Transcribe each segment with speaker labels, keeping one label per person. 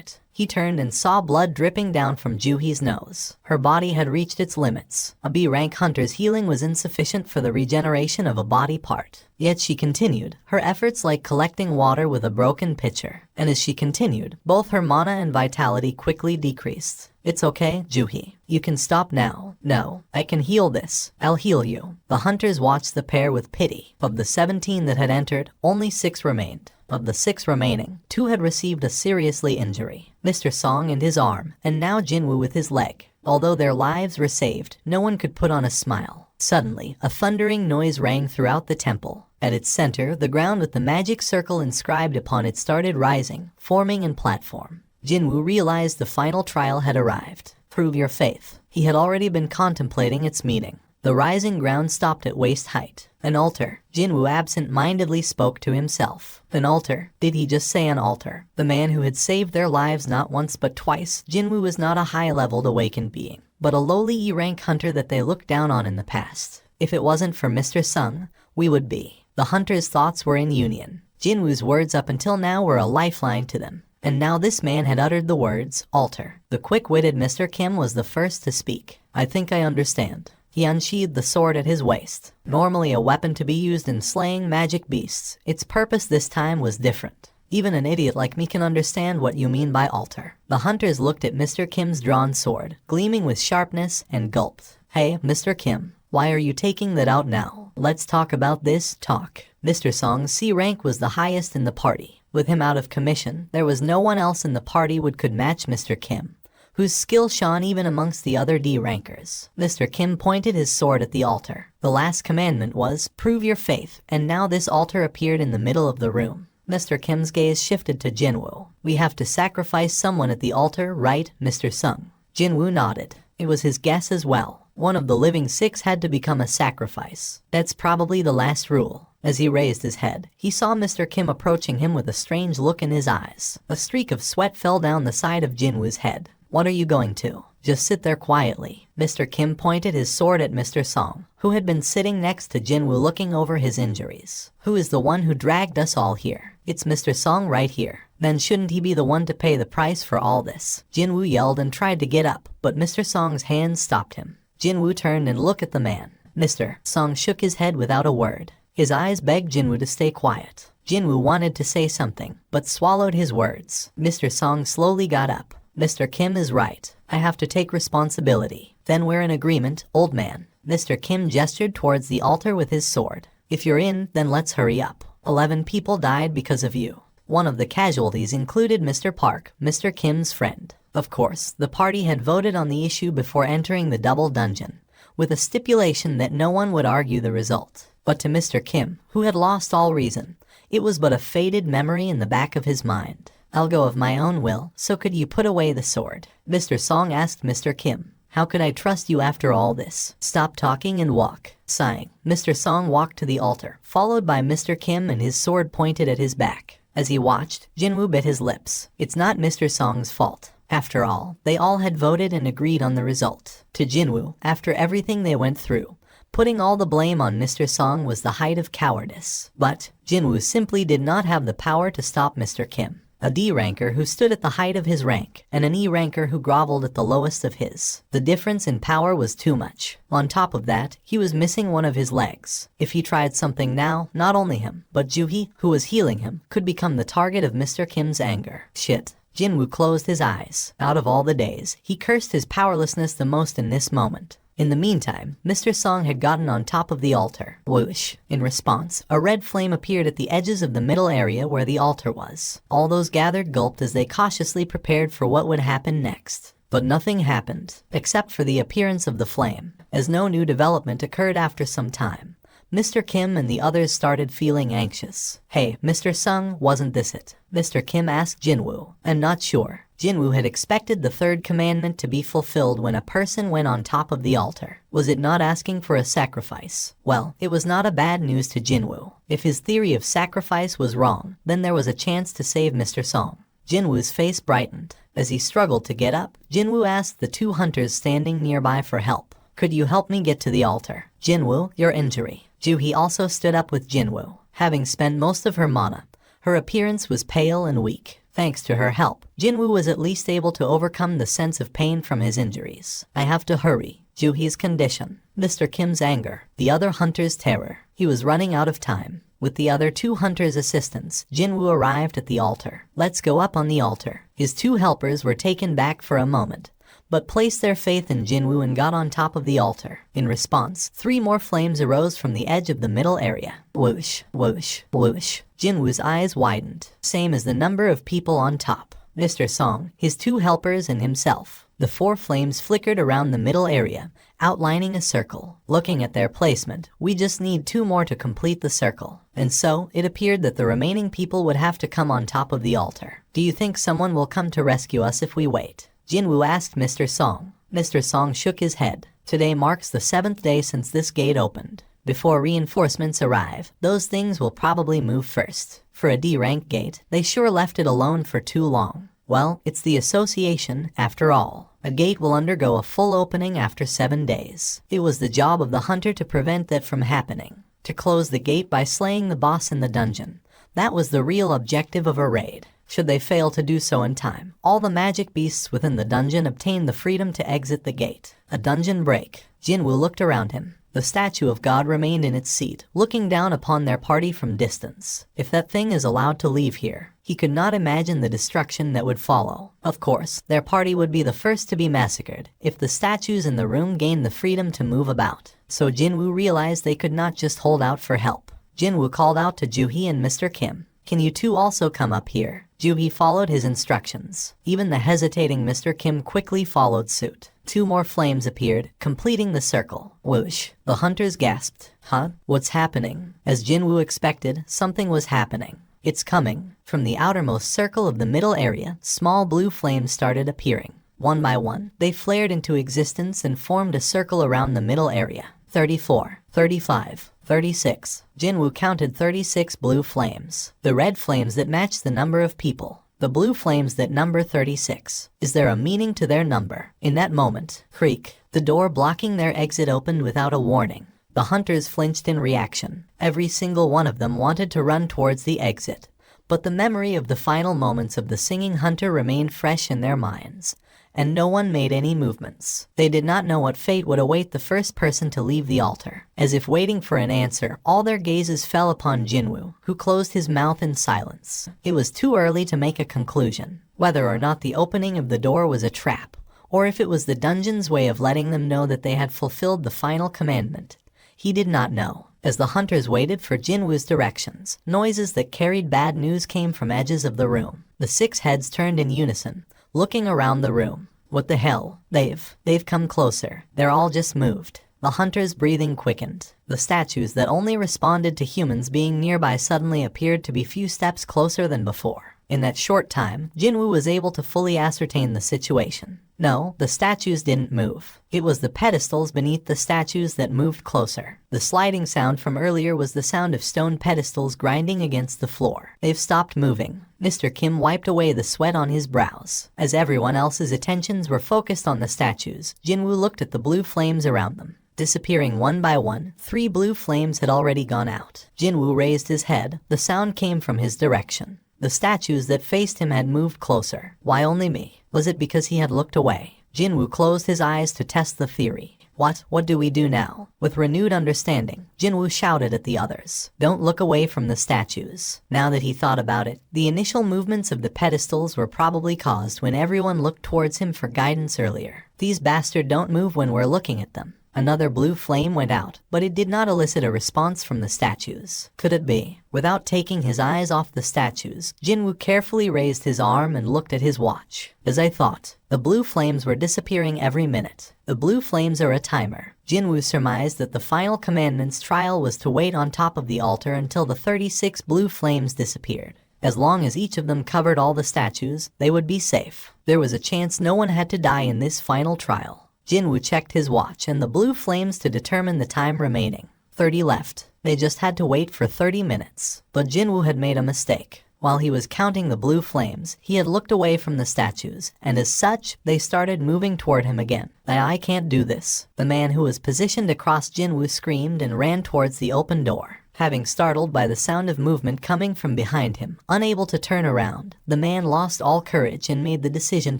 Speaker 1: it. He turned and saw blood dripping down from Juhi's nose. Her body had reached its limits. A B-rank hunter's healing was insufficient for the regeneration of a body part. Yet she continued, her efforts like collecting water with a broken pitcher. And as she continued, both her mana and vitality quickly decreased. It's okay, Juhi. You can stop now. No, I can heal this. I'll heal you. The hunters watched the pair with pity. Of the 17 that had entered, only 6 remained. Of the 6 remaining, 2 had received a seriously injury. Mr. Song and his arm, and now Jinwoo with his leg. Although their lives were saved, no one could put on a smile. Suddenly, a thundering noise rang throughout the temple. At its center, the ground with the magic circle inscribed upon it started rising, forming in platform. Jinwoo realized the final trial had arrived. Prove your faith. He had already been contemplating its meaning. The rising ground stopped at waist height. An altar. Jinwoo absent-mindedly spoke to himself. An altar? Did he just say an altar? The man who had saved their lives not once but twice. Jinwoo was not a high-leveled awakened being, but a lowly E-rank hunter that they looked down on in the past. If it wasn't for Mr. Sung, we would be. The hunter's thoughts were in union. Jinwoo's words up until now were a lifeline to them. And now this man had uttered the words, altar. The quick-witted Mr. Kim was the first to speak. I think I understand. He unsheathed the sword at his waist. Normally a weapon to be used in slaying magic beasts, its purpose this time was different. Even an idiot like me can understand what you mean by altar. The hunters looked at Mr. Kim's drawn sword, gleaming with sharpness, and gulped. Hey, Mr. Kim, why are you taking that out now? Let's talk about this talk. Mr. Song's C rank was the highest in the party. With him out of commission, there was no one else in the party would could match Mr. Kim, whose skill shone even amongst the other D rankers. Mr. Kim pointed his sword at the altar. The last commandment was, prove your faith, and now this altar appeared in the middle of the room. Mr. Kim's gaze shifted to Jinwoo. We have to sacrifice someone at the altar, right, Mr. Sung? Jinwoo nodded. It was his guess as well. One of the living 6 had to become a sacrifice. That's probably the last rule. As he raised his head, he saw Mr. Kim approaching him with a strange look in his eyes. A streak of sweat fell down the side of Jinwoo's head. What are you going to? Just sit there quietly. Mr. Kim pointed his sword at Mr. Song, who had been sitting next to Jinwoo looking over his injuries. Who is the one who dragged us all here? It's Mr. Song right here. Then shouldn't he be the one to pay the price for all this? Jinwoo yelled and tried to get up, but Mr. Song's hands stopped him. Jinwoo turned and looked at the man. Mr. Song shook his head without a word. His eyes begged Jinwoo to stay quiet. Jinwoo wanted to say something, but swallowed his words. Mr. Song slowly got up. Mr. Kim is right. I have to take responsibility. Then we're in agreement, old man. Mr. Kim gestured towards the altar with his sword. If you're in, then let's hurry up. 11 people died because of you. One of the casualties included Mr. Park, Mr. Kim's friend. Of course, the party had voted on the issue before entering the double dungeon, with a stipulation that no one would argue the result. But to Mr. Kim, who had lost all reason, it was but a faded memory in the back of his mind. I'll go of my own will, so could you put away the sword? Mr. Song asked Mr. Kim. How could I trust you after all this? Stop talking and walk. Sighing, Mr. Song walked to the altar, followed by Mr. Kim and his sword pointed at his back. As he watched, Jinwoo bit his lips. It's not Mr. Song's fault. After all, they all had voted and agreed on the result. To Jinwoo, after everything they went through, putting all the blame on Mr. Song was the height of cowardice. But Jinwoo simply did not have the power to stop Mr. Kim, a D ranker who stood at the height of his rank, and an E ranker who groveled at the lowest of his. The difference in power was too much. On top of that, he was missing one of his legs. If he tried something now, not only him, but Juhi, who was healing him, could become the target of Mr. Kim's anger. Shit. Jinwoo closed his eyes. Out of all the days, he cursed his powerlessness the most in this moment. In the meantime, Mr. Song had gotten on top of the altar. Whoosh. In response, a red flame appeared at the edges of the middle area where the altar was. All those gathered gulped as they cautiously prepared for what would happen next. But nothing happened, except for the appearance of the flame. As no new development occurred after some time, Mr. Kim and the others started feeling anxious. Hey, Mr. Sung, wasn't this it? Mr. Kim asked Jinwoo. I'm not sure. Jinwoo had expected the third commandment to be fulfilled when a person went on top of the altar. Was it not asking for a sacrifice? Well, it was not a bad news to Jinwoo. If his theory of sacrifice was wrong, then there was a chance to save Mr. Song. Jinwoo's face brightened. As he struggled to get up, Jinwoo asked the 2 hunters standing nearby for help. Could you help me get to the altar? Jinwoo, your injury. Juhi also stood up with Jinwoo. Having spent most of her mana, her appearance was pale and weak. Thanks to her help, Jinwoo was at least able to overcome the sense of pain from his injuries. I have to hurry. Juhi's condition. Mr. Kim's anger. The other hunter's terror. He was running out of time. With the other 2 hunters' assistants, Jinwoo arrived at the altar. Let's go up on the altar. His 2 helpers were taken back for a moment, but placed their faith in Jinwoo and got on top of the altar. In response, 3 more flames arose from the edge of the middle area. Whoosh, whoosh, whoosh. Jinwoo's eyes widened, same as the number of people on top. Mr. Song, his 2 helpers and himself. The 4 flames flickered around the middle area, outlining a circle. Looking at their placement, we just need 2 more to complete the circle. And so, it appeared that the remaining people would have to come on top of the altar. Do you think someone will come to rescue us if we wait? Jinwoo asked Mr. Song. Mr. Song shook his head. Today marks the 7th day since this gate opened. Before reinforcements arrive, those things will probably move first. For a D-rank gate, they sure left it alone for too long. Well, it's the association, after all. A gate will undergo a full opening after 7 days. It was the job of the hunter to prevent that from happening. To close the gate by slaying the boss in the dungeon. That was the real objective of a raid. Should they fail to do so in time, all the magic beasts within the dungeon obtain the freedom to exit the gate. A dungeon break. Jinwoo looked around him. The statue of God remained in its seat, looking down upon their party from distance. If that thing is allowed to leave here, he could not imagine the destruction that would follow. Of course, their party would be the first to be massacred if the statues in the room gained the freedom to move about. So Jinwoo realized they could not just hold out for help. Jinwoo called out to Juhi and Mr. Kim. Can you 2 also come up here? Juhi followed his instructions. Even the hesitating Mr. Kim quickly followed suit. 2 more flames appeared, completing the circle. Whoosh. The hunters gasped. Huh? What's happening? As Jinwoo expected, something was happening. It's coming. From the outermost circle of the middle area, small blue flames started appearing. One by one, they flared into existence and formed a circle around the middle area. 34, 35, 36. Jinwoo counted 36 blue flames. The red flames that matched the number of people. The blue flames that number 36. Is there a meaning to their number? In that moment, creak, the door blocking their exit opened without a warning. The hunters flinched in reaction. Every single one of them wanted to run towards the exit. But the memory of the final moments of the singing hunter remained fresh in their minds, and no one made any movements. They did not know what fate would await the first person to leave the altar. As if waiting for an answer, all their gazes fell upon Jinwoo, who closed his mouth in silence. It was too early to make a conclusion, whether or not the opening of the door was a trap, or if it was the dungeon's way of letting them know that they had fulfilled the final commandment. He did not know. As the hunters waited for Jinwoo's directions, noises that carried bad news came from edges of the room. The 6 heads turned in unison, looking around the room. What the hell? They've come closer. They're all just moved. The hunter's breathing quickened. The statues that only responded to humans being nearby suddenly appeared to be few steps closer than before. In that short time, Jinwoo was able to fully ascertain the situation. No, the statues didn't move. It was the pedestals beneath the statues that moved closer. The sliding sound from earlier was the sound of stone pedestals grinding against the floor. They've stopped moving. Mr. Kim wiped away the sweat on his brows. As everyone else's attentions were focused on the statues, Jinwoo looked at the blue flames around them. Disappearing one by one, 3 blue flames had already gone out. Jinwoo raised his head. The sound came from his direction. The statues that faced him had moved closer. Why only me? Was it because he had looked away? Jinwoo closed his eyes to test the theory. What do we do now? With renewed understanding, Jinwoo shouted at the others. Don't look away from the statues. Now that he thought about it, the initial movements of the pedestals were probably caused when everyone looked towards him for guidance earlier. These bastards don't move when we're looking at them. Another blue flame went out, but it did not elicit a response from the statues. Could it be? Without taking his eyes off the statues, Jinwoo carefully raised his arm and looked at his watch. As I thought, the blue flames were disappearing every minute. The blue flames are a timer. Jinwoo surmised that the final commandment's trial was to wait on top of the altar until the 36 blue flames disappeared. As long as each of them covered all the statues, they would be safe. There was a chance no one had to die in this final trial. Jinwoo checked his watch and the blue flames to determine the time remaining. 30 left. They just had to wait for 30 minutes. But Jinwoo had made a mistake. While he was counting the blue flames, he had looked away from the statues, and as such, they started moving toward him again. I can't do this. The man who was positioned across Jinwoo screamed and ran towards the open door. Having startled by the sound of movement coming from behind him, unable to turn around, the man lost all courage and made the decision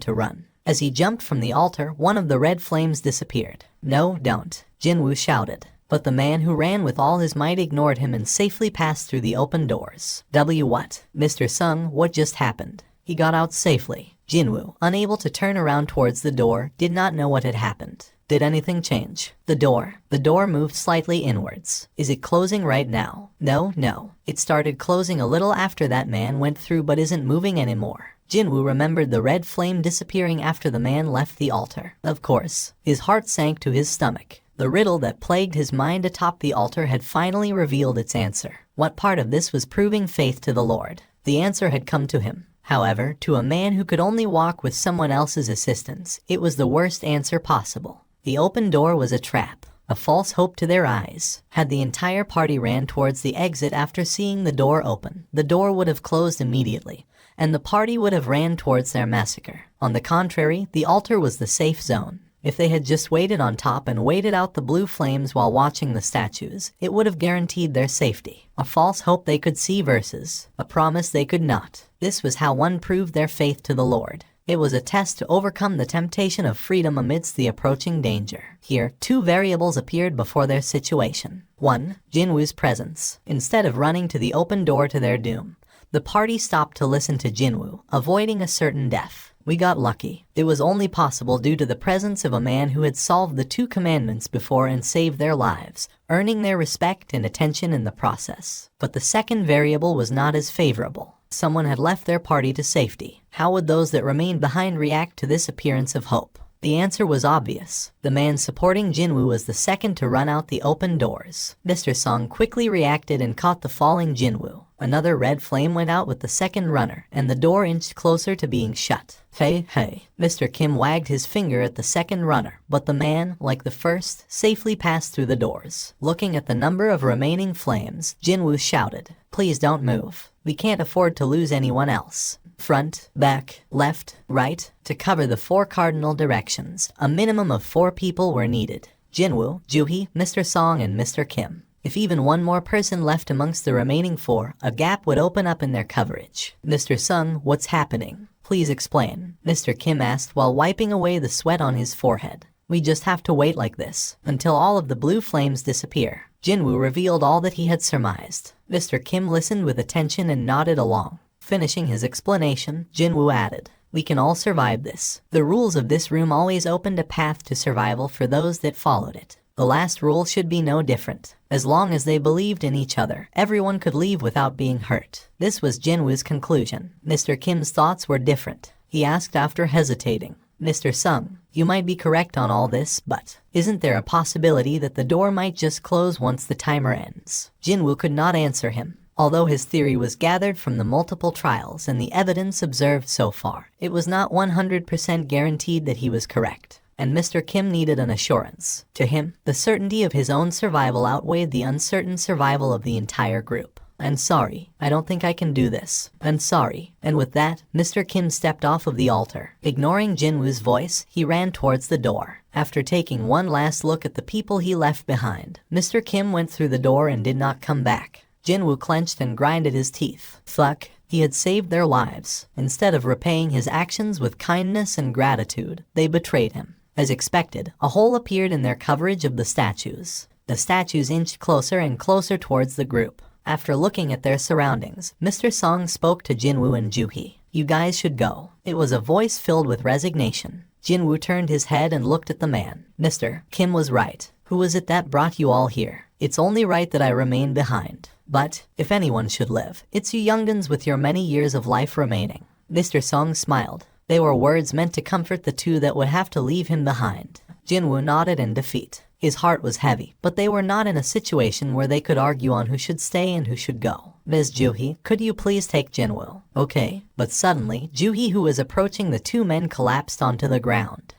Speaker 1: to run. As he jumped from the altar, one of the red flames disappeared. "No, don't," Jinwoo shouted. But the man who ran with all his might ignored him and safely passed through the open doors. What? Mr. Sung, what just happened? He got out safely. Jinwoo, unable to turn around towards the door, did not know what had happened. Did anything change? The door moved slightly inwards. Is it closing right now? No. It started closing a little after that man went through but isn't moving anymore. Jinwoo remembered the red flame disappearing after the man left the altar. Of course. His heart sank to his stomach. The riddle that plagued his mind atop the altar had finally revealed its answer. What part of this was proving faith to the Lord? The answer had come to him. However, to a man who could only walk with someone else's assistance, it was the worst answer possible. The open door was a trap, a false hope to their eyes. Had the entire party ran towards the exit after seeing the door open, the door would have closed immediately, and the party would have ran towards their massacre. On the contrary, the altar was the safe zone. If they had just waited on top and waited out the blue flames while watching the statues, it would have guaranteed their safety. A false hope they could see versus a promise they could not. This was how one proved their faith to the Lord. It was a test to overcome the temptation of freedom amidst the approaching danger. Here, two variables appeared before their situation. 1. Jinwoo's presence. Instead of running to the open door to their doom, the party stopped to listen to Jinwoo, avoiding a certain death. We got lucky. It was only possible due to the presence of a man who had solved the 2 commandments before and saved their lives, earning their respect and attention in the process. But the second variable was not as favorable. Someone had left their party to safety. How would those that remained behind react to this appearance of hope? The answer was obvious. The man supporting Jinwoo was the second to run out the open doors. Mr. Song quickly reacted and caught the falling Jinwoo. Another red flame went out with the second runner, and the door inched closer to being shut. Hey. Mr. Kim wagged his finger at the second runner, but the man, like the first, safely passed through the doors. Looking at the number of remaining flames, Jinwoo shouted, "Please don't move. We can't afford to lose anyone else." Front, back, left, right, to cover the 4 cardinal directions, a minimum of 4 people were needed. Jinwoo, Juhee, Mr. Song, and Mr. Kim. If even one more person left amongst the remaining 4, a gap would open up in their coverage. "Mr. Sung, what's happening? Please explain," Mr. Kim asked while wiping away the sweat on his forehead. "We just have to wait like this, until all of the blue flames disappear." Jinwoo revealed all that he had surmised. Mr. Kim listened with attention and nodded along. Finishing his explanation, Jinwoo added, "We can all survive this. The rules of this room always opened a path to survival for those that followed it. The last rule should be no different. As long as they believed in each other, everyone could leave without being hurt." This was Jinwoo's conclusion. Mr. Kim's thoughts were different. He asked after hesitating, "Mr. Sung, you might be correct on all this, but isn't there a possibility that the door might just close once the timer ends?" Jinwoo could not answer him. Although his theory was gathered from the multiple trials and the evidence observed so far, it was not 100% guaranteed that he was correct. And Mr. Kim needed an assurance. To him, the certainty of his own survival outweighed the uncertain survival of the entire group. "I'm sorry. I don't think I can do this. I'm sorry." And with that, Mr. Kim stepped off of the altar. Ignoring Jinwoo's voice, he ran towards the door. After taking one last look at the people he left behind, Mr. Kim went through the door and did not come back. Jinwoo clenched and grinded his teeth. Fuck. He had saved their lives. Instead of repaying his actions with kindness and gratitude, they betrayed him. As expected, a hole appeared in their coverage of the statues. The statues inched closer and closer towards the group. After looking at their surroundings, Mr. Song spoke to Jinwoo and Juhee. "You guys should go." It was a voice filled with resignation. Jinwoo turned his head and looked at the man. "Mr. Kim was right. Who was it that brought you all here? It's only right that I remain behind. But, if anyone should live, it's you young'uns with your many years of life remaining." Mr. Song smiled. They were words meant to comfort the 2 that would have to leave him behind. Jinwoo nodded in defeat. His heart was heavy, but they were not in a situation where they could argue on who should stay and who should go. "Ms. Juhee, could you please take Jinwoo?" "Okay." But suddenly, Juhee, who was approaching the 2 men, collapsed onto the ground.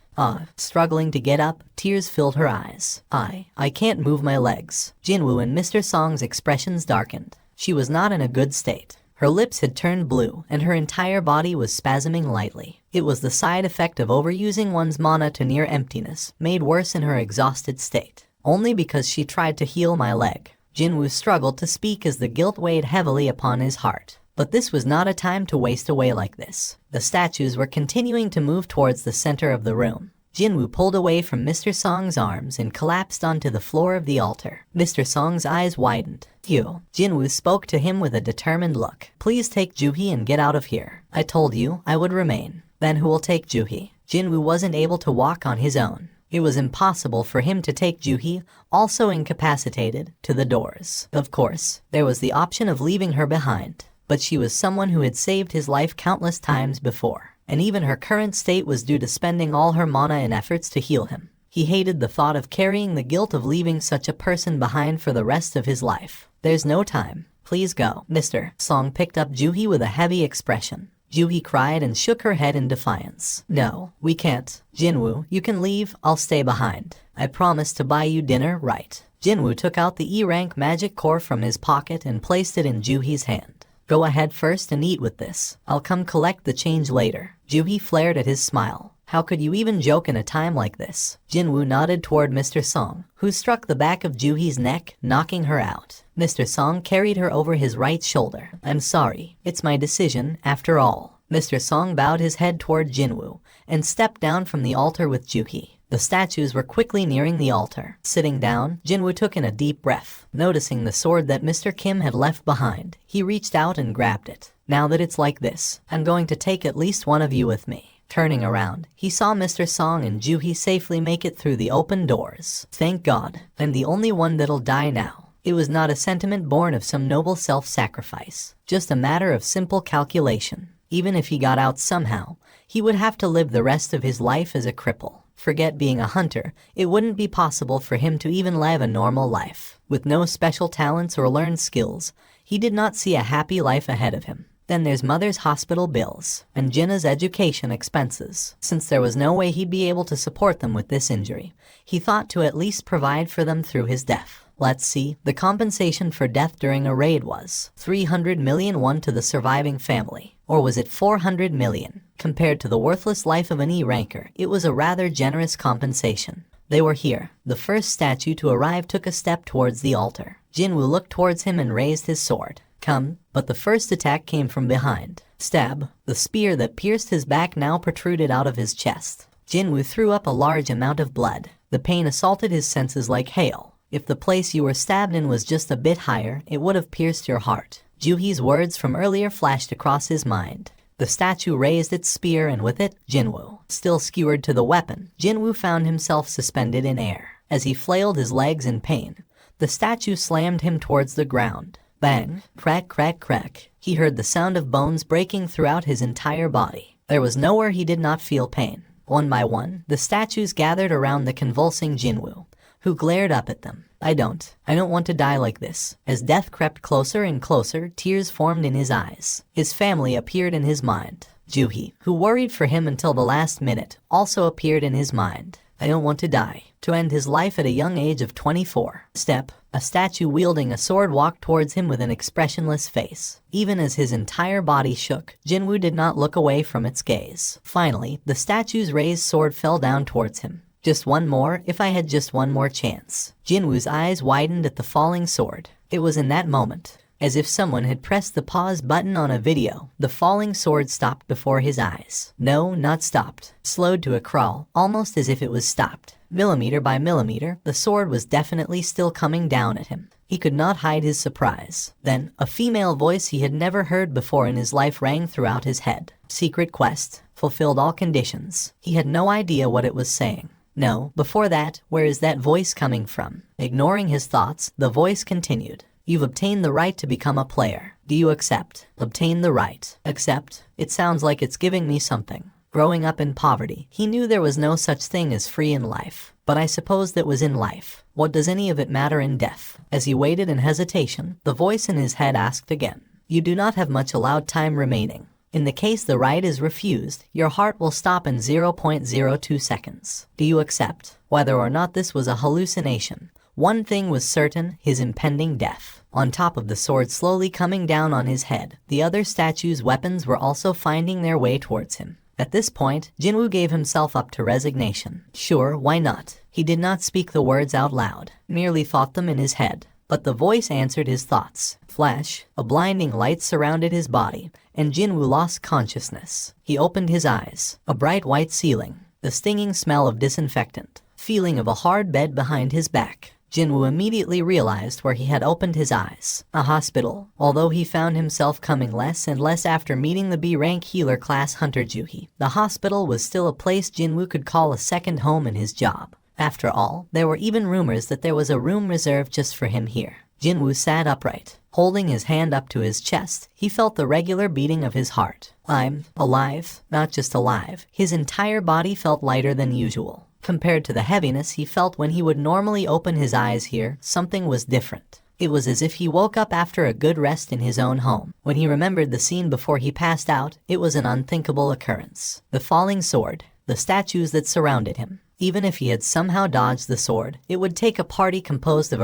Speaker 1: Struggling to get up, tears filled her eyes. I can't move my legs." Jinwoo and Mr. Song's expressions darkened. She was not in a good state. Her lips had turned blue, and her entire body was spasming lightly. It was the side effect of overusing one's mana to near emptiness, made worse in her exhausted state. "Only because she tried to heal my leg." Jinwoo struggled to speak as the guilt weighed heavily upon his heart. But this was not a time to waste away like this. The statues were continuing to move towards the center of the room. Jinwoo pulled away from Mr. Song's arms and collapsed onto the floor of the altar. Mr. Song's eyes widened. "You." Jinwoo spoke to him with a determined look. "Please take Juhee and get out of here. I told you I would remain." "Then who will take Juhee?" Jinwoo wasn't able to walk on his own. It was impossible for him to take Juhee, also incapacitated, to the doors. Of course, there was the option of leaving her behind, but she was someone who had saved his life countless times before, and even her current state was due to spending all her mana in efforts to heal him. He hated the thought of carrying the guilt of leaving such a person behind for the rest of his life. "There's no time. Please go." Mr. Song picked up Juhee with a heavy expression. Juhee cried and shook her head in defiance. "No, we can't. Jinwoo, you can leave, I'll stay behind. I promised to buy you dinner, right?" Jinwoo took out the E-rank magic core from his pocket and placed it in Juhee's hand. "Go ahead first and eat with this. I'll come collect the change later." Juhee flared at his smile. "How could you even joke in a time like this?" Jinwoo nodded toward Mr. Song, who struck the back of Juhee's neck, knocking her out. Mr. Song carried her over his right shoulder. "I'm sorry. It's my decision, after all." Mr. Song bowed his head toward Jinwoo and stepped down from the altar with Juhee. The statues were quickly nearing the altar. Sitting down, Jinwoo took in a deep breath. Noticing the sword that Mr. Kim had left behind, he reached out and grabbed it. "Now that it's like this, I'm going to take at least one of you with me." Turning around, he saw Mr. Song and Juhee safely make it through the open doors. "Thank God, I'm the only one that'll die now." It was not a sentiment born of some noble self-sacrifice, just a matter of simple calculation. Even if he got out somehow, he would have to live the rest of his life as a cripple. Forget being a hunter, it wouldn't be possible for him to even live a normal life. With no special talents or learned skills, he did not see a happy life ahead of him. Then there's mother's hospital bills, and Jinna's education expenses. Since there was no way he'd be able to support them with this injury, he thought to at least provide for them through his death. Let's see, the compensation for death during a raid was 300 million won to the surviving family. Or was it 400 million? Compared to the worthless life of an E-ranker, it was a rather generous compensation. They were here. The first statue to arrive took a step towards the altar. Jinwoo looked towards him and raised his sword. "Come," but the first attack came from behind. Stab. The spear that pierced his back now protruded out of his chest. Jinwoo threw up a large amount of blood. The pain assaulted his senses like hail. If the place you were stabbed in was just a bit higher, it would have pierced your heart. Juhee's words from earlier flashed across his mind. The statue raised its spear and with it, Jinwoo. Still skewered to the weapon, Jinwoo found himself suspended in air. As he flailed his legs in pain, the statue slammed him towards the ground. Bang! Crack, crack, crack. He heard the sound of bones breaking throughout his entire body. There was nowhere he did not feel pain. One by one, the statues gathered around the convulsing Jinwoo, who glared up at them. I don't want to die like this." As death crept closer and closer, tears formed in his eyes. His family appeared in his mind. Juhee, who worried for him until the last minute, also appeared in his mind. I don't want to die. To end his life at a young age of 24. Step. A statue wielding a sword walked towards him with an expressionless face. Even as his entire body shook, Jinwoo did not look away from its gaze. Finally, the statue's raised sword fell down towards him. Just one more, if I had just one more chance. Jinwoo's eyes widened at the falling sword. It was in that moment, as if someone had pressed the pause button on a video, the falling sword stopped before his eyes. No, not stopped. Slowed to a crawl, almost as if it was stopped. Millimeter by millimeter, the sword was definitely still coming down at him. He could not hide his surprise. Then, a female voice he had never heard before in his life rang throughout his head. Secret quest. Fulfilled all conditions. He had no idea what it was saying. No, before that, where is that voice coming from? Ignoring his thoughts, the voice continued. You've obtained the right to become a player. Do you accept? Obtain the right. Accept? It sounds like it's giving me something. Growing up in poverty, he knew there was no such thing as free in life. But I suppose that was in life. What does any of it matter in death? As he waited in hesitation, the voice in his head asked again. You do not have much allowed time remaining. In the case the right is refused, your heart will stop in 0.02 seconds. Do you accept? Whether or not this was a hallucination, one thing was certain, his impending death. On top of the sword slowly coming down on his head, the other statue's weapons were also finding their way towards him. At this point, Jinwoo gave himself up to resignation. Sure, why not? He did not speak the words out loud, merely thought them in his head. But the voice answered his thoughts. Flash, a blinding light surrounded his body, and Jinwoo lost consciousness. He opened his eyes. A bright white ceiling, the stinging smell of disinfectant, feeling of a hard bed behind his back. Jinwoo immediately realized where he had opened his eyes. A hospital. Although he found himself coming less and less after meeting the B-rank healer class hunter Juhi, the hospital was still a place Jinwoo could call a second home in his job. After all, there were even rumors that there was a room reserved just for him here. Jinwoo sat upright. Holding his hand up to his chest, he felt the regular beating of his heart. I'm alive, not just alive. His entire body felt lighter than usual. Compared to the heaviness he felt when he would normally open his eyes here, something was different. It was as if he woke up after a good rest in his own home. When he remembered the scene before he passed out, it was an unthinkable occurrence. The falling sword, the statues that surrounded him. Even if he had somehow dodged the sword, it would take a party composed of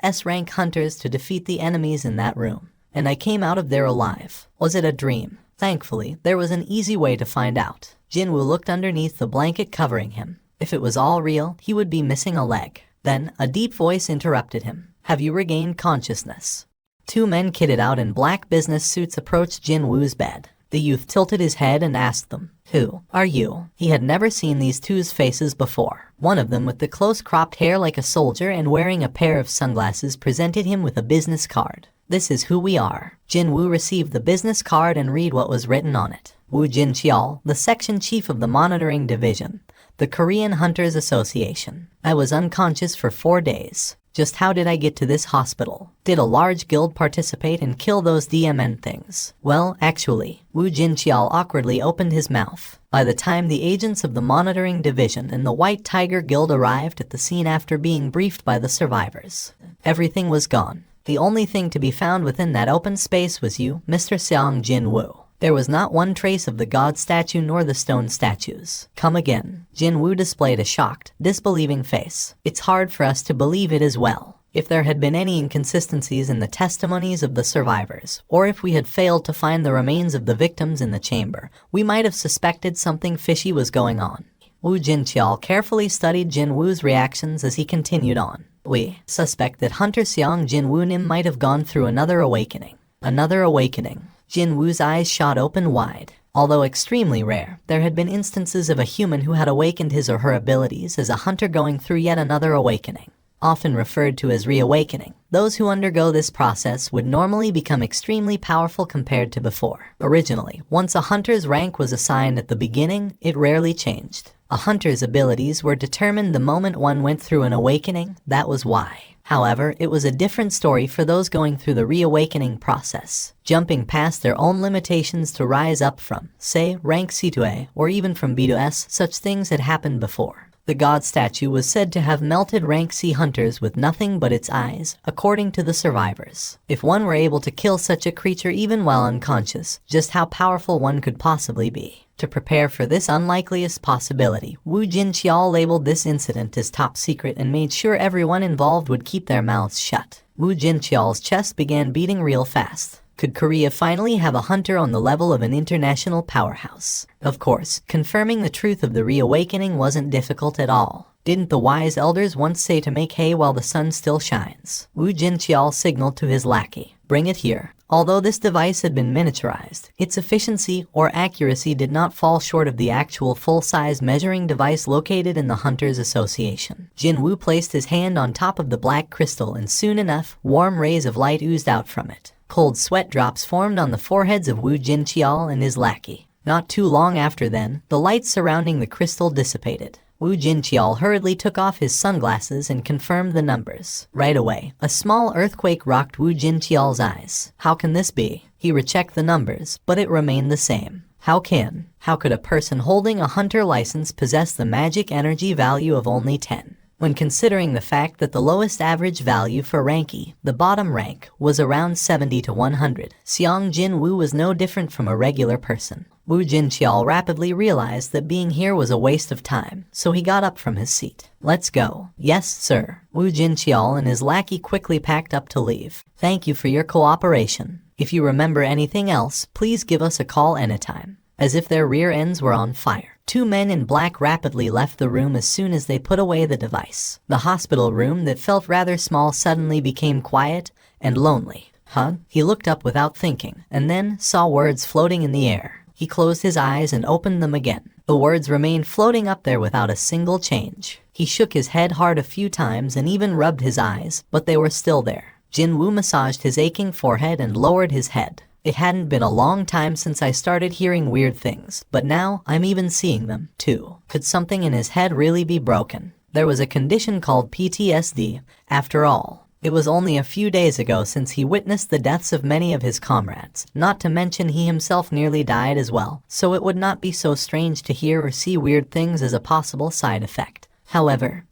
Speaker 1: S-rank hunters to defeat the enemies in that room. And I came out of there alive. Was it a dream? Thankfully, there was an easy way to find out. Jinwoo looked underneath the blanket covering him. If it was all real, he would be missing a leg. Then, a deep voice interrupted him. Have you regained consciousness? Two men kitted out in black business suits approached Jinwoo's bed. The youth tilted his head and asked them, "Who are you?" He had never seen these two's faces before. One of them, with the close-cropped hair like a soldier and wearing a pair of sunglasses, presented him with a business card. "This is who we are." Jinwoo received the business card and read what was written on it. Woo Jin-cheol, the section chief of the monitoring division, the Korean Hunters Association. I was unconscious for 4 days. Just how did I get to this hospital? Did a large guild participate and kill those DMN things? Well, actually, Woo Jin-cheol awkwardly opened his mouth. By the time the agents of the monitoring division and the White Tiger Guild arrived at the scene after being briefed by the survivors, everything was gone. The only thing to be found within that open space was you, Mr. Seong Jin-woo. There was not one trace of the god statue nor the stone statues. Come again. Jin-woo displayed a shocked, disbelieving face. It's hard for us to believe it as well. If there had been any inconsistencies in the testimonies of the survivors, or if we had failed to find the remains of the victims in the chamber, we might have suspected something fishy was going on. Woo Jin-cheol carefully studied Jin-woo's reactions as he continued on. We suspect that Hunter Seong Jin-woo Nim might have gone through another awakening. Another awakening. Jin-woo's eyes shot open wide. Although extremely rare, there had been instances of a human who had awakened his or her abilities as a hunter going through yet another awakening. Often referred to as reawakening, those who undergo this process would normally become extremely powerful compared to before. Originally, once a hunter's rank was assigned at the beginning, it rarely changed. A hunter's abilities were determined the moment one went through an awakening, that was why. However, it was a different story for those going through the reawakening process, jumping past their own limitations to rise up from, say, rank C to A, or even from B to S. Such things had happened before. The god statue was said to have melted rank C hunters with nothing but its eyes, according to the survivors. If one were able to kill such a creature even while unconscious, just how powerful one could possibly be. To prepare for this unlikeliest possibility, Woo Jin-cheol labeled this incident as top secret and made sure everyone involved would keep their mouths shut. Woo Jin-cheol's chest began beating real fast. Could Korea finally have a hunter on the level of an international powerhouse? Of course, confirming the truth of the reawakening wasn't difficult at all. Didn't the wise elders once say to make hay while the sun still shines? Woo Jin-cheol signaled to his lackey, "Bring it here." Although this device had been miniaturized, its efficiency or accuracy did not fall short of the actual full-size measuring device located in the Hunters Association. Jin-woo placed his hand on top of the black crystal and soon enough, warm rays of light oozed out from it. Cold sweat drops formed on the foreheads of Woo Jin-cheol and his lackey. Not too long after then, the light surrounding the crystal dissipated. Woo Jin-cheol hurriedly took off his sunglasses and confirmed the numbers. Right away, a small earthquake rocked Woo Jin-cheol's eyes. How can this be? He rechecked the numbers, but it remained the same. How could a person holding a hunter license possess the magic energy value of only 10? When considering the fact that the lowest average value for rank E, the bottom rank, was around 70 to 100, Seong Jin-woo was no different from a regular person. Woo Jin-cheol rapidly realized that being here was a waste of time, so he got up from his seat. "Let's go." "Yes, sir." Woo Jin-cheol and his lackey quickly packed up to leave. "Thank you for your cooperation. If you remember anything else, please give us a call anytime." As if their rear ends were on fire. Two men in black rapidly left the room as soon as they put away the device. The hospital room that felt rather small suddenly became quiet and lonely. Huh? He looked up without thinking, and then saw words floating in the air. He closed his eyes and opened them again. The words remained floating up there without a single change. He shook his head hard a few times and even rubbed his eyes, but they were still there. Jinwoo massaged his aching forehead and lowered his head. It hadn't been a long time since I started hearing weird things, but now I'm even seeing them, too. Could something in his head really be broken? There was a condition called PTSD, after all. It was only a few days ago since he witnessed the deaths of many of his comrades, not to mention he himself nearly died as well, so it would not be so strange to hear or see weird things as a possible side effect. However,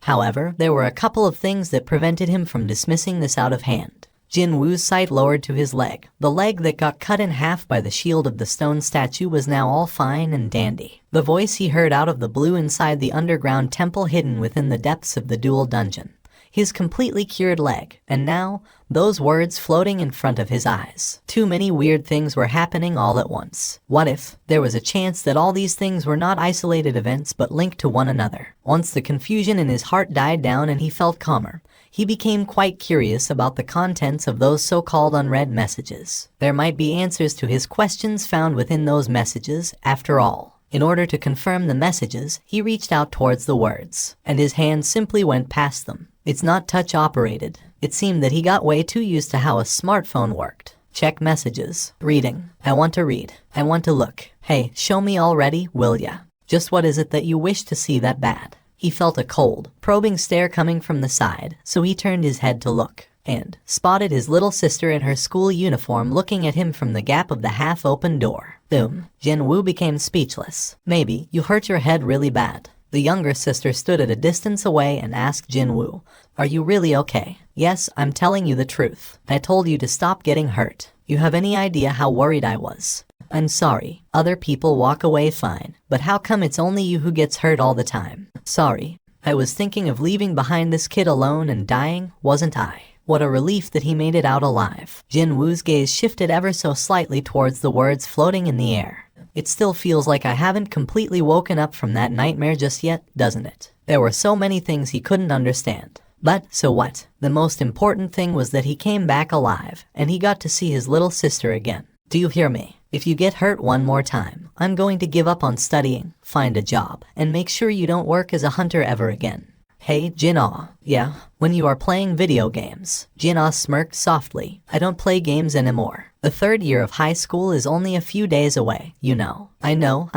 Speaker 1: there were a couple of things that prevented him from dismissing this out of hand. Jinwoo's sight lowered to his leg. The leg that got cut in half by the shield of the stone statue was now all fine and dandy. The voice he heard out of the blue inside the underground temple hidden within the depths of the dual dungeon. His completely cured leg, and now, those words floating in front of his eyes. Too many weird things were happening all at once. What if there was a chance that all these things were not isolated events but linked to one another? Once the confusion in his heart died down and he felt calmer, he became quite curious about the contents of those so-called unread messages. There might be answers to his questions found within those messages, after all. In order to confirm the messages, he reached out towards the words, and his hand simply went past them. It's not touch-operated. It seemed that he got way too used to how a smartphone worked. Check messages. Reading. I want to read. I want to look. Hey, show me already, will ya? Just what is it that you wish to see that bad? He felt a cold, probing stare coming from the side, so he turned his head to look, and spotted his little sister in her school uniform looking at him from the gap of the half-open door. Boom. Jinwoo became speechless. Maybe you hurt your head really bad. The younger sister stood at a distance away and asked Jinwoo, "Are you really okay?" "Yes, I'm telling you the truth. I told you to stop getting hurt. You have any idea how worried I was?" "I'm sorry. Other people walk away fine, but how come it's only you who gets hurt all the time?" "Sorry. I was thinking of leaving behind this kid alone and dying, wasn't I?" What a relief that he made it out alive. Jinwoo's gaze shifted ever so slightly towards the words floating in the air. It still feels like I haven't completely woken up from that nightmare just yet, doesn't it? There were so many things he couldn't understand. But, so what? The most important thing was that he came back alive, and he got to see his little sister again. Do you hear me? If you get hurt one more time, I'm going to give up on studying, find a job, and make sure you don't work as a hunter ever again. Hey, Jin-ah. Yeah? When you are playing video games. Jin-ah smirked softly. I don't play games anymore. The third year of high school is only a few days away, you know. I know.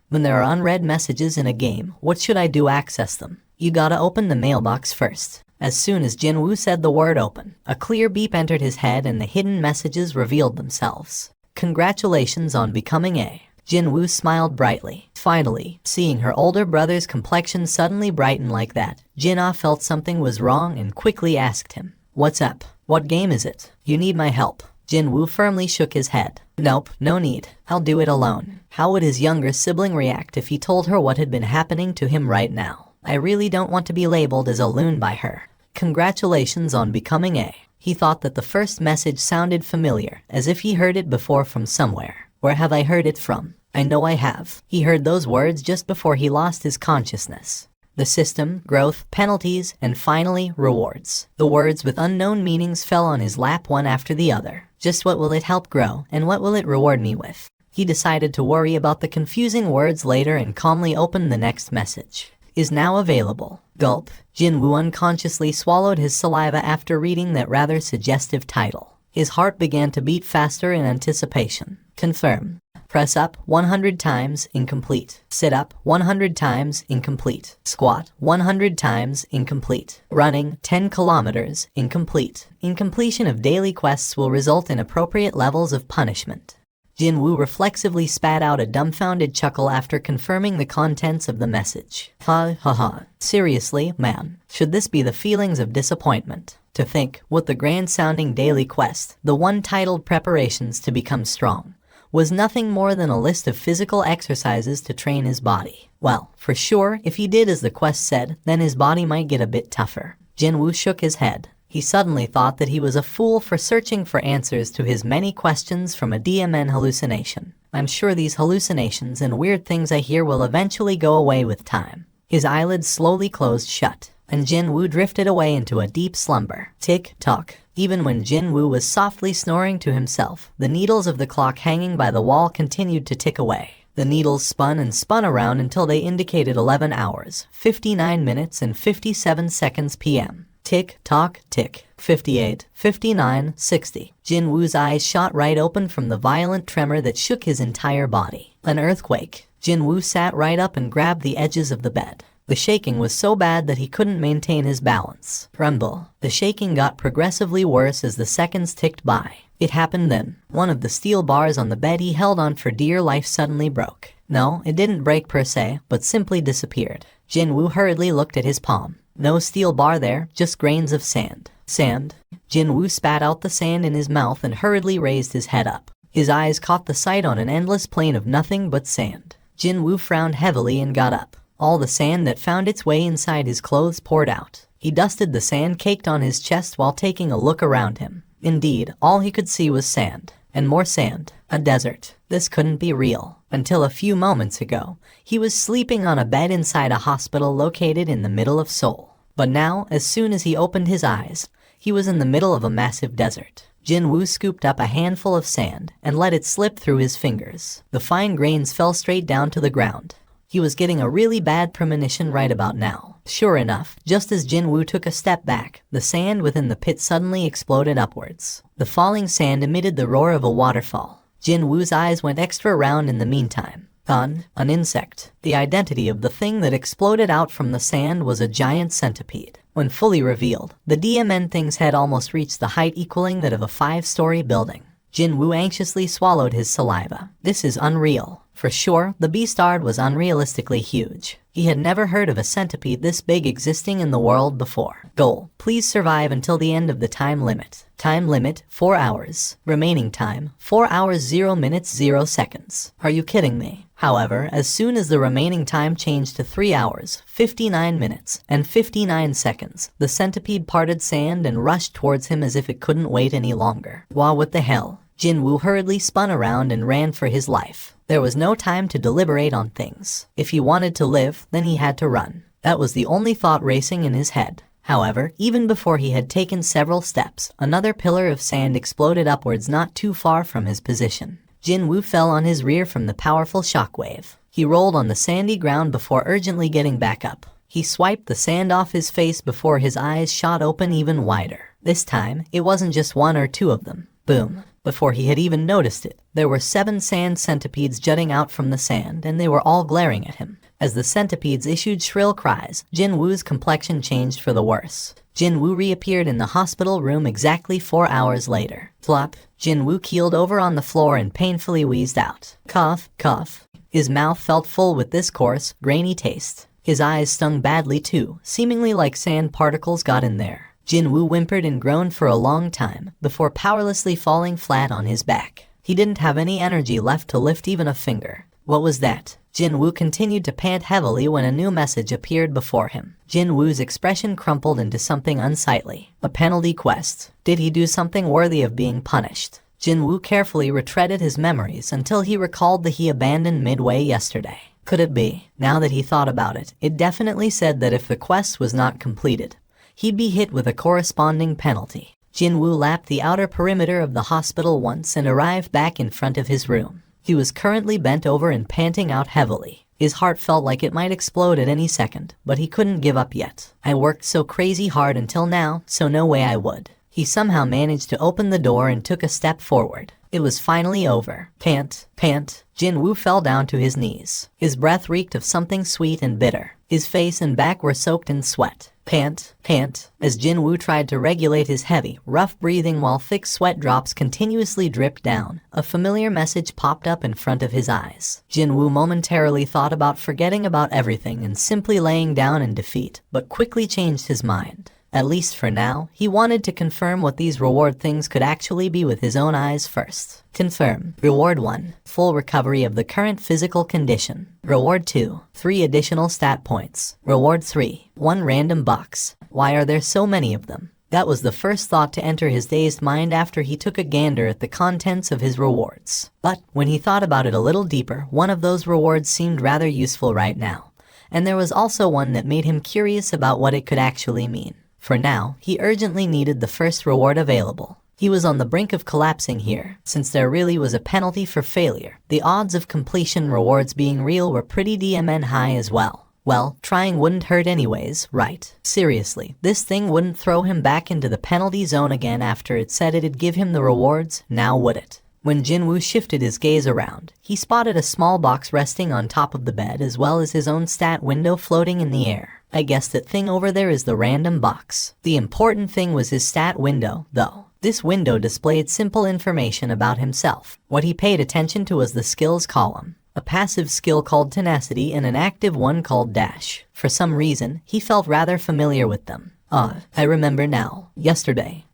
Speaker 1: When there are unread messages in a game, what should I do access them? You gotta open the mailbox first. As soon as Jinwoo said the word open, a clear beep entered his head and the hidden messages revealed themselves. Congratulations on becoming a... Jinwoo smiled brightly. Finally, seeing her older brother's complexion suddenly brighten like that, Jin-ah felt something was wrong and quickly asked him, "What's up? What game is it? You need my help." Jinwoo firmly shook his head. "Nope, no need. I'll do it alone." How would his younger sibling react if he told her what had been happening to him right now? I really don't want to be labeled as a loon by her. Congratulations on becoming a... He thought that the first message sounded familiar, as if he heard it before from somewhere. Where have I heard it from? I know I have. He heard those words just before he lost his consciousness. The system, growth, penalties, and finally, rewards. The words with unknown meanings fell on his lap one after the other. Just what will it help grow, and what will it reward me with? He decided to worry about the confusing words later and calmly opened the next message. Is now available. Gulp. Jinwoo unconsciously swallowed his saliva after reading that rather suggestive title. His heart began to beat faster in anticipation. Confirm. Press up 100 times, incomplete. Sit up 100 times, incomplete. Squat 100 times, incomplete. Running 10 kilometers, incomplete. Incompletion of daily quests will result in appropriate levels of punishment. Jinwoo reflexively spat out a dumbfounded chuckle after confirming the contents of the message. Ha ha ha. Seriously, man. Should this be the feelings of disappointment? To think, what the grand-sounding daily quest, the one titled Preparations to Become Strong, was nothing more than a list of physical exercises to train his body. Well, for sure, if he did as the quest said, then his body might get a bit tougher. Jinwoo shook his head. He suddenly thought that he was a fool for searching for answers to his many questions from a DMN hallucination. I'm sure these hallucinations and weird things I hear will eventually go away with time. His eyelids slowly closed shut, and Jin-woo drifted away into a deep slumber. Tick-tock. Even when Jin-woo was softly snoring to himself, the needles of the clock hanging by the wall continued to tick away. The needles spun and spun around until they indicated 11 hours, 59 minutes and 57 seconds p.m. Tick-tock, tick. 58, 59, 60. Jin-woo's eyes shot right open from the violent tremor that shook his entire body. An earthquake. Jin-woo sat right up and grabbed the edges of the bed. The shaking was so bad that he couldn't maintain his balance. Rumble. The shaking got progressively worse as the seconds ticked by. It happened then. One of the steel bars on the bed he held on for dear life suddenly broke. No, it didn't break per se, but simply disappeared. Jin-woo hurriedly looked at his palm. No steel bar there, just grains of sand. Sand. Jin-woo spat out the sand in his mouth and hurriedly raised his head up. His eyes caught the sight on an endless plain of nothing but sand. Jin-woo frowned heavily and got up. All the sand that found its way inside his clothes poured out. He dusted the sand caked on his chest while taking a look around him. Indeed, all he could see was sand. And more sand. A desert. This couldn't be real. Until a few moments ago, he was sleeping on a bed inside a hospital located in the middle of Seoul. But now, as soon as he opened his eyes, he was in the middle of a massive desert. Jin-woo scooped up a handful of sand and let it slip through his fingers. The fine grains fell straight down to the ground. He was getting a really bad premonition right about now. Sure enough, just as Jin-woo took a step back, the sand within the pit suddenly exploded upwards. The falling sand emitted the roar of a waterfall. Jin-woo's eyes went extra round in the meantime. An insect. The identity of the thing that exploded out from the sand was a giant centipede. When fully revealed, the DMN thing's head almost reached the height equaling that of a 5-story building. Jin-woo anxiously swallowed his saliva. This is unreal. For sure, the beastard was unrealistically huge. He had never heard of a centipede this big existing in the world before. Goal: please survive until the end of the time limit. Time limit, 4 hours. Remaining time, 4 hours 0 minutes 0 seconds. Are you kidding me? However, as soon as the remaining time changed to 3 hours, 59 minutes, and 59 seconds, the centipede parted sand and rushed towards him as if it couldn't wait any longer. Wow, what the hell? Jin-woo hurriedly spun around and ran for his life. There was no time to deliberate on things. If he wanted to live, then he had to run. That was the only thought racing in his head. However, even before he had taken several steps, another pillar of sand exploded upwards not too far from his position. Jin-woo fell on his rear from the powerful shockwave. He rolled on the sandy ground before urgently getting back up. He swiped the sand off his face before his eyes shot open even wider. This time, it wasn't just one or two of them. Boom. Before he had even noticed it, there were 7 sand centipedes jutting out from the sand, and they were all glaring at him. As the centipedes issued shrill cries, Jin-woo's complexion changed for the worse. Jin-woo reappeared in the hospital room exactly 4 hours later. Plop. Jin-woo keeled over on the floor and painfully wheezed out. Cough, cough. His mouth felt full with this coarse, grainy taste. His eyes stung badly too, seemingly like sand particles got in there. Jin-woo whimpered and groaned for a long time, before powerlessly falling flat on his back. He didn't have any energy left to lift even a finger. What was that? Jin-woo continued to pant heavily when a new message appeared before him. Jin-woo's expression crumpled into something unsightly. A penalty quest. Did he do something worthy of being punished? Jin-woo carefully retreaded his memories until he recalled that he abandoned midway yesterday. Could it be? Now that he thought about it, it definitely said that if the quest was not completed, he'd be hit with a corresponding penalty. Jin-woo lapped the outer perimeter of the hospital once and arrived back in front of his room. He was currently bent over and panting out heavily. His heart felt like it might explode at any second, but he couldn't give up yet. I worked so crazy hard until now, so no way I would. He somehow managed to open the door and took a step forward. It was finally over. Pant, pant. Jin-woo fell down to his knees. His breath reeked of something sweet and bitter. His face and back were soaked in sweat. Pant, pant. As Jin-woo tried to regulate his heavy, rough breathing while thick sweat drops continuously dripped down, a familiar message popped up in front of his eyes. Jin-woo momentarily thought about forgetting about everything and simply laying down in defeat, but quickly changed his mind. At least for now, he wanted to confirm what these reward things could actually be with his own eyes first. Confirm. Reward 1. Full recovery of the current physical condition. Reward 2. 3 additional stat points. Reward 3. 1 random box. Why are there so many of them? That was the first thought to enter his dazed mind after he took a gander at the contents of his rewards. But when he thought about it a little deeper, one of those rewards seemed rather useful right now. And there was also one that made him curious about what it could actually mean. For now, he urgently needed the first reward available. He was on the brink of collapsing here, since there really was a penalty for failure. The odds of completion rewards being real were pretty damn high as well. Well, trying wouldn't hurt anyways, right? Seriously, this thing wouldn't throw him back into the penalty zone again after it said it'd give him the rewards, now would it? When Jinwoo shifted his gaze around, he spotted a small box resting on top of the bed as well as his own stat window floating in the air. I guess that thing over there is the random box. The important thing was his stat window, though. This window displayed simple information about himself. What he paid attention to was the skills column. A passive skill called Tenacity and an active one called Dash. For some reason, he felt rather familiar with them. I remember now. Yesterday,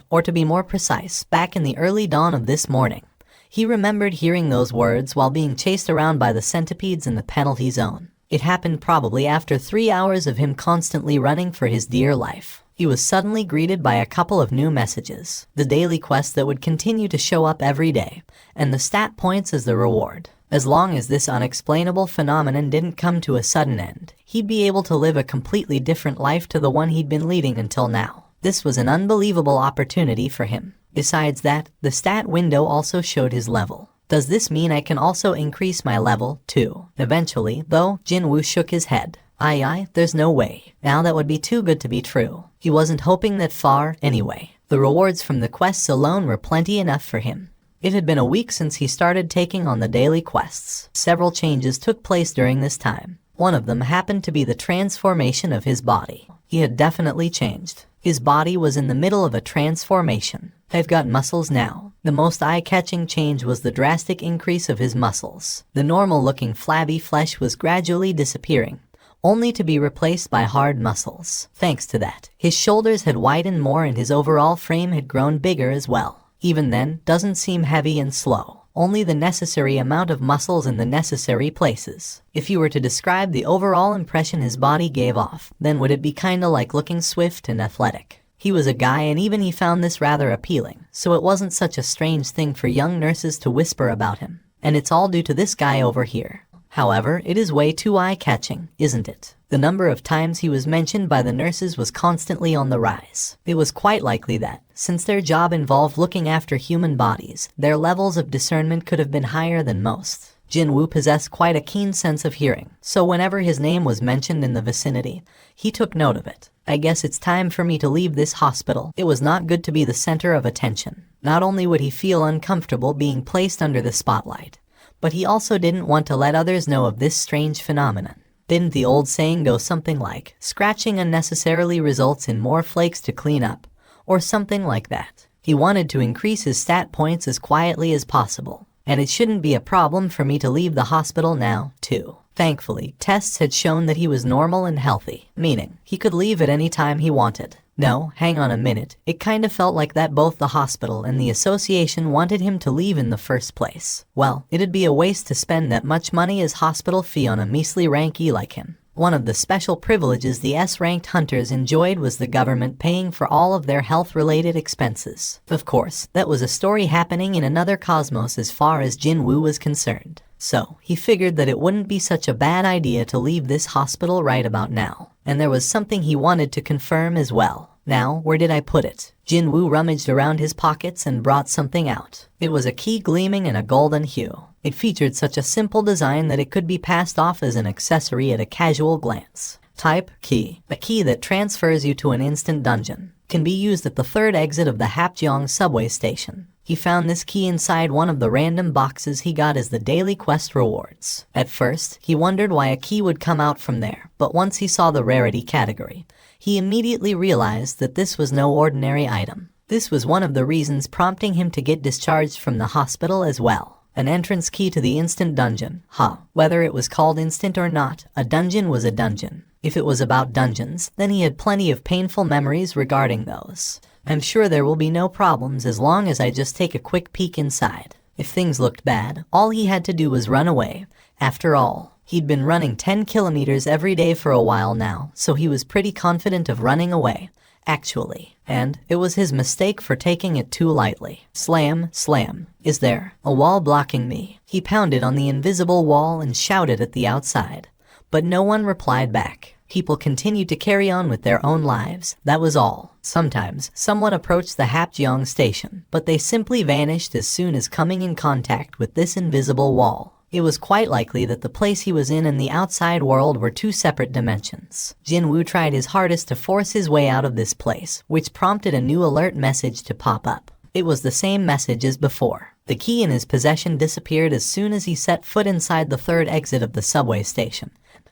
Speaker 1: or to be more precise, back in the early dawn of this morning. He remembered hearing those words while being chased around by the centipedes in the penalty zone. It happened probably after 3 hours of him constantly running for his dear life. He was suddenly greeted by a couple of new messages. The daily quest that would continue to show up every day, and the stat points as the reward. As long as this unexplainable phenomenon didn't come to a sudden end, he'd be able to live a completely different life to the one he'd been leading until now. This was an unbelievable opportunity for him. Besides that, the stat window also showed his level. Does this mean I can also increase my level, too? Eventually, though, Jinwoo shook his head. There's no way. Now that would be too good to be true. He wasn't hoping that far, anyway. The rewards from the quests alone were plenty enough for him. It had been a week since he started taking on the daily quests. Several changes took place during this time. One of them happened to be the transformation of his body. He had definitely changed. His body was in the middle of a transformation. I've got muscles now. The most eye-catching change was the drastic increase of his muscles. The normal-looking flabby flesh was gradually disappearing, only to be replaced by hard muscles. Thanks to that, his shoulders had widened more and his overall frame had grown bigger as well. Even then, doesn't seem heavy and slow. Only the necessary amount of muscles in the necessary places. If you were to describe the overall impression his body gave off, then would it be kinda like looking swift and athletic? He was a guy and even he found this rather appealing, so it wasn't such a strange thing for young nurses to whisper about him. And it's all due to this guy over here. However, it is way too eye-catching, isn't it? The number of times he was mentioned by the nurses was constantly on the rise. It was quite likely that, since their job involved looking after human bodies, their levels of discernment could have been higher than most. Jinwoo possessed quite a keen sense of hearing, so whenever his name was mentioned in the vicinity, he took note of it. I guess it's time for me to leave this hospital. It was not good to be the center of attention. Not only would he feel uncomfortable being placed under the spotlight, but he also didn't want to let others know of this strange phenomenon. Didn't the old saying go something like, scratching unnecessarily results in more flakes to clean up, or something like that? He wanted to increase his stat points as quietly as possible, and it shouldn't be a problem for me to leave the hospital now, too. Thankfully, tests had shown that he was normal and healthy, meaning he could leave at any time he wanted. No, hang on a minute, it kind of felt like that both the hospital and the association wanted him to leave in the first place. Well, it'd be a waste to spend that much money as hospital fee on a measly rank E like him. One of the special privileges the S-ranked hunters enjoyed was the government paying for all of their health-related expenses. Of course, that was a story happening in another cosmos as far as Jinwoo was concerned. So, he figured that it wouldn't be such a bad idea to leave this hospital right about now. And there was something he wanted to confirm as well. Now, where did I put it? Jinwoo rummaged around his pockets and brought something out. It was a key gleaming in a golden hue. It featured such a simple design that it could be passed off as an accessory at a casual glance. Type, key. A key that transfers you to an instant dungeon. Can be used at the third exit of the Hapjeong subway station. He found this key inside one of the random boxes he got as the daily quest rewards. At first, he wondered why a key would come out from there, but once he saw the rarity category, he immediately realized that this was no ordinary item. This was one of the reasons prompting him to get discharged from the hospital as well. An entrance key to the instant dungeon. Whether it was called instant or not, a dungeon was a dungeon. If it was about dungeons, then he had plenty of painful memories regarding those. I'm sure there will be no problems as long as I just take a quick peek inside. If things looked bad, all he had to do was run away. After all, he'd been running 10 kilometers every day for a while now, so he was pretty confident of running away. actually. And it was his mistake for taking it too lightly. Slam, slam. Is there a wall blocking me? He pounded on the invisible wall and shouted at the outside. But no one replied back. People continued to carry on with their own lives, that was all. Sometimes, someone approached the Hapjeong station, but they simply vanished as soon as coming in contact with this invisible wall. It was quite likely that the place he was in and the outside world were two separate dimensions. Jinwoo tried his hardest to force his way out of this place, which prompted a new alert message to pop up. It was the same message as before. The key in his possession disappeared as soon as he set foot inside the third exit of the subway station.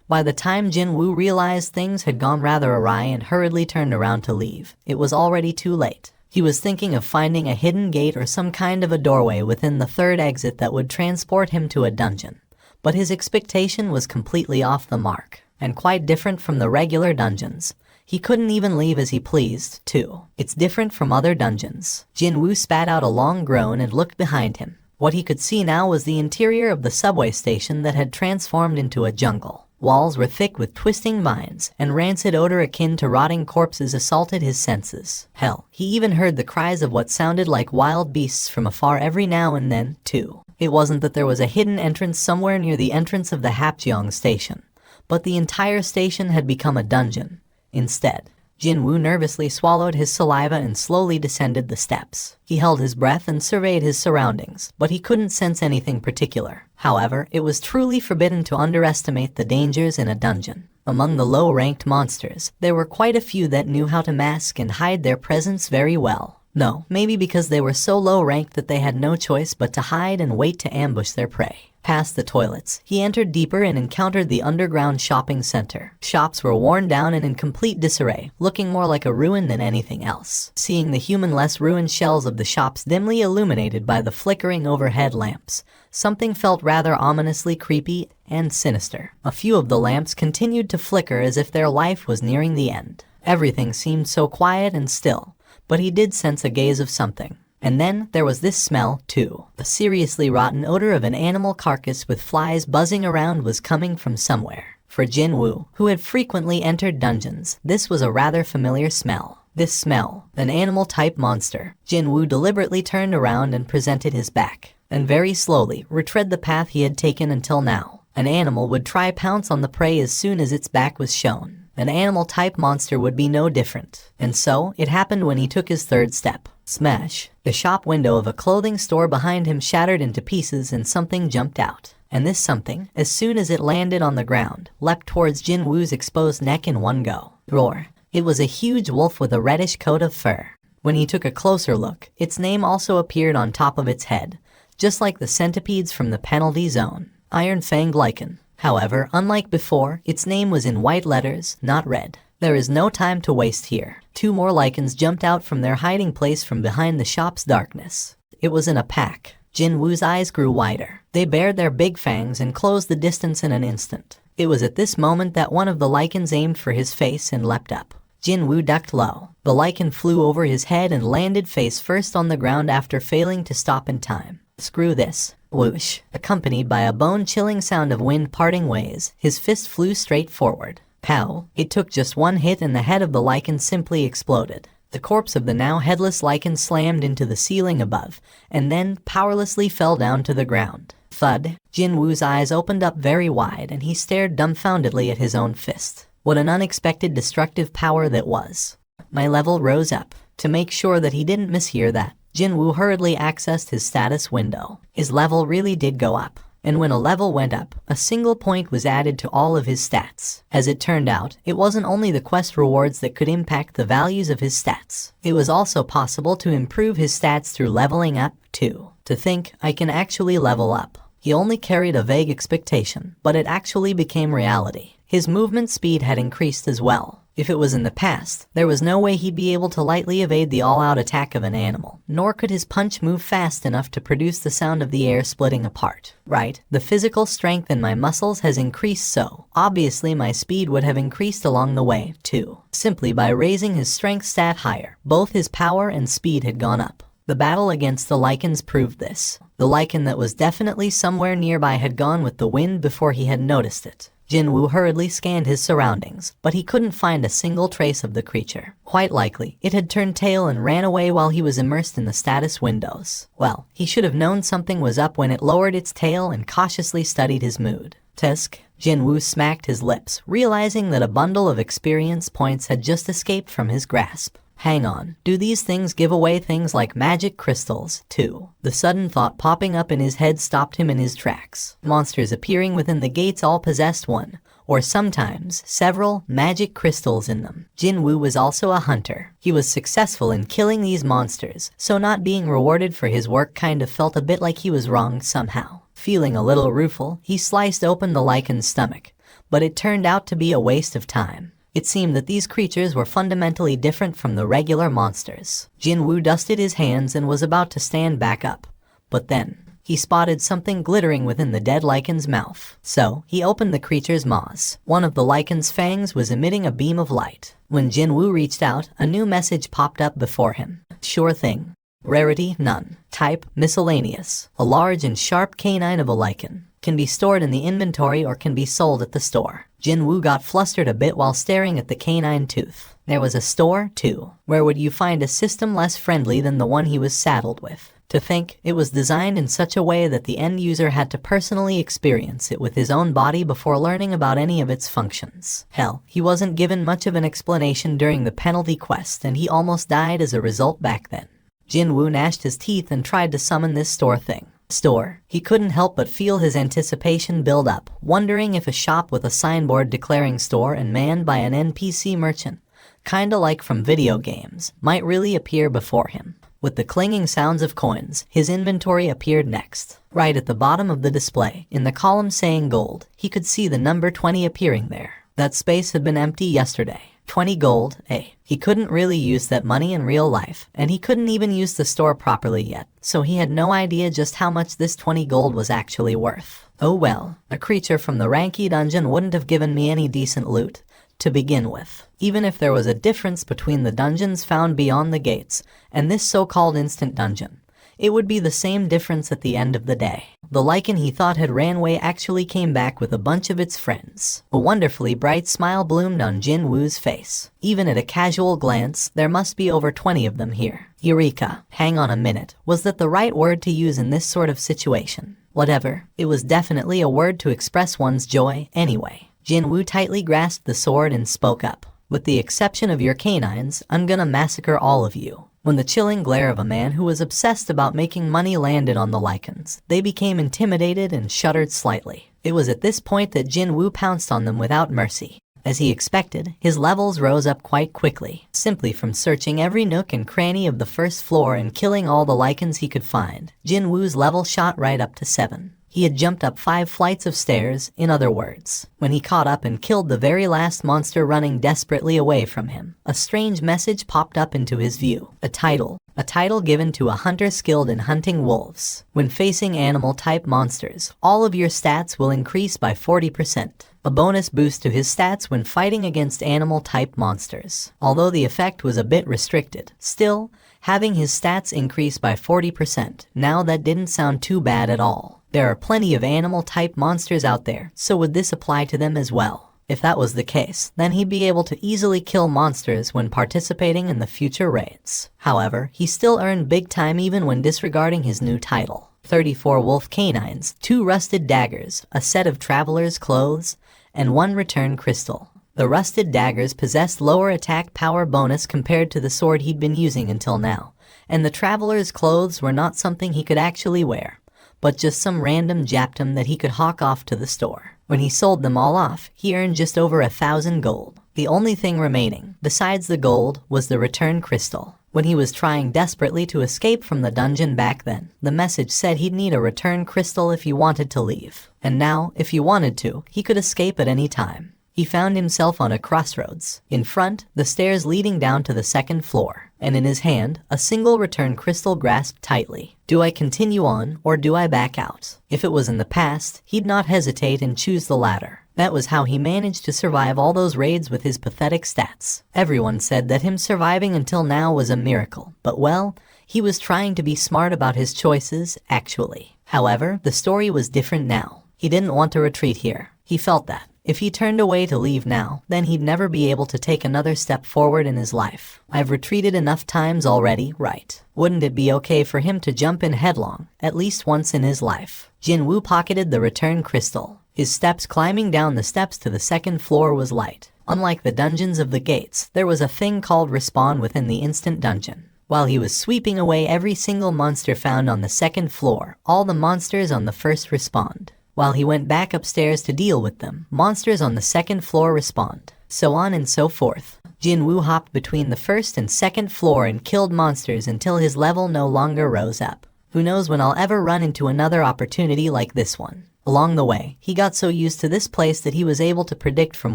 Speaker 1: By the time Jinwoo realized things had gone rather awry and hurriedly turned around to leave, it was already too late. He was thinking of finding a hidden gate or some kind of a doorway within the third exit that would transport him to a dungeon. But his expectation was completely off the mark, and quite different from the regular dungeons. He couldn't even leave as he pleased, too. It's different from other dungeons. Jinwoo spat out a long groan and looked behind him. What he could see now was the interior of the subway station that had transformed into a jungle. Walls were thick with twisting vines, and rancid odor akin to rotting corpses assaulted his senses. Hell, he even heard the cries of what sounded like wild beasts from afar every now and then, too. It wasn't that there was a hidden entrance somewhere near the entrance of the Hapjeong station, but the entire station had become a dungeon. Instead, Jinwoo nervously swallowed his saliva and slowly descended the steps. He held his breath and surveyed his surroundings, but he couldn't sense anything particular. However, it was truly forbidden to underestimate the dangers in a dungeon. Among the low-ranked monsters, there were quite a few that knew how to mask and hide their presence very well. No, maybe because they were so low-ranked that they had no choice but to hide and wait to ambush their prey. Past the toilets, he entered deeper and encountered the underground shopping center. Shops were worn down and in complete disarray, looking more like a ruin than anything else. Seeing the human-less ruined shells of the shops dimly illuminated by the flickering overhead lamps, something felt rather ominously creepy and sinister. A few of the lamps continued to flicker as if their life was nearing the end. Everything seemed so quiet and still, but he did sense a gaze of something. And then there was this smell, too. The seriously rotten odor of an animal carcass with flies buzzing around was coming from somewhere. For Jinwoo, who had frequently entered dungeons, this was a rather familiar smell. This smell, an animal-type monster. Jinwoo deliberately turned around and presented his back, and very slowly retread the path he had taken until now. An animal would try pounce on the prey as soon as its back was shown. An animal-type monster would be no different. And so, it happened when he took his third step. Smash! The shop window of a clothing store behind him shattered into pieces and something jumped out. And this something, as soon as it landed on the ground, leapt towards Jinwoo's exposed neck in one go. Roar! It was a huge wolf with a reddish coat of fur. When he took a closer look, its name also appeared on top of its head, just like the centipedes from the penalty zone. Iron Fang Lichen. However, unlike before, its name was in white letters, not red. There is no time to waste here. Two more lichens jumped out from their hiding place from behind the shop's darkness. It was in a pack. Jinwoo's eyes grew wider. They bared their big fangs and closed the distance in an instant. It was at this moment that one of the lichens aimed for his face and leapt up. Jinwoo ducked low. The lichen flew over his head and landed face first on the ground after failing to stop in time. Screw this. Whoosh. Accompanied by a bone-chilling sound of wind parting ways, his fist flew straight forward. Pow! It took just one hit and the head of the lichen simply exploded. The corpse of the now headless lichen slammed into the ceiling above, and then powerlessly fell down to the ground. Thud! Jinwoo's eyes opened up very wide and he stared dumbfoundedly at his own fist. What an unexpected destructive power that was. My level rose up. To make sure that he didn't mishear that, Jinwoo hurriedly accessed his status window. His level really did go up. And when a level went up, a single point was added to all of his stats. As it turned out, it wasn't only the quest rewards that could impact the values of his stats. It was also possible to improve his stats through leveling up, too. To think, I can actually level up. He only carried a vague expectation, but it actually became reality. His movement speed had increased as well. If it was in the past, there was no way he'd be able to lightly evade the all-out attack of an animal, nor could his punch move fast enough to produce the sound of the air splitting apart. Right, the physical strength in my muscles has increased, so obviously my speed would have increased along the way, too. Simply by raising his strength stat higher, both his power and speed had gone up. The battle against the lichens proved this. The lichen that was definitely somewhere nearby had gone with the wind before he had noticed it. Jinwoo hurriedly scanned his surroundings, but he couldn't find a single trace of the creature. Quite likely, it had turned tail and ran away while he was immersed in the status windows. Well, he should have known something was up when it lowered its tail and cautiously studied his mood. Tusk. Jinwoo smacked his lips, realizing that a bundle of experience points had just escaped from his grasp. Hang on, do these things give away things like magic crystals, too? The sudden thought popping up in his head stopped him in his tracks. Monsters appearing within the gates all possessed one, or sometimes several, magic crystals in them. Jinwoo was also a hunter. He was successful in killing these monsters, so not being rewarded for his work kind of felt a bit like he was wronged somehow. Feeling a little rueful, he sliced open the lycan's stomach, but it turned out to be a waste of time. It seemed that these creatures were fundamentally different from the regular monsters. Jinwoo dusted his hands and was about to stand back up, but then he spotted something glittering within the dead lycan's mouth. So he opened the creature's maws. One of the lycan's fangs was emitting a beam of light. When Jinwoo reached out, a new message popped up before him. Sure thing. Rarity, none. Type, miscellaneous. A large and sharp canine of a lycan. Can be stored in the inventory or can be sold at the store. Jinwoo got flustered a bit while staring at the canine tooth. There was a store, too. Where would you find a system less friendly than the one he was saddled with? To think, it was designed in such a way that the end user had to personally experience it with his own body before learning about any of its functions. Hell, he wasn't given much of an explanation during the penalty quest and he almost died as a result back then. Jinwoo gnashed his teeth and tried to summon this store thing. Store. He couldn't help but feel his anticipation build up, wondering if a shop with a signboard declaring store and manned by an NPC merchant, kinda like from video games, might really appear before him. With the clanging sounds of coins, his inventory appeared next. Right at the bottom of the display, in the column saying gold, he could see the number 20 appearing there. That space had been empty yesterday. 20 gold, eh? He couldn't really use that money in real life, and he couldn't even use the store properly yet, so he had no idea just how much this 20 gold was actually worth. Oh well, a creature from the Ranky dungeon wouldn't have given me any decent loot to begin with. Even if there was a difference between the dungeons found beyond the gates and this so-called instant dungeon, it would be the same difference at the end of the day. The lycan he thought had ran away actually came back with a bunch of its friends. A wonderfully bright smile bloomed on Jinwoo's face. Even at a casual glance, there must be over 20 of them here. Eureka. Hang on a minute. Was that the right word to use in this sort of situation? Whatever. It was definitely a word to express one's joy anyway. Jinwoo tightly grasped the sword and spoke up. With the exception of your canines, I'm gonna massacre all of you. When the chilling glare of a man who was obsessed about making money landed on the lycans, they became intimidated and shuddered slightly. It was at this point that Jinwoo pounced on them without mercy. As he expected, his levels rose up quite quickly, simply from searching every nook and cranny of the first floor and killing all the lycans he could find. Jinwoo's level shot right up to 7. He had jumped up 5 flights of stairs, in other words. When he caught up and killed the very last monster running desperately away from him, a strange message popped up into his view. A title given to a hunter skilled in hunting wolves. When facing animal-type monsters, all of your stats will increase by 40%. A bonus boost to his stats when fighting against animal-type monsters. Although the effect was a bit restricted, still, having his stats increase by 40%, now that didn't sound too bad at all. There are plenty of animal-type monsters out there, so would this apply to them as well? If that was the case, then he'd be able to easily kill monsters when participating in the future raids. However, he still earned big time even when disregarding his new title. 34 wolf canines, 2 rusted daggers, a set of traveler's clothes, and 1 return crystal. The rusted daggers possessed lower attack power bonus compared to the sword he'd been using until now, and the traveler's clothes were not something he could actually wear, but just some random japtum that he could hawk off to the store. When he sold them all off, he earned just over 1,000 gold. The only thing remaining, besides the gold, was the return crystal. When he was trying desperately to escape from the dungeon back then, the message said he'd need a return crystal if he wanted to leave. And now, if he wanted to, he could escape at any time. He found himself on a crossroads. In front, the stairs leading down to the 2nd floor, and in his hand, a single return crystal grasped tightly. Do I continue on, or do I back out? If it was in the past, he'd not hesitate and choose the latter. That was how he managed to survive all those raids with his pathetic stats. Everyone said that him surviving until now was a miracle, but well, he was trying to be smart about his choices, actually. However, the story was different now. He didn't want to retreat here. He felt that, If he turned away to leave now, then he'd never be able to take another step forward in his life. I've retreated enough times already, right? Wouldn't it be okay for him to jump in headlong, at least once in his life? Jinwoo pocketed the return crystal. His steps climbing down the steps to the second floor was light. Unlike the dungeons of the gates, there was a thing called respawn within the instant dungeon. While he was sweeping away every single monster found on the second floor, all the monsters on the first respawned. While he went back upstairs to deal with them, monsters on the second floor respawned. So on and so forth. Jinwoo hopped between the first and second floor and killed monsters until his level no longer rose up. Who knows when I'll ever run into another opportunity like this one. Along the way, he got so used to this place that he was able to predict from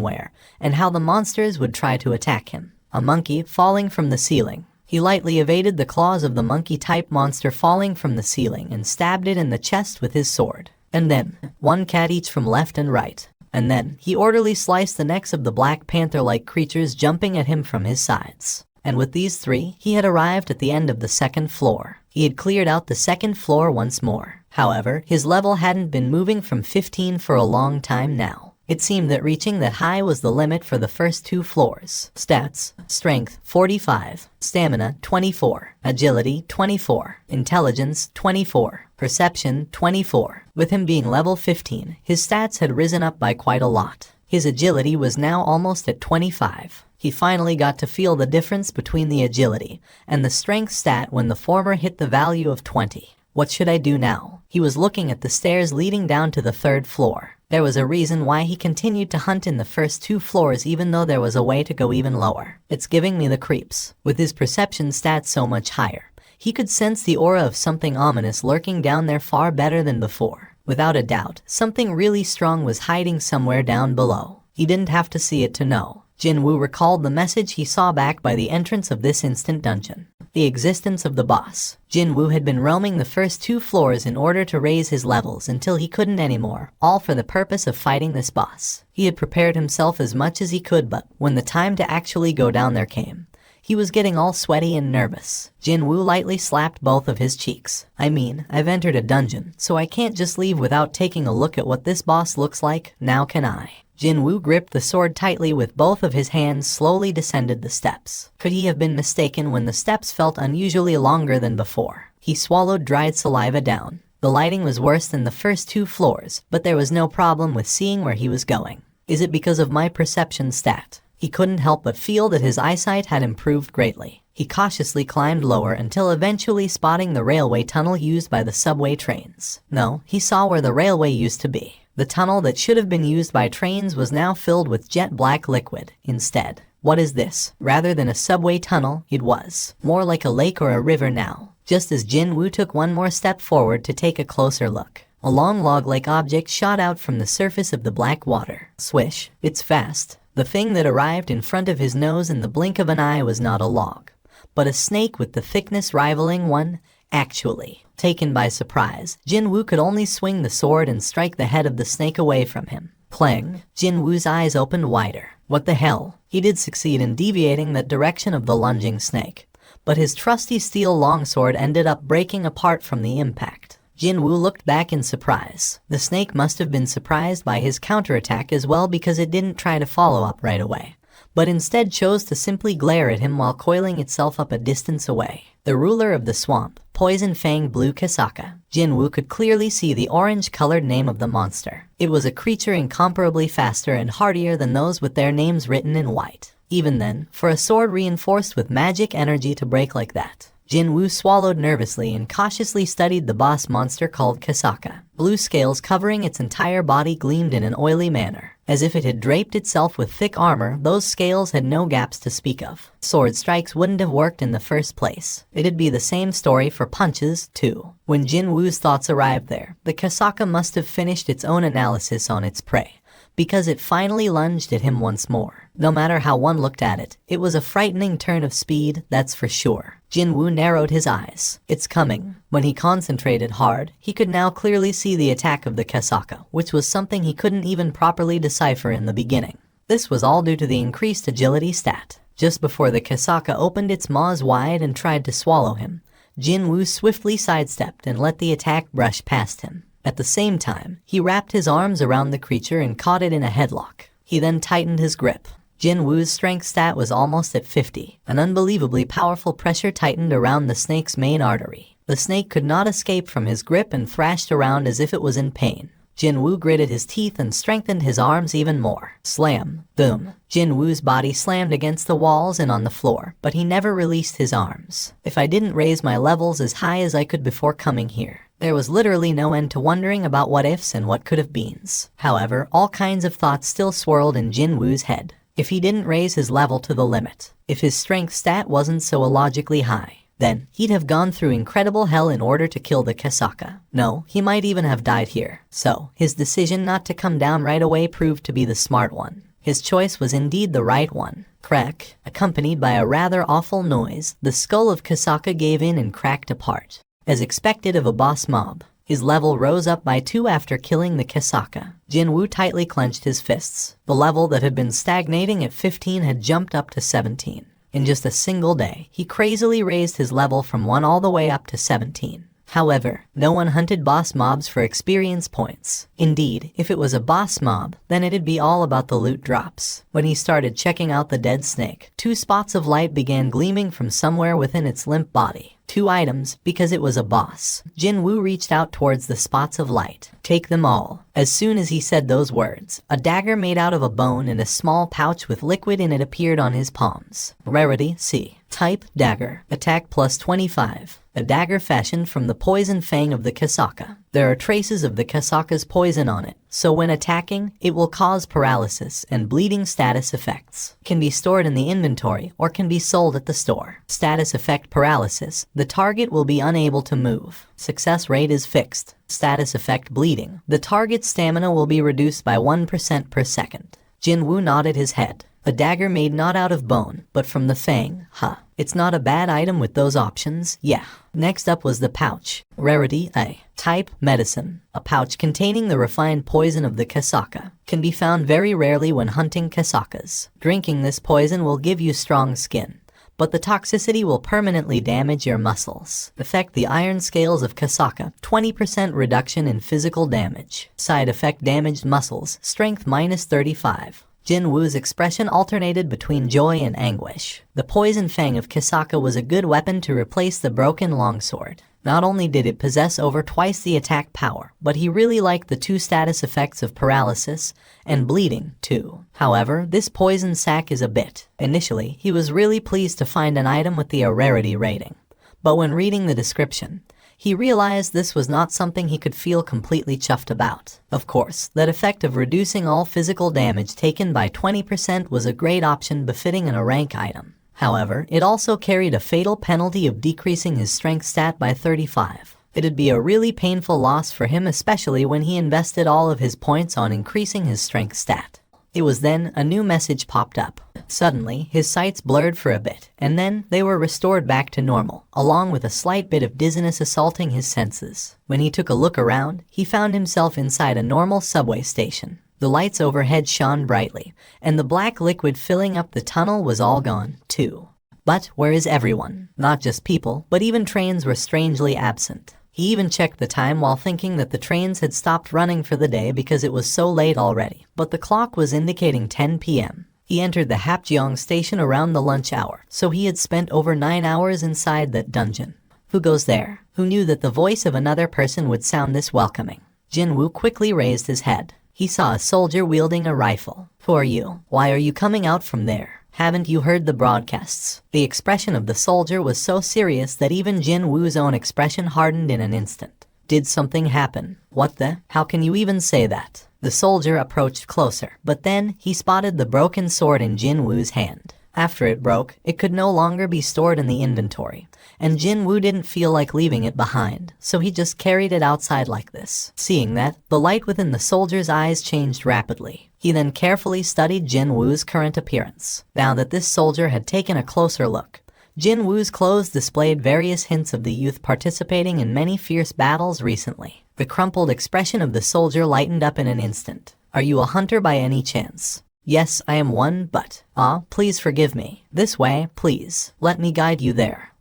Speaker 1: where and how the monsters would try to attack him. A monkey falling from the ceiling. He lightly evaded the claws of the monkey-type monster falling from the ceiling and stabbed it in the chest with his sword. And then, one cat each from left and right. And then, he orderly sliced the necks of the Black Panther-like creatures jumping at him from his sides. And with these three, he had arrived at the end of the second floor. He had cleared out the second floor once more. However, his level hadn't been moving from 15 for a long time now. It seemed that reaching that high was the limit for the first two floors. Stats: Strength 45, Stamina 24, Agility 24, Intelligence 24, Perception 24. With him being level 15, his stats had risen up by quite a lot. His agility was now almost at 25. He finally got to feel the difference between the agility and the strength stat when the former hit the value of 20. What should I do now? He was looking at the stairs leading down to the third floor. There was a reason why he continued to hunt in the first two floors even though there was a way to go even lower. It's giving me the creeps. With his perception stats so much higher, he could sense the aura of something ominous lurking down there far better than before. Without a doubt, something really strong was hiding somewhere down below. He didn't have to see it to know. Jinwoo recalled the message he saw back by the entrance of this instant dungeon. The existence of the boss. Jinwoo had been roaming the first two floors in order to raise his levels until he couldn't anymore, all for the purpose of fighting this boss. He had prepared himself as much as he could, but when the time to actually go down there came, he was getting all sweaty and nervous. Jinwoo lightly slapped both of his cheeks. I mean, I've entered a dungeon, so I can't just leave without taking a look at what this boss looks like, now can I? Jinwoo gripped the sword tightly with both of his hands, slowly descended the steps. Could he have been mistaken when the steps felt unusually longer than before? He swallowed dried saliva down. The lighting was worse than the first two floors, but there was no problem with seeing where he was going. Is it because of my perception stat? He couldn't help but feel that his eyesight had improved greatly. He cautiously climbed lower until eventually spotting the railway tunnel used by the subway trains. No, he saw where the railway used to be. The tunnel that should have been used by trains was now filled with jet black liquid. Instead, what is this? Rather than a subway tunnel, it was more like a lake or a river now. Just as Jinwoo took one more step forward to take a closer look, a long log-like object shot out from the surface of the black water. Swish, it's fast. The thing that arrived in front of his nose in the blink of an eye was not a log, but a snake with the thickness rivaling one. Actually, taken by surprise, Jinwoo could only swing the sword and strike the head of the snake away from him. Clang! Jinwoo's eyes opened wider. What the hell? He did succeed in deviating that direction of the lunging snake, but his trusty steel longsword ended up breaking apart from the impact. Jinwoo looked back in surprise. The snake must have been surprised by his counterattack as well, because it didn't try to follow up right away, but instead chose to simply glare at him while coiling itself up a distance away. The ruler of the swamp, Poison Fang Blue Kasaka. Jinwoo could clearly see the orange-colored name of the monster. It was a creature incomparably faster and hardier than those with their names written in white. Even then, for a sword reinforced with magic energy to break like that. Jinwoo swallowed nervously and cautiously studied the boss monster called Kasaka. Blue scales covering its entire body gleamed in an oily manner. As if it had draped itself with thick armor, those scales had no gaps to speak of. Sword strikes wouldn't have worked in the first place. It'd be the same story for punches, too. When Jinwoo's thoughts arrived there, the Kasaka must have finished its own analysis on its prey, because it finally lunged at him once more. No matter how one looked at it, it was a frightening turn of speed, that's for sure. Jinwoo narrowed his eyes. It's coming. When he concentrated hard, he could now clearly see the attack of the Kasaka, which was something he couldn't even properly decipher in the beginning. This was all due to the increased agility stat. Just before the Kasaka opened its maws wide and tried to swallow him, Jinwoo swiftly sidestepped and let the attack brush past him. At the same time, he wrapped his arms around the creature and caught it in a headlock. He then tightened his grip. Jin Woo's strength stat was almost at 50. An unbelievably powerful pressure tightened around the snake's main artery. The snake could not escape from his grip and thrashed around as if it was in pain. Jin Woo gritted his teeth and strengthened his arms even more. Slam. Boom. Jin Woo's body slammed against the walls and on the floor, but he never released his arms. If I didn't raise my levels as high as I could before coming here, there was literally no end to wondering about what ifs and what could have beens. However, all kinds of thoughts still swirled in Jin Woo's head. If he didn't raise his level to the limit, if his strength stat wasn't so illogically high, then he'd have gone through incredible hell in order to kill the Kasaka. No, he might even have died here. So, his decision not to come down right away proved to be the smart one. His choice was indeed the right one. Crack. Accompanied by a rather awful noise, the skull of Kasaka gave in and cracked apart. As expected of a boss mob, his level rose up by 2 after killing the Kasaka. Jin Woo tightly clenched his fists. The level that had been stagnating at 15 had jumped up to 17. In just a single day, he crazily raised his level from 1 all the way up to 17. However, no one hunted boss mobs for experience points. Indeed, if it was a boss mob, then it'd be all about the loot drops. When he started checking out the dead snake, 2 spots of light began gleaming from somewhere within its limp body. 2 items, because it was a boss. Jin Woo reached out towards the spots of light. Take them all. As soon as he said those words, a dagger made out of a bone and a small pouch with liquid in it appeared on his palms. Rarity, C. Type, dagger. Attack plus 25. A dagger fashioned from the poison fang of the Kasaka. There are traces of the Kasaka's poison on it, so when attacking, it will cause paralysis and bleeding status effects. Can be stored in the inventory or can be sold at the store. Status effect paralysis. The target will be unable to move. Success rate is fixed. Status effect bleeding. The target's stamina will be reduced by 1% per second. Jin Woo nodded his head. A dagger made not out of bone, but from the fang. Huh. It's not a bad item with those options, yeah. Next up was the pouch. Rarity, A. Type, medicine. A pouch containing the refined poison of the Kasaka. Can be found very rarely when hunting Kasakas. Drinking this poison will give you strong skin, but the toxicity will permanently damage your muscles. Affect the iron scales of Kasaka. 20% reduction in physical damage. Side effect damaged muscles. Strength minus 35. Jin Woo's expression alternated between joy and anguish. The poison fang of Kasaka was a good weapon to replace the broken longsword. Not only did it possess over twice the attack power, but he really liked the 2 status effects of paralysis and bleeding, too. However, this poison sac is a bit. Initially, he was really pleased to find an item with the rarity rating. But when reading the description, he realized this was not something he could feel completely chuffed about. Of course, that effect of reducing all physical damage taken by 20% was a great option befitting an A rank item. However, it also carried a fatal penalty of decreasing his strength stat by 35. It'd be a really painful loss for him, especially when he invested all of his points on increasing his strength stat. It was then a new message popped up. Suddenly, his sights blurred for a bit, and then they were restored back to normal, along with a slight bit of dizziness assaulting his senses. When he took a look around, he found himself inside a normal subway station. The lights overhead shone brightly, and the black liquid filling up the tunnel was all gone, too. But where is everyone? Not just people, but even trains were strangely absent. He even checked the time while thinking that the trains had stopped running for the day because it was so late already. But the clock was indicating 10 p.m. He entered the Hapjeong station around the lunch hour, so he had spent over 9 hours inside that dungeon. Who goes there? Who knew that the voice of another person would sound this welcoming? Jin Woo quickly raised his head. He saw a soldier wielding a rifle. Who are you? Why are you coming out from there? Haven't you heard the broadcasts? The expression of the soldier was so serious that even Jin Woo's own expression hardened in an instant. Did something happen? What the? How can you even say that? The soldier approached closer, but then he spotted the broken sword in Jin Woo's hand. After it broke, it could no longer be stored in the inventory, and Jin Woo didn't feel like leaving it behind, so he just carried it outside like this. Seeing that, the light within the soldier's eyes changed rapidly. He then carefully studied Jin Woo's current appearance. Now that this soldier had taken a closer look, Jin Woo's clothes displayed various hints of the youth participating in many fierce battles recently. The crumpled expression of the soldier lightened up in an instant. Are you a hunter by any chance? Yes, I am one, but, please forgive me. This way, please. Let me guide you there.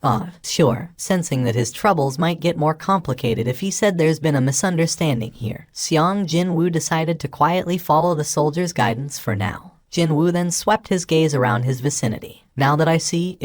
Speaker 1: Sure. Sensing that his troubles might get more complicated if he said there's been a misunderstanding here, Xiang Jinwu decided to quietly follow the soldier's guidance for now. Jinwu then swept his gaze around his vicinity. Now that I see,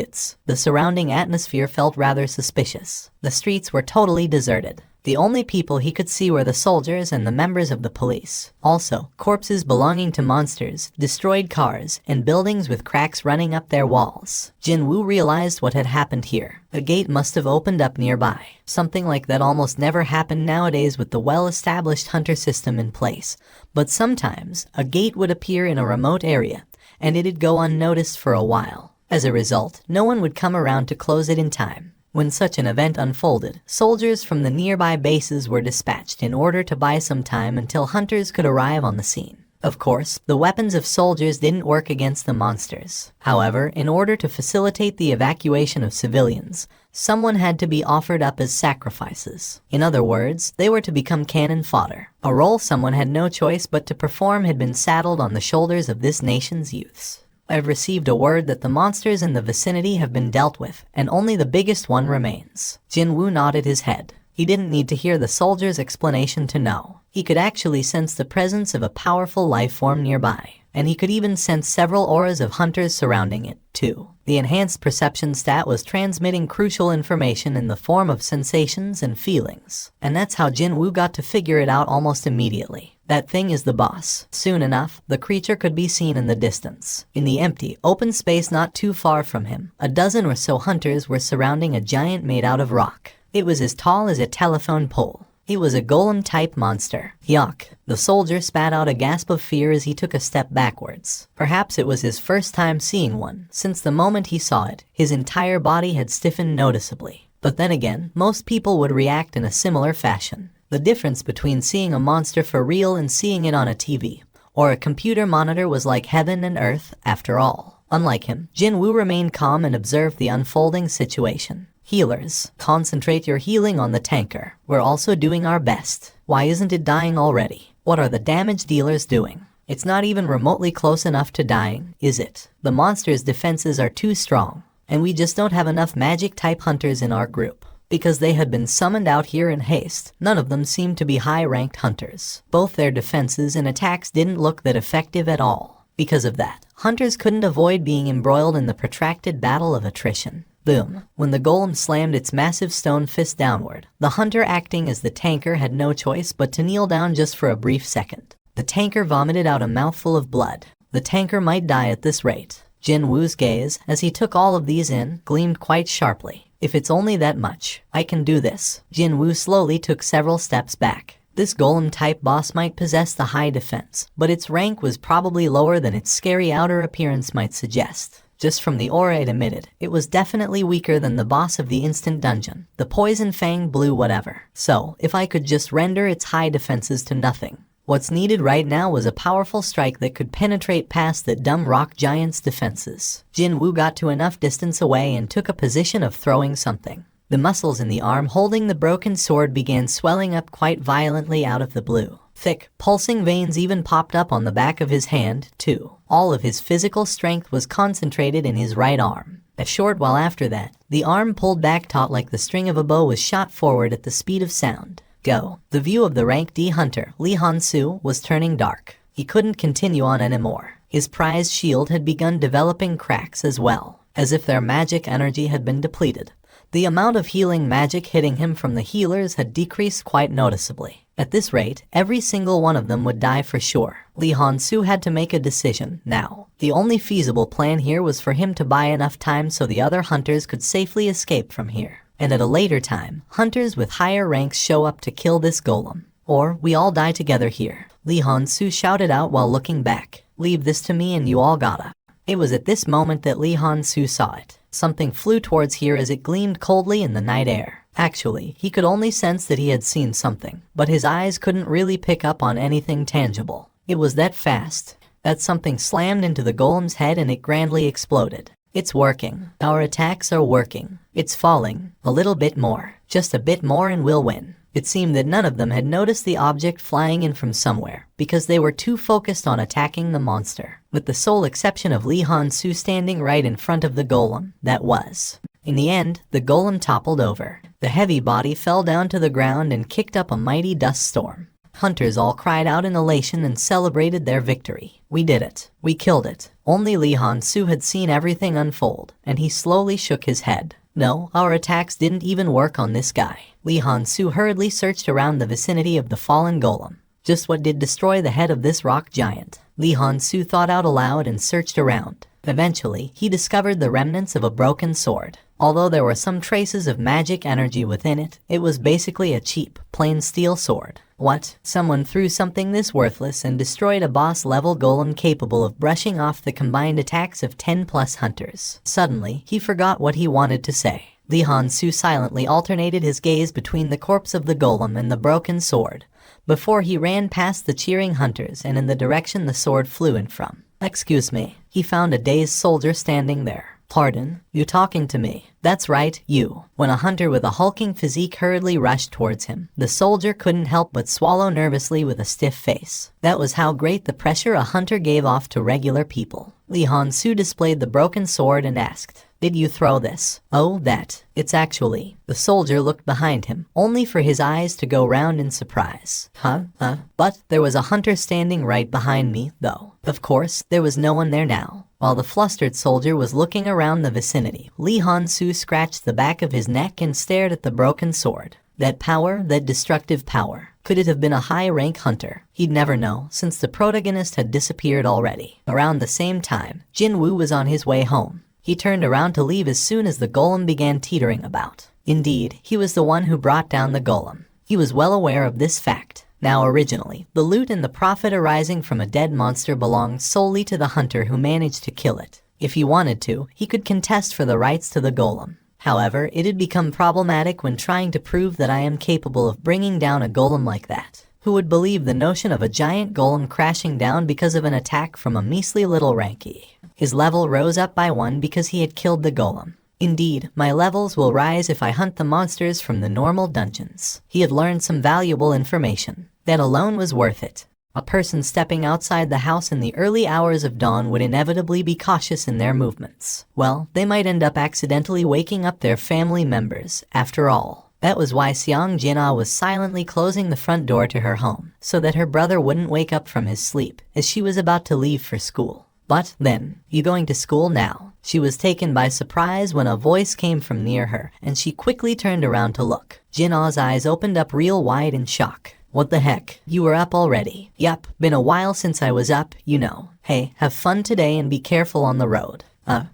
Speaker 1: the surrounding atmosphere felt rather suspicious. The streets were totally deserted. The only people he could see were the soldiers and the members of the police. Also, corpses belonging to monsters, destroyed cars, and buildings with cracks running up their walls. Jinwu realized what had happened here. A gate must have opened up nearby. Something like that almost never happened nowadays with the well-established hunter system in place. But sometimes, a gate would appear in a remote area, and it'd go unnoticed for a while. As a result, no one would come around to close it in time. When such an event unfolded, soldiers from the nearby bases were dispatched in order to buy some time until hunters could arrive on the scene. Of course, the weapons of soldiers didn't work against the monsters. However, in order to facilitate the evacuation of civilians, someone had to be offered up as sacrifices. In other words, they were to become cannon fodder. A role someone had no choice but to perform had been saddled on the shoulders of this nation's youths. I've received a word that the monsters in the vicinity have been dealt with, and only the biggest one remains. Jinwu nodded his head. He didn't need to hear the soldier's explanation to know. He could actually sense the presence of a powerful life form nearby, and he could even sense several auras of hunters surrounding it, too. The enhanced perception stat was transmitting crucial information in the form of sensations and feelings, and that's how Jinwu got to figure it out almost immediately. That thing is the boss. Soon enough, the creature could be seen in the distance. In the empty, open space not too far from him, a dozen or so hunters were surrounding a giant made out of rock. It was as tall as a telephone pole. It was a golem-type monster. Yuck. The soldier spat out a gasp of fear as he took a step backwards. Perhaps it was his first time seeing one. Since the moment he saw it, his entire body had stiffened noticeably. But then again, most people would react in a similar fashion. The difference between seeing a monster for real and seeing it on a TV or a computer monitor was like heaven and earth, after all. Unlike him, Jinwu remained calm and observed the unfolding situation. Healers, concentrate your healing on the tanker. We're also doing our best. Why isn't it dying already? What are the damage dealers doing? It's not even remotely close enough to dying, is it? The monster's defenses are too strong, and we just don't have enough magic-type hunters in our group. Because they had been summoned out here in haste, none of them seemed to be high-ranked hunters. Both their defenses and attacks didn't look that effective at all. Because of that, hunters couldn't avoid being embroiled in the protracted battle of attrition. Boom. When the golem slammed its massive stone fist downward, the hunter acting as the tanker had no choice but to kneel down just for a brief second. The tanker vomited out a mouthful of blood. The tanker might die at this rate. Jinwu's gaze, as he took all of these in, gleamed quite sharply. If it's only that much, I can do this. Jinwu slowly took several steps back. This golem-type boss might possess the high defense, but its rank was probably lower than its scary outer appearance might suggest. Just from the aura it emitted, it was definitely weaker than the boss of the instant dungeon, the poison fang blue whatever. So, if I could just render its high defenses to nothing. What's needed right now was a powerful strike that could penetrate past that dumb rock giant's defenses. Jinwu got to enough distance away and took a position of throwing something. The muscles in the arm holding the broken sword began swelling up quite violently out of the blue. Thick, pulsing veins even popped up on the back of his hand, too. All of his physical strength was concentrated in his right arm. A short while after that, the arm pulled back taut like the string of a bow was shot forward at the speed of sound. Go. The view of the rank D hunter, Li Hansu, was turning dark. He couldn't continue on anymore. His prized shield had begun developing cracks as well, as if their magic energy had been depleted. The amount of healing magic hitting him from the healers had decreased quite noticeably. At this rate, every single one of them would die for sure. Li Hansu had to make a decision now. The only feasible plan here was for him to buy enough time so the other hunters could safely escape from here. And at a later time, hunters with higher ranks show up to kill this golem. Or we all die together here. Li Hansu shouted out while looking back. Leave this to me and you all gotta. It was at this moment that Li Hansu saw it. Something flew towards here as it gleamed coldly in the night air. Actually, he could only sense that he had seen something, but his eyes couldn't really pick up on anything tangible. It was that fast. That something slammed into the golem's head and it grandly exploded. It's working. Our attacks are working. It's falling. A little bit more. Just a bit more and we'll win. It seemed that none of them had noticed the object flying in from somewhere, because they were too focused on attacking the monster. with the sole exception of Lee Han-soo standing right in front of the golem. That was. In the end, the golem toppled over. The heavy body fell down to the ground and kicked up a mighty dust storm. Hunters all cried out in elation and celebrated their victory. We did it. We killed it. Only Lee Han-soo had seen everything unfold, and he slowly shook his head. No, our attacks didn't even work on this guy. Lee Han-soo hurriedly searched around the vicinity of the fallen golem. Just what did destroy the head of this rock giant? Lee Han-soo thought out aloud and searched around. Eventually, he discovered the remnants of a broken sword. Although there were some traces of magic energy within it, it was basically a cheap, plain steel sword. What? Someone threw something this worthless and destroyed a boss-level golem capable of brushing off the combined attacks of 10+ hunters. Suddenly, he forgot what he wanted to say. Lee Han-soo silently alternated his gaze between the corpse of the golem and the broken sword, before he ran past the cheering hunters and in the direction the sword flew in from. Excuse me. He found a dazed soldier standing there. Pardon? You talking to me? That's right, you. When a hunter with a hulking physique hurriedly rushed towards him, the soldier couldn't help but swallow nervously with a stiff face. That was how great the pressure a hunter gave off to regular people. Lee Han-soo displayed the broken sword and asked, "Did you throw this?" "Oh, that. It's actually." The soldier looked behind him, only for his eyes to go round in surprise. But there was a hunter standing right behind me, though. Of course, there was no one there now. While the flustered soldier was looking around the vicinity, Lee Han-soo scratched the back of his neck and stared at the broken sword. That power, that destructive power. Could it have been a high-rank hunter? He'd never know, since the protagonist had disappeared already. Around the same time, Jin-woo was on his way home. He turned around to leave as soon as the golem began teetering about. Indeed, he was the one who brought down the golem. He was well aware of this fact. Now originally, the loot and the profit arising from a dead monster belonged solely to the hunter who managed to kill it. If he wanted to, he could contest for the rights to the golem. However, it had become problematic when trying to prove that I am capable of bringing down a golem like that. Who would believe the notion of a giant golem crashing down because of an attack from a measly little rankie? His level rose up by 1 because he had killed the golem. Indeed, my levels will rise if I hunt the monsters from the normal dungeons. He had learned some valuable information. That alone was worth it. A person stepping outside the house in the early hours of dawn would inevitably be cautious in their movements. Well, they might end up accidentally waking up their family members, after all. That was why Seong Jin-ah was silently closing the front door to her home, so that her brother wouldn't wake up from his sleep, as she was about to leave for school. But then, "You going to school now?" She was taken by surprise when a voice came from near her, and she quickly turned around to look. Jin-ah's eyes opened up real wide in shock. "What the heck? You were up already?" "Yup, been a while since I was up, you know. Hey, have fun today and be careful on the road."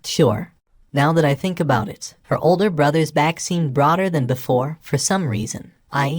Speaker 1: Sure." Now that I think about it, her older brother's back seemed broader than before, for some reason.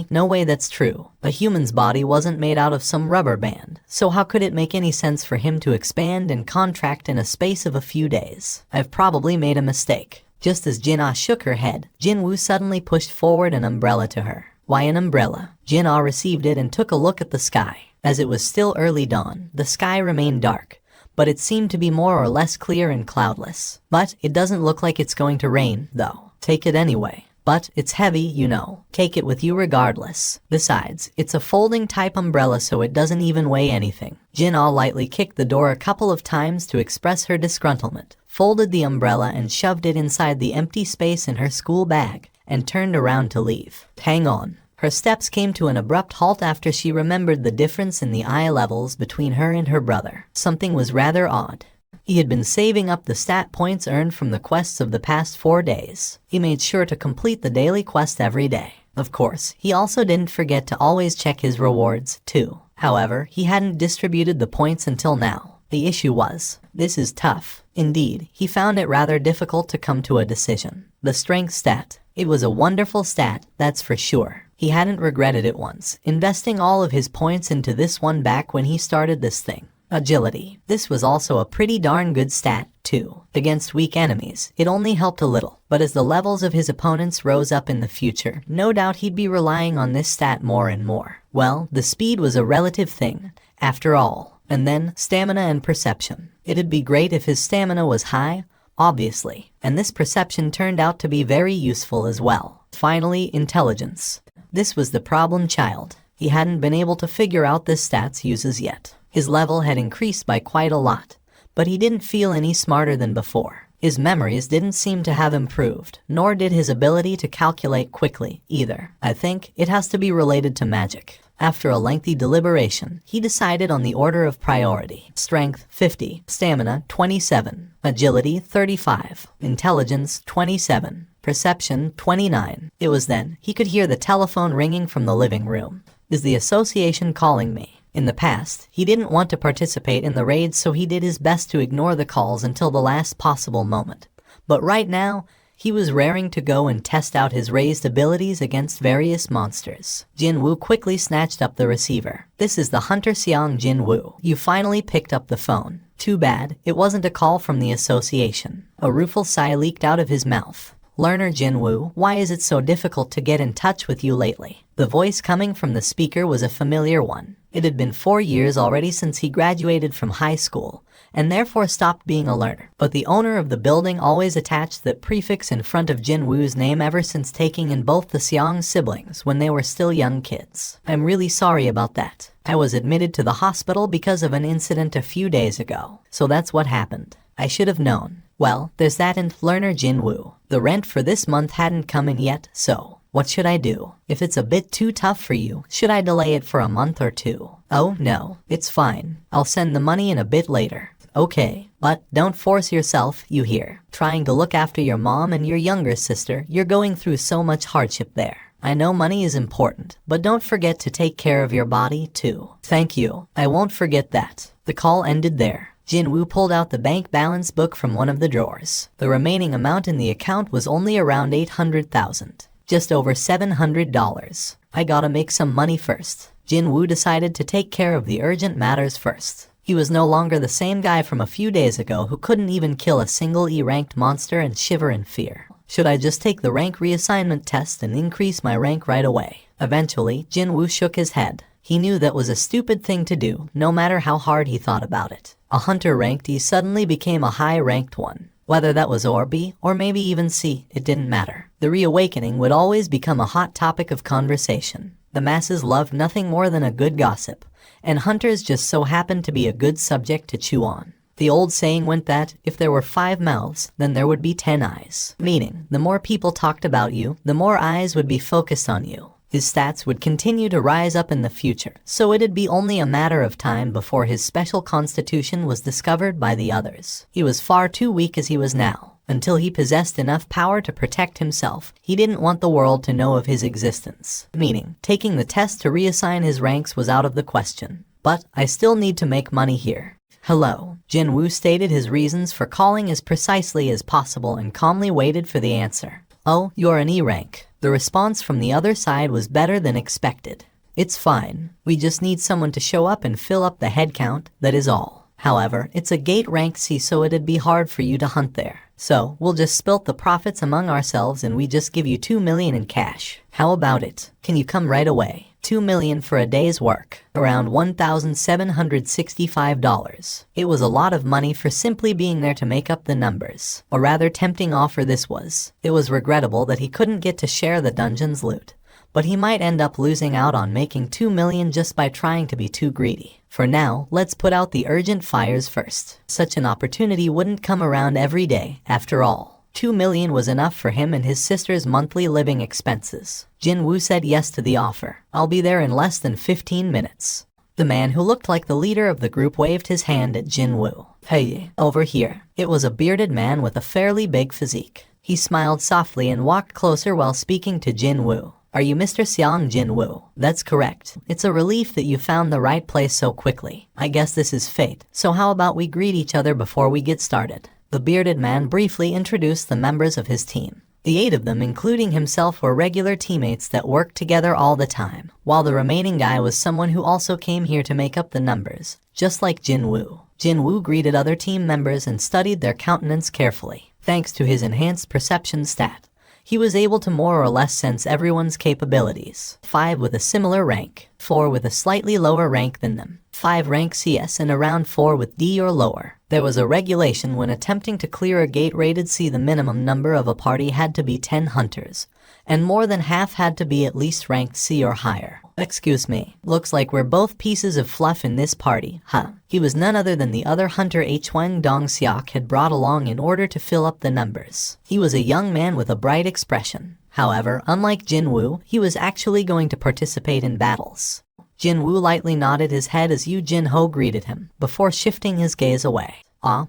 Speaker 1: No way that's true. A human's body wasn't made out of some rubber band, so how could it make any sense for him to expand and contract in a space of a few days? I've probably made a mistake. Just as Jin-ah shook her head, Jin-woo suddenly pushed forward an umbrella to her. Why an umbrella? Jin-ah received it and took a look at the sky. As it was still early dawn, the sky remained dark, but it seemed to be more or less clear and cloudless. But it doesn't look like it's going to rain, though. Take it anyway. But it's heavy, you know. Take it with you regardless. Besides, it's a folding type umbrella, so it doesn't even weigh anything. Jin-ah lightly kicked the door a couple of times to express her disgruntlement, folded the umbrella and shoved it inside the empty space in her school bag, and turned around to leave. Hang on. Her steps came to an abrupt halt after she remembered the difference in the eye levels between her and her brother. Something was rather odd. He had been saving up the stat points earned from the quests of the past 4 days. He made sure to complete the daily quest every day. Of course, he also didn't forget to always check his rewards, too. However, he hadn't distributed the points until now. The issue was, this is tough. Indeed, he found it rather difficult to come to a decision. The strength stat. It was a wonderful stat, that's for sure. He hadn't regretted it once, investing all of his points into this one back when he started this thing. Agility. This was also a pretty darn good stat, too. Against weak enemies, it only helped a little, but as the levels of his opponents rose up in the future, no doubt he'd be relying on this stat more and more. Well, the speed was a relative thing, after all. And then, stamina and perception. It'd be great if his stamina was high, obviously, and this perception turned out to be very useful as well. Finally, intelligence. This was the problem child. He hadn't been able to figure out this stat's uses yet. His level had increased by quite a lot, but he didn't feel any smarter than before. His memories didn't seem to have improved, nor did his ability to calculate quickly, either. I think it has to be related to magic. After a lengthy deliberation, he decided on the order of priority. Strength 50, Stamina 27, Agility 35, Intelligence 27, Perception 29. It was then he could hear the telephone ringing from the living room. Is the association calling me? In the past, he didn't want to participate in the raids, so he did his best to ignore the calls until the last possible moment. But right now, he was raring to go and test out his raised abilities against various monsters. Jinwoo quickly snatched up the receiver. This is the Hunter Xiang Jinwoo. You finally picked up the phone. Too bad, it wasn't a call from the association. A rueful sigh leaked out of his mouth. Learner Jinwoo, why is it so difficult to get in touch with you lately? The voice coming from the speaker was a familiar one. It had been 4 years already since he graduated from high school, and therefore stopped being a learner. But the owner of the building always attached that prefix in front of Jinwoo's name ever since taking in both the Xiang siblings when they were still young kids. I'm really sorry about that. I was admitted to the hospital because of an incident a few days ago, so that's what happened. I should have known. Well, there's that, and learner Jinwoo. The rent for this month hadn't come in yet, so what should I do? If it's a bit too tough for you, should I delay it for a month or two? Oh no, it's fine. I'll send the money in a bit later. Okay, but don't force yourself, you hear. Trying to look after your mom and your younger sister, you're going through so much hardship there. I know money is important, but don't forget to take care of your body too. Thank you, I won't forget that. The call ended there. Jinwoo pulled out the bank balance book from one of the drawers. The remaining amount in the account was only around 800,000. Just over $700. I gotta make some money first. Jinwoo decided to take care of the urgent matters first. He was no longer the same guy from a few days ago who couldn't even kill a single E-ranked monster and shiver in fear. Should I just take the rank reassignment test and increase my rank right away? Eventually, Jinwoo shook his head. He knew that was a stupid thing to do, no matter how hard he thought about it. A hunter ranked E suddenly became a high-ranked one. Whether that was or B, or maybe even C, it didn't matter. The reawakening would always become a hot topic of conversation. The masses loved nothing more than a good gossip, and hunters just so happened to be a good subject to chew on. The old saying went that, if there were 5 mouths, then there would be 10 eyes. Meaning, the more people talked about you, the more eyes would be focused on you. His stats would continue to rise up in the future, so it'd be only a matter of time before his special constitution was discovered by the others. He was far too weak as he was now. Until he possessed enough power to protect himself, he didn't want the world to know of his existence. Meaning, taking the test to reassign his ranks was out of the question. But I still need to make money here. Hello. Jinwoo stated his reasons for calling as precisely as possible and calmly waited for the answer. Oh, you're an E rank. The response from the other side was better than expected. It's fine. We just need someone to show up and fill up the head count, that is all. However, it's a gate rank C, so it'd be hard for you to hunt there. So, we'll just split the profits among ourselves and we just give you 2 million in cash. How about it? Can you come right away? 2 million for a day's work. Around $1,765. It was a lot of money for simply being there to make up the numbers. A rather tempting offer this was. It was regrettable that he couldn't get to share the dungeon's loot, but he might end up losing out on making 2 million just by trying to be too greedy. For now, let's put out the urgent fires first. Such an opportunity wouldn't come around every day, after all. 2 million was enough for him and his sister's monthly living expenses. Jinwoo said yes to the offer. I'll be there in less than 15 minutes. The man who looked like the leader of the group waved his hand at Jinwoo. Hey, over here. It was a bearded man with a fairly big physique. He smiled softly and walked closer while speaking to Jinwoo. Are you Mr. Xiang Jinwoo? That's correct. It's a relief that you found the right place so quickly. I guess this is fate. So how about we greet each other before we get started? The bearded man briefly introduced the members of his team. The 8 of them, including himself, were regular teammates that worked together all the time, while the remaining guy was someone who also came here to make up the numbers, just like Jinwoo. Jinwoo greeted other team members and studied their countenance carefully. Thanks to his enhanced perception stat, he was able to more or less sense everyone's capabilities. 5 with a similar rank. 4 with a slightly lower rank than them, 5 rank CS, and around 4 with D or lower. There was a regulation when attempting to clear a gate rated C. The minimum number of a party had to be 10 hunters, and more than half had to be at least ranked C or higher. Excuse me, looks like we're both pieces of fluff in this party, huh? He was none other than the other hunter Hwang Dong-seok had brought along in order to fill up the numbers. He was a young man with a bright expression. However, unlike Jin-woo, he was actually going to participate in battles. Jin-woo lightly nodded his head as Yoo Jin-ho greeted him, before shifting his gaze away.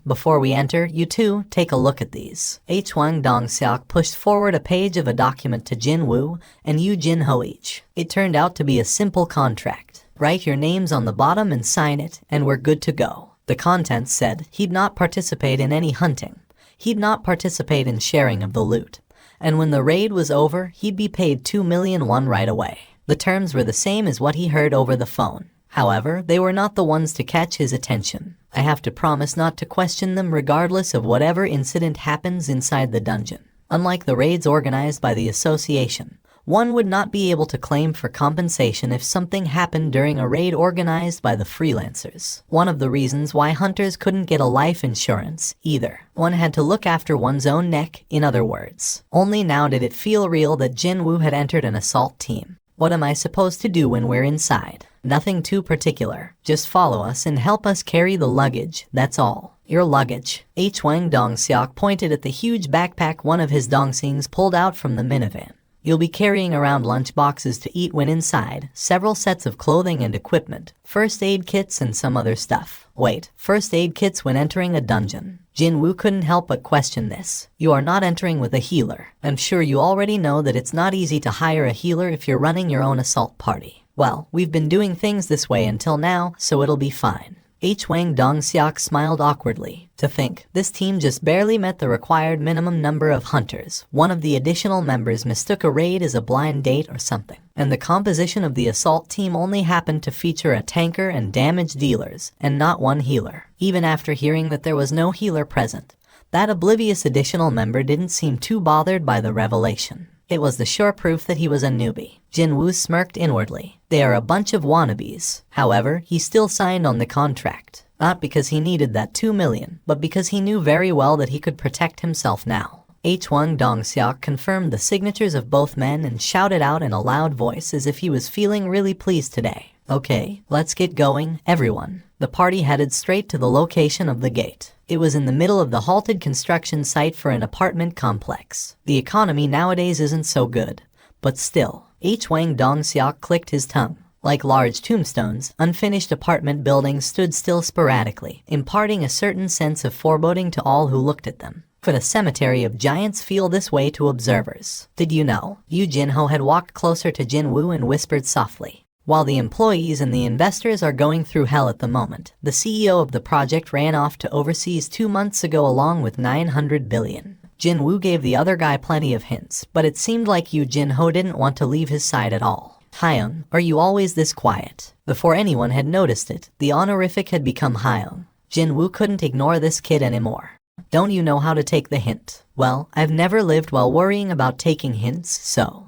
Speaker 1: Before we enter, you two, take a look at these. Hwang Dong-seok pushed forward a page of a document to Jin-woo and Yoo Jin-ho each. It turned out to be a simple contract. Write your names on the bottom and sign it, and we're good to go. The contents said he'd not participate in any hunting. He'd not participate in sharing of the loot. And when the raid was over, he'd be paid 2 million won right away. The terms were the same as what he heard over the phone. However, they were not the ones to catch his attention. I have to promise not to question them regardless of whatever incident happens inside the dungeon. Unlike the raids organized by the association, one would not be able to claim for compensation if something happened during a raid organized by the freelancers. One of the reasons why hunters couldn't get a life insurance either. One had to look after one's own neck, in other words. Only now did it feel real that Jin-woo had entered an assault team. What am I supposed to do when we're inside? Nothing too particular. Just follow us and help us carry the luggage, that's all. Your luggage. Hwang Dong-seok pointed at the huge backpack one of his dongsings pulled out from the minivan. You'll be carrying around lunch boxes to eat when inside, several sets of clothing and equipment, first aid kits and some other stuff. Wait, first aid kits when entering a dungeon? Jin-woo couldn't help but question this. You are not entering with a healer. I'm sure you already know that it's not easy to hire a healer if you're running your own assault party. Well, we've been doing things this way until now, so it'll be fine. Hwang Dong-seok smiled awkwardly. To think, this team just barely met the required minimum number of hunters. One of the additional members mistook a raid as a blind date or something. And the composition of the assault team only happened to feature a tanker and damage dealers, and not one healer. Even after hearing that there was no healer present, that oblivious additional member didn't seem too bothered by the revelation. It was the sure proof that he was a newbie. Jin-woo smirked inwardly. They are a bunch of wannabes. However, he still signed on the contract. Not because he needed that 2 million, but because he knew very well that he could protect himself now. Hwang Dong-seok confirmed the signatures of both men and shouted out in a loud voice as if he was feeling really pleased today. Okay, let's get going, everyone. The party headed straight to the location of the gate. It was in the middle of the halted construction site for an apartment complex. The economy nowadays isn't so good, but still. Hwang Dong-seok clicked his tongue. Like large tombstones, unfinished apartment buildings stood still sporadically, imparting a certain sense of foreboding to all who looked at them. Could a cemetery of giants feel this way to observers? Did you know? Yoo Jin-ho had walked closer to Jin-woo and whispered softly. While the employees and the investors are going through hell at the moment, the CEO of the project ran off to overseas 2 months ago along with 900 billion. Jin-woo gave the other guy plenty of hints, but it seemed like Yoo Jin-ho didn't want to leave his side at all. Hyung, are you always this quiet? Before anyone had noticed it, the honorific had become Hyung. Jin-woo couldn't ignore this kid anymore. Don't you know how to take the hint? Well, I've never lived while worrying about taking hints, so...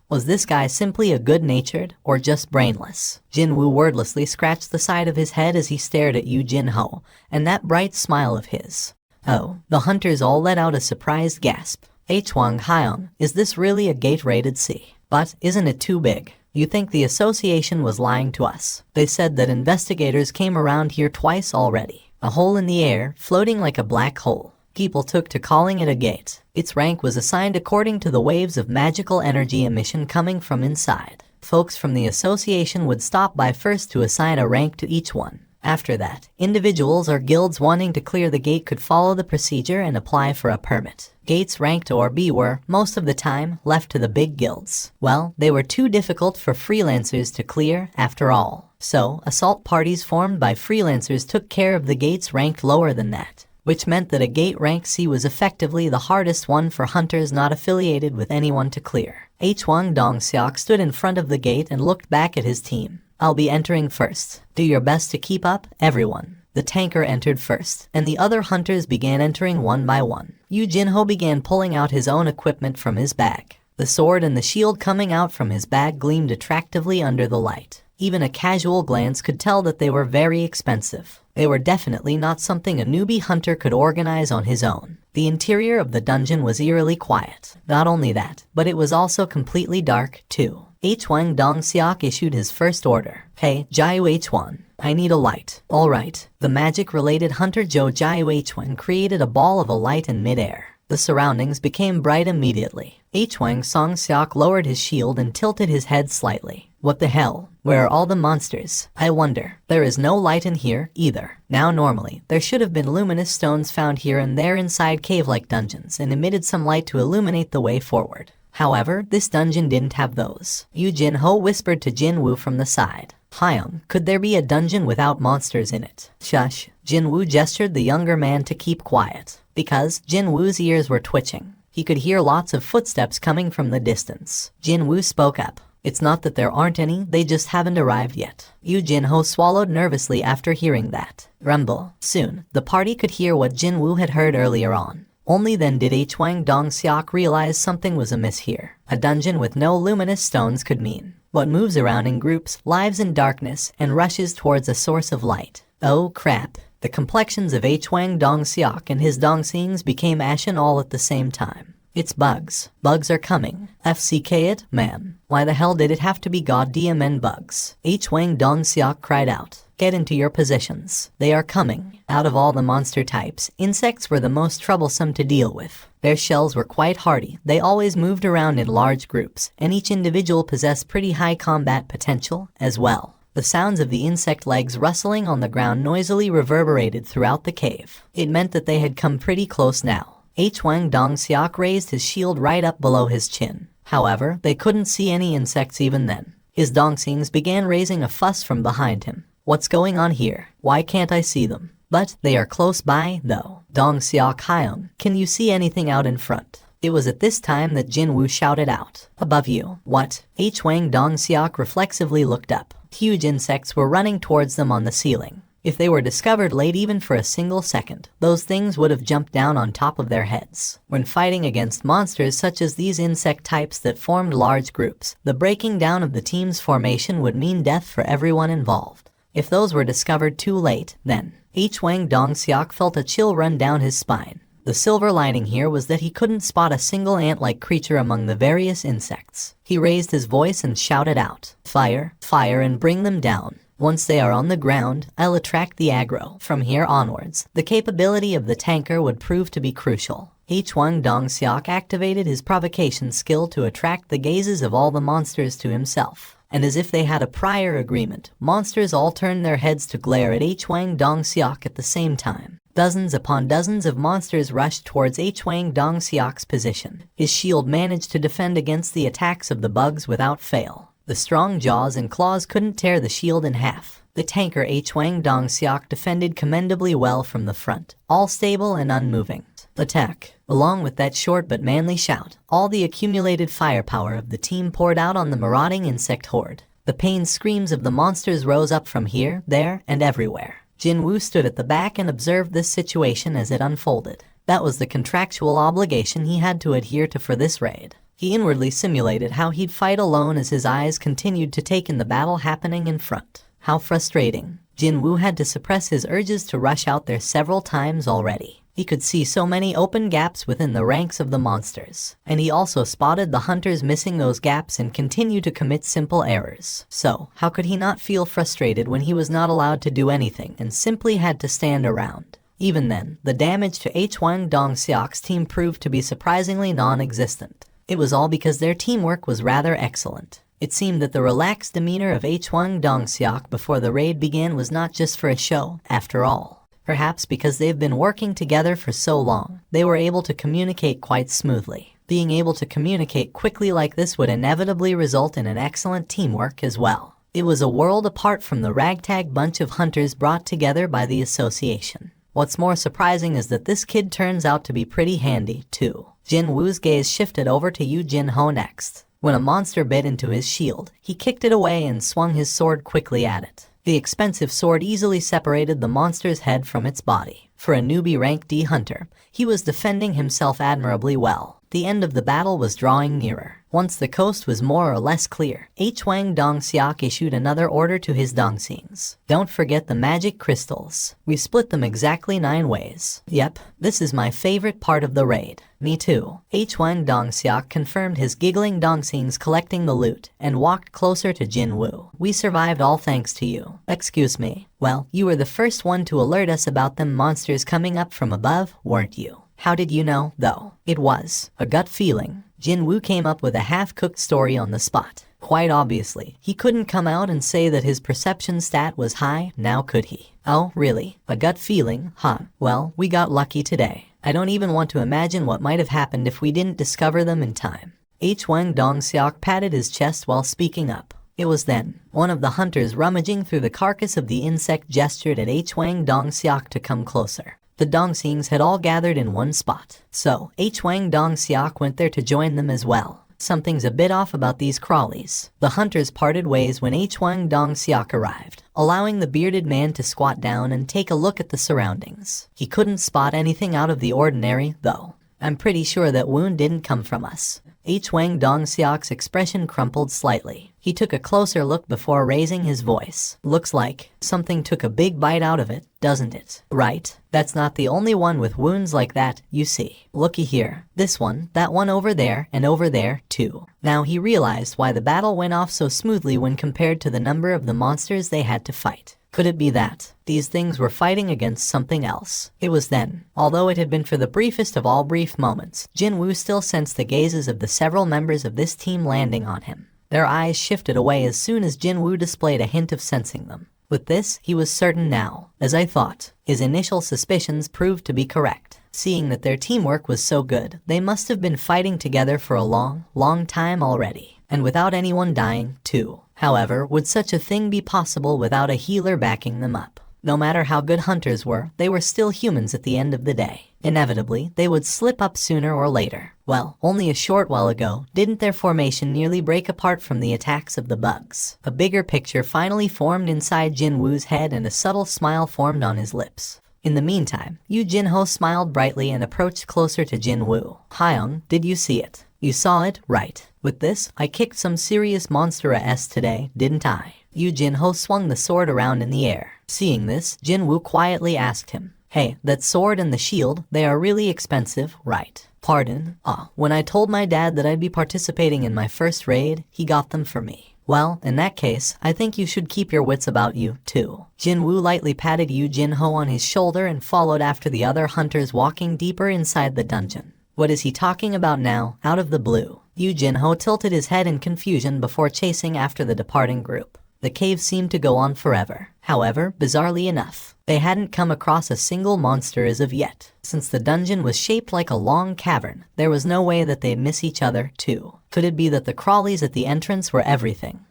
Speaker 1: Was this guy simply a good-natured, or just brainless? Jin-woo wordlessly scratched the side of his head as he stared at Yoo Jin-ho, and that bright smile of his. Oh, the hunters all let out a surprised gasp. Hwang Hyung, is this really a gate rated C? But isn't it too big? You think the association was lying to us? They said that investigators came around here twice already. A hole in the air, floating like a black hole. People took to calling it a gate. Its rank was assigned according to the waves of magical energy emission coming from inside. Folks from the association would stop by first to assign a rank to each one. After that, individuals or guilds wanting to clear the gate could follow the procedure and apply for a permit. Gates ranked or B were, most of the time, left to the big guilds. Well, they were too difficult for freelancers to clear, after all. So, assault parties formed by freelancers took care of the gates ranked lower than that, which meant that a gate rank C was effectively the hardest one for hunters not affiliated with anyone to clear. Hwang Dong-seok stood in front of the gate and looked back at his team. I'll be entering first. Do your best to keep up, everyone. The tanker entered first, and the other hunters began entering one by one. Yoo Jin-ho began pulling out his own equipment from his bag. The sword and the shield coming out from his bag gleamed attractively under the light. Even a casual glance could tell that they were very expensive. They were definitely not something a newbie hunter could organize on his own. The interior of the dungeon was eerily quiet. Not only that, but it was also completely dark, too. H1 Dong-seok issued his first order. Hey, Jiu H1, I need a light. Alright. The magic-related hunter Jiu H1 created a ball of a light in midair. The surroundings became bright immediately. H1 Song-seok lowered his shield and tilted his head slightly. What the hell? Where are all the monsters? I wonder. There is no light in here, either. Now normally, there should have been luminous stones found here and there inside cave-like dungeons and emitted some light to illuminate the way forward. However, this dungeon didn't have those. Yu Jin-ho whispered to Jin-woo from the side. Hyung, could there be a dungeon without monsters in it? Shush. Jin-woo gestured the younger man to keep quiet. Because Jin-woo's ears were twitching. He could hear lots of footsteps coming from the distance. Jin-woo spoke up. It's not that there aren't any, they just haven't arrived yet. Yu Jin-ho swallowed nervously after hearing that. Rumble. Soon, the party could hear what Jin-woo had heard earlier on. Only then did H1 Dong-seok realize something was amiss here. A dungeon with no luminous stones could mean what moves around in groups, lives in darkness, and rushes towards a source of light. Oh crap. The complexions of H1 Dong-seok and his Dong-seings became ashen all at the same time. It's bugs. Bugs are coming. FCK it, man. Why the hell did it have to be goddamn bugs? H1 Dong-seok cried out. Get into your positions. They are coming. Out of all the monster types, insects were the most troublesome to deal with. Their shells were quite hardy. They always moved around in large groups, and each individual possessed pretty high combat potential as well. The sounds of the insect legs rustling on the ground noisily reverberated throughout the cave. It meant that they had come pretty close now. H1 Dong-seok raised his shield right up below his chin. However, they couldn't see any insects even then. His Dong-seings began raising a fuss from behind him. What's going on here? Why can't I see them? But they are close by, though. Dong-seok Hyung, can you see anything out in front? It was at this time that Jin-woo shouted out. Above you. What? H1 Dong-seok reflexively looked up. Huge insects were running towards them on the ceiling. If they were discovered late even for a single second, those things would have jumped down on top of their heads. When fighting against monsters such as these insect types that formed large groups, the breaking down of the team's formation would mean death for everyone involved. If those were discovered too late, then H1 Dong-seok felt a chill run down his spine. The silver lining here was that he couldn't spot a single ant-like creature among the various insects. He raised his voice and shouted out, "Fire, fire, and bring them down. Once they are on the ground, I'll attract the aggro." From here onwards, the capability of the tanker would prove to be crucial. H1 Dong-seok activated his provocation skill to attract the gazes of all the monsters to himself. And as if they had a prior agreement, monsters all turned their heads to glare at H1 Dong-seok at the same time. Dozens upon dozens of monsters rushed towards H1 Dong-seok's position. His shield managed to defend against the attacks of the bugs without fail. The strong jaws and claws couldn't tear the shield in half. The tanker H1 Dong-seok defended commendably well from the front, all stable and unmoving. Attack. Along with that short but manly shout, all the accumulated firepower of the team poured out on the marauding insect horde. The pained screams of the monsters rose up from here, there, and everywhere. Jin-woo stood at the back and observed this situation as it unfolded. That was the contractual obligation he had to adhere to for this raid. He inwardly simulated how he'd fight alone as his eyes continued to take in the battle happening in front. How frustrating. Jin-woo had to suppress his urges to rush out there several times already. He could see so many open gaps within the ranks of the monsters, and he also spotted the hunters missing those gaps and continue to commit simple errors. So, how could he not feel frustrated when he was not allowed to do anything and simply had to stand around? Even then, the damage to H1 Dong-seok's team proved to be surprisingly non-existent. It was all because their teamwork was rather excellent. It seemed that the relaxed demeanor of H1 Dong-seok before the raid began was not just for a show, after all. Perhaps because they've been working together for so long, they were able to communicate quite smoothly. Being able to communicate quickly like this would inevitably result in an excellent teamwork as well. It was a world apart from the ragtag bunch of hunters brought together by the association. What's more surprising is that this kid turns out to be pretty handy, too. Jin-woo's gaze shifted over to Yu Jin-ho next. When a monster bit into his shield, he kicked it away and swung his sword quickly at it. The expensive sword easily separated the monster's head from its body. For a newbie rank D hunter, he was defending himself admirably well. The end of the battle was drawing nearer. Once the coast was more or less clear, Hwang Dong-seok issued another order to his Dongxings. Don't forget the magic crystals. We split them exactly 9 ways. Yep, this is my favorite part of the raid. Me too. Hwang Dong-seok confirmed his giggling Dongxings collecting the loot and walked closer to Jin-woo. We survived all thanks to you. Excuse me. Well, you were the first one to alert us about them monsters coming up from above, weren't you? How did you know, though? It was a gut feeling. Jin-woo came up with a half-cooked story on the spot. Quite obviously, he couldn't come out and say that his perception stat was high, now could he? Oh, really? A gut feeling, huh? Well, we got lucky today. I don't even want to imagine what might have happened if we didn't discover them in time. Hwang Dong-seok patted his chest while speaking up. It was then, one of the hunters rummaging through the carcass of the insect gestured at Hwang Dong-seok to come closer. The Dongxings had all gathered in one spot, so Hwang Dong-seok went there to join them as well. Something's a bit off about these crawlies. The hunters parted ways when Hwang Dong-seok arrived, allowing the bearded man to squat down and take a look at the surroundings. He couldn't spot anything out of the ordinary, though. I'm pretty sure that wound didn't come from us. Hwang Dong-seok's expression crumpled slightly. He took a closer look before raising his voice. Looks like something took a big bite out of it, doesn't it? Right? That's not the only one with wounds like that, you see. Looky here. This one, that one over there, and over there, too. Now he realized why the battle went off so smoothly when compared to the number of the monsters they had to fight. Could it be that these things were fighting against something else? It was then. Although it had been for the briefest of all brief moments, Jin-woo still sensed the gazes of the several members of this team landing on him. Their eyes shifted away as soon as Jin-woo displayed a hint of sensing them. With this, he was certain now. As I thought, his initial suspicions proved to be correct. Seeing that their teamwork was so good, they must have been fighting together for a long, long time already. And without anyone dying, too. However, would such a thing be possible without a healer backing them up? No matter how good hunters were, they were still humans at the end of the day. Inevitably, they would slip up sooner or later. Well, only a short while ago, didn't their formation nearly break apart from the attacks of the bugs? A bigger picture finally formed inside Jin-woo's head and a subtle smile formed on his lips. In the meantime, Yu Jin-ho smiled brightly and approached closer to Jin-woo. Hyung, did you see it? You saw it, right? With this, I kicked some serious monster ass today, didn't I? Yu Jin-ho swung the sword around in the air. Seeing this, Jin-woo quietly asked him, hey, that sword and the shield, they are really expensive, right? Pardon? When I told my dad that I'd be participating in my first raid, he got them for me. Well, in that case, I think you should keep your wits about you, too. Jin-woo lightly patted Yu Jin-ho on his shoulder and followed after the other hunters walking deeper inside the dungeon. What is he talking about now, out of the blue? Yu Jin-ho tilted his head in confusion before chasing after the departing group. The cave seemed to go on forever. However, bizarrely enough, they hadn't come across a single monster as of yet. Since the dungeon was shaped like a long cavern, there was no way that they'd miss each other, too. Could it be that the crawlies at the entrance were everything?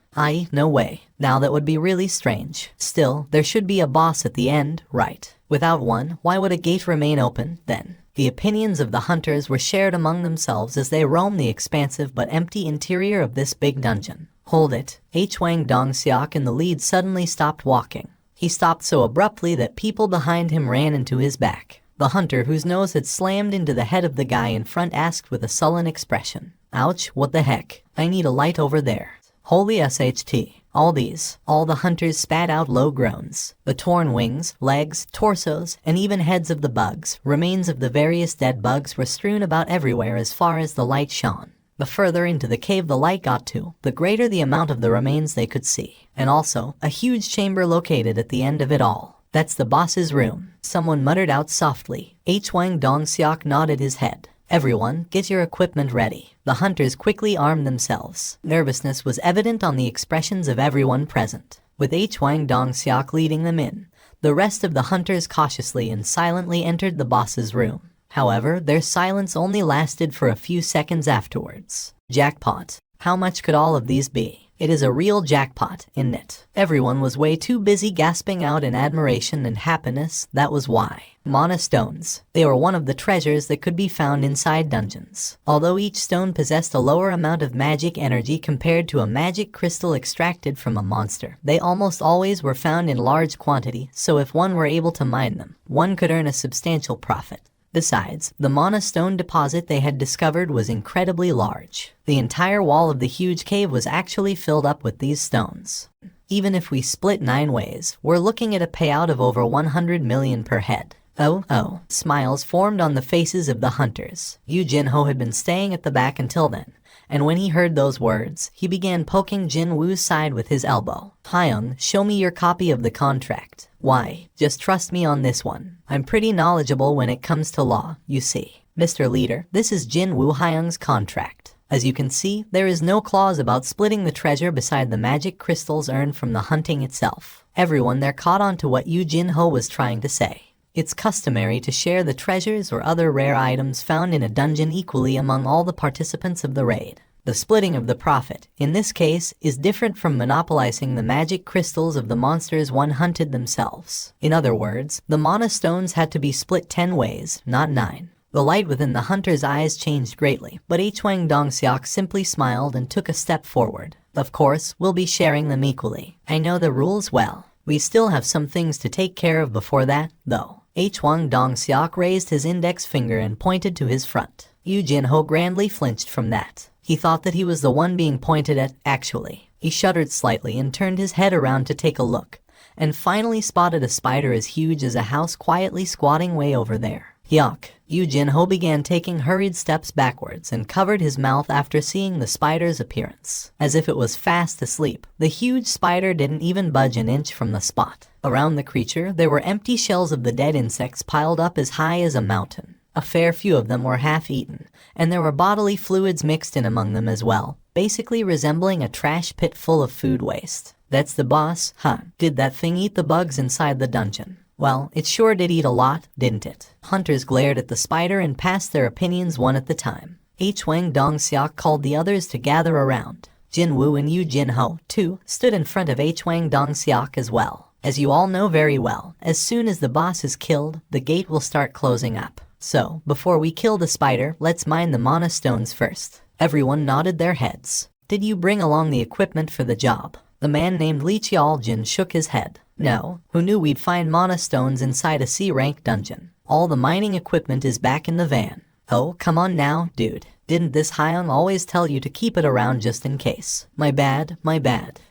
Speaker 1: No way. Now that would be really strange. Still, there should be a boss at the end, right? Without one, why would a gate remain open, then? The opinions of the hunters were shared among themselves as they roamed the expansive but empty interior of this big dungeon. Hold it. Hwang Dong-seok in the lead suddenly stopped walking. He stopped so abruptly that people behind him ran into his back. The hunter, whose nose had slammed into the head of the guy in front, asked with a sullen expression, ouch, what the heck? I need a light over there. Holy SHT. All the hunters spat out low groans. The torn wings, legs, torsos, and even heads of the bugs, remains of the various dead bugs, were strewn about everywhere as far as the light shone. The further into the cave the light got to, the greater the amount of the remains they could see. And also, a huge chamber located at the end of it all. That's the boss's room, someone muttered out softly. Hwang Dong-seok nodded his head. Everyone, get your equipment ready. The hunters quickly armed themselves. Nervousness was evident on the expressions of everyone present. With Hwang Dong-seok leading them in, the rest of the hunters cautiously and silently entered the boss's room. However, their silence only lasted for a few seconds afterwards. Jackpot. How much could all of these be? It is a real jackpot, isn't it? Everyone was way too busy gasping out in admiration and happiness, that was why. Mana stones. They were one of the treasures that could be found inside dungeons. Although each stone possessed a lower amount of magic energy compared to a magic crystal extracted from a monster, they almost always were found in large quantity, so if one were able to mine them, one could earn a substantial profit. Besides, the mana stone deposit they had discovered was incredibly large. The entire wall of the huge cave was actually filled up with these stones. Even if we split 9 ways, we're looking at a payout of over 100 million per head. Oh. Smiles formed on the faces of the hunters. Yu Jinho had been staying at the back until then, and when he heard those words, he began poking Jin Woo's side with his elbow. Hyung, show me your copy of the contract. Why? Just trust me on this one. I'm pretty knowledgeable when it comes to law, you see. Mr. Leader, this is Jin Woo Hyung's contract. As you can see, there is no clause about splitting the treasure beside the magic crystals earned from the hunting itself. Everyone there caught on to what Yu Jinho was trying to say. It's customary to share the treasures or other rare items found in a dungeon equally among all the participants of the raid. The splitting of the profit, in this case, is different from monopolizing the magic crystals of the monsters one hunted themselves. In other words, the mana stones had to be split 10 ways, not 9. The light within the hunter's eyes changed greatly, but Hwang Dongseok simply smiled and took a step forward. Of course, we'll be sharing them equally. I know the rules well. We still have some things to take care of before that, though. Hwang Dongseok raised his index finger and pointed to his front. Yu Jinho grandly flinched from that. He thought that he was the one being pointed at, actually. He shuddered slightly and turned his head around to take a look, and finally spotted a spider as huge as a house quietly squatting way over there. Yuck. Yu Jinho began taking hurried steps backwards and covered his mouth after seeing the spider's appearance. As if it was fast asleep, the huge spider didn't even budge an inch from the spot. Around the creature, there were empty shells of the dead insects piled up as high as a mountain. A fair few of them were half-eaten, and there were bodily fluids mixed in among them as well, basically resembling a trash pit full of food waste. That's the boss, huh? Did that thing eat the bugs inside the dungeon? Well, it sure did eat a lot, didn't it? Hunters glared at the spider and passed their opinions one at a time. Hwang Dongseok called the others to gather around. Jin Woo and Yu Jinho, too, stood in front of Hwang Dongseok as well. As you all know very well, as soon as the boss is killed, the gate will start closing up. So, before we kill the spider, let's mine the mana stones first. Everyone nodded their heads. Did you bring along the equipment for the job? The man named Lee Cheol-jin shook his head. No, who knew we'd find mana stones inside a C-rank dungeon? All the mining equipment is back in the van. Oh, come on now, dude. Didn't this Hyung always tell you to keep it around just in case? My bad.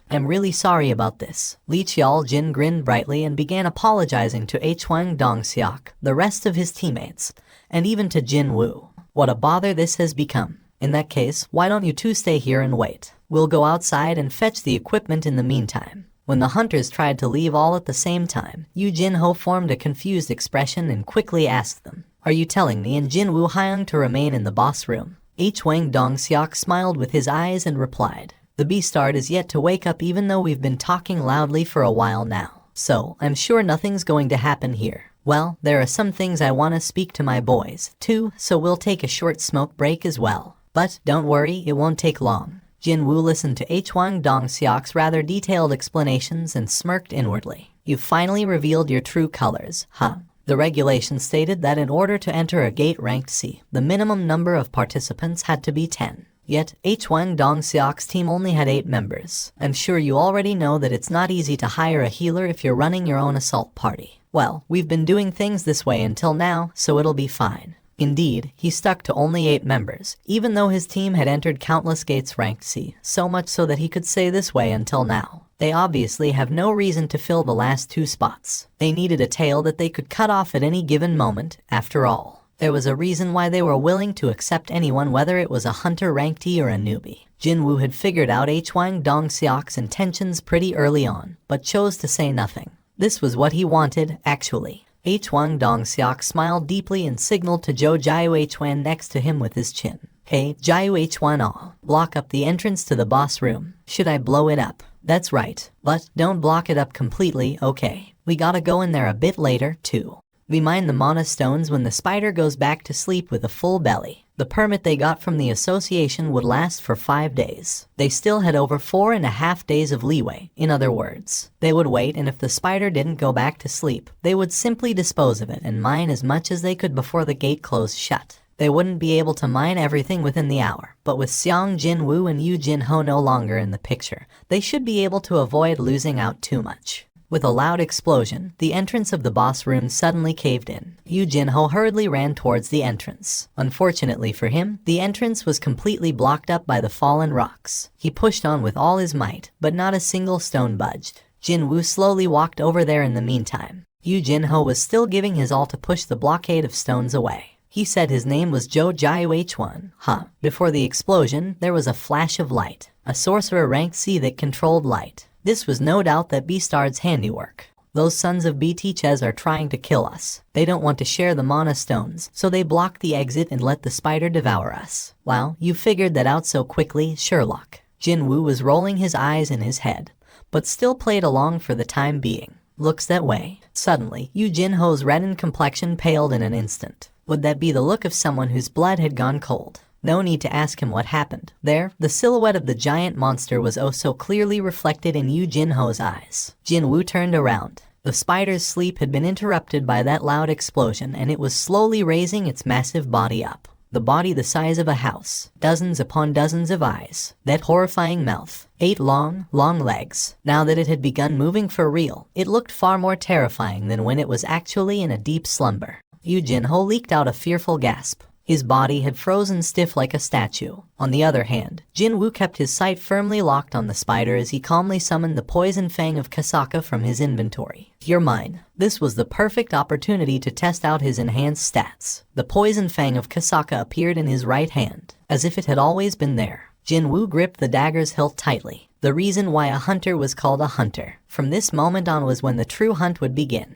Speaker 1: I'm really sorry about this. Lee Cheol-jin grinned brightly and began apologizing to Hwang Dongseok, the rest of his teammates, and even to Jin Woo. What a bother this has become. In that case, why don't you two stay here and wait? We'll go outside and fetch the equipment in the meantime. When the hunters tried to leave all at the same time, Yu Jinho formed a confused expression and quickly asked them, "Are you telling me and Jin Woo Hyung to remain in the boss room?" Hwang Dongseok smiled with his eyes and replied, "The Beastard is yet to wake up even though we've been talking loudly for a while now. So, I'm sure nothing's going to happen here. Well, there are some things I want to speak to my boys, too, so we'll take a short smoke break as well. But, don't worry, it won't take long." Jin Woo listened to Hwang Dongseok's rather detailed explanations and smirked inwardly. "You've finally revealed your true colors, huh?" The regulations stated that in order to enter a gate ranked C, the minimum number of participants had to be 10. Yet, Hwang Dongseok's team only had 8 members. I'm sure you already know that it's not easy to hire a healer if you're running your own assault party. Well, we've been doing things this way until now, so it'll be fine. Indeed, he stuck to only 8 members, even though his team had entered countless gates ranked C, so much so that he could say this way until now. They obviously have no reason to fill the last 2 spots. They needed a tail that they could cut off at any given moment, after all. There was a reason why they were willing to accept anyone, whether it was a hunter ranked E or a newbie. Jin Woo had figured out Hwang Dongseok's intentions pretty early on, but chose to say nothing. This was what he wanted, actually. Hwang Dongseok smiled deeply and signaled to Zhou Jiuhuan next to him with his chin. "Hey, Jiuhuan, block up the entrance to the boss room. Should I blow it up?" "That's right, but don't block it up completely, okay? We gotta go in there a bit later, too. We mine the mana stones when the spider goes back to sleep with a full belly." The permit they got from the association would last for 5 days. They still had over 4.5 days of leeway. In other words, they would wait, and if the spider didn't go back to sleep, they would simply dispose of it and mine as much as they could before the gate closed shut. They wouldn't be able to mine everything within the hour, but with Seong Jin Woo and Yu Jinho no longer in the picture, they should be able to avoid losing out too much. With a loud explosion, the entrance of the boss room suddenly caved in. Yu Jinho hurriedly ran towards the entrance. Unfortunately for him, the entrance was completely blocked up by the fallen rocks. He pushed on with all his might, but not a single stone budged. Jin Woo slowly walked over there in the meantime. Yu Jinho was still giving his all to push the blockade of stones away. He said his name was Zhou Jiu H1. Before the explosion, there was a flash of light. A sorcerer ranked C that controlled light. This was no doubt that Beastard's handiwork. Those sons of Btches are trying to kill us. They don't want to share the mana stones, so they block the exit and let the spider devour us. Wow, you figured that out so quickly, Sherlock. Jin Woo was rolling his eyes in his head, but still played along for the time being. Looks that way. Suddenly, Yu Jinho's reddened complexion paled in an instant. Would that be the look of someone whose blood had gone cold? No need to ask him what happened. There, the silhouette of the giant monster was oh so clearly reflected in Yu Jinho's eyes. Jin Woo turned around. The spider's sleep had been interrupted by that loud explosion, and it was slowly raising its massive body up. The body the size of a house, dozens upon dozens of eyes, that horrifying mouth, 8 long legs. Now that it had begun moving for real, it looked far more terrifying than when it was actually in a deep slumber. Yu Jinho leaked out a fearful gasp. His body had frozen stiff like a statue. On the other hand, Jin Woo kept his sight firmly locked on the spider as he calmly summoned the poison fang of Kasaka from his inventory. You're mine. This was the perfect opportunity to test out his enhanced stats. The poison fang of Kasaka appeared in his right hand, as if it had always been there. Jin Woo gripped the dagger's hilt tightly. The reason why a hunter was called a hunter. From this moment on was when the true hunt would begin.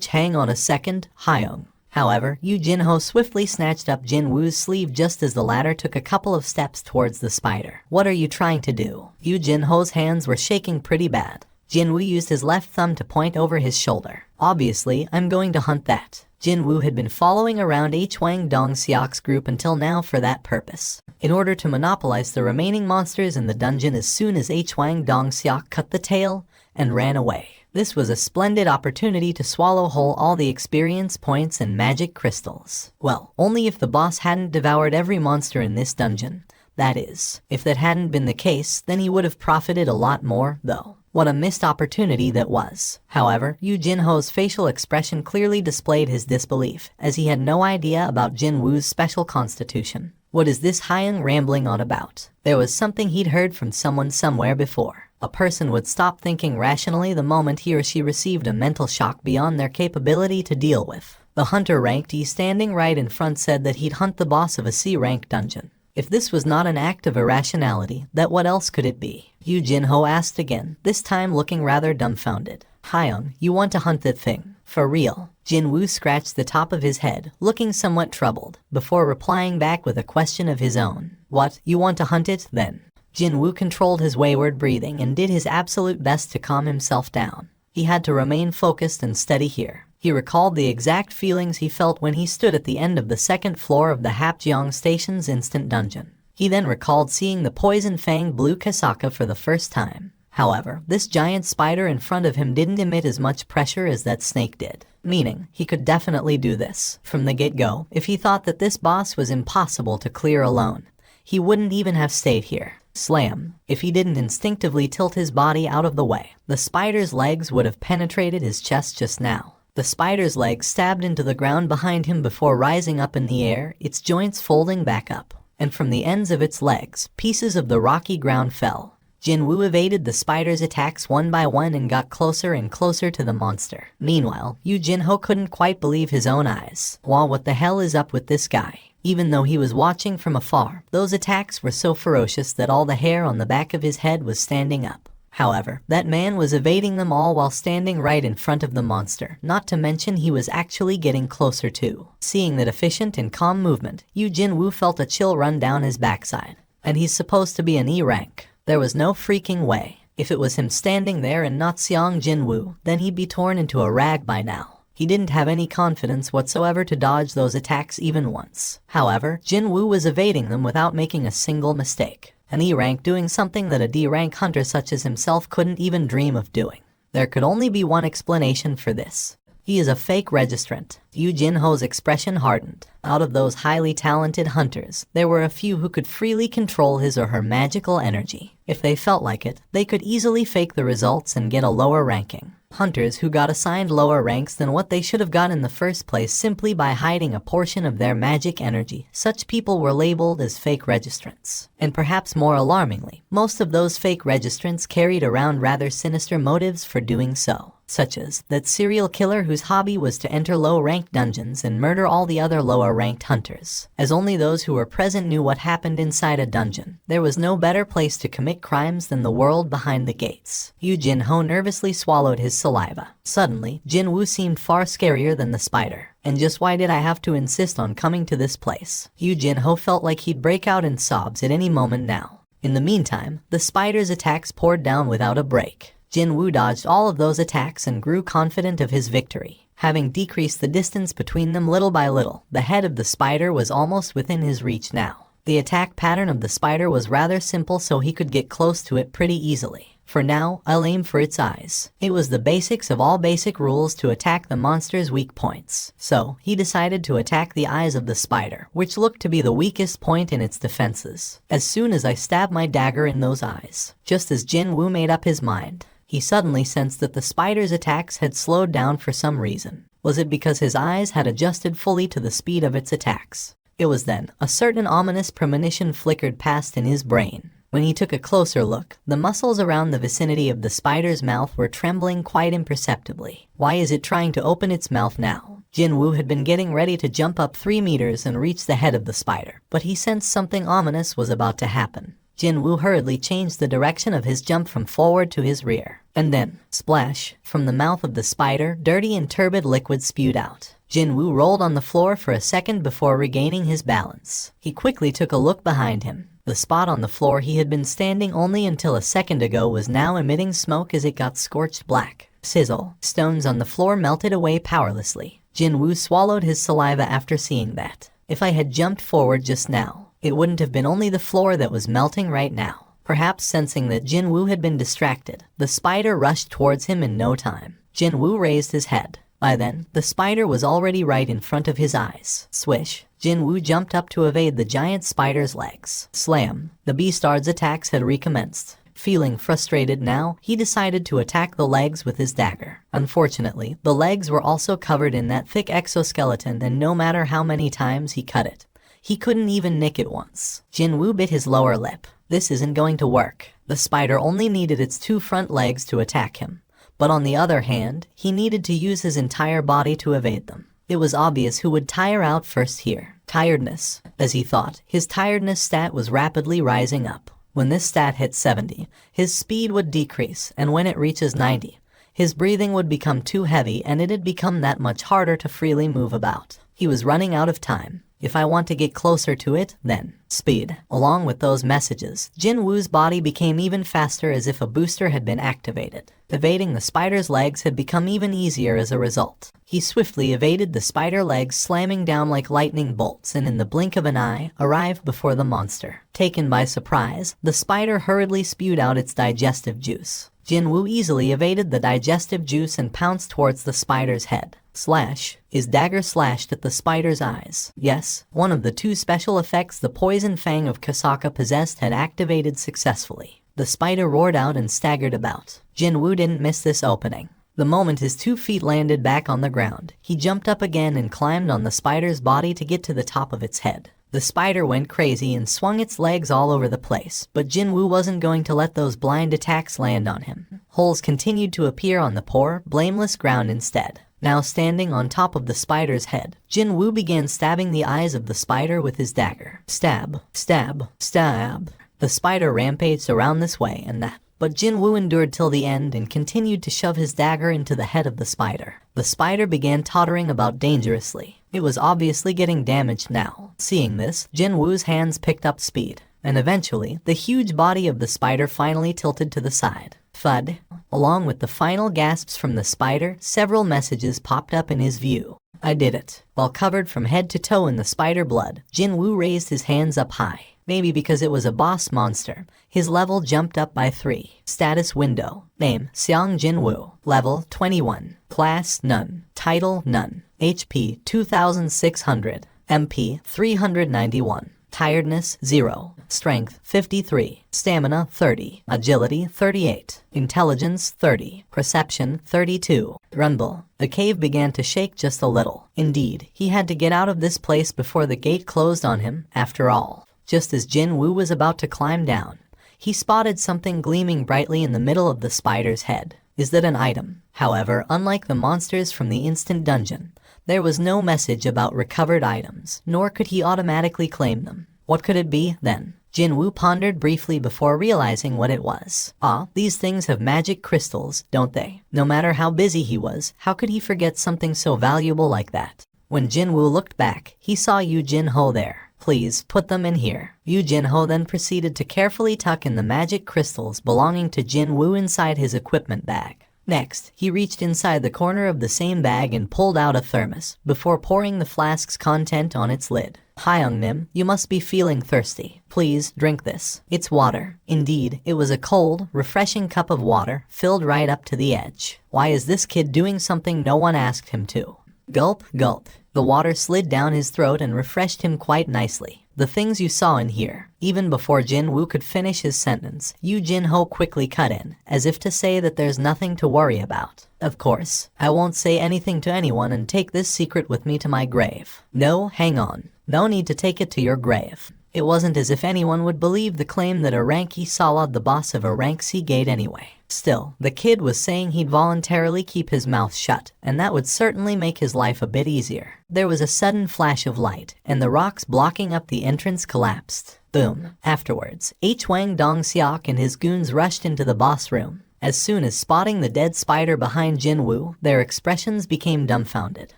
Speaker 1: Hang on a second, Hyung. However, Yu Jinho swiftly snatched up Jin Woo's sleeve just as the latter took a couple of steps towards the spider. What are you trying to do? Yu Jinho's hands were shaking pretty bad. Jin Woo used his left thumb to point over his shoulder. Obviously, I'm going to hunt that. Jin Woo had been following around Hwang Dongseok's group until now for that purpose, in order to monopolize the remaining monsters in the dungeon as soon as Hwang Dongseok cut the tail and ran away. This was a splendid opportunity to swallow whole all the experience points and magic crystals. Well, only if the boss hadn't devoured every monster in this dungeon. That is, if that hadn't been the case, then he would have profited a lot more, though. What a missed opportunity that was. However, Yu Jinho's facial expression clearly displayed his disbelief, as he had no idea about Jin Woo's special constitution. What is this Hyung rambling on about? There was something he'd heard from someone somewhere before. A person would stop thinking rationally the moment he or she received a mental shock beyond their capability to deal with. The hunter ranked E standing right in front said that he'd hunt the boss of a C-rank dungeon. If this was not an act of irrationality, then what else could it be? Yu Jinho asked again, this time looking rather dumbfounded. Hyung, you want to hunt that thing? For real? Jin Woo scratched the top of his head, looking somewhat troubled, before replying back with a question of his own. What, you want to hunt it, then? Jin Woo controlled his wayward breathing and did his absolute best to calm himself down. He had to remain focused and steady here. He recalled the exact feelings he felt when he stood at the end of the second floor of the Hapjeong Station's instant dungeon. He then recalled seeing the poison fang blue Kasaka for the first time. However, this giant spider in front of him didn't emit as much pressure as that snake did, meaning he could definitely do this from the get-go. If he thought that this boss was impossible to clear alone, he wouldn't even have stayed here. Slam. If he didn't instinctively tilt his body out of the way, the spider's legs would have penetrated his chest just now. The spider's legs stabbed into the ground behind him before rising up in the air, its joints folding back up, and from the ends of its legs, pieces of the rocky ground fell. Jin Woo evaded the spider's attacks one by one and got closer and closer to the monster. Meanwhile, Yu Jinho couldn't quite believe his own eyes. Wow, what the hell is up with this guy? Even though he was watching from afar, those attacks were so ferocious that all the hair on the back of his head was standing up. However, that man was evading them all while standing right in front of the monster, not to mention he was actually getting closer too. Seeing that efficient and calm movement, Yu Jin Woo felt a chill run down his backside. And he's supposed to be an E rank. There was no freaking way. If it was him standing there and not Seong Jin Woo, then he'd be torn into a rag by now. He didn't have any confidence whatsoever to dodge those attacks even once. However, Jin Woo was evading them without making a single mistake. An E-rank doing something that a D-rank hunter such as himself couldn't even dream of doing. There could only be one explanation for this. He is a fake registrant. Yu Jinho's expression hardened. Out of those highly talented hunters, there were a few who could freely control his or her magical energy. If they felt like it, they could easily fake the results and get a lower ranking. Hunters who got assigned lower ranks than what they should have gotten in the first place simply by hiding a portion of their magic energy. Such people were labeled as fake registrants. And perhaps more alarmingly, most of those fake registrants carried around rather sinister motives for doing so, such as that serial killer whose hobby was to enter low-ranked dungeons and murder all the other lower-ranked hunters, as only those who were present knew what happened inside a dungeon. There was no better place to commit crimes than the world behind the gates. Yu Jin-ho nervously swallowed his saliva. Suddenly, Jin-woo seemed far scarier than the spider. And just why did I have to insist on coming to this place? Yu Jin-ho felt like he'd break out in sobs at any moment now. In the meantime, the spider's attacks poured down without a break. Jin-woo dodged all of those attacks and grew confident of his victory. Having decreased the distance between them little by little, the head of the spider was almost within his reach now. The attack pattern of the spider was rather simple, so he could get close to it pretty easily. For now, I'll aim for its eyes. It was the basics of all basic rules to attack the monster's weak points. So, he decided to attack the eyes of the spider, which looked to be the weakest point in its defenses. As soon as I stabbed my dagger in those eyes, just as Jin-woo made up his mind, he suddenly sensed that the spider's attacks had slowed down for some reason. Was it because his eyes had adjusted fully to the speed of its attacks? It was then a certain ominous premonition flickered past in his brain. When he took a closer look, the muscles around the vicinity of the spider's mouth were trembling quite imperceptibly. Why is it trying to open its mouth now? Jin-woo had been getting ready to jump up 3 meters and reach the head of the spider, but he sensed something ominous was about to happen. Jin-woo hurriedly changed the direction of his jump from forward to his rear. And then, splash, from the mouth of the spider, dirty and turbid liquid spewed out. Jin-woo rolled on the floor for a second before regaining his balance. He quickly took a look behind him. The spot on the floor he had been standing only until a second ago was now emitting smoke as it got scorched black. Sizzle. Stones on the floor melted away powerlessly. Jin-woo swallowed his saliva after seeing that. If I had jumped forward just now, it wouldn't have been only the floor that was melting right now. Perhaps sensing that Jin-woo had been distracted, the spider rushed towards him in no time. Jin-woo raised his head. By then, the spider was already right in front of his eyes. Swish. Jin-woo jumped up to evade the giant spider's legs. Slam. The beastard's attacks had recommenced. Feeling frustrated now, he decided to attack the legs with his dagger. Unfortunately, the legs were also covered in that thick exoskeleton, and no matter how many times he cut it, he couldn't even nick it once. Jin-woo bit his lower lip. This isn't going to work. The spider only needed its 2 front legs to attack him. But on the other hand, he needed to use his entire body to evade them. It was obvious who would tire out first here. Tiredness. As he thought, his tiredness stat was rapidly rising up. When this stat hit 70, his speed would decrease, and when it reaches 90, his breathing would become too heavy and it'd become that much harder to freely move about. He was running out of time. If I want to get closer to it, then speed. Along with those messages, Jin-woo's body became even faster as if a booster had been activated. Evading the spider's legs had become even easier as a result. He swiftly evaded the spider legs, slamming down like lightning bolts, and in the blink of an eye, arrived before the monster. Taken by surprise, the spider hurriedly spewed out its digestive juice. Jin-woo easily evaded the digestive juice and pounced towards the spider's head. Slash. His dagger slashed at the spider's eyes. Yes, one of the 2 special effects the poison fang of Kasaka possessed had activated successfully. The spider roared out and staggered about. Jin-woo didn't miss this opening. The moment his 2 feet landed back on the ground, he jumped up again and climbed on the spider's body to get to the top of its head. The spider went crazy and swung its legs all over the place, but Jin-woo wasn't going to let those blind attacks land on him. Holes continued to appear on the poor, blameless ground instead. Now standing on top of the spider's head, Jin-woo began stabbing the eyes of the spider with his dagger. Stab, stab, stab. The spider rampaged around this way and that, but Jin-woo endured till the end and continued to shove his dagger into the head of the spider. The spider began tottering about dangerously. It was obviously getting damaged now. Seeing this, Jin-woo's hands picked up speed, and eventually, the huge body of the spider finally tilted to the side. Thud. Along with the final gasps from the spider, several messages popped up in his view. I did it. While covered from head to toe in the spider blood, Jin-woo raised his hands up high. Maybe because it was a boss monster, his level jumped up by 3. Status window. Name, Seong Jin-woo. Level, 21. Class, none. Title, none. HP, 2600. MP, 391. Tiredness, 0. Strength 53, Stamina 30, Agility 38, Intelligence 30, Perception 32. Rumble. The cave began to shake just a little. Indeed, he had to get out of this place before the gate closed on him, after all. Just as Jin Woo was about to climb down, he spotted something gleaming brightly in the middle of the spider's head. Is that an item? However, unlike the monsters from the instant dungeon, there was no message about recovered items, nor could he automatically claim them. What could it be, then? Jin Woo pondered briefly before realizing what it was. Ah, these things have magic crystals, don't they? No matter how busy he was, how could he forget something so valuable like that? When Jin Woo looked back, he saw Yu Jin Ho there. Please, put them in here. Yu Jin Ho then proceeded to carefully tuck in the magic crystals belonging to Jin Woo inside his equipment bag. Next, he reached inside the corner of the same bag and pulled out a thermos, before pouring the flask's content on its lid. Hyung-nim, you must be feeling thirsty. Please, drink this. It's water. Indeed, it was a cold, refreshing cup of water, filled right up to the edge. Why is this kid doing something no one asked him to? Gulp, gulp. The water slid down his throat and refreshed him quite nicely. The things you saw in here. Even before Jin Woo could finish his sentence, Yu Jin Ho quickly cut in, as if to say that there's nothing to worry about. Of course, I won't say anything to anyone and take this secret with me to my grave. No, hang on. No need to take it to your grave. It wasn't as if anyone would believe the claim that a Ranky Solid the boss of a rank C gate anyway. Still, the kid was saying he'd voluntarily keep his mouth shut, and that would certainly make his life a bit easier. There was a sudden flash of light, and the rocks blocking up the entrance collapsed. Boom. Afterwards, Wang Dong-seok and his goons rushed into the boss room. As soon as spotting the dead spider behind Jin Woo, their expressions became dumbfounded.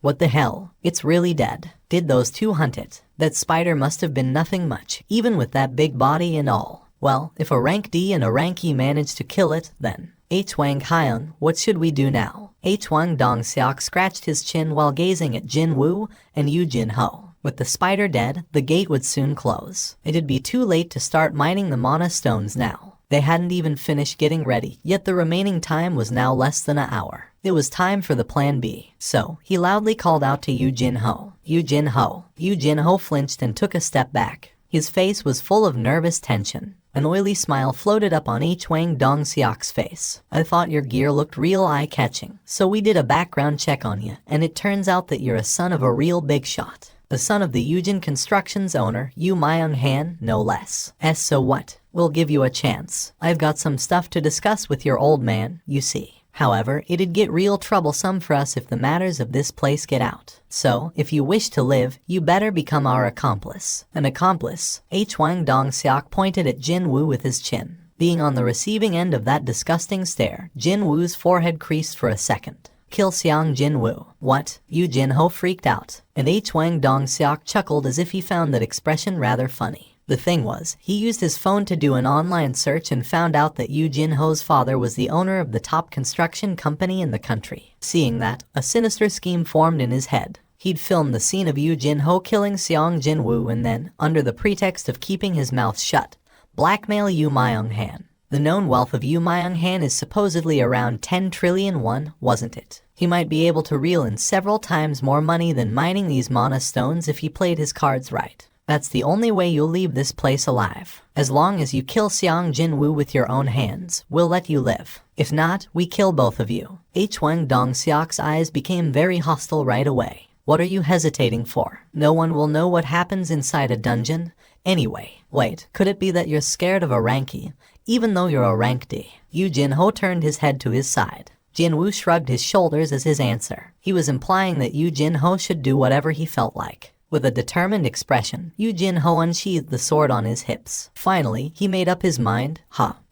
Speaker 1: What the hell? It's really dead. Did those two hunt it? That spider must have been nothing much, even with that big body and all. Well, if a rank D and a rank E managed to kill it, then Wang Hyun, what should we do now? Wang Dong-seok scratched his chin while gazing at Jin Woo and Yu Jin Ho. With the spider dead, the gate would soon close. It'd be too late to start mining the mana stones now. They hadn't even finished getting ready, yet the remaining time was now less than an hour. It was time for the plan B. So, he loudly called out to Yu Jin Ho. Yu Jin Ho. Yu Jin Ho flinched and took a step back. His face was full of nervous tension. An oily smile floated up on Wang Dong-seok's face. I thought your gear looked real eye-catching, so we did a background check on you, and it turns out that you're a son of a real big shot. The son of the Yujin Constructions owner, Yu Myung-han, no less. So what? We'll give you a chance. I've got some stuff to discuss with your old man, you see. However, it'd get real troublesome for us if the matters of this place get out. So, if you wish to live, you better become our accomplice. An accomplice? Wang Dong-seok pointed at Jin Woo with his chin. Being on the receiving end of that disgusting stare, Jin Woo's forehead creased for a second. Kill Xiang Jin Woo. What? Yu Jin Ho freaked out, and Wang Dong-seok chuckled as if he found that expression rather funny. The thing was, he used his phone to do an online search and found out that Yu Jin Ho's father was the owner of the top construction company in the country. Seeing that, a sinister scheme formed in his head. He'd filmed the scene of Yu Jin Ho killing Xiang Jin Woo and then, under the pretext of keeping his mouth shut, blackmail Yu Myung-han. The known wealth of Yu Myung-han is supposedly around 10 trillion won, wasn't it? He might be able to reel in several times more money than mining these mana stones if he played his cards right. That's the only way you'll leave this place alive. As long as you kill Xiang Jin Woo with your own hands, we'll let you live. If not, we kill both of you. Wang Dong-seok's eyes became very hostile right away. What are you hesitating for? No one will know what happens inside a dungeon. Anyway, wait, could it be that you're scared of a ranky, even though you're a rank D? Yu Jin Ho turned his head to his side. Jin Woo shrugged his shoulders as his answer. He was implying that Yu Jin Ho should do whatever he felt like. With a determined expression, Yu Jin Ho unsheathed the sword on his hips. Finally, he made up his mind.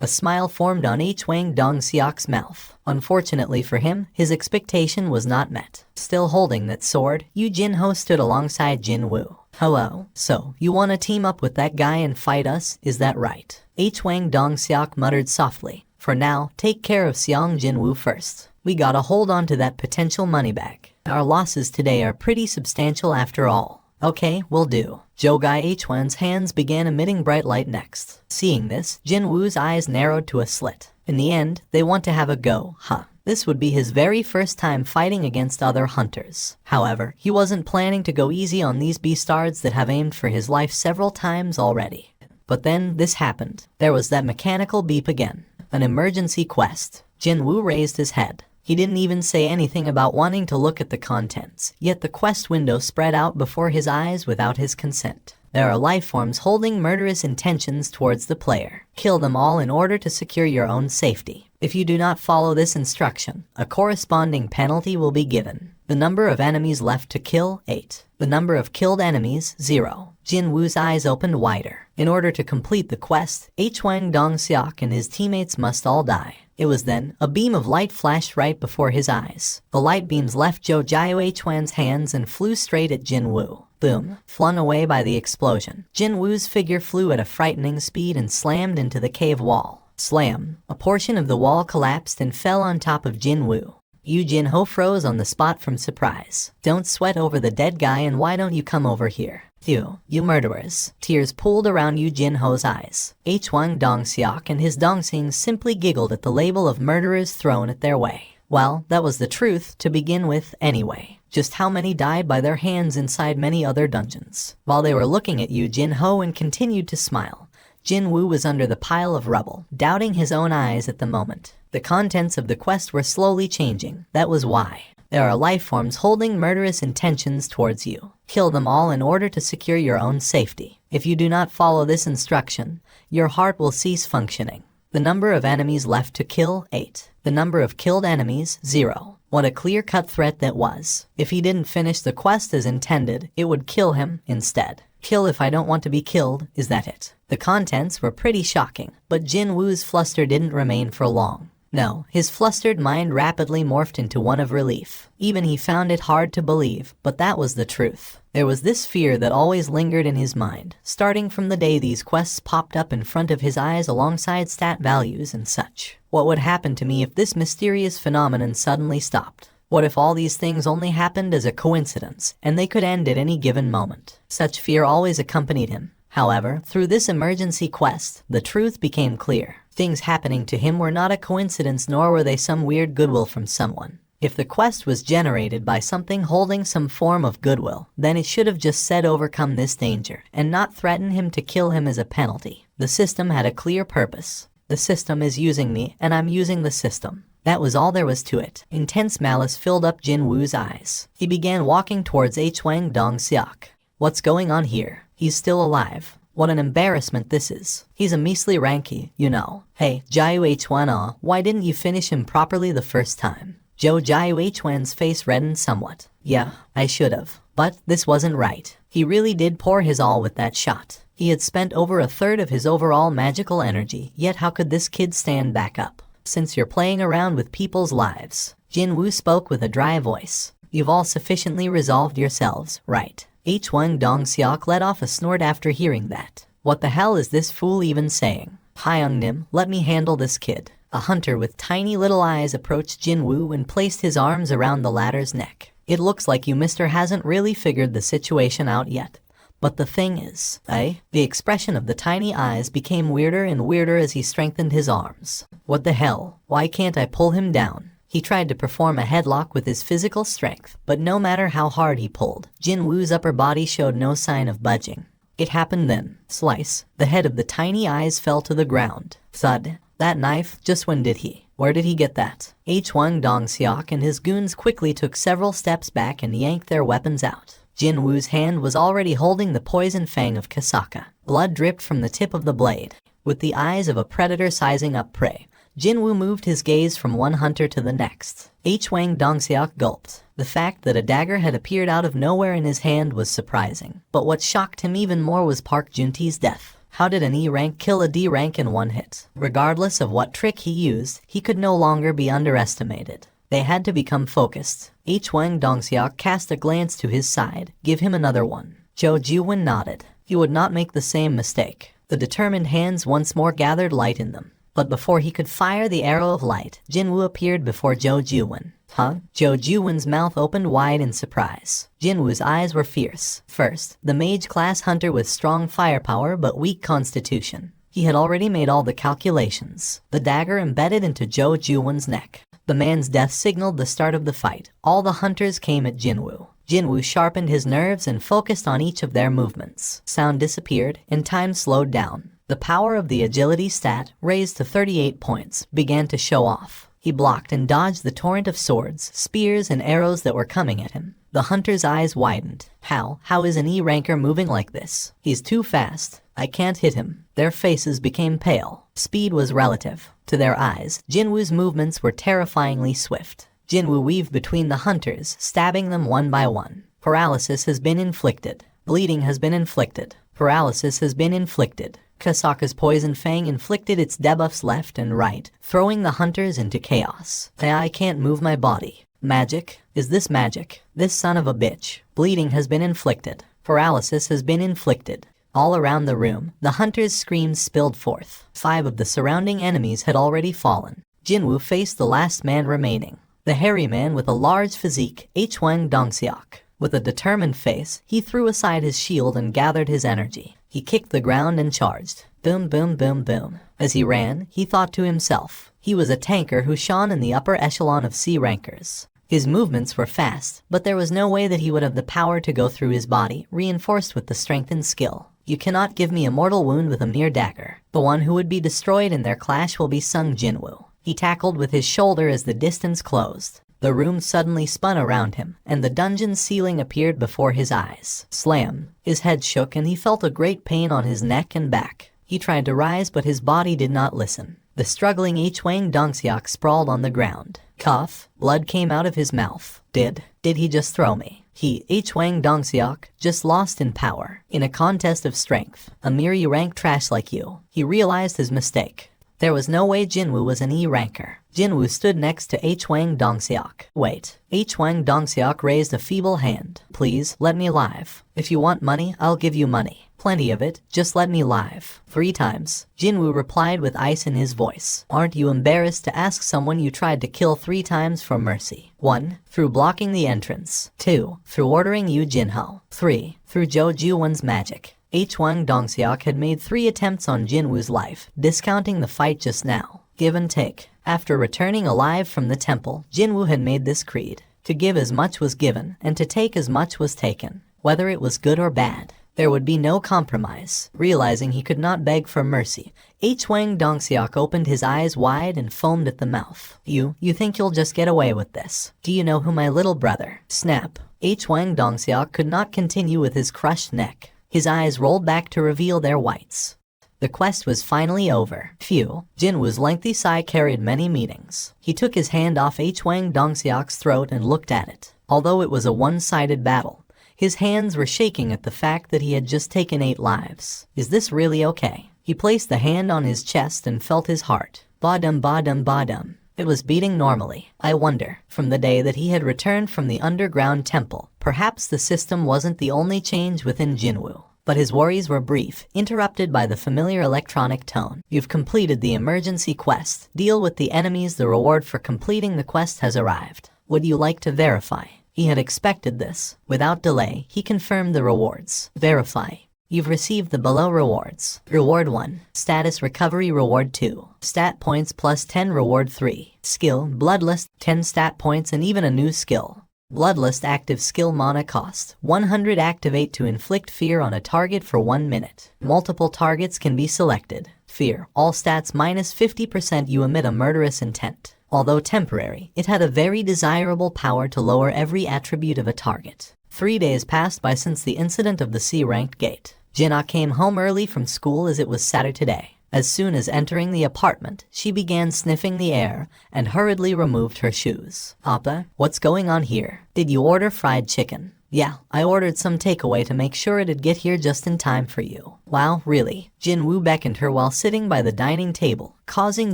Speaker 1: A smile formed on Wang Dong-seok's mouth. Unfortunately for him, his expectation was not met. Still holding that sword, Yu Jin Ho stood alongside Jin Woo. Hello, so, you want to team up with that guy and fight us, is that right? Wang Dong-seok muttered softly. For now, take care of Xiang Jin Woo first. We gotta hold on to that potential money bag. Our losses today are pretty substantial after all. Okay, will do. Jogai Hwan's hands began emitting bright light next. Seeing this, Jin Woo's eyes narrowed to a slit. In the end, they want to have a go, This would be his very first time fighting against other hunters. However, he wasn't planning to go easy on these beastards that have aimed for his life several times already. But then this happened. There was that mechanical beep again. An emergency quest. Jinwoo raised his head. He didn't even say anything about wanting to look at the contents, yet the quest window spread out before his eyes without his consent. There are life forms holding murderous intentions towards the player. Kill them all in order to secure your own safety. If you do not follow this instruction, a corresponding penalty will be given. The number of enemies left to kill, 8. The number of killed enemies, 0. Jinwoo's eyes opened wider. In order to complete the quest, Hwang Dong-seok and his teammates must all die. It was then, a beam of light flashed right before his eyes. The light beams left Jo Jae-hwan's hands and flew straight at Jinwoo. Boom, flung away by the explosion. Jinwoo's figure flew at a frightening speed and slammed into the cave wall. Slam. A portion of the wall collapsed and fell on top of Jinwoo. Yu Jin-ho froze on the spot from surprise. Don't sweat over the dead guy, and why don't you come over here? You murderers. Tears pooled around Yu Jin-ho's eyes. Hwang Dong-seok and his Dong-sings simply giggled at the label of murderers thrown at their way. Well, that was the truth to begin with anyway. Just how many died by their hands inside many other dungeons? While they were looking at Yu Jin-ho and continued to smile, Jinwoo was under the pile of rubble, doubting his own eyes at the moment. The contents of the quest were slowly changing. That was why. There are life forms holding murderous intentions towards you. Kill them all in order to secure your own safety. If you do not follow this instruction, your heart will cease functioning. The number of enemies left to kill, 8. The number of killed enemies, 0. What a clear-cut threat that was. If he didn't finish the quest as intended, it would kill him instead. Kill if I don't want to be killed, is that it? The contents were pretty shocking, but Jinwoo's fluster didn't remain for long. No, his flustered mind rapidly morphed into one of relief. Even he found it hard to believe, but that was the truth. There was this fear that always lingered in his mind, starting from the day these quests popped up in front of his eyes alongside stat values and such. What would happen to me if this mysterious phenomenon suddenly stopped? What if all these things only happened as a coincidence, and they could end at any given moment? Such fear always accompanied him. However, through this emergency quest, the truth became clear. Things happening to him were not a coincidence, nor were they some weird goodwill from someone. If the quest was generated by something holding some form of goodwill, then it should have just said overcome this danger, and not threaten him to kill him as a penalty. The system had a clear purpose. The system is using me, and I'm using the system. That was all there was to it. Intense malice filled up Jinwoo's eyes. He began walking towards Hwang Dong-seok. What's going on here? He's still alive. What an embarrassment this is. He's a measly ranky, you know. Hey, Jae-hwan, why didn't you finish him properly the first time? Jo Jae-hwan's face reddened somewhat. Yeah, I should've. But this wasn't right. He really did pour his all with that shot. He had spent over a third of his overall magical energy, yet how could this kid stand back up? Since you're playing around with people's lives. Jinwoo spoke with a dry voice. You've all sufficiently resolved yourselves, right? Hwang Dong-seok let off a snort after hearing that. What the hell is this fool even saying? Hyungnim, let me handle this kid. A hunter with tiny little eyes approached Jinwoo and placed his arms around the latter's neck. It looks like you mister hasn't really figured the situation out yet. But the thing is, the expression of the tiny eyes became weirder and weirder as he strengthened his arms. What the hell? Why can't I pull him down? He tried to perform a headlock with his physical strength, but no matter how hard he pulled, Jinwoo's upper body showed no sign of budging. It happened then. Slice. The head of the tiny eyes fell to the ground. Thud. That knife, just when did he? Where did he get that? Hwang Dong-seok and his goons quickly took several steps back and yanked their weapons out. Jinwoo's hand was already holding the poison fang of Kasaka. Blood dripped from the tip of the blade. With the eyes of a predator sizing up prey, Jinwoo moved his gaze from one hunter to the next. Hwang Dong-seok gulped. The fact that a dagger had appeared out of nowhere in his hand was surprising. But what shocked him even more was Park Junti's death. How did an E rank kill a D rank in one hit? Regardless of what trick he used, he could no longer be underestimated. They had to become focused. Hwang Dong-seok cast a glance to his side. Give him another one. Jo Jiwon nodded. He would not make the same mistake. The determined hands once more gathered light in them. But before he could fire the arrow of light, Jinwoo appeared before Jo Jiwon. Huh? Jo Jiwon's mouth opened wide in surprise. Jinwoo's eyes were fierce. First, the mage-class hunter with strong firepower but weak constitution. He had already made all the calculations. The dagger embedded into Jo Jiwon's neck. The man's death signaled the start of the fight. All the hunters came at Jinwoo. Jinwoo sharpened his nerves and focused on each of their movements. Sound disappeared, and time slowed down. The power of the agility stat, raised to 38 points, began to show off. He blocked and dodged the torrent of swords, spears, and arrows that were coming at him. The hunter's eyes widened. How is an E-ranker moving like this? He's too fast. I can't hit him. Their faces became pale. Speed was relative. To their eyes, Jinwoo's movements were terrifyingly swift. Jinwoo weaved between the hunters, stabbing them one by one. Paralysis has been inflicted. Bleeding has been inflicted. Paralysis has been inflicted. Kasaka's poison fang inflicted its debuffs left and right, throwing the hunters into chaos. I can't move my body. Magic? Is this magic? This son of a bitch. Bleeding has been inflicted. Paralysis has been inflicted. All around the room, the hunters' screams spilled forth. 5 of the surrounding enemies had already fallen. Jinwoo faced the last man remaining. The hairy man with a large physique, Hwang Dongseok. With a determined face, he threw aside his shield and gathered his energy. He kicked the ground and charged. Boom, boom, boom, boom. As he ran, he thought to himself. He was a tanker who shone in the upper echelon of C-rankers. His movements were fast, but there was no way that he would have the power to go through his body, reinforced with the strength and skill. You cannot give me a mortal wound with a mere dagger. The one who would be destroyed in their clash will be Sung Jinwoo. He tackled with his shoulder as the distance closed. The room suddenly spun around him, and the dungeon's ceiling appeared before his eyes. Slam! His head shook and he felt a great pain on his neck and back. He tried to rise, but his body did not listen. The struggling Hwang Dongseok sprawled on the ground. Cough. Blood came out of his mouth. Did he just throw me? Hwang Dongseok, just lost in power. In a contest of strength. A mere E-rank trash like you. He realized his mistake. There was no way Jinwoo was an E-ranker. Jinwoo stood next to Hwang Dongseok. Wait. Hwang Dongseok raised a feeble hand. Please, let me live. If you want money, I'll give you money. Plenty of it, just let me live. 3 times. Jinwoo replied with ice in his voice. Aren't you embarrassed to ask someone you tried to kill 3 times for mercy? 1. Through blocking the entrance. 2. Through ordering Yu Jinho. 3. Through Jo Ju-won's magic. Hwang Dongseok had made 3 attempts on Jinwoo's life, discounting the fight just now. Give and take. After returning alive from the temple, Jinwoo had made this creed. To give as much was given, and to take as much was taken. Whether it was good or bad. There would be no compromise. Realizing he could not beg for mercy, Hwang Dongseok opened his eyes wide and foamed at the mouth. You think you'll just get away with this? Do you know who my little brother? Snap. Hwang Dongseok could not continue with his crushed neck. His eyes rolled back to reveal their whites. The quest was finally over. Phew. Jinwoo's lengthy sigh carried many meanings. He took his hand off Hwang Dongseok's throat and looked at it. Although it was a one-sided battle, his hands were shaking at the fact that he had just taken 8 lives. Is this really okay? He placed the hand on his chest and felt his heart. Ba-dum, ba-dum, ba-dum. It was beating normally. I wonder, from the day that he had returned from the underground temple, perhaps the system wasn't the only change within Jinwoo. But his worries were brief, interrupted by the familiar electronic tone. You've completed the emergency quest. Deal with the enemies. The reward for completing the quest has arrived. Would you like to verify? He had expected this. Without delay, he confirmed the rewards. Verify. You've received the below rewards. Reward 1. Status recovery. Reward 2. Stat points plus 10. Reward 3. Skill, Bloodlust, 10 stat points and even a new skill. Bloodlust active skill mana cost. 100. Activate to inflict fear on a target for 1 minute. Multiple targets can be selected. Fear, all stats minus 50%. You emit a murderous intent. Although temporary, it had a very desirable power to lower every attribute of a target. 3 days passed by since the incident of the C-ranked gate. Jinna came home early from school as it was Saturday. As soon as entering the apartment, she began sniffing the air and hurriedly removed her shoes. Appa, what's going on here? Did you order fried chicken? Yeah, I ordered some takeaway to make sure it'd get here just in time for you. Wow, really? Jinwoo beckoned her while sitting by the dining table, causing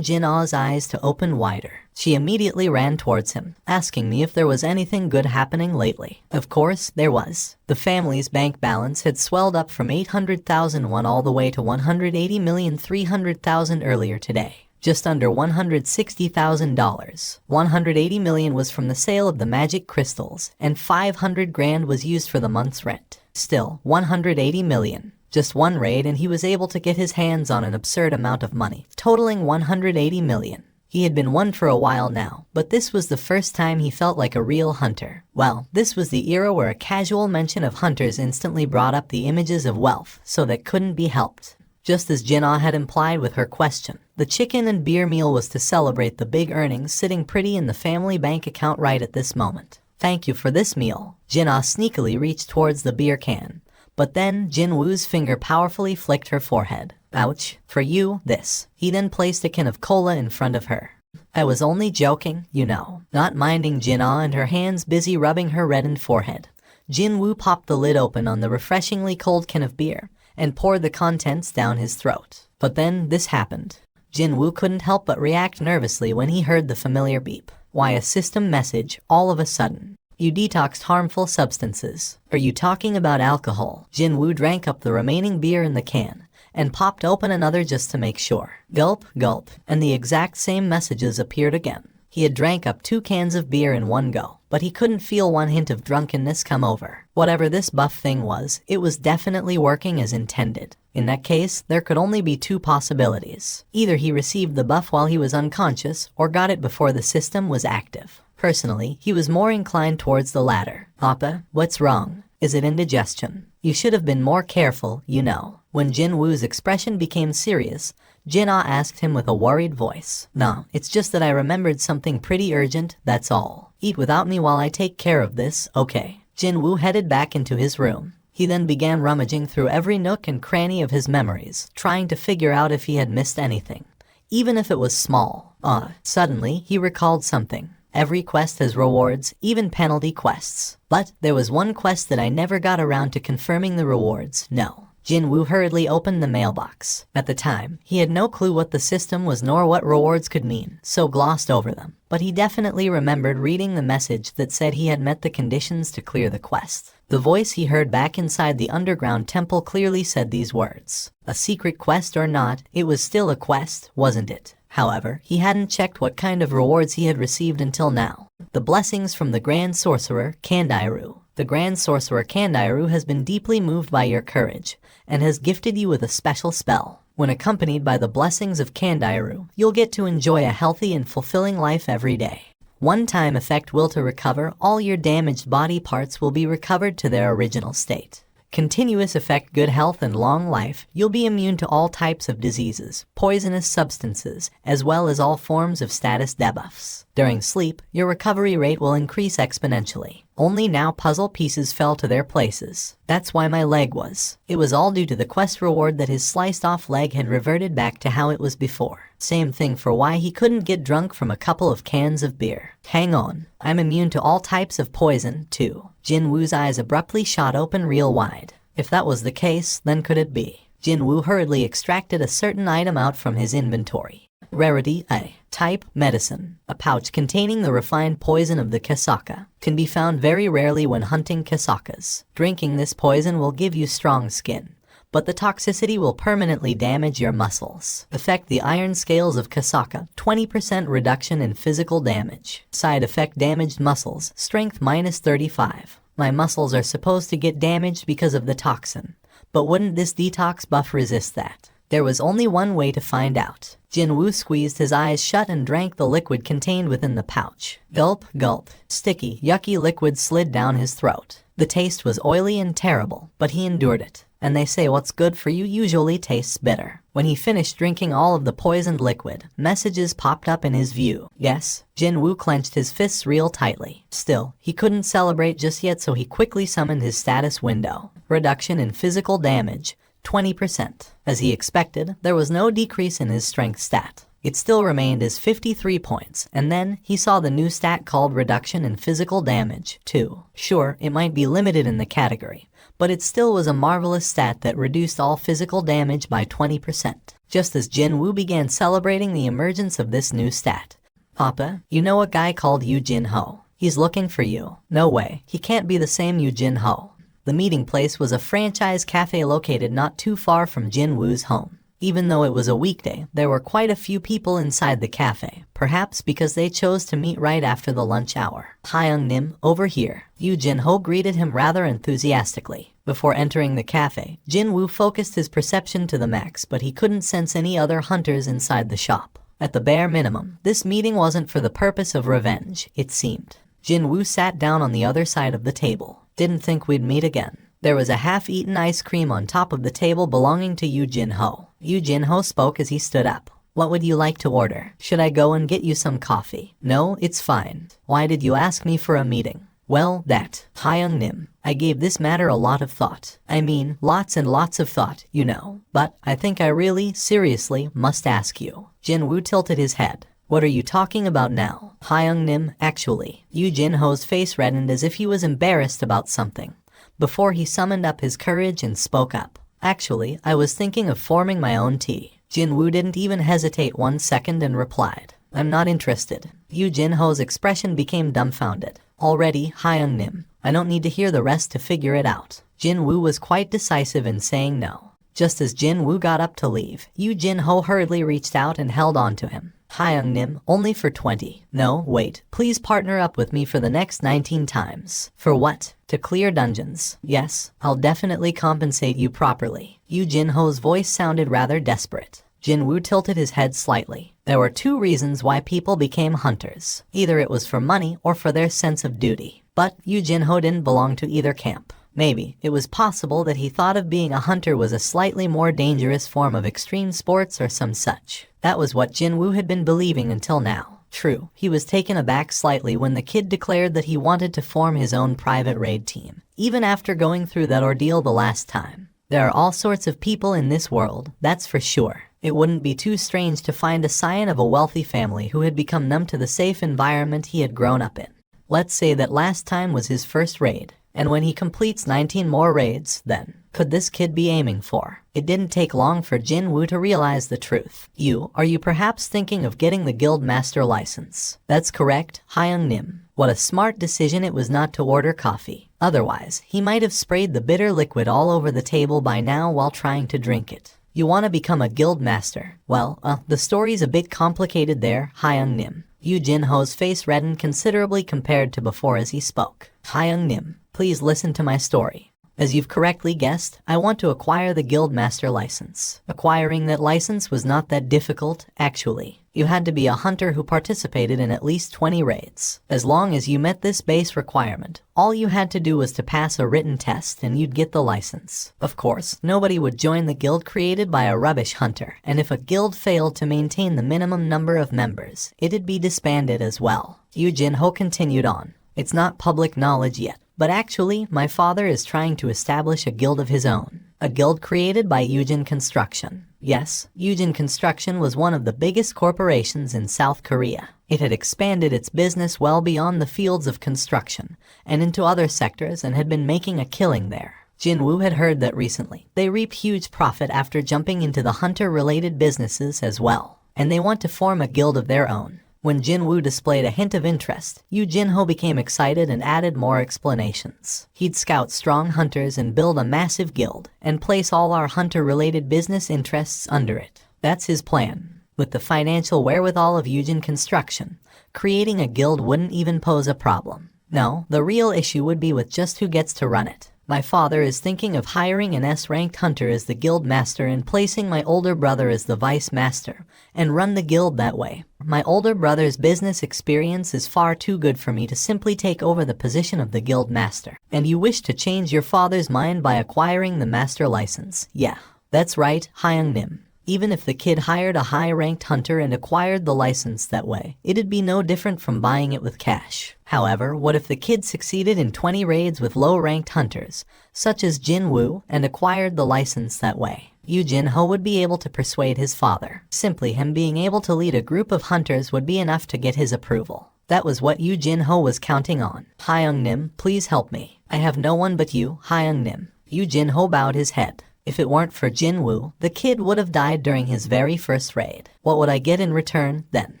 Speaker 1: Jinna's eyes to open wider. She immediately ran towards him, asking me if there was anything good happening lately. Of course, there was. The family's bank balance had swelled up from 800,000 won all the way to 180,300,000 earlier today. Just under $160,000. 180 million was from the sale of the magic crystals, and 500 grand was used for the month's rent. Still, 180 million. Just one raid and he was able to get his hands on an absurd amount of money, totaling 180 million. He had been one for a while now, but this was the first time he felt like a real hunter. Well, this was the era where a casual mention of hunters instantly brought up the images of wealth, so that couldn't be helped. just as Jin-ah had implied with her question. The chicken and beer meal was to celebrate the big earnings sitting pretty in the family bank account right at this moment. Thank you for this meal. Jin-ah sneakily reached towards the beer can, but then Jin-woo's finger powerfully flicked her forehead. Ouch, for you, this. He then placed a can of cola in front of her. I was only joking, you know. Not minding Jin-ah and her hands busy rubbing her reddened forehead, Jin-woo popped the lid open on the refreshingly cold can of beer and poured the contents down his throat. But then this happened. Jin-woo couldn't help but react nervously when he heard the familiar beep. Why, a system message, all of a sudden. You detoxed harmful substances. Are you talking about alcohol? Jin-woo drank up the remaining beer in the can and popped open another just to make sure. Gulp, gulp, and the exact same messages appeared again. He had drank up 2 cans of beer in one go, but he couldn't feel one hint of drunkenness come over. Whatever this buff thing was, it was definitely working as intended. In that case, there could only be 2 possibilities. Either he received the buff while he was unconscious, or got it before the system was active. Personally, he was more inclined towards the latter. Appa, what's wrong? Is it indigestion? You should have been more careful, you know. When Jin-woo's expression became serious, Jin-ah asked him with a worried voice. No, it's just that I remembered something pretty urgent, that's all. Eat without me while I take care of this, okay? Jin-woo headed back into his room. He then began rummaging through every nook and cranny of his memories, trying to figure out if he had missed anything, even if it was small. Suddenly, he recalled something. Every quest has rewards, even penalty quests. But there was one quest that I never got around to confirming the rewards, no. Jin-woo hurriedly opened the mailbox. At the time, he had no clue what the system was nor what rewards could mean, so glossed over them. But he definitely remembered reading the message that said he had met the conditions to clear the quest. The voice he heard back inside the underground temple clearly said these words. A secret quest or not, it was still a quest, wasn't it? However, he hadn't checked what kind of rewards he had received until now. The blessings from the Grand Sorcerer, Kandairu. The Grand Sorcerer Kandairu has been deeply moved by your courage, and has gifted you with a special spell. When accompanied by the blessings of Kandairu, you'll get to enjoy a healthy and fulfilling life every day. One-time effect will to recover, all your damaged body parts will be recovered to their original state. Continuous effect good health and long life, you'll be immune to all types of diseases, poisonous substances, as well as all forms of status debuffs. During sleep, your recovery rate will increase exponentially. Only now puzzle pieces fell to their places. That's why my leg was. It was all due to the quest reward that his sliced off leg had reverted back to how it was before. Same thing for why he couldn't get drunk from a couple of cans of beer. Hang on, I'm immune to all types of poison, too. Jin-woo's eyes abruptly shot open real wide. If that was the case, then could it be? Jin-woo hurriedly extracted a certain item out from his inventory. Rarity A. Type, medicine. A pouch containing the refined poison of the Kasaka. Can be found very rarely when hunting Kasakas. Drinking this poison will give you strong skin, but the toxicity will permanently damage your muscles. Effect the iron scales of Kasaka, 20% reduction in physical damage. Side effect damaged muscles, strength -35. My muscles are supposed to get damaged because of the toxin, but wouldn't this detox buff resist that? There was only one way to find out. Jin-woo squeezed his eyes shut and drank the liquid contained within the pouch. Gulp, gulp. Sticky, yucky liquid slid down his throat. The taste was oily and terrible, but he endured it. And they say what's good for you usually tastes bitter. When he finished drinking all of the poisoned liquid, messages popped up in his view. Yes, Jin-woo clenched his fists real tightly. Still, he couldn't celebrate just yet, so he quickly summoned his status window. Reduction in physical damage, 20%. As he expected, there was no decrease in his strength stat. It still remained as 53 points, and then he saw the new stat called reduction in physical damage, too. Sure, it might be limited in the category, but it still was a marvelous stat that reduced all physical damage by 20%. Just as Jin-woo began celebrating the emergence of this new stat. Papa, you know a guy called Yu Jin-ho. He's looking for you. No way, he can't be the same Yu Jin-ho. The meeting place was a franchise cafe located not too far from Jin-woo's home. Even though it was a weekday, there were quite a few people inside the cafe, perhaps because they chose to meet right after the lunch hour. Hyung-nim, over here. Yu Jin-ho greeted him rather enthusiastically. Before entering the cafe, Jin-woo focused his perception to the max, but he couldn't sense any other hunters inside the shop. At the bare minimum, this meeting wasn't for the purpose of revenge, it seemed. Jin-woo sat down on the other side of the table. Didn't think we'd meet again. There was a half-eaten ice cream on top of the table belonging to Yu Jin-ho. Yu Jin-ho spoke as he stood up. What would you like to order? Should I go and get you some coffee? No, it's fine. Why did you ask me for a meeting? Well, Hyung-nim, I gave this matter a lot of thought. I mean, lots and lots of thought, you know. But I think I really, seriously, must ask you. Jin-woo tilted his head. What are you talking about now? Hyung-nim, actually. Yu Jin-ho's face reddened as if he was embarrassed about something. Before he summoned up his courage and spoke up. Actually, I was thinking of forming my own tea. Jin-woo didn't even hesitate 1 second and replied. I'm not interested. Yu Jin-ho's expression became dumbfounded. Already, Hyung-nim. I don't need to hear the rest to figure it out. Jin-woo was quite decisive in saying no. Just as Jin-woo got up to leave, Yu Jin-ho hurriedly reached out and held on to him. Hyung-nim, only for 20. No, wait. Please partner up with me for the next 19 times. For what? To clear dungeons. Yes, I'll definitely compensate you properly. Yu Jin-ho's voice sounded rather desperate. Jin-woo tilted his head slightly. There were 2 reasons why people became hunters. Either it was for money or for their sense of duty. But Yu Jin-ho didn't belong to either camp. Maybe it was possible that he thought of being a hunter was a slightly more dangerous form of extreme sports or some such. That was what Jin-woo had been believing until now. True, he was taken aback slightly when the kid declared that he wanted to form his own private raid team, even after going through that ordeal the last time. There are all sorts of people in this world, that's for sure. It wouldn't be too strange to find a scion of a wealthy family who had become numb to the safe environment he had grown up in. Let's say that last time was his first raid, and when he completes 19 more raids, then could this kid be aiming for? It didn't take long for Jin-woo to realize the truth. Are you perhaps thinking of getting the guild master license? That's correct, Hyung-nim. What a smart decision it was not to order coffee. Otherwise, he might have sprayed the bitter liquid all over the table by now while trying to drink it. You want to become a guild master? Well, the story's a bit complicated there, Hyung-nim. Yu Jin-ho's face reddened considerably compared to before as he spoke. Hyung-nim, please listen to my story. As you've correctly guessed, I want to acquire the guild master license. Acquiring that license was not that difficult, actually. You had to be a hunter who participated in at least 20 raids. As long as you met this base requirement, all you had to do was to pass a written test and you'd get the license. Of course, nobody would join the guild created by a rubbish hunter, and if a guild failed to maintain the minimum number of members, it'd be disbanded as well. Yu Jin-ho continued on. It's not public knowledge yet, but actually, my father is trying to establish a guild of his own. A guild created by Yujin Construction. Yes, Yujin Construction was one of the biggest corporations in South Korea. It had expanded its business well beyond the fields of construction and into other sectors and had been making a killing there. Jin-woo had heard that recently. They reap huge profit after jumping into the hunter-related businesses as well, and they want to form a guild of their own. When Jin-woo displayed a hint of interest, Yu Jin-ho became excited and added more explanations. He'd scout strong hunters and build a massive guild, and place all our hunter-related business interests under it. That's his plan. With the financial wherewithal of Yujin Construction, creating a guild wouldn't even pose a problem. No, the real issue would be with just who gets to run it. My father is thinking of hiring an S-ranked hunter as the guild master and placing my older brother as the vice master, and run the guild that way. My older brother's business experience is far too good for me to simply take over the position of the guild master. And you wish to change your father's mind by acquiring the master license? Yeah, that's right, Hyung-nim. Even if the kid hired a high-ranked hunter and acquired the license that way, it'd be no different from buying it with cash. However, what if the kid succeeded in 20 raids with low-ranked hunters, such as Jin-woo, and acquired the license that way? Yu Jin-ho would be able to persuade his father. Simply him being able to lead a group of hunters would be enough to get his approval. That was what Yu Jin-ho was counting on. Hyung-nim, please help me. I have no one but you, Hyung-nim. Yu Jin-ho bowed his head. If it weren't for Jin-woo, the kid would have died during his very first raid. What would I get in return, then?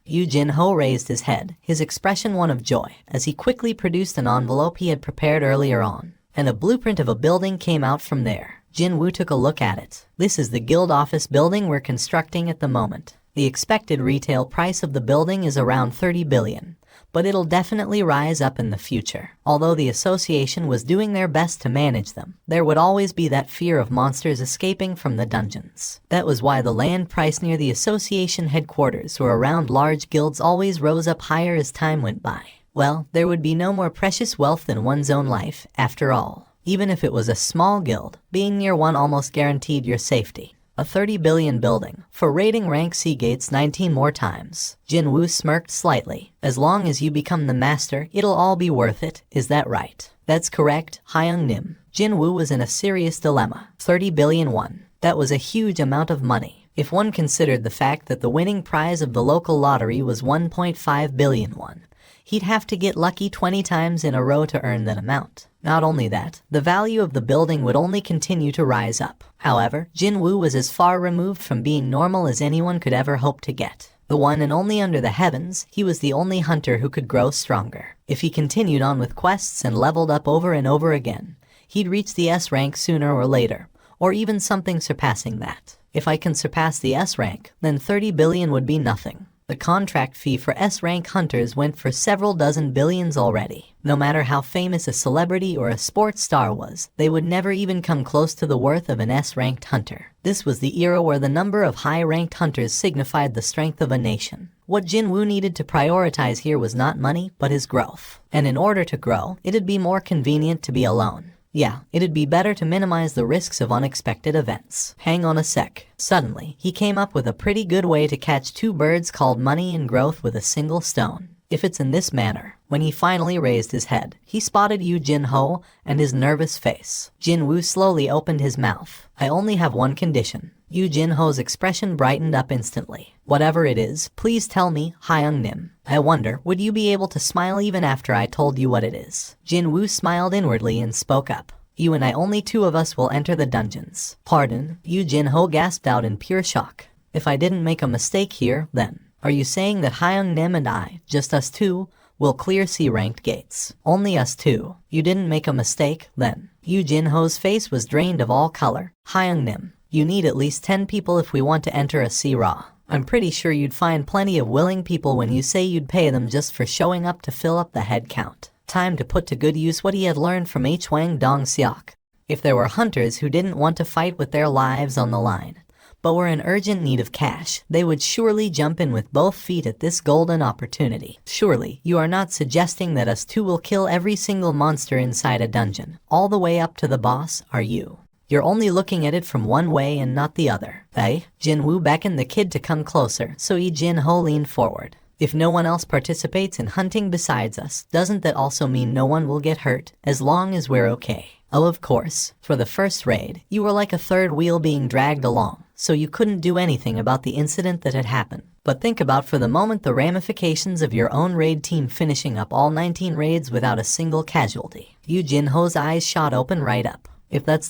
Speaker 1: Yu Jin-ho raised his head, his expression one of joy, as he quickly produced an envelope he had prepared earlier on. And a blueprint of a building came out from there. Jin-woo took a look at it. This is the guild office building we're constructing at the moment. The expected retail price of the building is around 30 billion. But it'll definitely rise up in the future. Although the association was doing their best to manage them, there would always be that fear of monsters escaping from the dungeons. That was why the land price near the association headquarters or around large guilds always rose up higher as time went by. Well, there would be no more precious wealth than one's own life, after all. Even if it was a small guild, being near one almost guaranteed your safety. A 30 billion building. For raiding rank C gates 19 more times. Jinwoo smirked slightly. As long as you become the master, it'll all be worth it, is that right? That's correct, Hyung Nim. Jinwoo was in a serious dilemma. 30 billion won. That was a huge amount of money. If one considered the fact that the winning prize of the local lottery was 1.5 billion won, he'd have to get lucky 20 times in a row to earn that amount. Not only that, the value of the building would only continue to rise up. However, Jinwoo was as far removed from being normal as anyone could ever hope to get. The one and only under the heavens, he was the only hunter who could grow stronger. If he continued on with quests and leveled up over and over again, he'd reach the S rank sooner or later, or even something surpassing that. If I can surpass the S rank, then 30 billion would be nothing. The contract fee for S-rank hunters went for several dozen billions already. No matter how famous a celebrity or a sports star was, they would never even come close to the worth of an S-ranked hunter. This was the era where the number of high-ranked hunters signified the strength of a nation. What Jinwoo needed to prioritize here was not money, but his growth. And in order to grow, it'd be more convenient to be alone. Yeah, it'd be better to minimize the risks of unexpected events. Hang on a sec. Suddenly, he came up with a pretty good way to catch two birds called money and growth with a single stone. If it's in this manner. When he finally raised his head, he spotted Yu Jin-ho and his nervous face. Jinwoo slowly opened his mouth. I only have one condition. Yu Jin-ho's expression brightened up instantly. Whatever it is, please tell me, Hyung Nim. I wonder, would you be able to smile even after I told you what it is? Jinwoo smiled inwardly and spoke up. You and I, only two of us will enter the dungeons. Pardon? Yu Jin-ho gasped out in pure shock. If I didn't make a mistake here, then, are you saying that Hyung Nim and I, just us two, will clear C-ranked gates? Only us two. You didn't make a mistake, then. Yu Jin-ho's face was drained of all color. Hyung Nim, you need at least 10 people if we want to enter a C-raw. I'm pretty sure you'd find plenty of willing people when you say you'd pay them just for showing up to fill up the head count. Time to put to good use what he had learned from Hwang Dong-seok. If there were hunters who didn't want to fight with their lives on the line, but were in urgent need of cash, they would surely jump in with both feet at this golden opportunity. Surely, you are not suggesting that us two will kill every single monster inside a dungeon, all the way up to the boss, are you? You're only looking at it from one way and not the other. Eh? Jinwoo beckoned the kid to come closer, so Lee Jin-ho leaned forward. If no one else participates in hunting besides us, doesn't that also mean no one will get hurt, as long as we're okay? Oh, of course. For the first raid, you were like a third wheel being dragged along, so you couldn't do anything about the incident that had happened. But think about for the moment the ramifications of your own raid team finishing up all 19 raids without a single casualty. Yu Jin-ho's eyes shot open right up. If that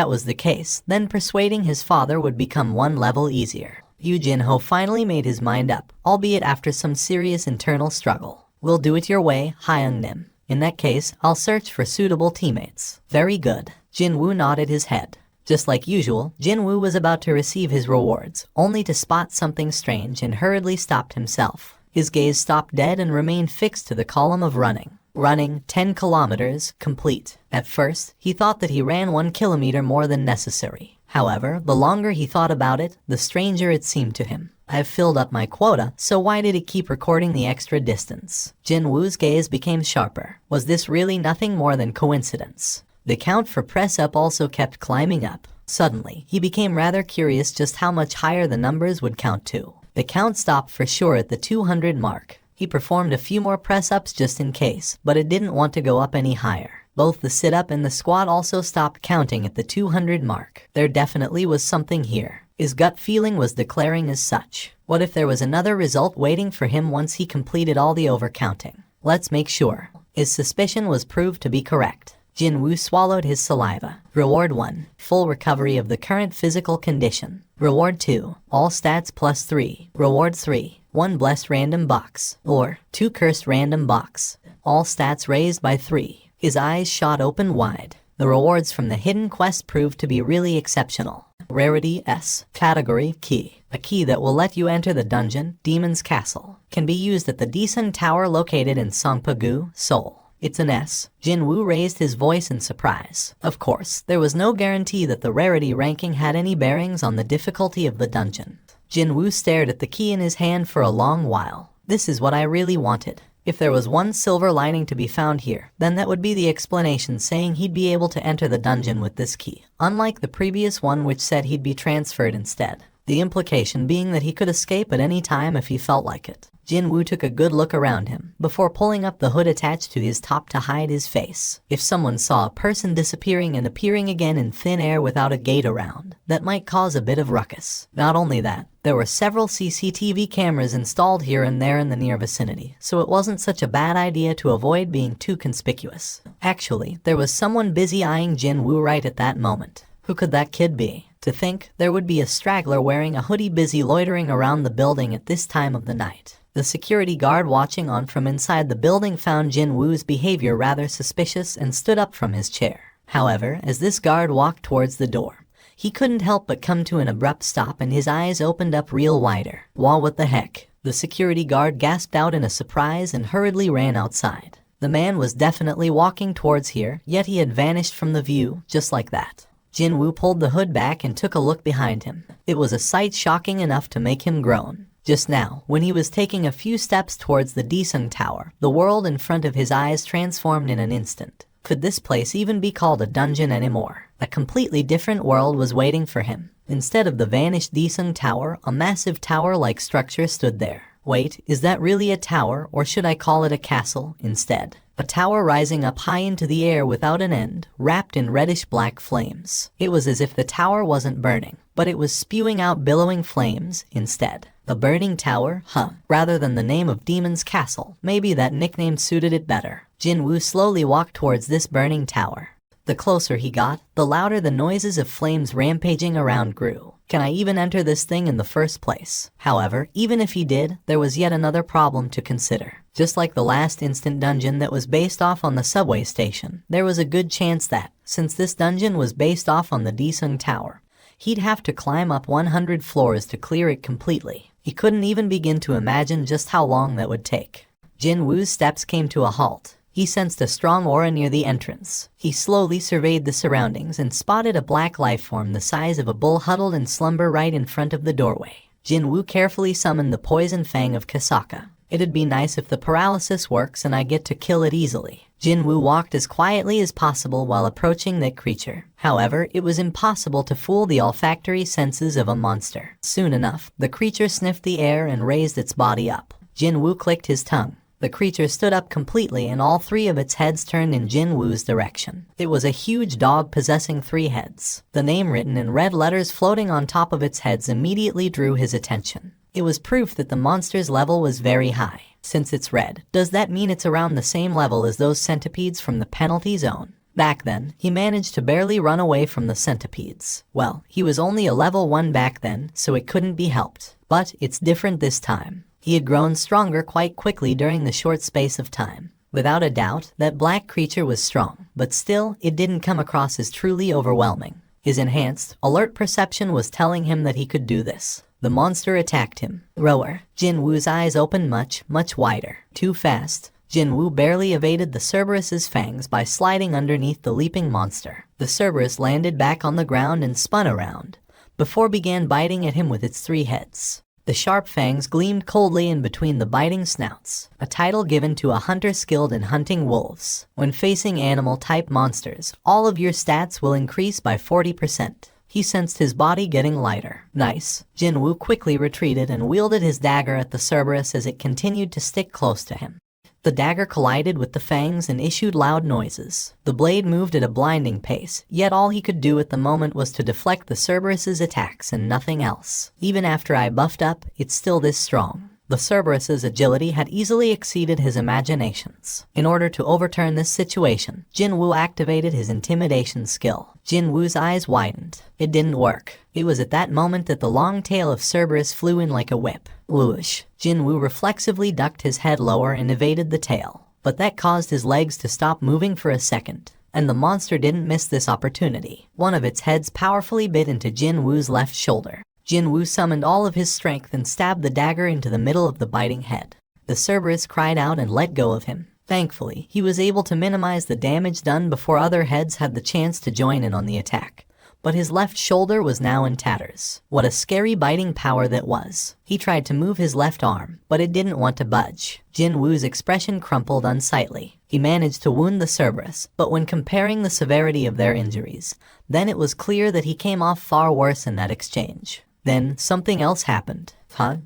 Speaker 1: was the case, then persuading his father would become one level easier. Yu Jin-ho finally made his mind up, albeit after some serious internal struggle. We'll do it your way, Hyung Nim. In that case, I'll search for suitable teammates. Very good. Jinwoo nodded his head. Just like usual, Jinwoo was about to receive his rewards, only to spot something strange and hurriedly stopped himself. His gaze stopped dead and remained fixed to the column of running. Running 10 kilometers, complete. At first, he thought that he ran 1 kilometer more than necessary. However, the longer he thought about it, the stranger it seemed to him. I've filled up my quota, so why did it keep recording the extra distance? Jinwoo's gaze became sharper. Was this really nothing more than coincidence? The count for press up also kept climbing up. Suddenly, he became rather curious just how much higher the numbers would count to. The count stopped for sure at the 200 mark. He performed a few more press-ups just in case, but it didn't want to go up any higher. Both the sit-up and the squat also stopped counting at the 200 mark. There definitely was something here. His gut feeling was declaring as such. What if there was another result waiting for him once he completed all the overcounting? Let's make sure. His suspicion was proved to be correct. Jinwoo swallowed his saliva. Reward 1. Full recovery of the current physical condition. Reward 2. All stats plus 3. Reward 3. 1 blessed random box. Or 2 cursed random box. All stats raised by 3. His eyes shot open wide. The rewards from the hidden quest proved to be really exceptional. Rarity S. Category Key. A key that will let you enter the dungeon, Demon's Castle. Can be used at the Desun Tower located in Songpa-gu, Seoul. It's an S. Jinwoo raised his voice in surprise. Of course, there was no guarantee that the rarity ranking had any bearings on the difficulty of the dungeon. Jinwoo stared at the key in his hand for a long while. This is what I really wanted. If there was one silver lining to be found here, then that would be the explanation saying he'd be able to enter the dungeon with this key, unlike the previous one which said he'd be transferred instead. The implication being that he could escape at any time if he felt like it. Jinwoo took a good look around him before pulling up the hood attached to his top to hide his face. If someone saw a person disappearing and appearing again in thin air without a gate around, that might cause a bit of ruckus. Not only that, there were several CCTV cameras installed here and there in the near vicinity, so it wasn't such a bad idea to avoid being too conspicuous. Actually, there was someone busy eyeing Jinwoo right at that moment. Who could that kid be? To think there would be a straggler wearing a hoodie busy loitering around the building at this time of the night. The security guard watching on from inside the building found Jinwoo's behavior rather suspicious and stood up from his chair. However, as this guard walked towards the door, he couldn't help but come to an abrupt stop and his eyes opened up real wider. "Wah, what the heck?" The security guard gasped out in a surprise and hurriedly ran outside. The man was definitely walking towards here, yet he had vanished from the view, just like that. Jinwoo pulled the hood back and took a look behind him. It was a sight shocking enough to make him groan. Just now, when he was taking a few steps towards the Daesung Tower, the world in front of his eyes transformed in an instant. Could this place even be called a dungeon anymore? A completely different world was waiting for him. Instead of the vanished Daesung Tower, a massive tower-like structure stood there. Wait, is that really a tower, or should I call it a castle instead? A tower rising up high into the air without an end, wrapped in reddish-black flames. It was as if the tower wasn't burning, but it was spewing out billowing flames instead. A burning tower? Huh. Rather than the name of Demon's Castle, maybe that nickname suited it better. Jinwoo slowly walked towards this burning tower. The closer he got, the louder the noises of flames rampaging around grew. Can I even enter this thing in the first place? However, even if he did, there was yet another problem to consider. Just like the last instant dungeon that was based off on the subway station, there was a good chance that, since this dungeon was based off on the Daesung Tower, he'd have to climb up 100 floors to clear it completely. He couldn't even begin to imagine just how long that would take. Jinwoo's steps came to a halt. He sensed a strong aura near the entrance. He slowly surveyed the surroundings and spotted a black life form the size of a bull huddled in slumber right in front of the doorway. Jinwoo carefully summoned the poison fang of Kasaka. It'd be nice if the paralysis works and I get to kill it easily. Jinwoo walked as quietly as possible while approaching that creature. However, it was impossible to fool the olfactory senses of a monster. Soon enough, the creature sniffed the air and raised its body up. Jinwoo clicked his tongue. The creature stood up completely and all three of its heads turned in Jinwoo's direction. It was a huge dog possessing 3 heads. The name written in red letters floating on top of its heads immediately drew his attention. It was proof that the monster's level was very high. Since it's red, does that mean it's around the same level as those centipedes from the penalty zone? Back then, he managed to barely run away from the centipedes. Well, he was only a level 1 back then, so it couldn't be helped. But it's different this time. He had grown stronger quite quickly during the short space of time. Without a doubt, that black creature was strong, but still, it didn't come across as truly overwhelming. His enhanced, alert perception was telling him that he could do this. The monster attacked him. Roar. Jinwoo's eyes opened much wider. Too fast. Jinwoo barely evaded the Cerberus's fangs by sliding underneath the leaping monster. The Cerberus landed back on the ground and spun around, before began biting at him with its 3 heads. The sharp fangs gleamed coldly in between the biting snouts, a title given to a hunter skilled in hunting wolves. When facing animal-type monsters, all of your stats will increase by 40%. He sensed his body getting lighter. Nice. Jinwoo quickly retreated and wielded his dagger at the Cerberus as it continued to stick close to him. The dagger collided with the fangs and issued loud noises. The blade moved at a blinding pace, yet all he could do at the moment was to deflect the Cerberus's attacks and nothing else. Even after I buffed up, it's still this strong. The Cerberus's agility had easily exceeded his imaginations. In order to overturn this situation, Jinwoo activated his intimidation skill. Jinwoo's eyes widened. It didn't work. It was at that moment that the long tail of Cerberus flew in like a whip. Whoosh. Jinwoo reflexively ducked his head lower and evaded the tail. But that caused his legs to stop moving for a second. And the monster didn't miss this opportunity. One of its heads powerfully bit into Jinwoo's left shoulder. Jinwoo summoned all of his strength and stabbed the dagger into the middle of the biting head. The Cerberus cried out and let go of him. Thankfully, he was able to minimize the damage done before other heads had the chance to join in on the attack. but his left shoulder was now in tatters. What a scary biting power that was. He tried to move his left arm, but it didn't want to budge. Jin Woo's expression crumpled unsightly. He managed to wound the Cerberus, but when comparing the severity of their injuries, then it was clear that he came off far worse in that exchange. Then, something else happened.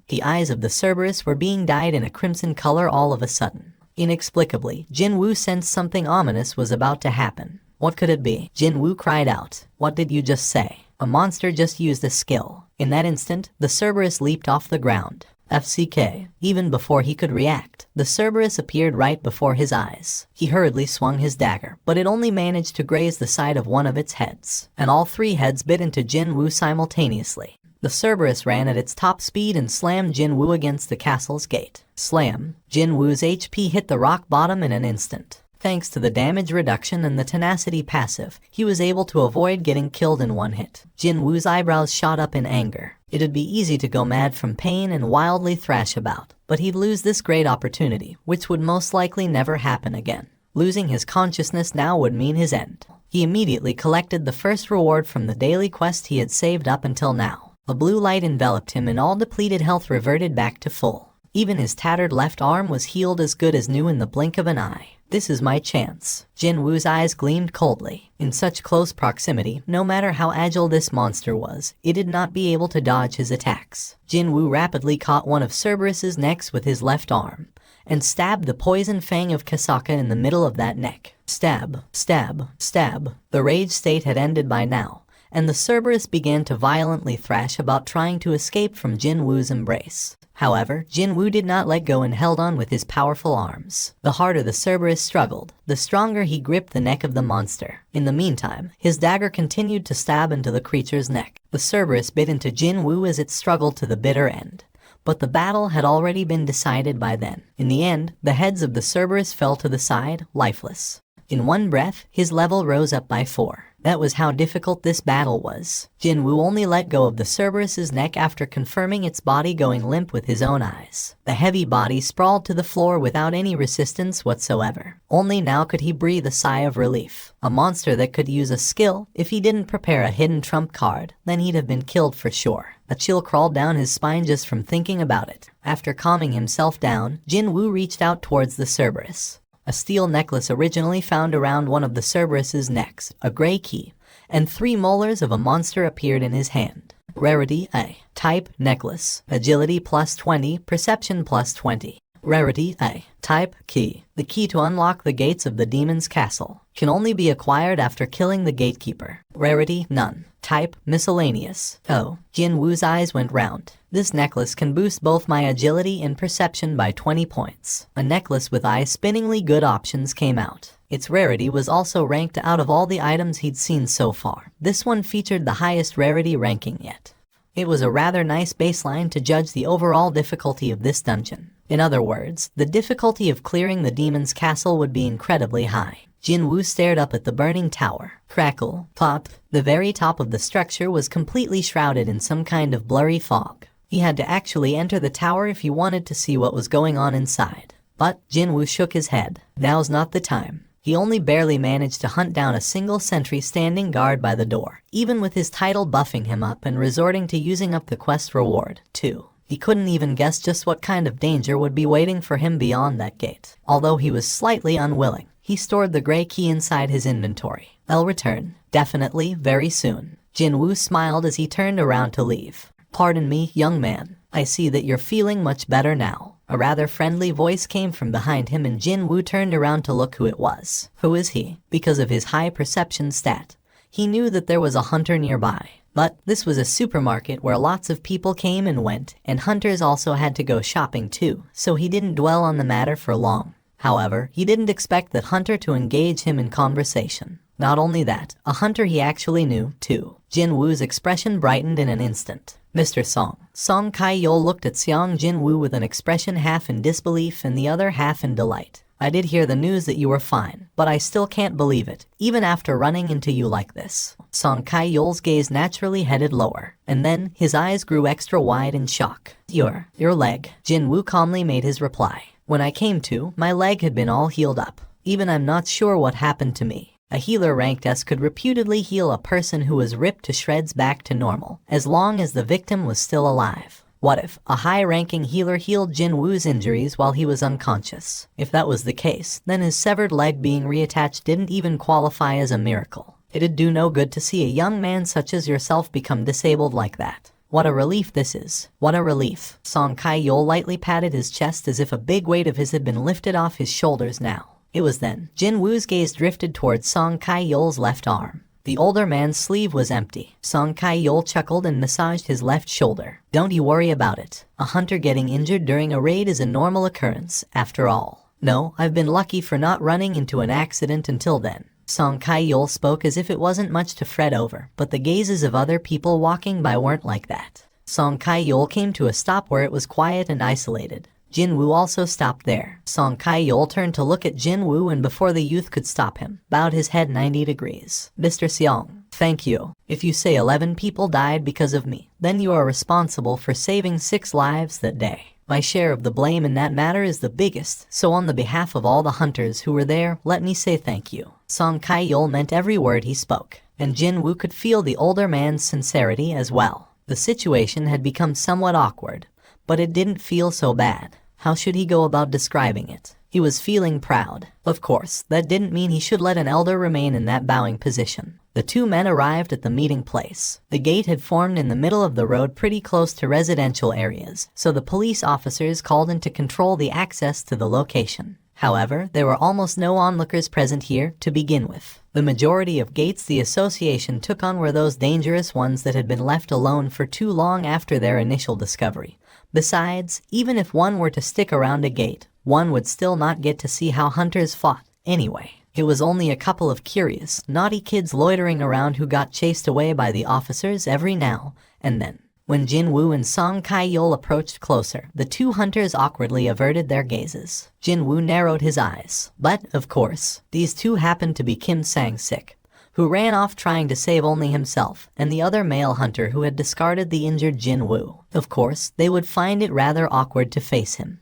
Speaker 1: The eyes of the Cerberus were being dyed in a crimson color all of a sudden. Inexplicably, Jin Woo sensed something ominous was about to happen. What could it be? Jin Woo cried out. What did you just say? A monster just used a skill. In that instant, the Cerberus leaped off the ground. FCK. Even before he could react, the Cerberus appeared right before his eyes. He hurriedly swung his dagger, but it only managed to graze the side of one of its heads, and all three heads bit into Jin Woo simultaneously. The Cerberus ran at its top speed and slammed Jin Woo against the castle's gate. Slam. Jin Woo's HP hit the rock bottom in an instant. Thanks to the damage reduction and the tenacity passive, he was able to avoid getting killed in one hit. Jin Woo's eyebrows shot up in anger. It'd be easy to go mad from pain and wildly thrash about, but he'd lose this great opportunity, which would most likely never happen again. Losing his consciousness now would mean his end. He immediately collected the first reward from the daily quest he had saved up until now. A blue light enveloped him and all depleted health reverted back to full. Even his tattered left arm was healed as good as new in the blink of an eye. This is my chance. Jin Woo's eyes gleamed coldly. In such close proximity, no matter how agile this monster was, it did not be able to dodge his attacks. Jin Woo rapidly caught one of Cerberus's necks with his left arm, and stabbed the poison fang of Kasaka in the middle of that neck. Stab, stab, stab. The rage state had ended by now, and the Cerberus began to violently thrash about trying to escape from Jin Woo's embrace. However, Jin Woo did not let go and held on with his powerful arms. The harder the Cerberus struggled, the stronger he gripped the neck of the monster. In the meantime, his dagger continued to stab into the creature's neck. The Cerberus bit into Jin Woo as it struggled to the bitter end. But the battle had already been decided by then. In the end, the heads of the Cerberus fell to the side, lifeless. In one breath, his level rose up by 4. That was how difficult this battle was. Jin Woo only let go of the Cerberus's neck after confirming its body going limp with his own eyes. The heavy body sprawled to the floor without any resistance whatsoever. Only now could he breathe a sigh of relief. A monster that could use a skill, if he didn't prepare a hidden trump card, then he'd have been killed for sure. A chill crawled down his spine just from thinking about it. After calming himself down, Jin Woo reached out towards the Cerberus. A steel necklace originally found around one of the Cerberus's necks, a gray key, and 3 molars of a monster appeared in his hand. Rarity A. Type necklace. Agility plus 20, perception plus 20. Rarity A. Type key. The key to unlock the gates of the demon's castle. Can only be acquired after killing the gatekeeper. Rarity none. Type miscellaneous. Oh, Jin Woo's eyes went round. This necklace can boost both my agility and perception by 20 points. A necklace with eye-spinningly good options came out. Its rarity was also ranked out of all the items he'd seen so far. This one featured the highest rarity ranking yet. It was a rather nice baseline to judge the overall difficulty of this dungeon. In other words, the difficulty of clearing the demon's castle would be incredibly high. Jin Woo stared up at the burning tower. Crackle, pop. The very top of the structure was completely shrouded in some kind of blurry fog. He had to actually enter the tower if he wanted to see what was going on inside. But Jin Woo shook his head. Now's not the time. He only barely managed to hunt down a single sentry standing guard by the door, even with his title buffing him up and resorting to using up the quest reward, too. He couldn't even guess just what kind of danger would be waiting for him beyond that gate. Although he was slightly unwilling, he stored the gray key inside his inventory. I'll return. Definitely, very soon. Jin Woo smiled as he turned around to leave. Pardon me, young man. I see that you're feeling much better now. A rather friendly voice came from behind him and Jin Woo turned around to look who it was. Who is he? Because of his high perception stat, he knew that there was a hunter nearby. But this was a supermarket where lots of people came and went, and hunters also had to go shopping too, so he didn't dwell on the matter for long. However, he didn't expect that hunter to engage him in conversation. Not only that, a hunter he actually knew, too. Jin Woo's expression brightened in an instant. Mr. Song. Song Kai-yol looked at Seong Jin Woo with an expression half in disbelief and the other half in delight. I did hear the news that you were fine, but I still can't believe it, even after running into you like this. Song Kai-yol's gaze naturally headed lower, and then his eyes grew extra wide in shock. Your leg. Jin Woo calmly made his reply. When I came to, my leg had been all healed up. Even I'm not sure what happened to me. A healer ranked S could reputedly heal a person who was ripped to shreds back to normal, as long as the victim was still alive. What if a high-ranking healer healed Jin Woo's injuries while he was unconscious? If that was the case, then his severed leg being reattached didn't even qualify as a miracle. It'd do no good to see a young man such as yourself become disabled like that. What a relief this is. What a relief. Song Kai-yeol lightly patted his chest as if a big weight of his had been lifted off his shoulders now. It was then Jin Woo's gaze drifted towards Song Kai-yeol's left arm. The older man's sleeve was empty. Song Kai-yeol chuckled and massaged his left shoulder. Don't you worry about it. A hunter getting injured during a raid is a normal occurrence, after all. No, I've been lucky for not running into an accident until then. Song Kai-yeol spoke as if it wasn't much to fret over, but the gazes of other people walking by weren't like that. Song Kai-yeol came to a stop where it was quiet and isolated. Jin Woo also stopped there. Song Kai-yeol turned to look at Jin Woo and before the youth could stop him, bowed his head 90 degrees. Mr. Seong, thank you. If you say 11 people died because of me, then you are responsible for saving 6 lives that day. My share of the blame in that matter is the biggest, so on the behalf of all the hunters who were there, let me say thank you. Song Kai-yeol meant every word he spoke, and Jin Woo could feel the older man's sincerity as well. The situation had become somewhat awkward, but it didn't feel so bad. How should he go about describing it? He was feeling proud. Of course, that didn't mean he should let an elder remain in that bowing position. The two men arrived at the meeting place. The gate had formed in the middle of the road pretty close to residential areas, so the police officers called in to control the access to the location. However, there were almost no onlookers present here to begin with. The majority of gates the association took on were those dangerous ones that had been left alone for too long after their initial discovery. Besides, even if one were to stick around a gate, one would still not get to see how hunters fought. Anyway, it was only a couple of curious, naughty kids loitering around who got chased away by the officers every now and then. When Jin Woo and Song Kai-yeol approached closer, the two hunters awkwardly averted their gazes. Jin Woo narrowed his eyes. But, of course, these two happened to be Kim Sang-sik, who ran off trying to save only himself, and the other male hunter who had discarded the injured Jin Woo. Of course, they would find it rather awkward to face him.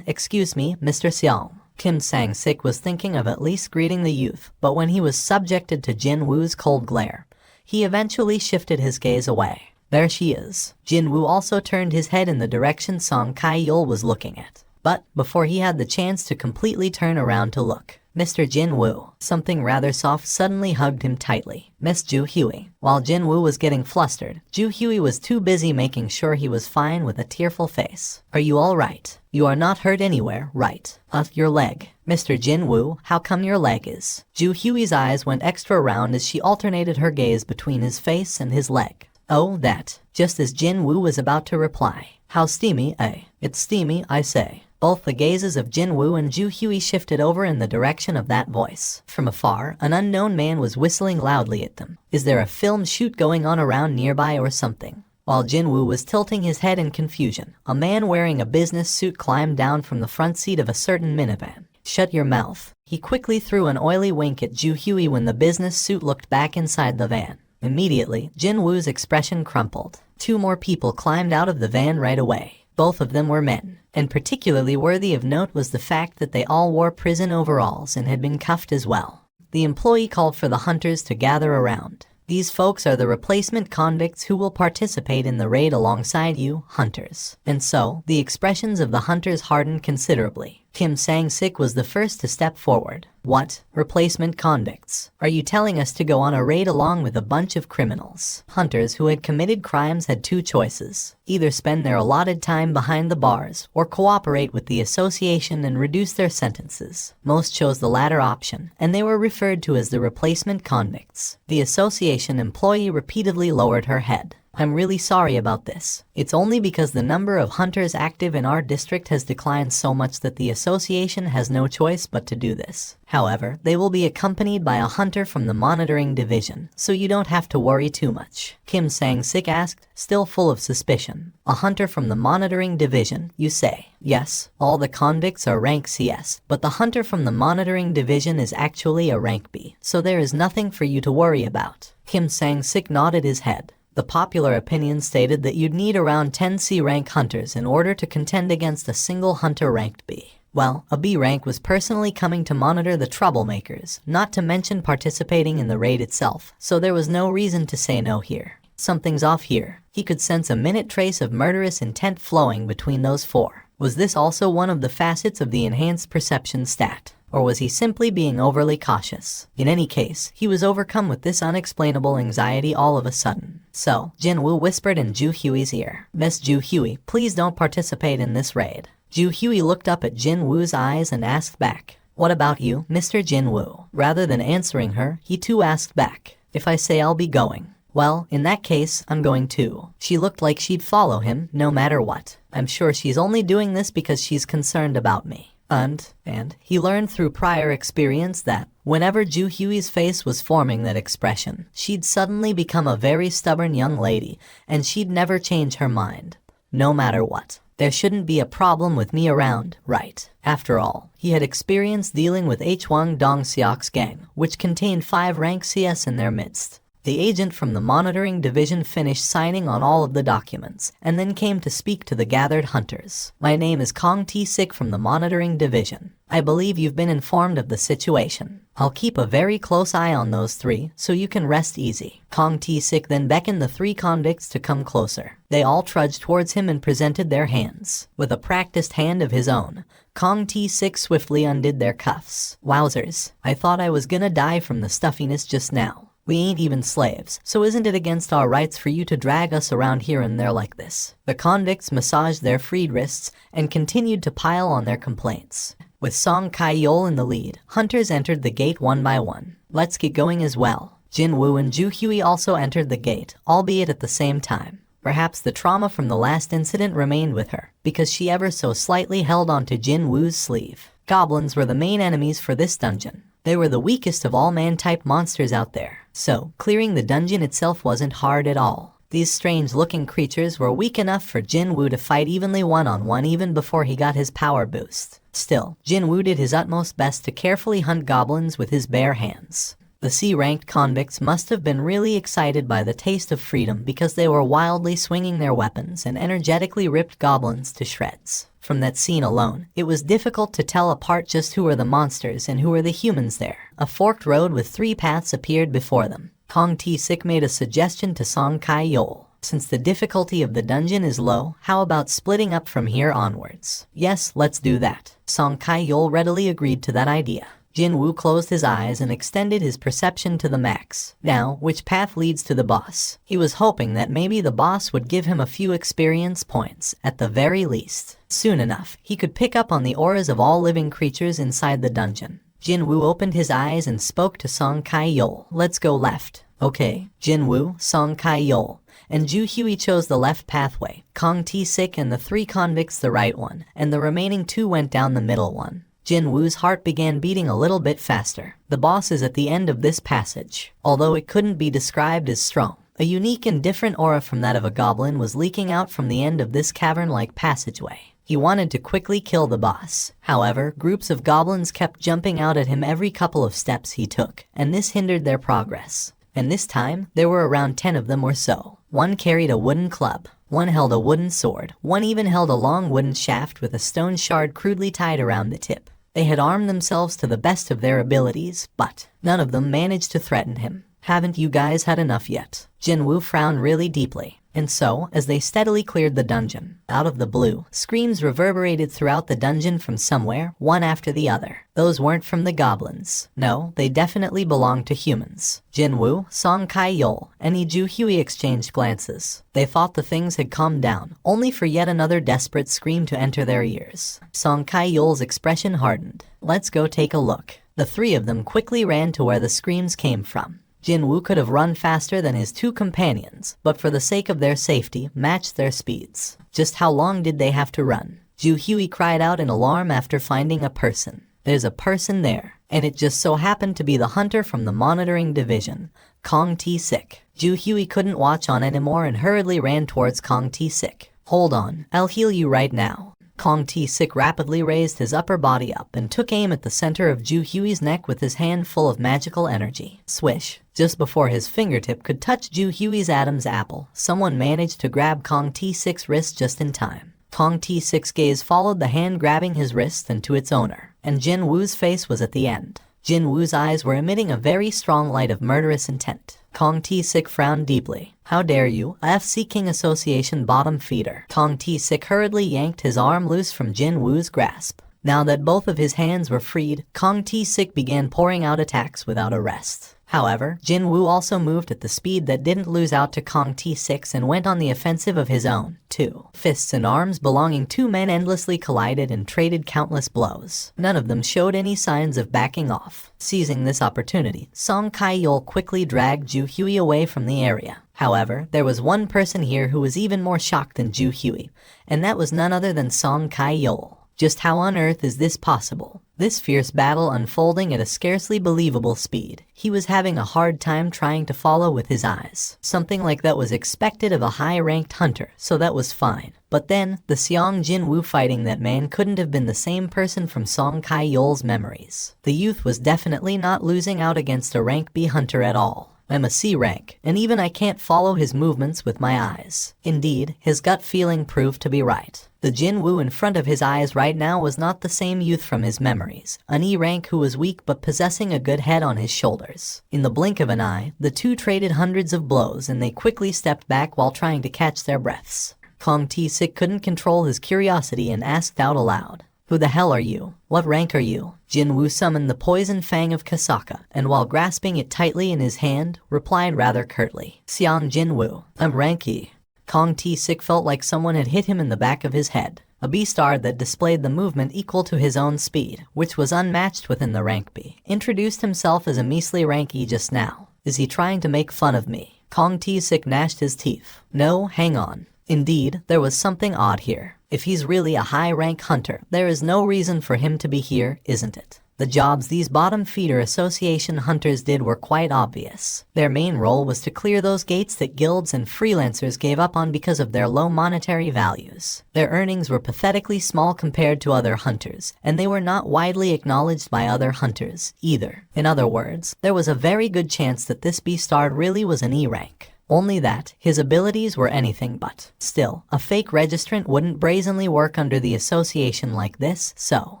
Speaker 1: Excuse me, Mr. Seong. Kim Sang-sik was thinking of at least greeting the youth, but when he was subjected to Jin Woo's cold glare, he eventually shifted his gaze away. There she is. Jin Woo also turned his head in the direction Song Kai-yeol was looking at. But before he had the chance to completely turn around to look, Mr. Jin Woo, something rather soft suddenly hugged him tightly. Miss Ju Huey. While Jin Woo was getting flustered, Ju Huey was too busy making sure he was fine with a tearful face. Are you all right? You are not hurt anywhere, right? Your leg. Mr. Jin Woo, how come your leg is? Ju Huey's eyes went extra round as she alternated her gaze between his face and his leg. Oh, that. Just as Jin Woo was about to reply. How steamy, eh? It's steamy, I say. Both the gazes of Jin Woo and Ju Huey shifted over in the direction of that voice. From afar, an unknown man was whistling loudly at them. Is there a film shoot going on around nearby or something? While Jin Woo was tilting his head in confusion, a man wearing a business suit climbed down from the front seat of a certain minivan. Shut your mouth. He quickly threw an oily wink at Ju Huey when the business suit looked back inside the van. Immediately, Jin Woo's expression crumpled. 2 more people climbed out of the van right away. Both of them were men, and particularly worthy of note was the fact that they all wore prison overalls and had been cuffed as well. The employee called for the hunters to gather around. These folks are the replacement convicts who will participate in the raid alongside you, hunters. And so, the expressions of the hunters hardened considerably. Kim Sang-sik was the first to step forward. What? Replacement convicts? Are you telling us to go on a raid along with a bunch of criminals? Hunters who had committed crimes had 2 choices. Either spend their allotted time behind the bars, or cooperate with the association and reduce their sentences. Most chose the latter option, and they were referred to as the replacement convicts. The association employee repeatedly lowered her head. I'm really sorry about this. It's only because the number of hunters active in our district has declined so much that the association has no choice but to do this. However, they will be accompanied by a hunter from the monitoring division, so you don't have to worry too much. Kim Sang-sik asked, still full of suspicion. A hunter from the monitoring division, you say? Yes, all the convicts are rank CS, but the hunter from the monitoring division is actually a rank B, so there is nothing for you to worry about. Kim Sang-sik nodded his head. The popular opinion stated that you'd need around 10 C-rank hunters in order to contend against a single hunter ranked B. Well, a B rank was personally coming to monitor the troublemakers, not to mention participating in the raid itself, so there was no reason to say no here. Something's off here. He could sense a minute trace of murderous intent flowing between those four. Was this also one of the facets of the enhanced perception stat? Or was he simply being overly cautious? In any case, he was overcome with this unexplainable anxiety all of a sudden. So, Jinwoo whispered in Ju Hui's ear, "Miss Ju Hui, please don't participate in this raid." Ju Hui looked up at Jinwoo's eyes and asked back, "What about you, Mr. Jinwoo?" Rather than answering her, he too asked back, "If I say I'll be going, well, in that case, I'm going too." She looked like she'd follow him, no matter what. "I'm sure she's only doing this because she's concerned about me." And he learned through prior experience that whenever Ju Hui's face was forming that expression, she'd suddenly become a very stubborn young lady, and she'd never change her mind. No matter what. There shouldn't be a problem with me around, right? After all, he had experience dealing with Hwang Dong-seok's gang, which contained 5 rank CS in their midst. The agent from the monitoring division finished signing on all of the documents, and then came to speak to the gathered hunters. "My name is Kong T-Sik from the monitoring division. I believe you've been informed of the situation. I'll keep a very close eye on those 3, so you can rest easy." Kong T-Sik then beckoned the 3 convicts to come closer. They all trudged towards him and presented their hands. With a practiced hand of his own, Kong T-Sik swiftly undid their cuffs. "Wowzers, I thought I was gonna die from the stuffiness just now. We ain't even slaves, so isn't it against our rights for you to drag us around here and there like this?" The convicts massaged their freed wrists and continued to pile on their complaints. With Song Kai-yeol in the lead, hunters entered the gate one by one. "Let's get going as well." Jinwoo and Ju Hui also entered the gate, albeit at the same time. Perhaps the trauma from the last incident remained with her, because she ever so slightly held onto Jinwoo's sleeve. Goblins were the main enemies for this dungeon. They were the weakest of all man-type monsters out there, so clearing the dungeon itself wasn't hard at all. These strange-looking creatures were weak enough for Jinwoo to fight evenly one-on-one even before he got his power boost. Still, Jinwoo did his utmost best to carefully hunt goblins with his bare hands. The C-ranked convicts must have been really excited by the taste of freedom because they were wildly swinging their weapons and energetically ripped goblins to shreds. From that scene alone, it was difficult to tell apart just who were the monsters and who were the humans there. A forked road with 3 paths appeared before them. Kong T-Sik made a suggestion to Song Kai-yeol. "Since the difficulty of the dungeon is low, how about splitting up from here onwards?" "Yes, let's do that." Song Kai-yeol readily agreed to that idea. Jinwoo closed his eyes and extended his perception to the max. Now, which path leads to the boss? He was hoping that maybe the boss would give him a few experience points, at the very least. Soon enough, he could pick up on the auras of all living creatures inside the dungeon. Jinwoo opened his eyes and spoke to Song Kai-yeol. "Let's go left." "Okay." Jinwoo, Song Kai-yeol, and Ju Hui chose the left pathway. Kong T-Sik and the 3 convicts the right one, and the remaining 2 went down the middle one. Jinwoo's heart began beating a little bit faster. The boss is at the end of this passage. Although it couldn't be described as strong, a unique and different aura from that of a goblin was leaking out from the end of this cavern-like passageway. He wanted to quickly kill the boss. However, groups of goblins kept jumping out at him every couple of steps he took, and this hindered their progress. And this time, there were around 10 of them or so. One carried a wooden club. One held a wooden sword. One even held a long wooden shaft with a stone shard crudely tied around the tip. They had armed themselves to the best of their abilities, but none of them managed to threaten him. "Haven't you guys had enough yet?" Jinwoo frowned really deeply. And so, as they steadily cleared the dungeon, out of the blue, screams reverberated throughout the dungeon from somewhere, one after the other. Those weren't from the goblins. No, they definitely belonged to humans. Jinwoo, Song Kai-yeol, and Ju Hui exchanged glances. They thought the things had calmed down, only for yet another desperate scream to enter their ears. Song Kai-yeol's expression hardened. "Let's go take a look." The 3 of them quickly ran to where the screams came from. Jinwoo could have run faster than his 2 companions, but for the sake of their safety, matched their speeds. Just how long did they have to run? Ju Hui cried out in alarm after finding a person. There's a person there, and it just so happened to be the hunter from the monitoring division, Kong T-Sik. Ju Hui couldn't watch on anymore and hurriedly ran towards Kong T-Sik. "Hold on, I'll heal you right now." Kong T-Sik rapidly raised his upper body up and took aim at the center of Ju Hui's neck with his hand full of magical energy. Swish. Just before his fingertip could touch Ju Hui's Adam's apple, someone managed to grab Kong T-Sik's wrist just in time. Kong T6's gaze followed the hand grabbing his wrist and to its owner, and Jin Woo's face was at the end. Jin Woo's eyes were emitting a very strong light of murderous intent. Kong T6 frowned deeply. How dare you, a FC King Association bottom feeder. Kong T6 hurriedly yanked his arm loose from Jin Woo's grasp. Now that both of his hands were freed, Kong T6 began pouring out attacks without a rest. However, Jin Woo also moved at the speed that didn't lose out to Kong T6 and went on the offensive of his own, too. Fists and arms belonging two men endlessly collided and traded countless blows. None of them showed any signs of backing off. Seizing this opportunity, Song Kai-yeol quickly dragged Ju Hui away from the area. However, there was one person here who was even more shocked than Ju Hui, and that was none other than Song Kai-yeol. Just how on earth is this possible? This fierce battle unfolding at a scarcely believable speed. He was having a hard time trying to follow with his eyes. Something like that was expected of a high-ranked hunter, so that was fine. But then, the Seong Jin Woo fighting that man couldn't have been the same person from Song Kai-yeol's memories. The youth was definitely not losing out against a rank B hunter at all. I'm a C rank, and even I can't follow his movements with my eyes. Indeed, his gut feeling proved to be right. The Jin Woo in front of his eyes right now was not the same youth from his memories, an E rank who was weak but possessing a good head on his shoulders. In the blink of an eye, the two traded hundreds of blows and they quickly stepped back while trying to catch their breaths. Kong T6 couldn't control his curiosity and asked out aloud. Who the hell are you? What rank are you? Jin Woo summoned the poison fang of Kasaka, and while grasping it tightly in his hand, replied rather curtly. Seong Jin Woo, I'm rank E. Kong T6 felt like someone had hit him in the back of his head. A B-star that displayed the movement equal to his own speed, which was unmatched within the rank B, introduced himself as a measly rank E just now. Is he trying to make fun of me? Kong T6 gnashed his teeth. No, hang on. Indeed, there was something odd here. If he's really a high-rank hunter, there is no reason for him to be here, isn't it? The jobs these bottom feeder association hunters did were quite obvious. Their main role was to clear those gates that guilds and freelancers gave up on because of their low monetary values. Their earnings were pathetically small compared to other hunters, and they were not widely acknowledged by other hunters, either. In other words, there was a very good chance that this B-star really was an E rank. Only that, his abilities were anything but. Still, a fake registrant wouldn't brazenly work under the association like this, so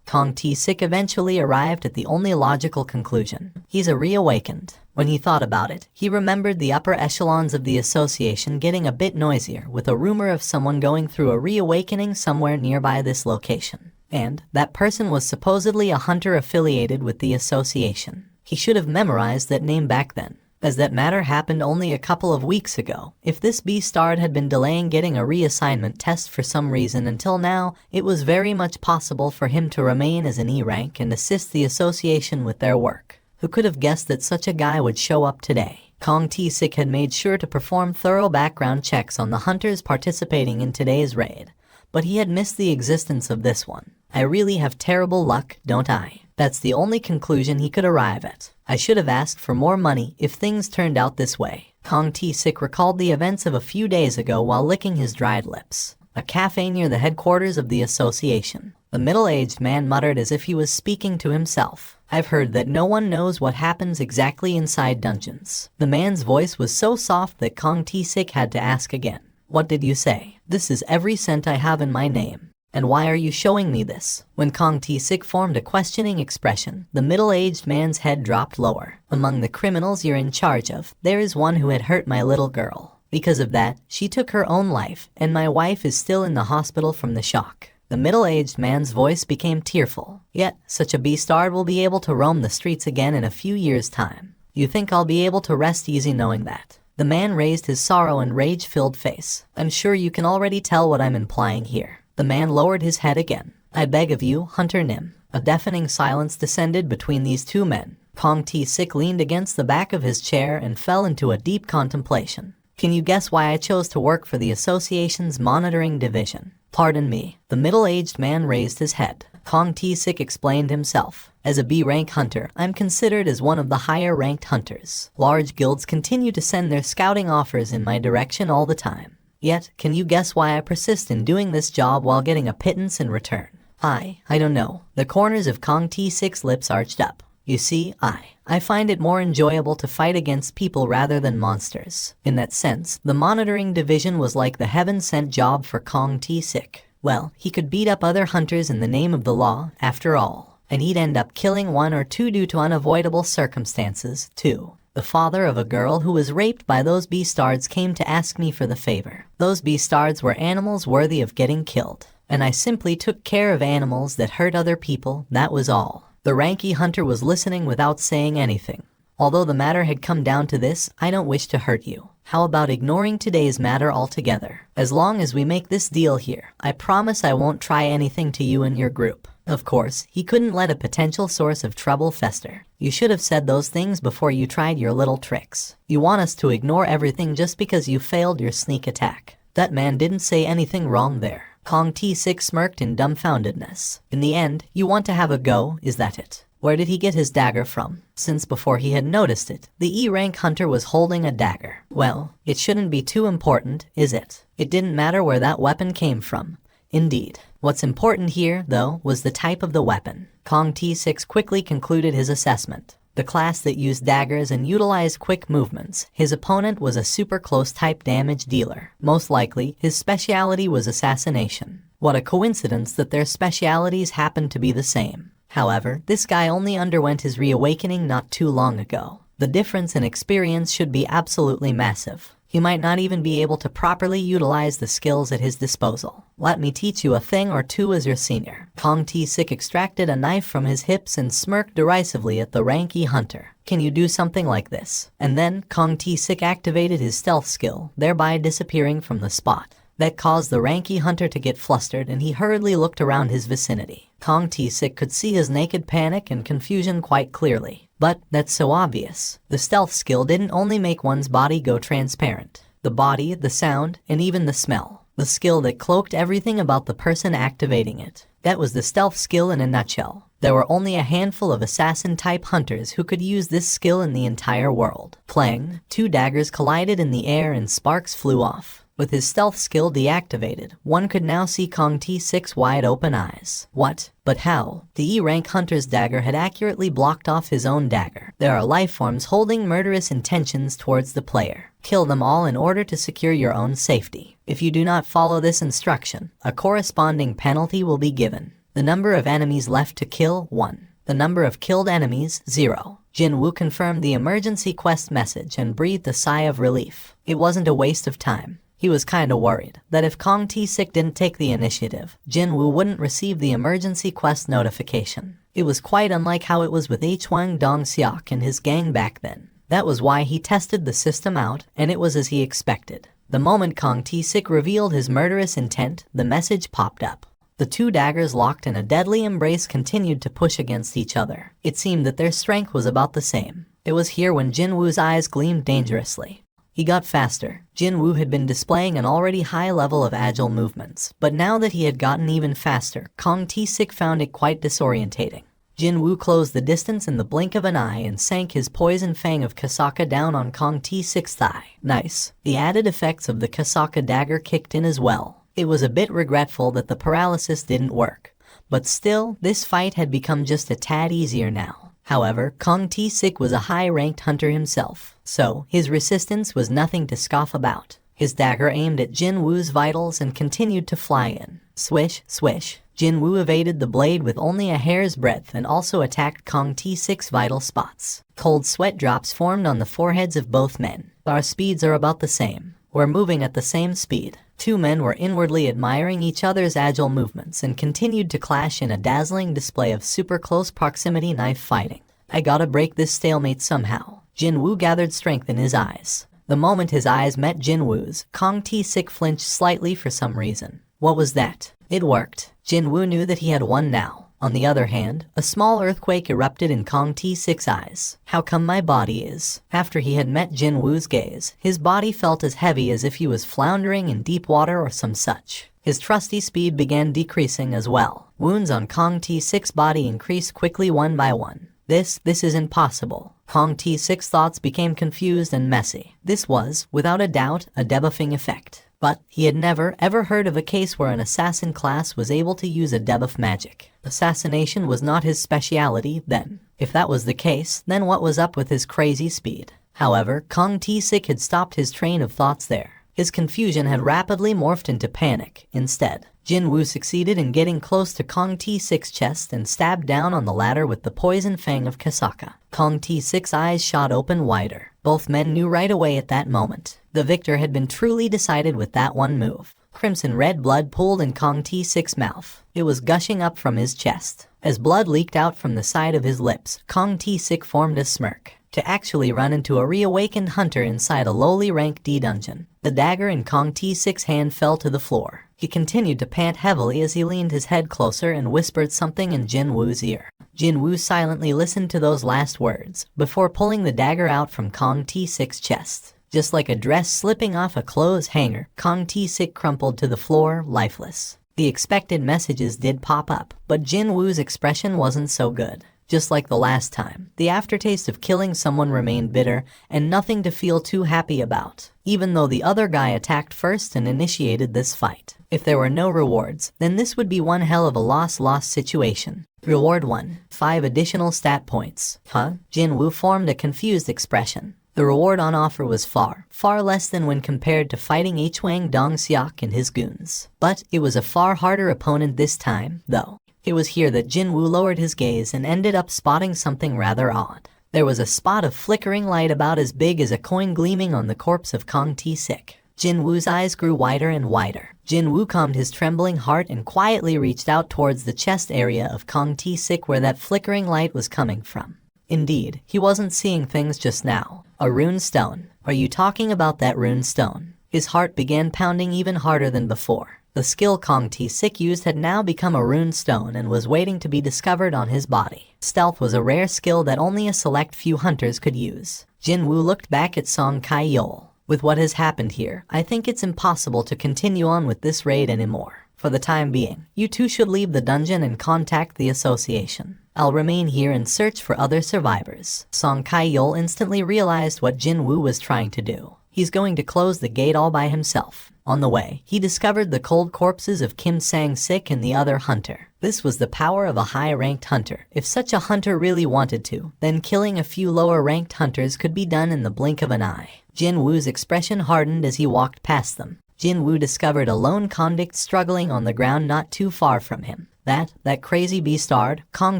Speaker 1: Kong T6 eventually arrived at the only logical conclusion. He's a reawakened. When he thought about it, he remembered the upper echelons of the association getting a bit noisier with a rumor of someone going through a reawakening somewhere nearby this location. And that person was supposedly a hunter affiliated with the association. He should have memorized that name back then, as that matter happened only a couple of weeks ago. If this B-star had been delaying getting a reassignment test for some reason until now, it was very much possible for him to remain as an E rank and assist the association with their work. Who could have guessed that such a guy would show up today? Kong T6 had made sure to perform thorough background checks on the hunters participating in today's raid, but he had missed the existence of this one. I really have terrible luck, don't I? That's the only conclusion he could arrive at. I should have asked for more money if things turned out this way. Kong T6 recalled the events of a few days ago while licking his dried lips. A cafe near the headquarters of the association. The middle-aged man muttered as if he was speaking to himself. I've heard that no one knows what happens exactly inside dungeons. The man's voice was so soft that Kong T6 had to ask again. What did you say? This is every cent I have in my name. And why are you showing me this? When Kong T6 formed a questioning expression, the middle-aged man's head dropped lower. Among the criminals you're in charge of, there is one who had hurt my little girl. Because of that, she took her own life, and my wife is still in the hospital from the shock. The middle-aged man's voice became tearful. Yet, such a B-star will be able to roam the streets again in a few years' time. You think I'll be able to rest easy knowing that? The man raised his sorrow and rage-filled face. I'm sure you can already tell what I'm implying here. The man lowered his head again. I beg of you, Hunter Nim. A deafening silence descended between these two men. Kong T6 leaned against the back of his chair and fell into a deep contemplation. Can you guess why I chose to work for the association's monitoring division? Pardon me. The middle-aged man raised his head. Kong T6 explained himself. As a B-rank hunter, I'm considered as one of the higher-ranked hunters. Large guilds continue to send their scouting offers in my direction all the time. Yet, can you guess why I persist in doing this job while getting a pittance in return? I don't know. The corners of Kong T6's lips arched up. You see, I find it more enjoyable to fight against people rather than monsters. In that sense, the monitoring division was like the heaven-sent job for Kong T6. Well, he could beat up other hunters in the name of the law, after all. And he'd end up killing one or two due to unavoidable circumstances, too. The father of a girl who was raped by those beastards came to ask me for the favor. Those beastards were animals worthy of getting killed. And I simply took care of animals that hurt other people, that was all. The Ranky hunter was listening without saying anything. Although the matter had come down to this, I don't wish to hurt you. How about ignoring today's matter altogether? As long as we make this deal here, I promise I won't try anything to you and your group. Of course, he couldn't let a potential source of trouble fester. You should have said those things before you tried your little tricks. You want us to ignore everything just because you failed your sneak attack. That man didn't say anything wrong there. Kong T6 smirked in dumbfoundedness. In the end, you want to have a go, is that it? Where did he get his dagger from? Since before he had noticed it, the E-rank hunter was holding a dagger. Well, it shouldn't be too important, is it? It didn't matter where that weapon came from. Indeed. What's important here, though, was the type of the weapon. Kong T6 quickly concluded his assessment. The class that used daggers and utilized quick movements. His opponent was a super close type damage dealer. Most likely, his specialty was assassination. What a coincidence that their specialities happened to be the same. However, this guy only underwent his reawakening not too long ago. The difference in experience should be absolutely massive. He might not even be able to properly utilize the skills at his disposal. Let me teach you a thing or two as your senior. Kong T6 extracted a knife from his hips and smirked derisively at the Ranky hunter. Can you do something like this? And then Kong T6 activated his stealth skill, thereby disappearing from the spot. That caused the Ranky hunter to get flustered and he hurriedly looked around his vicinity. Kong T6 could see his naked panic and confusion quite clearly. But that's so obvious. The stealth skill didn't only make one's body go transparent. The body, the sound, and even the smell. The skill that cloaked everything about the person activating it. That was the stealth skill in a nutshell. There were only a handful of assassin-type hunters who could use this skill in the entire world. Clang, two daggers collided in the air and sparks flew off. With his stealth skill deactivated, one could now see Kong T6 wide open eyes. What? But how? The E-rank hunter's dagger had accurately blocked off his own dagger. There are life forms holding murderous intentions towards the player. Kill them all in order to secure your own safety. If you do not follow this instruction, a corresponding penalty will be given. The number of enemies left to kill, 1. The number of killed enemies, 0. Jinwoo confirmed the emergency quest message and breathed a sigh of relief. It wasn't a waste of time. He was kinda worried that if Kong T6 didn't take the initiative, Jinwoo wouldn't receive the emergency quest notification. It was quite unlike how it was with Hwang Dong-seok and his gang back then. That was why he tested the system out, and it was as he expected. The moment Kong T6 revealed his murderous intent, the message popped up. The two daggers locked in a deadly embrace continued to push against each other. It seemed that their strength was about the same. It was here when Jinwoo's eyes gleamed dangerously. He got faster. Jinwoo had been displaying an already high level of agile movements, but now that he had gotten even faster, Kong T6 found it quite disorientating. Jinwoo closed the distance in the blink of an eye and sank his poison fang of Kasaka down on Kong T6's thigh. Nice. The added effects of the Kasaka dagger kicked in as well. It was a bit regretful that the paralysis didn't work, but still, this fight had become just a tad easier now. However, Kong T6 was a high-ranked hunter himself, so his resistance was nothing to scoff about. His dagger aimed at Jinwoo's vitals and continued to fly in. Swish, swish. Jinwoo evaded the blade with only a hair's breadth and also attacked Kong T6's vital spots. Cold sweat drops formed on the foreheads of both men. Our speeds are about the same. We're moving at the same speed. Two men were inwardly admiring each other's agile movements and continued to clash in a dazzling display of super close proximity knife fighting. I gotta break this stalemate somehow. Jinwoo gathered strength in his eyes. The moment his eyes met Jinwoo's, Kong T6 flinched slightly for some reason. What was that? It worked. Jinwoo knew that he had won now. On the other hand, a small earthquake erupted in Kong T6's eyes. How come my body is? After he had met Jinwoo's gaze, his body felt as heavy as if he was floundering in deep water or some such. His trusty speed began decreasing as well. Wounds on Kong T6's body increased quickly one by one. This isn't possible. Kong T6's thoughts became confused and messy. This was, without a doubt, a debuffing effect. But he had never, ever heard of a case where an assassin class was able to use a debuff magic. Assassination was not his speciality then. If that was the case, then what was up with his crazy speed? However, Kong T6 had stopped his train of thoughts there. His confusion had rapidly morphed into panic. Instead, Jin Woo succeeded in getting close to Kong T6's chest and stabbed down on the latter with the poison fang of Kasaka. Kong T6's eyes shot open wider. Both men knew right away at that moment. The victor had been truly decided with that one move. Crimson red blood pooled in Kong T6's mouth. It was gushing up from his chest. As blood leaked out from the side of his lips, Kong T6 formed a smirk. To actually run into a reawakened hunter inside a lowly rank D dungeon. The dagger in Kong T6's hand fell to the floor. He continued to pant heavily as he leaned his head closer and whispered something in Jin Woo's ear. Jin Woo silently listened to those last words before pulling the dagger out from Kong T6's chest. Just like a dress slipping off a clothes hanger, Kong T6 crumpled to the floor, lifeless. The expected messages did pop up, but Jin Woo's expression wasn't so good. Just like the last time, the aftertaste of killing someone remained bitter and nothing to feel too happy about, even though the other guy attacked first and initiated this fight. If there were no rewards, then this would be one hell of a loss-loss situation. Reward 1. 5 additional stat points. Huh? Jin Woo formed a confused expression. The reward on offer was far less than when compared to fighting Hwang Dong-seok and his goons. But it was a far harder opponent this time, though. It was here that Jin Woo lowered his gaze and ended up spotting something rather odd. There was a spot of flickering light about as big as a coin gleaming on the corpse of Kong T6. Jin Woo's eyes grew wider and wider. Jin Woo calmed his trembling heart and quietly reached out towards the chest area of Kong T6 where that flickering light was coming from. Indeed, he wasn't seeing things just now. A rune stone. Are you talking about that rune stone? His heart began pounding even harder than before. The skill Kong T6 used had now become a rune stone and was waiting to be discovered on his body. Stealth was a rare skill that only a select few hunters could use. Jin Woo looked back at Song Kai-yeol. With what has happened here, I think it's impossible to continue on with this raid anymore. For the time being, you two should leave the dungeon and contact the association. I'll remain here and search for other survivors. Song Kai-yeol instantly realized what Jin Woo was trying to do. He's going to close the gate all by himself. On the way, he discovered the cold corpses of Kim Sang-sik and the other hunter. This was the power of a high-ranked hunter. If such a hunter really wanted to, then killing a few lower-ranked hunters could be done in the blink of an eye. Jin Woo's expression hardened as he walked past them. Jin Woo discovered a lone convict struggling on the ground not too far from him. That crazy beastard, Kong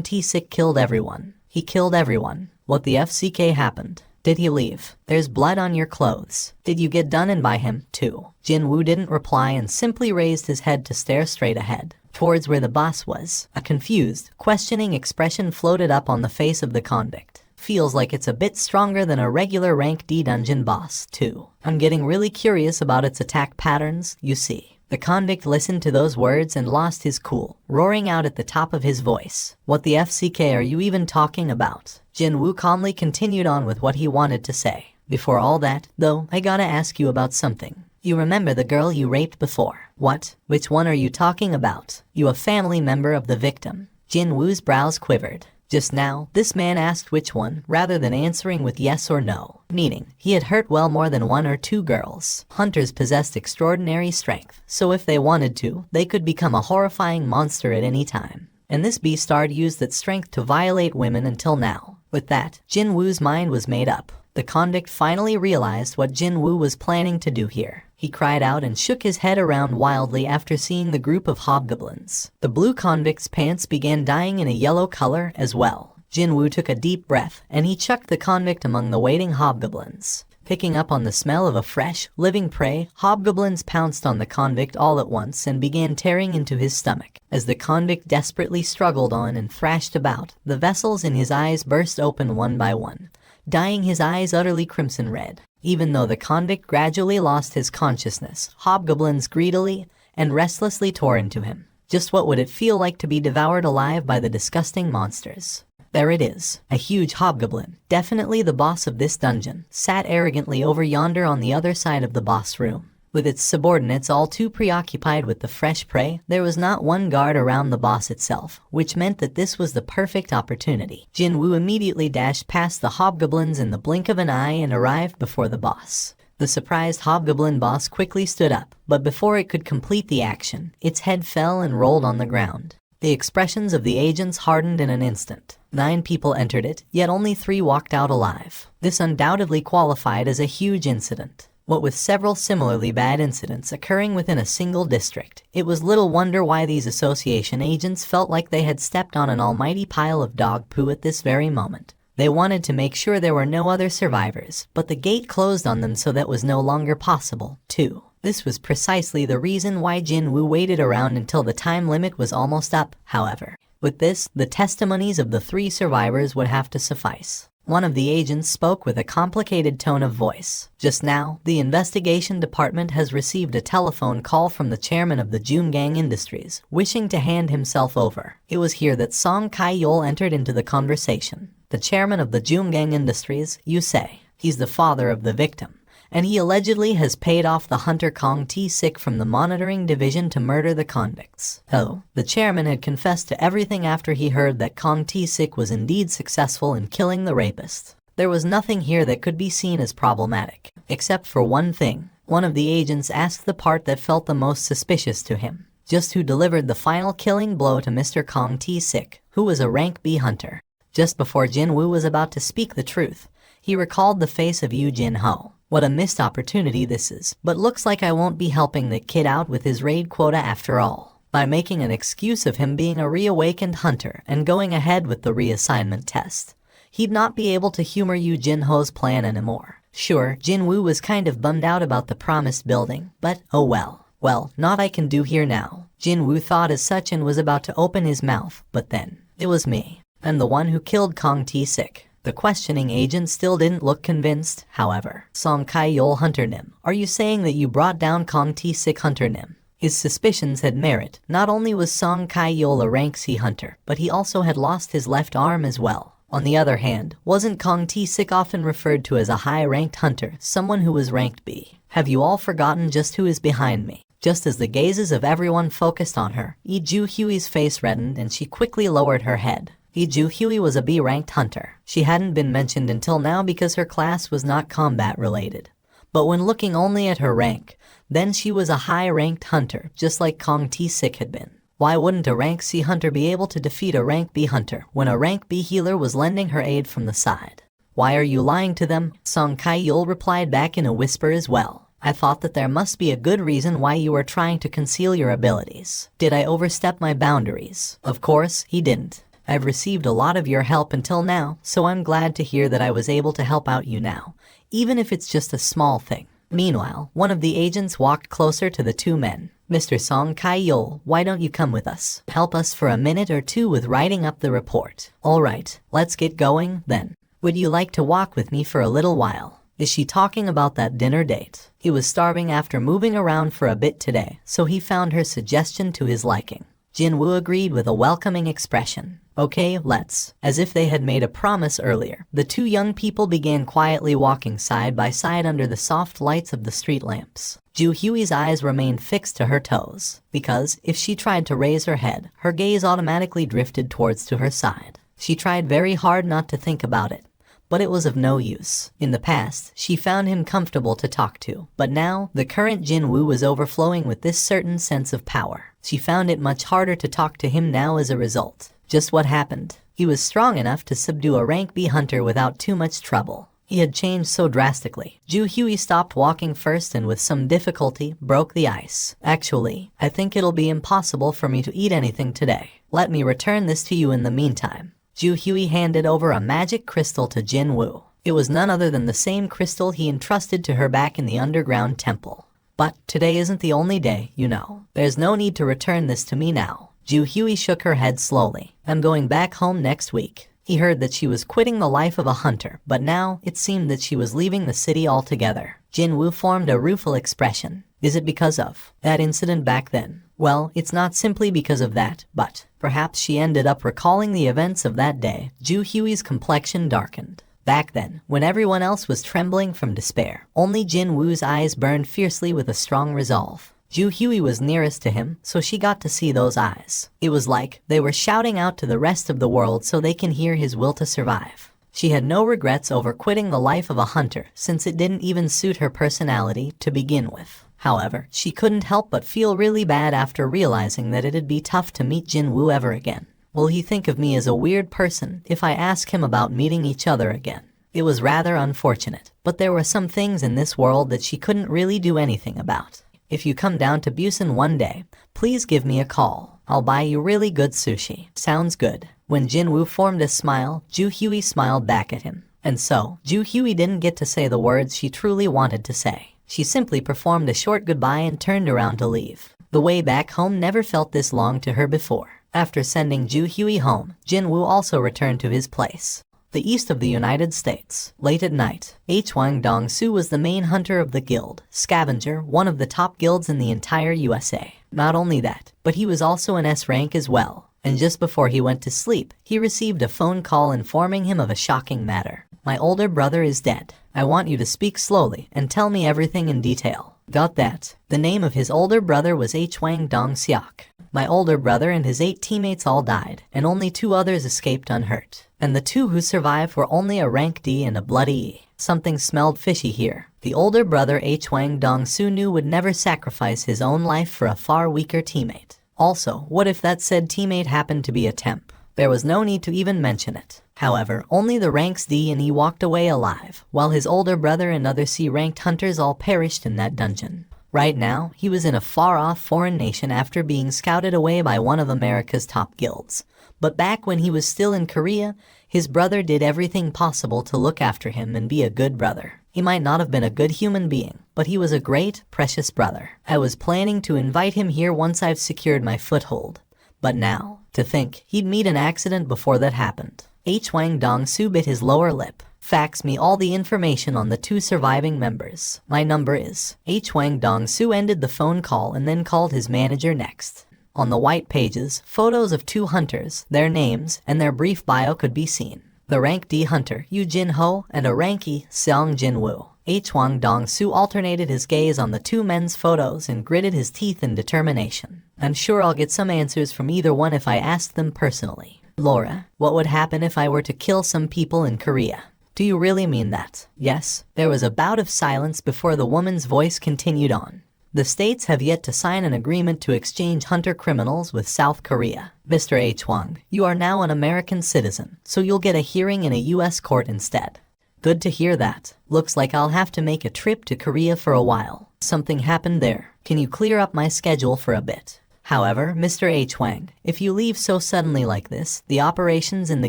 Speaker 1: T6 killed everyone. He killed everyone. What the FCK happened? Did he leave? There's blood on your clothes. Did you get done in by him, too? Jin Woo didn't reply and simply raised his head to stare straight ahead, towards where the boss was. A confused, questioning expression floated up on the face of the convict. Feels like it's a bit stronger than a regular rank D dungeon boss, too. I'm getting really curious about its attack patterns, you see. The convict listened to those words and lost his cool, roaring out at the top of his voice. What the FCK are you even talking about? Jin Woo calmly continued on with what he wanted to say. Before all that, though, I gotta ask you about something. You remember the girl you raped before? What? Which one are you talking about? You a family member of the victim? Jin Woo's brows quivered. Just now, this man asked which one, rather than answering with yes or no, meaning he had hurt well more than 1 or 2 girls. Hunters possessed extraordinary strength, so if they wanted to, they could become a horrifying monster at any time. And this beastard used that strength to violate women until now. With that, Jin Woo's mind was made up. The convict finally realized what Jin Woo was planning to do here. He cried out and shook his head around wildly after seeing the group of hobgoblins. The blue convict's pants began dyeing in a yellow color as well. Jin Woo took a deep breath, and he chucked the convict among the waiting hobgoblins. Picking up on the smell of a fresh, living prey, hobgoblins pounced on the convict all at once and began tearing into his stomach. As the convict desperately struggled on and thrashed about, the vessels in his eyes burst open one by one, dyeing his eyes utterly crimson red. Even though the convict gradually lost his consciousness, hobgoblins greedily and restlessly tore into him. Just what would it feel like to be devoured alive by the disgusting monsters? There it is, a huge hobgoblin, definitely the boss of this dungeon, sat arrogantly over yonder on the other side of the boss room. With its subordinates all too preoccupied with the fresh prey, there was not one guard around the boss itself, which meant that this was the perfect opportunity. Jin Woo immediately dashed past the hobgoblins in the blink of an eye and arrived before the boss. The surprised hobgoblin boss quickly stood up, but before it could complete the action, its head fell and rolled on the ground. The expressions of the agents hardened in an instant. 9 people entered it, yet only 3 walked out alive. This undoubtedly qualified as a huge incident. What with several similarly bad incidents occurring within a single district, it was little wonder why these association agents felt like they had stepped on an almighty pile of dog poo at this very moment. They wanted to make sure there were no other survivors, but the gate closed on them, so that was no longer possible, too. This was precisely the reason why Jin-woo waited around until the time limit was almost up, however. With this, the testimonies of the 3 survivors would have to suffice. One of the agents spoke with a complicated tone of voice. Just now, the investigation department has received a telephone call from the chairman of the Joomgang Industries, wishing to hand himself over. It was here that Song Kai-yeol entered into the conversation. The chairman of the Joomgang Industries, you say. He's the father of the victim, and he allegedly has paid off the hunter Kong Tae-sik from the monitoring division to murder the convicts. Oh, the chairman had confessed to everything after he heard that Kong Tae-sik was indeed successful in killing the rapist. There was nothing here that could be seen as problematic, except for one thing. One of the agents asked the part that felt the most suspicious to him. Just who delivered the final killing blow to Mr. Kong Tae-sik, who was a rank B hunter. Just before Jin-woo was about to speak the truth, he recalled the face of Yoo Jin-ho. What a missed opportunity this is, but looks like I won't be helping the kid out with his raid quota after all. By making an excuse of him being a reawakened hunter and going ahead with the reassignment test, he'd not be able to humor Yoo Jin-ho's plan anymore. Sure, Jin-woo was kind of bummed out about the promised building, but oh well. Well, naught I can do here now. Jin-woo thought as such and was about to open his mouth, but then, it was me. I'm the one who killed Kong Tae-sik. The questioning agent still didn't look convinced, however. Song Kai-yeol Hunter Nim, are you saying that you brought down Kong Tae-sik Hunter Nim? His suspicions had merit. Not only was Song Kai-yeol a rank C hunter, but he also had lost his left arm as well. On the other hand, wasn't Kong Tae-sik often referred to as a high-ranked hunter, someone who was ranked B? Have you all forgotten just who is behind me? Just as the gazes of everyone focused on her, Lee Joo-hye's face reddened and she quickly lowered her head. Lee Joo-hye was a B-ranked hunter. She hadn't been mentioned until now because her class was not combat-related. But when looking only at her rank, then she was a high-ranked hunter, just like Kong Tae-sik had been. Why wouldn't a rank C hunter be able to defeat a rank B hunter when a rank B healer was lending her aid from the side? Why are you lying to them? Song Kai-yeol replied back in a whisper as well. I thought that there must be a good reason why you were trying to conceal your abilities. Did I overstep my boundaries? Of course, he didn't. I've received a lot of your help until now, so I'm glad to hear that I was able to help out you now, even if it's just a small thing. Meanwhile, one of the agents walked closer to the two men. Mr. Song Kai-yeol, why don't you come with us? Help us for a minute or two with writing up the report. All right, let's get going, then. Would you like to walk with me for a little while? Is she talking about that dinner date? He was starving after moving around for a bit today, so he found her suggestion to his liking. Jin-woo agreed with a welcoming expression. Okay, let's. As if they had made a promise earlier, the two young people began quietly walking side by side under the soft lights of the street lamps. Joo-hye's eyes remained fixed to her toes, because if she tried to raise her head, her gaze automatically drifted towards to her side. She tried very hard not to think about it, but it was of no use. In the past, she found him comfortable to talk to, but now, the current Jin-woo was overflowing with this certain sense of power. She found it much harder to talk to him now as a result. Just what happened? He was strong enough to subdue a rank B hunter without too much trouble. He had changed so drastically. Joo-hye stopped walking first and with some difficulty broke the ice. Actually, I think it'll be impossible for me to eat anything today. Let me return this to you in the meantime. Joo-hye handed over a magic crystal to Jin-woo. It was none other than the same crystal he entrusted to her back in the underground temple. But today isn't the only day, you know. There's no need to return this to me now. Joo-hye shook her head slowly. I'm going back home next week. He heard that she was quitting the life of a hunter, but now it seemed that she was leaving the city altogether. Jin-woo formed a rueful expression. Is it because of that incident back then? Well, it's not simply because of that, but perhaps she ended up recalling the events of that day. Joo-hye's complexion darkened. Back then, when everyone else was trembling from despair, only Jin-woo's eyes burned fiercely with a strong resolve. Joo-hye was nearest to him, so she got to see those eyes. It was like they were shouting out to the rest of the world so they can hear his will to survive. She had no regrets over quitting the life of a hunter, since it didn't even suit her personality to begin with. However, she couldn't help but feel really bad after realizing that it'd be tough to meet Jin-woo ever again. Will he think of me as a weird person if I ask him about meeting each other again? It was rather unfortunate, but there were some things in this world that she couldn't really do anything about. If you come down to Busan one day, please give me a call. I'll buy you really good sushi. Sounds good. When Jinwoo formed a smile, Ju Hui smiled back at him. And so, Ju Hui didn't get to say the words she truly wanted to say. She simply performed a short goodbye and turned around to leave. The way back home never felt this long to her before. After sending Ju Hui home, Jinwoo also returned to his place. The east of the United States. Late at night, Hwang Dong-soo was the main hunter of the guild, Scavenger, one of the top guilds in the entire USA. Not only that, but he was also an S rank as well. And just before he went to sleep, he received a phone call informing him of a shocking matter. My older brother is dead. I want you to speak slowly and tell me everything in detail. Got that? The name of his older brother was Hwang Dong-seok. My older brother and his 8 teammates all died, and only 2 others escaped unhurt. And the 2 who survived were only a rank D and a bloody E. Something smelled fishy here. The older brother Hwang Dong-soo knew would never sacrifice his own life for a far weaker teammate. Also, what if that said teammate happened to be a temp? There was no need to even mention it. However, only the ranks D and E walked away alive, while his older brother and other C-ranked hunters all perished in that dungeon. Right now, he was in a far-off foreign nation after being scouted away by one of America's top guilds. But back when he was still in Korea, his brother did everything possible to look after him and be a good brother. He might not have been a good human being, but he was a great, precious brother. I was planning to invite him here once I've secured my foothold. But now, to think he'd meet an accident before that happened. Hwang Dong-soo bit his lower lip. Fax me all the information on the 2 surviving members. My number is. Hwang Dong-soo ended the phone call and then called his manager next. On the white pages, photos of 2 hunters, their names, and their brief bio could be seen. The rank D hunter, Yoo Jin-ho, and a rank E, Seong Jin-woo. Hwang Dong-soo alternated his gaze on the 2 men's photos and gritted his teeth in determination. I'm sure I'll get some answers from either one if I ask them personally. Laura, what would happen if I were to kill some people in Korea? Do you really mean that? Yes. There was a bout of silence before the woman's voice continued on. The states have yet to sign an agreement to exchange hunter criminals with South Korea. Mr. Hwang, you are now an American citizen, so you'll get a hearing in a US court instead. Good to hear that. Looks like I'll have to make a trip to Korea for a while. Something happened there. Can you clear up my schedule for a bit? However, Mr. Hwang, if you leave so suddenly like this, the operations in the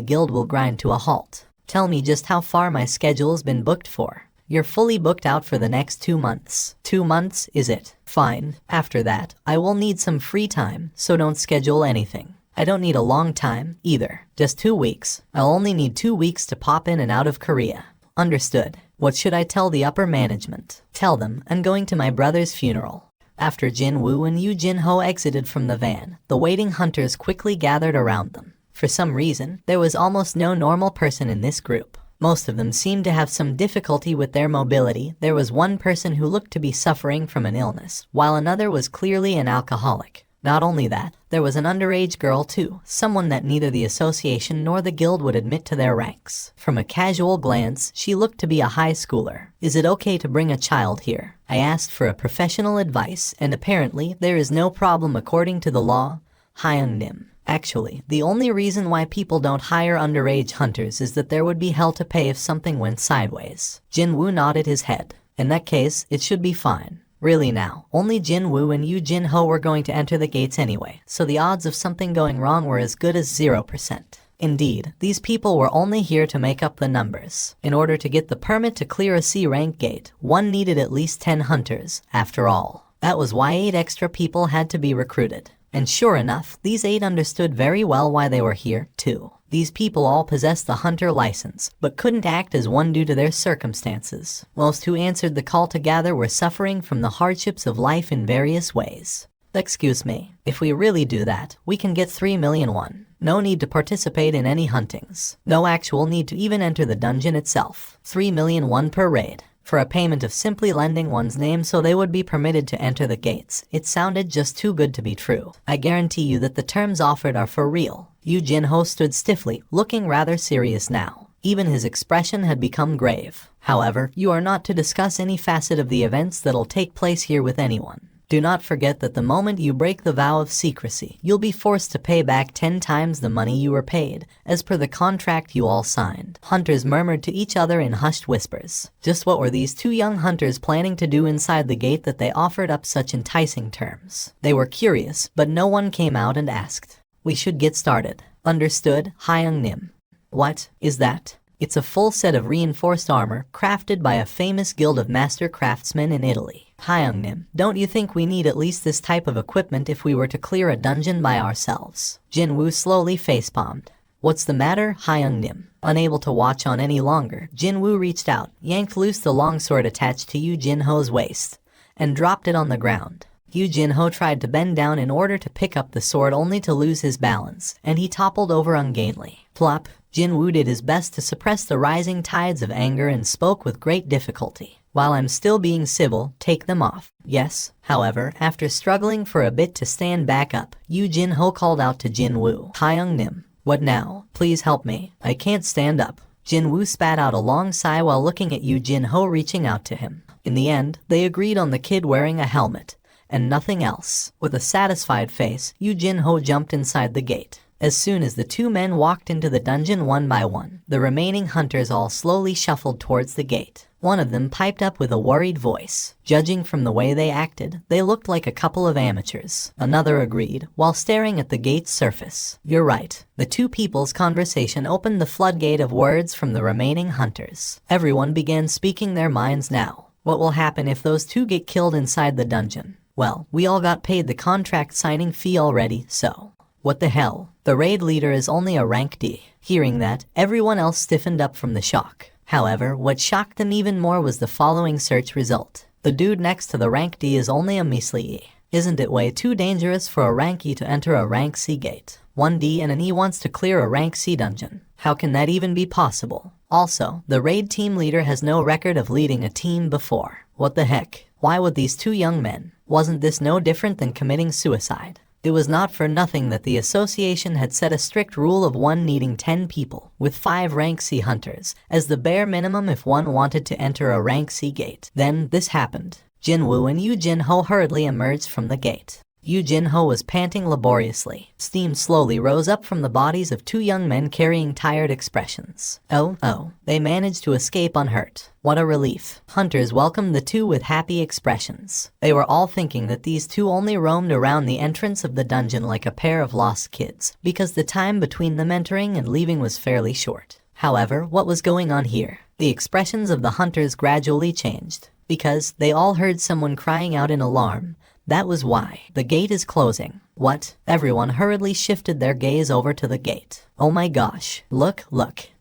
Speaker 1: guild will grind to a halt. Tell me just how far my schedule's been booked for. You're fully booked out for the next 2 months. 2 months, is it? Fine. After that, I will need some free time, so don't schedule anything. I don't need a long time, either. Just 2 weeks. I'll only need 2 weeks to pop in and out of Korea. Understood. What should I tell the upper management? Tell them I'm going to my brother's funeral. After Jin-woo and Yoo Jin-ho exited from the van, the waiting hunters quickly gathered around them. For some reason, there was almost no normal person in this group. Most of them seemed to have some difficulty with their mobility. There was one person who looked to be suffering from an illness, while another was clearly an alcoholic. Not only that, there was an underage girl too, someone that neither the association nor the guild would admit to their ranks. From a casual glance, she looked to be a high schooler. Is it okay to bring a child here? I asked for a professional advice, and apparently there is no problem according to the law. Hyun-nim. Actually, the only reason why people don't hire underage hunters is that there would be hell to pay if something went sideways. Jin-woo nodded his head. In that case, it should be fine. Really now, only Jin-woo and Yoo Jin-ho were going to enter the gates anyway, so the odds of something going wrong were as good as 0%. Indeed, these people were only here to make up the numbers. In order to get the permit to clear a C-rank gate, one needed at least 10 hunters, after all. That was why 8 extra people had to be recruited. And sure enough, these 8 understood very well why they were here, too. These people all possessed the hunter license, but couldn't act as one due to their circumstances. Most who answered the call to gather were suffering from the hardships of life in various ways. Excuse me, if we really do that, we can get 3 million won. No need to participate in any huntings. No actual need to even enter the dungeon itself. 3 million won per raid. For a payment of simply lending one's name so they would be permitted to enter the gates. It sounded just too good to be true. I guarantee you that the terms offered are for real. Yoo Jin-ho stood stiffly, looking rather serious now. Even his expression had become grave. However, you are not to discuss any facet of the events that'll take place here with anyone. Do not forget that the moment you break the vow of secrecy, you'll be forced to pay back 10 times the money you were paid, as per the contract you all signed. Hunters murmured to each other in hushed whispers. Just what were these two young hunters planning to do inside the gate that they offered up such enticing terms? They were curious, but no one came out and asked. We should get started. Understood, Hyung Nim. What is that? It's a full set of reinforced armor crafted by a famous guild of master craftsmen in Italy. Hyung Nim, don't you think we need at least this type of equipment if we were to clear a dungeon by ourselves? Jinwoo slowly facepalmed. What's the matter, Hyung Nim? Unable to watch on any longer, Jinwoo reached out, yanked loose the longsword attached to Yu Jinho's waist, and dropped it on the ground. Yu Jinho tried to bend down in order to pick up the sword only to lose his balance, and he toppled over ungainly. Plop! Jinwoo did his best to suppress the rising tides of anger and spoke with great difficulty. While I'm still being civil, take them off. Yes. However, after struggling for a bit to stand back up, Yu Jinho called out to Jinwoo. Hyung Nim. What now? Please help me. I can't stand up. Jinwoo spat out a long sigh while looking at Yu Jinho reaching out to him. In the end, they agreed on the kid wearing a helmet, and nothing else. With a satisfied face, Yu Jinho jumped inside the gate. As soon as the two men walked into the dungeon one by one, the remaining hunters all slowly shuffled towards the gate. One of them piped up with a worried voice. Judging from the way they acted, they looked like a couple of amateurs. Another agreed, while staring at the gate's surface. You're right. The two people's conversation opened the floodgate of words from the remaining hunters. Everyone began speaking their minds now. What will happen if those two get killed inside the dungeon? Well, we all got paid the contract signing fee already, so... What the hell? The raid leader is only a rank D. Hearing that, everyone else stiffened up from the shock. However, what shocked them even more was the following search result. The dude next to the rank D is only a measly E. Isn't it way too dangerous for a rank E to enter a rank C gate? One D and an E wants to clear a rank C dungeon. How can that even be possible? Also, the raid team leader has no record of leading a team before. What the heck? Why would these two young men? Wasn't this no different than committing suicide? It was not for nothing that the association had set a strict rule of one needing 10 people, with 5 rank C hunters, as the bare minimum if one wanted to enter a rank C gate. Then, this happened. Jinwoo and Yu Jinho hurriedly emerged from the gate. Yu Jinho was panting laboriously. Steam slowly rose up from the bodies of two young men carrying tired expressions. Oh, they managed to escape unhurt. What a relief. Hunters welcomed the two with happy expressions. They were all thinking that these two only roamed around the entrance of the dungeon like a pair of lost kids, because the time between them entering and leaving was fairly short. However, what was going on here? The expressions of the hunters gradually changed, because they all heard someone crying out in alarm. That was why. The gate is closing. What? Everyone hurriedly shifted their gaze over to the gate. Oh my gosh. Look.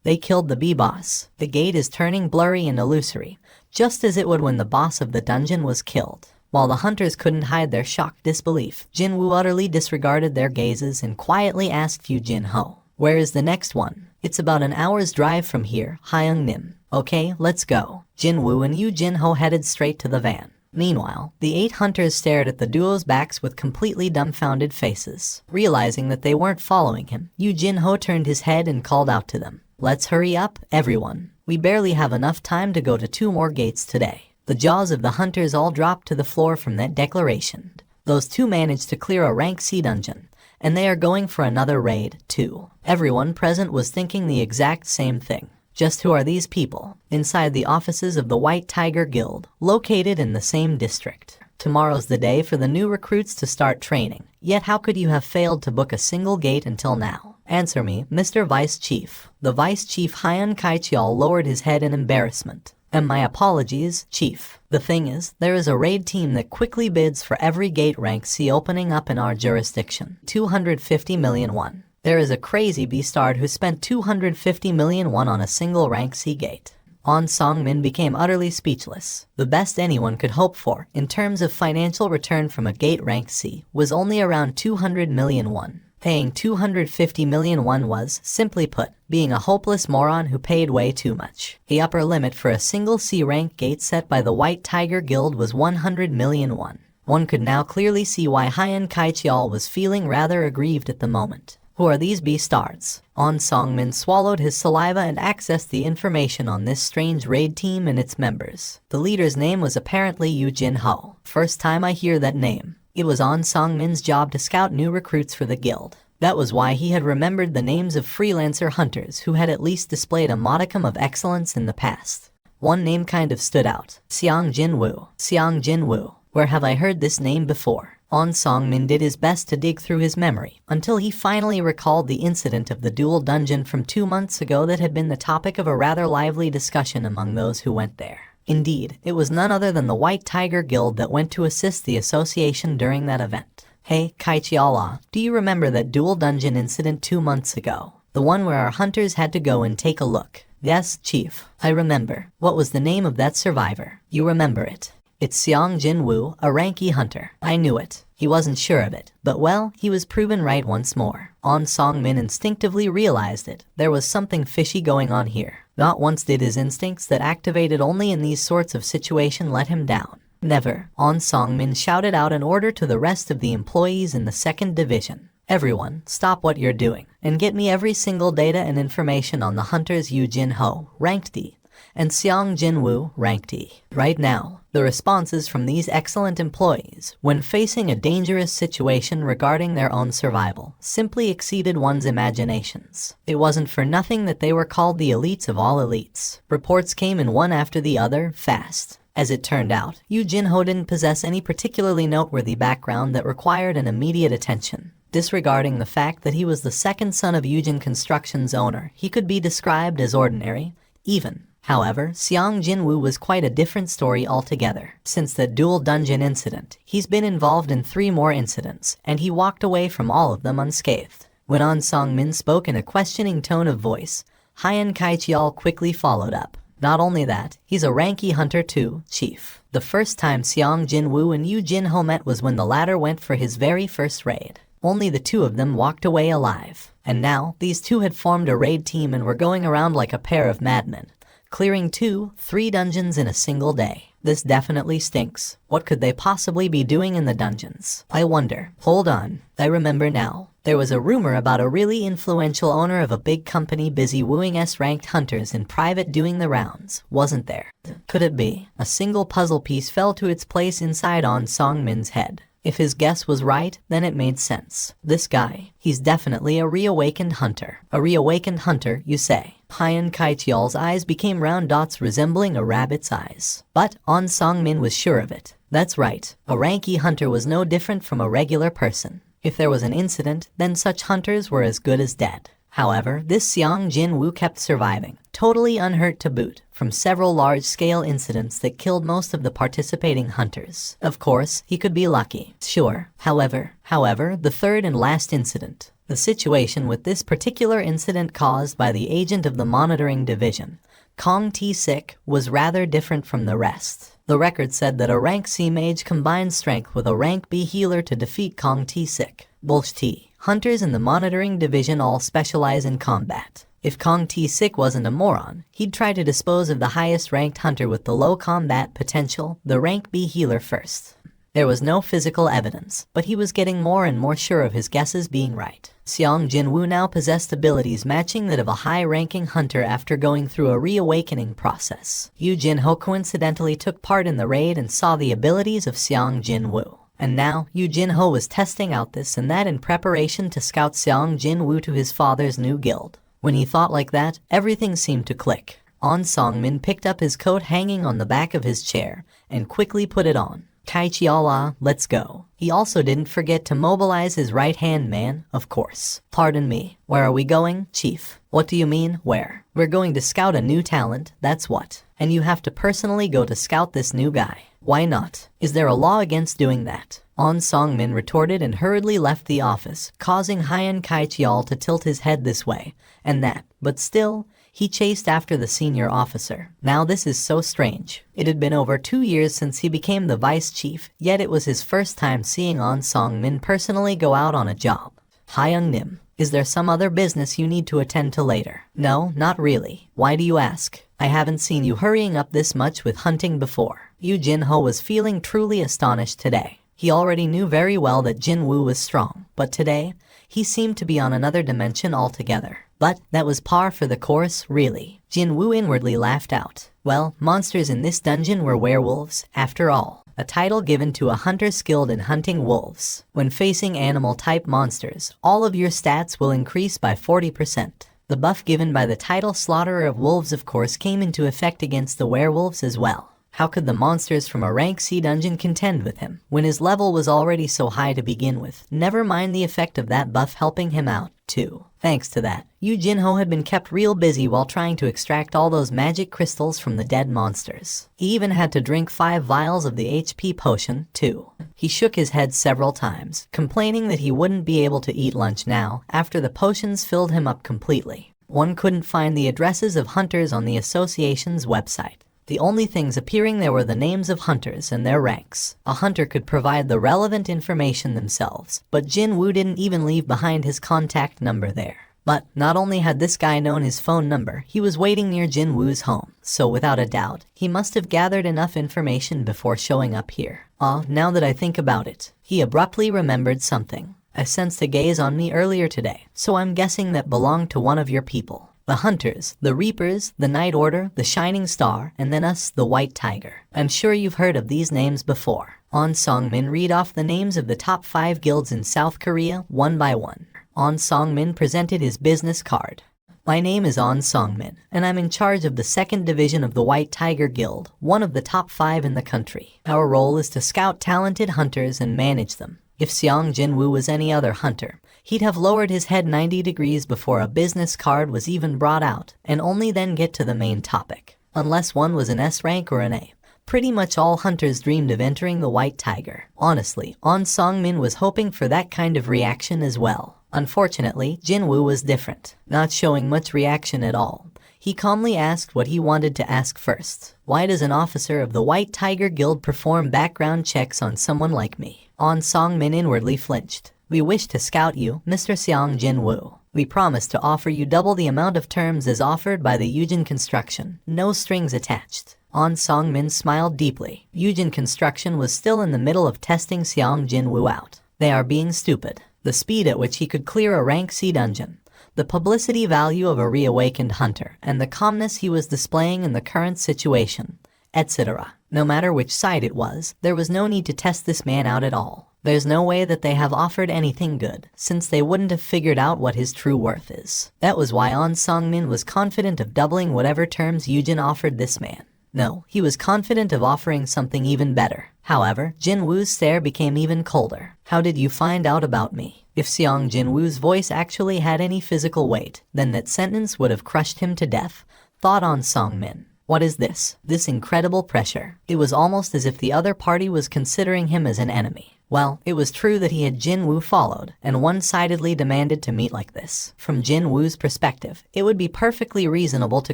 Speaker 1: They killed the B-boss. The gate is turning blurry and illusory, just as it would when the boss of the dungeon was killed. While the hunters couldn't hide their shocked disbelief, Jinwoo utterly disregarded their gazes and quietly asked Yu Jinho, "Where is the next one?" "It's about an hour's drive from here, Hyung Nim." "Okay, let's go." Jinwoo and Yu Jinho headed straight to the van. Meanwhile, the 8 hunters stared at the duo's backs with completely dumbfounded faces. Realizing that they weren't following him, Yu Jinho turned his head and called out to them. "Let's hurry up, everyone. We barely have enough time to go to 2 more gates today." The jaws of the hunters all dropped to the floor from that declaration. Those 2 managed to clear a rank C dungeon, and they are going for another raid, too. Everyone present was thinking the exact same thing. Just who are these people? Inside the offices of the White Tiger Guild, located in the same district. Tomorrow's the day for the new recruits to start training. Yet how could you have failed to book a single gate until now? Answer me, Mr. Vice Chief. The Vice Chief Hyun Kaicheol lowered his head in embarrassment. And my apologies, Chief. The thing is, there is a raid team that quickly bids for every gate rank C opening up in our jurisdiction. 250 million won. There is a crazy beastard who spent 250 million won on a single rank C gate. On Song-min became utterly speechless. The best anyone could hope for, in terms of financial return from a gate rank C, was only around 200 million won. Paying 250 million won was, simply put, being a hopeless moron who paid way too much. The upper limit for a single C rank gate set by the White Tiger Guild was 100 million won. One could now clearly see why Hyun Kaicheol was feeling rather aggrieved at the moment. Who are these beastards? On Song-min swallowed his saliva and accessed the information on this strange raid team and its members. The leader's name was apparently Yu Jin-ho. First time I hear that name. It was On Song-min's job to scout new recruits for the guild. That was why he had remembered the names of freelancer hunters who had at least displayed a modicum of excellence in the past. One name kind of stood out. Xiang Jinwoo. Xiang Jinwoo. Where have I heard this name before? On Song-min did his best to dig through his memory, until he finally recalled the incident of the dual dungeon from 2 months ago that had been the topic of a rather lively discussion among those who went there. Indeed, it was none other than the White Tiger Guild that went to assist the association during that event. Hey, Kaichiala, do you remember that dual dungeon incident 2 months ago? The one where our hunters had to go and take a look. Yes, Chief, I remember. What was the name of that survivor? You remember it? It's Xiang Jinwoo, a ranky hunter. I knew it. He wasn't sure of it. But well, he was proven right once more. On Song-min instinctively realized it. There was something fishy going on here. Not once did his instincts that activated only in these sorts of situations let him down. Never. On Song-min shouted out an order to the rest of the employees in the 2nd division. Everyone, stop what you're doing, and get me every single data and information on the hunters Yu Jin-ho, ranked D, and Xiang Jinwoo, ranked E. Right now. The responses from these excellent employees, when facing a dangerous situation regarding their own survival, simply exceeded one's imaginations. It wasn't for nothing that they were called the elites of all elites. Reports came in one after the other, fast. As it turned out, Yu Jin-ho didn't possess any particularly noteworthy background that required an immediate attention. Disregarding the fact that he was the second son of Yujin Construction's owner, he could be described as ordinary, even. However, Xiang Jinwoo was quite a different story altogether. Since the dual dungeon incident, he's been involved in 3 more incidents, and he walked away from all of them unscathed. When On Song-min spoke in a questioning tone of voice, Hyan Kaichial quickly followed up. Not only that, he's a ranky hunter too, Chief. The first time Xiang Jinwoo and Yu Jin-ho met was when the latter went for his very first raid. Only the 2 of them walked away alive. And now, these 2 had formed a raid team and were going around like a pair of madmen, clearing 2, 3 dungeons in a single day. This definitely stinks. What could they possibly be doing in the dungeons? I wonder. Hold on. I remember now. There was a rumor about a really influential owner of a big company busy wooing S-ranked hunters in private doing the rounds, wasn't there? Could it be? A single puzzle piece fell to its place inside On Song-min's head. If his guess was right, then it made sense. This guy, he's definitely a reawakened hunter. A reawakened hunter, you say? Hyan Kaichial's eyes became round dots resembling a rabbit's eyes. But On Song-min was sure of it. That's right. A ranky hunter was no different from a regular person. If there was an incident, then such hunters were as good as dead. However, this Xiang Jinwoo kept surviving, totally unhurt to boot, from several large-scale incidents that killed most of the participating hunters. Of course, he could be lucky, sure. However, the 3rd and last incident. The situation with this particular incident caused by the agent of the monitoring division, Kong T-Sik, was rather different from the rest. The record said that a rank C mage combined strength with a rank B healer to defeat Kong T-Sik. Bullshit. Hunters in the monitoring division all specialize in combat. If Kong T-Sik wasn't a moron, he'd try to dispose of the highest ranked hunter with the low combat potential, the rank B healer first. There was no physical evidence, but he was getting more and more sure of his guesses being right. Xiang Jinwoo now possessed abilities matching that of a high-ranking hunter after going through a reawakening process. Yu Jin-ho coincidentally took part in the raid and saw the abilities of Xiang Jinwoo. And now, Yu Jin-ho was testing out this and that in preparation to scout Xiang Jinwoo to his father's new guild. When he thought like that, everything seemed to click. On Song-min picked up his coat hanging on the back of his chair and quickly put it on. Kaichiala, let's go. He also didn't forget to mobilize his right-hand man, of course. Pardon me, where are we going, Chief? What do you mean, where? We're going to scout a new talent, that's what. And you have to personally go to scout this new guy. Why not? Is there a law against doing that? On Song-min retorted and hurriedly left the office, causing Hyan Kaichial to tilt his head this way and that, but still, he chased after the senior officer. Now this is so strange. It had been over 2 years since he became the vice chief, yet it was his first time seeing On Song-min personally go out on a job. Hyung Nim, is there some other business you need to attend to later? No, not really. Why do you ask? I haven't seen you hurrying up this much with hunting before. Yu Jin-ho was feeling truly astonished today. He already knew very well that Jinwoo was strong, but today, He seemed to be on another dimension altogether. But that was par for the course, really. Jinwoo inwardly laughed out. Well, monsters in this dungeon were werewolves, after all. A title given to a hunter skilled in hunting wolves. When facing animal-type monsters, all of your stats will increase by 40%. The buff given by the title Slaughterer of Wolves of course came into effect against the werewolves as well. How could the monsters from a rank C dungeon contend with him, when his level was already so high to begin with? Never mind the effect of that buff helping him out, too. Thanks to that, Yu Jinho had been kept real busy while trying to extract all those magic crystals from the dead monsters. He even had to drink 5 vials of the HP potion, too. He shook his head several times, complaining that he wouldn't be able to eat lunch now, after the potions filled him up completely. One couldn't find the addresses of hunters on the association's website. The only things appearing there were the names of hunters and their ranks. A hunter could provide the relevant information themselves, but Jinwoo didn't even leave behind his contact number there. But not only had this guy known his phone number, he was waiting near Jinwoo's home, so without a doubt, he must have gathered enough information before showing up here. Now that I think about it, he abruptly remembered something. I sensed a gaze on me earlier today, so I'm guessing that belonged to one of your people. The Hunters, the Reapers, the Night Order, the Shining Star, and then us, the White Tiger. I'm sure you've heard of these names before. On Songmin read off the names of the top 5 guilds in South Korea, one by one. On Songmin presented his business card. My name is On Songmin, and I'm in charge of the 2nd Division of the White Tiger Guild, one of the top 5 in the country. Our role is to scout talented hunters and manage them. If Seong Jinwoo was any other hunter, he'd have lowered his head 90 degrees before a business card was even brought out, and only then get to the main topic. Unless one was an S rank or an A. Pretty much all hunters dreamed of entering the White Tiger. Honestly, On Songmin was hoping for that kind of reaction as well. Unfortunately, Jinwoo was different, not showing much reaction at all. He calmly asked what he wanted to ask first. Why does an officer of the White Tiger Guild perform background checks on someone like me? On Songmin inwardly flinched. We wish to scout you, Mr. Seong Jinwoo. We promise to offer you double the amount of terms as offered by the Yujin Construction. No strings attached. On Songmin smiled deeply. Yujin Construction was still in the middle of testing Seong Jinwoo out. They are being stupid. The speed at which he could clear a rank C dungeon, the publicity value of a reawakened hunter, and the calmness he was displaying in the current situation, etc. No matter which side it was, there was no need to test this man out at all. There's no way that they have offered anything good, since they wouldn't have figured out what his true worth is. That was why On Songmin was confident of doubling whatever terms Yujin offered this man. No, he was confident of offering something even better. However, Jinwoo's stare became even colder. How did you find out about me? If Seong Jinwoo's voice actually had any physical weight, then that sentence would have crushed him to death, thought On Songmin. What is this? This incredible pressure. It was almost as if the other party was considering him as an enemy. Well, it was true that he had Jinwoo followed, and one-sidedly demanded to meet like this. From Jinwoo's perspective, it would be perfectly reasonable to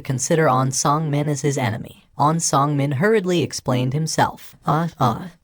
Speaker 1: consider On Songmin as his enemy. On Songmin hurriedly explained himself.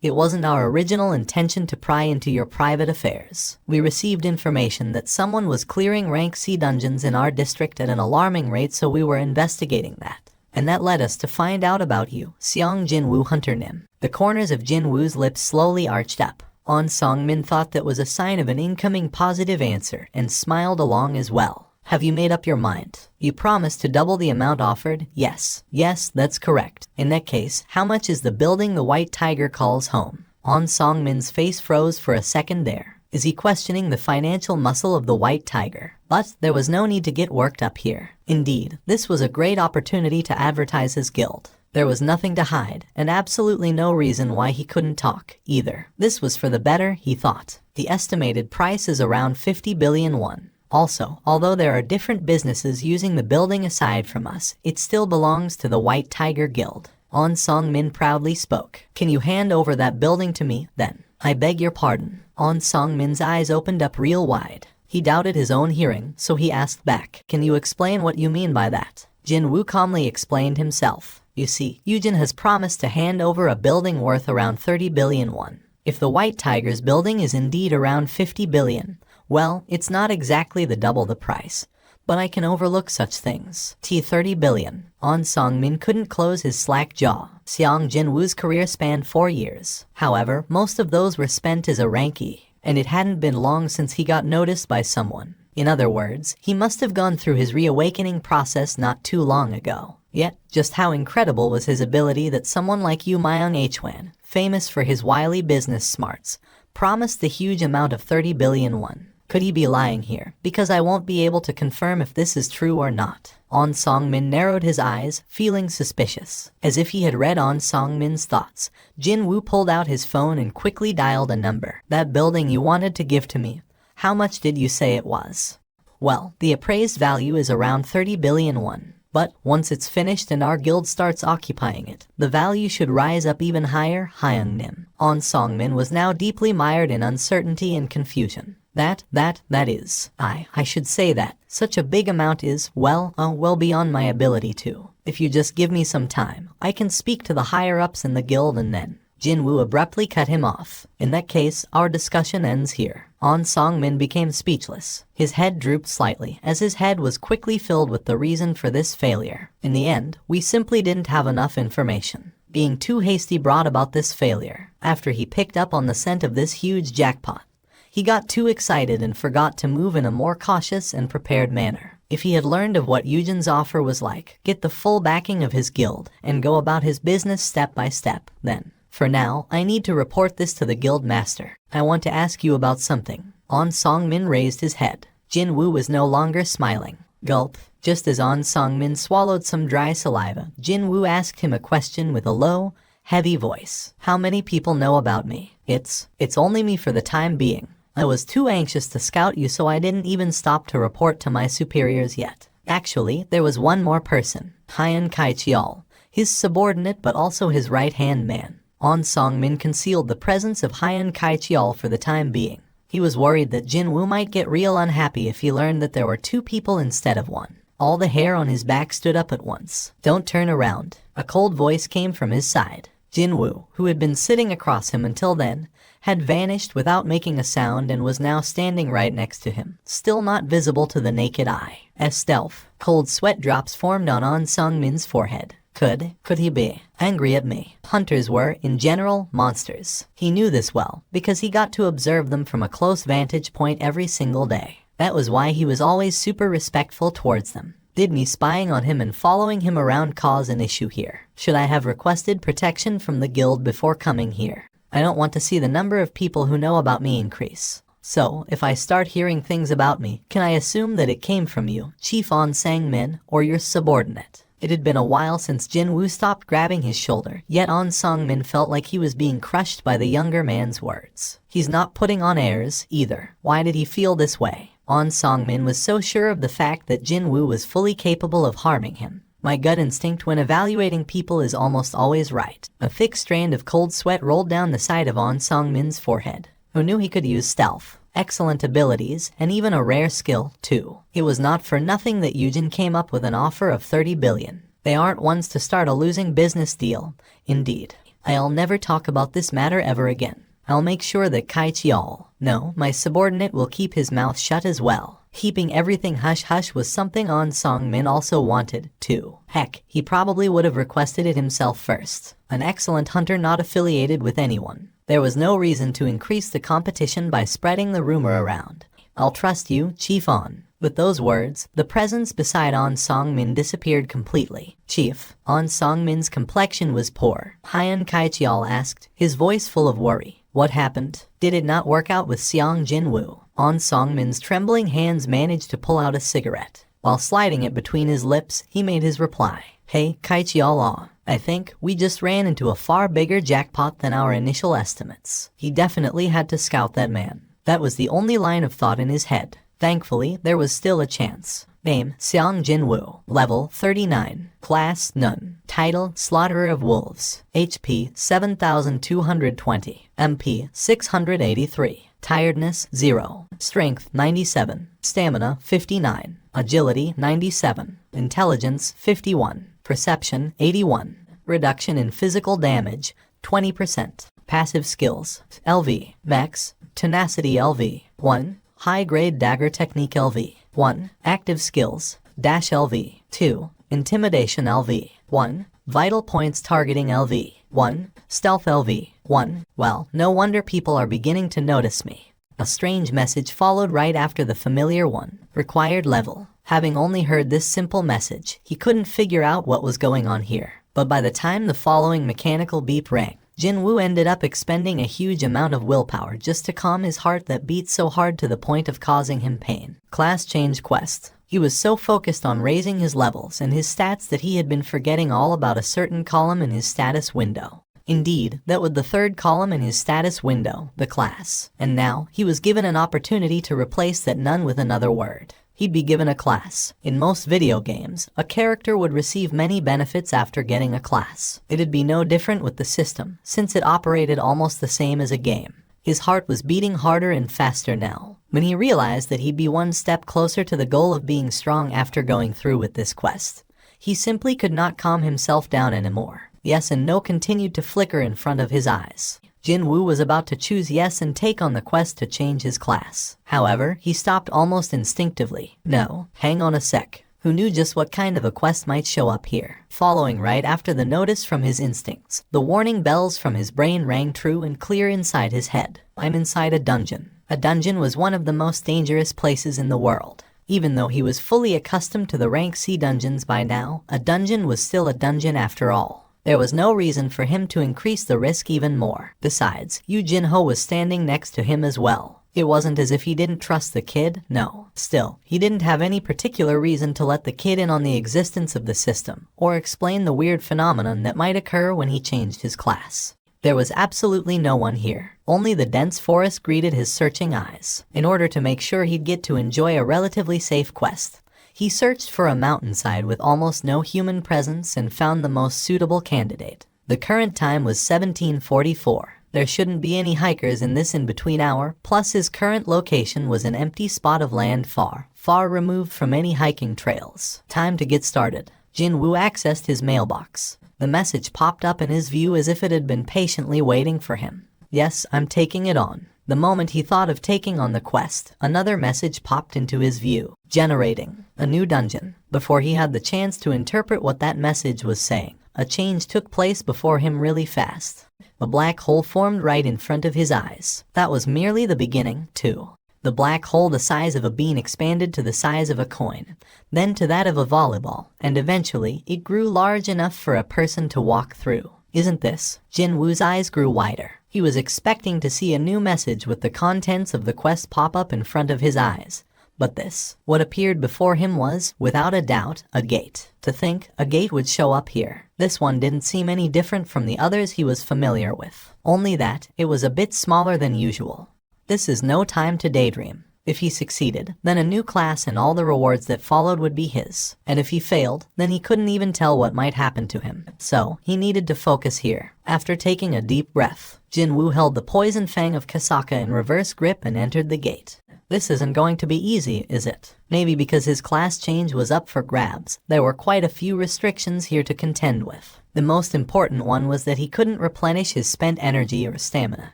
Speaker 1: It wasn't our original intention to pry into your private affairs. We received information that someone was clearing rank C dungeons in our district at an alarming rate, so we were investigating that. And that led us to find out about you, Seong Jinwoo Hunter Nim. The corners of Jinwoo's lips slowly arched up. On Songmin thought that was a sign of an incoming positive answer and smiled along as well. Have you made up your mind? You promised to double the amount offered? Yes. Yes, that's correct. In that case, how much is the building the White Tiger calls home? On Songmin's face froze for a second there. Is he questioning the financial muscle of the White Tiger? But there was no need to get worked up here. Indeed, this was a great opportunity to advertise his guild. There was nothing to hide, and absolutely no reason why he couldn't talk, either. This was for the better, he thought. The estimated price is around 50 billion won. Also, although there are different businesses using the building aside from us, it still belongs to the White Tiger Guild. On Songmin proudly spoke. Can you hand over that building to me, then? I beg your pardon. On Songmin's eyes opened up real wide. He doubted his own hearing, so he asked back. Can you explain what you mean by that? Jinwoo calmly explained himself. You see, Yujin has promised to hand over a building worth around 30 billion won. If the White Tiger's building is indeed around 50 billion, well, it's not exactly the double the price. But I can overlook such things. 30 billion. On Songmin couldn't close his slack jaw. Seong Jinwoo's career spanned 4 years. However, most of those were spent as a rank E. and it hadn't been long since he got noticed by someone. In other words, he must have gone through his reawakening process not too long ago. Yet, just how incredible was his ability that someone like Yu Myung-hwan, famous for his wily business smarts, promised the huge amount of 30 billion won. Could he be lying here? Because I won't be able to confirm if this is true or not. On Song-min narrowed his eyes, feeling suspicious. As if he had read On Song-min's thoughts, Jin-woo pulled out his phone and quickly dialed a number. That building you wanted to give to me. How much did you say it was? Well, the appraised value is around 30 billion won. But once it's finished and our guild starts occupying it, the value should rise up even higher. Hyung-nim. On Song-min was now deeply mired in uncertainty and confusion. That is, I should say that such a big amount is, well beyond my ability to. If you just give me some time, I can speak to the higher-ups in the guild and then. Jin-woo abruptly cut him off. In that case, our discussion ends here. On Song-min became speechless. His head drooped slightly, as his head was quickly filled with the reason for this failure. In the end, we simply didn't have enough information. Being too hasty brought about this failure. After he picked up on the scent of this huge jackpot, he got too excited and forgot to move in a more cautious and prepared manner. If he had learned of what Yujin's offer was like, get the full backing of his guild, and go about his business step by step, then. For now, I need to report this to the guild master. I want to ask you about something. On Song-min raised his head. Jin-woo was no longer smiling. Gulp. Just as On Song-min swallowed some dry saliva, Jin-woo asked him a question with a low, heavy voice. How many people know about me? It's only me for the time being. I was too anxious to scout you, so I didn't even stop to report to my superiors yet. Actually, there was one more person. Hyun Kai-cheol, his subordinate but also his right-hand man. On Song-min concealed the presence of Hyun Kai-cheol for the time being. He was worried that Jin-woo might get real unhappy if he learned that there were two people instead of one. All the hair on his back stood up at once. Don't turn around. A cold voice came from his side. Jin-woo, who had been sitting across him until then, had vanished without making a sound and was now standing right next to him, still not visible to the naked eye. As stealth, cold sweat drops formed on Song-min's forehead. Could he be angry at me? Hunters were, in general, monsters. He knew this well, because he got to observe them from a close vantage point every single day. That was why he was always super respectful towards them. Did me spying on him and following him around cause an issue here? Should I have requested protection from the guild before coming here? I don't want to see the number of people who know about me increase. So, if I start hearing things about me, can I assume that it came from you, Chief On Sang-min, or your subordinate? It had been a while since Jin-woo stopped grabbing his shoulder, yet On Song-min felt like he was being crushed by the younger man's words. He's not putting on airs, either. Why did he feel this way? On Song-min was so sure of the fact that Jin-woo was fully capable of harming him. My gut instinct when evaluating people is almost always right. A thick strand of cold sweat rolled down the side of On Song-min's forehead. Who knew he could use stealth? Excellent abilities, and even a rare skill, too. It was not for nothing that Yujin came up with an offer of 30 billion. They aren't ones to start a losing business deal. Indeed. I'll never talk about this matter ever again. I'll make sure that Kai-cheol, no, my subordinate, will keep his mouth shut as well. Keeping everything hush-hush was something On Song-min also wanted, too. Heck, he probably would have requested it himself first. An excellent hunter not affiliated with anyone. There was no reason to increase the competition by spreading the rumor around. I'll trust you, Chief On. With those words, the presence beside On Song-min disappeared completely. Chief, On Song-min's complexion was poor. Hyun Kai-cheol asked, his voice full of worry. What happened? Did it not work out with Seong Jin-woo? On Song-min's trembling hands managed to pull out a cigarette. While sliding it between his lips, he made his reply. Hey, Kai-cheol, I think we just ran into a far bigger jackpot than our initial estimates. He definitely had to scout that man. That was the only line of thought in his head. Thankfully, there was still a chance. Name, Seong Jin-woo. Level, 39. Class, None. Title, Slaughterer of Wolves. HP, 7,220. MP, 683. Tiredness, 0. Strength, 97. Stamina, 59. Agility, 97. Intelligence, 51. Perception, 81. Reduction in physical damage, 20%. Passive skills, LV. Max, Tenacity LV. 1. High-grade dagger technique LV. 1. Active skills, Dash LV. 2. Intimidation LV. 1. Vital points targeting LV. 1. Stealth LV. 1. Well, no wonder people are beginning to notice me. A strange message followed right after the familiar one. Required level. Having only heard this simple message, he couldn't figure out what was going on here. But by the time the following mechanical beep rang, Jin-woo ended up expending a huge amount of willpower just to calm his heart that beat so hard to the point of causing him pain. Class change quest. He was so focused on raising his levels and his stats that he had been forgetting all about a certain column in his status window. Indeed, that was the third column in his status window, the class. And now, he was given an opportunity to replace that none with another word. He'd be given a class. In most video games, a character would receive many benefits after getting a class. It'd be no different with the system, since it operated almost the same as a game. His heart was beating harder and faster now, when he realized that he'd be one step closer to the goal of being strong after going through with this quest. He simply could not calm himself down anymore. Yes and no continued to flicker in front of his eyes. Jin-woo was about to choose yes and take on the quest to change his class. However, he stopped almost instinctively. No, hang on a sec. Who knew just what kind of a quest might show up here? Following right after the notice from his instincts, the warning bells from his brain rang true and clear inside his head. I'm inside a dungeon. A dungeon was one of the most dangerous places in the world. Even though he was fully accustomed to the rank C dungeons by now, a dungeon was still a dungeon after all. There was no reason for him to increase the risk even more. Besides, Yoo Jin-ho was standing next to him as well. It wasn't as if he didn't trust the kid, no. Still, he didn't have any particular reason to let the kid in on the existence of the system, or explain the weird phenomenon that might occur when he changed his class. There was absolutely no one here. Only the dense forest greeted his searching eyes. In order to make sure he'd get to enjoy a relatively safe quest, he searched for a mountainside with almost no human presence and found the most suitable candidate. The current time was 1744. There shouldn't be any hikers in this in-between hour, plus his current location was an empty spot of land far, far removed from any hiking trails. Time to get started. Jin-woo accessed his mailbox. The message popped up in his view as if it had been patiently waiting for him. Yes, I'm taking it on. The moment he thought of taking on the quest, another message popped into his view. Generating a new dungeon. Before he had the chance to interpret what that message was saying, a change took place before him really fast. A black hole formed right in front of his eyes. That was merely the beginning, too. The black hole the size of a bean expanded to the size of a coin, then to that of a volleyball, and eventually it grew large enough for a person to walk through. Isn't this? Jin-woo's eyes grew wider. He was expecting to see a new message with the contents of the quest pop up in front of his eyes. But this, what appeared before him was, without a doubt, a gate. To think a gate would show up here. This one didn't seem any different from the others he was familiar with. Only that, it was a bit smaller than usual. This is no time to daydream. If he succeeded, then a new class and all the rewards that followed would be his. And if he failed, then he couldn't even tell what might happen to him. So, he needed to focus here. After taking a deep breath, Jin-woo held the poison fang of Kasaka in reverse grip and entered the gate. This isn't going to be easy, is it? Maybe because his class change was up for grabs, there were quite a few restrictions here to contend with. The most important one was that he couldn't replenish his spent energy or stamina,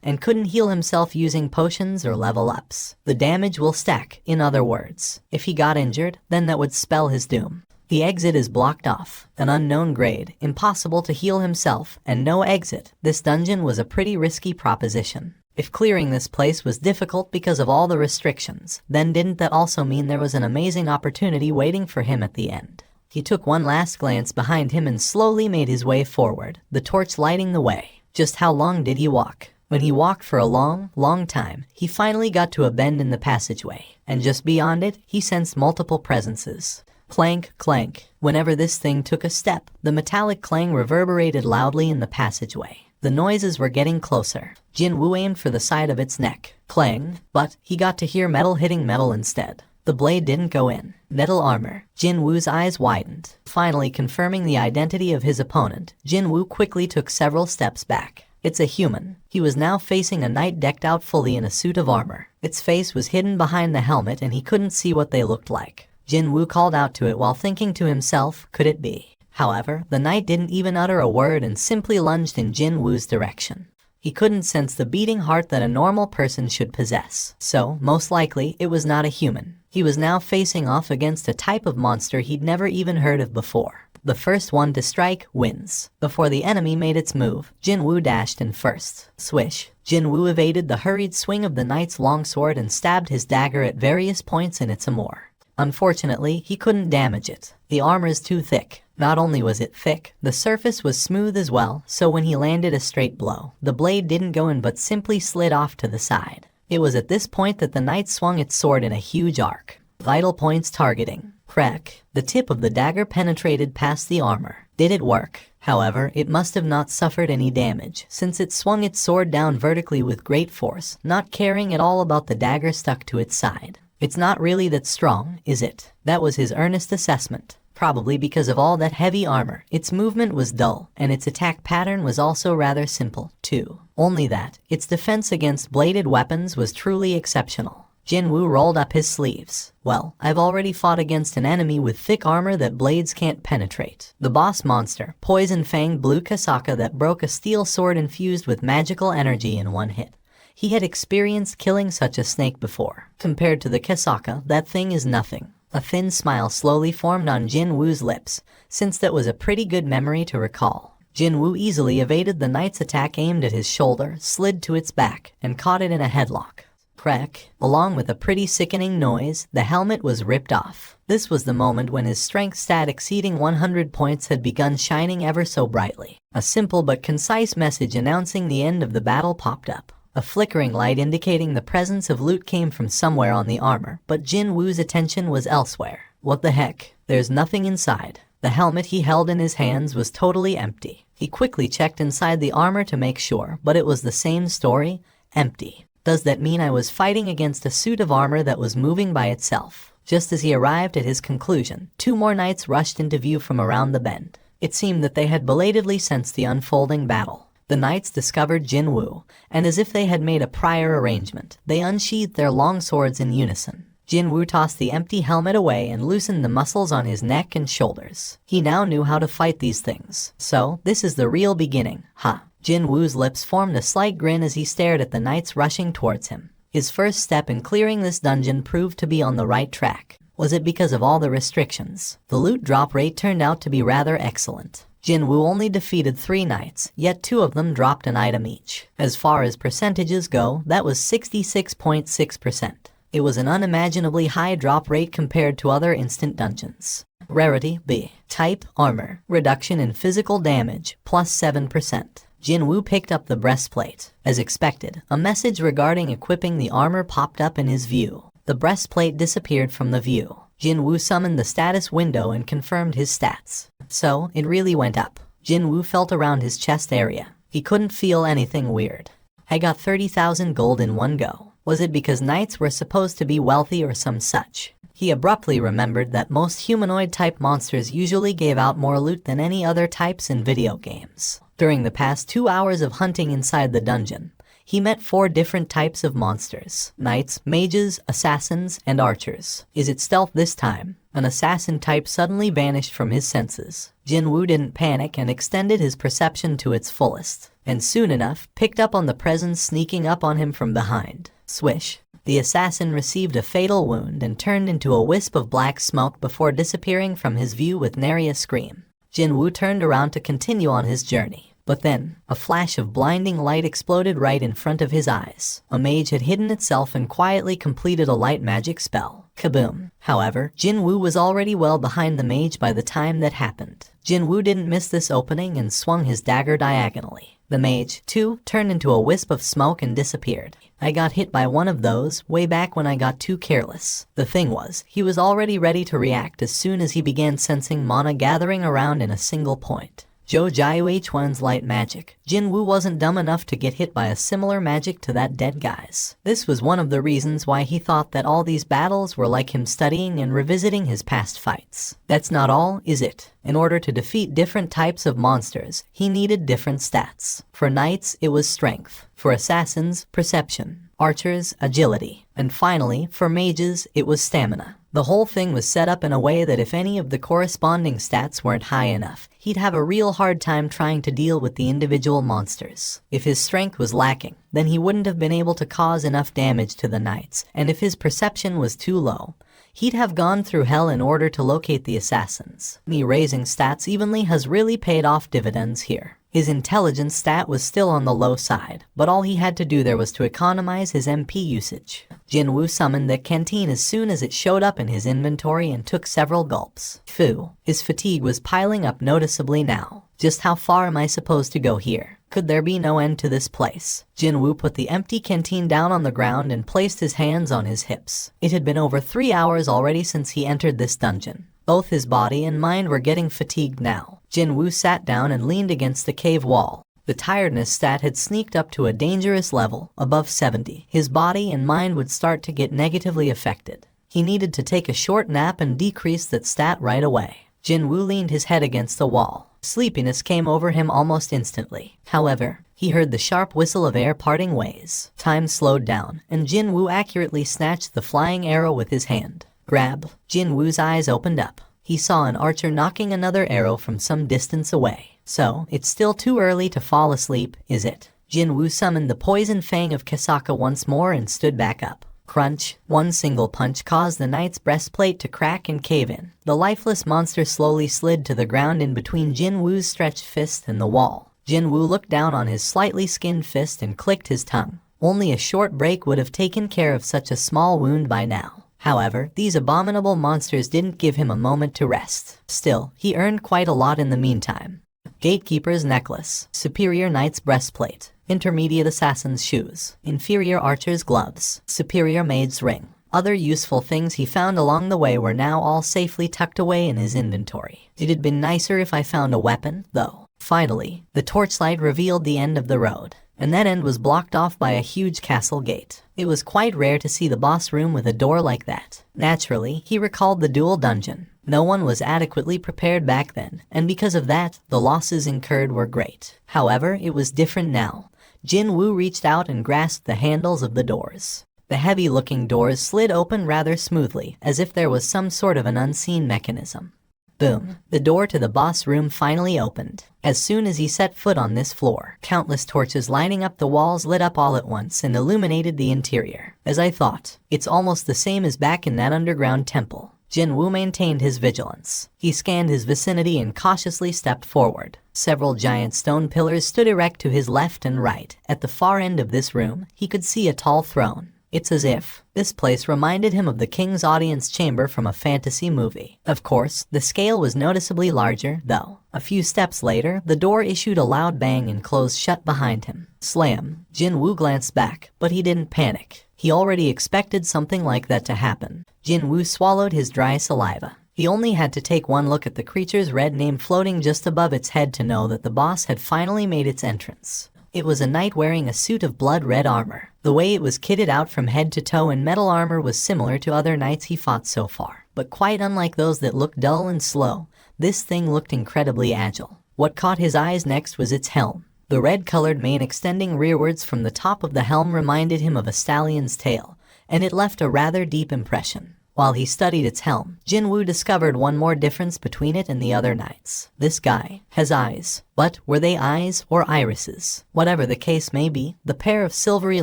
Speaker 1: and couldn't heal himself using potions or level ups. The damage will stack, in other words. If he got injured, then that would spell his doom. The exit is blocked off, an unknown grade, impossible to heal himself, and no exit. This dungeon was a pretty risky proposition. If clearing this place was difficult because of all the restrictions, then didn't that also mean there was an amazing opportunity waiting for him at the end? He took one last glance behind him and slowly made his way forward, the torch lighting the way. Just how long did he walk? When he walked for a long, long time, he finally got to a bend in the passageway, and just beyond it, he sensed multiple presences. Clank, clank. Whenever this thing took a step, the metallic clang reverberated loudly in the passageway. The noises were getting closer. Jin-woo aimed for the side of its neck. Clang, but he got to hear metal hitting metal instead. The blade didn't go in. Metal armor. Jin-woo's eyes widened. Finally confirming the identity of his opponent, Jin-woo quickly took several steps back. It's a human. He was now facing a knight decked out fully in a suit of armor. Its face was hidden behind the helmet and he couldn't see what they looked like. Jin-woo called out to it while thinking to himself, could it be? However, the knight didn't even utter a word and simply lunged in Jin-woo's direction. He couldn't sense the beating heart that a normal person should possess. So, most likely, it was not a human. He was now facing off against a type of monster he'd never even heard of before. The first one to strike wins. Before the enemy made its move, Jinwoo dashed in first. Swish. Jinwoo evaded the hurried swing of the knight's longsword and stabbed his dagger at various points in its amour. Unfortunately, he couldn't damage it. The armor's too thick. Not only was it thick, the surface was smooth as well, so when he landed a straight blow, the blade didn't go in but simply slid off to the side. It was at this point that the knight swung its sword in a huge arc. Vital points targeting. Crack. The tip of the dagger penetrated past the armor. Did it work? However, it must have not suffered any damage, since it swung its sword down vertically with great force, not caring at all about the dagger stuck to its side. It's not really that strong, is it? That was his earnest assessment. Probably because of all that heavy armor, its movement was dull, and its attack pattern was also rather simple, too. Only that, its defense against bladed weapons was truly exceptional. Jinwoo rolled up his sleeves. Well, I've already fought against an enemy with thick armor that blades can't penetrate. The boss monster, Poison Fanged Blue Kasaka that broke a steel sword infused with magical energy in one hit. He had experienced killing such a snake before. Compared to the Kasaka, that thing is nothing. A thin smile slowly formed on Jinwoo's lips, since that was a pretty good memory to recall. Jinwoo easily evaded the knight's attack aimed at his shoulder, slid to its back, and caught it in a headlock. Crack. Along with a pretty sickening noise, the helmet was ripped off. This was the moment when his strength stat exceeding 100 points had begun shining ever so brightly. A simple but concise message announcing the end of the battle popped up. A flickering light indicating the presence of loot came from somewhere on the armor, but Jinwoo's attention was elsewhere. What the heck? There's nothing inside. The helmet he held in his hands was totally empty. He quickly checked inside the armor to make sure, but it was the same story, empty. Does that mean I was fighting against a suit of armor that was moving by itself? Just as he arrived at his conclusion, two more knights rushed into view from around the bend. It seemed that they had belatedly sensed the unfolding battle. The knights discovered Jinwoo, and as if they had made a prior arrangement, they unsheathed their long swords in unison. Jinwoo tossed the empty helmet away and loosened the muscles on his neck and shoulders. He now knew how to fight these things. So, this is the real beginning, huh? Jinwoo's lips formed a slight grin as he stared at the knights rushing towards him. His first step in clearing this dungeon proved to be on the right track. Was it because of all the restrictions? The loot drop rate turned out to be rather excellent. Jinwoo only defeated 3 knights, yet 2 of them dropped an item each. As far as percentages go, that was 66.6%. It was an unimaginably high drop rate compared to other instant dungeons. Rarity B. Type Armor. Reduction in physical damage, plus 7%. Jinwoo picked up the breastplate. As expected, a message regarding equipping the armor popped up in his view. The breastplate disappeared from the view. Jinwoo summoned the status window and confirmed his stats. So, it really went up. Jinwoo felt around his chest area. He couldn't feel anything weird. I got 30,000 gold in one go. Was it because knights were supposed to be wealthy or some such? He abruptly remembered that most humanoid-type monsters usually gave out more loot than any other types in video games. During the past 2 hours of hunting inside the dungeon, he met 4 different types of monsters: knights, mages, assassins, and archers. Is it stealth this time? An assassin type suddenly vanished from his senses. Jinwoo didn't panic and extended his perception to its fullest, and soon enough picked up on the presence sneaking up on him from behind. Swish. The assassin received a fatal wound and turned into a wisp of black smoke before disappearing from his view with nary a scream. Jinwoo turned around to continue on his journey. But then, a flash of blinding light exploded right in front of his eyes. A mage had hidden itself and quietly completed a light magic spell. Kaboom. However, Jinwoo was already well behind the mage by the time that happened. Jinwoo didn't miss this opening and swung his dagger diagonally. The mage, too, turned into a wisp of smoke and disappeared. I got hit by one of those way back when I got too careless. The thing was, he was already ready to react as soon as he began sensing mana gathering around in a single point. Jojiu H1's light magic. Jinwoo wasn't dumb enough to get hit by a similar magic to that dead guy's. This was one of the reasons why he thought that all these battles were like him studying and revisiting his past fights. That's not all, is it? In order to defeat different types of monsters, he needed different stats. For knights, it was strength. For assassins, perception. Archers, agility. And finally, for mages, it was stamina. The whole thing was set up in a way that if any of the corresponding stats weren't high enough, he'd have a real hard time trying to deal with the individual monsters. If his strength was lacking, then he wouldn't have been able to cause enough damage to the knights, and if his perception was too low, he'd have gone through hell in order to locate the assassins. Me raising stats evenly has really paid off dividends here. His intelligence stat was still on the low side, but all he had to do there was to economize his MP usage. Jinwoo summoned the canteen as soon as it showed up in his inventory and took several gulps. Phew, his fatigue was piling up noticeably now. Just how far am I supposed to go here? Could there be no end to this place? Jinwoo put the empty canteen down on the ground and placed his hands on his hips. It had been over 3 hours already since he entered this dungeon. Both his body and mind were getting fatigued now. Jinwoo sat down and leaned against the cave wall. The tiredness stat had sneaked up to a dangerous level, above 70. His body and mind would start to get negatively affected. He needed to take a short nap and decrease that stat right away. Jinwoo leaned his head against the wall. Sleepiness came over him almost instantly. However, he heard the sharp whistle of air parting ways. Time slowed down, and Jinwoo accurately snatched the flying arrow with his hand. Grab. Jinwoo's eyes opened up. He saw an archer knocking another arrow from some distance away. So, it's still too early to fall asleep, is it? Jinwoo summoned the poison fang of Kasaka once more and stood back up. Crunch. One single punch caused the knight's breastplate to crack and cave in. The lifeless monster slowly slid to the ground in between Jinwoo's stretched fist and the wall. Jinwoo looked down on his slightly skinned fist and clicked his tongue. Only a short break would have taken care of such a small wound by now. However, these abominable monsters didn't give him a moment to rest. Still, he earned quite a lot in the meantime. Gatekeeper's necklace, superior knight's breastplate, intermediate assassin's shoes, inferior archer's gloves, superior maid's ring. Other useful things he found along the way were now all safely tucked away in his inventory. It had been nicer if I found a weapon, though. Finally, the torchlight revealed the end of the road, and that end was blocked off by a huge castle gate. It was quite rare to see the boss room with a door like that. Naturally, he recalled the dual dungeon. No one was adequately prepared back then, and because of that, the losses incurred were great. However, it was different now. Jinwoo reached out and grasped the handles of the doors. The heavy-looking doors slid open rather smoothly, as if there was some sort of an unseen mechanism. Boom. The door to the boss room finally opened. As soon as he set foot on this floor, countless torches lining up the walls lit up all at once and illuminated the interior. As I thought, it's almost the same as back in that underground temple. Jinwoo maintained his vigilance. He scanned his vicinity and cautiously stepped forward. Several giant stone pillars stood erect to his left and right. At the far end of this room, he could see a tall throne. It's as if this place reminded him of the king's audience chamber from a fantasy movie. Of course, the scale was noticeably larger, though. A few steps later, the door issued a loud bang and closed shut behind him. Slam. Jinwoo glanced back, but he didn't panic. He already expected something like that to happen. Jinwoo swallowed his dry saliva. He only had to take one look at the creature's red name floating just above its head to know that the boss had finally made its entrance. It was a knight wearing a suit of blood-red armor. The way it was kitted out from head to toe in metal armor was similar to other knights he fought so far, but quite unlike those that looked dull and slow. This thing looked incredibly agile. What caught his eyes next was its helm. The red-colored mane extending rearwards from the top of the helm reminded him of a stallion's tail, and it left a rather deep impression. While he studied its helm, Jinwoo discovered one more difference between it and the other knights. This guy has eyes, but were they eyes or irises? Whatever the case may be, the pair of silvery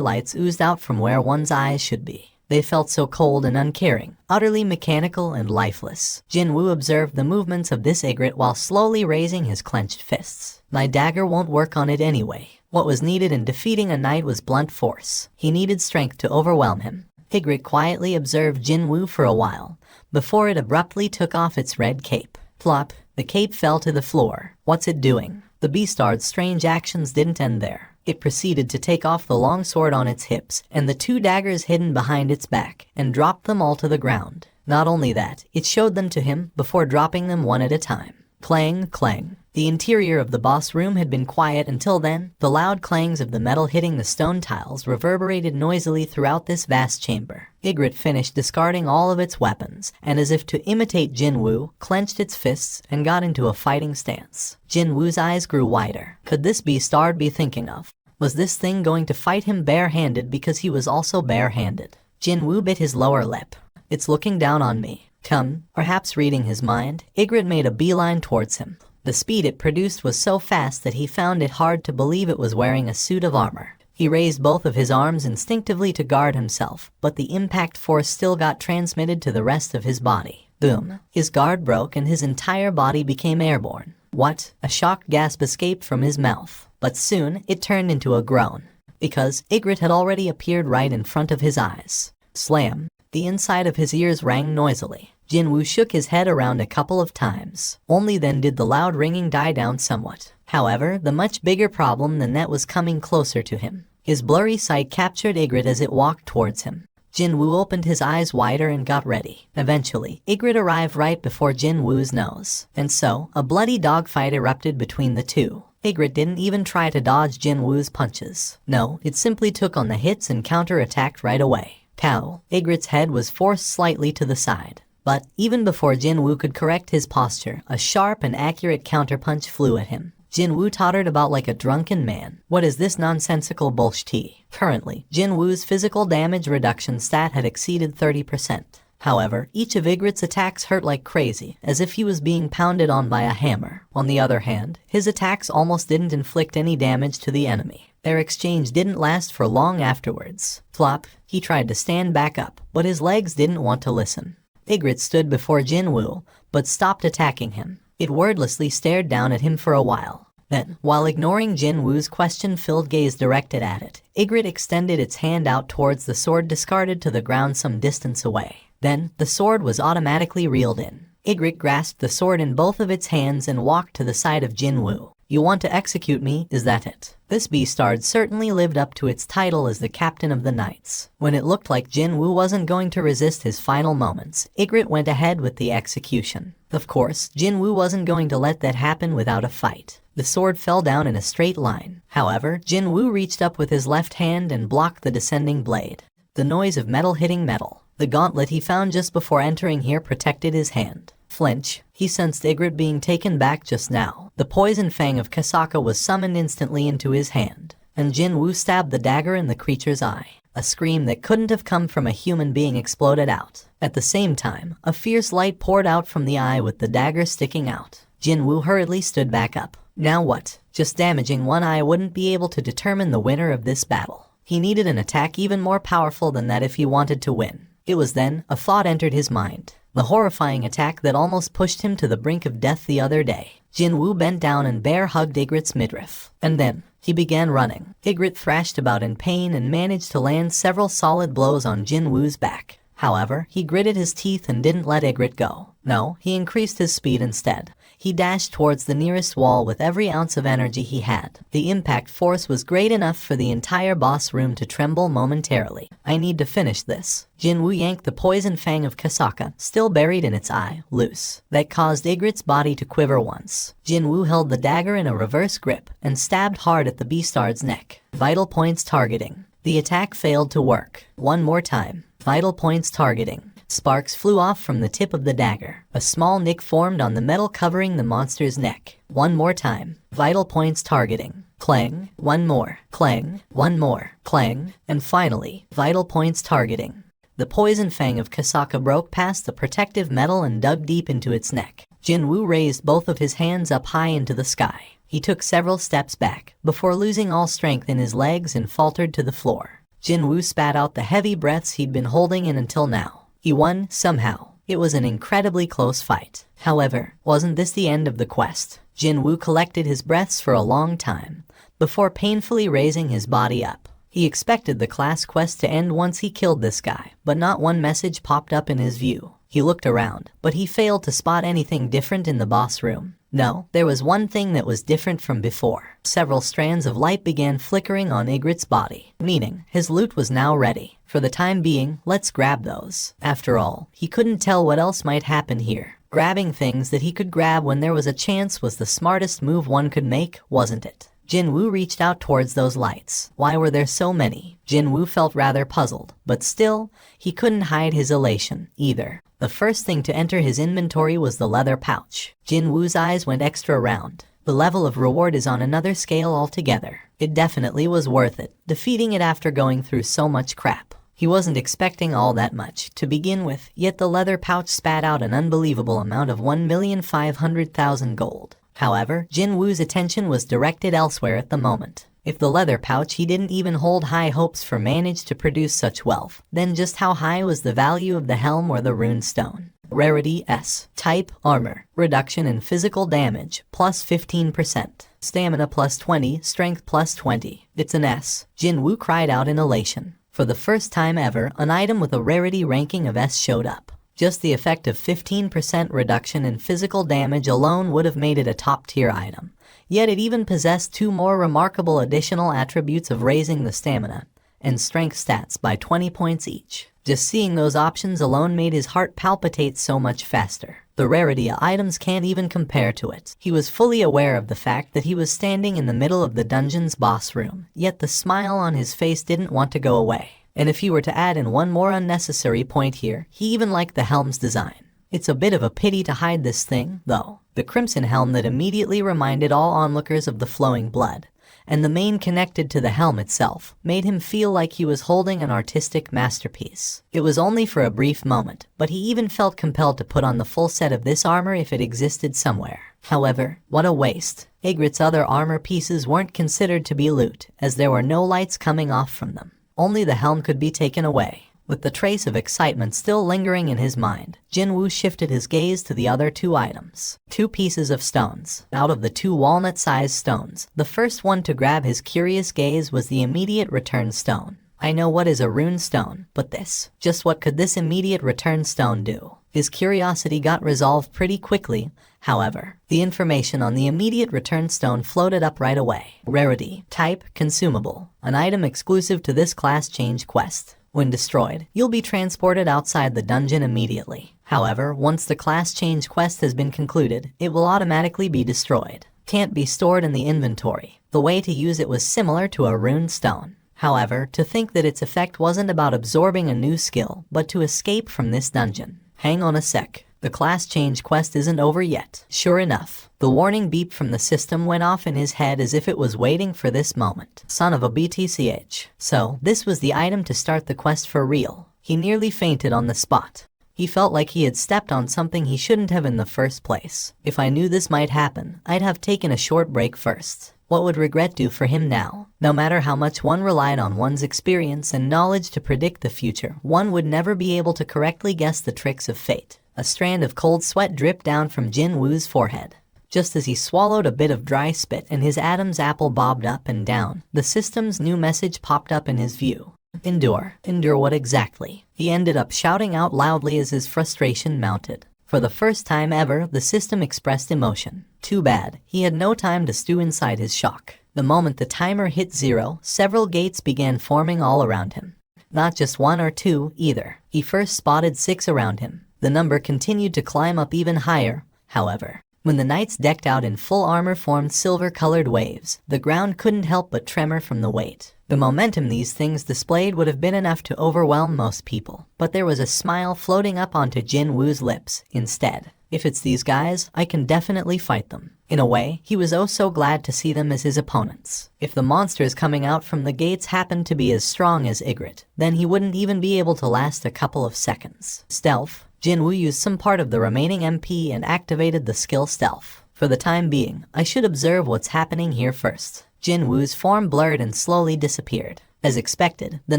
Speaker 1: lights oozed out from where one's eyes should be. They felt so cold and uncaring, utterly mechanical and lifeless. Jinwoo observed the movements of this egret while slowly raising his clenched fists. My dagger won't work on it anyway. What was needed in defeating a knight was blunt force. He needed strength to overwhelm him. Higrit quietly observed Jinwoo for a while, before it abruptly took off its red cape. Plop, the cape fell to the floor. What's it doing? The beastard's strange actions didn't end there. It proceeded to take off the long sword on its hips, and the 2 daggers hidden behind its back, and dropped them all to the ground. Not only that, it showed them to him, before dropping them one at a time. Clang, clang. The interior of the boss room had been quiet until then. The loud clangs of the metal hitting the stone tiles reverberated noisily throughout this vast chamber. Ygritte finished discarding all of its weapons, and as if to imitate Jinwoo, clenched its fists and got into a fighting stance. Jinwoo's eyes grew wider. Could this be Stard be thinking of? Was this thing going to fight him bare-handed because he was also bare-handed? Jinwoo bit his lower lip. It's looking down on me. Come. Perhaps reading his mind, Ygritte made a beeline towards him. The speed it produced was so fast that he found it hard to believe it was wearing a suit of armor. He raised both of his arms instinctively to guard himself, but the impact force still got transmitted to the rest of his body. Boom. His guard broke and his entire body became airborne. What? A shocked gasp escaped from his mouth, but soon it turned into a groan, because Ygritte had already appeared right in front of his eyes. Slam. The inside of his ears rang noisily. Jinwoo shook his head around a couple of times. Only then did the loud ringing die down somewhat. However, the much bigger problem than that was coming closer to him. His blurry sight captured Ygritte as it walked towards him. Jinwoo opened his eyes wider and got ready. Eventually, Ygritte arrived right before Jinwoo's nose. And so, a bloody dogfight erupted between the two. Ygritte didn't even try to dodge Jinwoo's punches. No, it simply took on the hits and counter-attacked right away. Pow! Ygritte's head was forced slightly to the side. But, even before Jinwoo could correct his posture, a sharp and accurate counterpunch flew at him. Jinwoo tottered about like a drunken man. What is this nonsensical bullshit? Currently, Jinwoo's physical damage reduction stat had exceeded 30%. However, each of Ygritte's attacks hurt like crazy, as if he was being pounded on by a hammer. On the other hand, his attacks almost didn't inflict any damage to the enemy. Their exchange didn't last for long afterwards. Flop. He tried to stand back up, but his legs didn't want to listen. Ygritte stood before Jinwoo, but stopped attacking him. It wordlessly stared down at him for a while. Then, while ignoring Jinwoo's question-filled gaze directed at it, Ygritte extended its hand out towards the sword discarded to the ground some distance away. Then, the sword was automatically reeled in. Ygritte grasped the sword in both of its hands and walked to the side of Jinwoo. You want to execute me, is that it? This beastard certainly lived up to its title as the captain of the knights. When it looked like Jinwoo wasn't going to resist his final moments, Ygritte went ahead with the execution. Of course, Jinwoo wasn't going to let that happen without a fight. The sword fell down in a straight line. However, Jinwoo reached up with his left hand and blocked the descending blade. The noise of metal hitting metal. The gauntlet he found just before entering here protected his hand. Flinch. He sensed Ygritte being taken back just now. The poison fang of Kasaka was summoned instantly into his hand, and Jinwoo stabbed the dagger in the creature's eye. A scream that couldn't have come from a human being exploded out. At the same time, a fierce light poured out from the eye with the dagger sticking out. Jinwoo hurriedly stood back up. Now what? Just damaging one eye wouldn't be able to determine the winner of this battle. He needed an attack even more powerful than that if he wanted to win. It was then a thought entered his mind. The horrifying attack that almost pushed him to the brink of death the other day. Jinwoo bent down and bear-hugged Ygritte's midriff. And then, he began running. Ygritte thrashed about in pain and managed to land several solid blows on Jinwoo's back. However, he gritted his teeth and didn't let Ygritte go. No, he increased his speed instead. He dashed towards the nearest wall with every ounce of energy he had. The impact force was great enough for the entire boss room to tremble momentarily. I need to finish this. Jinwoo yanked the poison fang of Kasaka, still buried in its eye, loose. That caused Ygritte's body to quiver once. Jinwoo held the dagger in a reverse grip and stabbed hard at the beastard's neck. Vital points targeting. The attack failed to work. One more time. Vital points targeting. Sparks flew off from the tip of the dagger. A small nick formed on the metal covering the monster's neck. One more time. Vital points targeting. Clang. One more. Clang. One more. Clang. And finally, vital points targeting. The poison fang of Kasaka broke past the protective metal and dug deep into its neck. Jinwoo raised both of his hands up high into the sky. He took several steps back, before losing all strength in his legs and faltered to the floor. Jinwoo spat out the heavy breaths he'd been holding in until now. He won, somehow. It was an incredibly close fight. However, wasn't this the end of the quest? Jinwoo collected his breaths for a long time, before painfully raising his body up. He expected the class quest to end once he killed this guy, but not one message popped up in his view. He looked around, but he failed to spot anything different in the boss room. No, there was one thing that was different from before. Several strands of light began flickering on Ygritte's body, meaning his loot was now ready. For the time being, let's grab those. After all, he couldn't tell what else might happen here. Grabbing things that he could grab when there was a chance was the smartest move one could make, wasn't it? Jinwoo reached out towards those lights. Why were there so many? Jinwoo felt rather puzzled, but still, he couldn't hide his elation, either. The first thing to enter his inventory was the leather pouch. Jinwoo's eyes went extra round. The level of reward is on another scale altogether. It definitely was worth it, defeating it after going through so much crap. He wasn't expecting all that much to begin with, yet the leather pouch spat out an unbelievable amount of 1,500,000 gold. However, Jin Woo's attention was directed elsewhere at the moment. If the leather pouch he didn't even hold high hopes for managed to produce such wealth, then just how high was the value of the helm or the rune stone? Rarity S. Type armor. Reduction in physical damage plus 15%. Stamina plus 20. Strength plus 20. It's an S. Jin Woo cried out in elation. For the first time ever, an item with a rarity ranking of S showed up. Just the effect of 15% reduction in physical damage alone would have made it a top-tier item. Yet it even possessed two more remarkable additional attributes of raising the stamina and strength stats by 20 points each. Just seeing those options alone made his heart palpitate so much faster. The rarity items can't even compare to it. He was fully aware of the fact that he was standing in the middle of the dungeon's boss room, yet the smile on his face didn't want to go away. And if he were to add in one more unnecessary point here, he even liked the helm's design. It's a bit of a pity to hide this thing, though. The crimson helm that immediately reminded all onlookers of the flowing blood, and the mane connected to the helm itself, made him feel like he was holding an artistic masterpiece. It was only for a brief moment, but he even felt compelled to put on the full set of this armor if it existed somewhere. However, what a waste. Ygritte's other armor pieces weren't considered to be loot, as there were no lights coming off from them. Only the helm could be taken away. With the trace of excitement still lingering in his mind, Jin Woo shifted his gaze to the other two items. Two pieces of stones. Out of the two walnut-sized stones, the first one to grab his curious gaze was the immediate return stone. I know what is a rune stone, but this. Just what could this immediate return stone do? His curiosity got resolved pretty quickly. However, the information on the immediate return stone floated up right away. Rarity. Type. Consumable. An item exclusive to this class change quest. When destroyed, you'll be transported outside the dungeon immediately. However, once the class change quest has been concluded, it will automatically be destroyed. Can't be stored in the inventory. The way to use it was similar to a rune stone. However, to think that its effect wasn't about absorbing a new skill, but to escape from this dungeon. Hang on a sec. The class change quest isn't over yet. Sure enough, the warning beep from the system went off in his head as if it was waiting for this moment. Son of a BTCH. So, this was the item to start the quest for real. He nearly fainted on the spot. He felt like he had stepped on something he shouldn't have in the first place. If I knew this might happen, I'd have taken a short break first. What would regret do for him now? No matter how much one relied on one's experience and knowledge to predict the future, one would never be able to correctly guess the tricks of fate. A strand of cold sweat dripped down from Jin Woo's forehead. Just as he swallowed a bit of dry spit and his Adam's apple bobbed up and down, the system's new message popped up in his view. Endure. Endure what exactly? He ended up shouting out loudly as his frustration mounted. For the first time ever, the system expressed emotion. Too bad, he had no time to stew inside his shock. The moment the timer hit 0, several gates began forming all around him. Not just one or two, either. He first spotted 6 around him. The number continued to climb up even higher, however. When the knights decked out in full armor formed silver-colored waves, the ground couldn't help but tremor from the weight. The momentum these things displayed would have been enough to overwhelm most people, but there was a smile floating up onto Jin Woo's lips instead. If it's these guys, I can definitely fight them. In a way, he was oh so glad to see them as his opponents. If the monsters coming out from the gates happened to be as strong as Ygritte, then he wouldn't even be able to last a couple of seconds. Stealth. Jin Woo used some part of the remaining MP and activated the skill Stealth. For the time being, I should observe what's happening here first. Jin Woo's form blurred and slowly disappeared. As expected, the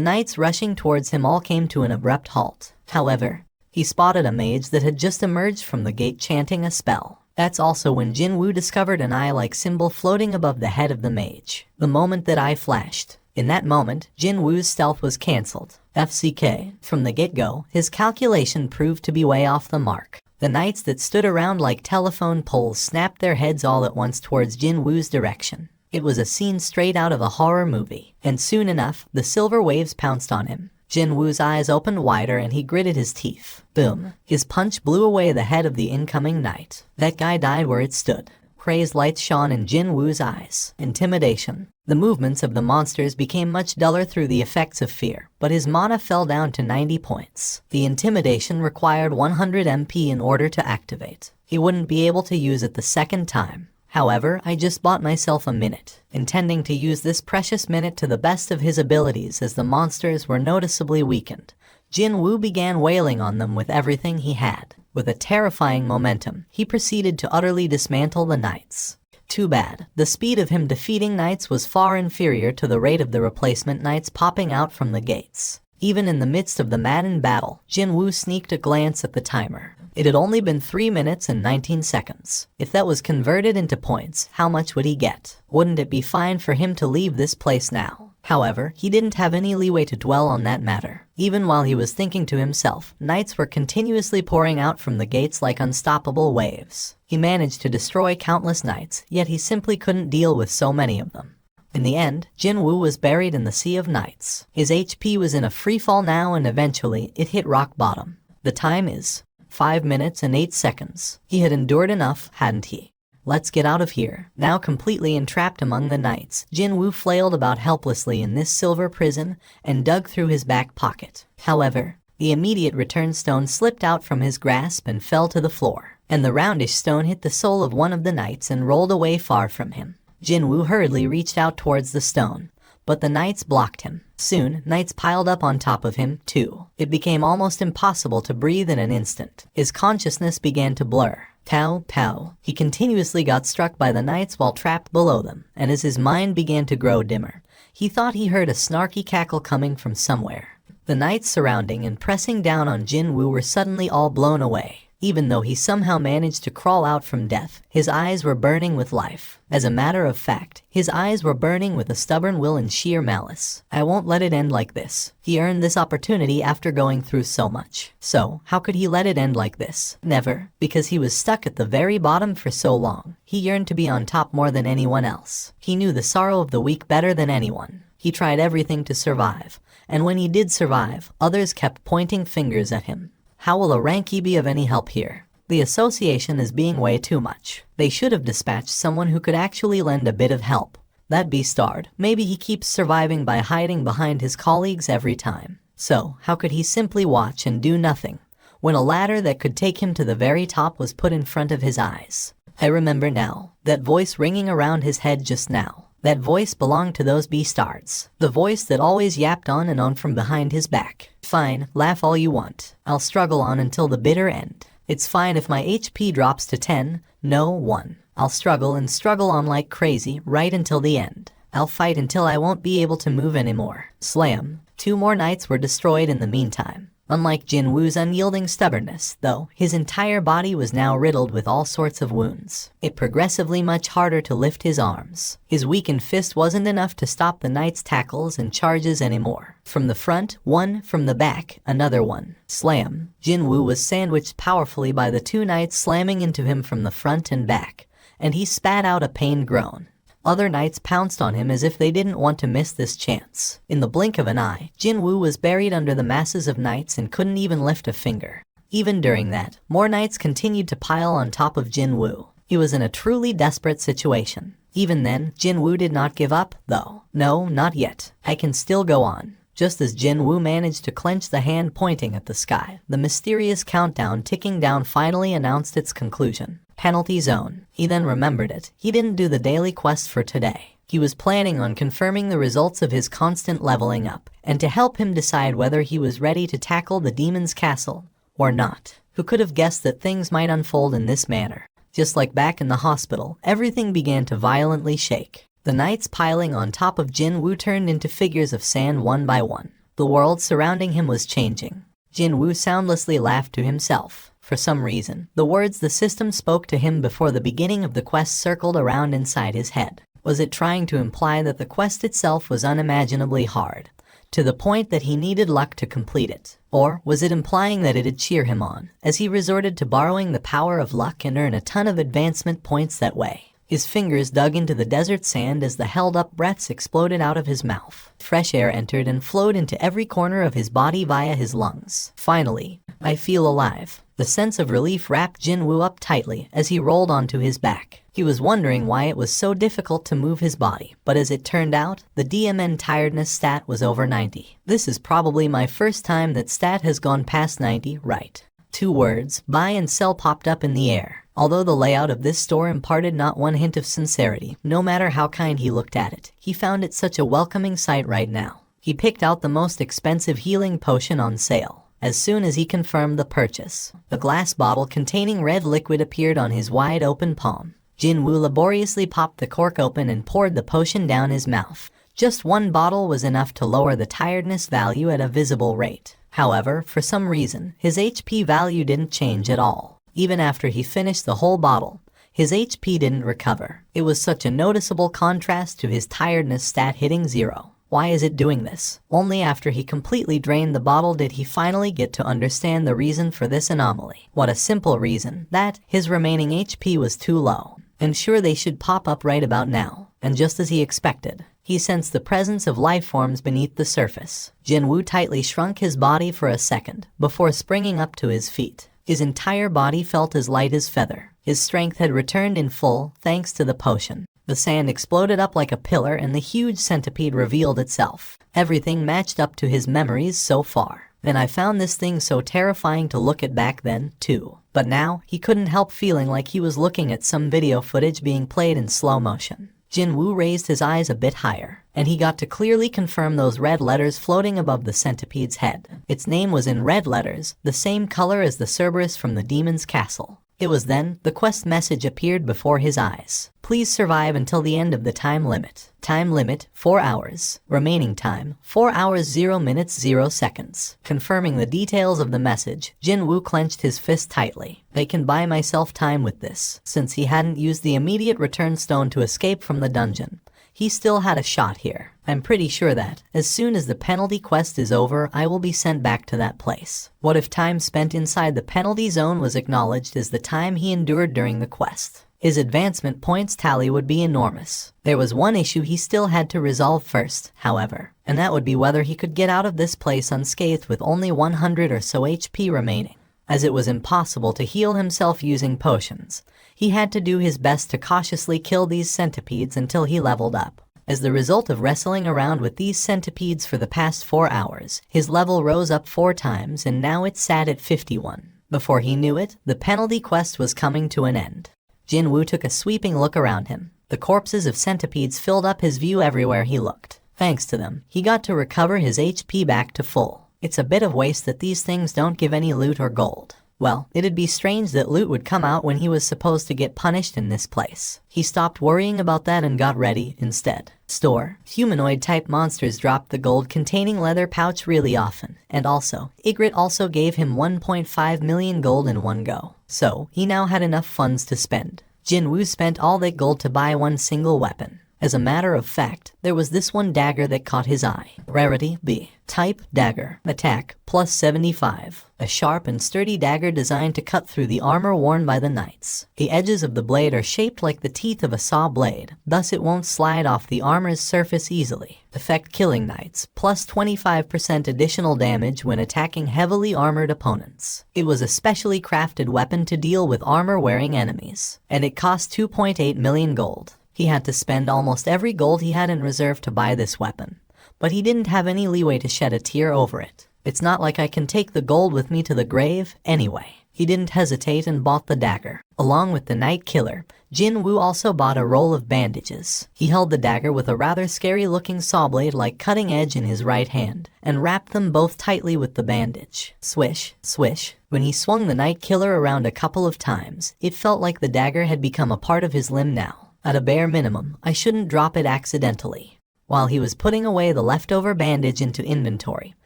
Speaker 1: knights rushing towards him all came to an abrupt halt. However, he spotted a mage that had just emerged from the gate chanting a spell. That's also when Jin Woo discovered an eye-like symbol floating above the head of the mage. The moment that eye flashed. In that moment, Jin Woo's stealth was cancelled. FCK. From the get-go, his calculation proved to be way off the mark. The knights that stood around like telephone poles snapped their heads all at once towards Jin Woo's direction. It was a scene straight out of a horror movie, and soon enough, the silver waves pounced on him. Jin Woo's eyes opened wider and he gritted his teeth. Boom. His punch blew away the head of the incoming knight. That guy died where it stood. Crazed lights shone in Jin Woo's eyes. Intimidation. The movements of the monsters became much duller through the effects of fear, but his mana fell down to 90 points. The intimidation required 100 MP in order to activate. He wouldn't be able to use it the second time. However, I just bought myself a minute, intending to use this precious minute to the best of his abilities as the monsters were noticeably weakened. Jin Woo began wailing on them with everything he had. With a terrifying momentum, he proceeded to utterly dismantle the knights. Too bad. The speed of him defeating knights was far inferior to the rate of the replacement knights popping out from the gates. Even in the midst of the maddened battle, Jin Woo sneaked a glance at the timer. It had only been 3 minutes and 19 seconds. If that was converted into points, how much would he get? Wouldn't it be fine for him to leave this place now? However, he didn't have any leeway to dwell on that matter. Even while he was thinking to himself, knights were continuously pouring out from the gates like unstoppable waves. He managed to destroy countless knights, yet he simply couldn't deal with so many of them. In the end, Jin Woo was buried in the sea of knights. His HP was in a free fall now, and eventually it hit rock bottom. The time is 5 minutes and 8 seconds. He had endured enough, hadn't he? Let's get out of here. Now completely entrapped among the knights, Jin Woo flailed about helplessly in this silver prison and dug through his back pocket. However, the immediate return stone slipped out from his grasp and fell to the floor, and the roundish stone hit the soul of one of the knights and rolled away far from him. Jin Woo hurriedly reached out towards the stone, but the knights blocked him. Soon, knights piled up on top of him, too. It became almost impossible to breathe in an instant. His consciousness began to blur. Pow, pow. He continuously got struck by the knights while trapped below them, and as his mind began to grow dimmer, he thought he heard a snarky cackle coming from somewhere. The knights surrounding and pressing down on Jin Woo were suddenly all blown away. Even though he somehow managed to crawl out from death, his eyes were burning with life. As a matter of fact, his eyes were burning with a stubborn will and sheer malice. I won't let it end like this. He earned this opportunity after going through so much. So, how could he let it end like this? Never, because he was stuck at the very bottom for so long. He yearned to be on top more than anyone else. He knew the sorrow of the weak better than anyone. He tried everything to survive, and when he did survive, others kept pointing fingers at him. How will a rankie be of any help here? The association is being way too much. They should have dispatched someone who could actually lend a bit of help. That beastard, maybe he keeps surviving by hiding behind his colleagues every time. So, how could he simply watch and do nothing, when a ladder that could take him to the very top was put in front of his eyes? I remember now, that voice ringing around his head just now. That voice belonged to those beastards. The voice that always yapped on and on from behind his back. Fine, laugh all you want. I'll struggle on until the bitter end. It's fine if my HP drops to 10, no 1. I'll struggle and struggle on like crazy right until the end. I'll fight until I won't be able to move anymore. Slam. 2 more knights were destroyed in the meantime. Unlike Jin Woo's unyielding stubbornness, though, his entire body was now riddled with all sorts of wounds. It progressively much harder to lift his arms. His weakened fist wasn't enough to stop the knight's tackles and charges anymore. From the front, one, from the back, another one. Slam. Jin Woo was sandwiched powerfully by the 2 knights slamming into him from the front and back, and he spat out a pained groan. Other knights pounced on him as if they didn't want to miss this chance. In the blink of an eye, Jin Woo was buried under the masses of knights and couldn't even lift a finger. Even during that, more knights continued to pile on top of Jin Woo. He was in a truly desperate situation. Even then, Jin Woo did not give up, though. No, not yet. I can still go on. Just as Jin Woo managed to clench the hand pointing at the sky, the mysterious countdown ticking down finally announced its conclusion. Penalty zone. He then remembered it. He didn't do the daily quest for today. He was planning on confirming the results of his constant leveling up, and to help him decide whether he was ready to tackle the demon's castle or not. Who could have guessed that things might unfold in this manner? Just like back in the hospital, everything began to violently shake. The knights piling on top of Jin Woo turned into figures of sand one by one. The world surrounding him was changing. Jin Woo soundlessly laughed to himself. For some reason, the words the system spoke to him before the beginning of the quest circled around inside his head. Was it trying to imply that the quest itself was unimaginably hard, to the point that he needed luck to complete it? Or was it implying that it'd cheer him on, as he resorted to borrowing the power of luck and earn a ton of advancement points that way? His fingers dug into the desert sand as the held-up breaths exploded out of his mouth. Fresh air entered and flowed into every corner of his body via his lungs. Finally, I feel alive. The sense of relief wrapped Jin Woo up tightly as he rolled onto his back. He was wondering why it was so difficult to move his body, but as it turned out, the DMN tiredness stat was over 90. This is probably my first time that stat has gone past 90, right? 2 words, buy and sell, popped up in the air. Although the layout of this store imparted not one hint of sincerity, no matter how kind he looked at it, he found it such a welcoming sight right now. He picked out the most expensive healing potion on sale. As soon as he confirmed the purchase, the glass bottle containing red liquid appeared on his wide-open palm. Jinwoo laboriously popped the cork open and poured the potion down his mouth. Just one bottle was enough to lower the tiredness value at a visible rate. However, for some reason, his HP value didn't change at all. Even after he finished the whole bottle, his HP didn't recover. It was such a noticeable contrast to his tiredness stat hitting 0. Why is it doing this? Only after he completely drained the bottle did he finally get to understand the reason for this anomaly. What a simple reason, that his remaining HP was too low. And sure, they should pop up right about now. And just as he expected, he sensed the presence of life forms beneath the surface. Jinwoo tightly shrunk his body for a second before springing up to his feet. His entire body felt as light as feather. His strength had returned in full thanks to the potion. The sand exploded up like a pillar and the huge centipede revealed itself. Everything matched up to his memories so far. And I found this thing so terrifying to look at back then, too. But now, he couldn't help feeling like he was looking at some video footage being played in slow motion. Jinwoo raised his eyes a bit higher, and he got to clearly confirm those red letters floating above the centipede's head. Its name was in red letters, the same color as the Cerberus from the demon's castle. It was then, the quest message appeared before his eyes. Please survive until the end of the time limit. Time limit, 4 hours. Remaining time, 4 hours 0 minutes 0 seconds. Confirming the details of the message, Jinwoo clenched his fist tightly. I can buy myself time with this. Since he hadn't used the immediate return stone to escape from the dungeon, he still had a shot here. I'm pretty sure that, as soon as the penalty quest is over, I will be sent back to that place. What if time spent inside the penalty zone was acknowledged as the time he endured during the quest? His advancement points tally would be enormous. There was one issue he still had to resolve first, however, and that would be whether he could get out of this place unscathed with only 100 or so HP remaining. As it was impossible to heal himself using potions, he had to do his best to cautiously kill these centipedes until he leveled up. As the result of wrestling around with these centipedes for the past 4 hours, his level rose up 4 times and now it sat at 51. Before he knew it, the penalty quest was coming to an end. Jinwoo took a sweeping look around him. The corpses of centipedes filled up his view everywhere he looked. Thanks to them, he got to recover his HP back to full. It's a bit of waste that these things don't give any loot or gold. Well, it'd be strange that loot would come out when he was supposed to get punished in this place. He stopped worrying about that and got ready instead. Store. Humanoid-type monsters dropped the gold-containing leather pouch really often. And also, Ygritte also gave him 1.5 million gold in one go. So, he now had enough funds to spend. Jinwoo spent all that gold to buy one single weapon. As a matter of fact, there was this one dagger that caught his eye. Rarity B. Type dagger. Attack plus 75. A sharp and sturdy dagger designed to cut through the armor worn by the knights. The edges of the blade are shaped like the teeth of a saw blade, thus it won't slide off the armor's surface easily. Effect killing knights, plus 25% additional damage when attacking heavily armored opponents. It was a specially crafted weapon to deal with armor-wearing enemies, and it cost 2.8 million gold. He had to spend almost every gold he had in reserve to buy this weapon, but he didn't have any leeway to shed a tear over it. It's not like I can take the gold with me to the grave, anyway. He didn't hesitate and bought the dagger. Along with the Night Killer, Jinwoo also bought a roll of bandages. He held the dagger with a rather scary-looking saw blade-like cutting edge in his right hand, and wrapped them both tightly with the bandage. Swish, swish. When he swung the Night Killer around a couple of times, it felt like the dagger had become a part of his limb now. At a bare minimum, I shouldn't drop it accidentally. While he was putting away the leftover bandage into inventory,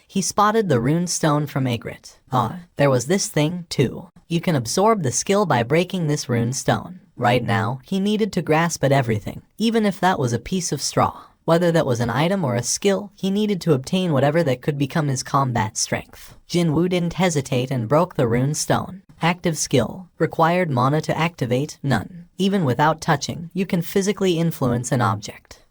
Speaker 1: he spotted the rune stone from Ygritte. There was this thing, too. You can absorb the skill by breaking this rune stone. Right now, he needed to grasp at everything, even if that was a piece of straw. Whether that was an item or a skill, he needed to obtain whatever that could become his combat strength. Jinwoo didn't hesitate and broke the rune stone. Active skill. Required mana to activate, none. Even without touching, you can physically influence an object.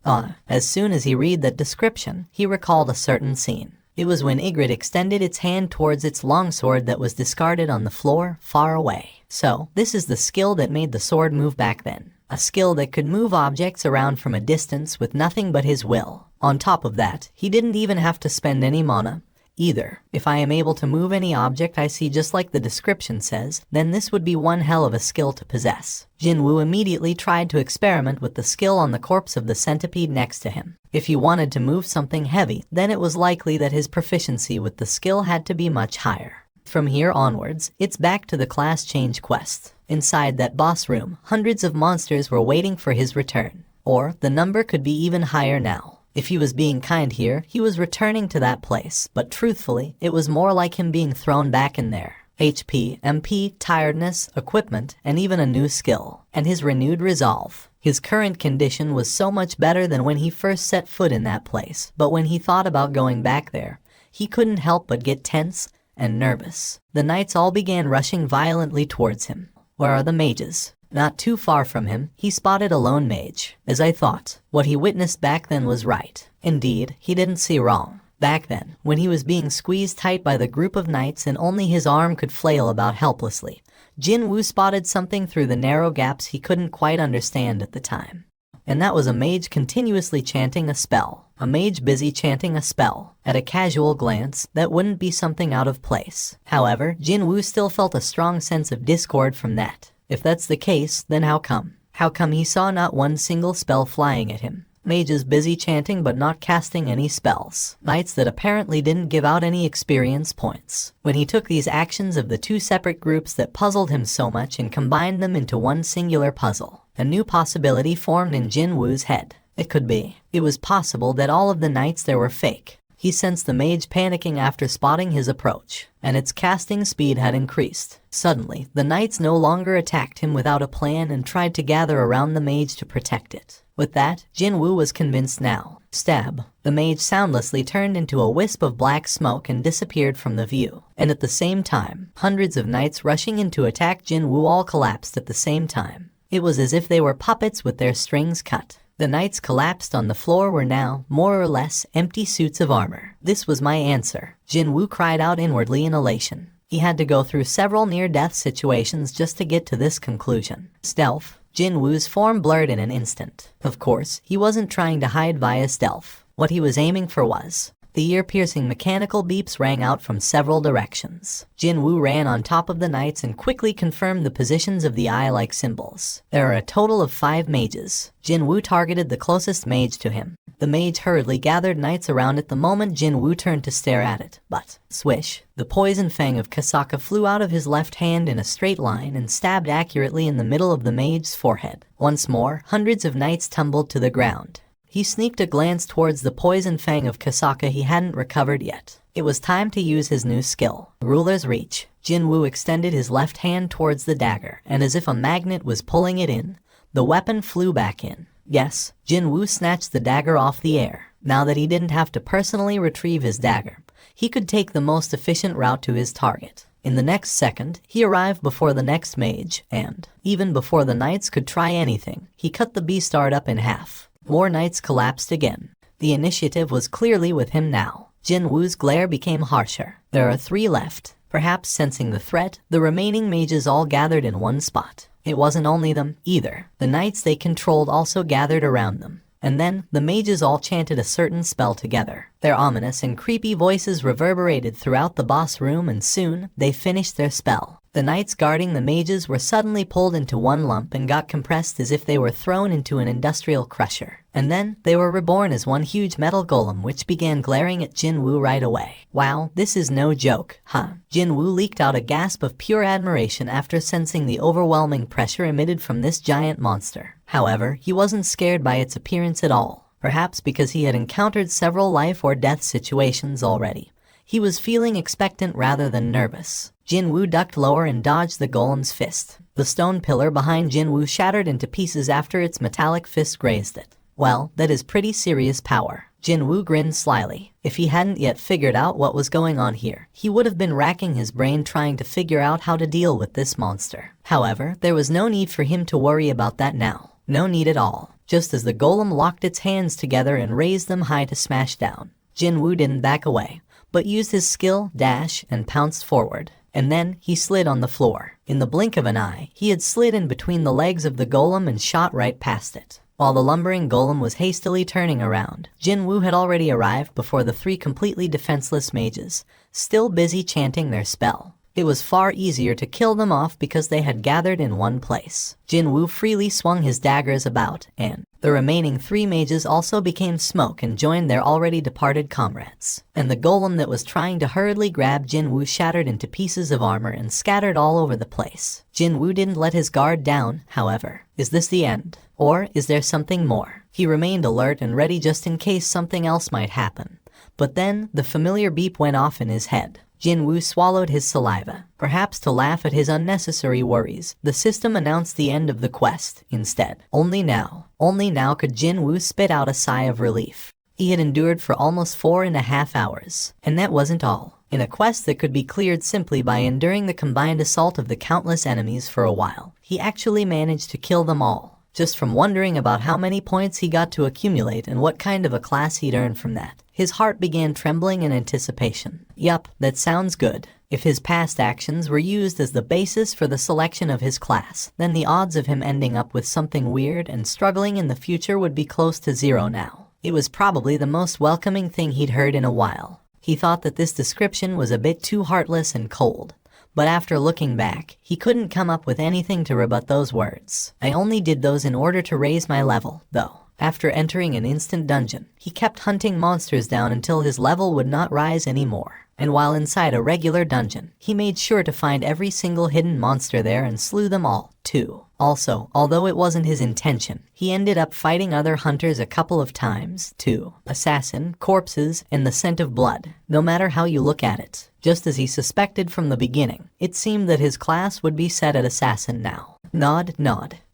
Speaker 1: As soon as he read that description, he recalled a certain scene. It was when Ygritte extended its hand towards its longsword that was discarded on the floor, far away. So, this is the skill that made the sword move back then. A skill that could move objects around from a distance with nothing but his will. On top of that, he didn't even have to spend any mana. either. If I am able to move any object I see just like the description says, then this would be one hell of a skill to possess. Jinwoo immediately tried to experiment with the skill on the corpse of the centipede next to him. If he wanted to move something heavy, then it was likely that his proficiency with the skill had to be much higher. From here onwards, it's back to the class change quest. Inside that boss room, hundreds of monsters were waiting for his return. Or, the number could be even higher now. If he was being kind here, he was returning to that place, but truthfully, it was more like him being thrown back in there. HP, MP, tiredness, equipment, and even a new skill. And his renewed resolve. His current condition was so much better than when he first set foot in that place, but when he thought about going back there, he couldn't help but get tense and nervous. The knights all began rushing violently towards him. Where are the mages? Not too far from him, he spotted a lone mage. As I thought, what he witnessed back then was right. Indeed, he didn't see wrong. Back then, when he was being squeezed tight by the group of knights and only his arm could flail about helplessly, Jinwoo spotted something through the narrow gaps he couldn't quite understand at the time. And that was a mage continuously chanting a spell. A mage busy chanting a spell. At a casual glance, that wouldn't be something out of place. However, Jinwoo still felt a strong sense of discord from that. If that's the case, then how come? How come he saw not one single spell flying at him? Mages busy chanting but not casting any spells. Knights that apparently didn't give out any experience points. When he took these actions of the two separate groups that puzzled him so much and combined them into one singular puzzle, a new possibility formed in Jinwoo's head. It could be. It was possible that all of the knights there were fake. He sensed the mage panicking after spotting his approach, and its casting speed had increased. Suddenly, the knights no longer attacked him without a plan and tried to gather around the mage to protect it. With that, Jinwoo was convinced now. Stab. The mage soundlessly turned into a wisp of black smoke and disappeared from the view. And at the same time, hundreds of knights rushing in to attack Jinwoo all collapsed at the same time. It was as if they were puppets with their strings cut. The knights collapsed on the floor were now, more or less, empty suits of armor. This was my answer. Jinwoo cried out inwardly in elation. He had to go through several near-death situations just to get to this conclusion. Stealth. Jinwoo's form blurred in an instant. Of course, he wasn't trying to hide via stealth. What he was aiming for was. The ear-piercing mechanical beeps rang out from several directions. Jinwoo ran on top of the knights and quickly confirmed the positions of the eye-like symbols. There are a total of 5 mages. Jinwoo targeted the closest mage to him. The mage hurriedly gathered knights around it the moment Jinwoo turned to stare at it. But, swish, the poison fang of Kasaka flew out of his left hand in a straight line and stabbed accurately in the middle of the mage's forehead. Once more, hundreds of knights tumbled to the ground. He sneaked a glance towards the poison fang of Kasaka he hadn't recovered yet. It was time to use his new skill, Ruler's Reach. Jinwoo extended his left hand towards the dagger, and as if a magnet was pulling it in, the weapon flew back in. Yes, Jinwoo snatched the dagger off the air. Now that he didn't have to personally retrieve his dagger, he could take the most efficient route to his target. In the next second, he arrived before the next mage, and, even before the knights could try anything, he cut the beastard up in half. More knights collapsed again. The initiative was clearly with him now. Jinwoo's glare became harsher. There are 3 left. Perhaps sensing the threat, the remaining mages all gathered in one spot. It wasn't only them, either. The knights they controlled also gathered around them. And then, the mages all chanted a certain spell together. Their ominous and creepy voices reverberated throughout the boss room and soon, they finished their spell. The knights guarding the mages were suddenly pulled into one lump and got compressed as if they were thrown into an industrial crusher. And then, they were reborn as one huge metal golem which began glaring at Jinwoo right away. Wow, this is no joke, huh? Jinwoo leaked out a gasp of pure admiration after sensing the overwhelming pressure emitted from this giant monster. However, he wasn't scared by its appearance at all. Perhaps because he had encountered several life or death situations already. He was feeling expectant rather than nervous. Jinwoo ducked lower and dodged the golem's fist. The stone pillar behind Jinwoo shattered into pieces after its metallic fist grazed it. Well, that is pretty serious power. Jinwoo grinned slyly. If he hadn't yet figured out what was going on here, he would have been racking his brain trying to figure out how to deal with this monster. However, there was no need for him to worry about that now. No need at all. Just as the golem locked its hands together and raised them high to smash down, Jinwoo didn't back away, but used his skill, dash, and pounced forward. And then, he slid on the floor. In the blink of an eye, he had slid in between the legs of the golem and shot right past it. While the lumbering golem was hastily turning around, Jinwoo had already arrived before the three completely defenseless mages, still busy chanting their spell. It was far easier to kill them off because they had gathered in one place. Jinwoo freely swung his daggers about, and the remaining three mages also became smoke and joined their already departed comrades. And the golem that was trying to hurriedly grab Jinwoo shattered into pieces of armor and scattered all over the place. Jinwoo didn't let his guard down, however. Is this the end? Or is there something more? He remained alert and ready just in case something else might happen. But then, the familiar beep went off in his head. Jinwoo swallowed his saliva. Perhaps to laugh at his unnecessary worries, the system announced the end of the quest, instead. Only now could Jinwoo spit out a sigh of relief. He had endured for almost 4.5 hours. And that wasn't all. In a quest that could be cleared simply by enduring the combined assault of the countless enemies for a while, he actually managed to kill them all. Just from wondering about how many points he got to accumulate and what kind of a class he'd earn from that. His heart began trembling in anticipation. Yup, that sounds good. If his past actions were used as the basis for the selection of his class, then the odds of him ending up with something weird and struggling in the future would be close to zero now. It was probably the most welcoming thing he'd heard in a while. He thought that this description was a bit too heartless and cold. But after looking back, he couldn't come up with anything to rebut those words. I only did those in order to raise my level, though. After entering an instant dungeon, he kept hunting monsters down until his level would not rise anymore. And while inside a regular dungeon, he made sure to find every single hidden monster there and slew them all, too. Also, although it wasn't his intention, he ended up fighting other hunters a couple of times, too. Assassin, corpses, and the scent of blood, no matter how you look at it. Just as he suspected from the beginning, it seemed that his class would be set at assassin now. Nod.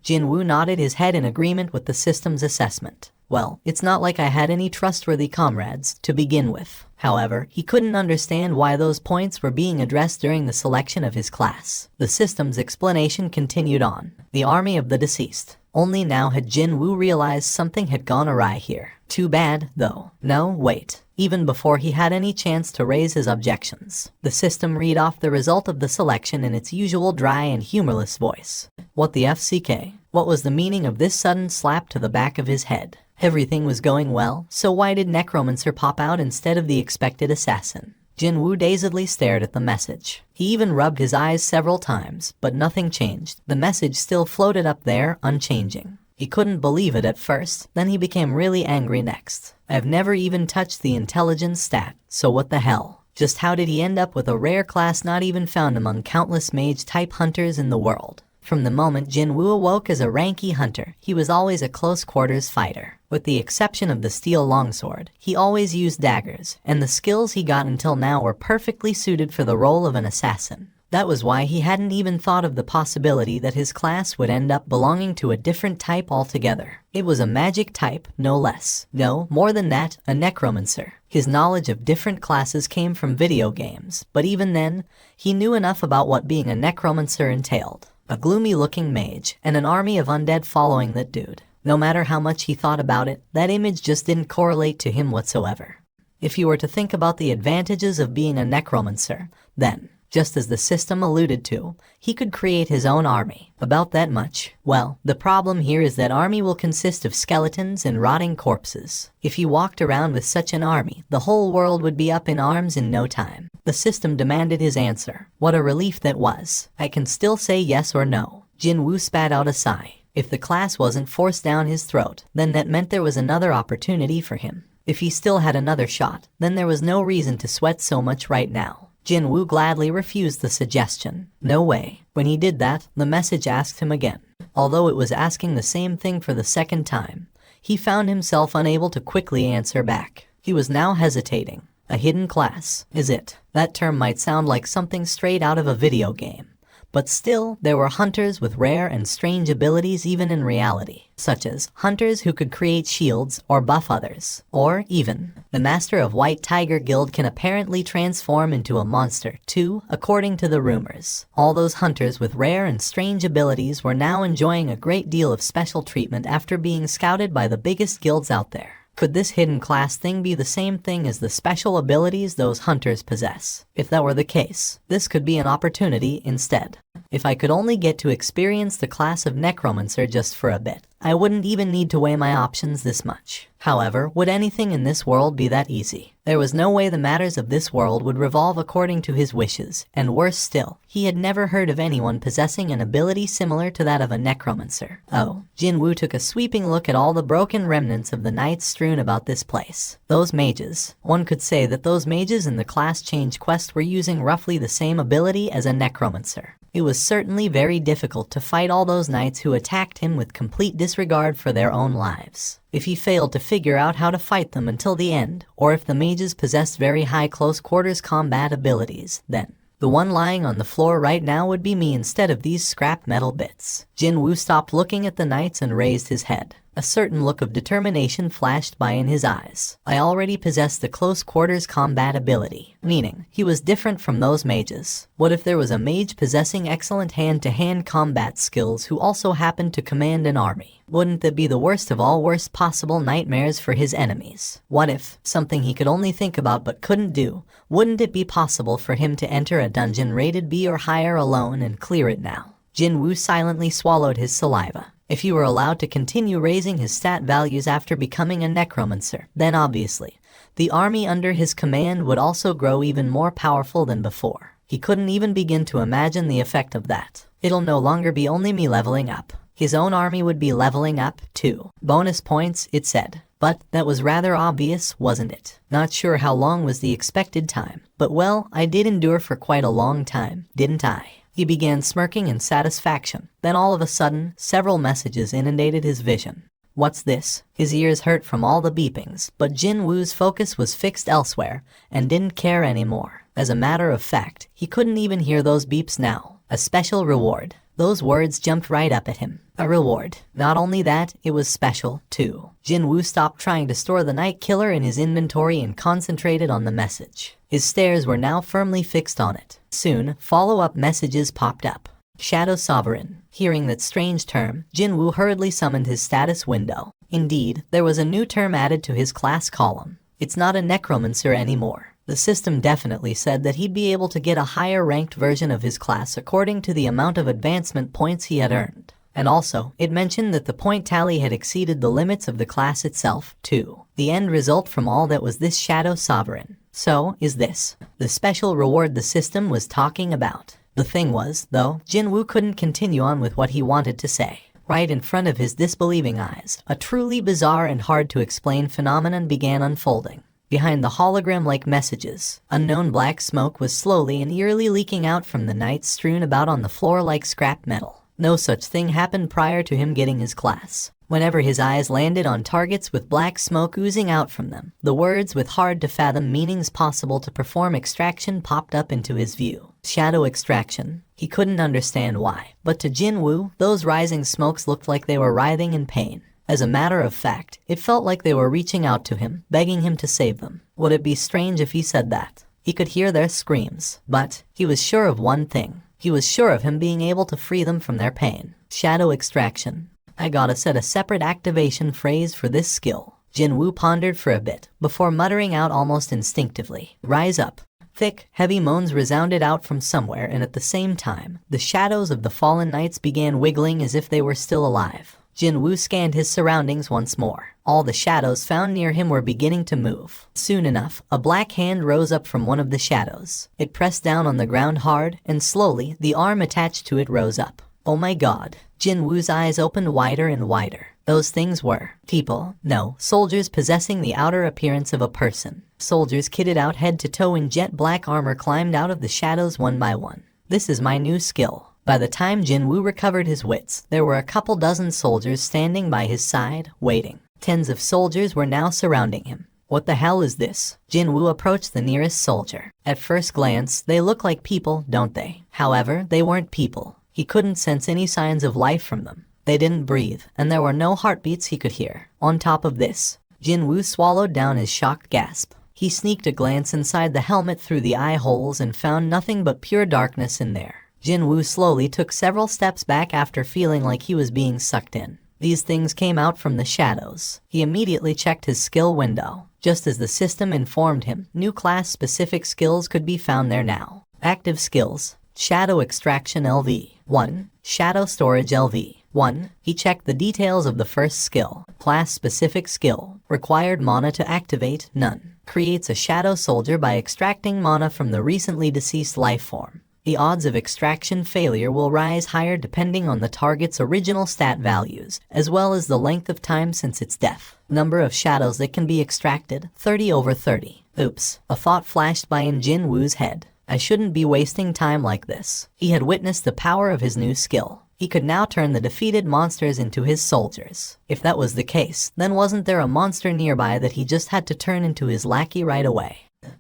Speaker 1: Jinwoo nodded his head in agreement with the system's assessment. Well, it's not like I had any trustworthy comrades to begin with. However, he couldn't understand why those points were being addressed during the selection of his class. The system's explanation continued on. The army of the deceased. Only now had Jinwoo realized something had gone awry here. Too bad, though. No, wait. Even before he had any chance to raise his objections, the system read off the result of the selection in its usual dry and humorless voice. What the FCK? What was the meaning of this sudden slap to the back of his head? Everything was going well, so why did Necromancer pop out instead of the expected assassin? Jinwoo dazedly stared at the message. He even rubbed his eyes several times, but nothing changed. The message still floated up there, unchanging. He couldn't believe it at first, then he became really angry next. I've never even touched the intelligence stat, so what the hell? Just how did he end up with a rare class not even found among countless mage-type hunters in the world? From the moment Jinwoo awoke as a ranky hunter, he was always a close-quarters fighter. With the exception of the steel longsword, he always used daggers, and the skills he got until now were perfectly suited for the role of an assassin. That was why he hadn't even thought of the possibility that his class would end up belonging to a different type altogether. It was a magic type, no less. No, more than that, a necromancer. His knowledge of different classes came from video games, but even then, he knew enough about what being a necromancer entailed. A gloomy-looking mage, and an army of undead following that dude. No matter how much he thought about it, that image just didn't correlate to him whatsoever. If you were to think about the advantages of being a necromancer, then, just as the system alluded to, he could create his own army. About that much. Well, the problem here is that army will consist of skeletons and rotting corpses. If he walked around with such an army, the whole world would be up in arms in no time. The system demanded his answer. What a relief that was. I can still say yes or no. Jinwoo spat out a sigh. If the class wasn't forced down his throat, then that meant there was another opportunity for him. If he still had another shot, then there was no reason to sweat so much right now. Jinwoo gladly refused the suggestion. No way. When he did that, the message asked him again. Although it was asking the same thing for the second time, he found himself unable to quickly answer back. He was now hesitating. A hidden class, is it? That term might sound like something straight out of a video game. But still, there were hunters with rare and strange abilities even in reality, such as hunters who could create shields or buff others. Or even, the Master of White Tiger Guild can apparently transform into a monster too, according to the rumors. All those hunters with rare and strange abilities were now enjoying a great deal of special treatment after being scouted by the biggest guilds out there. Could this hidden class thing be the same thing as the special abilities those hunters possess? If that were the case, this could be an opportunity instead. If I could only get to experience the class of necromancer just for a bit, I wouldn't even need to weigh my options this much. However, would anything in this world be that easy? There was no way the matters of this world would revolve according to his wishes, and worse still, he had never heard of anyone possessing an ability similar to that of a necromancer. Oh, Jinwoo took a sweeping look at all the broken remnants of the knights strewn about this place. Those mages. One could say that those mages in the class change quest were using roughly the same ability as a necromancer. It was certainly very difficult to fight all those knights who attacked him with complete disregard for their own lives. If he failed to figure out how to fight them until the end, or if the mages possessed very high close quarters combat abilities, then the one lying on the floor right now would be me instead of these scrap metal bits. Jinwoo stopped looking at the knights and raised his head. A certain look of determination flashed by in his eyes. I already possessed the close quarters combat ability, meaning he was different from those mages. What if there was a mage possessing excellent hand-to-hand combat skills who also happened to command an army? Wouldn't that be the worst of all worst possible nightmares for his enemies? What if, something he could only think about but couldn't do, wouldn't it be possible for him to enter a dungeon rated B or higher alone and clear it now? Jinwoo silently swallowed his saliva. If he were allowed to continue raising his stat values after becoming a necromancer, then obviously, the army under his command would also grow even more powerful than before. He couldn't even begin to imagine the effect of that. It'll no longer be only me leveling up. His own army would be leveling up, too. Bonus points, it said. But that was rather obvious, wasn't it? Not sure how long was the expected time. But well, I did endure for quite a long time, didn't I? He began smirking in satisfaction. Then all of a sudden, several messages inundated his vision. What's this? His ears hurt from all the beepings, but Jinwoo's focus was fixed elsewhere and didn't care anymore. As a matter of fact, he couldn't even hear those beeps now. A special reward. Those words jumped right up at him. A reward. Not only that, it was special, too. Jinwoo stopped trying to store the night killer in his inventory and concentrated on the message. His stares were now firmly fixed on it. Soon, follow-up messages popped up. Shadow Sovereign. Hearing that strange term, Jinwoo hurriedly summoned his status window. Indeed, there was a new term added to his class column. It's not a necromancer anymore. The system definitely said that he'd be able to get a higher ranked version of his class according to the amount of advancement points he had earned. And also, it mentioned that the point tally had exceeded the limits of the class itself, too. The end result from all that was this Shadow Sovereign. So, is this the special reward the system was talking about? The thing was, though, Jinwoo couldn't continue on with what he wanted to say. Right in front of his disbelieving eyes, a truly bizarre and hard-to-explain phenomenon began unfolding. Behind the hologram-like messages, unknown black smoke was slowly and eerily leaking out from the knights strewn about on the floor like scrap metal. No such thing happened prior to him getting his class. Whenever his eyes landed on targets with black smoke oozing out from them, the words with hard-to-fathom meanings possible to perform extraction popped up into his view. Shadow extraction. He couldn't understand why, but to Jinwoo, those rising smokes looked like they were writhing in pain. As a matter of fact, it felt like they were reaching out to him, begging him to save them. Would it be strange if he said that? He could hear their screams, but he was sure of one thing. He was sure of him being able to free them from their pain. Shadow extraction. I gotta set a separate activation phrase for this skill. Jinwoo pondered for a bit, before muttering out almost instinctively, "Rise up." Thick, heavy moans resounded out from somewhere, and at the same time, the shadows of the fallen knights began wiggling as if they were still alive. Jinwoo scanned his surroundings once more. All the shadows found near him were beginning to move. Soon enough, a black hand rose up from one of the shadows. It pressed down on the ground hard, and slowly, the arm attached to it rose up. Oh my god. Jinwoo's eyes opened wider and wider. Those things were people, no, soldiers possessing the outer appearance of a person. Soldiers kitted out head to toe in jet black armor climbed out of the shadows one by one. This is my new skill. By the time Jinwoo recovered his wits, there were a couple dozen soldiers standing by his side, waiting. Tens of soldiers were now surrounding him. What the hell is this? Jinwoo approached the nearest soldier. At first glance, they look like people, don't they? However, they weren't people. He couldn't sense any signs of life from them. They didn't breathe, and there were no heartbeats he could hear. On top of this, Jinwoo swallowed down his shocked gasp. He sneaked a glance inside the helmet through the eye holes and found nothing but pure darkness in there. Jinwoo slowly took several steps back after feeling like he was being sucked in. These things came out from the shadows. He immediately checked his skill window. Just as the system informed him, new class-specific skills could be found there now. Active skills. Shadow Extraction LV. 1. Shadow Storage LV. 1. He checked the details of the first skill. Class-specific skill. Required mana to activate, none. Creates a shadow soldier by extracting mana from the recently deceased life form. The odds of extraction failure will rise higher depending on the target's original stat values, as well as the length of time since its death. Number of shadows that can be extracted, 30/30. Oops, a thought flashed by in Jin Woo's head. I shouldn't be wasting time like this. He had witnessed the power of his new skill. He could now turn the defeated monsters into his soldiers. If that was the case, then wasn't there a monster nearby that he just had to turn into his lackey right away?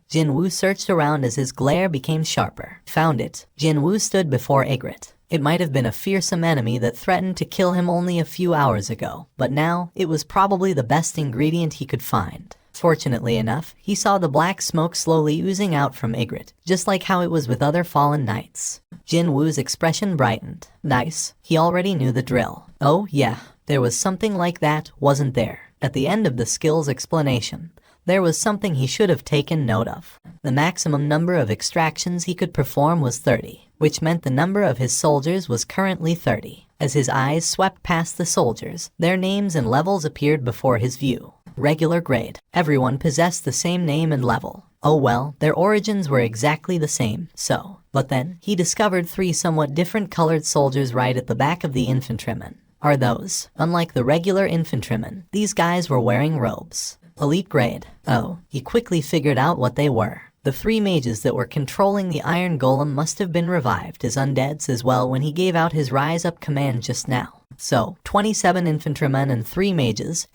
Speaker 1: Jin Woo searched around as his glare became sharper. Found it. Jin Woo stood before Ygritte. It might have been a fearsome enemy that threatened to kill him only a few hours ago, but now it was probably the best ingredient he could find. Fortunately enough, he saw the black smoke slowly oozing out from Ygritte, just like how it was with other fallen knights. Jin Woo's expression brightened. Nice. He already knew the drill. Oh yeah, there was something like that, wasn't there? At the end of the skill's explanation, there was something he should have taken note of. The maximum number of extractions he could perform was 30, which meant the number of his soldiers was currently 30. As his eyes swept past the soldiers, their names and levels appeared before his view. Regular grade. Everyone possessed the same name and level. Oh well, their origins were exactly the same, so. But then, he discovered 3 somewhat different colored soldiers right at the back of the infantrymen. Are those? Unlike the regular infantrymen, these guys were wearing robes. Elite grade. Oh, he quickly figured out what they were. The 3 mages that were controlling the Iron Golem must have been revived as undeads as well when he gave out his Rise Up command just now. So, 27 infantrymen and 3 mages,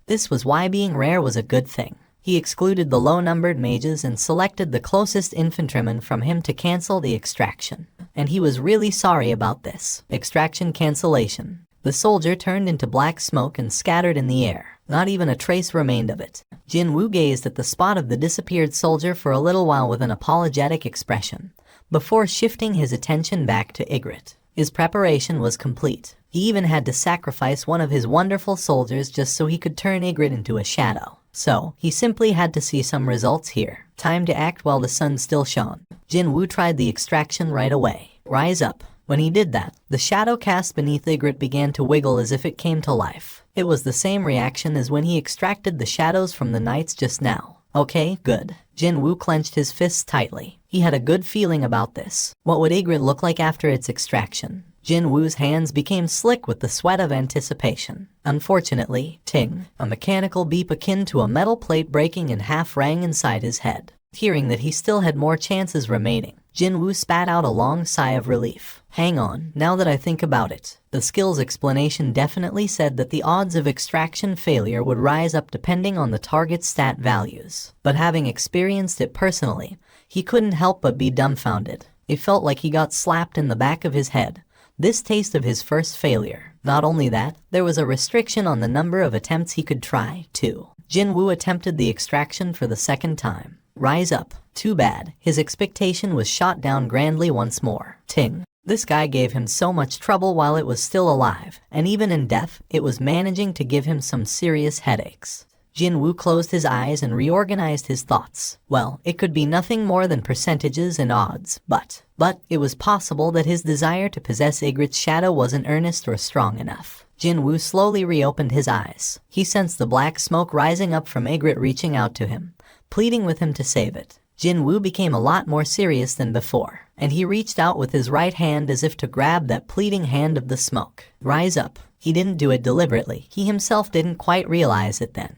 Speaker 1: This was why being rare was a good thing. He excluded the low-numbered mages and selected the closest infantryman from him to cancel the extraction. And he was really sorry about this. Extraction cancellation. The soldier turned into black smoke and scattered in the air. Not even a trace remained of it. Jin Woo gazed at the spot of the disappeared soldier for a little while with an apologetic expression, before shifting his attention back to Ygritte. His preparation was complete. He even had to sacrifice one of his wonderful soldiers just so he could turn Ygritte into a shadow. So, he simply had to see some results here. Time to act while the sun still shone. Jin Woo tried the extraction right away. Rise up. When he did that, the shadow cast beneath Ygritte began to wiggle as if it came to life. It was the same reaction as when he extracted the shadows from the knights just now. Okay, good. Jin Woo clenched his fists tightly. He had a good feeling about this. What would Ygritte look like after its extraction? Jin Woo's hands became slick with the sweat of anticipation. Unfortunately, ting, a mechanical beep akin to a metal plate breaking in half rang inside his head. Hearing that he still had more chances remaining, Jin Woo spat out a long sigh of relief. Hang on, now that I think about it. The skill's explanation definitely said that the odds of extraction failure would rise up depending on the target's stat values. But having experienced it personally, he couldn't help but be dumbfounded. It felt like he got slapped in the back of his head. This taste of his first failure. Not only that, there was a restriction on the number of attempts he could try, too. Jin Woo attempted the extraction for the second time. Rise up. Too bad. His expectation was shot down grandly once more. Ting. This guy gave him so much trouble while it was still alive, and even in death, it was managing to give him some serious headaches. Jin Woo closed his eyes and reorganized his thoughts. Well, it could be nothing more than percentages and odds, but it was possible that his desire to possess Ygritte's shadow wasn't earnest or strong enough. Jin Woo slowly reopened his eyes. He sensed the black smoke rising up from Ygritte reaching out to him, pleading with him to save it. Jin Woo became a lot more serious than before, and he reached out with his right hand as if to grab that pleading hand of the smoke. Rise up. He didn't do it deliberately. He himself didn't quite realize it then.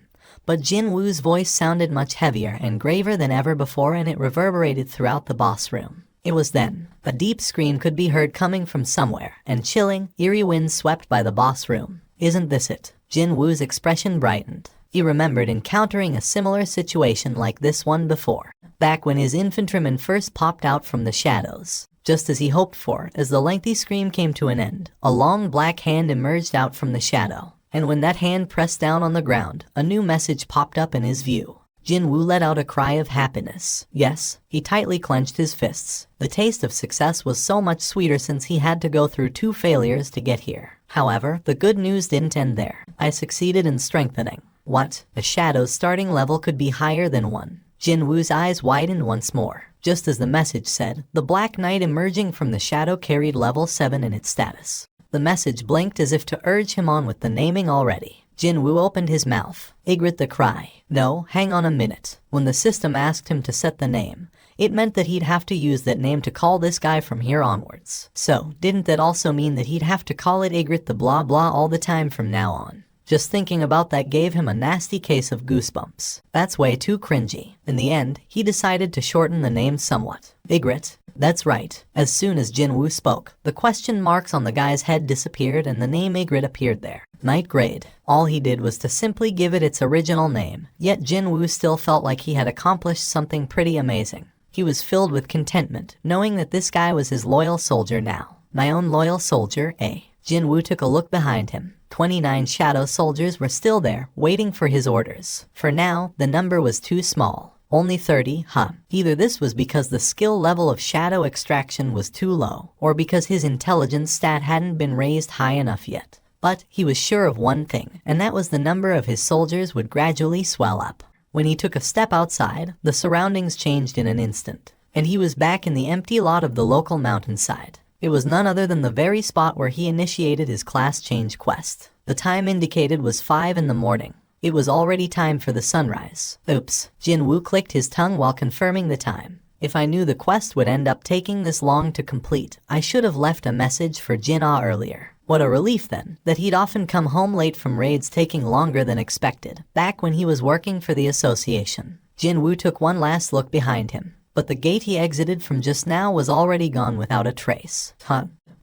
Speaker 1: But Jin Woo's voice sounded much heavier and graver than ever before, and it reverberated throughout the boss room. It was then. A deep scream could be heard coming from somewhere, and chilling, eerie winds swept by the boss room. Isn't this it? Jin Woo's expression brightened. He remembered encountering a similar situation like this one before, back when his infantryman first popped out from the shadows. Just as he hoped for, as the lengthy scream came to an end, a long black hand emerged out from the shadow. And when that hand pressed down on the ground, a new message popped up in his view. Jin Woo let out a cry of happiness. Yes, he tightly clenched his fists. The taste of success was so much sweeter since he had to go through 2 failures to get here. However, the good news didn't end there. I succeeded in strengthening. What? A shadow's starting level could be higher than 1. Jinwoo's eyes widened once more. Just as the message said, the Black Knight emerging from the shadow carried level 7 in its status. The message blinked as if to urge him on with the naming already. Jinwoo opened his mouth. Igrit the cry. No, hang on a minute. When the system asked him to set the name, it meant that he'd have to use that name to call this guy from here onwards. So, didn't that also mean that he'd have to call it Igrit the blah blah all the time from now on? Just thinking about that gave him a nasty case of goosebumps. That's way too cringy. In the end, he decided to shorten the name somewhat. Igrit. That's right. As soon as Jinwoo spoke, the question marks on the guy's head disappeared and the name Igrit appeared there. Night grade. All he did was to simply give it its original name, yet Jinwoo still felt like he had accomplished something pretty amazing. He was filled with contentment, knowing that this guy was his loyal soldier now. My own loyal soldier, eh? Jinwoo took a look behind him. 29 shadow soldiers were still there, waiting for his orders. For now, the number was too small. Only 30, huh? Either this was because the skill level of shadow extraction was too low, or because his intelligence stat hadn't been raised high enough yet. But he was sure of one thing, and that was the number of his soldiers would gradually swell up. When he took a step outside, the surroundings changed in an instant, and he was back in the empty lot of the local mountainside. It was none other than the very spot where he initiated his class change quest. The time indicated was 5 in the morning. It was already time for the sunrise. Oops. Jinwoo clicked his tongue while confirming the time. If I knew the quest would end up taking this long to complete, I should have left a message for Jin-Ah earlier. What a relief then, that he'd often come home late from raids taking longer than expected, back when he was working for the association. Jinwoo took one last look behind him, but the gate he exited from just now was already gone without a trace.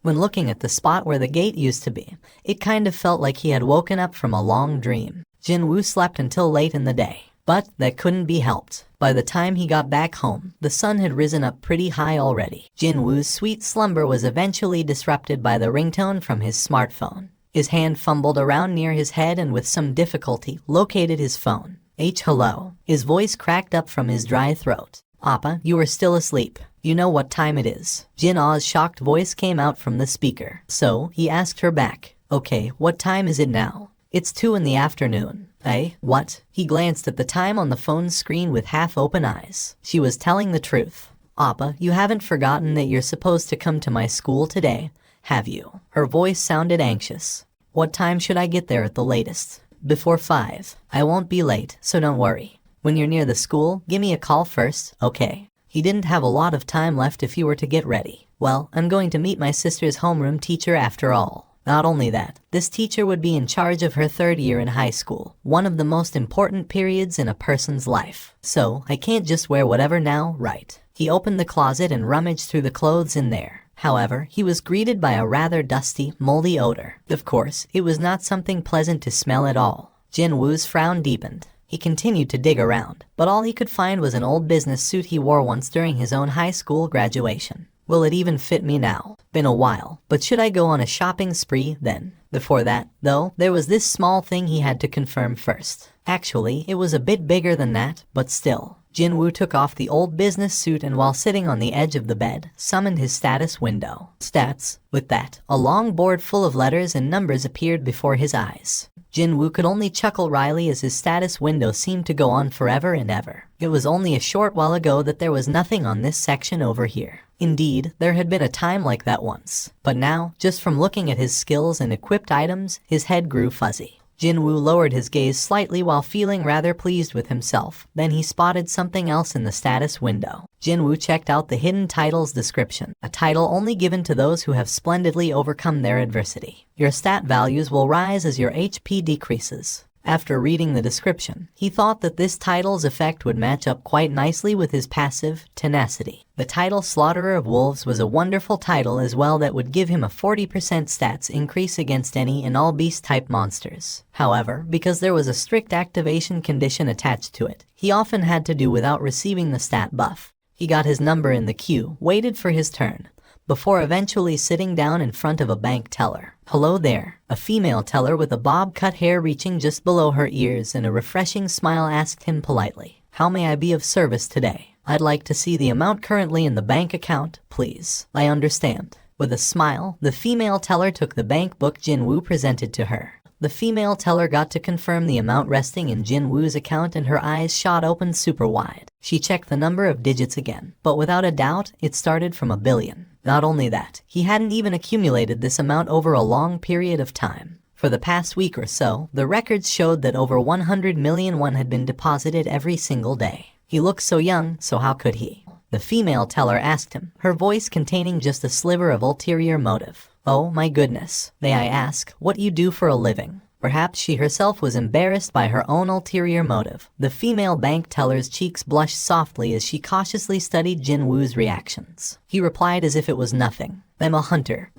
Speaker 1: When looking at the spot where the gate used to be, it kind of felt like he had woken up from a long dream. Jinwoo slept until late in the day, but that couldn't be helped. By the time he got back home, the sun had risen up pretty high already. Jinwoo's sweet slumber was eventually disrupted by the ringtone from his smartphone. His hand fumbled around near his head and with some difficulty located his phone. Hello. His voice cracked up from his dry throat. Appa, you are still asleep. You know what time it is. Jin-Ah's shocked voice came out from the speaker. So, he asked her back. Okay, what time is it now? It's 2 in the afternoon. Eh? What? He glanced at the time on the phone's screen with half-open eyes. She was telling the truth. Appa, you haven't forgotten that you're supposed to come to my school today, have you? Her voice sounded anxious. What time should I get there at the latest? Before 5. I won't be late, so don't worry. When you're near the school, give me a call first, okay? He didn't have a lot of time left if he were to get ready. Well, I'm going to meet my sister's homeroom teacher after all. Not only that, this teacher would be in charge of her 3rd year in high school, one of the most important periods in a person's life. So, I can't just wear whatever now, right? He opened the closet and rummaged through the clothes in there. However, he was greeted by a rather dusty, moldy odor. Of course, it was not something pleasant to smell at all. Jinwoo's frown deepened. He continued to dig around, but all he could find was an old business suit he wore once during his own high school graduation. Will it even fit me now? Been a while, but should I go on a shopping spree then? Before that, though, there was this small thing he had to confirm first. Actually, it was a bit bigger than that, but still. Jinwoo took off the old business suit and while sitting on the edge of the bed, summoned his status window. Stats. With that, a long board full of letters and numbers appeared before his eyes. Jinwoo could only chuckle wryly as his status window seemed to go on forever and ever. It was only a short while ago that there was nothing on this section over here. Indeed, there had been a time like that once. But now, just from looking at his skills and equipped items, his head grew fuzzy. Jinwoo lowered his gaze slightly while feeling rather pleased with himself. Then he spotted something else in the status window. Jinwoo checked out the hidden title's description, a title only given to those who have splendidly overcome their adversity. Your stat values will rise as your HP decreases. After reading the description, he thought that this title's effect would match up quite nicely with his passive, tenacity. The title Slaughterer of Wolves was a wonderful title as well that would give him a 40% stats increase against any and all beast-type monsters. However, because there was a strict activation condition attached to it, he often had to do without receiving the stat buff. He got his number in the queue, waited for his turn, before eventually sitting down in front of a bank teller. Hello there. A female teller with a bob-cut hair reaching just below her ears and a refreshing smile asked him politely, "How may I be of service today? I'd like to see the amount currently in the bank account, please." "I understand." With a smile, the female teller took the bank book Jinwoo presented to her. The female teller got to confirm the amount resting in Jin Woo's account and her eyes shot open super wide. She checked the number of digits again, but without a doubt, it started from 1 billion. Not only that, he hadn't even accumulated this amount over a long period of time. For the past week or so, the records showed that over 100 million won had been deposited every single day. He looked so young, so how could he? The female teller asked him, her voice containing just a sliver of ulterior motive. Oh my goodness, may I ask what you do for a living? Perhaps she herself was embarrassed by her own ulterior motive. The female bank teller's cheeks blushed softly as she cautiously studied Jin Woo's reactions. He replied as if it was nothing. I'm a hunter.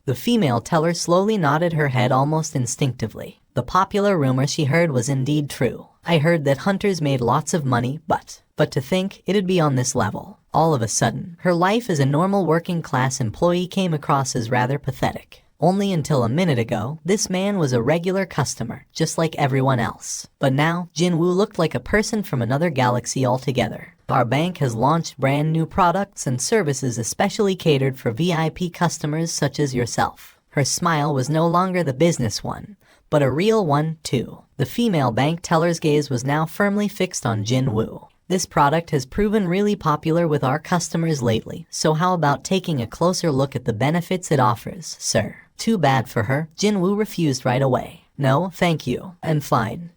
Speaker 1: The female teller slowly nodded her head almost instinctively. The popular rumor she heard was indeed true. I heard that hunters made lots of money, but to think it'd be on this level. All of a sudden, her life as a normal working-class employee came across as rather pathetic. Only until a minute ago, this man was a regular customer, just like everyone else. But now, Jin Woo looked like a person from another galaxy altogether. Our bank has launched brand new products and services especially catered for VIP customers such as yourself. Her smile was no longer the business one, but a real one, too. The female bank teller's gaze was now firmly fixed on Jin Woo. This product has proven really popular with our customers lately, so how about taking a closer look at the benefits it offers, sir? Too bad for her, Jin Woo refused right away. No, thank you, I'm fine.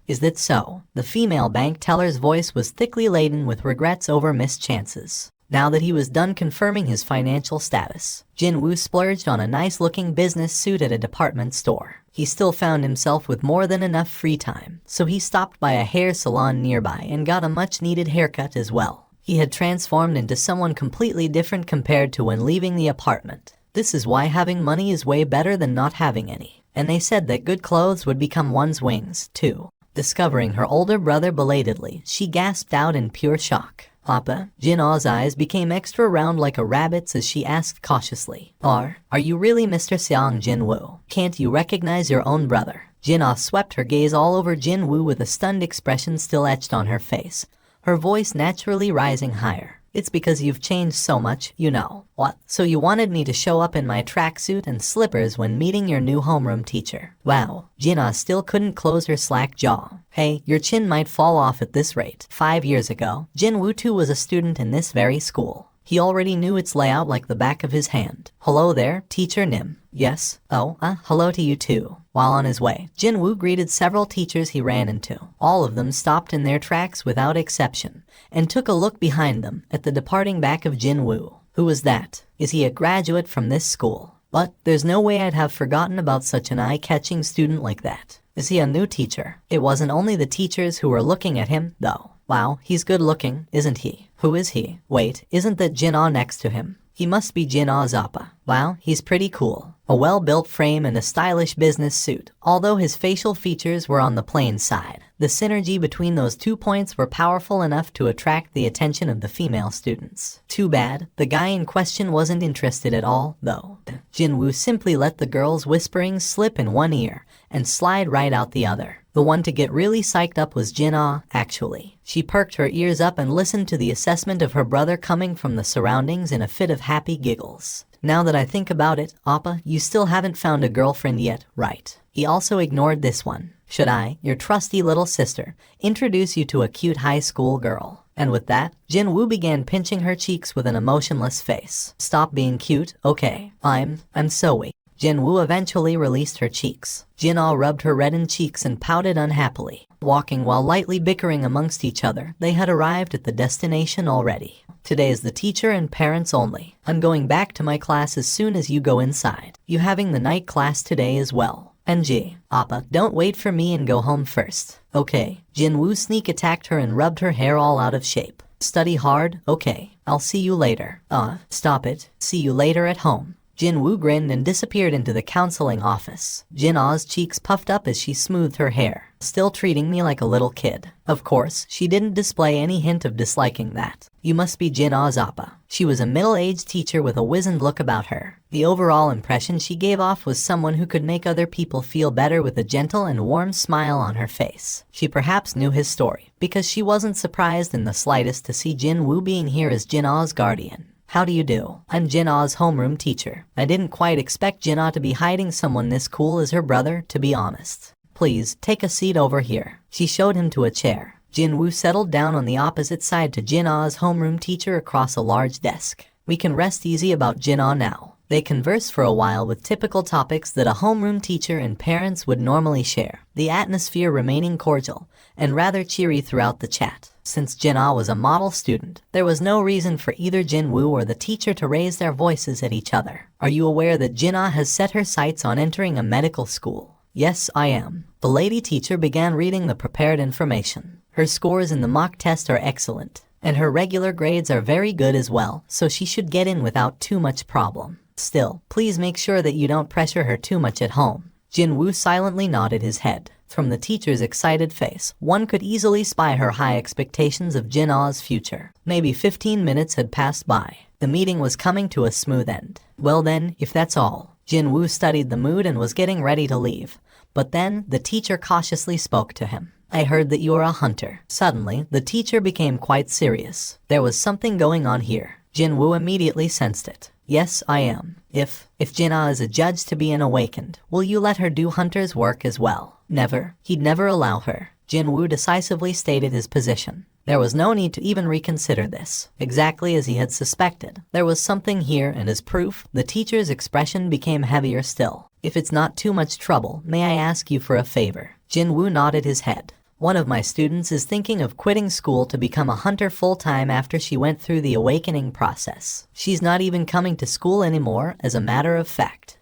Speaker 1: Is that so? The female bank teller's voice was thickly laden with regrets over missed chances. Now that he was done confirming his financial status, Jin Woo splurged on a nice-looking business suit at a department store. He still found himself with more than enough free time, so he stopped by a hair salon nearby and got a much-needed haircut as well. He had transformed into someone completely different compared to when leaving the apartment. This is why having money is way better than not having any. And they said that good clothes would become one's wings, too. Discovering her older brother belatedly, she gasped out in pure shock. Papa, Jin-Ah's eyes became extra round like a rabbit's as she asked cautiously. Are you really Mr. Seong Jin Woo? Can't you recognize your own brother? Jin-Ah swept her gaze all over Jin Woo with a stunned expression still etched on her face, her voice naturally rising higher. It's because you've changed so much, you know. What? So you wanted me to show up in my tracksuit and slippers when meeting your new homeroom teacher? Wow. Jin-Ah still couldn't close her slack jaw. Hey, your chin might fall off at this rate. 5 years ago, Jin Woo too was a student in this very school. He already knew its layout like the back of his hand. Hello there, Teacher Nim. Yes. Hello to you too. While on his way, Jin Woo greeted several teachers he ran into. All of them stopped in their tracks without exception, and took a look behind them at the departing back of Jin Woo. Who was that? Is he a graduate from this school? But there's no way I'd have forgotten about such an eye-catching student like that. Is he a new teacher? It wasn't only the teachers who were looking at him, though. Wow, he's good looking, isn't he? Who is he? Wait, isn't that Jin-Ah next to him? He must be Jin-Ah's appa. Wow, he's pretty cool. A well-built frame and a stylish business suit. Although his facial features were on the plain side, the synergy between those 2 points were powerful enough to attract the attention of the female students. Too bad, the guy in question wasn't interested at all, though. Jin Woo simply let the girl's whisperings slip in one ear and slide right out the other. The one to get really psyched up was Jin-Ah, actually. She perked her ears up and listened to the assessment of her brother coming from the surroundings in a fit of happy giggles. Now that I think about it, Appa, you still haven't found a girlfriend yet, right? He also ignored this one. Should I, your trusty little sister, introduce you to a cute high school girl? And with that, Jin Woo began pinching her cheeks with an emotionless face. Stop being cute, okay? I'm so weak. Jin Woo eventually released her cheeks. Jin-Ah rubbed her reddened cheeks and pouted unhappily. Walking while lightly bickering amongst each other, they had arrived at the destination already. Today is the teacher and parents only. I'm going back to my class as soon as you go inside. You having the night class today as well. NG, Appa, don't wait for me and go home first. Okay. Jin Woo sneak attacked her and rubbed her hair all out of shape. Study hard, okay. I'll see you later. Stop it. See you later at home. Jin Woo grinned and disappeared into the counseling office. Jin-Ah's cheeks puffed up as she smoothed her hair. Still treating me like a little kid. Of course, she didn't display any hint of disliking that. You must be Jin-Ah's appa. She was a middle-aged teacher with a wizened look about her. The overall impression she gave off was someone who could make other people feel better with a gentle and warm smile on her face. She perhaps knew his story, because she wasn't surprised in the slightest to see Jin Woo being here as Jin-Ah's guardian. How do you do? I'm Jin-Ah's homeroom teacher. I didn't quite expect Jin-Ah to be hiding someone this cool as her brother, to be honest. Please, take a seat over here. She showed him to a chair. Jin-Woo settled down on the opposite side to Jin-Ah's homeroom teacher across a large desk. We can rest easy about Jin-Ah now. They conversed for a while with typical topics that a homeroom teacher and parents would normally share, the atmosphere remaining cordial and rather cheery throughout the chat. Since Jin-Ah was a model student, there was no reason for either Jin-Woo or the teacher to raise their voices at each other. Are you aware that Jin-Ah has set her sights on entering a medical school? Yes, I am. The lady teacher began reading the prepared information. Her scores in the mock test are excellent, and her regular grades are very good as well, so she should get in without too much problem. Still, please make sure that you don't pressure her too much at home. Jin-Woo silently nodded his head. From the teacher's excited face, one could easily spy her high expectations of Jin-Ah's future. Maybe 15 minutes had passed by. The meeting was coming to a smooth end. Well then, if that's all. Jin-Woo studied the mood and was getting ready to leave. But then, the teacher cautiously spoke to him. I heard that you're a hunter. Suddenly, the teacher became quite serious. There was something going on here. Jin-Woo immediately sensed it. Yes, I am. If Jin-Ah is adjudged to be an awakened, will you let her do hunter's work as well? Never. He'd never allow her. Jin-Woo decisively stated his position. There was no need to even reconsider this. Exactly as he had suspected. There was something here, and as proof, the teacher's expression became heavier still. If it's not too much trouble, may I ask you for a favor? Jin-Woo nodded his head. One of my students is thinking of quitting school to become a hunter full-time after she went through the awakening process. She's not even coming to school anymore, as a matter of fact.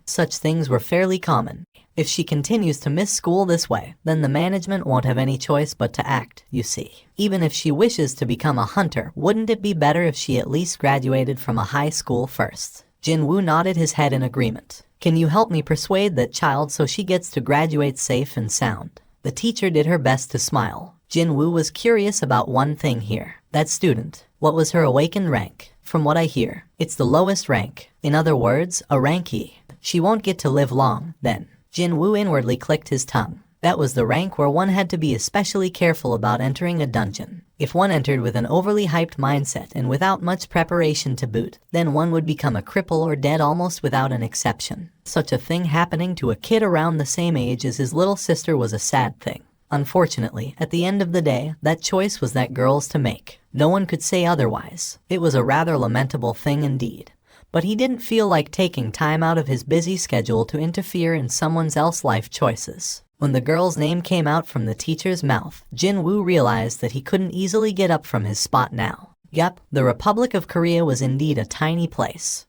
Speaker 1: Such things were fairly common. If she continues to miss school this way, then the management won't have any choice but to act, you see. Even if she wishes to become a hunter, wouldn't it be better if she at least graduated from a high school first? Jin-Woo nodded his head in agreement. Can you help me persuade that child so she gets to graduate safe and sound? The teacher did her best to smile. Jin-Woo was curious about one thing here. That student, what was her awakened rank? From what I hear, it's the lowest rank. In other words, a rank E. She won't get to live long, then. Jin-Woo inwardly clicked his tongue. That was the rank where one had to be especially careful about entering a dungeon. If one entered with an overly hyped mindset and without much preparation to boot, then one would become a cripple or dead almost without an exception. Such a thing happening to a kid around the same age as his little sister was a sad thing. Unfortunately, at the end of the day, that choice was that girl's to make. No one could say otherwise. It was a rather lamentable thing indeed. But he didn't feel like taking time out of his busy schedule to interfere in someone else's life choices. When the girl's name came out from the teacher's mouth, Jin-Woo realized that he couldn't easily get up from his spot now. Yep, the Republic of Korea was indeed a tiny place.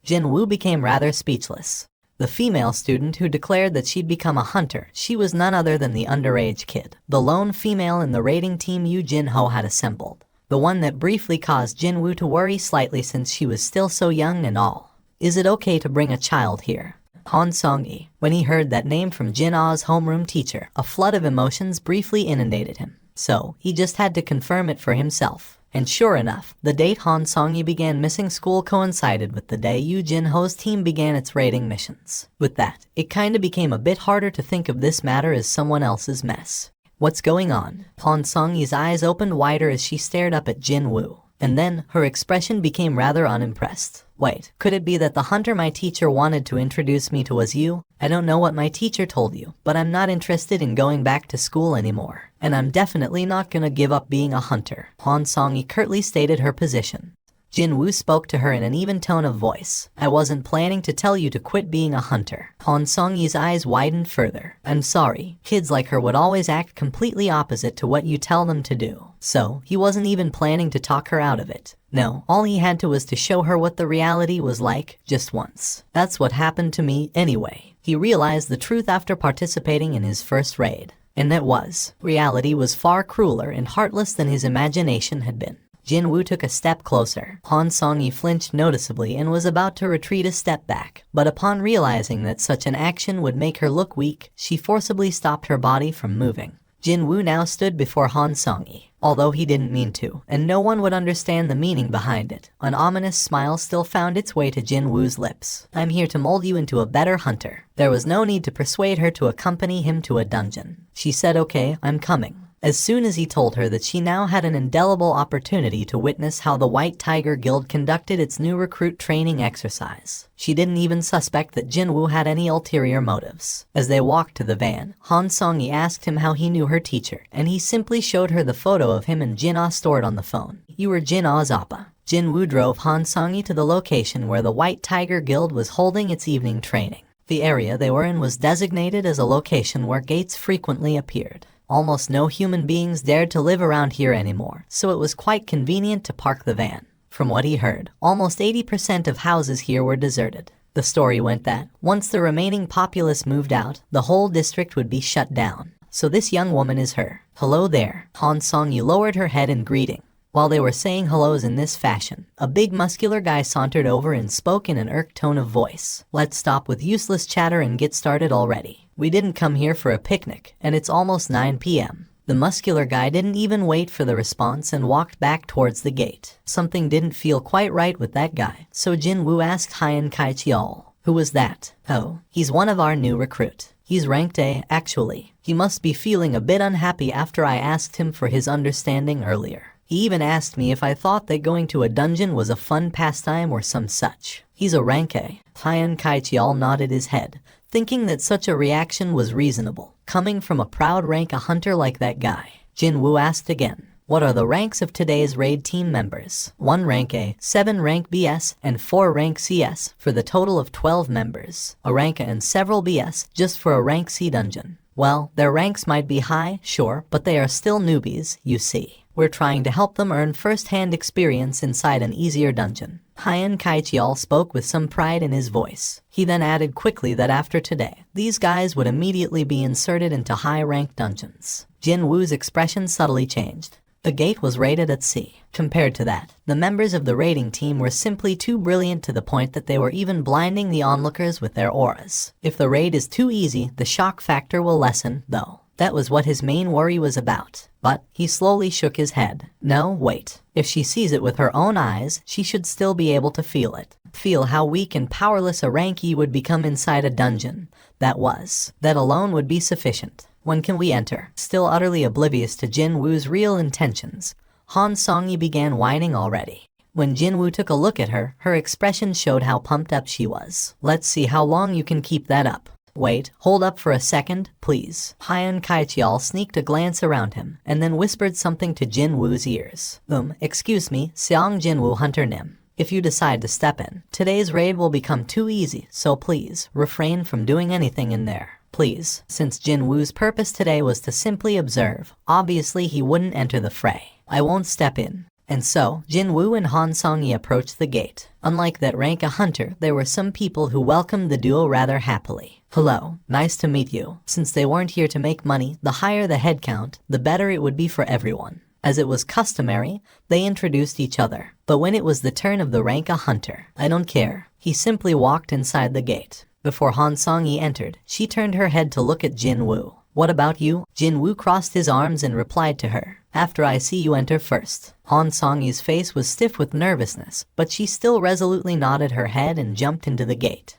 Speaker 1: Jin-Woo became rather speechless. The female student who declared that she'd become a hunter, she was none other than the underage kid, the lone female in the raiding team Yoo Jin-ho had assembled. The one that briefly caused Jin-Woo to worry slightly since she was still so young and all. Is it okay to bring a child here? Han Song-yi. When he heard that name from Jin-Ah's homeroom teacher, a flood of emotions briefly inundated him. So, he just had to confirm it for himself. And sure enough, the date Han Song-yi began missing school coincided with the day Yoo Jin-ho's team began its raiding missions. With that, it kinda became a bit harder to think of this matter as someone else's mess. What's going on? Han Song-yi's eyes opened wider as she stared up at Jin-Woo. And then, her expression became rather unimpressed. Wait, could it be that the hunter my teacher wanted to introduce me to was you? I don't know what my teacher told you, but I'm not interested in going back to school anymore. And I'm definitely not gonna give up being a hunter. Han Song-yi curtly stated her position. Jin-Woo spoke to her in an even tone of voice. I wasn't planning to tell you to quit being a hunter. Han Song-yi's eyes widened further. I'm sorry, kids like her would always act completely opposite to what you tell them to do. So, he wasn't even planning to talk her out of it. No, all he had to was to show her what the reality was like, just once. That's what happened to me, anyway. He realized the truth after participating in his first raid. And that was, reality was far crueler and heartless than his imagination had been. Jin-Woo took a step closer. Han Song-yi flinched noticeably and was about to retreat a step back, but upon realizing that such an action would make her look weak, she forcibly stopped her body from moving. Jin-Woo now stood before Han Song-yi, although he didn't mean to, and no one would understand the meaning behind it. An ominous smile still found its way to Jin-Woo's lips. I'm here to mold you into a better hunter. There was no need to persuade her to accompany him to a dungeon. She said, okay, I'm coming. as soon as he told her that she now had an indelible opportunity to witness how the White Tiger Guild conducted its new recruit training exercise. She didn't even suspect that Jinwoo had any ulterior motives. As they walked to the van, Han Song-yi asked him how he knew her teacher, and he simply showed her the photo of him and Jin-ah stored on the phone. "You were Jin-ah's appa." Jinwoo drove Han Song-yi to the location where the White Tiger Guild was holding its evening training. The area they were in was designated as a location where gates frequently appeared. Almost no human beings dared to live around here anymore, so it was quite convenient to park the van. From what he heard, almost 80% of houses here were deserted. The story went that, once the remaining populace moved out, the whole district would be shut down. So this young woman is her. "Hello there." Han Song-yi lowered her head in greeting. While they were saying hellos in this fashion, a big muscular guy sauntered over and spoke in an irked tone of voice. "Let's stop with useless chatter and get started already. We didn't come here for a picnic, and it's almost 9 p.m. The muscular guy didn't even wait for the response and walked back towards the gate. Something didn't feel quite right with that guy, so Jinwoo asked Hyan Kai-cheol, "Who was that?" "Oh, he's one of our new recruit. He's ranked A, actually. He must be feeling a bit unhappy after I asked him for his understanding earlier. He even asked me if I thought that going to a dungeon was a fun pastime or some such. He's a rank A." Hyan Kai-cheol nodded his head, thinking that such a reaction was reasonable, coming from a proud rank A hunter like that guy. Jinwoo asked again, "What are the ranks of today's raid team members?" 1 rank A, 7 rank BS, and 4 rank CS, for the total of 12 members. A rank A and several BS, just for a rank C dungeon. Well, their ranks might be high, sure, but they are still newbies, you see. We're trying to help them earn first-hand experience inside an easier dungeon. Hyan Kai-cheol spoke with some pride in his voice. He then added quickly that after today, these guys would immediately be inserted into high-ranked dungeons. Jinwoo's expression subtly changed. The gate was rated at C. Compared to that, the members of the raiding team were simply too brilliant to the point that they were even blinding the onlookers with their auras. If the raid is too easy, the shock factor will lessen, though. That was what his main worry was about. But he slowly shook his head. No, wait. If she sees it with her own eyes, she should still be able to feel it. Feel how weak and powerless a rank E would become inside a dungeon. That alone would be sufficient. "When can we enter?" Still utterly oblivious to Jinwoo's real intentions, Han Song-yi began whining already. When Jinwoo took a look at her, her expression showed how pumped up she was. "Let's see how long you can keep that up." "Wait, hold up for a second, please." Hyan Kai-cheol sneaked a glance around him, and then whispered something to Jinwoo's ears. Excuse me, Seong Jinwoo Hunter Nim. If you decide to step in, today's raid will become too easy, so please, refrain from doing anything in there. Please." Since Jinwoo's purpose today was to simply observe, obviously he wouldn't enter the fray. "I won't step in." And so, Jinwoo and Han Song-yi approached the gate. Unlike that rank A hunter, there were some people who welcomed the duo rather happily. "Hello, nice to meet you." Since they weren't here to make money, the higher the head count, the better it would be for everyone. As it was customary, they introduced each other. But when it was the turn of the rank A hunter, "I don't care." He simply walked inside the gate. Before Han Song-yi entered, she turned her head to look at Jinwoo. "What about you?" Jinwoo crossed his arms and replied to her, "After I see you enter first." Han Song-yi's face was stiff with nervousness, but she still resolutely nodded her head and jumped into the gate.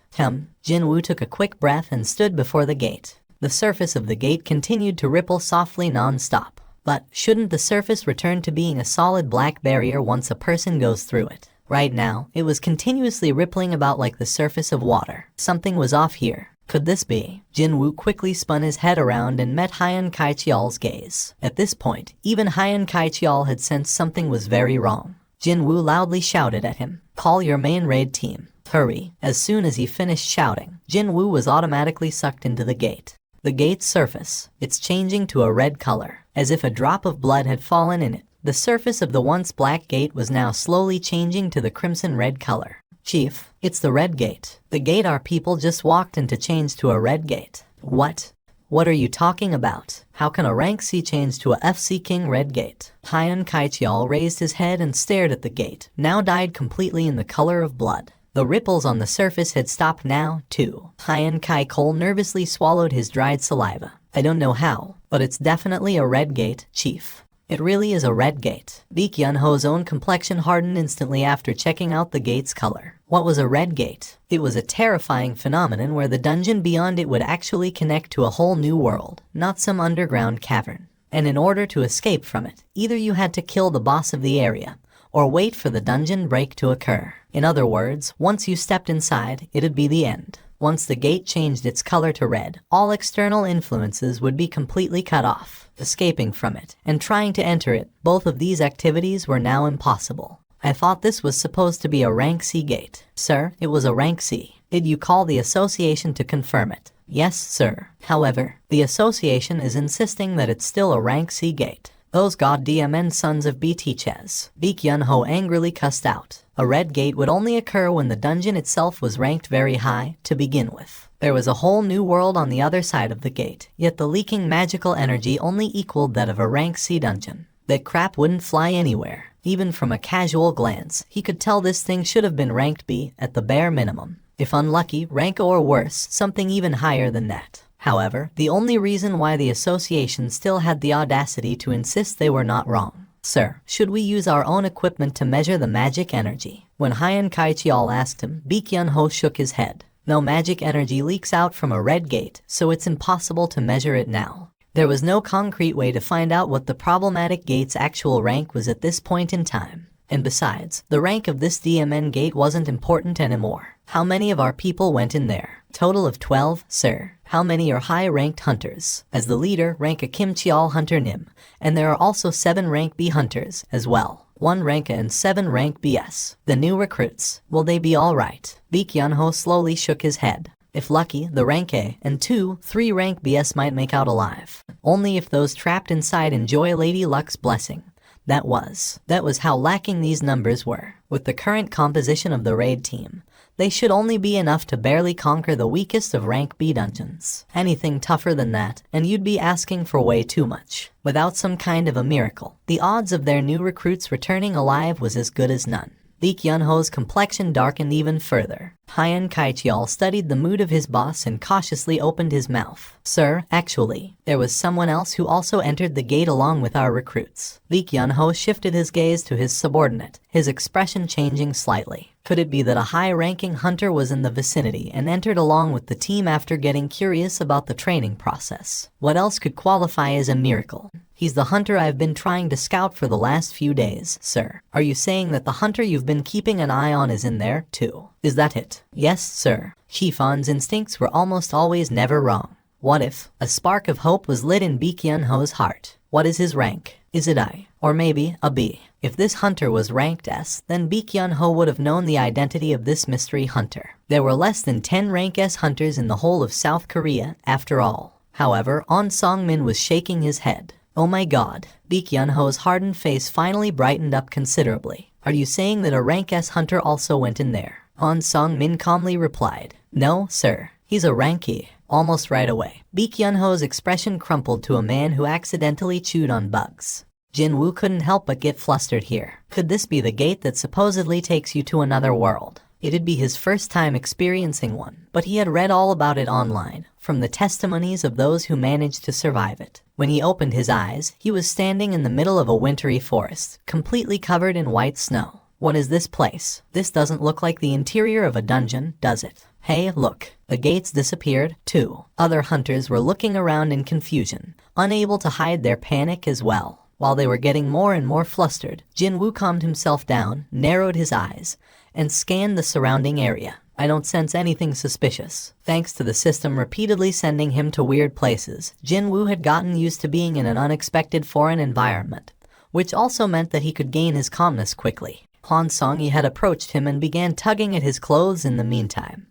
Speaker 1: Jinwoo took a quick breath and stood before the gate. The surface of the gate continued to ripple softly non-stop. But shouldn't the surface return to being a solid black barrier once a person goes through it? Right now, it was continuously rippling about like the surface of water. Something was off here. Could this be? Jinwoo quickly spun his head around and met Hyan Kai-cheol's gaze. At this point, even Hyan Kai-cheol had sensed something was very wrong. Jinwoo loudly shouted at him, "Call your main raid team. Hurry." As soon as he finished shouting, Jinwoo was automatically sucked into the gate. The gate's surface, it's changing to a red color, as if a drop of blood had fallen in it. The surface of the once black gate was now slowly changing to the crimson red color. "Chief, it's the red gate. The gate our people just walked into changed to a red gate." "What? What are you talking about? How can a rank C change to a FC King red gate?" Hyan Kai-cheol raised his head and stared at the gate, now dyed completely in the color of blood. The ripples on the surface had stopped now, too. Hyan Kai-cheol nervously swallowed his dried saliva. "I don't know how, but it's definitely a red gate, Chief. It really is a red gate." Lee Kyun-ho's own complexion hardened instantly after checking out the gate's color. What was a red gate? It was a terrifying phenomenon where the dungeon beyond it would actually connect to a whole new world, not some underground cavern. And in order to escape from it, either you had to kill the boss of the area, or wait for the dungeon break to occur. In other words, once you stepped inside, it'd be the end. Once the gate changed its color to red, all external influences would be completely cut off. Escaping from it and trying to enter it, both of these activities were now impossible. I thought this was supposed to be a rank C gate. Sir, it was a rank C. Did you call the association to confirm it? Yes, sir. However, the association is insisting that it's still a rank C gate. Those goddamn sons of BTChes. Baek Yun-ho angrily cussed out. A red gate would only occur when the dungeon itself was ranked very high to begin with. There was a whole new world on the other side of the gate, yet the leaking magical energy only equaled that of a rank C dungeon. That crap wouldn't fly anywhere. Even from a casual glance, he could tell this thing should have been ranked B at the bare minimum. If unlucky, rank or worse, something even higher than that. However, the only reason why the association still had the audacity to insist they were not wrong. Sir, should we use our own equipment to measure the magic energy? When Hyan Kaichial asked him, Baek Yun-ho shook his head. No magic energy leaks out from a red gate, so it's impossible to measure it now. There was no concrete way to find out what the problematic gate's actual rank was at this point in time. And besides, the rank of this DMN gate wasn't important anymore. How many of our people went in there? Total of 12, sir. How many are high-ranked hunters? As the leader, rank a Kim Cheol Hunter Nim, and there are also 7 rank B hunters as well. 1 rank A and 7 rank BS. The new recruits, will they be alright? Baek Yun-ho slowly shook his head. If lucky, the rank A and 2-3 rank BS might make out alive. Only if those trapped inside enjoy Lady Luck's blessing. That was how lacking these numbers were. With the current composition of the raid team, they should only be enough to barely conquer the weakest of rank B dungeons. Anything tougher than that, and you'd be asking for way too much. Without some kind of a miracle, the odds of their new recruits returning alive was as good as none. Baek Yun-ho's complexion darkened even further. Hyan Kaichial studied the mood of his boss and cautiously opened his mouth. Sir, actually, there was someone else who also entered the gate along with our recruits. Baek Yun-ho shifted his gaze to his subordinate, his expression changing slightly. Could it be that a high-ranking hunter was in the vicinity and entered along with the team after getting curious about the training process? What else could qualify as a miracle? He's the hunter I've been trying to scout for the last few days, sir. Are you saying that the hunter you've been keeping an eye on is in there, too? Is that it? Yes, sir. Shifan's instincts were almost always never wrong. What if a spark of hope was lit in Baek Yun-ho's heart? What is his rank? Is it I? Or maybe a B? If this hunter was ranked S, then Baek Yun-ho would have known the identity of this mystery hunter. There were less than 10 rank S hunters in the whole of South Korea, after all. However, On Song-min was shaking his head. Oh my god. Baek Yun-ho's hardened face finally brightened up considerably. Are you saying that a rank S hunter also went in there? On Song-min calmly replied. No, sir. He's a rank E. Almost right away. Baek Yun-ho's expression crumpled to a man who accidentally chewed on bugs. Jin-woo couldn't help but get flustered here. Could this be the gate that supposedly takes you to another world? It'd be his first time experiencing one, but he had read all about it online, from the testimonies of those who managed to survive it. When he opened his eyes, he was standing in the middle of a wintry forest, completely covered in white snow. What is this place? This doesn't look like the interior of a dungeon, does it? Hey, look. The gates disappeared, too. Other hunters were looking around in confusion, unable to hide their panic as well. While they were getting more and more flustered, Jin-woo calmed himself down, narrowed his eyes, and scanned the surrounding area. I don't sense anything suspicious. Thanks to the system repeatedly sending him to weird places, Jin-woo had gotten used to being in an unexpected foreign environment, which also meant that he could gain his calmness quickly. Han Song-yi had approached him and began tugging at his clothes in the meantime.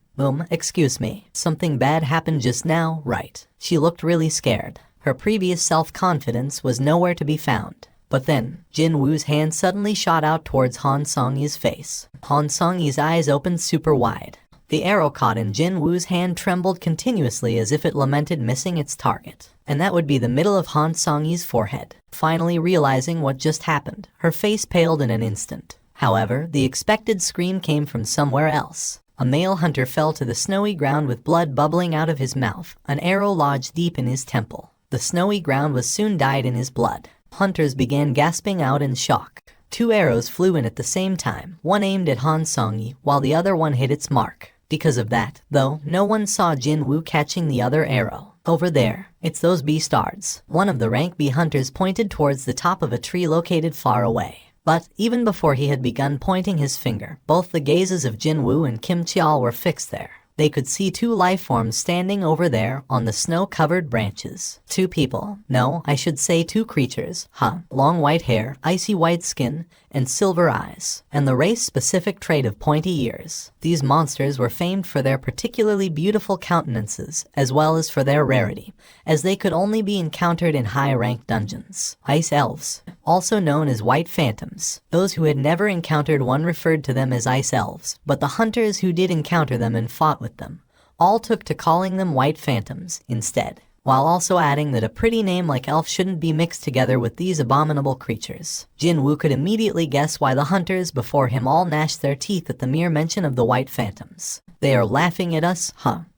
Speaker 1: Excuse me. Something bad happened just now, right? She looked really scared. Her previous self-confidence was nowhere to be found. But then, Jin-woo's hand suddenly shot out towards Han Song-yi's face. Han Song-yi's eyes opened super wide. The arrow caught in Jin-woo's hand trembled continuously as if it lamented missing its target. And that would be the middle of Han Song-yi's forehead. Finally realizing what just happened, her face paled in an instant. However, the expected scream came from somewhere else. A male hunter fell to the snowy ground with blood bubbling out of his mouth, an arrow lodged deep in his temple. The snowy ground was soon dyed in his blood. Hunters began gasping out in shock. 2 arrows flew in at the same time, one aimed at Han Song-yi, while the other one hit its mark. Because of that, though, no one saw Jin Woo catching the other arrow. Over there, it's those beastards. One of the rank B hunters pointed towards the top of a tree located far away. But even before he had begun pointing his finger, both the gazes of Jin Woo and Kim Cheol were fixed there. They could see two life forms standing over there on the snow-covered branches. Two people. No, I should say two creatures. Long white hair, icy white skin, and silver eyes. And the race-specific trait of pointy ears. These monsters were famed for their particularly beautiful countenances, as well as for their rarity, as they could only be encountered in high-ranked dungeons. Ice elves, also known as white phantoms. Those who had never encountered one referred to them as ice elves, but the hunters who did encounter them and fought with them all took to calling them white phantoms instead, while also adding that a pretty name like elf shouldn't be mixed together with these abominable creatures. Jin Woo could immediately guess why the hunters before him all gnashed their teeth at the mere mention of the white phantoms. They are laughing at us,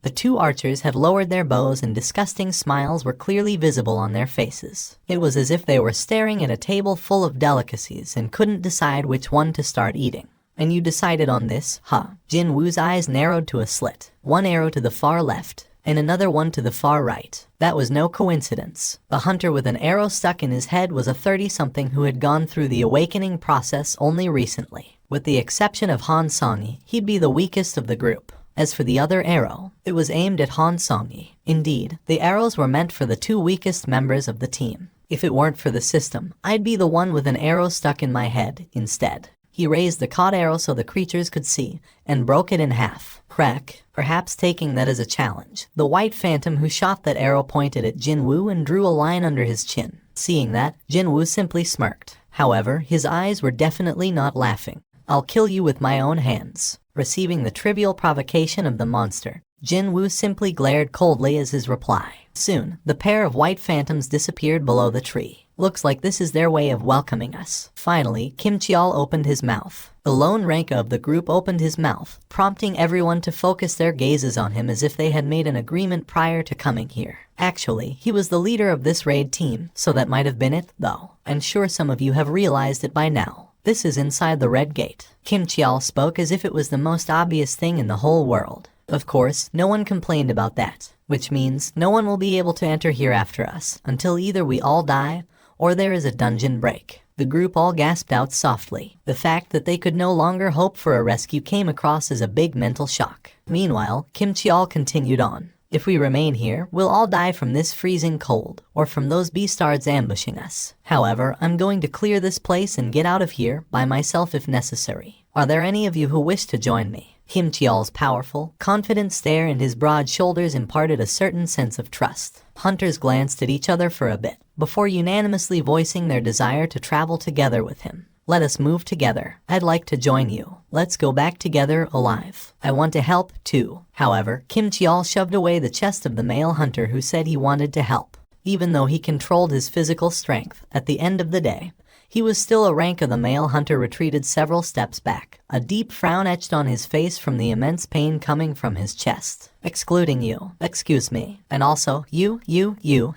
Speaker 1: The two archers had lowered their bows and disgusting smiles were clearly visible on their faces. It was as if they were staring at a table full of delicacies and couldn't decide which one to start eating. And you decided on this, Jin Woo's eyes narrowed to a slit. One arrow to the far left, and another one to the far right. That was no coincidence. The hunter with an arrow stuck in his head was a 30-something who had gone through the awakening process only recently. With the exception of Han Songi, he'd be the weakest of the group. As for the other arrow, it was aimed at Han Songi. Indeed, the arrows were meant for the two weakest members of the team. If it weren't for the system, I'd be the one with an arrow stuck in my head instead. He raised the caught arrow so the creatures could see, and broke it in half. Crack, perhaps taking that as a challenge. The white phantom who shot that arrow pointed at Jin Woo and drew a line under his chin. Seeing that, Jin Woo simply smirked. However, his eyes were definitely not laughing. I'll kill you with my own hands. Receiving the trivial provocation of the monster, Jin Woo simply glared coldly as his reply. Soon, the pair of white phantoms disappeared below the tree. Looks like this is their way of welcoming us. Finally, Kim Cheol opened his mouth. The lone rank of the group opened his mouth, prompting everyone to focus their gazes on him as if they had made an agreement prior to coming here. Actually, he was the leader of this raid team, so that might have been it, though. I'm sure some of you have realized it by now. This is inside the Red Gate. Kim Cheol spoke as if it was the most obvious thing in the whole world. Of course, no one complained about that, which means no one will be able to enter here after us, until either we all die, or there is a dungeon break. The group all gasped out softly. The fact that they could no longer hope for a rescue came across as a big mental shock. Meanwhile, Kim Cheol continued on. If we remain here, we'll all die from this freezing cold, or from those beastards ambushing us. However, I'm going to clear this place and get out of here by myself if necessary. Are there any of you who wish to join me? Kim Cheol's powerful, confident stare and his broad shoulders imparted a certain sense of trust. Hunters glanced at each other for a bit, before unanimously voicing their desire to travel together with him. Let us move together. I'd like to join you. Let's go back together alive. I want to help, too. However, Kim Cheol shoved away the chest of the male hunter who said he wanted to help. Even though he controlled his physical strength, at the end of the day, he was still a rank of the male hunter retreated several steps back, a deep frown etched on his face from the immense pain coming from his chest. Excluding you, excuse me, and also you,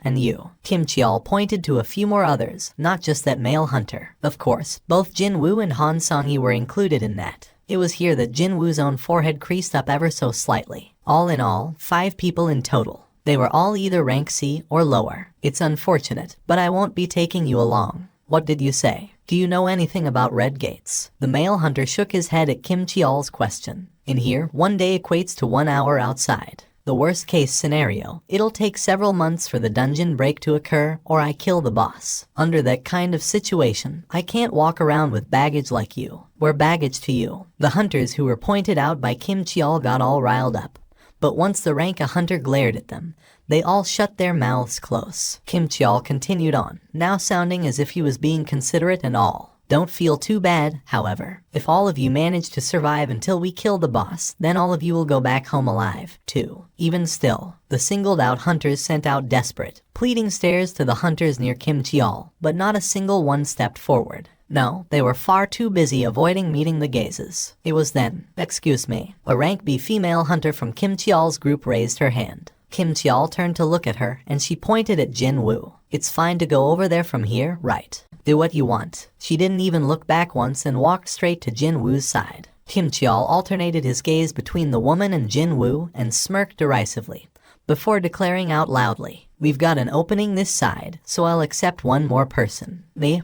Speaker 1: and you. Kim Cheol pointed to a few more others, not just that male hunter. Of course, both Jin Woo and Han Songi were included in that. It was here that Jin Woo's own forehead creased up ever so slightly. All in all, 5 people in total. They were all either rank C or lower. It's unfortunate, but I won't be taking you along. What did you say? Do you know anything about red gates? The male hunter shook his head at Kim Cheol's question. In here, 1 day equates to 1 hour outside. The worst case scenario, it'll take several months for the dungeon break to occur, or I kill the boss. Under that kind of situation, I can't walk around with baggage like you. We're baggage to you. The hunters who were pointed out by Kim Cheol got all riled up. But once the rank a hunter glared at them, they all shut their mouths close. Kim Cheol continued on, now sounding as if he was being considerate and all. Don't feel too bad, however. If all of you manage to survive until we kill the boss, then all of you will go back home alive, too. Even still, the singled-out hunters sent out desperate, pleading stares to the hunters near Kim Cheol, but not a single one stepped forward. No, they were far too busy avoiding meeting the gazes. It was then, excuse me, a rank B female hunter from Kim Cheol's group raised her hand. Kim Cheol turned to look at her, and she pointed at Jin Woo. It's fine to go over there from here, right? Do what you want. She didn't even look back once and walked straight to Jin Woo's side. Kim Cheol alternated his gaze between the woman and Jin Woo and smirked derisively, before declaring out loudly, "We've got an opening this side, so I'll accept one more person." Me.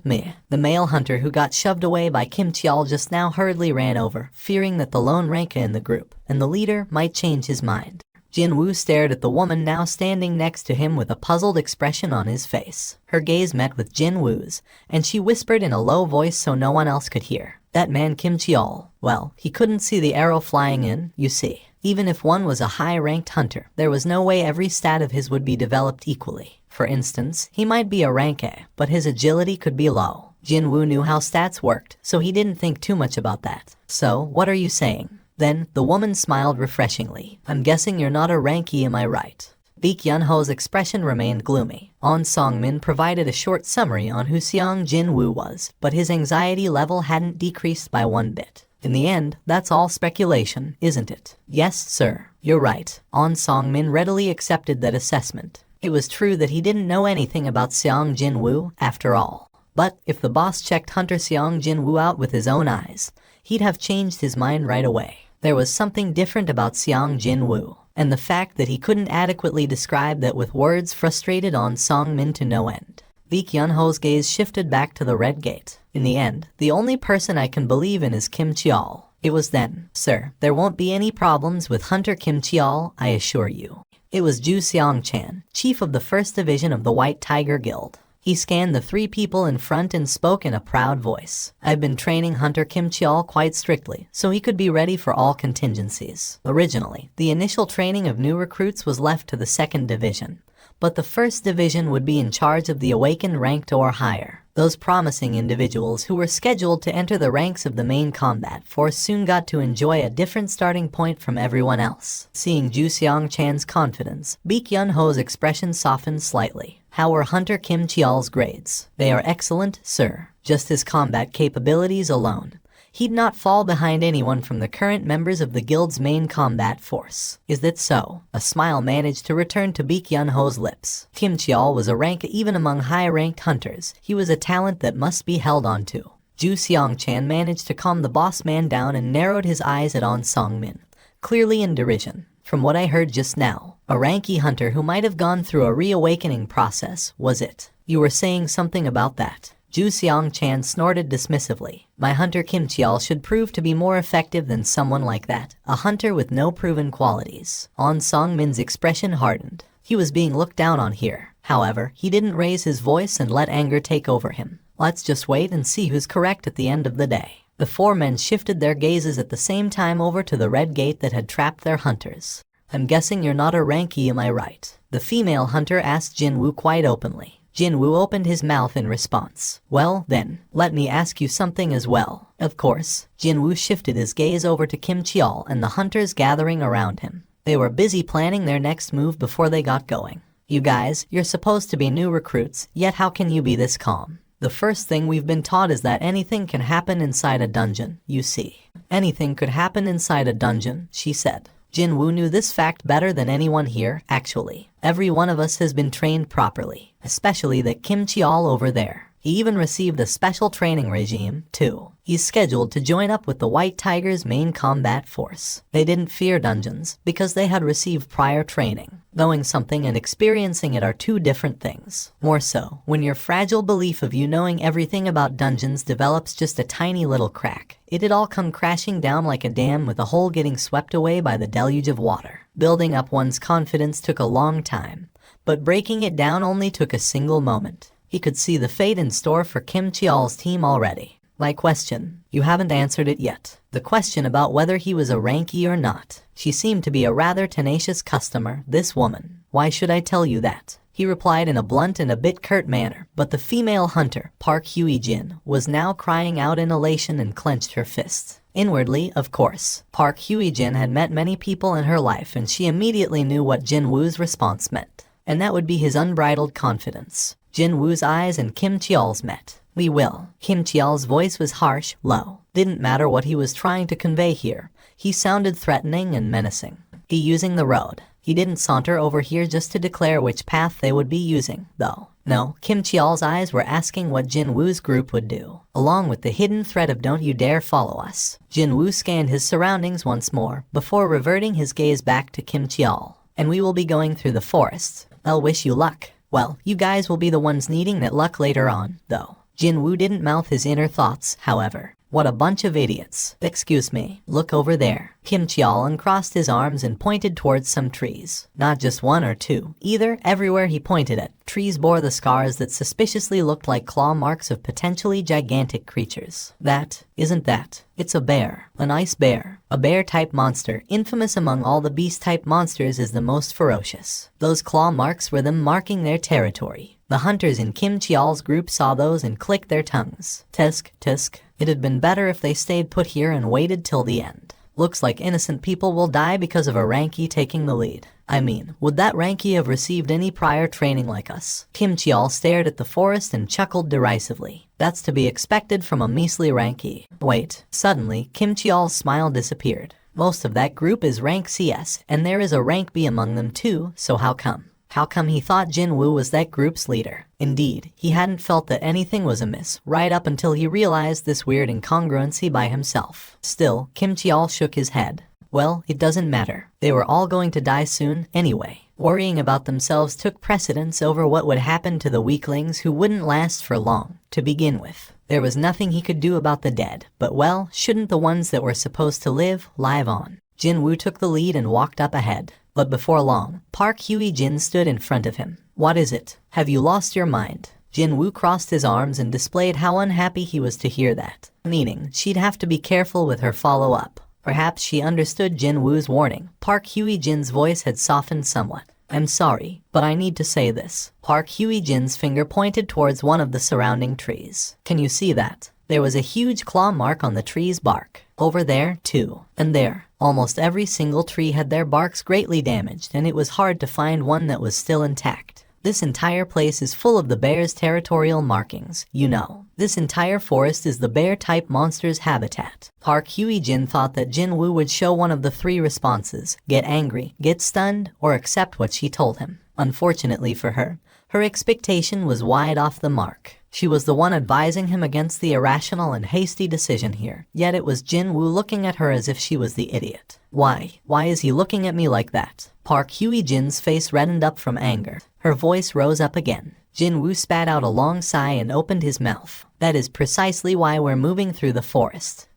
Speaker 1: The male hunter who got shoved away by Kim Cheol just now hurriedly ran over, fearing that the lone ranka in the group, and the leader, might change his mind. Jin Woo stared at the woman now standing next to him with a puzzled expression on his face. Her gaze met with Jin Woo's, and she whispered in a low voice so no one else could hear. "That man Kim Cheol, well, he couldn't see the arrow flying in, you see. Even if one was a high-ranked hunter, there was no way every stat of his would be developed equally. For instance, he might be a rank A, but his agility could be low. Jin Woo knew how stats worked, so he didn't think too much about that. So, what are you saying?" Then, the woman smiled refreshingly. "I'm guessing you're not a rank E, am I right?" Baek Yun-ho's expression remained gloomy. On Song-min provided a short summary on who Seong Jin Woo was, but his anxiety level hadn't decreased by one bit. "In the end, that's all speculation, isn't it?" "Yes, sir, you're right." On Song-min readily accepted that assessment. It was true that he didn't know anything about Seong Jin Woo, after all. But if the boss checked Hunter Seong Jin Woo out with his own eyes, he'd have changed his mind right away. There was something different about Seong Jin Woo, and the fact that he couldn't adequately describe that with words frustrated on Song-min to no end. Baek Yun-ho's gaze shifted back to the red gate. "In the end, the only person I can believe in is Kim Cheol." It was then, "Sir, there won't be any problems with Hunter Kim Cheol, I assure you." It was Ju Seong-chan, chief of the 1st Division of the White Tiger Guild. He scanned the three people in front and spoke in a proud voice. "I've been training Hunter Kim Cheol quite strictly, so he could be ready for all contingencies. Originally, the initial training of new recruits was left to the 2nd Division, but the 1st Division would be in charge of the awakened ranked or higher. Those promising individuals who were scheduled to enter the ranks of the main combat force soon got to enjoy a different starting point from everyone else." Seeing Ju Seong-chan's confidence, Baek Yun-ho's expression softened slightly. "How are Hunter Kim Cheol's grades?" "They are excellent, sir. Just his combat capabilities alone. He'd not fall behind anyone from the current members of the guild's main combat force." "Is that so?" A smile managed to return to Baek Yun-ho's lips. Kim Cheol was a rank even among high-ranked hunters. He was a talent that must be held onto. Ju Seong-chan managed to calm the boss man down and narrowed his eyes at On Song-min, clearly in derision. "From what I heard just now, a rank E hunter who might have gone through a reawakening process, was it? You were saying something about that." Ju Seong-chan snorted dismissively. "My Hunter Kim Cheol should prove to be more effective than someone like that, a hunter with no proven qualities." On Song-min's expression hardened. He was being looked down on here. However, he didn't raise his voice and let anger take over him. "Let's just wait and see who's correct at the end of the day." The four men shifted their gazes at the same time over to the red gate that had trapped their hunters. "I'm guessing you're not a rank E, am I right?" the female hunter asked Jin Woo quite openly. Jin Woo opened his mouth in response. "Well, then, let me ask you something as well." "Of course." Jin Woo shifted his gaze over to Kim Cheol and the hunters gathering around him. They were busy planning their next move before they got going. "You guys, you're supposed to be new recruits, yet how can you be this calm? The first thing we've been taught is that anything can happen inside a dungeon, you see." "Anything could happen inside a dungeon," she said. Jin Woo knew this fact better than anyone here, actually. Every one of us has been trained properly, especially that Kim Cheol over there. He even received a special training regime, too. He's scheduled to join up with the White Tiger's main combat force. They didn't fear dungeons because they had received prior training. Knowing something and experiencing it are two different things. More so, when your fragile belief of you knowing everything about dungeons develops just a tiny little crack, it'd all come crashing down like a dam with a hole getting swept away by the deluge of water. Building up one's confidence took a long time, but breaking it down only took a single moment. He could see the fate in store for Kim Cheol's team already. "My question, you haven't answered it yet. The question about whether he was a rank E or not." She seemed to be a rather tenacious customer, this woman. "Why should I tell you that?" He replied in a blunt and a bit curt manner, but the female hunter, Park Hye-jin, was now crying out in elation and clenched her fists. Inwardly, of course, Park Hye-jin had met many people in her life and she immediately knew what Jin Woo's response meant. And that would be his unbridled confidence. Jin Woo's eyes and Kim Cheol's met. "We will." Kim Cheol's voice was harsh, low. Didn't matter what he was trying to convey here. He sounded threatening and menacing. He using the road. He didn't saunter over here just to declare which path they would be using, though. No, Kim Cheol's eyes were asking what Jin Woo's group would do, along with the hidden threat of don't you dare follow us. Jin Woo scanned his surroundings once more, before reverting his gaze back to Kim Cheol. And we will be going through the forests. I'll wish you luck. Well, you guys will be the ones needing that luck later on, though. Jin Woo didn't mouth his inner thoughts, however. What a bunch of idiots. Excuse me, look over there. Kim Cheol uncrossed his arms and pointed towards some trees. Not just one or two, either. Everywhere he pointed at, trees bore the scars that suspiciously looked like claw marks of potentially gigantic creatures. That isn't that. It's a bear. An ice bear. A bear-type monster, infamous among all the beast-type monsters as the most ferocious. Those claw marks were them marking their territory. The hunters in Kim Cheol's group saw those and clicked their tongues. Tisk, tisk. It had been better if they stayed put here and waited till the end. Looks like innocent people will die because of a Ranky taking the lead. I mean, would that Ranky have received any prior training like us? Kim Cheol stared at the forest and chuckled derisively. That's to be expected from a measly Ranky. Wait, suddenly, Kim Cheol's smile disappeared. Most of that group is rank CS, and there is a rank B among them too, so how come? How come he thought Jin Woo was that group's leader? Indeed, he hadn't felt that anything was amiss, right up until he realized this weird incongruency by himself. Still, Kim Cheol shook his head. Well, it doesn't matter. They were all going to die soon, anyway. Worrying about themselves took precedence over what would happen to the weaklings who wouldn't last for long, to begin with. There was nothing he could do about the dead, but well, shouldn't the ones that were supposed to live on? Jin Woo took the lead and walked up ahead. But before long, Park Hye-jin stood in front of him. What is it? Have you lost your mind? Jin Woo crossed his arms and displayed how unhappy he was to hear that, meaning she'd have to be careful with her follow-up. Perhaps she understood Jin Woo's warning. Park Hye-jin's voice had softened somewhat. I'm sorry, but I need to say this. Park Hye-jin's finger pointed towards one of the surrounding trees. Can you see that? There was a huge claw mark on the tree's bark. Over there, too. And there. Almost every single tree had their barks greatly damaged, and it was hard to find one that was still intact. This entire place is full of the bear's territorial markings, you know. This entire forest is the bear-type monster's habitat. Park Hye-jin thought that Jin Woo would show one of the three responses: get angry, get stunned, or accept what she told him. Unfortunately for her, her expectation was wide off the mark. She was the one advising him against the irrational and hasty decision here, yet it was Jin Woo looking at her as if she was the idiot. Why is he looking at me like that? Park Hye-jin's face reddened up from anger. Her voice rose up again. Jin Woo spat out a long sigh and opened his mouth. That is precisely why we're moving through the forest.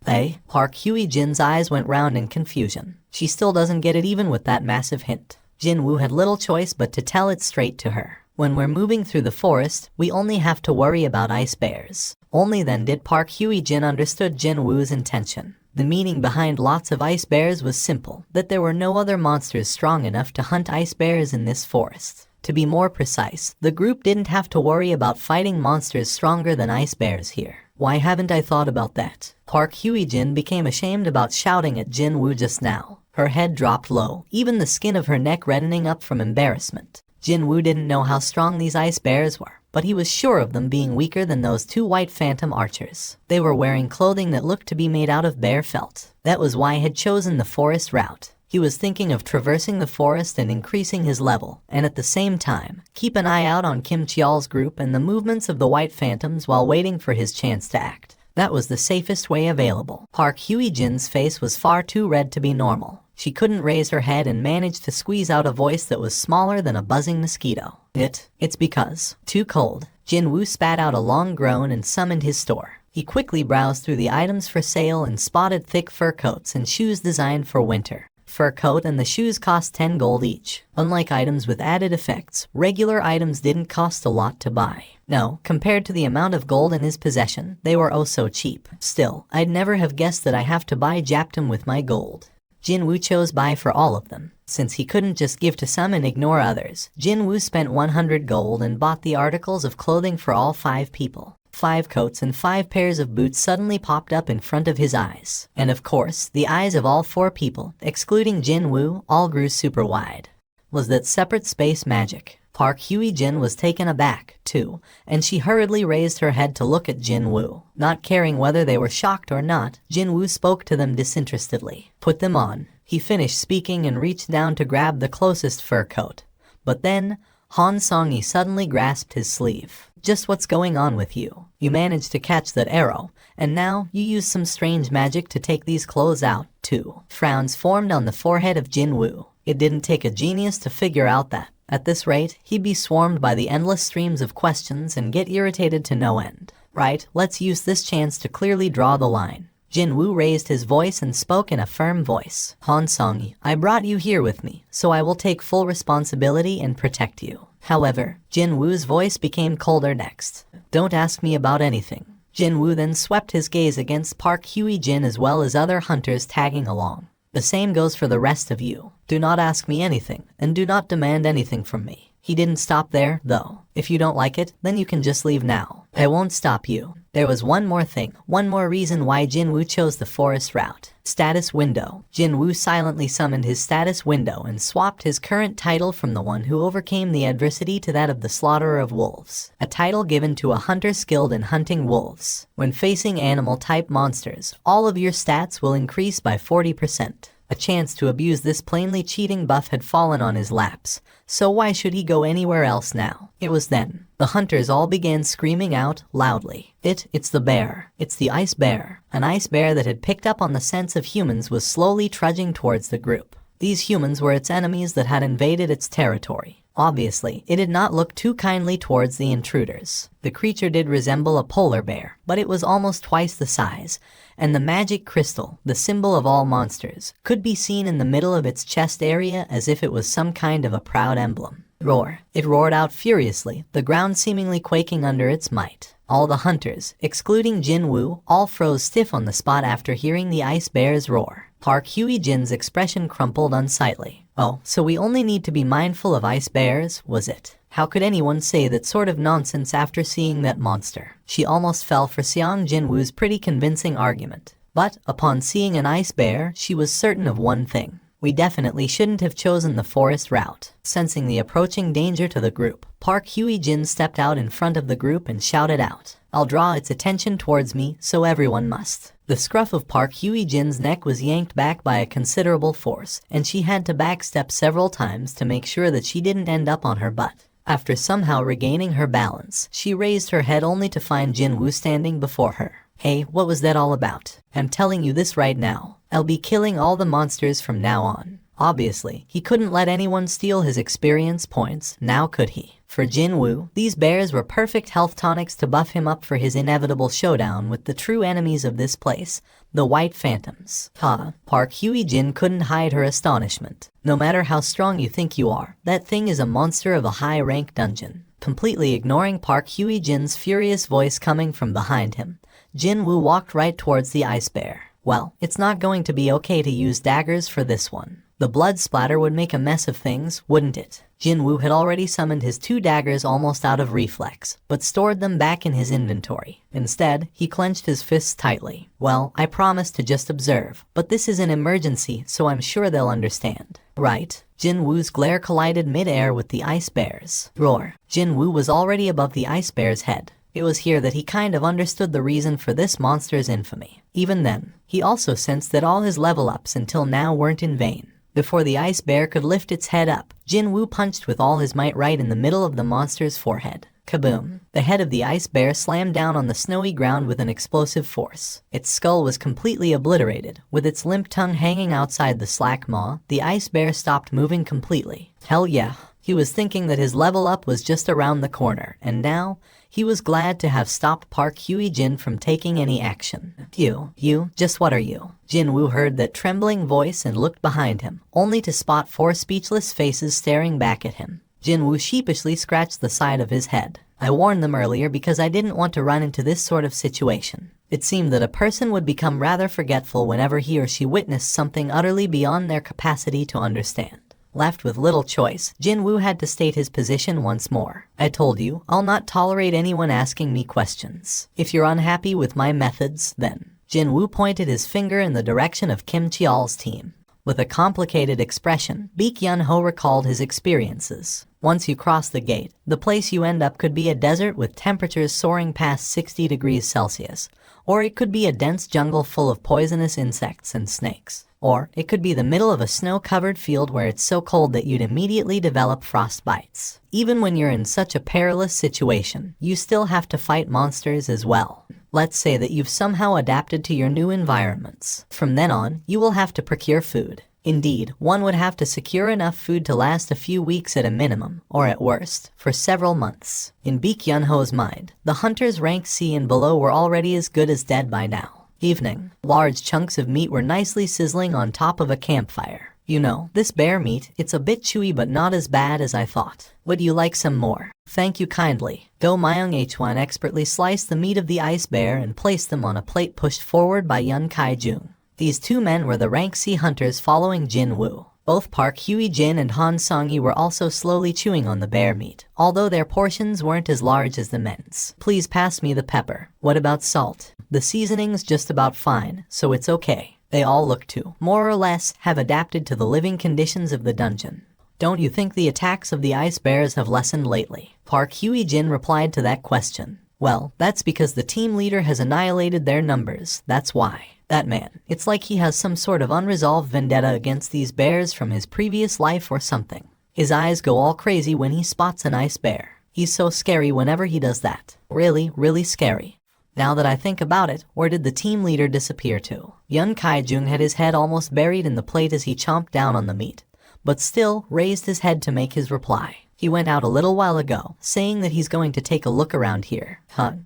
Speaker 1: Park Hye-jin's eyes went round in confusion. She still doesn't get it even with that massive hint. Jin Woo had little choice but to tell it straight to her. When we're moving through the forest, we only have to worry about ice bears. Only then did Park Hye-jin understood Jin Woo's intention. The meaning behind lots of ice bears was simple, that there were no other monsters strong enough to hunt ice bears in this forest. To be more precise, the group didn't have to worry about fighting monsters stronger than ice bears here. Why haven't I thought about that? Park Hye-jin became ashamed about shouting at Jin Woo just now. Her head dropped low, even the skin of her neck reddening up from embarrassment. Jin Woo didn't know how strong these ice bears were, but he was sure of them being weaker than those two white phantom archers. They were wearing clothing that looked to be made out of bear felt. That was why he had chosen the forest route. He was thinking of traversing the forest and increasing his level, and at the same time, keep an eye out on Kim Cheol's group and the movements of the white phantoms while waiting for his chance to act. That was the safest way available. Park Hye-jin's face was far too red to be normal. She couldn't raise her head and managed to squeeze out a voice that was smaller than a buzzing mosquito. It's because. Too cold. Jin Woo spat out a long groan and summoned his store. He quickly browsed through the items for sale and spotted thick fur coats and shoes designed for winter. Fur coat and the shoes cost 10 gold each. Unlike items with added effects, regular items didn't cost a lot to buy. No, compared to the amount of gold in his possession, they were oh so cheap. Still, I'd never have guessed that I have to buy Japtum with my gold. Jin Woo chose buy for all of them. Since he couldn't just give to some and ignore others, Jin Woo spent 100 gold and bought the articles of clothing for all 5 people. 5 coats and 5 pairs of boots suddenly popped up in front of his eyes. And of course, the eyes of all 4 people, excluding Jin Woo, all grew super wide. Was that separate space magic? Park Hye-jin was taken aback, too, and she hurriedly raised her head to look at Jin Woo. Not caring whether they were shocked or not, Jin Woo spoke to them disinterestedly. Put them on. He finished speaking and reached down to grab the closest fur coat. But then, Han Song-yi suddenly grasped his sleeve. Just what's going on with you? You managed to catch that arrow, and now you use some strange magic to take these clothes out, too. Frowns formed on the forehead of Jin Woo. It didn't take a genius to figure out that, at this rate, he'd be swarmed by the endless streams of questions and get irritated to no end. Right, let's use this chance to clearly draw the line. Jin Woo raised his voice and spoke in a firm voice. Han Song-yi, I brought you here with me, so I will take full responsibility and protect you. However, Jin Woo's voice became colder next. Don't ask me about anything. Jin Woo then swept his gaze against Park Hye-jin as well as other hunters tagging along. The same goes for the rest of you. Do not ask me anything, and do not demand anything from me. He didn't stop there, though. If you don't like it, then you can just leave now. I won't stop you. There was one more thing, one more reason why Jin Woo chose the forest route. Status window. Jin Woo silently summoned his status window and swapped his current title from the one who overcame the adversity to that of the slaughterer of wolves, a title given to a hunter skilled in hunting wolves. When facing animal-type monsters, all of your stats will increase by 40%. A chance to abuse this plainly cheating buff had fallen on his laps, so why should he go anywhere else now? It was then. The hunters all began screaming out loudly. It's the bear. It's the ice bear. An ice bear that had picked up on the scents of humans was slowly trudging towards the group. These humans were its enemies that had invaded its territory. Obviously, it did not look too kindly towards the intruders. The creature did resemble a polar bear, but it was almost twice the size, and the magic crystal, the symbol of all monsters, could be seen in the middle of its chest area as if it was some kind of a proud emblem. Roar. It roared out furiously, the ground seemingly quaking under its might. All the hunters, excluding Jin Woo, all froze stiff on the spot after hearing the ice bear's roar. Park Hye-jin's expression crumpled unsightly. Oh, so we only need to be mindful of ice bears, was it? How could anyone say that sort of nonsense after seeing that monster? She almost fell for Seong Jin Woo's pretty convincing argument. But, upon seeing an ice bear, she was certain of one thing. We definitely shouldn't have chosen the forest route. Sensing the approaching danger to the group, Park Hye-jin stepped out in front of the group and shouted out, I'll draw its attention towards me, so everyone must. The scruff of Park Hye-jin's neck was yanked back by a considerable force, and she had to backstep several times to make sure that she didn't end up on her butt. After somehow regaining her balance, she raised her head only to find Jin Woo standing before her. Hey, what was that all about? I'm telling you this right now. I'll be killing all the monsters from now on. Obviously, he couldn't let anyone steal his experience points, now could he? For Jin Woo, these bears were perfect health tonics to buff him up for his inevitable showdown with the true enemies of this place, the White Phantoms. Park Hye-jin couldn't hide her astonishment. No matter how strong you think you are, that thing is a monster of a high-rank dungeon. Completely ignoring Park Hye-jin's furious voice coming from behind him, Jin Woo walked right towards the ice bear. Well, it's not going to be okay to use daggers for this one. The blood splatter would make a mess of things, wouldn't it? Jin Woo had already summoned his 2 daggers almost out of reflex, but stored them back in his inventory. Instead, he clenched his fists tightly. Well, I promised to just observe, but this is an emergency, so I'm sure they'll understand. Right? Jin Woo's glare collided mid-air with the ice bear's. Roar. Jin Woo was already above the ice bear's head. It was here that he kind of understood the reason for this monster's infamy. Even then, he also sensed that all his level-ups until now weren't in vain. Before the ice bear could lift its head up, Jin Woo punched with all his might right in the middle of the monster's forehead. Kaboom! The head of the ice bear slammed down on the snowy ground with an explosive force. Its skull was completely obliterated. With its limp tongue hanging outside the slack maw, the ice bear stopped moving completely. Hell yeah! He was thinking that his level up was just around the corner, and now, he was glad to have stopped Park Hye-jin from taking any action. You, just what are you? Jin Woo heard that trembling voice and looked behind him, only to spot 4 speechless faces staring back at him. Jin Woo sheepishly scratched the side of his head. I warned them earlier because I didn't want to run into this sort of situation. It seemed that a person would become rather forgetful whenever he or she witnessed something utterly beyond their capacity to understand. Left with little choice, Jin Woo had to state his position once more. I told you, I'll not tolerate anyone asking me questions. If you're unhappy with my methods, then. Jin Woo pointed his finger in the direction of Kim Cheol's team. With a complicated expression, Baek Yun-ho recalled his experiences. Once you cross the gate, the place you end up could be a desert with temperatures soaring past 60 degrees Celsius, or it could be a dense jungle full of poisonous insects and snakes. Or it could be the middle of a snow-covered field where it's so cold that you'd immediately develop frostbites. Even when you're in such a perilous situation, you still have to fight monsters as well. Let's say that you've somehow adapted to your new environments. From then on, you will have to procure food. Indeed, one would have to secure enough food to last a few weeks at a minimum, or at worst, for several months. In Baek Yun-ho's mind, the hunters ranked C and below were already as good as dead by now. Evening. Large chunks of meat were nicely sizzling on top of a campfire. You know, this bear meat, it's a bit chewy but not as bad as I thought. Would you like some more? Thank you kindly. Do Myung H1 expertly sliced the meat of the ice bear and placed them on a plate pushed forward by Yun Kai-jung. These two men were the rank C hunters following Jin Woo. Both Park Hye-jin and Han Sung-hee were also slowly chewing on the bear meat, although their portions weren't as large as the men's. Please pass me the pepper. What about salt? The seasoning's just about fine, so it's okay. They all look to, more or less, have adapted to the living conditions of the dungeon. Don't you think the attacks of the ice bears have lessened lately? Park Hye-jin replied to that question. Well, that's because the team leader has annihilated their numbers, that's why. That man, it's like he has some sort of unresolved vendetta against these bears from his previous life or something. His eyes go all crazy when he spots an ice bear. He's so scary whenever he does that. Really, really scary. Now that I think about it, where did the team leader disappear to? Yun Kai-jung had his head almost buried in the plate as he chomped down on the meat, but still raised his head to make his reply. He went out a little while ago, saying that he's going to take a look around here.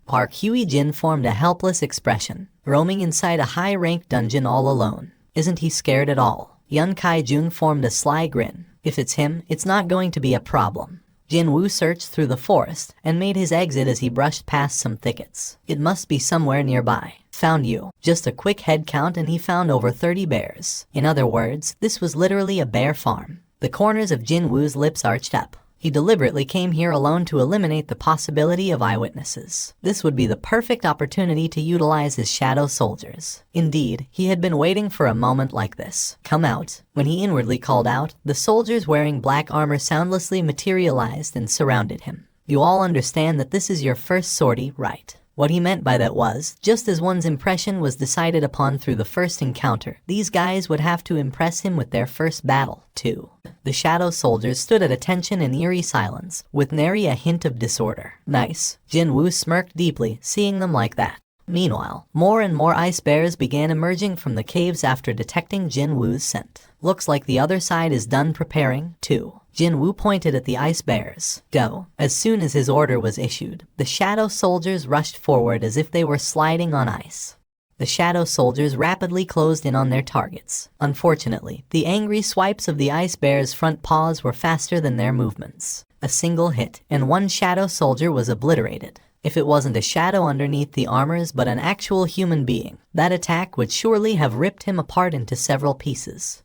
Speaker 1: Park Hye-jin formed a helpless expression, roaming inside a high-ranked dungeon all alone. Isn't he scared at all? Yun Kai-jung formed a sly grin. If it's him, it's not going to be a problem. Jin Woo searched through the forest and made his exit as he brushed past some thickets. It must be somewhere nearby. Found you. Just a quick head count and he found over 30 bears. In other words, this was literally a bear farm. The corners of Jin Woo's lips arched up. He deliberately came here alone to eliminate the possibility of eyewitnesses. This would be the perfect opportunity to utilize his shadow soldiers. Indeed, he had been waiting for a moment like this. Come out. When he inwardly called out, the soldiers wearing black armor soundlessly materialized and surrounded him. You all understand that this is your first sortie, right? What he meant by that was, just as one's impression was decided upon through the first encounter, these guys would have to impress him with their first battle, too. The shadow soldiers stood at attention in eerie silence, with nary a hint of disorder. Nice. Jin Woo smirked deeply, seeing them like that. Meanwhile, more and more ice bears began emerging from the caves after detecting Jin Woo's scent. Looks like the other side is done preparing, too. Jin Woo pointed at the ice bears. Go. As soon as his order was issued, the shadow soldiers rushed forward as if they were sliding on ice. The shadow soldiers rapidly closed in on their targets. Unfortunately, the angry swipes of the ice bears' front paws were faster than their movements. A single hit, and one shadow soldier was obliterated. If it wasn't a shadow underneath the armors but an actual human being, that attack would surely have ripped him apart into several pieces.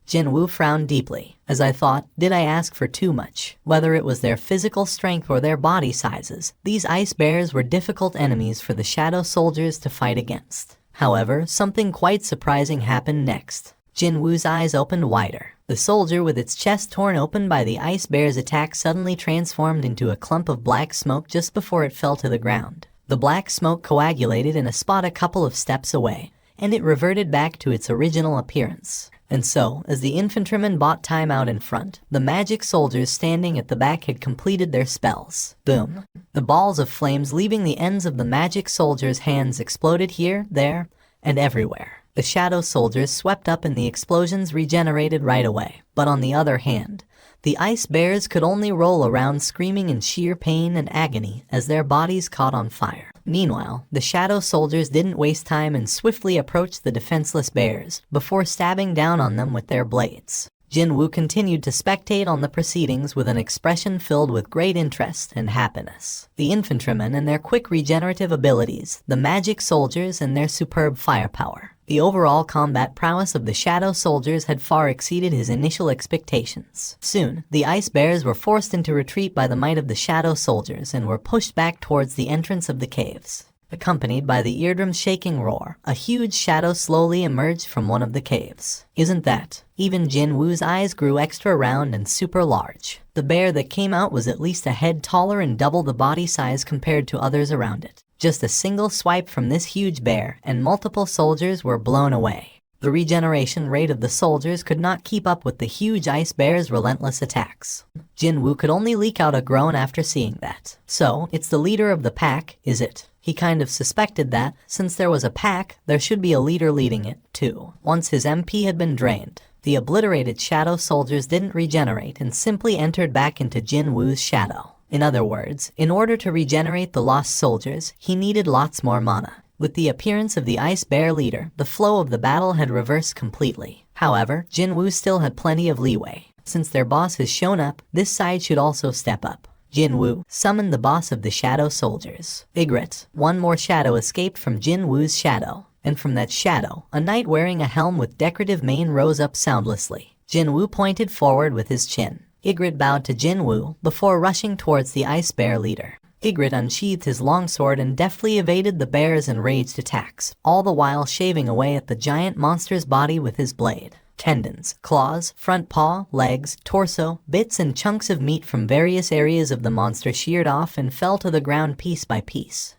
Speaker 1: Jin Woo frowned deeply. As I thought, did I ask for too much? Whether it was their physical strength or their body sizes, these ice bears were difficult enemies for the shadow soldiers to fight against. However, something quite surprising happened next. Jin Woo's eyes opened wider. The soldier with its chest torn open by the ice bear's attack suddenly transformed into a clump of black smoke just before it fell to the ground. The black smoke coagulated in a spot a couple of steps away, and it reverted back to its original appearance. And so, as the infantrymen bought time out in front, the magic soldiers standing at the back had completed their spells. Boom. The balls of flames leaving the ends of the magic soldiers' hands exploded here, there, and everywhere. The shadow soldiers swept up and the explosions regenerated right away. But on the other hand, the ice bears could only roll around screaming in sheer pain and agony as their bodies caught on fire. Meanwhile, the shadow soldiers didn't waste time and swiftly approached the defenseless bears before stabbing down on them with their blades. Jin Woo continued to spectate on the proceedings with an expression filled with great interest and happiness. The infantrymen and their quick regenerative abilities, the magic soldiers and their superb firepower. The overall combat prowess of the shadow soldiers had far exceeded his initial expectations. Soon, the ice bears were forced into retreat by the might of the shadow soldiers and were pushed back towards the entrance of the caves. Accompanied by the eardrum-shaking roar, a huge shadow slowly emerged from one of the caves. Isn't that? Even Jin Woo's eyes grew extra round and super large. The bear that came out was at least a head taller and double the body size compared to others around it. Just a single swipe from this huge bear, and multiple soldiers were blown away. The regeneration rate of the soldiers could not keep up with the huge ice bear's relentless attacks. Jin Woo could only leak out a groan after seeing that. So, it's the leader of the pack, is it? He kind of suspected that, since there was a pack, there should be a leader leading it, too. Once his MP had been drained, the obliterated shadow soldiers didn't regenerate and simply entered back into Jin Woo's shadow. In other words, in order to regenerate the lost soldiers, he needed lots more mana. With the appearance of the ice bear leader, the flow of the battle had reversed completely. However, Jin Woo still had plenty of leeway. Since their boss has shown up, this side should also step up. Jin Woo summoned the boss of the shadow soldiers, Ygritte. One more shadow escaped from Jin Woo's shadow, and from that shadow, a knight wearing a helm with decorative mane rose up soundlessly. Jin Woo pointed forward with his chin. Ygritte bowed to Jin Woo before rushing towards the ice bear leader. Ygritte unsheathed his longsword and deftly evaded the bear's enraged attacks, all the while shaving away at the giant monster's body with his blade. Tendons, claws, front paw, legs, torso, bits and chunks of meat from various areas of the monster sheared off and fell to the ground piece by piece.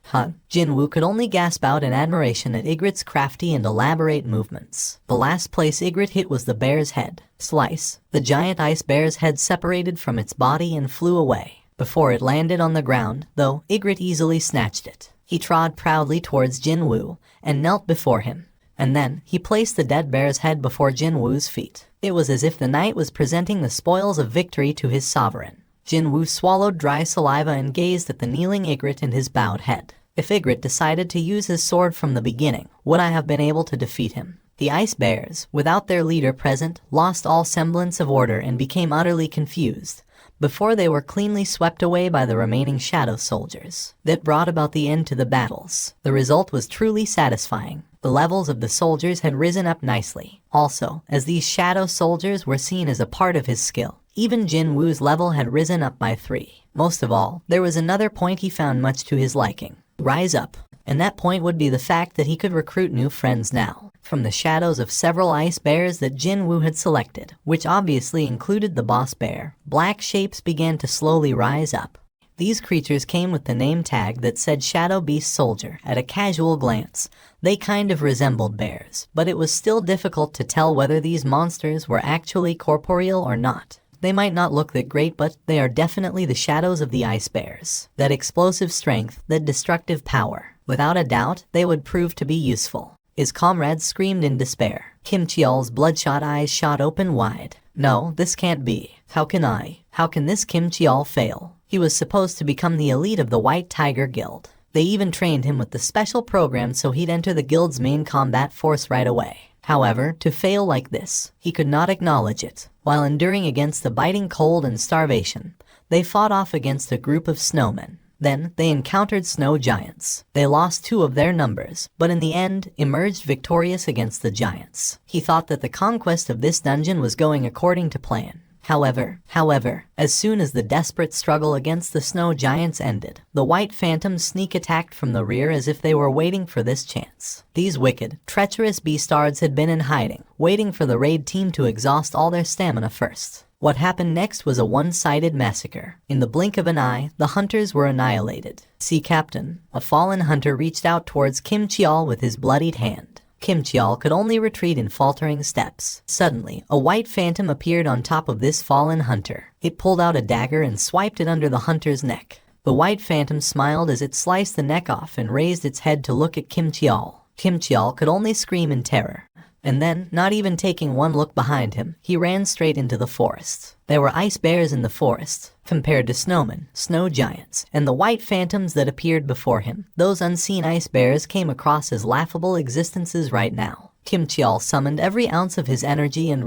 Speaker 1: Jin Woo could only gasp out in admiration at Ygritte's crafty and elaborate movements. The last place Ygritte hit was the bear's head. Slice. The giant ice bear's head separated from its body and flew away. Before it landed on the ground, though, Ygritte easily snatched it. He trod proudly towards Jin Woo and knelt before him. And then, he placed the dead bear's head before Jin Woo's feet. It was as if the knight was presenting the spoils of victory to his sovereign. Jin Woo swallowed dry saliva and gazed at the kneeling Ygritte and his bowed head. If Ygritte decided to use his sword from the beginning, would I have been able to defeat him? The ice bears, without their leader present, lost all semblance of order and became utterly confused, before they were cleanly swept away by the remaining shadow soldiers. That brought about the end to the battles. The result was truly satisfying. The levels of the soldiers had risen up nicely. Also, as these shadow soldiers were seen as a part of his skill, even Jin Woo's level had risen up by 3. Most of all, there was another point he found much to his liking. Rise up. And that point would be the fact that he could recruit new friends now, from the shadows of several ice bears that Jin Woo had selected, which obviously included the boss bear. Black shapes began to slowly rise up. These creatures came with the name tag that said Shadow Beast Soldier. At a casual glance, they kind of resembled bears, but it was still difficult to tell whether these monsters were actually corporeal or not. They might not look that great, but they are definitely the shadows of the ice bears. That explosive strength, that destructive power. Without a doubt, they would prove to be useful. His comrades screamed in despair. Kim Cheol's bloodshot eyes shot open wide. No, this can't be. How can this Kim Cheol fail? He was supposed to become the elite of the White Tiger Guild. They even trained him with the special program so he'd enter the guild's main combat force right away. However, to fail like this, he could not acknowledge it. While enduring against the biting cold and starvation, they fought off against a group of snowmen. Then, they encountered snow giants. They lost 2 of their numbers, but in the end, emerged victorious against the giants. He thought that the conquest of this dungeon was going according to plan. However, as soon as the desperate struggle against the snow giants ended, the white phantoms sneak attacked from the rear as if they were waiting for this chance. These wicked, treacherous beastards had been in hiding, waiting for the raid team to exhaust all their stamina first. What happened next was a one-sided massacre. In the blink of an eye, the hunters were annihilated. See Captain. A fallen hunter reached out towards Kim Cheol with his bloodied hand. Kim Cheol could only retreat in faltering steps. Suddenly, a white phantom appeared on top of this fallen hunter. It pulled out a dagger and swiped it under the hunter's neck. The white phantom smiled as it sliced the neck off and raised its head to look at Kim Cheol. Kim Cheol could only scream in terror. And then, not even taking one look behind him, he ran straight into the forest. There were ice bears in the forest, compared to snowmen, snow giants, and the white phantoms that appeared before him. Those unseen ice bears came across as laughable existences right now. Kim Cheol summoned every ounce of his energy and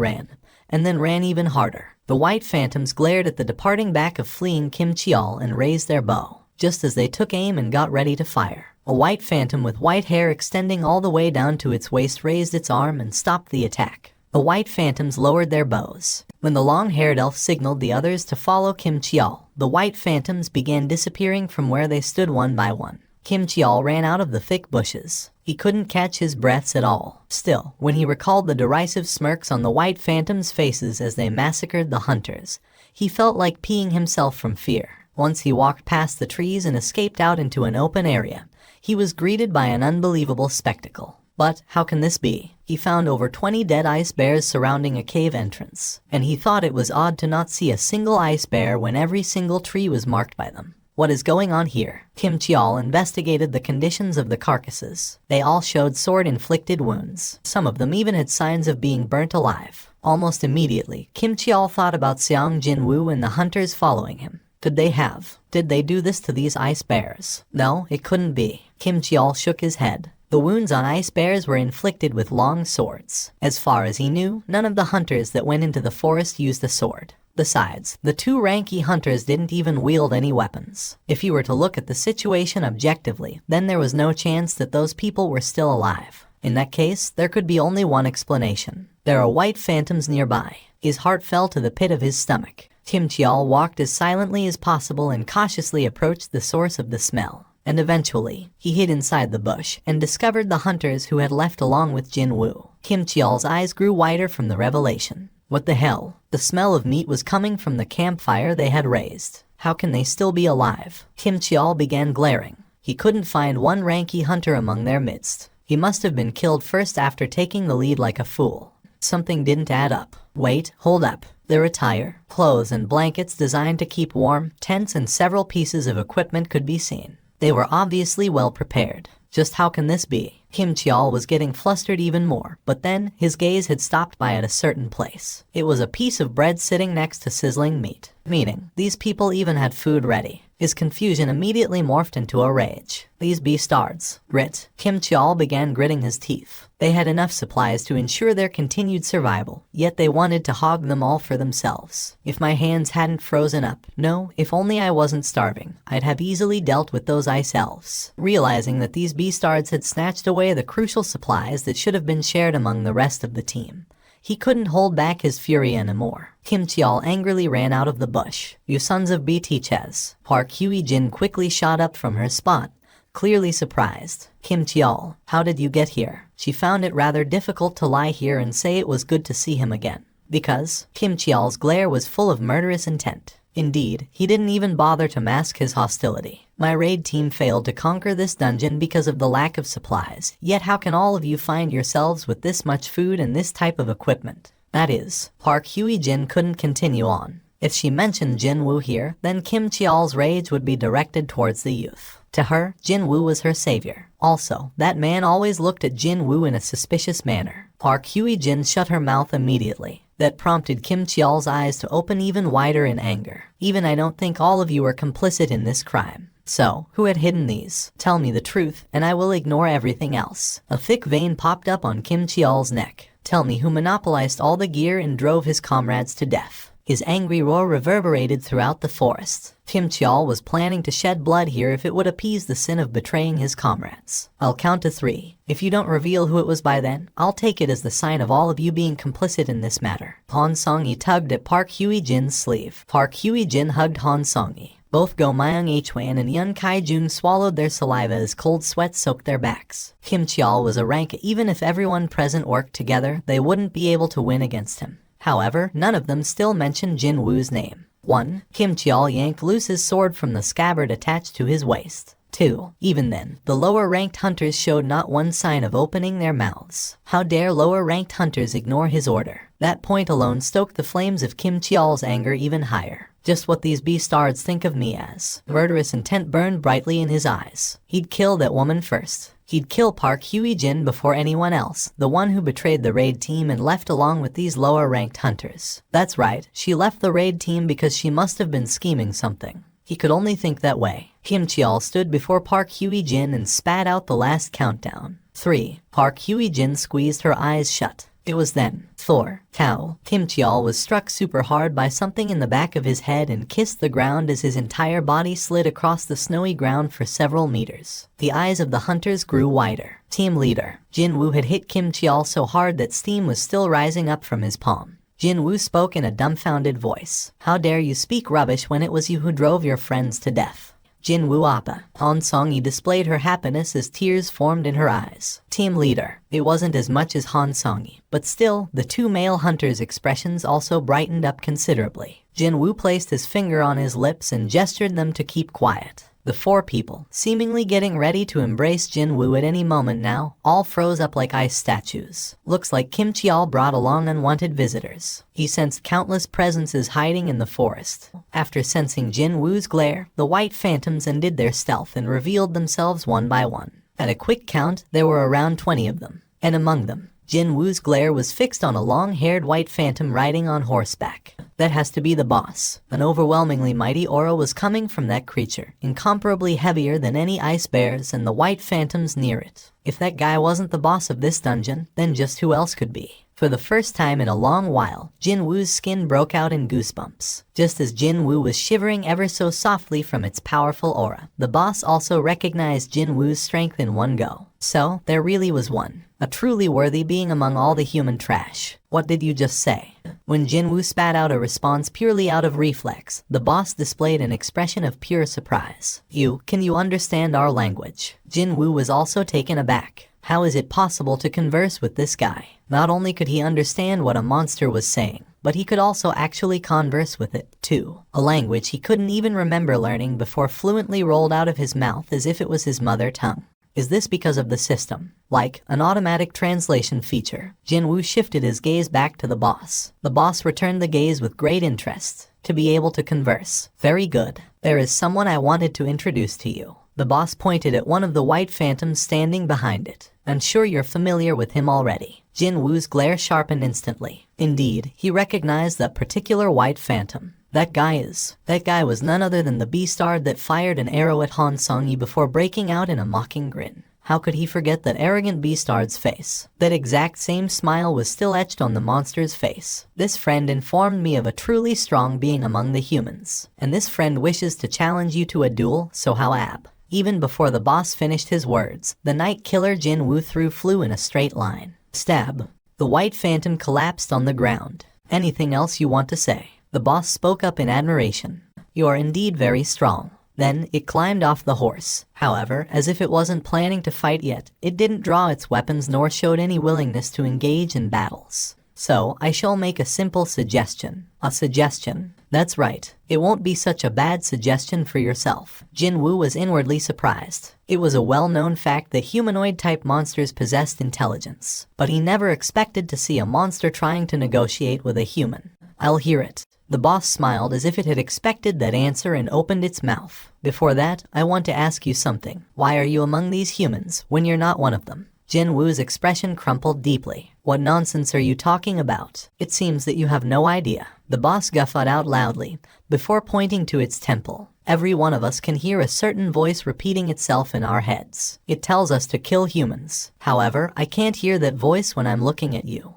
Speaker 1: then ran even harder. The white phantoms glared at the departing back of fleeing Kim Cheol and raised their bow, just as they took aim and got ready to fire. A white phantom with white hair extending all the way down to its waist raised its arm and stopped the attack. The white phantoms lowered their bows. When the long-haired elf signaled the others to follow Kim Cheol, the white phantoms began disappearing from where they stood one by one. Kim Cheol ran out of the thick bushes. He couldn't catch his breaths at all. Still, when he recalled the derisive smirks on the white phantoms' faces as they massacred the hunters, he felt like peeing himself from fear. Once he walked past the trees and escaped out into an open area, he was greeted by an unbelievable spectacle. But how can this be? He found over 20 dead ice bears surrounding a cave entrance, and he thought it was odd to not see a single ice bear when every single tree was marked by them. What is going on here? Kim Cheol investigated the conditions of the carcasses. They all showed sword-inflicted wounds. Some of them even had signs of being burnt alive. Almost immediately, Kim Cheol thought about Seong Jin-woo and the hunters following him. Did they do this to these ice bears? No, it couldn't be. Kim Cheol shook his head. The wounds on ice bears were inflicted with long swords. As far as he knew, none of the hunters that went into the forest used a sword. Besides, the two Ranky hunters didn't even wield any weapons. If you were to look at the situation objectively, then there was no chance that those people were still alive. In that case, there could be only one explanation. There are white phantoms nearby. His heart fell to the pit of his stomach. Kim Cheol walked as silently as possible and cautiously approached the source of the smell. And eventually, he hid inside the bush and discovered the hunters who had left along with Jin-woo. Kim Cheol's eyes grew wider from the revelation. What the hell? The smell of meat was coming from the campfire they had raised. How can they still be alive? Kim Cheol began glaring. He couldn't find one Ranky hunter among their midst. He must have been killed first after taking the lead like a fool. Something didn't add up. Wait, hold up. Their attire, clothes and blankets designed to keep warm, tents and several pieces of equipment could be seen. They were obviously well prepared. Just how can this be? Kim Cheol was getting flustered even more, but then his gaze had stopped by at a certain place. It was a piece of bread sitting next to sizzling meat, meaning these people even had food ready. His confusion immediately morphed into a rage. These beastards. Grit. Kim Cheol began gritting his teeth. They had enough supplies to ensure their continued survival, yet they wanted to hog them all for themselves. If my hands hadn't frozen up, no, if only I wasn't starving, I'd have easily dealt with those ice elves. Realizing that these beastards had snatched away the crucial supplies that should have been shared among the rest of the team, he couldn't hold back his fury anymore. Kim Cheol angrily ran out of the bush. You sons of BTChes. Park Hye-jin quickly shot up from her spot, clearly surprised. Kim Cheol, how did you get here? She found it rather difficult to lie here and say it was good to see him again. Because Kim Cheol's glare was full of murderous intent. Indeed, he didn't even bother to mask his hostility. My raid team failed to conquer this dungeon because of the lack of supplies, yet how can all of you find yourselves with this much food and this type of equipment? That is, Park Hye-jin couldn't continue on. If she mentioned Jin-woo here, then Kim Cheol's rage would be directed towards the youth. To her, Jin-woo was her savior. Also, that man always looked at Jin-woo in a suspicious manner. Park Hye-jin shut her mouth immediately. That prompted Kim Cheol's eyes to open even wider in anger. Even I don't think all of you are complicit in this crime. So, who had hidden these? Tell me the truth, and I will ignore everything else. A thick vein popped up on Kim Cheol's neck. Tell me who monopolized all the gear and drove his comrades to death. His angry roar reverberated throughout the forest. Kim Cheol was planning to shed blood here if it would appease the sin of betraying his comrades. I'll count to 3. If you don't reveal who it was by then, I'll take it as the sign of all of you being complicit in this matter. Han Song-yi tugged at Park Hye-jin's sleeve. Park Hye-jin hugged Han Song-yi. Both Go Myung H-wan and Yun Kai-jung swallowed their saliva as cold sweat soaked their backs. Kim Cheol was a rank. Even if everyone present worked together, they wouldn't be able to win against him. However, none of them still mentioned Jin-woo's name. 1. Kim Cheol yanked loose his sword from the scabbard attached to his waist. 2. Even then, the lower-ranked hunters showed not one sign of opening their mouths. How dare lower-ranked hunters ignore his order? That point alone stoked the flames of Kim Cheol's anger even higher. Just what these beastards think of me as. Murderous intent burned brightly in his eyes. He'd kill that woman first. He'd kill Park Hye-jin before anyone else, the one who betrayed the raid team and left along with these lower-ranked hunters. That's right, she left the raid team because she must have been scheming something. He could only think that way. Kim Cheol stood before Park Hye-jin and spat out the last countdown. 3. Park Hye-jin squeezed her eyes shut. It was then. 4. Cow. Kim Cheol was struck super hard by something in the back of his head and kissed the ground as his entire body slid across the snowy ground for several meters. The eyes of the hunters grew wider. Team leader. Jin-woo had hit Kim Cheol so hard that steam was still rising up from his palm. Jin-woo spoke in a dumbfounded voice. How dare you speak rubbish when it was you who drove your friends to death? Jinwoo Appa. Han Song-yi displayed her happiness as tears formed in her eyes. Team leader. It wasn't as much as Han Song-yi, but still, the two male hunters' expressions also brightened up considerably. Jinwoo placed his finger on his lips and gestured them to keep quiet. The four people, seemingly getting ready to embrace Jinwoo at any moment now, all froze up like ice statues. Looks like Kim Cheol brought along unwanted visitors. He sensed countless presences hiding in the forest. After sensing Jinwoo's glare, the white phantoms undid their stealth and revealed themselves one by one. At a quick count, there were around 20 of them, and among them, Jinwoo's glare was fixed on a long-haired white phantom riding on horseback. That has to be the boss. An overwhelmingly mighty aura was coming from that creature, incomparably heavier than any ice bears and the white phantoms near it. If that guy wasn't the boss of this dungeon, then just who else could be? For the first time in a long while, Jinwoo's skin broke out in goosebumps. Just as Jinwoo was shivering ever so softly from its powerful aura, the boss also recognized Jinwoo's strength in one go. So, there really was one. A truly worthy being among all the human trash. What did you just say? When Jinwoo spat out a response purely out of reflex, the boss displayed an expression of pure surprise. Can you understand our language? Jinwoo was also taken aback. How is it possible to converse with this guy? Not only could he understand what a monster was saying, but he could also actually converse with it, too. A language he couldn't even remember learning before fluently rolled out of his mouth as if it was his mother tongue. Is this because of the system? Like an automatic translation feature, Jinwoo shifted his gaze back to the boss. The boss returned the gaze with great interest. To be able to converse. Very good. There is someone I wanted to introduce to you. The boss pointed at one of the white phantoms standing behind it. I'm sure you're familiar with him already. Jinwoo's glare sharpened instantly. Indeed, he recognized that particular white phantom. That guy was none other than the beastard that fired an arrow at Han Song-yi before breaking out in a mocking grin. How could he forget that arrogant beastard's face? That exact same smile was still etched on the monster's face. This friend informed me of a truly strong being among the humans. And this friend wishes to challenge you to a duel, so how ab? Even before the boss finished his words, the night killer Jinwoo flew in a straight line. Stab. The white phantom collapsed on the ground. Anything else you want to say? The boss spoke up in admiration. You are indeed very strong. Then, it climbed off the horse. However, as if it wasn't planning to fight yet, it didn't draw its weapons nor showed any willingness to engage in battles. So, I shall make a simple suggestion. A suggestion. That's right. It won't be such a bad suggestion for yourself. Jinwoo was inwardly surprised. It was a well-known fact that humanoid-type monsters possessed intelligence. But he never expected to see a monster trying to negotiate with a human. I'll hear it. The boss smiled as if it had expected that answer and opened its mouth. Before that, I want to ask you something. Why are you among these humans when you're not one of them? Jinwoo's expression crumpled deeply. What nonsense are you talking about? It seems that you have no idea. The boss guffawed out loudly, before pointing to its temple. Every one of us can hear a certain voice repeating itself in our heads. It tells us to kill humans. However, I can't hear that voice when I'm looking at you.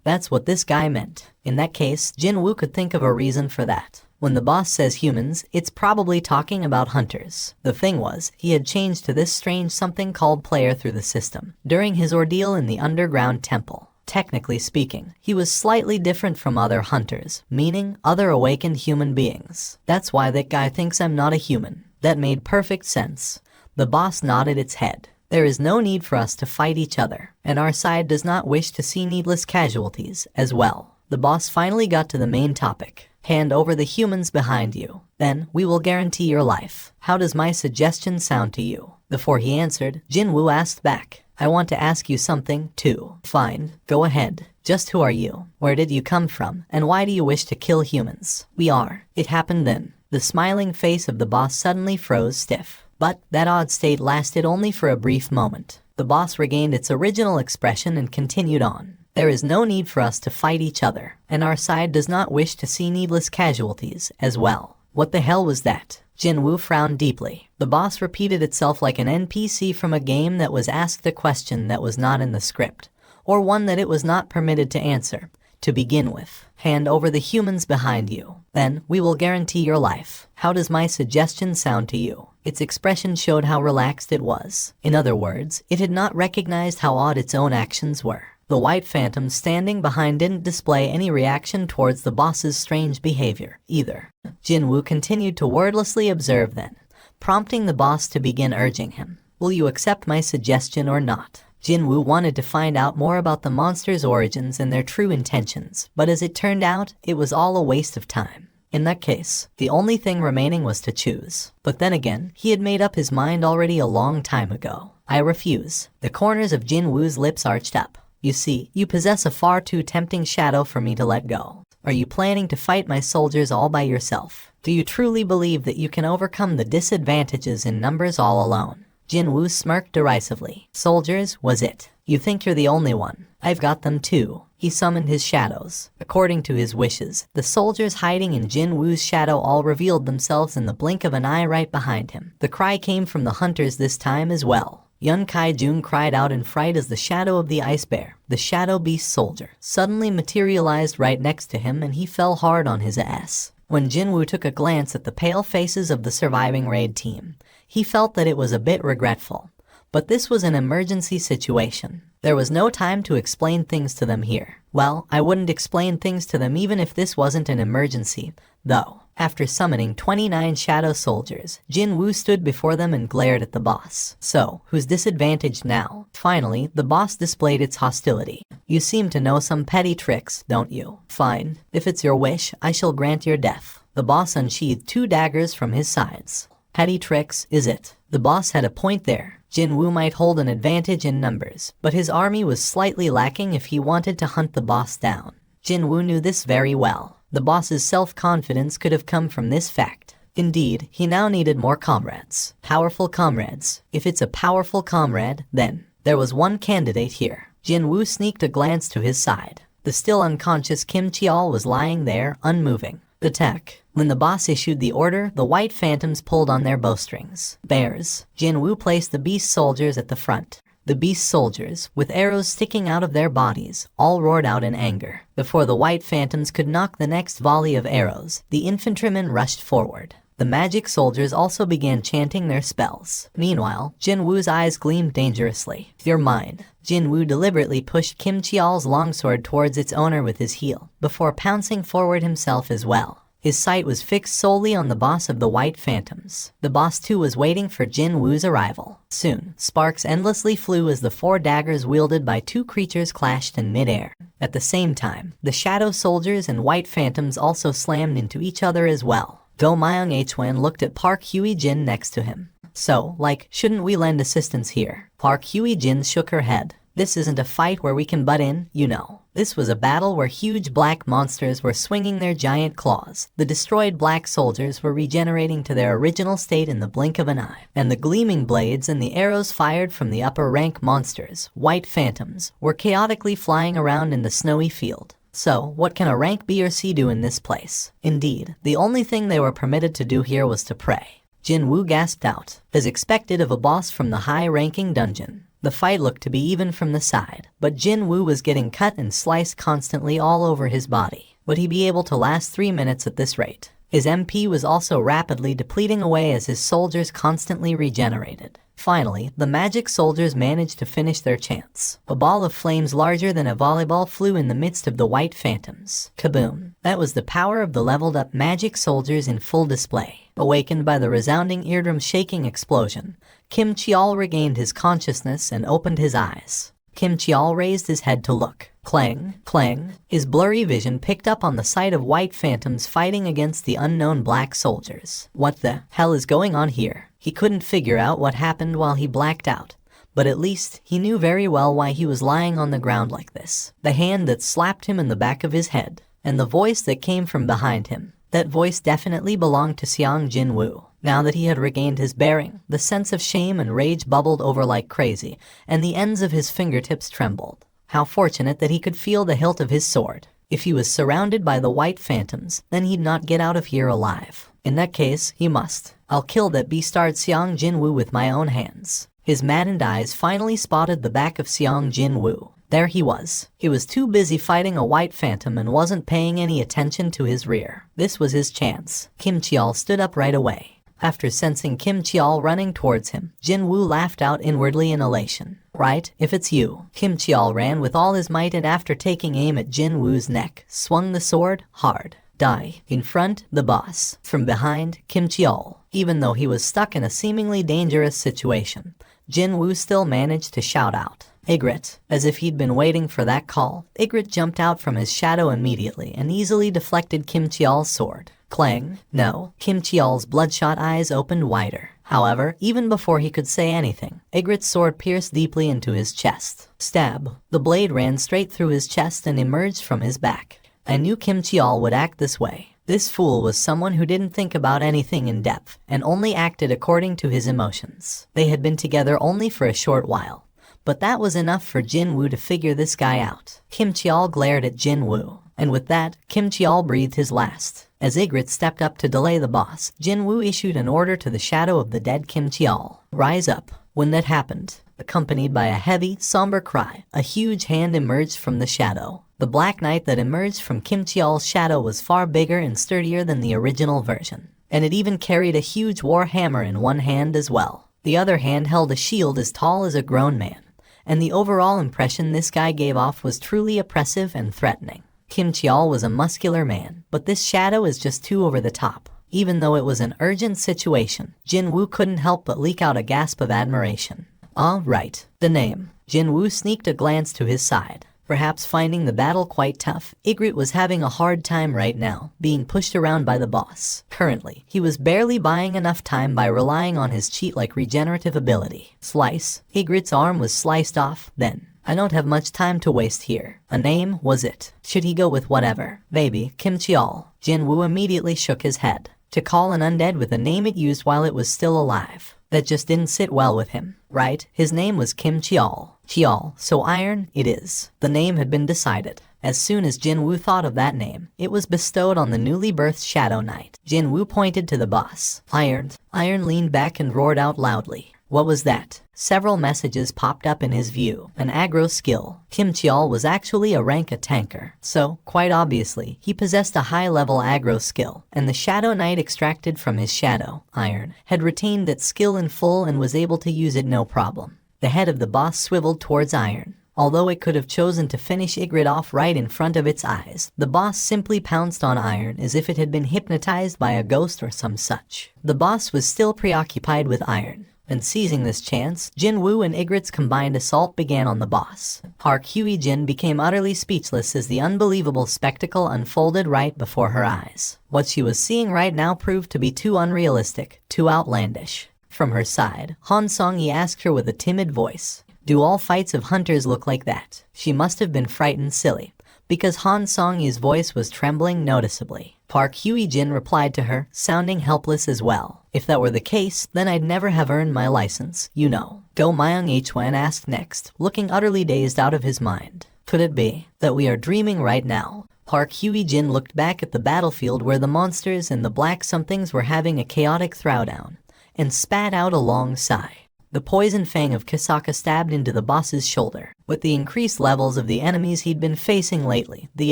Speaker 1: That's what this guy meant. In that case, Jinwoo could think of a reason for that. When the boss says humans, it's probably talking about hunters. The thing was, he had changed to this strange something called player through the system, during his ordeal in the underground temple. Technically speaking, he was slightly different from other hunters, meaning other awakened human beings. That's why that guy thinks I'm not a human. That made perfect sense. The boss nodded its head. There is no need for us to fight each other, and our side does not wish to see needless casualties as well. The boss finally got to the main topic. Hand over the humans behind you. Then, we will guarantee your life. How does my suggestion sound to you? Before he answered, Jinwoo asked back. I want to ask you something, too. Fine, go ahead. Just who are you? Where did you come from? And why do you wish to kill humans? It happened then. The smiling face of the boss suddenly froze stiff. But that odd state lasted only for a brief moment. The boss regained its original expression and continued on. There is no need for us to fight each other, and our side does not wish to see needless casualties as well. What the hell was that? Jinwoo frowned deeply. The boss repeated itself like an NPC from a game that was asked a question that was not in the script, or one that it was not permitted to answer. To begin with, hand over the humans behind you. Then, we will guarantee your life. How does my suggestion sound to you? Its expression showed how relaxed it was. In other words, it had not recognized how odd its own actions were. The white phantom standing behind didn't display any reaction towards the boss's strange behavior, either. Jinwoo continued to wordlessly observe then. prompting the boss to begin urging him. Will you accept my suggestion or not? Jinwoo wanted to find out more about the monster's origins and their true intentions, but as it turned out, it was all a waste of time. In that case, the only thing remaining was to choose. But then again, he had made up his mind already a long time ago. I refuse. The corners of Jinwoo's lips arched up. You see, you possess a far too tempting shadow for me to let go. Are you planning to fight my soldiers all by yourself? Do you truly believe that you can overcome the disadvantages in numbers all alone? Jinwoo smirked derisively. Soldiers, was it? You think you're the only one? I've got them too. He summoned his shadows. According to his wishes, the soldiers hiding in Jinwoo's shadow all revealed themselves in the blink of an eye right behind him. The cry came from the hunters this time as well. Yun Kai-jung cried out in fright as the shadow of the ice bear, the shadow beast soldier, suddenly materialized right next to him, and he fell hard on his ass. When Jinwoo took a glance at the pale faces of the surviving raid team, he felt that it was a bit regretful. But this was an emergency situation. There was no time to explain things to them here. Well, I wouldn't explain things to them even if this wasn't an emergency, though. After summoning 29 shadow soldiers, Jinwoo stood before them and glared at the boss. So, who's disadvantaged now? Finally, the boss displayed its hostility. You seem to know some petty tricks, don't you? Fine. If it's your wish, I shall grant your death. The boss unsheathed 2 daggers from his sides. Petty tricks, is it? The boss had a point there. Jinwoo might hold an advantage in numbers, but his army was slightly lacking if he wanted to hunt the boss down. Jinwoo knew this very well. The boss's self-confidence could have come from this fact. Indeed, he now needed more comrades. Powerful comrades. If it's a powerful comrade, then there was one candidate here. Jinwoo sneaked a glance to his side. The still unconscious Kim Cheol was lying there, unmoving. Attack. When the boss issued the order, the white phantoms pulled on their bowstrings. Bears. Jinwoo placed the beast soldiers at the front. The beast soldiers, with arrows sticking out of their bodies, all roared out in anger. Before the white phantoms could knock the next volley of arrows, the infantrymen rushed forward. The magic soldiers also began chanting their spells. Meanwhile, Jinwoo's eyes gleamed dangerously. You're mine. Jinwoo deliberately pushed Kim Cheol's longsword towards its owner with his heel, before pouncing forward himself as well. His sight was fixed solely on the boss of the White Phantoms. The boss too was waiting for Jinwoo's arrival. Soon, sparks endlessly flew as the 4 daggers wielded by 2 creatures clashed in midair. At the same time, the Shadow Soldiers and White Phantoms also slammed into each other as well. Do Myung Hwan looked at Park Hye-jin next to him. So, shouldn't we lend assistance here? Park Hye-jin shook her head. This isn't a fight where we can butt in, you know. This was a battle where huge black monsters were swinging their giant claws. The destroyed black soldiers were regenerating to their original state in the blink of an eye. And the gleaming blades and the arrows fired from the upper rank monsters, White Phantoms, were chaotically flying around in the snowy field. So, what can a rank B or C do in this place? Indeed, the only thing they were permitted to do here was to pray. Jinwoo gasped out, as expected of a boss from the high-ranking dungeon. The fight looked to be even from the side, but Jinwoo was getting cut and sliced constantly all over his body. Would he be able to last 3 minutes at this rate? His MP was also rapidly depleting away as his soldiers constantly regenerated. Finally, the magic soldiers managed to finish their chants. A ball of flames larger than a volleyball flew in the midst of the White Phantoms. Kaboom! That was the power of the leveled-up magic soldiers in full display. Awakened by the resounding eardrum-shaking explosion, Kim Cheol regained his consciousness and opened his eyes. Kim Cheol raised his head to look. Clang, clang. His blurry vision picked up on the sight of White Phantoms fighting against the unknown black soldiers. What the hell is going on here? He couldn't figure out what happened while he blacked out, but at least he knew very well why he was lying on the ground like this. The hand that slapped him in the back of his head, and the voice that came from behind him. That voice definitely belonged to Seong Jinwoo. Now that he had regained his bearing, the sense of shame and rage bubbled over like crazy, and the ends of his fingertips trembled. How fortunate that he could feel the hilt of his sword. If he was surrounded by the White Phantoms, then he'd not get out of here alive. In that case, he must. I'll kill that beastard Seong Jinwoo with my own hands. His maddened eyes finally spotted the back of Seong Jinwoo. There he was. He was too busy fighting a White Phantom and wasn't paying any attention to his rear. This was his chance. Kim Cheol stood up right away. After sensing Kim Cheol running towards him, Jinwoo laughed out inwardly in elation. Right, if it's you. Kim Cheol ran with all his might and after taking aim at Jinwoo's neck, swung the sword hard. Die. In front, the boss. From behind, Kim Cheol. Even though he was stuck in a seemingly dangerous situation, Jin Woo still managed to shout out, "Ygritte." As if he'd been waiting for that call, Ygritte jumped out from his shadow immediately and easily deflected Kim Cheol's sword. Clang. No. Kim Cheol's bloodshot eyes opened wider. However, even before he could say anything, Ygritte's sword pierced deeply into his chest. Stab. The blade ran straight through his chest and emerged from his back. I knew Kim Cheol would act this way. This fool was someone who didn't think about anything in depth and only acted according to his emotions. They had been together only for a short while, but that was enough for Jin Woo to figure this guy out. Kim Cheol glared at Jin Woo, and with that, Kim Cheol breathed his last. As Ygritte stepped up to delay the boss, Jin Woo issued an order to the shadow of the dead Kim Cheol. Rise up. When that happened, accompanied by a heavy, somber cry, a huge hand emerged from the shadow. The Black Knight that emerged from Kim Cheol's shadow was far bigger and sturdier than the original version, and it even carried a huge war hammer in one hand as well. The other hand held a shield as tall as a grown man, and the overall impression this guy gave off was truly oppressive and threatening. Kim Cheol was a muscular man, but this shadow is just too over the top. Even though it was an urgent situation, Jin Woo couldn't help but leak out a gasp of admiration. Ah, right. The name. Jin Woo sneaked a glance to his side. Perhaps finding the battle quite tough, Ygritte was having a hard time right now, being pushed around by the boss. Currently, he was barely buying enough time by relying on his cheat-like regenerative ability. Slice. Ygritte's arm was sliced off, then. I don't have much time to waste here. A name was it. Should he go with whatever? Maybe Kim Cheol. Jin Woo immediately shook his head. To call an undead with a name it used while it was still alive. That just didn't sit well with him, right? His name was Kim Cheol. Cheol, so iron it is. The name had been decided. As soon as Jin Woo thought of that name, it was bestowed on the newly birthed Shadow Knight. Jin Woo pointed to the boss. Iron. Iron leaned back and roared out loudly. What was that? Several messages popped up in his view. An aggro skill. Kim Cheol was actually a rank tanker, so, quite obviously, he possessed a high-level aggro skill, and the Shadow Knight extracted from his shadow, Iron, had retained that skill in full and was able to use it no problem. The head of the boss swiveled towards Iron. Although it could have chosen to finish Ygritte off right in front of its eyes, the boss simply pounced on Iron as if it had been hypnotized by a ghost or some such. The boss was still preoccupied with Iron. And seizing this chance, Jin Woo and Ygritte's combined assault began on the boss. Park Hye-jin became utterly speechless as the unbelievable spectacle unfolded right before her eyes. What she was seeing right now proved to be too unrealistic, too outlandish. From her side, Han Song-yi asked her with a timid voice, "Do all fights of hunters look like that?" She must have been frightened silly, because Han Song-yi's voice was trembling noticeably. Park Hye-jin replied to her, sounding helpless as well. "If that were the case, then I'd never have earned my license, you know." Do Myung-hwan asked next, looking utterly dazed out of his mind. Could it be that we are dreaming right now? Park Hye-jin looked back at the battlefield where the monsters and the black somethings were having a chaotic throwdown, and spat out a long sigh. The poison fang of Kasaka stabbed into the boss's shoulder. With the increased levels of the enemies he'd been facing lately, the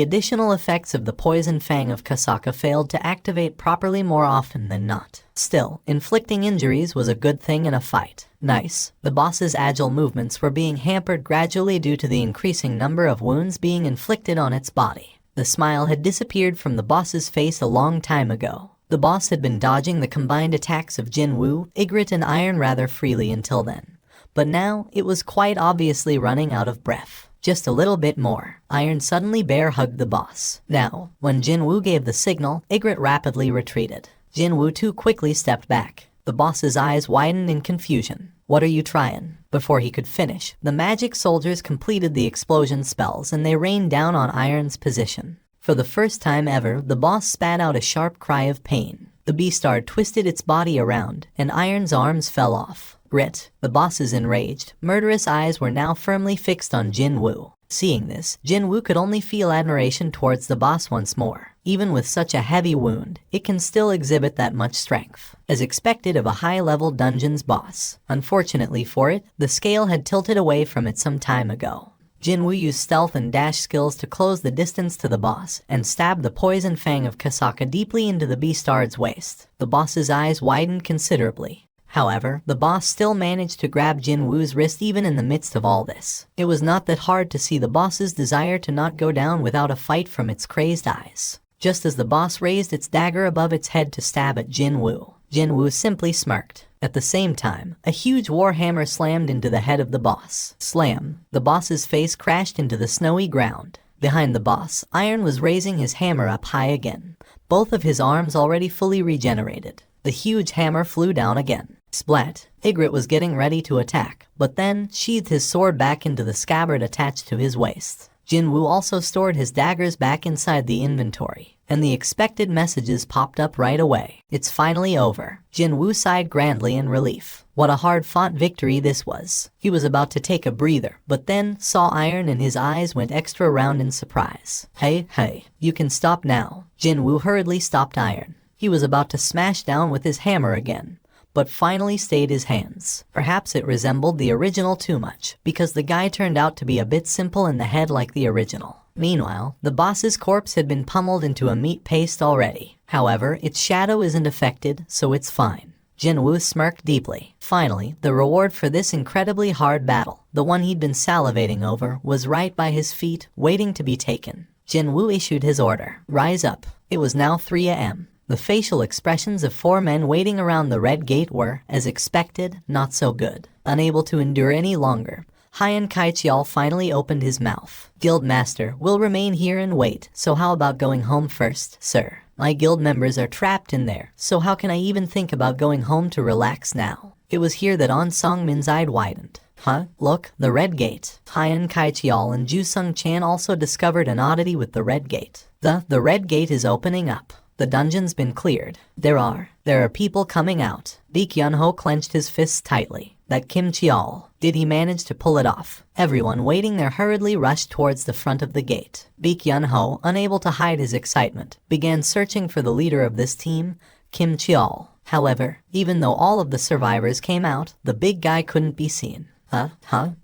Speaker 1: additional effects of the poison fang of Kasaka failed to activate properly more often than not. Still, inflicting injuries was a good thing in a fight. Nice. The boss's agile movements were being hampered gradually due to the increasing number of wounds being inflicted on its body. The smile had disappeared from the boss's face a long time ago. The boss had been dodging the combined attacks of Jin Woo, Ygritte, and Iron rather freely until then. But now, it was quite obviously running out of breath. Just a little bit more. Iron suddenly bear-hugged the boss. Now, when Jin Woo gave the signal, Ygritte rapidly retreated. Jin Woo too quickly stepped back. The boss's eyes widened in confusion. "What are you trying?" Before he could finish, the magic soldiers completed the explosion spells and they rained down on Iron's position. For the first time ever, the boss spat out a sharp cry of pain. The beastard twisted its body around, and Iron's arms fell off. Grit. The boss's enraged, murderous eyes were now firmly fixed on Jin Woo. Seeing this, Jin Woo could only feel admiration towards the boss once more. Even with such a heavy wound, it can still exhibit that much strength, as expected of a high-level dungeon's boss. Unfortunately for it, the scale had tilted away from it some time ago. Jin Woo used stealth and dash skills to close the distance to the boss and stabbed the poison fang of Kasaka deeply into the beastard's waist. The boss's eyes widened considerably. However, the boss still managed to grab Jin Woo's wrist even in the midst of all this. It was not that hard to see the boss's desire to not go down without a fight from its crazed eyes. just as the boss raised its dagger above its head to stab at Jinwoo. Jinwoo simply smirked. At the same time, a huge warhammer slammed into the head of the boss. Slam! The boss's face crashed into the snowy ground. Behind the boss, Iron was raising his hammer up high again, both of his arms already fully regenerated. The huge hammer flew down again. Splat! Ygritte was getting ready to attack, but then sheathed his sword back into the scabbard attached to his waist. Jinwoo also stored his daggers back inside the inventory, and the expected messages popped up right away. It's finally over. Jinwoo sighed grandly in relief. What a hard-fought victory this was. He was about to take a breather, but then saw Iron and his eyes went extra round in surprise. Hey, you can stop now. Jinwoo hurriedly stopped Iron. He was about to smash down with his hammer again, but finally stayed his hands. Perhaps it resembled the original too much, because the guy turned out to be a bit simple in the head like the original. Meanwhile, the boss's corpse had been pummeled into a meat paste already. However, its shadow isn't affected, so it's fine. Jinwoo smirked deeply. Finally, the reward for this incredibly hard battle, the one he'd been salivating over, was right by his feet, waiting to be taken. Jinwoo issued his order. Rise up. It was now 3 a.m. The facial expressions of 4 men waiting around the red gate were, as expected, not so good. Unable to endure any longer, Hien Kaichial finally opened his mouth. Guildmaster, we'll remain here and wait, so how about going home first, sir? My guild members are trapped in there, so how can I even think about going home to relax now? It was here that On Songmin's eye widened. Huh? Look, the red gate. Hien Kaichial and Ju Sung Chan also discovered an oddity with the red gate. The red gate is opening up. The dungeon's been cleared. There are people coming out. Baek Yun-ho clenched his fists tightly. That Kim Cheol. Did he manage to pull it off? Everyone waiting there hurriedly rushed towards the front of the gate. Baek Yun-ho, unable to hide his excitement, began searching for the leader of this team, Kim Cheol. However, even though all of the survivors came out, the big guy couldn't be seen.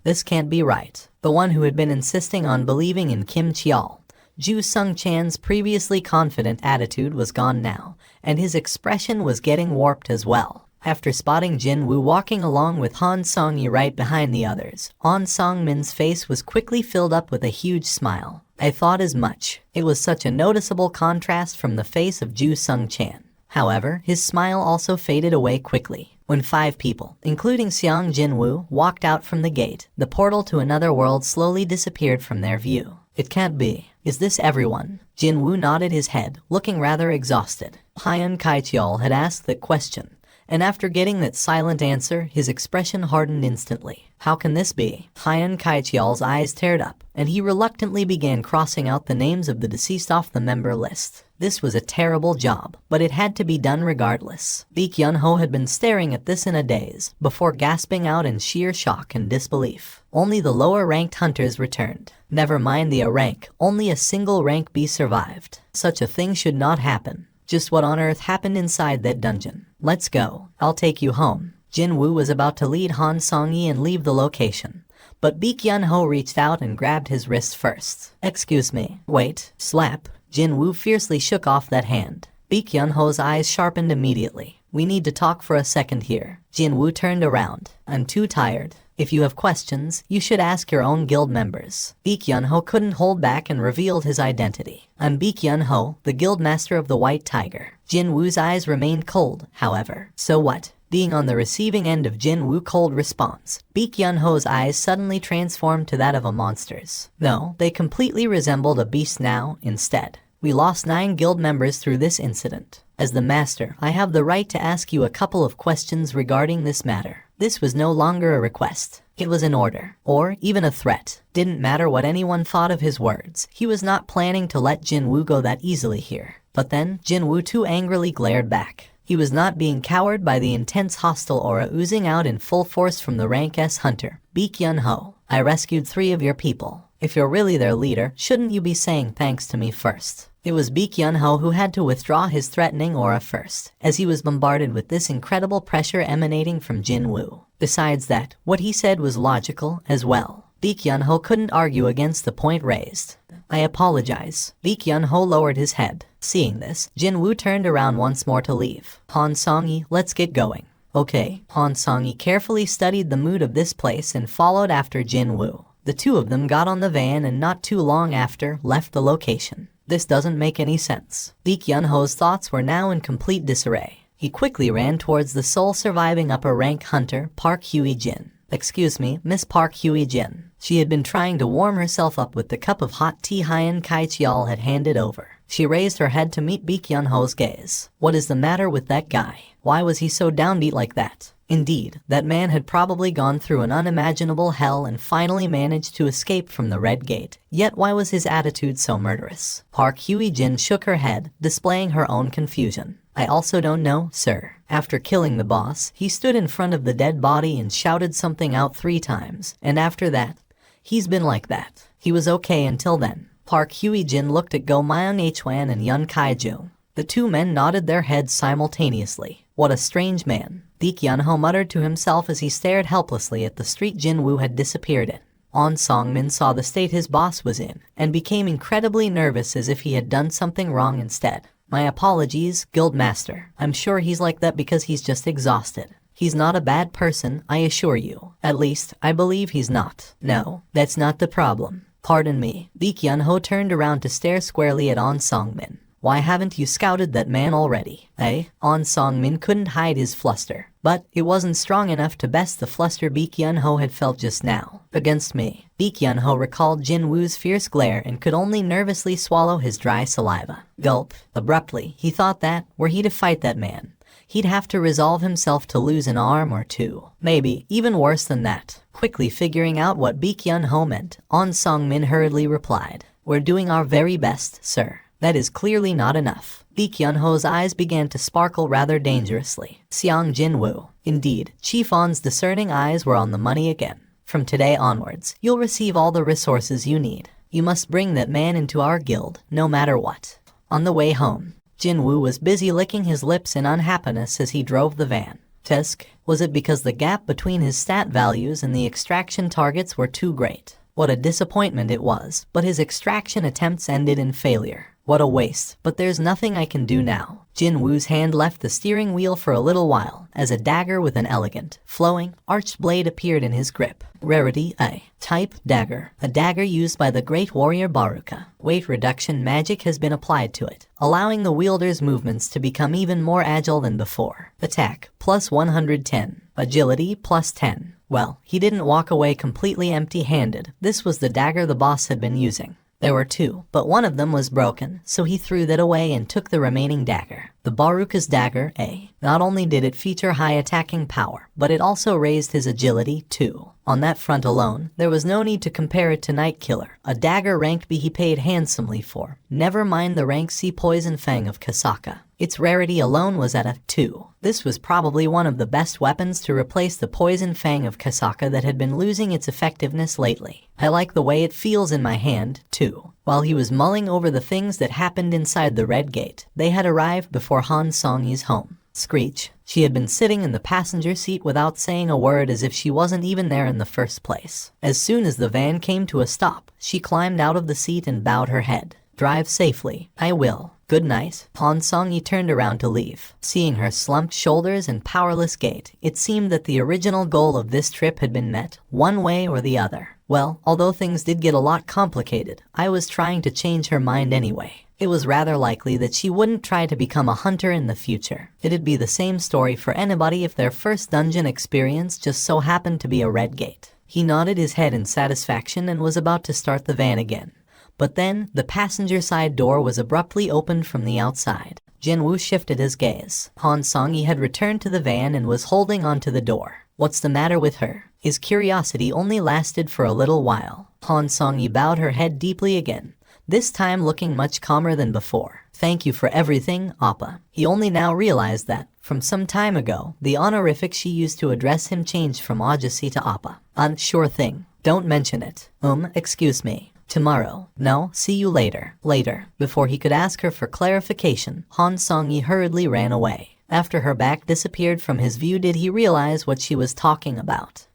Speaker 1: This can't be right. The one who had been insisting on believing in Kim Cheol. Ju Sung Chan's previously confident attitude was gone now, and his expression was getting warped as well. After spotting Jinwoo walking along with Han Song-yi right behind the others, On Song-min's face was quickly filled up with a huge smile. I thought as much. It was such a noticeable contrast from the face of Ju Sung Chan. However, his smile also faded away quickly. When 5 people, including Seong Jinwoo, walked out from the gate, the portal to another world slowly disappeared from their view. It can't be. Is this everyone? Jinwoo nodded his head, looking rather exhausted. Hien Kaichiol had asked that question, and after getting that silent answer, his expression hardened instantly. How can this be? Hien Kaichiol's eyes teared up, and he reluctantly began crossing out the names of the deceased off the member list. This was a terrible job, but it had to be done regardless. Baek Yun-ho had been staring at this in a daze, before gasping out in sheer shock and disbelief. Only the lower-ranked hunters returned. Never mind the A rank, only a single rank B survived. Such a thing should not happen. Just what on earth happened inside that dungeon? Let's go. I'll take you home. Jinwoo was about to lead Han Song-yi and leave the location, but Baek Yun-ho reached out and grabbed his wrist first. Excuse me. Wait. Slap. Jinwoo fiercely shook off that hand. Baek Yun-ho's eyes sharpened immediately. We need to talk for a second here. Jinwoo turned around. I'm too tired. If you have questions, you should ask your own guild members. Baek Yun-ho couldn't hold back and revealed his identity. I'm Baek Yun-ho, the guild master of the White Tiger. Jinwoo's eyes remained cold, however. So what? Being on the receiving end of Jinwoo's cold response, Baek Yun-ho's eyes suddenly transformed to that of a monster's. No, they completely resembled a beast now, instead. We lost 9 guild members through this incident. As the master, I have the right to ask you a couple of questions regarding this matter. This was no longer a request. It was an order, or even a threat. Didn't matter what anyone thought of his words. He was not planning to let Jinwoo go that easily here. But then, Jinwoo too angrily glared back. He was not being cowered by the intense hostile aura oozing out in full force from the rank S hunter. Baek Yun-ho, I rescued 3 of your people. If you're really their leader, shouldn't you be saying thanks to me first? It was Baek Yun-ho who had to withdraw his threatening aura first, as he was bombarded with this incredible pressure emanating from Jinwoo. Besides that, what he said was logical as well. Baek Yun-ho couldn't argue against the point raised. I apologize. Baek Yun-ho lowered his head. Seeing this, Jinwoo turned around once more to leave. Han Song-yi, let's get going. Okay. Han Song-yi carefully studied the mood of this place and followed after Jinwoo. The 2 of them got on the van and not too long after, left the location. This doesn't make any sense. Lee Kyun-ho's thoughts were now in complete disarray. He quickly ran towards the sole surviving upper-rank hunter, Park Hye-jin. Excuse me, Miss Park Hye-jin. She had been trying to warm herself up with the cup of hot tea Hyun Kai-cheol had handed over. She raised her head to meet Lee Kyun-ho's gaze. What is the matter with that guy? Why was he so downbeat like that? Indeed, that man had probably gone through an unimaginable hell and finally managed to escape from the Red Gate. Yet why was his attitude so murderous? Park Hye-jin shook her head, displaying her own confusion. I also don't know, sir. After killing the boss, he stood in front of the dead body and shouted something out 3 times, and after that, he's been like that. He was okay until then. Park Hye-jin looked at Go Myeon-hwan and Yun Kai-ju. The 2 men nodded their heads simultaneously. What a strange man, Lee Kyun-ho muttered to himself as he stared helplessly at the street Jin-woo had disappeared in. On Song-min saw the state his boss was in, and became incredibly nervous as if he had done something wrong instead. My apologies, Guildmaster. I'm sure he's like that because he's just exhausted. He's not a bad person, I assure you. At least, I believe he's not. No, that's not the problem. Pardon me. Lee Kyun-ho turned around to stare squarely at On Song-min. Why haven't you scouted that man already, eh? On Song-min couldn't hide his fluster, but it wasn't strong enough to best the fluster Lee Kyun-ho had felt just now. Against me. Lee Kyun-ho recalled Jin-woo's fierce glare and could only nervously swallow his dry saliva. Gulp. Abruptly, he thought that, were he to fight that man, he'd have to resolve himself to lose an arm or 2. Maybe, even worse than that. Quickly figuring out what Lee Kyun-ho meant, On Song-min hurriedly replied, "We're doing our very best, sir." That is clearly not enough. Lee Kyun-ho's eyes began to sparkle rather dangerously. Seong Jin-woo. Indeed, Chief On's discerning eyes were on the money again. From today onwards, you'll receive all the resources you need. You must bring that man into our guild, no matter what. On the way home, Jin-woo was busy licking his lips in unhappiness as he drove the van. Tisk, was it because the gap between his stat values and the extraction targets were too great? What a disappointment it was, but his extraction attempts ended in failure. What a waste, but there's nothing I can do now. Jin-woo's hand left the steering wheel for a little while, as a dagger with an elegant, flowing, arched blade appeared in his grip. Rarity A. Type Dagger. A dagger used by the great warrior Baruka. Weight reduction magic has been applied to it, allowing the wielder's movements to become even more agile than before. Attack, plus 110. Agility, plus 10. Well, he didn't walk away completely empty-handed. This was the dagger the boss had been using. There were 2, but one of them was broken, so he threw that away and took the remaining dagger. The Baruka's dagger, A. Not only did it feature high attacking power, but it also raised his agility, too. On that front alone, there was no need to compare it to Night Killer, a dagger ranked B he paid handsomely for. Never mind the rank C Poison Fang of Kasaka. Its rarity alone was at a 2. This was probably one of the best weapons to replace the Poison Fang of Kasaka that had been losing its effectiveness lately. I like the way it feels in my hand, too. While he was mulling over the things that happened inside the Red Gate, they had arrived before Han Song-yi's home. Screech. She had been sitting in the passenger seat without saying a word, as if she wasn't even there in the first place. As soon as the van came to a stop, she climbed out of the seat and bowed her head. Drive safely. I will. Good night. Han Song-yi turned around to leave. Seeing her slumped shoulders and powerless gait, it seemed that the original goal of this trip had been met, one way or the other. Well, although things did get a lot complicated, I was trying to change her mind anyway. It was rather likely that she wouldn't try to become a hunter in the future. It'd be the same story for anybody if their first dungeon experience just so happened to be a Red Gate. He nodded his head in satisfaction and was about to start the van again. But then, the passenger side door was abruptly opened from the outside. Jin-woo shifted his gaze. Han Song-yi had returned to the van and was holding onto the door. What's the matter with her? His curiosity only lasted for a little while. Han Song-yi bowed her head deeply again, this time looking much calmer than before. Thank you for everything, Appa. He only now realized that, from some time ago, the honorific she used to address him changed from Ajasi to Appa. Sure thing. Don't mention it. Excuse me. Tomorrow. No, see you later. Later. Before he could ask her for clarification, Han Song-yi hurriedly ran away. After her back disappeared from his view did he realize what she was talking about.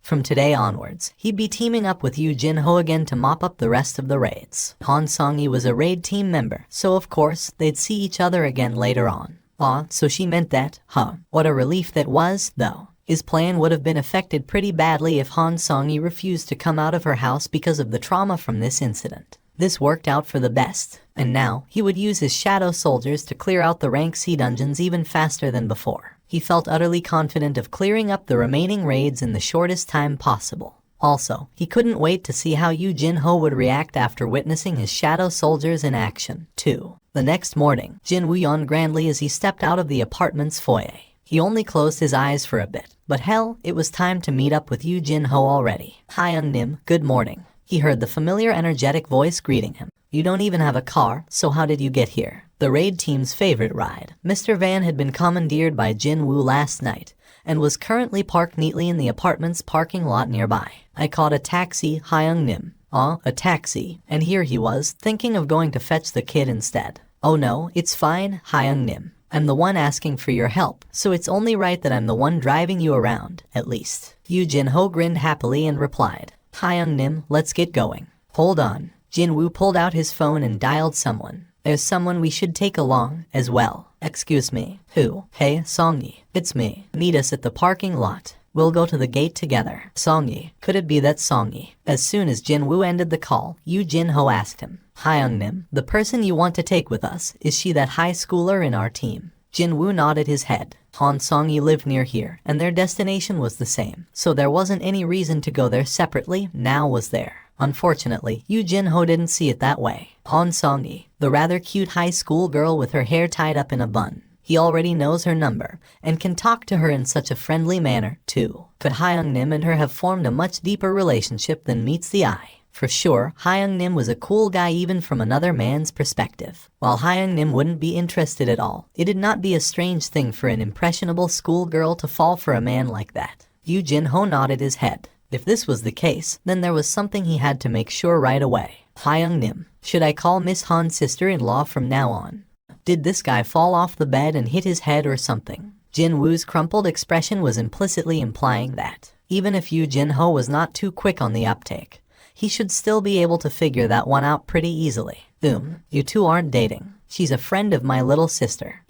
Speaker 1: From today onwards, he'd be teaming up with Yu Jin-ho again to mop up the rest of the raids. Han Song-yi was a raid team member, so of course, they'd see each other again later on. So she meant that, What a relief that was, though. His plan would have been affected pretty badly if Han Song-yi refused to come out of her house because of the trauma from this incident. This worked out for the best, and now he would use his shadow soldiers to clear out the rank C dungeons even faster than before. He felt utterly confident of clearing up the remaining raids in the shortest time possible. Also, he couldn't wait to see how Yu Jin-ho would react after witnessing his shadow soldiers in action, too. The next morning, Jin-woo yawned grandly as he stepped out of the apartment's foyer. He only closed his eyes for a bit, but hell, it was time to meet up with Yu Jin-ho already. "Hi Nim, good morning." He heard the familiar energetic voice greeting him. "You don't even have a car, so how did you get here?" The raid team's favorite ride, Mr. Van, had been commandeered by Jin-woo last night and was currently parked neatly in the apartment's parking lot nearby. "I caught a taxi, Hyung Nim." A taxi, and here he was, thinking of going to fetch the kid instead. "Oh no, it's fine, Hyung Nim. I'm the one asking for your help, so it's only right that I'm the one driving you around, at least." Yu Jin-ho grinned happily and replied, "Hyung Nim, let's get going." "Hold on." Jin-woo pulled out his phone and dialed someone. "There's someone we should take along, as well." "Excuse me." "Who?" "Hey, Songyi. It's me. Meet us at the parking lot. We'll go to the gate together." "Songyi? Could it be that Songyi?" As soon as Jin-woo ended the call, Yu Jin-ho asked him, "Hyung Nim, the person you want to take with us, is she that high schooler in our team?" Jin-woo nodded his head. Han Songyi lived near here, and their destination was the same, so there wasn't any reason to go there separately, now was there. Unfortunately, Yu Jin-ho didn't see it that way. Han Songyi, the rather cute high school girl with her hair tied up in a bun. He already knows her number, and can talk to her in such a friendly manner, too. Could Hyung Nim and her have formed a much deeper relationship than meets the eye? For sure, Hyung Nim was a cool guy even from another man's perspective. While Hyung Nim wouldn't be interested at all, it'd not be a strange thing for an impressionable schoolgirl to fall for a man like that. Yu Jin-ho nodded his head. If this was the case, then there was something he had to make sure right away. "Hyung Nim, should I call Miss Han's sister-in-law from now on? Did this guy fall off the bed and hit his head or something?" Jin-woo's crumpled expression was implicitly implying that, even if Yu Jin-ho was not too quick on the uptake, he should still be able to figure that one out pretty easily. You two aren't dating. She's a friend of my little sister."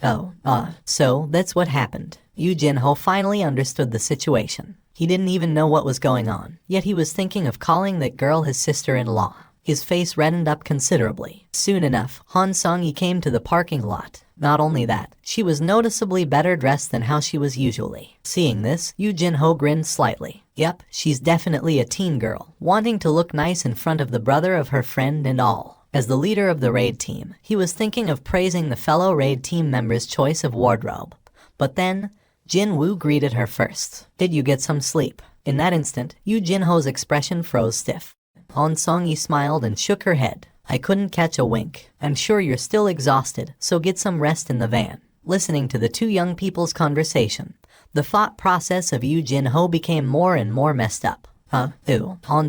Speaker 1: So that's what happened. Yu Jin-ho finally understood the situation. He didn't even know what was going on, yet he was thinking of calling that girl his sister-in-law. His face reddened up considerably. Soon enough, Han Songyi came to the parking lot. Not only that, she was noticeably better dressed than how she was usually. Seeing this, Yu Jin-ho grinned slightly. Yep, she's definitely a teen girl, wanting to look nice in front of the brother of her friend and all. As the leader of the raid team, he was thinking of praising the fellow raid team member's choice of wardrobe. But then, Jin-woo greeted her first. "Did you get some sleep?" In that instant, Yu Jin-ho's expression froze stiff. Han Songyi smiled and shook her head. "I couldn't catch a wink. I'm sure you're still exhausted, so get some rest in the van." Listening to the two young people's conversation, the thought process of Yu Jin-ho became more and more messed up. Han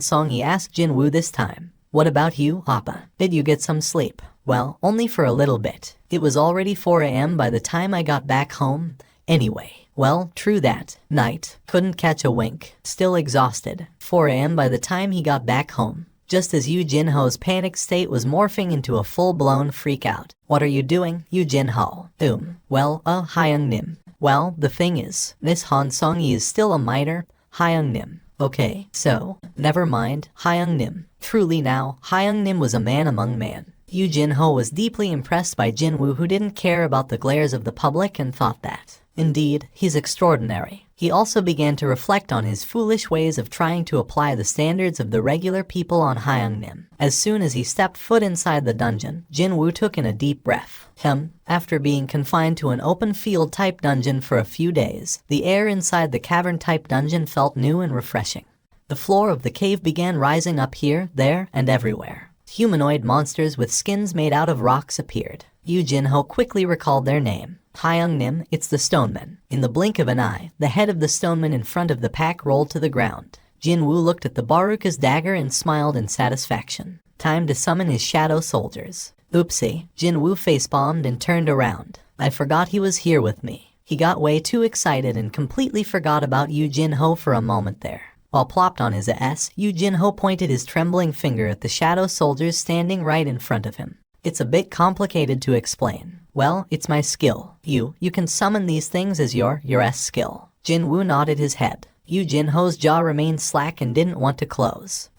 Speaker 1: Songyi asked Jin-woo this time. "What about you, Appa? Did you get some sleep?" "Well, only for a little bit. It was already 4 a.m. by the time I got back home. Anyway." "Well, true that. Night. Couldn't catch a wink. Still exhausted. 4 a.m. by the time he got back home." Just as Yu Jin-ho's panic state was morphing into a full-blown freak-out. "What are you doing, Yu Jin-ho?" Well, Hyung Nim. Well, the thing is, Miss Han Songyi is still a minor, Hyung Nim." "Okay, so, never mind, Hyung Nim." Truly now, Hyung Nim was a man among men. Yu Jin-ho was deeply impressed by Jin-woo, who didn't care about the glares of the public and thought that, indeed, he's extraordinary. He also began to reflect on his foolish ways of trying to apply the standards of the regular people on Hyung Nim. As soon as he stepped foot inside the dungeon, Jin-woo took in a deep breath. After being confined to an open field type dungeon for a few days, the air inside the cavern type dungeon felt new and refreshing. The floor of the cave began rising up here, there, and everywhere. Humanoid monsters with skins made out of rocks appeared. Yu Jin-ho quickly recalled their name. "Hyung Nim, it's the Stoneman." In the blink of an eye, the head of the Stoneman in front of the pack rolled to the ground. Jin-woo looked at the Baruka's dagger and smiled in satisfaction. Time to summon his shadow soldiers. Oopsie, Jin-woo facepalmed and turned around. "I forgot he was here with me." He got way too excited and completely forgot about Yu Jin-ho for a moment there. While plopped on his ass, Yu Jin-ho pointed his trembling finger at the shadow soldiers standing right in front of him. "It's a bit complicated to explain." "Well, it's my skill. You can summon these things as your skill." Jin-woo nodded his head. Yu Jinho's jaw remained slack and didn't want to close.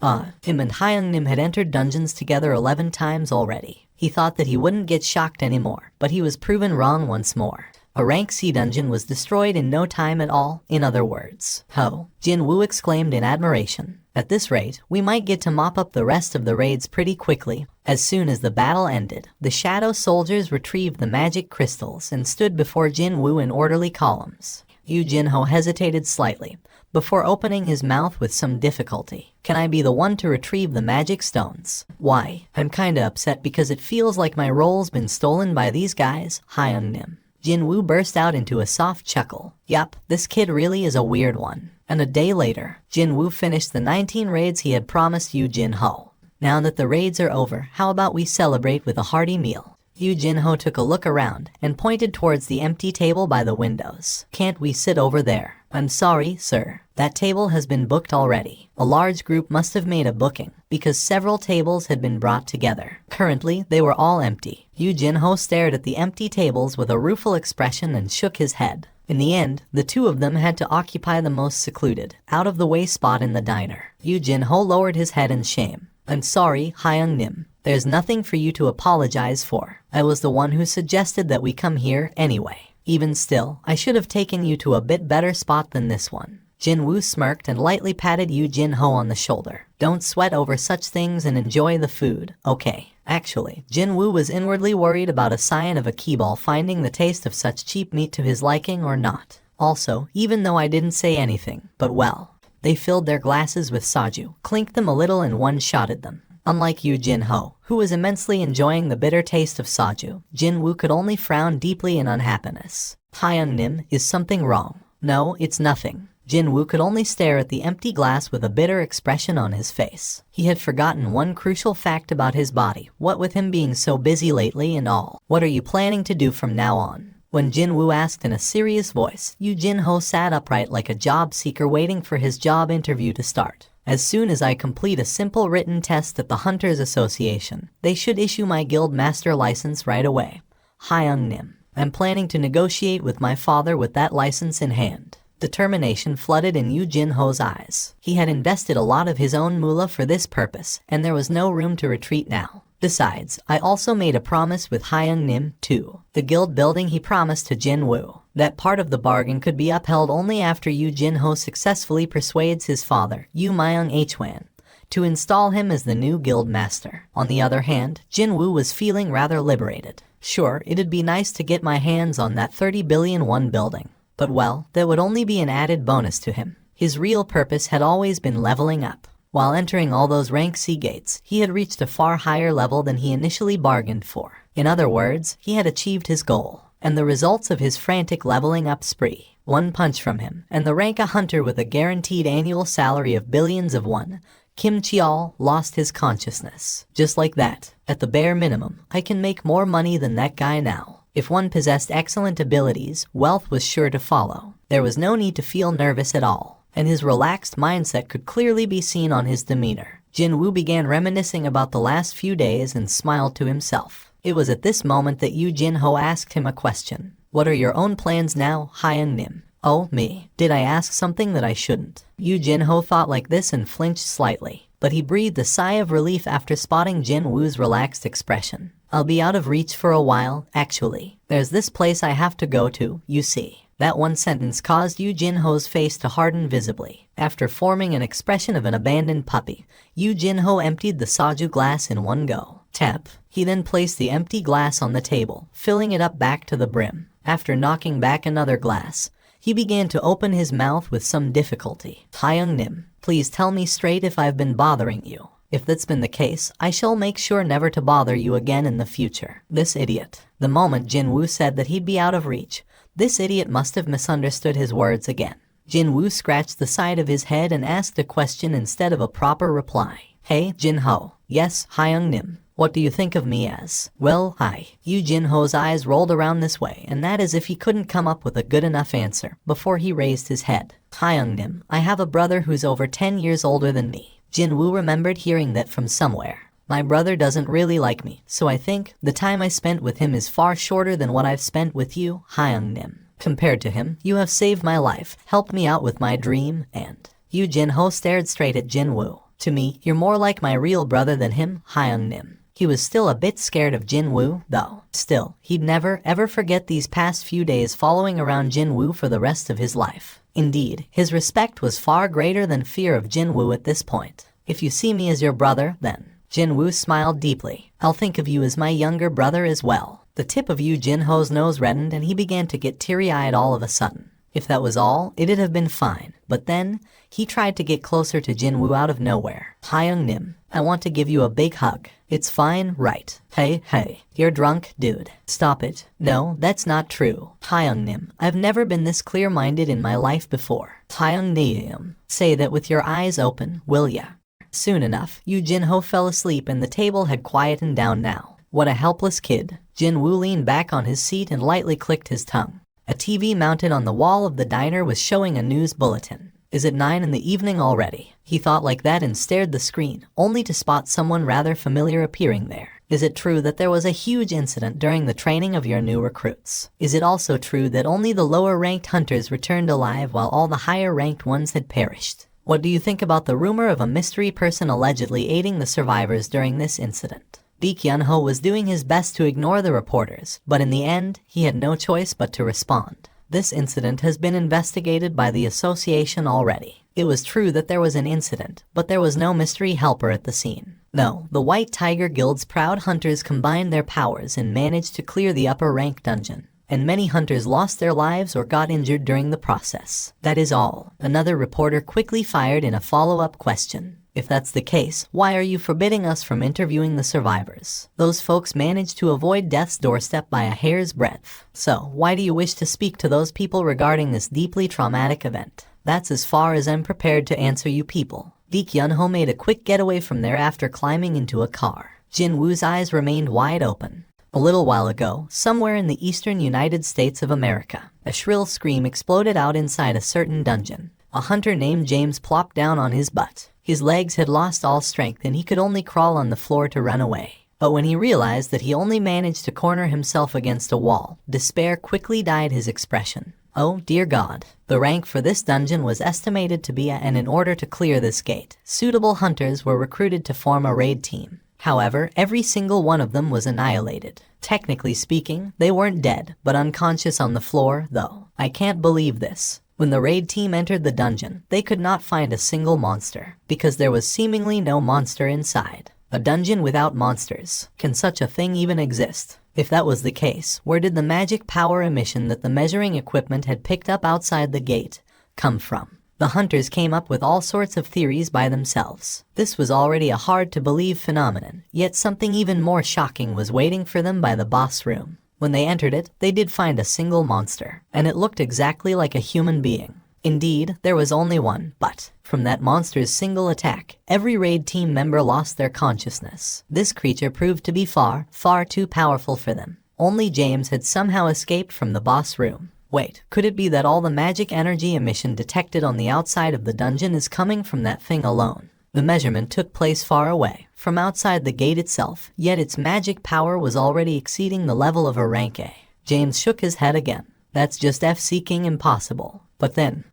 Speaker 1: Him and Hyung-nim had entered dungeons together 11 times already. He thought that he wouldn't get shocked anymore, but he was proven wrong once more. A rank C dungeon was destroyed in no time at all, in other words. Ho! Jin-woo exclaimed in admiration. At this rate, we might get to mop up the rest of the raids pretty quickly. As soon as the battle ended, the shadow soldiers retrieved the magic crystals and stood before Jin-woo in orderly columns. Yu Jinho hesitated slightly, before opening his mouth with some difficulty. Can I be the one to retrieve the magic stones? Why, I'm kinda upset because it feels like my role's been stolen by these guys, Hyung-nim. Jin-woo burst out into a soft chuckle. Yup, this kid really is a weird one. And a day later, Jin-woo finished the 19 raids he had promised Yu Jinho. Now that the raids are over, how about we celebrate with a hearty meal? Yu Jinho took a look around and pointed towards the empty table by the windows. Can't we sit over there? I'm sorry, sir. That table has been booked already. A large group must have made a booking, because several tables had been brought together. Currently, they were all empty. Yu Jinho stared at the empty tables with a rueful expression and shook his head. In the end, the two of them had to occupy the most secluded, out-of-the-way spot in the diner. Yu Jinho lowered his head in shame. I'm sorry, Hyung-nim. There's nothing for you to apologize for. I was the one who suggested that we come here anyway. Even still, I should have taken you to a bit better spot than this one. Jin-woo smirked and lightly patted Yu Jinho on the shoulder. Don't sweat over such things and enjoy the food, okay? Actually, Jin-woo was inwardly worried about a scion of a keyball finding the taste of such cheap meat to his liking or not. Also, even though I didn't say anything, but well, they filled their glasses with soju, clinked them a little and one-shotted them. Unlike Yu Jinho, who was immensely enjoying the bitter taste of soju, Jin-woo could only frown deeply in unhappiness. Hyung-nim, is something wrong? No, it's nothing. Jin-woo could only stare at the empty glass with a bitter expression on his face. He had forgotten one crucial fact about his body, what with him being so busy lately and all. What are you planning to do from now on? When Jin-woo asked in a serious voice, Yu Jinho sat upright like a job seeker waiting for his job interview to start. As soon as I complete a simple written test at the Hunters Association, they should issue my guild master license right away. Hyung-nim. I'm planning to negotiate with my father with that license in hand. Determination flooded in Yu Jinho's eyes. He had invested a lot of his own moolah for this purpose, and there was no room to retreat now. Besides, I also made a promise with Hyung-nim, too. The guild building he promised to Jin-woo. That part of the bargain could be upheld only after Yu Jinho successfully persuades his father, Yu Myung-hwan, to install him as the new guild master. On the other hand, Jin-woo was feeling rather liberated. Sure, it'd be nice to get my hands on that 30 billion won building. But well, that would only be an added bonus to him. His real purpose had always been leveling up. While entering all those rank C gates, he had reached a far higher level than he initially bargained for. In other words, he had achieved his goal. And the results of his frantic leveling up spree. One punch from him, and the rank a hunter with a guaranteed annual salary of billions of won, Kim Cheol, lost his consciousness. Just like that. At the bare minimum, I can make more money than that guy now. If one possessed excellent abilities, wealth was sure to follow. There was no need to feel nervous at all, and his relaxed mindset could clearly be seen on his demeanor. Jin-woo began reminiscing about the last few days and smiled to himself. It was at this moment that Yu Jinho asked him a question. What are your own plans now, Hyung-nim? Oh, me. Did I ask something that I shouldn't? Yu Jinho thought like this and flinched slightly, but he breathed a sigh of relief after spotting Jin-woo's relaxed expression. I'll be out of reach for a while, actually. There's this place I have to go to, you see. That one sentence caused Yu Jinho's face to harden visibly. After forming an expression of an abandoned puppy, Yu Jinho emptied the soju glass in one go. Tap. He then placed the empty glass on the table, filling it up back to the brim. After knocking back another glass, he began to open his mouth with some difficulty. Hyung-nim, please tell me straight if I've been bothering you. If that's been the case, I shall make sure never to bother you again in the future. This idiot. The moment Jin-woo said that he'd be out of reach, this idiot must have misunderstood his words again. Jin-woo scratched the side of his head and asked a question instead of a proper reply. Hey, Jin-ho. Yes, Hyung-nim. What do you think of me as? Well, Yu Jinho's eyes rolled around this way, and that as if he couldn't come up with a good enough answer before he raised his head. Hyung-nim, I have a brother who's over 10 years older than me. Jin-woo remembered hearing that from somewhere. My brother doesn't really like me, so I think the time I spent with him is far shorter than what I've spent with you, Hyung-nim. Compared to him, you have saved my life, helped me out with my dream, and Yu Jin-ho stared straight at Jin-woo. To me, you're more like my real brother than him, Hyung-nim. He was still a bit scared of Jin-woo, though. Still, he'd never, ever forget these past few days following around Jin-woo for the rest of his life. Indeed, his respect was far greater than fear of Jin-woo at this point. If you see me as your brother, then Jin-woo smiled deeply. I'll think of you as my younger brother as well. The tip of Yu Jin-ho's nose reddened and he began to get teary-eyed all of a sudden. If that was all, it'd have been fine. But then, he tried to get closer to Jin-woo out of nowhere. Hyung-nim, I want to give you a big hug. It's fine, right? Hey, you're drunk, dude. Stop it. No, that's not true. Hyung-nim, I've never been this clear-minded in my life before. Hyung-nim, say that with your eyes open, will ya? Soon enough, Yu Jin-ho fell asleep and the table had quietened down now. What a helpless kid. Jin-woo leaned back on his seat and lightly clicked his tongue. A TV mounted on the wall of the diner was showing a news bulletin. Is it 9 in the evening already? He thought like that and stared the screen, only to spot someone rather familiar appearing there. Is it true that there was a huge incident during the training of your new recruits? Is it also true that only the lower-ranked hunters returned alive while all the higher-ranked ones had perished? What do you think about the rumor of a mystery person allegedly aiding the survivors during this incident? Baek Hyun-ho was doing his best to ignore the reporters, but in the end, he had no choice but to respond. This incident has been investigated by the association already. It was true that there was an incident, but there was no mystery helper at the scene. No, the White Tiger Guild's proud hunters combined their powers and managed to clear the upper rank dungeon. And many hunters lost their lives or got injured during the process. That is all. Another reporter quickly fired in a follow-up question. If that's the case, why are you forbidding us from interviewing the survivors? Those folks managed to avoid death's doorstep by a hair's breadth. So, why do you wish to speak to those people regarding this deeply traumatic event? That's as far as I'm prepared to answer you people. Baek Hyun-ho made a quick getaway from there after climbing into a car. Jin-woo's eyes remained wide open. A little while ago, somewhere in the eastern United States of America, a shrill scream exploded out inside a certain dungeon. A hunter named James plopped down on his butt. His legs had lost all strength and he could only crawl on the floor to run away. But when he realized that he only managed to corner himself against a wall, despair quickly dyed his expression. Oh dear God. The rank for this dungeon was estimated to be and in order to clear this gate, suitable hunters were recruited to form a raid team. However, every single one of them was annihilated. Technically speaking, they weren't dead, but unconscious on the floor, though. I can't believe this. When the raid team entered the dungeon, they could not find a single monster, because there was seemingly no monster inside. A dungeon without monsters. Can such a thing even exist? If that was the case, where did the magic power emission that the measuring equipment had picked up outside the gate come from? The hunters came up with all sorts of theories by themselves. This was already a hard-to-believe phenomenon, yet something even more shocking was waiting for them by the boss room. When they entered it, they did find a single monster, and it looked exactly like a human being. Indeed, there was only one, but from that monster's single attack, every raid team member lost their consciousness. This creature proved to be far, far too powerful for them. Only James had somehow escaped from the boss room. Wait, could it be that all the magic energy emission detected on the outside of the dungeon is coming from that thing alone? The measurement took place far away, from outside the gate itself, yet its magic power was already exceeding the level of a rank A. James shook his head again. That's just F-seeking impossible. But then,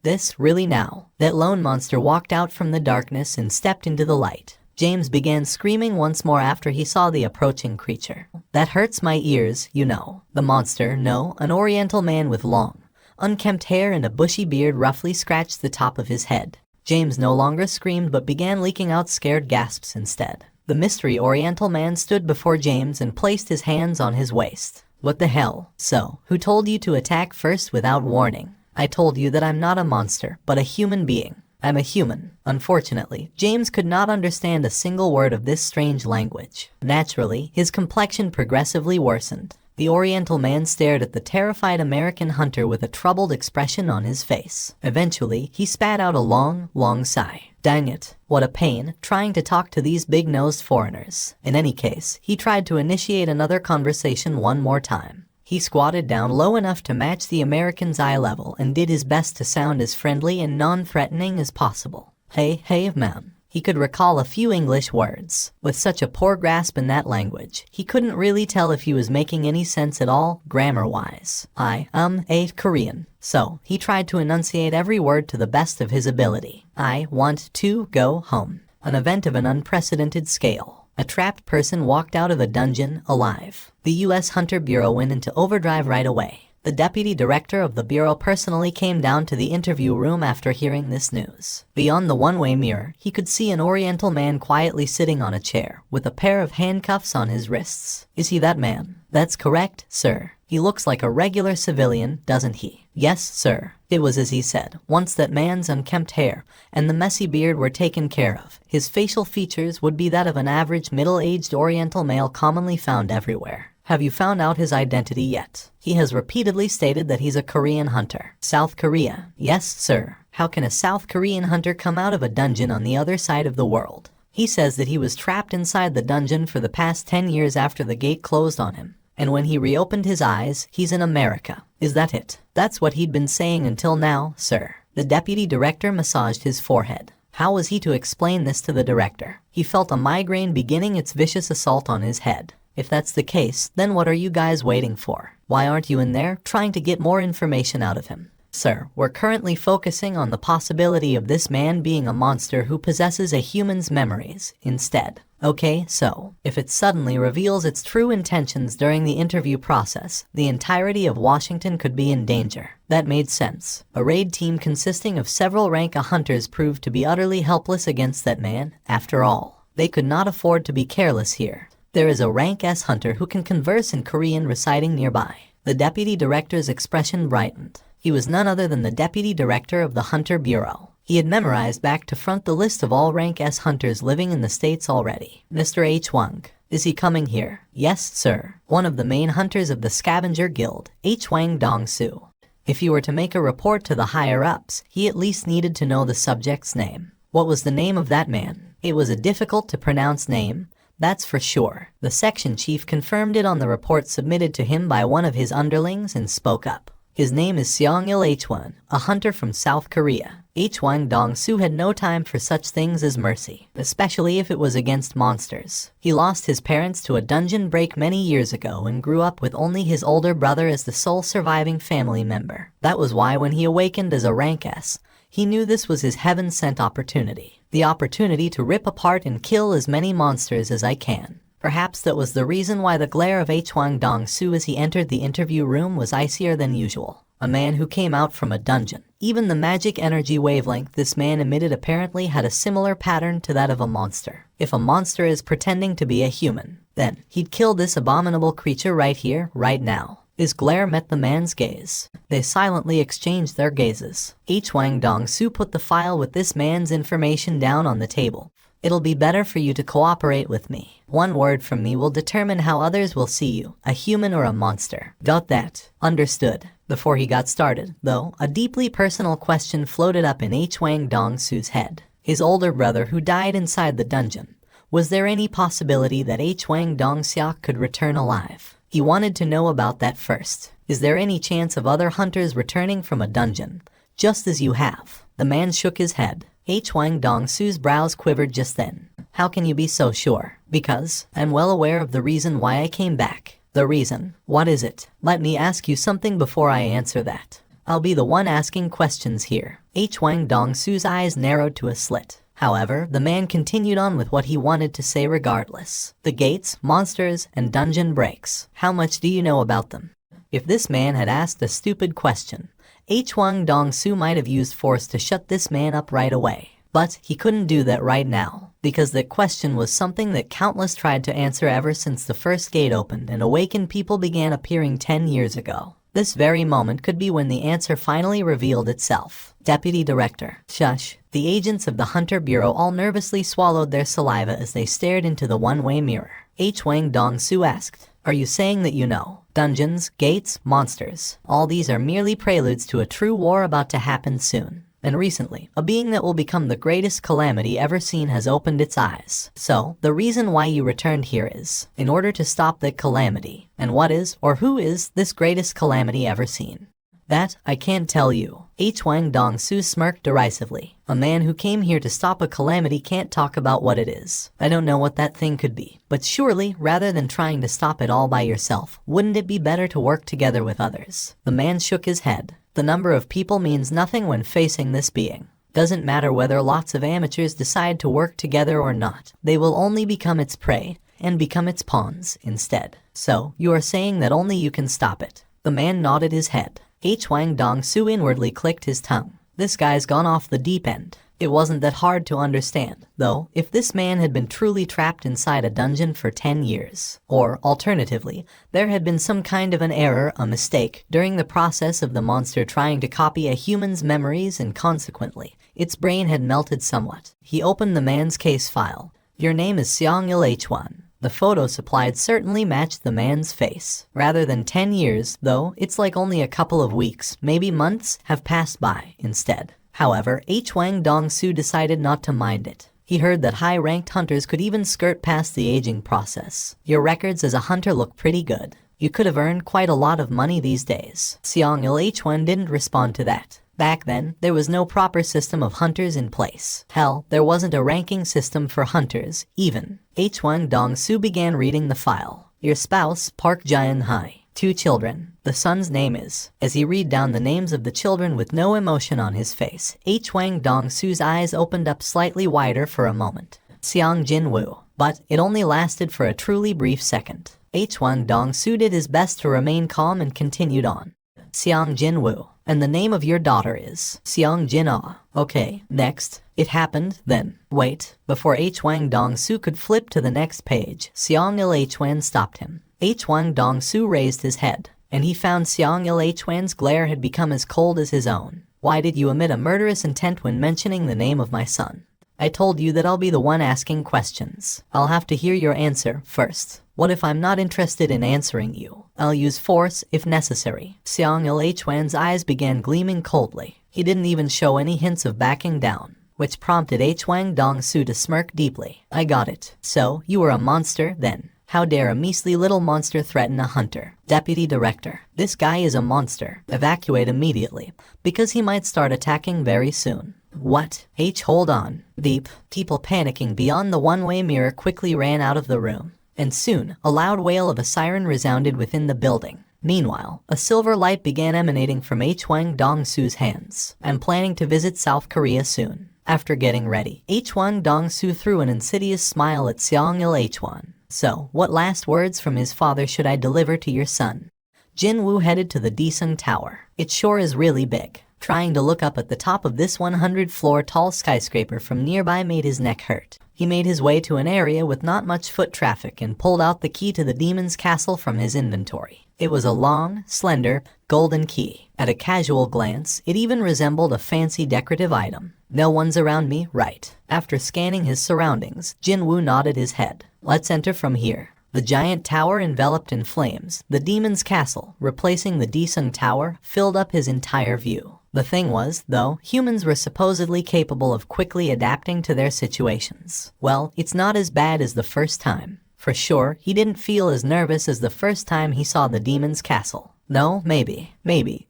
Speaker 1: this, really now? That lone monster walked out from the darkness and stepped into the light. James began screaming once more after he saw the approaching creature. That hurts my ears, you know. The monster, no, an oriental man with long, unkempt hair and a bushy beard roughly scratched the top of his head. James no longer screamed but began leaking out scared gasps instead. The mystery oriental man stood before James and placed his hands on his waist. What the hell? So, who told you to attack first without warning? I told you that I'm not a monster, but a human being. I'm a human. Unfortunately, James could not understand a single word of this strange language. Naturally, his complexion progressively worsened. The Oriental man stared at the terrified American hunter with a troubled expression on his face. Eventually, he spat out a long, long sigh. Dang it, what a pain, trying to talk to these big-nosed foreigners. In any case, he tried to initiate another conversation one more time. He squatted down low enough to match the American's eye level and did his best to sound as friendly and non-threatening as possible. Hey, man. He could recall a few English words. With such a poor grasp in that language, he couldn't really tell if he was making any sense at all, grammar-wise. I a Korean. So, he tried to enunciate every word to the best of his ability. I want to go home. An event of an unprecedented scale. A trapped person walked out of a dungeon alive. The U.S. Hunter Bureau went into overdrive right away. The deputy director of the bureau personally came down to the interview room after hearing this news. Beyond the one-way mirror, he could see an oriental man quietly sitting on a chair, with a pair of handcuffs on his wrists. Is he that man? That's correct, sir. He looks like a regular civilian, doesn't he? Yes, sir. It was as he said. Once that man's unkempt hair and the messy beard were taken care of, his facial features would be that of an average middle-aged oriental male commonly found everywhere. Have you found out his identity yet? He has repeatedly stated that he's a Korean hunter. South Korea. Yes, sir. How can a South Korean hunter come out of a dungeon on the other side of the world? He says that he was trapped inside the dungeon for the past 10 years after the gate closed on him. And when he reopened his eyes, he's in America. Is that it? That's what he'd been saying until now, sir. The deputy director massaged his forehead. How was he to explain this to the director? He felt a migraine beginning its vicious assault on his head. If that's the case, then what are you guys waiting for? Why aren't you in there trying to get more information out of him? Sir, we're currently focusing on the possibility of this man being a monster who possesses a human's memories instead. Okay, so, if it suddenly reveals its true intentions during the interview process, the entirety of Washington could be in danger. That made sense. A raid team consisting of several rank A hunters proved to be utterly helpless against that man. After all, they could not afford to be careless here. There is a rank S hunter who can converse in Korean residing nearby. The deputy director's expression brightened. He was none other than the deputy director of the Hunter Bureau. He had memorized back to front the list of all rank S hunters living in the States already. Mr. H. Wang. Is he coming here? Yes, sir. One of the main hunters of the Scavenger Guild, H. Wang Dong-soo. If he were to make a report to the higher-ups, he at least needed to know the subject's name. What was the name of that man? It was a difficult-to-pronounce name. That's for sure. The section chief confirmed it on the report submitted to him by one of his underlings and spoke up. His name is Seong-il H1, a hunter from South Korea. H. Wang Dong-soo had no time for such things as mercy, especially if it was against monsters. He lost his parents to a dungeon break many years ago and grew up with only his older brother as the sole surviving family member. That was why when he awakened as a rank S, he knew this was his heaven-sent opportunity. The opportunity to rip apart and kill as many monsters as I can. Perhaps that was the reason why the glare of H. Wang Dong-soo as he entered the interview room was icier than usual. A man who came out from a dungeon. Even the magic energy wavelength this man emitted apparently had a similar pattern to that of a monster. If a monster is pretending to be a human, then he'd kill this abominable creature right here, right now. His glare met the man's gaze. They silently exchanged their gazes. H. Wang Dong-soo put the file with this man's information down on the table. It'll be better for you to cooperate with me. One word from me will determine how others will see you, a human or a monster. Got that? Understood. Before he got started, though, a deeply personal question floated up in H. Wang Dong-soo's head. His older brother who died inside the dungeon. Was there any possibility that H. Wang Dong-seok could return alive? He wanted to know about that first. Is there any chance of other hunters returning from a dungeon, just as you have? The man shook his head. H. Wang Dong-soo's brows quivered just then. How can you be so sure? Because I'm well aware of the reason why I came back. The reason? What is it? Let me ask you something before I answer that. I'll be the one asking questions here. H. Wang Dong-soo's eyes narrowed to a slit. However, the man continued on with what he wanted to say regardless. The gates, monsters, and dungeon breaks. How much do you know about them? If this man had asked a stupid question, H. Wang Dong-soo might have used force to shut this man up right away. But he couldn't do that right now, because that question was something that countless tried to answer ever since the first gate opened and awakened people began appearing 10 years ago. This very moment could be when the answer finally revealed itself. Deputy Director. Shush. The agents of the Hunter Bureau all nervously swallowed their saliva as they stared into the one-way mirror. H. Wang Dong-soo asked, are you saying that you know? Dungeons, gates, monsters. All these are merely preludes to a true war about to happen soon. And recently, a being that will become the greatest calamity ever seen has opened its eyes. So, the reason why you returned here is, in order to stop that calamity. And what is, or who is, this greatest calamity ever seen? That, I can't tell you. Hwang Dong-su smirked derisively. A man who came here to stop a calamity can't talk about what it is. I don't know what that thing could be. But surely, rather than trying to stop it all by yourself, wouldn't it be better to work together with others? The man shook his head. The number of people means nothing when facing this being. Doesn't matter whether lots of amateurs decide to work together or not. They will only become its prey and become its pawns instead. So, you are saying that only you can stop it. The man nodded his head. Hwang Dong-su inwardly clicked his tongue. This guy's gone off the deep end. It wasn't that hard to understand, though, if this man had been truly trapped inside a dungeon for 10 years. Or, alternatively, there had been some kind of an error, a mistake, during the process of the monster trying to copy a human's memories and consequently, its brain had melted somewhat. He opened the man's case file. Your name is Seong-il H1. The photo supplied certainly matched the man's face. Rather than 10 years, though, it's like only a couple of weeks, maybe months, have passed by instead. However, Hwang Dong-su decided not to mind it. He heard that high-ranked hunters could even skirt past the aging process. Your records as a hunter look pretty good. You could have earned quite a lot of money these days. Seong-il H1 didn't respond to that. Back then, there was no proper system of hunters in place. Hell, there wasn't a ranking system for hunters, even. Hwang Dong-su began reading the file. Your spouse, Park Jae-hai. 2 children. The son's name is. As he read down the names of the children with no emotion on his face, Hwang Dong-su's eyes opened up slightly wider for a moment. Seong Jin-woo. But it only lasted for a truly brief second. Hwang Dong-su did his best to remain calm and continued on. Seong Jin-woo. And the name of your daughter is Seong Jin-ah. Okay, next. It happened, then. Wait. Before Hwang Dong-su could flip to the next page, Seong-il Hwan stopped him. Hwang Dong-su raised his head, and he found Seong-il Hwan's glare had become as cold as his own. Why did you emit a murderous intent when mentioning the name of my son? I told you that I'll be the one asking questions. I'll have to hear your answer first. What if I'm not interested in answering you? I'll use force if necessary. Seong-il Hwan's eyes began gleaming coldly. He didn't even show any hints of backing down, which prompted Hwang Dong-su to smirk deeply. I got it. So, you were a monster, then. How dare a measly little monster threaten a hunter? Deputy Director. This guy is a monster. Evacuate immediately, because he might start attacking very soon. What? Hold on. Deep. People panicking beyond the one-way mirror quickly ran out of the room. And soon, a loud wail of a siren resounded within the building. Meanwhile, a silver light began emanating from Hwang Dong-su's hands. I'm planning to visit South Korea soon. After getting ready, Hwang Dong-su threw an insidious smile at Seong-il Hwan. So, what last words from his father should I deliver to your son? Jin-woo headed to the Daesung Tower. It sure is really big. Trying to look up at the top of this 100-floor tall skyscraper from nearby made his neck hurt. He made his way to an area with not much foot traffic and pulled out the key to the demon's castle from his inventory. It was a long, slender, golden key. At a casual glance, it even resembled a fancy decorative item. No one's around me, right? After scanning his surroundings, Jin-woo nodded his head. Let's enter from here. The giant tower enveloped in flames, the demon's castle, replacing the Daesung Tower, filled up his entire view. The thing was, though, humans were supposedly capable of quickly adapting to their situations. Well, it's not as bad as the first time. For sure, he didn't feel as nervous as the first time he saw the demon's castle. No, maybe.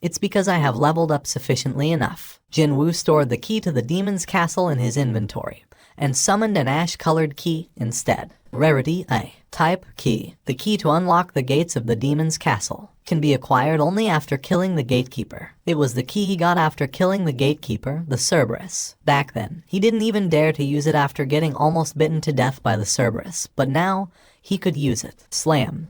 Speaker 1: It's because I have leveled up sufficiently enough. Jin-woo stored the key to the demon's castle in his inventory, and summoned an ash-colored key instead. Rarity A. Type Key. The key to unlock the gates of the demon's castle can be acquired only after killing the gatekeeper. It was the key he got after killing the gatekeeper, the Cerberus. Back then, he didn't even dare to use it after getting almost bitten to death by the Cerberus, but now, he could use it. Slam.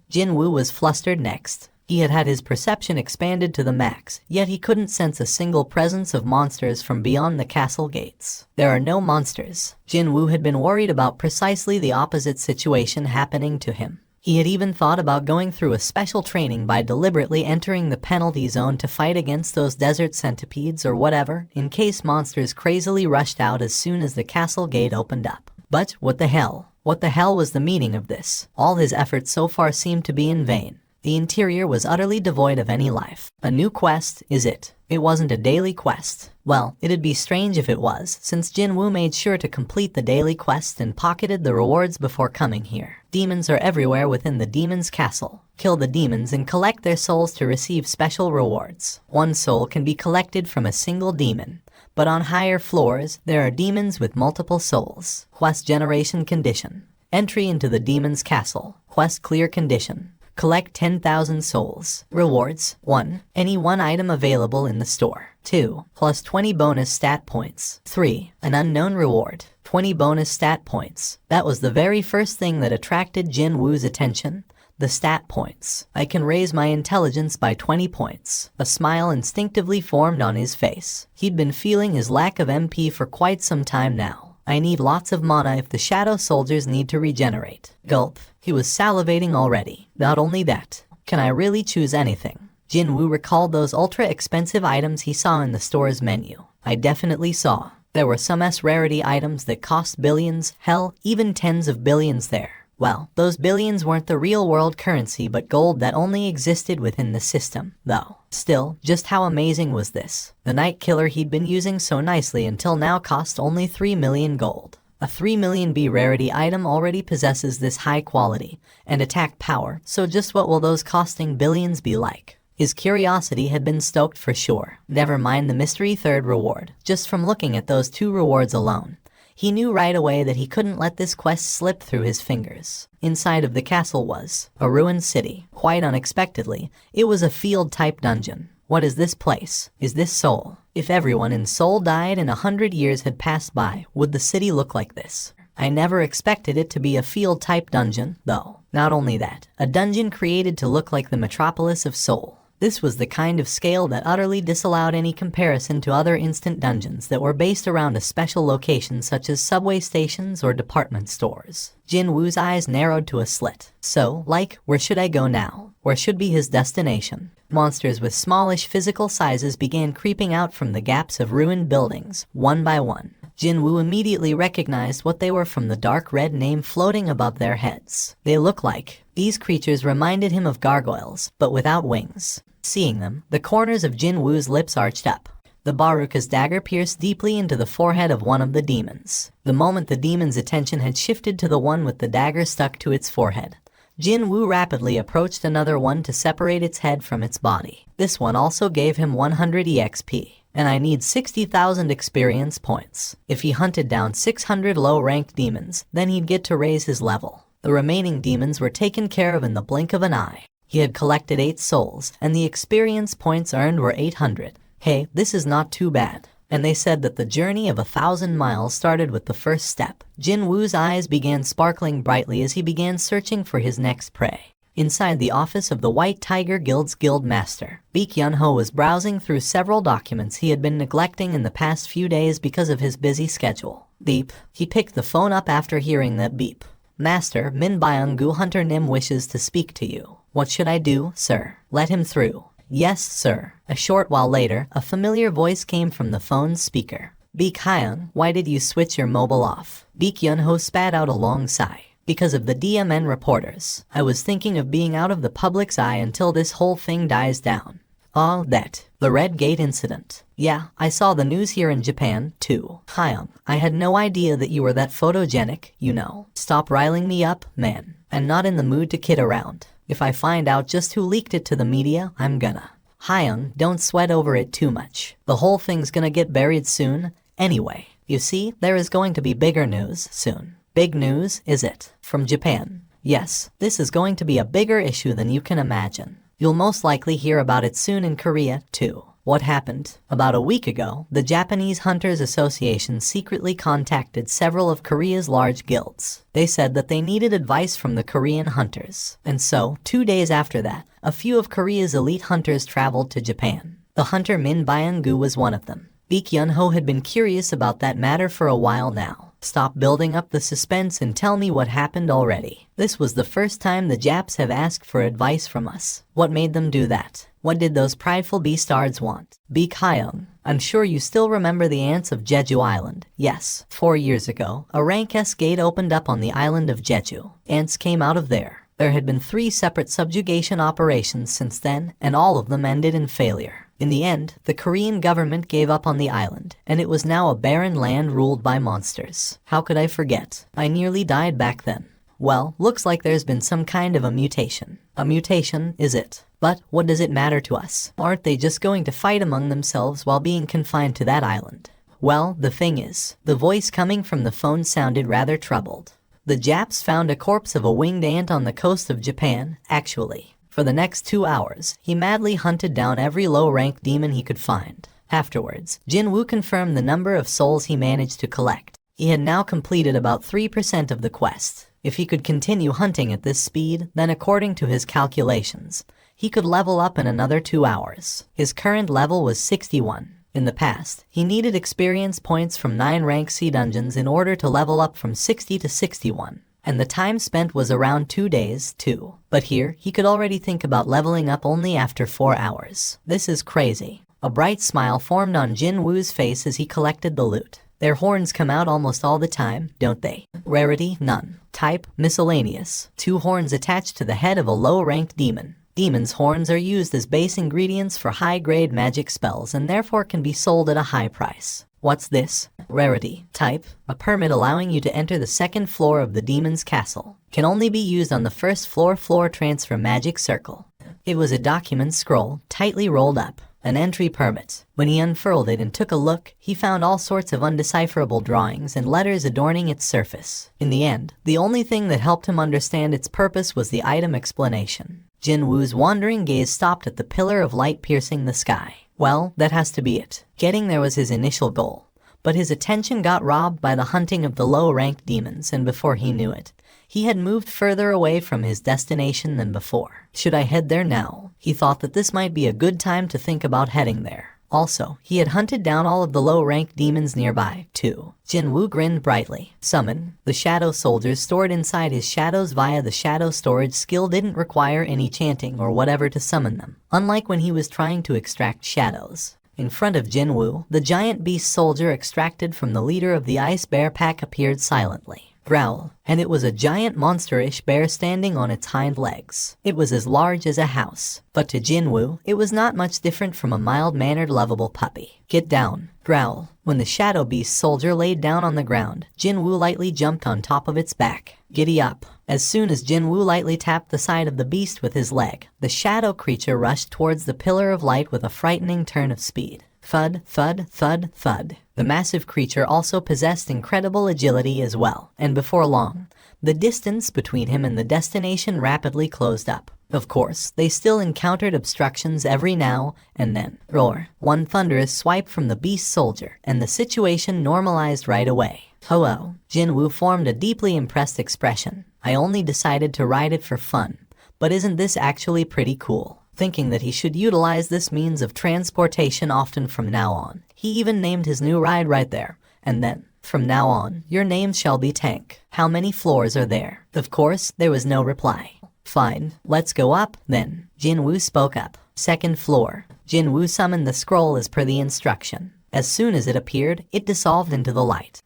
Speaker 1: Jin-woo was flustered next. He had had his perception expanded to the max, yet he couldn't sense a single presence of monsters from beyond the castle gates. There are no monsters. Jin-woo had been worried about precisely the opposite situation happening to him. He had even thought about going through a special training by deliberately entering the penalty zone to fight against those desert centipedes or whatever, in case monsters crazily rushed out as soon as the castle gate opened up. But what the hell? What the hell was the meaning of this? All his efforts so far seemed to be in vain. The interior was utterly devoid of any life. A new quest, is it? It wasn't a daily quest. Well, it'd be strange if it was, since Jinwoo made sure to complete the daily quest and pocketed the rewards before coming here. Demons are everywhere within the demon's castle. Kill the demons and collect their souls to receive special rewards. One soul can be collected from a single demon, but on higher floors, there are demons with multiple souls. Quest generation condition. Entry into the demon's castle. Quest clear condition. Collect 10,000 souls. Rewards. 1. Any one item available in the store. 2. Plus 20 bonus stat points. 3. An unknown reward. 20 bonus stat points. That was the very first thing that attracted Jinwoo's attention. The stat points. I can raise my intelligence by 20 points. A smile instinctively formed on his face. He'd been feeling his lack of MP for quite some time now. I need lots of mana if the shadow soldiers need to regenerate. Gulp. He was salivating already. Not only that, can I really choose anything? Jinwoo recalled those ultra-expensive items he saw in the store's menu. I definitely saw. There were some S-rarity items that cost billions, hell, even tens of billions there. Well, those billions weren't the real-world currency but gold that only existed within the system, though. Still, just how amazing was this? The night killer he'd been using so nicely until now cost only 3 million gold. A 3 million B rarity item already possesses this high quality and attack power, so just what will those costing billions be like? His curiosity had been stoked for sure. Never mind the mystery third reward. Just from looking at those 2 rewards alone, he knew right away that he couldn't let this quest slip through his fingers. Inside of the castle was a ruined city. Quite unexpectedly, it was a field-type dungeon. What is this place? Is this Seoul? If everyone in Seoul died and 100 years had passed by, would the city look like this? I never expected it to be a field-type dungeon, though. Not only that, a dungeon created to look like the metropolis of Seoul. This was the kind of scale that utterly disallowed any comparison to other instant dungeons that were based around a special location such as subway stations or department stores. Jinwoo's eyes narrowed to a slit. So, where should I go now? Where should be his destination? Monsters with smallish physical sizes began creeping out from the gaps of ruined buildings, one by one. Jinwoo immediately recognized what they were from the dark red name floating above their heads. They looked like. These creatures reminded him of gargoyles, but without wings. Seeing them, the corners of Jinwoo's lips arched up. The Baruka's dagger pierced deeply into the forehead of one of the demons. The moment the demon's attention had shifted to the one with the dagger stuck to its forehead, Jinwoo rapidly approached another one to separate its head from its body. This one also gave him 100 EXP. And I need 60,000 experience points. If he hunted down 600 low-ranked demons, then he'd get to raise his level. The remaining demons were taken care of in the blink of an eye. He had collected 8 souls, and the experience points earned were 800. Hey, this is not too bad. And they said that the journey of 1,000 miles started with the first step. Jinwoo's eyes began sparkling brightly as he began searching for his next prey. Inside the office of the White Tiger Guild's guild master, Baek Yun-ho was browsing through several documents he had been neglecting in the past few days because of his busy schedule. Beep. He picked the phone up after hearing that beep. Master, Min Byung-gu Hunter Nim wishes to speak to you. What should I do, sir? Let him through. Yes, sir. A short while later, a familiar voice came from the phone's speaker. Baek Hyung, why did you switch your mobile off? Baek Yun-ho spat out a long sigh. Because of the DMN reporters. I was thinking of being out of the public's eye until this whole thing dies down. Oh, that. The Red Gate incident. Yeah, I saw the news here in Japan, too. Hyung, I had no idea that you were that photogenic, you know. Stop riling me up, man. I'm not in the mood to kid around. If I find out just who leaked it to the media, I'm gonna. Hyung, don't sweat over it too much. The whole thing's gonna get buried soon. Anyway, you see, there is going to be bigger news soon. Big news, is it? From Japan. Yes, this is going to be a bigger issue than you can imagine. You'll most likely hear about it soon in Korea, too. What happened? About a week ago, the Japanese Hunters Association secretly contacted several of Korea's large guilds. They said that they needed advice from the Korean hunters. And so, 2 days after that, a few of Korea's elite hunters traveled to Japan. The hunter Min Byung-gu was one of them. Baek Yun-ho had been curious about that matter for a while now. Stop building up the suspense and tell me what happened already. This was the first time the Japs have asked for advice from us. What made them do that? What did those prideful beastards want? Baek Hyung, I'm sure you still remember the ants of Jeju Island. Yes, 4 years ago, a rank S gate opened up on the island of Jeju. Ants came out of there. There had been 3 separate subjugation operations since then, and all of them ended in failure. In the end, the Korean government gave up on the island, and it was now a barren land ruled by monsters. How could I forget? I nearly died back then. Well, looks like there's been some kind of a mutation. A mutation, is it? But what does it matter to us? Aren't they just going to fight among themselves while being confined to that island? Well, the thing is, the voice coming from the phone sounded rather troubled. The Japs found a corpse of a winged ant on the coast of Japan, actually. For the next 2 hours, he madly hunted down every low-ranked demon he could find. Afterwards, Jinwoo confirmed the number of souls he managed to collect. He had now completed about 3% of the quest. If he could continue hunting at this speed, then according to his calculations, he could level up in another 2 hours. His current level was 61. In the past, he needed experience points from 9 rank C dungeons in order to level up from 60 to 61. And the time spent was around 2 days, too. But here, he could already think about leveling up only after 4 hours. This is crazy. A bright smile formed on Jinwoo's face as he collected the loot. Their horns come out almost all the time, don't they? Rarity, none. Type, miscellaneous. 2 horns attached to the head of a low-ranked demon. Demons' horns are used as base ingredients for high-grade magic spells and therefore can be sold at a high price. What's this? Rarity. Type, a permit allowing you to enter the 2nd floor of the demon's castle. Can only be used on the 1st floor transfer magic circle. It was a document scroll, tightly rolled up. An entry permit. When he unfurled it and took a look, he found all sorts of undecipherable drawings and letters adorning its surface. In the end, the only thing that helped him understand its purpose was the item explanation. Jinwoo's wandering gaze stopped at the pillar of light piercing the sky. Well, that has to be it. Getting there was his initial goal. But his attention got robbed by the hunting of the low-ranked demons, and before he knew it, he had moved further away from his destination than before. Should I head there now? He thought that this might be a good time to think about heading there. Also, he had hunted down all of the low-ranked demons nearby, too. Jinwoo grinned brightly. Summon. The shadow soldiers stored inside his shadows via the shadow storage skill didn't require any chanting or whatever to summon them, unlike when he was trying to extract shadows. In front of Jinwoo, the giant beast soldier extracted from the leader of the ice bear pack appeared silently. Growl, and it was a giant monsterish bear standing on its hind legs. It was as large as a house, but to Jinwoo, it was not much different from a mild-mannered lovable puppy. Get down. Growl. When the shadow beast soldier laid down on the ground, Jinwoo lightly jumped on top of its back. Giddy up. As soon as Jinwoo lightly tapped the side of the beast with his leg, the shadow creature rushed towards the pillar of light with a frightening turn of speed. Thud, thud, thud, thud. The massive creature also possessed incredible agility as well, and before long, the distance between him and the destination rapidly closed up. Of course, they still encountered obstructions every now and then. Roar. One thunderous swipe from the beast soldier, and the situation normalized right away. Hello. Jinwoo formed a deeply impressed expression. I only decided to ride it for fun, but isn't this actually pretty cool? Thinking that he should utilize this means of transportation often from now on, he even named his new ride right there. And then, from now on, your name shall be Tank. How many floors are there? Of course, there was no reply. Fine, let's go up, then. Jinwoo spoke up. 2nd floor. Jinwoo summoned the scroll as per the instruction. As soon as it appeared, it dissolved into the light.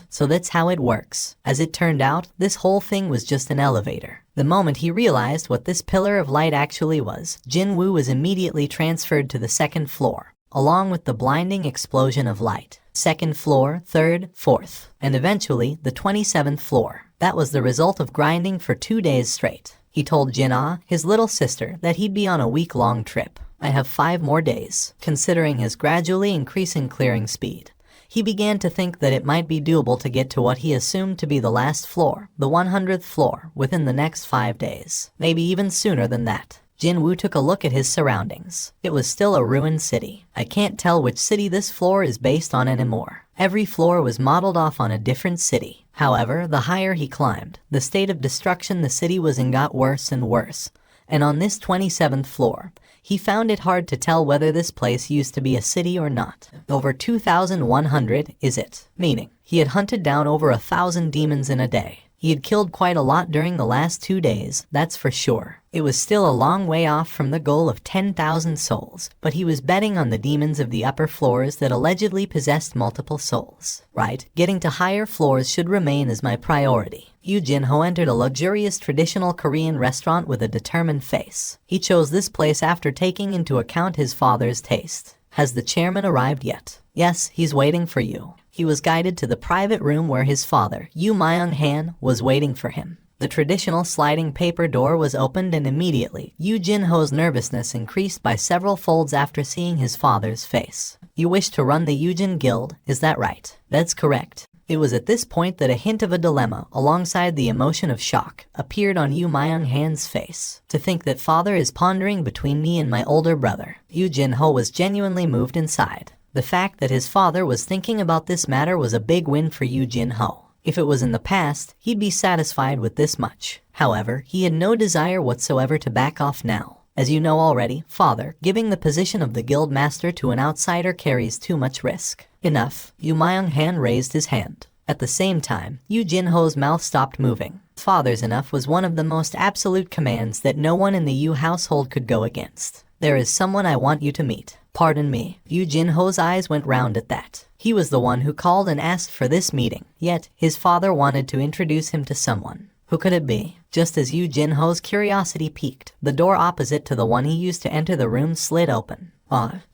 Speaker 1: So that's how it works. As it turned out, this whole thing was just an elevator. The moment he realized what this pillar of light actually was, Jinwoo was immediately transferred to the 2nd floor, along with the blinding explosion of light. 2nd floor, 3rd, 4th, and eventually the 27th floor. That was the result of grinding for 2 days straight. He told Jin-ah, his little sister, that he'd be on a week-long trip. I have 5 more days. Considering his gradually increasing clearing speed, he began to think that it might be doable to get to what he assumed to be the last floor, the 100th floor, within the next 5 days. Maybe even sooner than that. Jinwoo took a look at his surroundings. It was still a ruined city. I can't tell which city this floor is based on anymore. Every floor was modeled off on a different city. However, the higher he climbed, the state of destruction the city was in got worse and worse. And on this 27th floor, he found it hard to tell whether this place used to be a city or not. Over 2,100, is it? Meaning, he had hunted down over 1,000 demons in a day. He had killed quite a lot during the last 2 days, that's for sure. It was still a long way off from the goal of 10,000 souls, but he was betting on the demons of the upper floors that allegedly possessed multiple souls. Right, getting to higher floors should remain as my priority. Yu Jin-ho entered a luxurious traditional Korean restaurant with a determined face. He chose this place after taking into account his father's taste. Has the chairman arrived yet? Yes, he's waiting for you. He was guided to the private room where his father, Yu Myung-han, was waiting for him. The traditional sliding paper door was opened and immediately, Yu Jin-ho's nervousness increased by several folds after seeing his father's face. You wish to run the Yujin Guild, is that right? That's correct. It was at this point that a hint of a dilemma, alongside the emotion of shock, appeared on Yu Myung-han's face. To think that father is pondering between me and my older brother. Yu Jin-ho was genuinely moved inside. The fact that his father was thinking about this matter was a big win for Yu Jin-ho. If it was in the past, he'd be satisfied with this much. However, he had no desire whatsoever to back off now. As you know already, father, giving the position of the guild master to an outsider carries too much risk. Enough. Yu Myung-han raised his hand. At the same time, Yu Jin-ho's mouth stopped moving. Father's enough was one of the most absolute commands that no one in the Yu household could go against. There is someone I want you to meet. Pardon me. Yu Jin-ho's eyes went round at that. He was the one who called and asked for this meeting, yet his father wanted to introduce him to someone. Who could it be? Just as Yu Jin-ho's curiosity piqued, the door opposite to the one he used to enter the room slid open.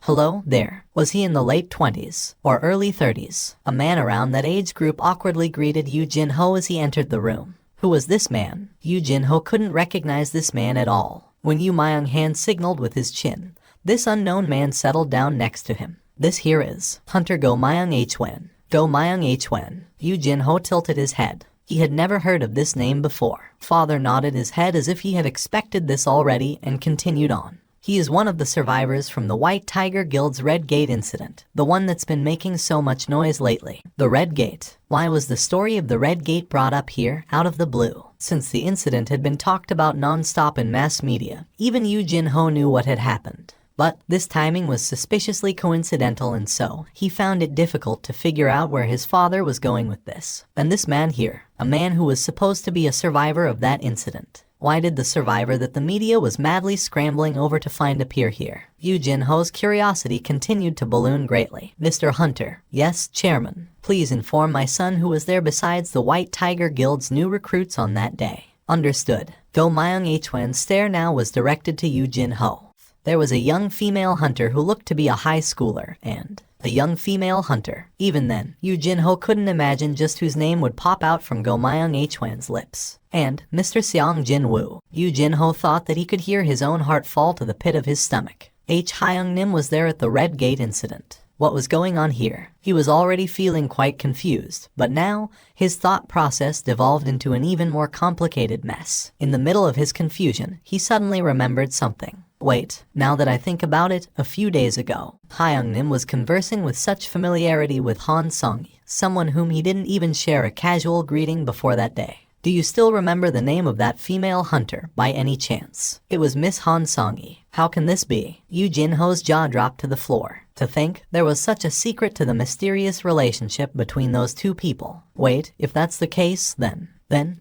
Speaker 1: Hello there. Was he in the late 20s or early 30s? A man around that age group awkwardly greeted Yu Jin-ho as he entered the room. Who was this man? Yu Jin-ho couldn't recognize this man at all. When Yu Myung-han signaled with his chin, this unknown man settled down next to him. This here is Hunter Go Myung-hwan. Go Myung-hwan. Yu Jin-ho tilted his head. He had never heard of this name before. Father nodded his head as if he had expected this already and continued on. He is one of the survivors from the White Tiger Guild's Red Gate incident, the one that's been making so much noise lately. The Red Gate. Why was the story of the Red Gate brought up here, out of the blue? Since the incident had been talked about non-stop in mass media, even Yu Jin-ho knew what had happened. But this timing was suspiciously coincidental, and so he found it difficult to figure out where his father was going with this. And this man here, a man who was supposed to be a survivor of that incident. Why did the survivor that the media was madly scrambling over to find appear here? Yu Jin-ho's curiosity continued to balloon greatly. Mr. Hunter. Yes, Chairman. Please inform my son who was there besides the White Tiger Guild's new recruits on that day. Understood. Go Myung-hwan's stare now was directed to Yu Jin-ho. There was a young female hunter who looked to be a high schooler, and a young female hunter. Even then, Yu Jin-ho couldn't imagine just whose name would pop out from Go Myung-hwan's lips. And Mr. Seong Jin-woo. Yu Jin-ho thought that he could hear his own heart fall to the pit of his stomach. Hyung-nim was there at the Red Gate incident. What was going on here? He was already feeling quite confused, but now his thought process devolved into an even more complicated mess. In the middle of his confusion, he suddenly remembered something. Wait, now that I think about it, a few days ago, Hyung-nim was conversing with such familiarity with Han Song-yi, someone whom he didn't even share a casual greeting before that day. Do you still remember the name of that female hunter, by any chance? It was Miss Han Song-yi. How can this be? Yu Jin-ho's jaw dropped to the floor. To think there was such a secret to the mysterious relationship between those two people. Wait, if that's the case, then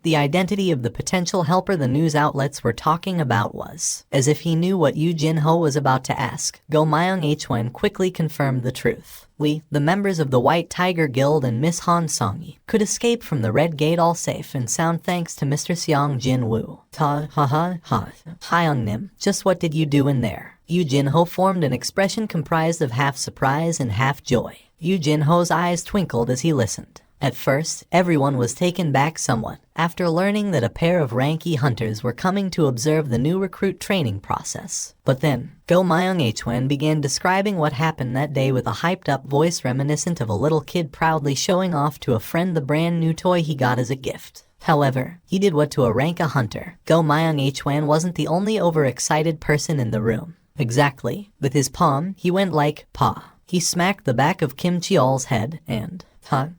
Speaker 1: the identity of the potential helper the news outlets were talking about was. As if he knew what Yu Jin-ho was about to ask, Go Myung-hwan quickly confirmed the truth. We, the members of the White Tiger Guild and Miss Han Song-yi, could escape from the Red Gate all safe and sound thanks to Mr. Seong Jin-woo. Hyung-nim, just what did you do in there? Yu Jin-ho formed an expression comprised of half surprise and half joy. Yu Jin-ho's eyes twinkled as he listened. At first, everyone was taken back somewhat after learning that a pair of Ranky hunters were coming to observe the new recruit training process. But then, Go Myung-hwan began describing what happened that day with a hyped-up voice reminiscent of a little kid proudly showing off to a friend the brand new toy he got as a gift. However, he did what to a Ranka hunter. Go Myung-hwan wasn't the only overexcited person in the room. Exactly. With his palm, he went like, "Pa." He smacked the back of Kim Cheol's head and,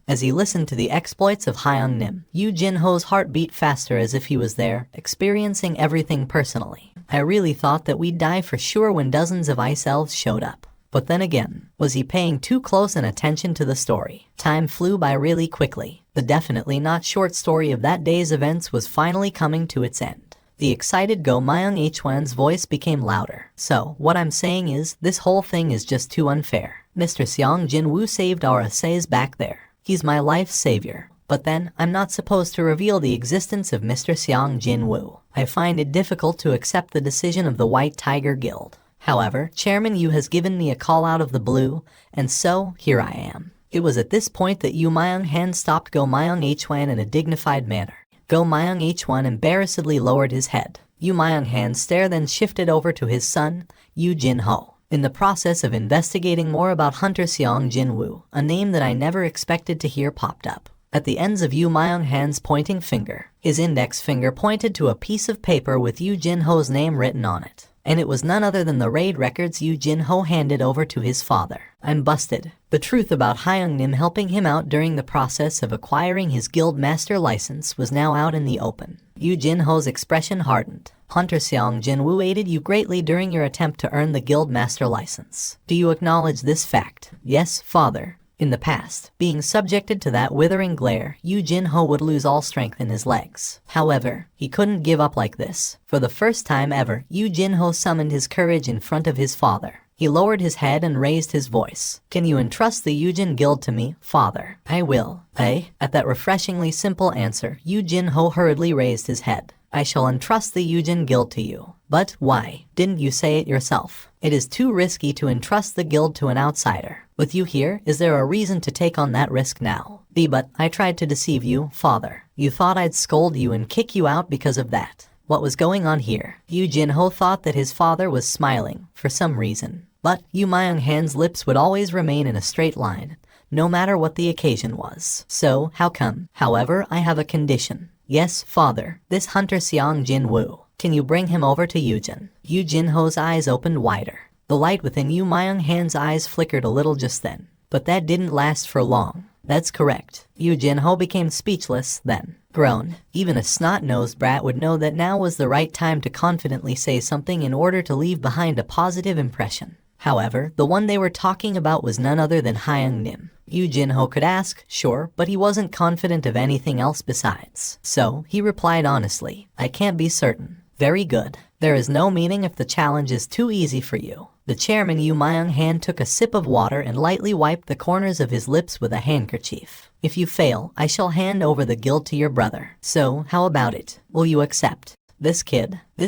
Speaker 1: as he listened to the exploits of Hyung-nim, Yu Jin-ho's heart beat faster as if he was there, experiencing everything personally. I really thought that we'd die for sure when dozens of ice elves showed up. But then again, was he paying too close an attention to the story? Time flew by really quickly. The definitely not short story of that day's events was finally coming to its end. The excited Go Myung-hwan's voice became louder. So, what I'm saying is, this whole thing is just too unfair. Mr. Seong Jin-woo saved our essays back there. He's my life's savior. But then, I'm not supposed to reveal the existence of Mr. Xiang Jinwoo. I find it difficult to accept the decision of the White Tiger Guild. However, Chairman Yu has given me a call out of the blue, and so, here I am. It was at this point that Yu Myung-han stopped Go Myung-hwan in a dignified manner. Go Myung-hwan embarrassedly lowered his head. Yu Myung-han's stare then shifted over to his son, Yu Jin-ho. In the process of investigating more about Hunter Xiang Jinwoo, a name that I never expected to hear popped up. At the ends of Yu Myung-han's pointing finger, his index finger pointed to a piece of paper with Yu Jin-ho's name written on it. And it was none other than the raid records Yu Jin-ho handed over to his father. I'm busted. The truth about Hyung Nim helping him out during the process of acquiring his guild master license was now out in the open. Yu Jin-ho's expression hardened. Hunter Xiang Jinwoo aided you greatly during your attempt to earn the guild master license. Do you acknowledge this fact? Yes, father. In the past, being subjected to that withering glare, Yu Jin-ho would lose all strength in his legs. However, he couldn't give up like this. For the first time ever, Yu Jin-ho summoned his courage in front of his father. He lowered his head and raised his voice. Can you entrust the Yujin Guild to me, father? I will. At that refreshingly simple answer, Yu Jin-ho hurriedly raised his head. I shall entrust the Yujin Guild to you. But why? Didn't you say it yourself? It is too risky to entrust the guild to an outsider. With you here, is there a reason to take on that risk now? But I tried to deceive you, father. You thought I'd scold you and kick you out because of that. What was going on here? Yu Jin-ho thought that his father was smiling, for some reason. But Yu Myung-han's lips would always remain in a straight line, no matter what the occasion was. So, how come? However, I have a condition. Yes, father, this Hunter Xiang Jinwoo. Can you bring him over to Yujin? Yu Jin-ho's eyes opened wider. The light within Yu Myung-han's eyes flickered a little just then. But that didn't last for long. That's correct. Yu Jin-ho became speechless, then groaned. Even a snot-nosed brat would know that now was the right time to confidently say something in order to leave behind a positive impression. However, the one they were talking about was none other than Hyung Nim. Yu Jin-ho could ask, sure, but he wasn't confident of anything else besides. So, he replied honestly, I can't be certain. Very good. There is no meaning if the challenge is too easy for you. The chairman Yu Myung-han took a sip of water and lightly wiped the corners of his lips with a handkerchief. If you fail, I shall hand over the guild to your brother. So, how about it? Will you accept? This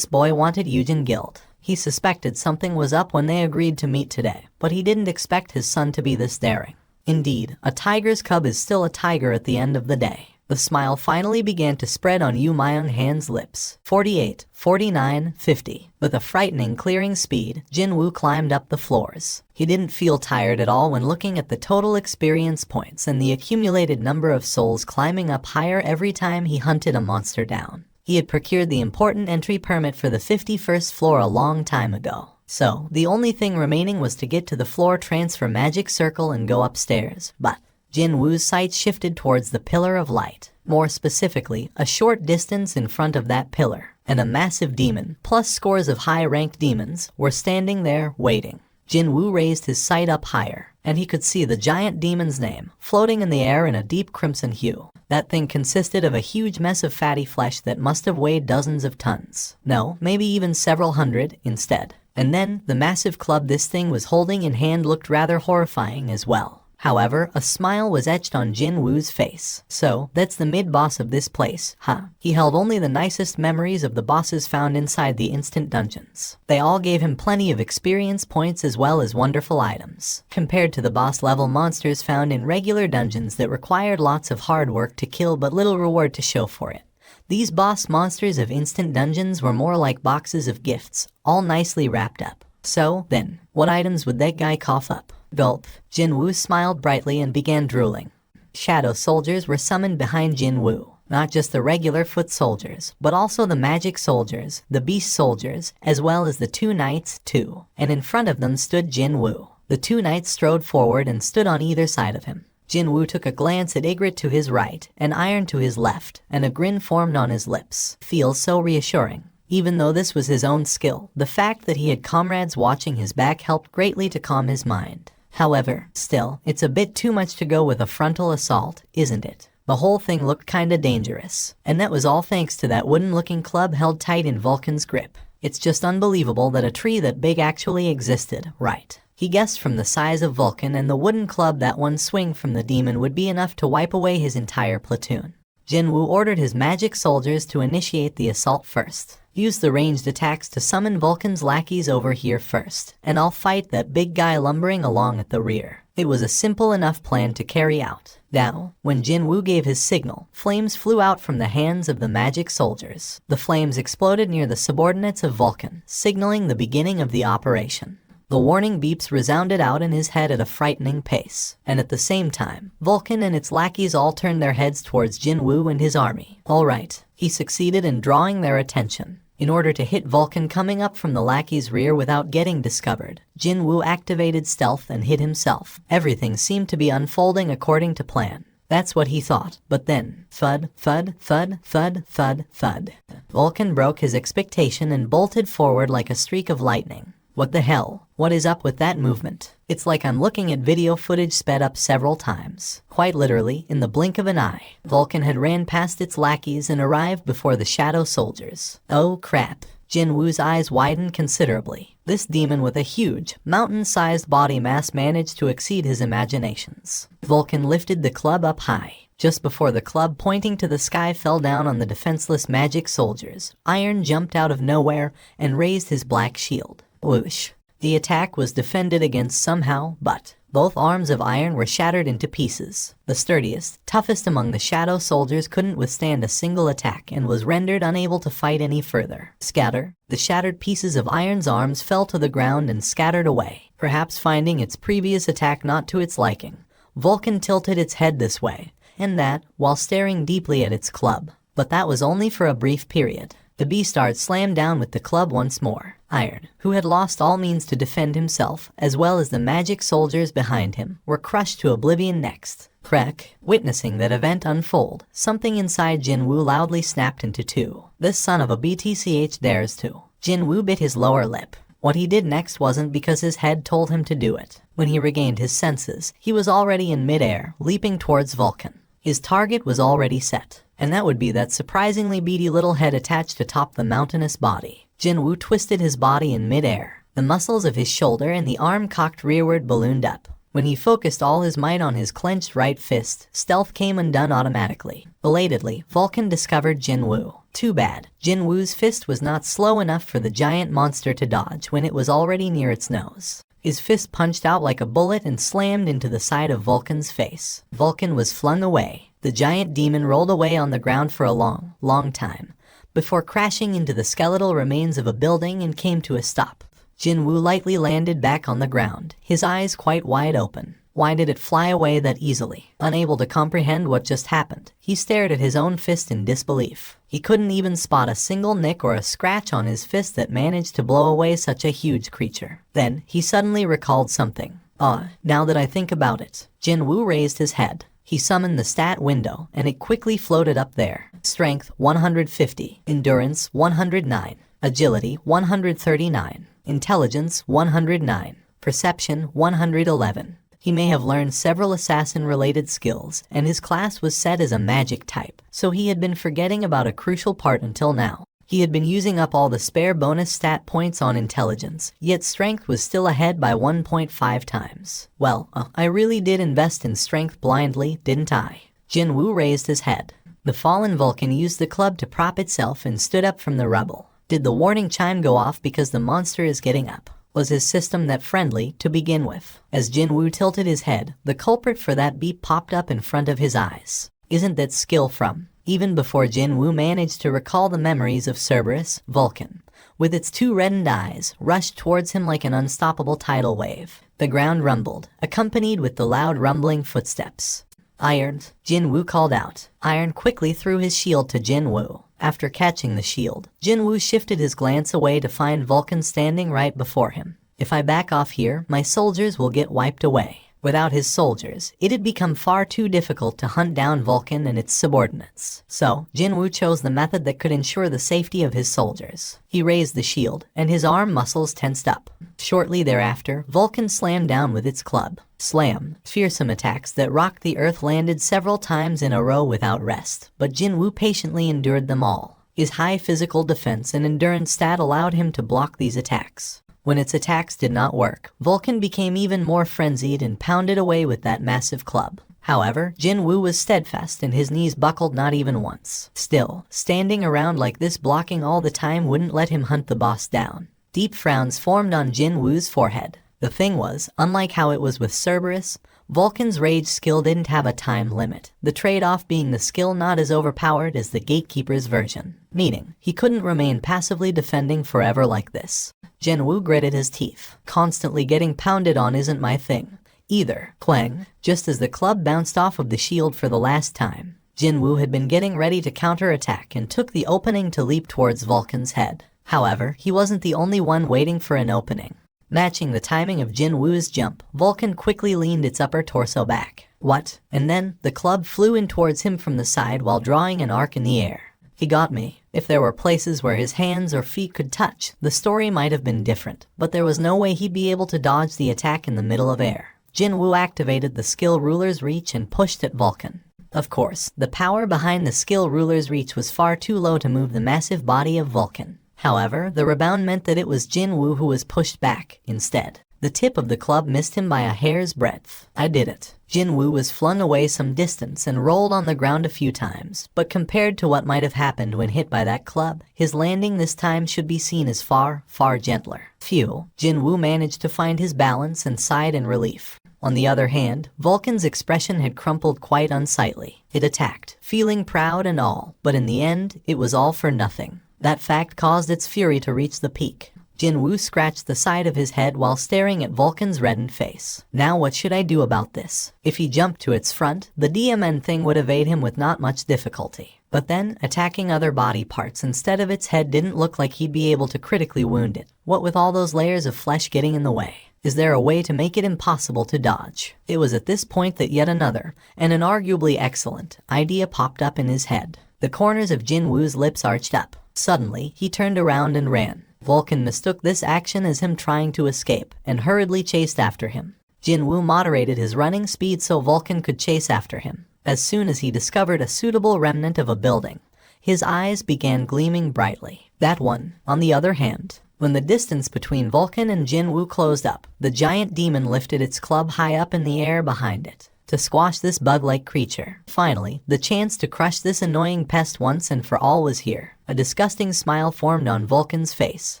Speaker 1: boy wanted Yujin Guild. He suspected something was up when they agreed to meet today, but he didn't expect his son to be this daring. Indeed, a tiger's cub is still a tiger at the end of the day. The smile finally began to spread on Yu Myung-han's lips. 48, 49, 50. With a frightening clearing speed, Jinwoo climbed up the floors. He didn't feel tired at all when looking at the total experience points and the accumulated number of souls climbing up higher every time he hunted a monster down. He had procured the important entry permit for the 51st floor a long time ago. So, the only thing remaining was to get to the floor transfer magic circle and go upstairs. But Jinwoo's sight shifted towards the pillar of light. More specifically, a short distance in front of that pillar. And a massive demon, plus scores of high-ranked demons, were standing there, waiting. Jinwoo raised his sight up higher, and he could see the giant demon's name, floating in the air in a deep crimson hue. That thing consisted of a huge mess of fatty flesh that must have weighed dozens of tons. No, maybe even several hundred instead. And then, the massive club this thing was holding in hand looked rather horrifying as well. However, a smile was etched on Jinwoo's face. So, that's the mid-boss of this place, huh? He held only the nicest memories of the bosses found inside the instant dungeons. They all gave him plenty of experience points as well as wonderful items, compared to the boss-level monsters found in regular dungeons that required lots of hard work to kill but little reward to show for it. These boss monsters of instant dungeons were more like boxes of gifts, all nicely wrapped up. So, then, what items would that guy cough up? Gulp. Jinwoo smiled brightly and began drooling. Shadow soldiers were summoned behind Jinwoo. Not just the regular foot soldiers, but also the magic soldiers, the beast soldiers, as well as the two knights, too. And in front of them stood Jinwoo. The two knights strode forward and stood on either side of him. Jinwoo took a glance at Ygritte to his right, and Iron to his left, and a grin formed on his lips. Feels so reassuring. Even though this was his own skill, the fact that he had comrades watching his back helped greatly to calm his mind. However, still, it's a bit too much to go with a frontal assault, isn't it? The whole thing looked kinda dangerous. And that was all thanks to that wooden-looking club held tight in Vulcan's grip. It's just unbelievable that a tree that big actually existed, right? He guessed from the size of Vulcan and the wooden club that one swing from the demon would be enough to wipe away his entire platoon. Jinwoo ordered his magic soldiers to initiate the assault first. Use the ranged attacks to summon Vulcan's lackeys over here first, and I'll fight that big guy lumbering along at the rear. It was a simple enough plan to carry out. Now, when Jinwoo gave his signal, flames flew out from the hands of the magic soldiers. The flames exploded near the subordinates of Vulcan, signaling the beginning of the operation. The warning beeps resounded out in his head at a frightening pace, and at the same time, Vulcan and its lackeys all turned their heads towards Jinwoo and his army. All right, he succeeded in drawing their attention. In order to hit Vulcan coming up from the lackey's rear without getting discovered, Jinwoo activated stealth and hid himself. Everything seemed to be unfolding according to plan. That's what he thought. But then, thud, thud, thud, thud, thud, thud. Vulcan broke his expectation and bolted forward like a streak of lightning. What the hell? What is up with that movement? It's like I'm looking at video footage sped up several times. Quite literally, in the blink of an eye, Vulcan had ran past its lackeys and arrived before the shadow soldiers. Oh crap. Jinwoo's eyes widened considerably. This demon with a huge, mountain-sized body mass managed to exceed his imaginations. Vulcan lifted the club up high. Just before the club pointing to the sky fell down on the defenseless magic soldiers, Iron jumped out of nowhere and raised his black shield. Whoosh. The attack was defended against somehow, but both arms of Iron were shattered into pieces. The sturdiest, toughest among the shadow soldiers couldn't withstand a single attack and was rendered unable to fight any further. Scatter. The shattered pieces of Iron's arms fell to the ground and scattered away, perhaps finding its previous attack not to its liking. Vulcan tilted its head this way and that while staring deeply at its club. But that was only for a brief period. The beastard slammed down with the club once more. Iron, who had lost all means to defend himself, as well as the magic soldiers behind him, were crushed to oblivion next. Crack. Witnessing that event unfold, something inside Jinwoo loudly snapped into two. This son of a BTCH dares to. Jinwoo bit his lower lip. What he did next wasn't because his head told him to do it. When he regained his senses, he was already in midair, leaping towards Vulcan. His target was already set, and that would be that surprisingly beady little head attached atop the mountainous body. Jinwoo twisted his body in midair. The muscles of his shoulder and the arm cocked rearward ballooned up. When he focused all his might on his clenched right fist, stealth came undone automatically. Belatedly, Vulcan discovered Jinwoo. Too bad. Jinwoo's fist was not slow enough for the giant monster to dodge when it was already near its nose. His fist punched out like a bullet and slammed into the side of Vulcan's face. Vulcan was flung away. The giant demon rolled away on the ground for a long, long time, before crashing into the skeletal remains of a building and came to a stop. Jinwoo lightly landed back on the ground, his eyes quite wide open. Why did it fly away that easily? Unable to comprehend what just happened, he stared at his own fist in disbelief. He couldn't even spot a single nick or a scratch on his fist that managed to blow away such a huge creature. Then, he suddenly recalled something. Now that I think about it. Jinwoo raised his head. He summoned the stat window, and it quickly floated up there. Strength 150, Endurance 109, Agility 139, Intelligence 109, Perception 111. He may have learned several assassin-related skills, and his class was set as a magic type, so he had been forgetting about a crucial part until now. He had been using up all the spare bonus stat points on intelligence, yet strength was still ahead by 1.5 times. Well, I really did invest in strength blindly, didn't I? Jinwoo raised his head. The fallen Vulcan used the club to prop itself and stood up from the rubble. Did the warning chime go off because the monster is getting up? Was his system that friendly to begin with? As Jinwoo tilted his head, the culprit for that beep popped up in front of his eyes. Isn't that skill from? Even before Jinwoo managed to recall the memories of Cerberus, Vulcan, with its two reddened eyes, rushed towards him like an unstoppable tidal wave. The ground rumbled, accompanied with the loud rumbling footsteps. Iron, Jinwoo called out. Iron quickly threw his shield to Jinwoo. After catching the shield, Jinwoo shifted his glance away to find Vulcan standing right before him. If I back off here, my soldiers will get wiped away. Without his soldiers, it had become far too difficult to hunt down Vulcan and its subordinates. So, Jinwoo chose the method that could ensure the safety of his soldiers. He raised the shield, and his arm muscles tensed up. Shortly thereafter, Vulcan slammed down with its club. Slam. Fearsome attacks that rocked the earth landed several times in a row without rest, but Jinwoo patiently endured them all. His high physical defense and endurance stat allowed him to block these attacks. When its attacks did not work, Vulcan became even more frenzied and pounded away with that massive club. However, Jinwoo was steadfast and his knees buckled not even once. Still, standing around like this blocking all the time wouldn't let him hunt the boss down. Deep frowns formed on Jinwoo's forehead. The thing was, unlike how it was with Cerberus, Vulcan's rage skill didn't have a time limit, the trade-off being the skill not as overpowered as the Gatekeeper's version, meaning he couldn't remain passively defending forever like this. Jinwoo gritted his teeth. Constantly getting pounded on isn't my thing either. Clang! Just as the club bounced off of the shield for the last time, Jinwoo had been getting ready to counterattack and took the opening to leap towards Vulcan's head. However, he wasn't the only one waiting for an opening. Matching the timing of Jinwoo's jump, Vulcan quickly leaned its upper torso back. What? And then, the club flew in towards him from the side while drawing an arc in the air. He got me. If there were places where his hands or feet could touch, the story might have been different, but there was no way he'd be able to dodge the attack in the middle of air. Jinwoo activated the skill ruler's reach and pushed at Vulcan. Of course, the power behind the skill ruler's reach was far too low to move the massive body of Vulcan. However, the rebound meant that it was Jinwoo who was pushed back, instead. The tip of the club missed him by a hair's breadth. I did it. Jinwoo was flung away some distance and rolled on the ground a few times, but compared to what might have happened when hit by that club, his landing this time should be seen as far, far gentler. Phew. Jinwoo managed to find his balance and sighed in relief. On the other hand, Vulcan's expression had crumpled quite unsightly. It attacked, feeling proud and all, but in the end, it was all for nothing. That fact caused its fury to reach the peak. Jinwoo scratched the side of his head while staring at Vulcan's reddened face. Now what should I do about this? If he jumped to its front, the DMN thing would evade him with not much difficulty. But then, attacking other body parts instead of its head didn't look like he'd be able to critically wound it. What with all those layers of flesh getting in the way? Is there a way to make it impossible to dodge? It was at this point that yet another, and an arguably excellent, idea popped up in his head. The corners of Jinwoo's lips arched up. Suddenly, he turned around and ran. Vulcan mistook this action as him trying to escape, and hurriedly chased after him. Jinwoo moderated his running speed so Vulcan could chase after him. As soon as he discovered a suitable remnant of a building, his eyes began gleaming brightly. That one, on the other hand, when the distance between Vulcan and Jinwoo closed up, the giant demon lifted its club high up in the air behind it, to squash this bug-like creature. Finally, the chance to crush this annoying pest once and for all was here. A disgusting smile formed on Vulcan's face,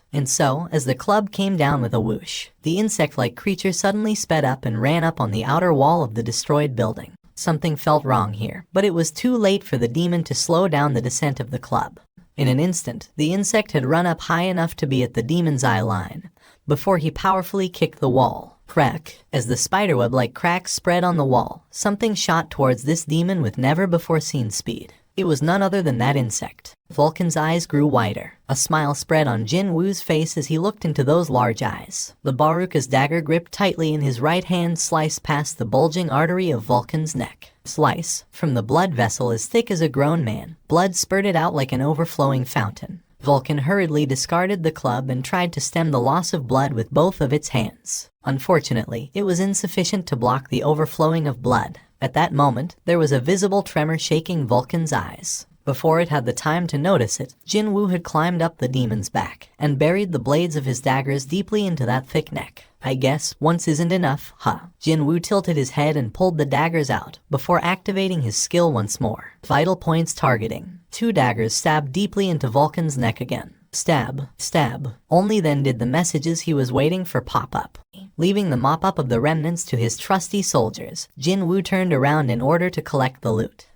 Speaker 1: and so, as the club came down with a whoosh, the insect-like creature suddenly sped up and ran up on the outer wall of the destroyed building. Something felt wrong here, but it was too late for the demon to slow down the descent of the club. In an instant, the insect had run up high enough to be at the demon's eye line, before he powerfully kicked the wall. Crack! As the spiderweb-like cracks spread on the wall, something shot towards this demon with never-before-seen speed. It was none other than that insect. Vulcan's eyes grew wider. A smile spread on Jinwoo's face as he looked into those large eyes. The Baruka's dagger gripped tightly in his right hand sliced past the bulging artery of Vulcan's neck. Slice. From the blood vessel as thick as a grown man, blood spurted out like an overflowing fountain. Vulcan hurriedly discarded the club and tried to stem the loss of blood with both of its hands. Unfortunately, it was insufficient to block the overflowing of blood. At that moment, there was a visible tremor shaking Vulcan's eyes. Before it had the time to notice it, Jinwoo had climbed up the demon's back and buried the blades of his daggers deeply into that thick neck. I guess once isn't enough, huh? Jinwoo tilted his head and pulled the daggers out before activating his skill once more. Vital points targeting. 2 daggers stabbed deeply into Vulcan's neck again. Stab, stab. Only then did the messages he was waiting for pop up. Leaving the mop-up of the remnants to his trusty soldiers, Jinwoo turned around in order to collect the loot.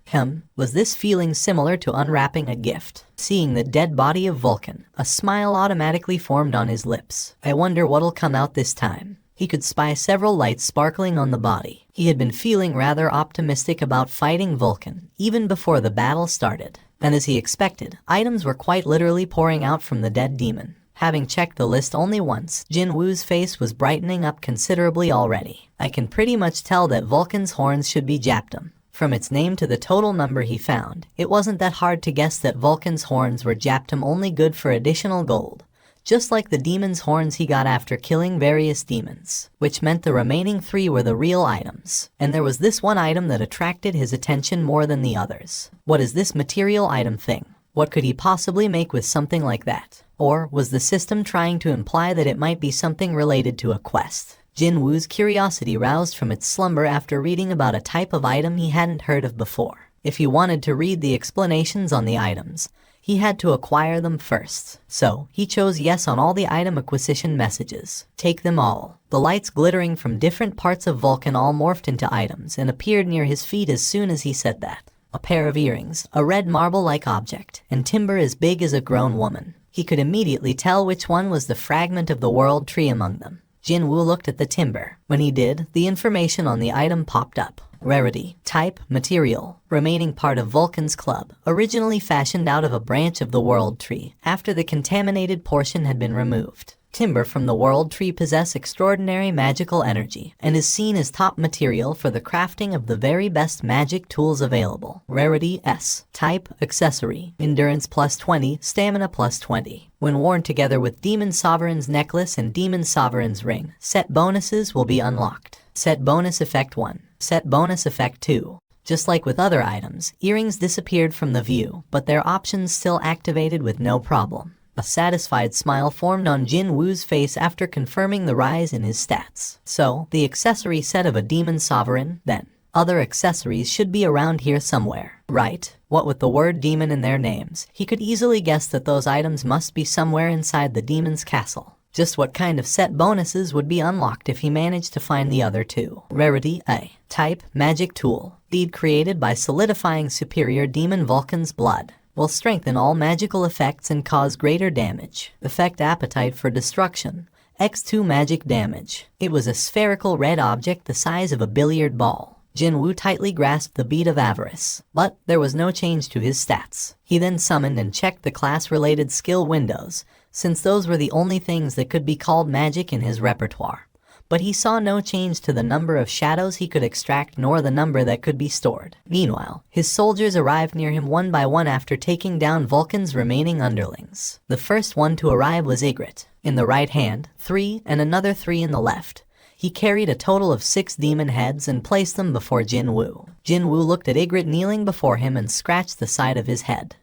Speaker 1: Was this feeling similar to unwrapping a gift? Seeing the dead body of Vulcan, a smile automatically formed on his lips. I wonder what'll come out this time. He could spy several lights sparkling on the body. He had been feeling rather optimistic about fighting Vulcan, even before the battle started. And as he expected, items were quite literally pouring out from the dead demon. Having checked the list only once, Jinwoo's face was brightening up considerably already. I can pretty much tell that Vulcan's horns should be Japtum. From its name to the total number he found, it wasn't that hard to guess that Vulcan's horns were Japtum only good for additional gold. Just like the demon's horns he got after killing various demons, which meant the remaining 3 were the real items. And there was this one item that attracted his attention more than the others. What is this material item thing? What could he possibly make with something like that? Or was the system trying to imply that it might be something related to a quest? Jin Woo's curiosity roused from its slumber after reading about a type of item he hadn't heard of before. If he wanted to read the explanations on the items, he had to acquire them first. So, he chose yes on all the item acquisition messages. Take them all. The lights glittering from different parts of Vulcan all morphed into items and appeared near his feet as soon as he said that. A pair of earrings, a red marble-like object, and timber as big as a grown woman. He could immediately tell which one was the fragment of the world tree among them. Jin Woo looked at the timber. When he did, the information on the item popped up. Rarity, type, material, remaining part of Vulcan's club, originally fashioned out of a branch of the world tree, after the contaminated portion had been removed. Timber from the world tree possess extraordinary magical energy, and is seen as top material for the crafting of the very best magic tools available. Rarity S. Type, accessory, endurance plus 20, stamina plus 20. When worn together with Demon Sovereign's necklace and Demon Sovereign's ring, set bonuses will be unlocked. Set bonus effect 1. Set bonus effect 2. Just like with other items, earrings disappeared from the view, but their options still activated with no problem. A satisfied smile formed on Jin Woo's face after confirming the rise in his stats. So, the accessory set of a Demon Sovereign, then. Other accessories should be around here somewhere, right? What with the word demon in their names, he could easily guess that those items must be somewhere inside the demon's castle. Just what kind of set bonuses would be unlocked if he managed to find the other two? Rarity A. Type, magic tool. Deed created by solidifying superior demon Vulcan's blood. Will strengthen all magical effects and cause greater damage. Effect appetite for destruction. X2 magic damage. It was a spherical red object the size of a billiard ball. Jin Woo tightly grasped the bead of avarice, but there was no change to his stats. He then summoned and checked the class-related skill windows, since those were the only things that could be called magic in his repertoire. But he saw no change to the number of shadows he could extract nor the number that could be stored. Meanwhile, his soldiers arrived near him one by one after taking down Vulcan's remaining underlings. The first one to arrive was Ygritte. In the right hand, 3 and another 3 in the left. He carried a total of 6 demon heads and placed them before Jin Woo. Jin Woo looked at Ygritte kneeling before him and scratched the side of his head.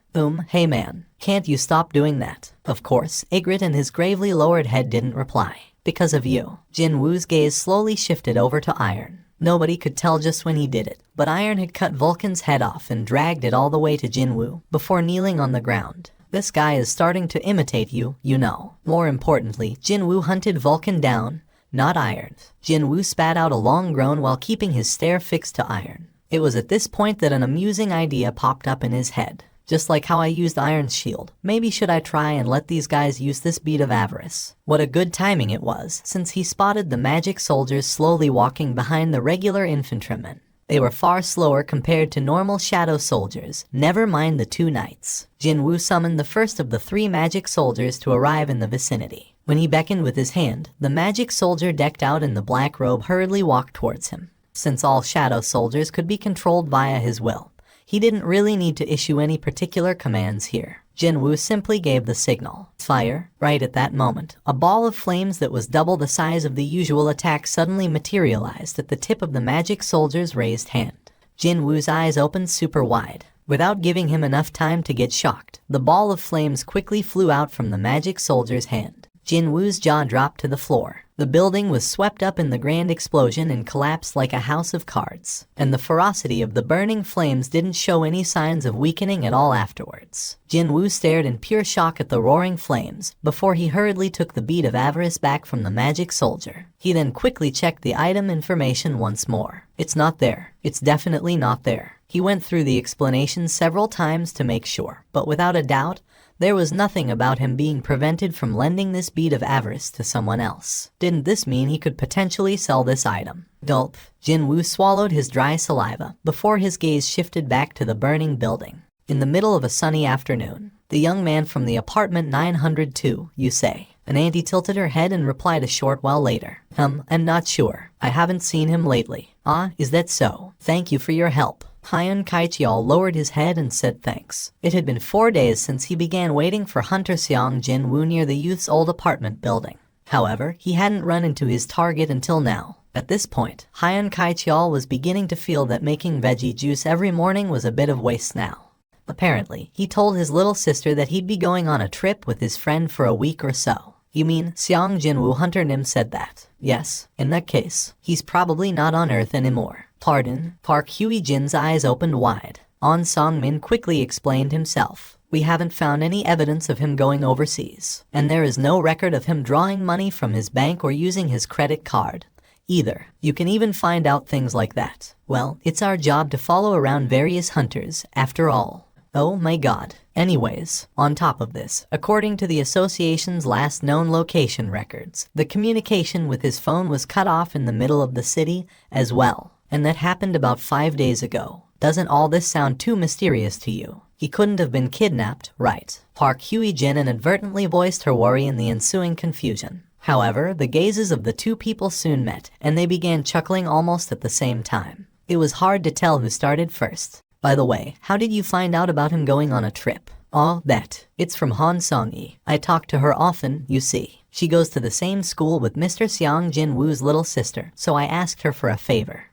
Speaker 1: Hey man, can't you stop doing that? Of course, Ygritte and his gravely lowered head didn't reply. Because of you. Jin Woo's gaze slowly shifted over to Iron. Nobody could tell just when he did it, but Iron had cut Vulcan's head off and dragged it all the way to Jin Woo, before kneeling on the ground. This guy is starting to imitate you, you know. More importantly, Jin Woo hunted Vulcan down, not Iron. Jin Woo spat out a long groan while keeping his stare fixed to Iron. It was at this point that an amusing idea popped up in his head. Just like how I used Iron's shield. Maybe should I try and let these guys use this bead of avarice? What a good timing it was, since he spotted the magic soldiers slowly walking behind the regular infantrymen. They were far slower compared to normal shadow soldiers, never mind the 2 knights. Jin Woo summoned the first of the 3 magic soldiers to arrive in the vicinity. When he beckoned with his hand, the magic soldier decked out in the black robe hurriedly walked towards him. Since all shadow soldiers could be controlled via his will, he didn't really need to issue any particular commands here. Jin Woo simply gave the signal. Fire. Right at that moment, a ball of flames that was double the size of the usual attack suddenly materialized at the tip of the magic soldier's raised hand. Jin Woo's eyes opened super wide. Without giving him enough time to get shocked, the ball of flames quickly flew out from the magic soldier's hand. Jin Woo's jaw dropped to the floor. The building was swept up in the grand explosion and collapsed like a house of cards. And the ferocity of the burning flames didn't show any signs of weakening at all afterwards. Jin Woo stared in pure shock at the roaring flames, before he hurriedly took the bead of avarice back from the magic soldier. He then quickly checked the item information once more. It's not there. It's definitely not there. He went through the explanation several times to make sure, but without a doubt, there was nothing about him being prevented from lending this bead of avarice to someone else. Didn't this mean he could potentially sell this item? Gulp. Jin Woo swallowed his dry saliva before his gaze shifted back to the burning building. In the middle of a sunny afternoon, the young man from the apartment 902, you say. An auntie tilted her head and replied a short while later. I'm not sure. I haven't seen him lately. Ah, is that so? Thank you for your help. Hyun Kaicheol lowered his head and said thanks. It had been 4 days since he began waiting for Hunter Seong Jin Woo near the youth's old apartment building. However, he hadn't run into his target until now. At this point, Hyun Kaicheol was beginning to feel that making veggie juice every morning was a bit of waste now. Apparently, he told his little sister that he'd be going on a trip with his friend for a week or so. You mean Seong Jinwoo Hunter Nim said that? Yes. In that case, he's probably not on Earth anymore. Pardon? Park Hye-jin's eyes opened wide. On Song-min quickly explained himself. We haven't found any evidence of him going overseas, and there is no record of him drawing money from his bank or using his credit card either. You can even find out things like that. Well, it's our job to follow around various hunters, after all. Oh my god. Anyways, on top of this, according to the association's last known location records, the communication with his phone was cut off in the middle of the city as well. And that happened about 5 days ago. Doesn't all this sound too mysterious to you? He couldn't have been kidnapped, right? Park Hye-jin inadvertently voiced her worry in the ensuing confusion. However, the gazes of the two people soon met, and they began chuckling almost at the same time. It was hard to tell who started first. By the way, how did you find out about him going on a trip? Oh, that. It's from Han Song-yi. I talk to her often, you see. She goes to the same school with Mr. Seong Jin-woo's little sister, so I asked her for a favor.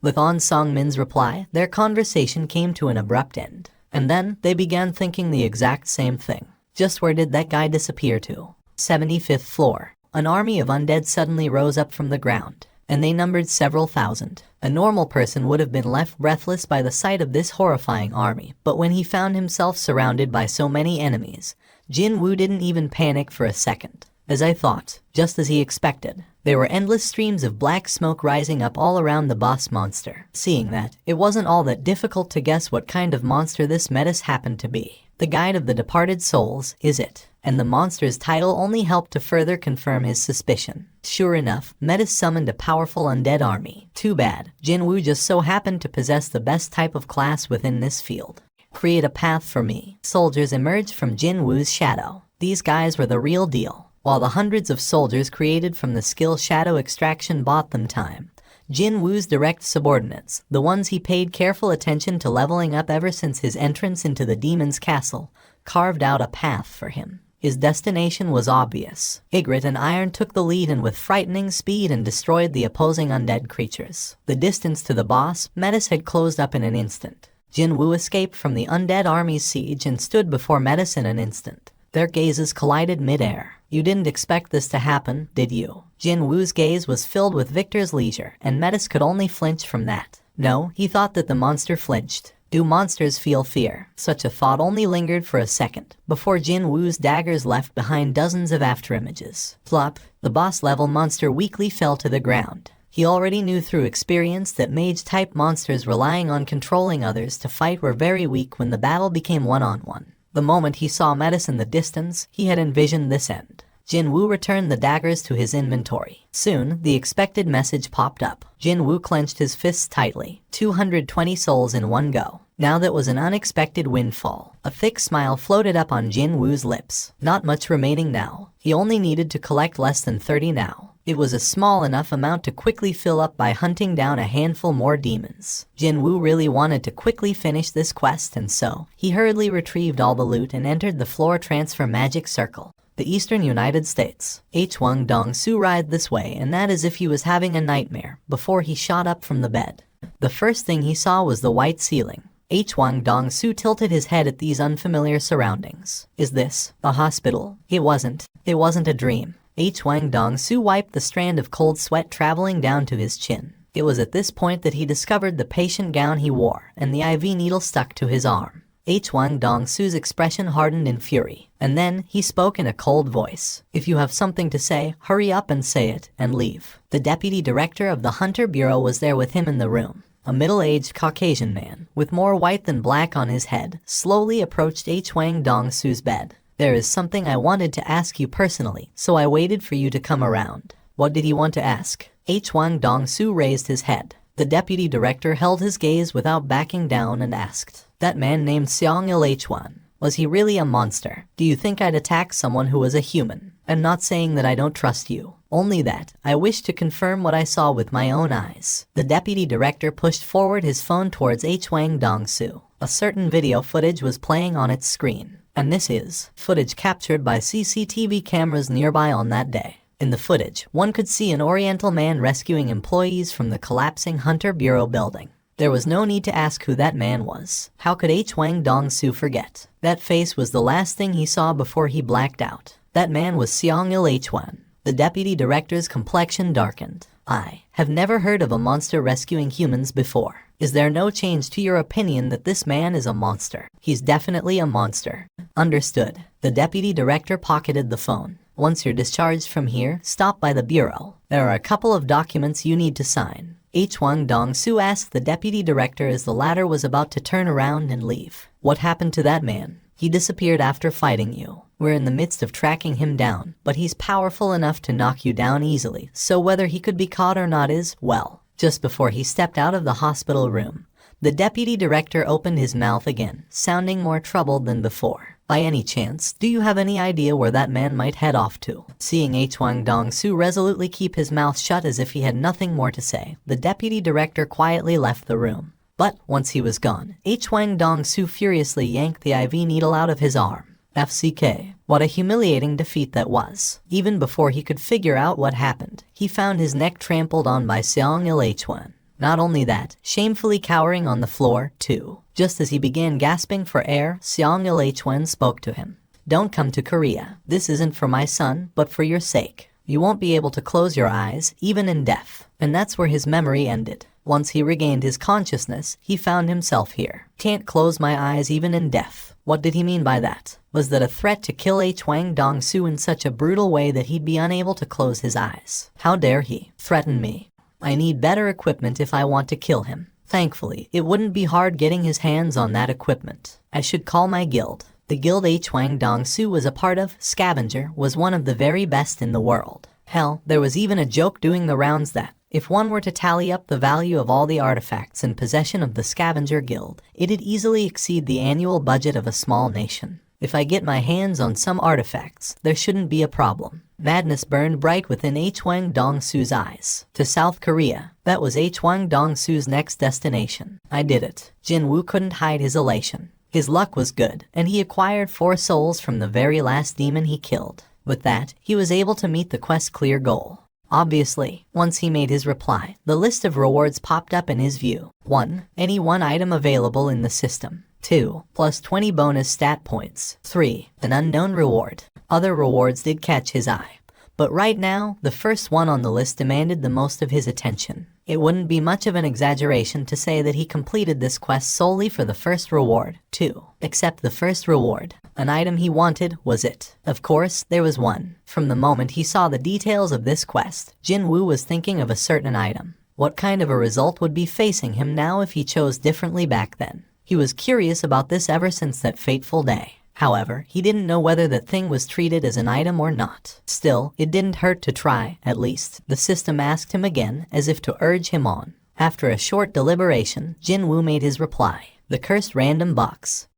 Speaker 1: With On Song-min's reply, their conversation came to an abrupt end. And then, they began thinking the exact same thing. Just where did that guy disappear to? 75th floor. An army of undead suddenly rose up from the ground, and they numbered several thousand. A normal person would have been left breathless by the sight of this horrifying army, but when he found himself surrounded by so many enemies, Jin-woo didn't even panic for a second. As I thought, just as he expected, there were endless streams of black smoke rising up all around the boss monster. Seeing that, it wasn't all that difficult to guess what kind of monster this Metis happened to be. The Guide of the Departed Souls, is it? And the monster's title only helped to further confirm his suspicion. Sure enough, Metis summoned a powerful undead army. Too bad, Jin-woo just so happened to possess the best type of class within this field. Create a path for me. Soldiers emerged from Jin-woo's shadow. These guys were the real deal. While the hundreds of soldiers created from the skill shadow extraction bought them time, Jin-woo's direct subordinates, the ones he paid careful attention to leveling up ever since his entrance into the demon's castle, carved out a path for him. His destination was obvious. Ygritte and Iron took the lead and with frightening speed and destroyed the opposing undead creatures. The distance to the boss, Metis had closed up in an instant. Jin-woo escaped from the undead army's siege and stood before Metis in an instant. Their gazes collided mid-air. You didn't expect this to happen, did you? Jin-woo's gaze was filled with victor's leisure, and Metis could only flinch from that. No, he thought that the monster flinched. Do monsters feel fear? Such a thought only lingered for a second, before Jin-woo's daggers left behind dozens of afterimages. Plop, the boss-level monster weakly fell to the ground. He already knew through experience that mage-type monsters relying on controlling others to fight were very weak when the battle became one-on-one. The moment he saw Metis in the distance, he had envisioned this end. Jin-woo returned the daggers to his inventory. Soon, the expected message popped up. Jin-woo clenched his fists tightly. 220 souls in one go. Now that was an unexpected windfall. A thick smile floated up on Jin-woo's lips. Not much remaining now. He only needed to collect less than 30 now. It was a small enough amount to quickly fill up by hunting down a handful more demons. Jin-woo really wanted to quickly finish this quest, and so he hurriedly retrieved all the loot and entered the floor transfer magic circle. The eastern United States. H-Wang Dong-soo writhed this way, and that as if he was having a nightmare, before he shot up from the bed. The first thing he saw was the white ceiling. H-Wang Dong-soo tilted his head at these unfamiliar surroundings. Is this a hospital? It wasn't. It wasn't a dream. H-Wang Dong-soo wiped the strand of cold sweat traveling down to his chin. It was at this point that he discovered the patient gown he wore, and the IV needle stuck to his arm. H-Wang Dong-soo's expression hardened in fury, and then he spoke in a cold voice. If you have something to say, hurry up and say it, and leave. The deputy director of the Hunter Bureau was there with him in the room. A middle-aged Caucasian man, with more white than black on his head, slowly approached H-Wang Dong-soo's bed. There is something I wanted to ask you personally, so I waited for you to come around. What did he want to ask? H-Wang Dong-soo raised his head. The deputy director held his gaze without backing down and asked, that man named Seong Il-H-Wan, was he really a monster? Do you think I'd attack someone who was a human? I'm not saying that I don't trust you, only that I wish to confirm what I saw with my own eyes. The deputy director pushed forward his phone towards H-Wang Dong-soo. A certain video footage was playing on its screen, and this is footage captured by CCTV cameras nearby on that day. In the footage, one could see an Oriental man rescuing employees from the collapsing Hunter Bureau building. There was no need to ask who that man was. How could Hwang Dong-soo forget? That face was the last thing he saw before he blacked out. That man was Seong-il Hwan. The deputy director's complexion darkened. I have never heard of a monster rescuing humans before. Is there no change to your opinion that this man is a monster? He's definitely a monster. Understood. The deputy director pocketed the phone. Once you're discharged from here, stop by the bureau. There are a couple of documents you need to sign. Hwang Dong-soo asked the deputy director as the latter was about to turn around and leave. What happened to that man? He disappeared after fighting you. We're in the midst of tracking him down, but he's powerful enough to knock you down easily, so whether he could be caught or not is, well. Just before he stepped out of the hospital room, the deputy director opened his mouth again, sounding more troubled than before. By any chance, do you have any idea where that man might head off to? Seeing Hwang Dong-soo resolutely keep his mouth shut as if he had nothing more to say, the deputy director quietly left the room. But once he was gone, Hwang Dong-soo furiously yanked the IV needle out of his arm. FCK. What a humiliating defeat that was. Even before he could figure out what happened, he found his neck trampled on by Seong-il Hwan. Not only that, shamefully cowering on the floor, too. Just as he began gasping for air, Seong-il Hwan spoke to him. Don't come to Korea. This isn't for my son, but for your sake. You won't be able to close your eyes, even in death. And that's where his memory ended. Once he regained his consciousness, he found himself here. Can't close my eyes even in death. What did he mean by that? Was that a threat to kill Hwang Dong-soo in such a brutal way that he'd be unable to close his eyes? How dare he threaten me? I need better equipment if I want to kill him. Thankfully, it wouldn't be hard getting his hands on that equipment. I should call my guild. The guild Hwang Dong-soo was a part of, Scavenger, was one of the very best in the world. Hell, there was even a joke doing the rounds that, if one were to tally up the value of all the artifacts in possession of the Scavenger Guild, it'd easily exceed the annual budget of a small nation. If I get my hands on some artifacts, there shouldn't be a problem. Madness burned bright within Hwang Dong-soo's eyes. To South Korea, that was Hwang Dong-soo's next destination. I did it. Jin-woo couldn't hide his elation. His luck was good, and he acquired 4 souls from the very last demon he killed. With that, he was able to meet the quest's clear goal. Obviously, once he made his reply, the list of rewards popped up in his view. 1. Any one item available in the system. 2. Plus 20 bonus stat points. 3. An unknown reward. Other rewards did catch his eye. But right now, the first one on the list demanded the most of his attention. It wouldn't be much of an exaggeration to say that he completed this quest solely for the first reward, too. Except the first reward. An item he wanted was it. Of course, there was one. From the moment he saw the details of this quest, Jin-woo was thinking of a certain item. What kind of a result would be facing him now if he chose differently back then? He was curious about this ever since that fateful day. However, he didn't know whether that thing was treated as an item or not. Still, it didn't hurt to try, at least. The system asked him again, as if to urge him on. After a short deliberation, Jin-woo made his reply. The cursed random box.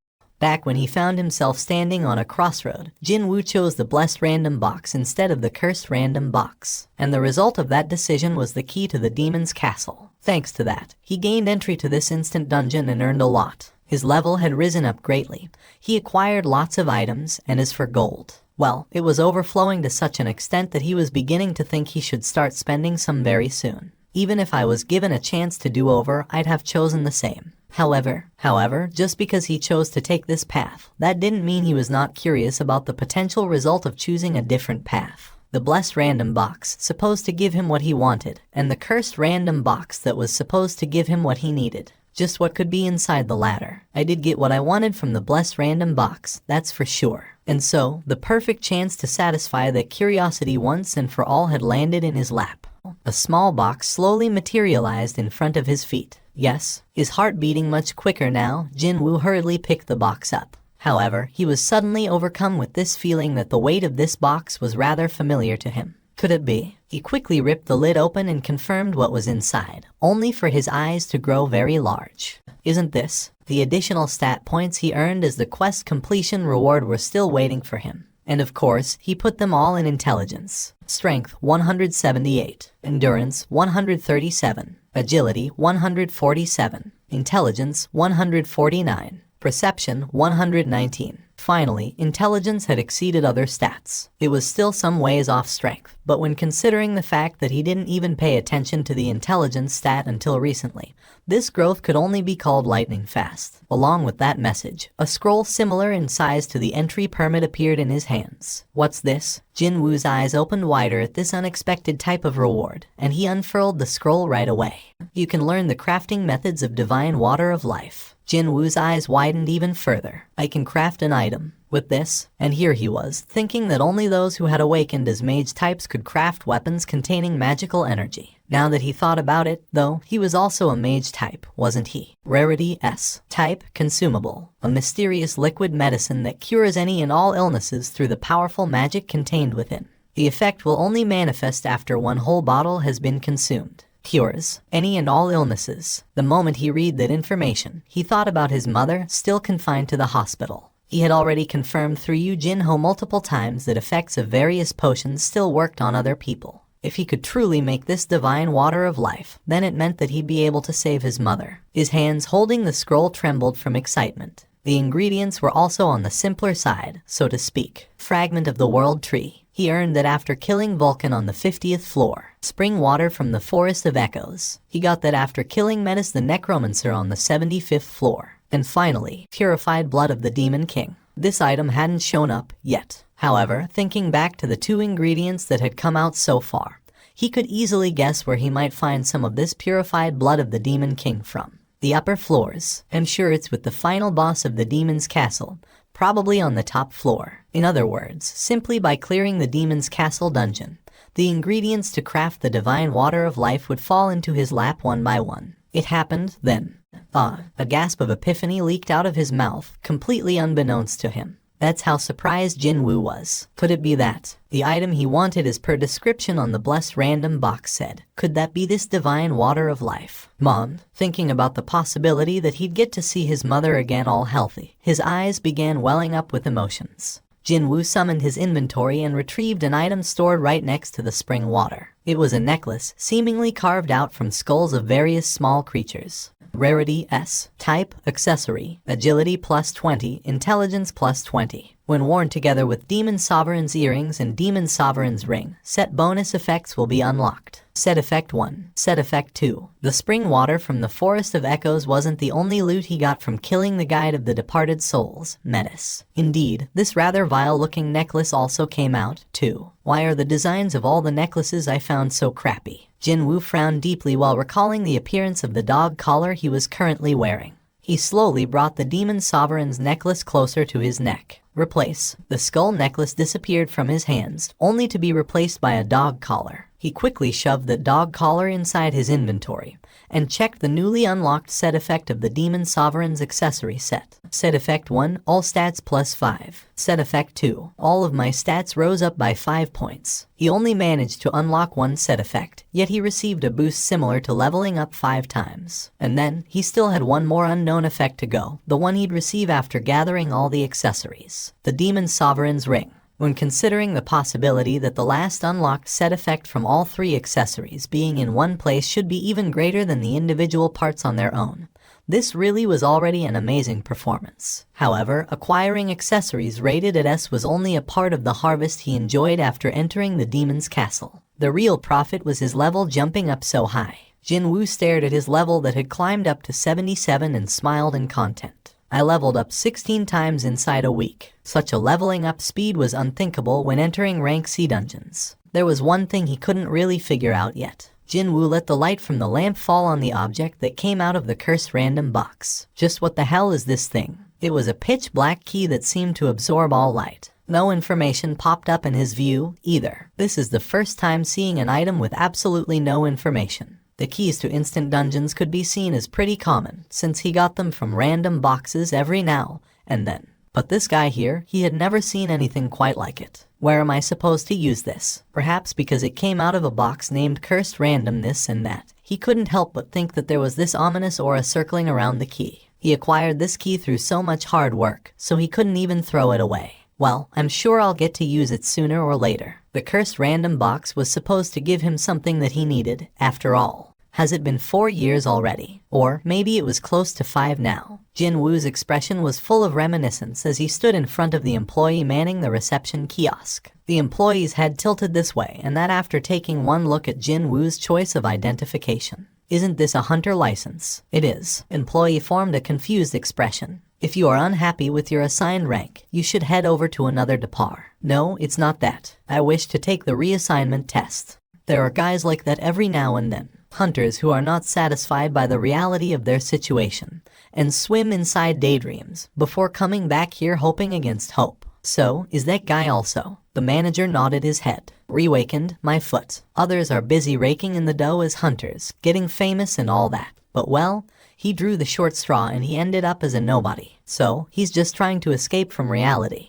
Speaker 1: Back when he found himself standing on a crossroad, Jin-woo chose the blessed random box instead of the cursed random box. And the result of that decision was the key to the demon's castle. Thanks to that, he gained entry to this instant dungeon and earned a lot. His level had risen up greatly. He acquired lots of items, and as for gold, well, it was overflowing to such an extent that he was beginning to think he should start spending some very soon. Even if I was given a chance to do over, I'd have chosen the same. However, just because he chose to take this path, that didn't mean he was not curious about the potential result of choosing a different path. The blessed random box, supposed to give him what he wanted, and the cursed random box that was supposed to give him what he needed. Just what could be inside the latter. I did get what I wanted from the blessed random box, that's for sure. And so, the perfect chance to satisfy that curiosity once and for all had landed in his lap. A small box slowly materialized in front of his feet. Yes, his heart beating much quicker now, Jin-woo hurriedly picked the box up. However, he was suddenly overcome with this feeling that the weight of this box was rather familiar to him. Could it be? He quickly ripped the lid open and confirmed what was inside, only for his eyes to grow very large. Isn't this the additional stat points he earned as the quest completion reward were still waiting for him? And of course, he put them all in intelligence. Strength 178, Endurance 137, Agility 147, Intelligence 149, Perception 119. Finally, intelligence had exceeded other stats. It was still some ways off strength, but when considering the fact that he didn't even pay attention to the intelligence stat until recently, this growth could only be called lightning fast. Along with that message, a scroll similar in size to the entry permit appeared in his hands. What's this? Jin Woo's eyes opened wider at this unexpected type of reward, and he unfurled the scroll right away. You can learn the crafting methods of divine water of life. Jin Woo's eyes widened even further. I can craft an item with this, and here he was, thinking that only those who had awakened as mage types could craft weapons containing magical energy. Now that he thought about it, though, he was also a mage type, wasn't he? Rarity S. Type, consumable. A mysterious liquid medicine that cures any and all illnesses through the powerful magic contained within. The effect will only manifest after one whole bottle has been consumed. Cures any and all illnesses. The moment he read that information, he thought about his mother, still confined to the hospital. He had already confirmed through Yu Jinho multiple times that effects of various potions still worked on other people. If he could truly make this divine water of life, then it meant that he'd be able to save his mother. His hands holding the scroll trembled from excitement. The ingredients were also on the simpler side, so to speak. Fragment of the world tree. He earned that after killing Vulcan on the 50th floor. Spring water from the Forest of Echoes. He got that after killing Menace the Necromancer on the 75th floor. And finally, purified blood of the Demon King. This item hadn't shown up yet. However, thinking back to the 2 ingredients that had come out so far, he could easily guess where he might find some of this purified blood of the Demon King from. The upper floors. I'm sure it's with the final boss of the Demon's Castle, probably on the top floor. In other words, simply by clearing the Demon's Castle dungeon, the ingredients to craft the divine water of life would fall into his lap one by one. It happened then. A gasp of epiphany leaked out of his mouth, completely unbeknownst to him. That's how surprised Jin Woo was. Could it be that? The item he wanted as per description on the blessed random box said. Could that be this divine water of life? Mom, thinking about the possibility that he'd get to see his mother again all healthy, his eyes began welling up with emotions. Jin Woo summoned his inventory and retrieved an item stored right next to the spring water. It was a necklace, seemingly carved out from skulls of various small creatures. Rarity S. Type, accessory, agility plus 20, intelligence plus 20. When worn together with Demon Sovereign's earrings and Demon Sovereign's ring, set bonus effects will be unlocked. Set effect 1. Set effect 2. The spring water from the Forest of Echoes wasn't the only loot he got from killing the guide of the departed souls, Menace. Indeed, this rather vile-looking necklace also came out, too. Why are the designs of all the necklaces I found so crappy? Jin Woo frowned deeply while recalling the appearance of the dog collar he was currently wearing. He slowly brought the Demon Sovereign's necklace closer to his neck. Replace. The skull necklace disappeared from his hands, only to be replaced by a dog collar. He quickly shoved the dog collar inside his inventory and checked the newly unlocked set effect of the Demon Sovereign's accessory set. Set effect 1, all stats plus 5. Set effect 2, all of my stats rose up by 5 points. He only managed to unlock one set effect, yet he received a boost similar to leveling up 5 times. And then, he still had one more unknown effect to go, the one he'd receive after gathering all the accessories. The Demon Sovereign's ring. When considering the possibility that the last unlocked set effect from all 3 accessories being in one place should be even greater than the individual parts on their own, this really was already an amazing performance. However, acquiring accessories rated at S was only a part of the harvest he enjoyed after entering the Demon's Castle. The real profit was his level jumping up so high. Jin Woo stared at his level that had climbed up to 77 and smiled in content. I leveled up 16 times inside a week. Such a leveling up speed was unthinkable when entering rank C dungeons. There was one thing he couldn't really figure out yet. Jin Woo let the light from the lamp fall on the object that came out of the cursed random box. Just what the hell is this thing? It was a pitch black key that seemed to absorb all light. No information popped up in his view, either. This is the first time seeing an item with absolutely no information. The keys to instant dungeons could be seen as pretty common, since he got them from random boxes every now and then. But this guy here, he had never seen anything quite like it. Where am I supposed to use this? Perhaps because it came out of a box named Cursed Random this and that. He couldn't help but think that there was this ominous aura circling around the key. He acquired this key through so much hard work, so he couldn't even throw it away. Well, I'm sure I'll get to use it sooner or later. The Cursed Random box was supposed to give him something that he needed, after all. Has it been 4 years already? Or maybe it was close to 5 now. Jin Woo's expression was full of reminiscence as he stood in front of the employee manning the reception kiosk. The employee's head tilted this way and that after taking one look at Jin Woo's choice of identification. Isn't this a hunter license? It is. Employee formed a confused expression. If you are unhappy with your assigned rank, you should head over to another depart. No, it's not that. I wish to take the reassignment test. There are guys like that every now and then. Hunters who are not satisfied by the reality of their situation and swim inside daydreams before coming back here hoping against hope. So, is that guy also? The manager nodded his head. Reawakened, my foot. Others are busy raking in the dough as hunters, getting famous and all that. But well, he drew the short straw and he ended up as a nobody. So, he's just trying to escape from reality.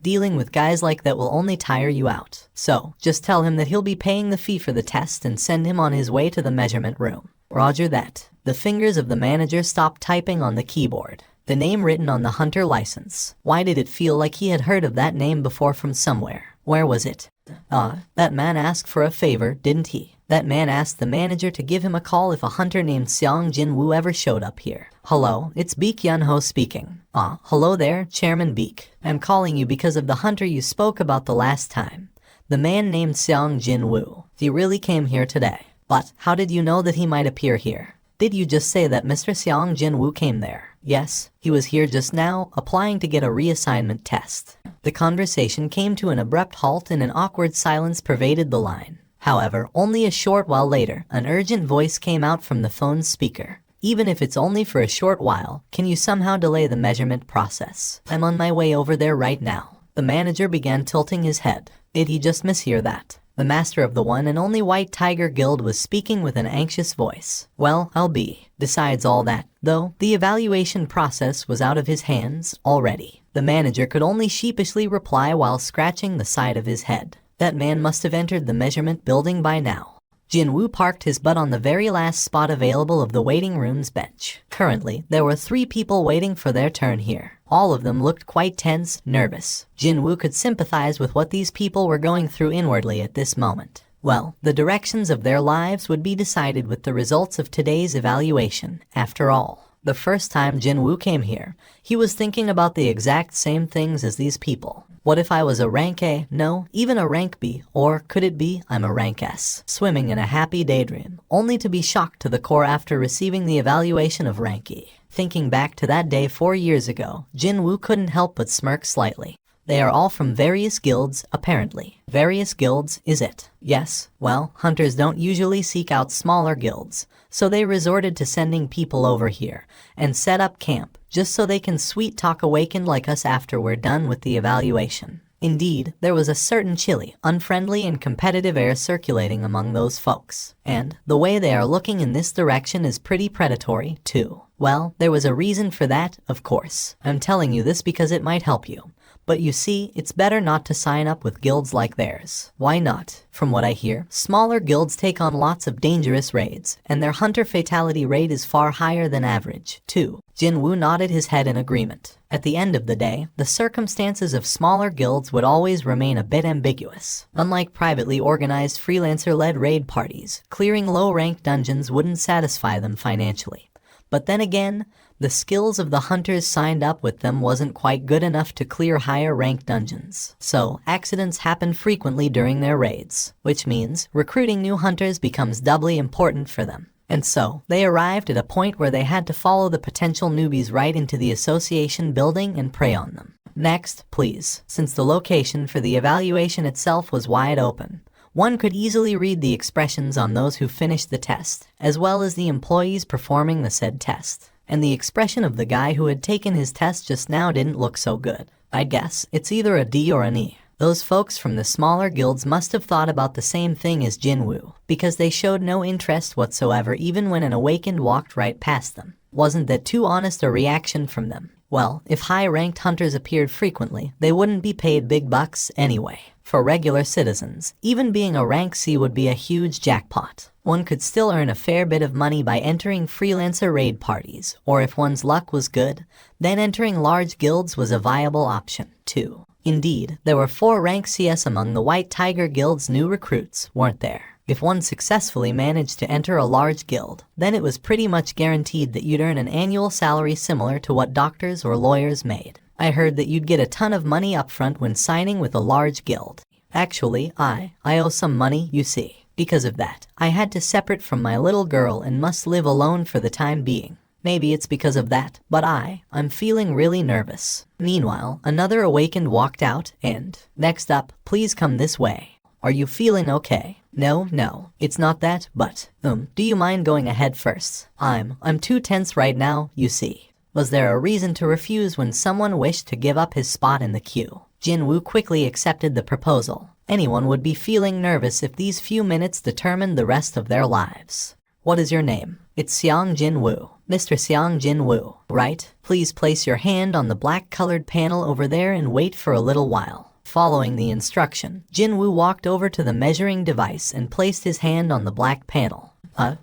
Speaker 1: Dealing with guys like that will only tire you out. So, just tell him that he'll be paying the fee for the test and send him on his way to the measurement room. Roger that. The fingers of the manager stopped typing on the keyboard. The name written on the hunter license. Why did it feel like he had heard of that name before from somewhere? Where was it? That man asked for a favor, didn't he? That man asked the manager to give him a call if a hunter named Seong Jin Woo ever showed up here. Hello, it's Baek Yun-ho speaking. Hello there, Chairman Baek. I'm calling you because of the hunter you spoke about the last time. The man named Seong Jin Woo. He really came here today. But how did you know that he might appear here? Did you just say that Mr. Seong Jin Woo came there? Yes, he was here just now, applying to get a reassignment test. The conversation came to an abrupt halt and an awkward silence pervaded the line. However, only a short while later, an urgent voice came out from the phone's speaker. Even if it's only for a short while, can you somehow delay the measurement process? I'm on my way over there right now. The manager began tilting his head. Did he just mishear that? The master of the one and only White Tiger Guild was speaking with an anxious voice. Well, I'll be. Besides all that, though, the evaluation process was out of his hands already. The manager could only sheepishly reply while scratching the side of his head. That man must have entered the measurement building by now. Jin Woo parked his butt on the very last spot available of the waiting room's bench. Currently, there were 3 people waiting for their turn here. All of them looked quite tense, nervous. Jin Woo could sympathize with what these people were going through inwardly at this moment. Well, the directions of their lives would be decided with the results of today's evaluation, after all. The first time Jin Woo came here, he was thinking about the exact same things as these people. What if I was a rank A? No, even a rank B. Or could it be I'm a rank S, swimming in a happy daydream, only to be shocked to the core after receiving the evaluation of rank E. Thinking back to that day 4 years ago, Jin Woo couldn't help but smirk slightly. They are all from various guilds, apparently. Various guilds, is it? Yes, well, hunters don't usually seek out smaller guilds, so they resorted to sending people over here and set up camp just so they can sweet talk awakened like us after we're done with the evaluation. Indeed, there was a certain chilly, unfriendly and competitive air circulating among those folks. And the way they are looking in this direction is pretty predatory, too. Well, there was a reason for that, of course. I'm telling you this because it might help you. But you see, it's better not to sign up with guilds like theirs. Why not? From what I hear, smaller guilds take on lots of dangerous raids, and their hunter fatality rate is far higher than average, too. Jin Woo nodded his head in agreement. At the end of the day, the circumstances of smaller guilds would always remain a bit ambiguous. Unlike privately organized freelancer-led raid parties, clearing low-ranked dungeons wouldn't satisfy them financially. But then again, the skills of the hunters signed up with them wasn't quite good enough to clear higher-ranked dungeons. So, accidents happen frequently during their raids, which means recruiting new hunters becomes doubly important for them. And so, they arrived at a point where they had to follow the potential newbies right into the association building and prey on them. Next, please, since the location for the evaluation itself was wide open. One could easily read the expressions on those who finished the test, as well as the employees performing the said test. And the expression of the guy who had taken his test just now didn't look so good. I'd guess it's either a D or an E. Those folks from the smaller guilds must have thought about the same thing as Jin Woo, because they showed no interest whatsoever even when an awakened walked right past them. Wasn't that too honest a reaction from them? Well, if high-ranked hunters appeared frequently, they wouldn't be paid big bucks anyway. For regular citizens, even being a rank C would be a huge jackpot. One could still earn a fair bit of money by entering freelancer raid parties, or if one's luck was good, then entering large guilds was a viable option, too. Indeed, there were 4 rank CS among the White Tiger Guild's new recruits, weren't there? If one successfully managed to enter a large guild, then it was pretty much guaranteed that you'd earn an annual salary similar to what doctors or lawyers made. I heard that you'd get a ton of money upfront when signing with a large guild. Actually, I owe some money, you see. Because of that, I had to separate from my little girl and must live alone for the time being. Maybe it's because of that, but I'm feeling really nervous. Meanwhile, another awakened walked out and, next up, please come this way. Are you feeling okay? No, it's not that, but, do you mind going ahead first? I'm too tense right now, you see. Was there a reason to refuse when someone wished to give up his spot in the queue? Jinwoo quickly accepted the proposal. Anyone would be feeling nervous if these few minutes determined the rest of their lives. What is your name? It's Seong Jinwoo. Mr. Seong Jinwoo, right? Please place your hand on the black-colored panel over there and wait for a little while. Following the instruction, Jinwoo walked over to the measuring device and placed his hand on the black panel.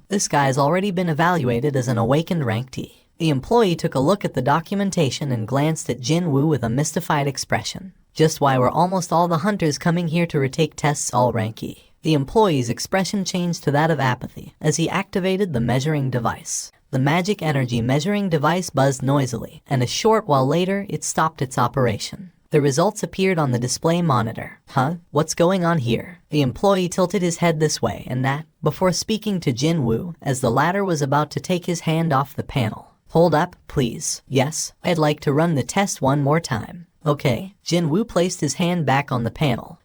Speaker 1: This guy's already been evaluated as an awakened rank T. The employee took a look at the documentation and glanced at Jinwoo with a mystified expression. Just why were almost all the hunters coming here to retake tests all rank E? The employee's expression changed to that of apathy as he activated the measuring device. The magic energy measuring device buzzed noisily, and a short while later it stopped its operation. The results appeared on the display monitor. What's going on here? The employee tilted his head this way and that, before speaking to Jinwoo, as the latter was about to take his hand off the panel. Hold up, please. Yes, I'd like to run the test one more time. Okay, Jinwoo placed his hand back on the panel.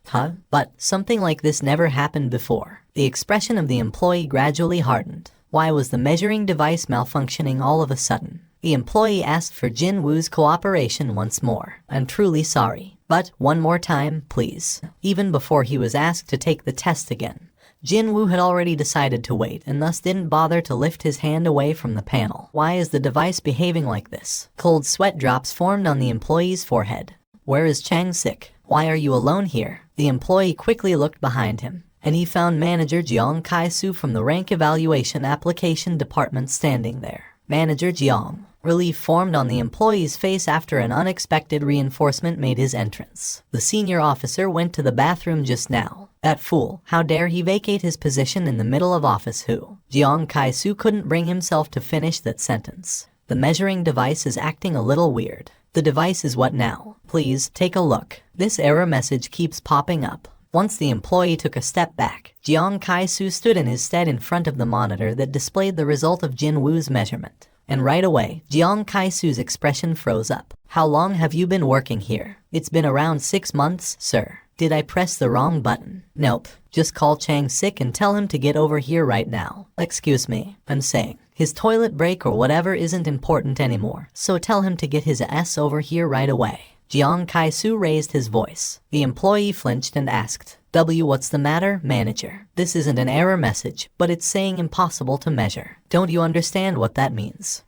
Speaker 1: But something like this never happened before. The expression of the employee gradually hardened. Why was the measuring device malfunctioning all of a sudden? The employee asked for Jinwoo's cooperation once more. I'm truly sorry, but one more time, please. Even before he was asked to take the test again, Jinwoo had already decided to wait and thus didn't bother to lift his hand away from the panel. Why is the device behaving like this? Cold sweat drops formed on the employee's forehead. Where is Chang-sik? Why are you alone here? The employee quickly looked behind him, and he found manager Jeong Kai-soo from the rank evaluation application department standing there. Manager Jeong. Relief formed on the employee's face after an unexpected reinforcement made his entrance. The senior officer went to the bathroom just now. That fool, how dare he vacate his position in the middle of office who? Jeong Kai-soo couldn't bring himself to finish that sentence. The measuring device is acting a little weird. The device is what now? Please, take a look. This error message keeps popping up. Once the employee took a step back, Jeong Kai-soo stood in his stead in front of the monitor that displayed the result of Jinwoo's measurement. And right away, Jeong Kai-soo's expression froze up. How long have you been working here? It's been around 6 months, sir. Did I press the wrong button? Nope. Just call Chang-sik and tell him to get over here right now. Excuse me, I'm saying. His toilet break or whatever isn't important anymore, so tell him to get his ass over here right away. Jeong Kai-soo raised his voice. The employee flinched and asked, what's the matter, manager? This isn't an error message, but it's saying impossible to measure. Don't you understand what that means?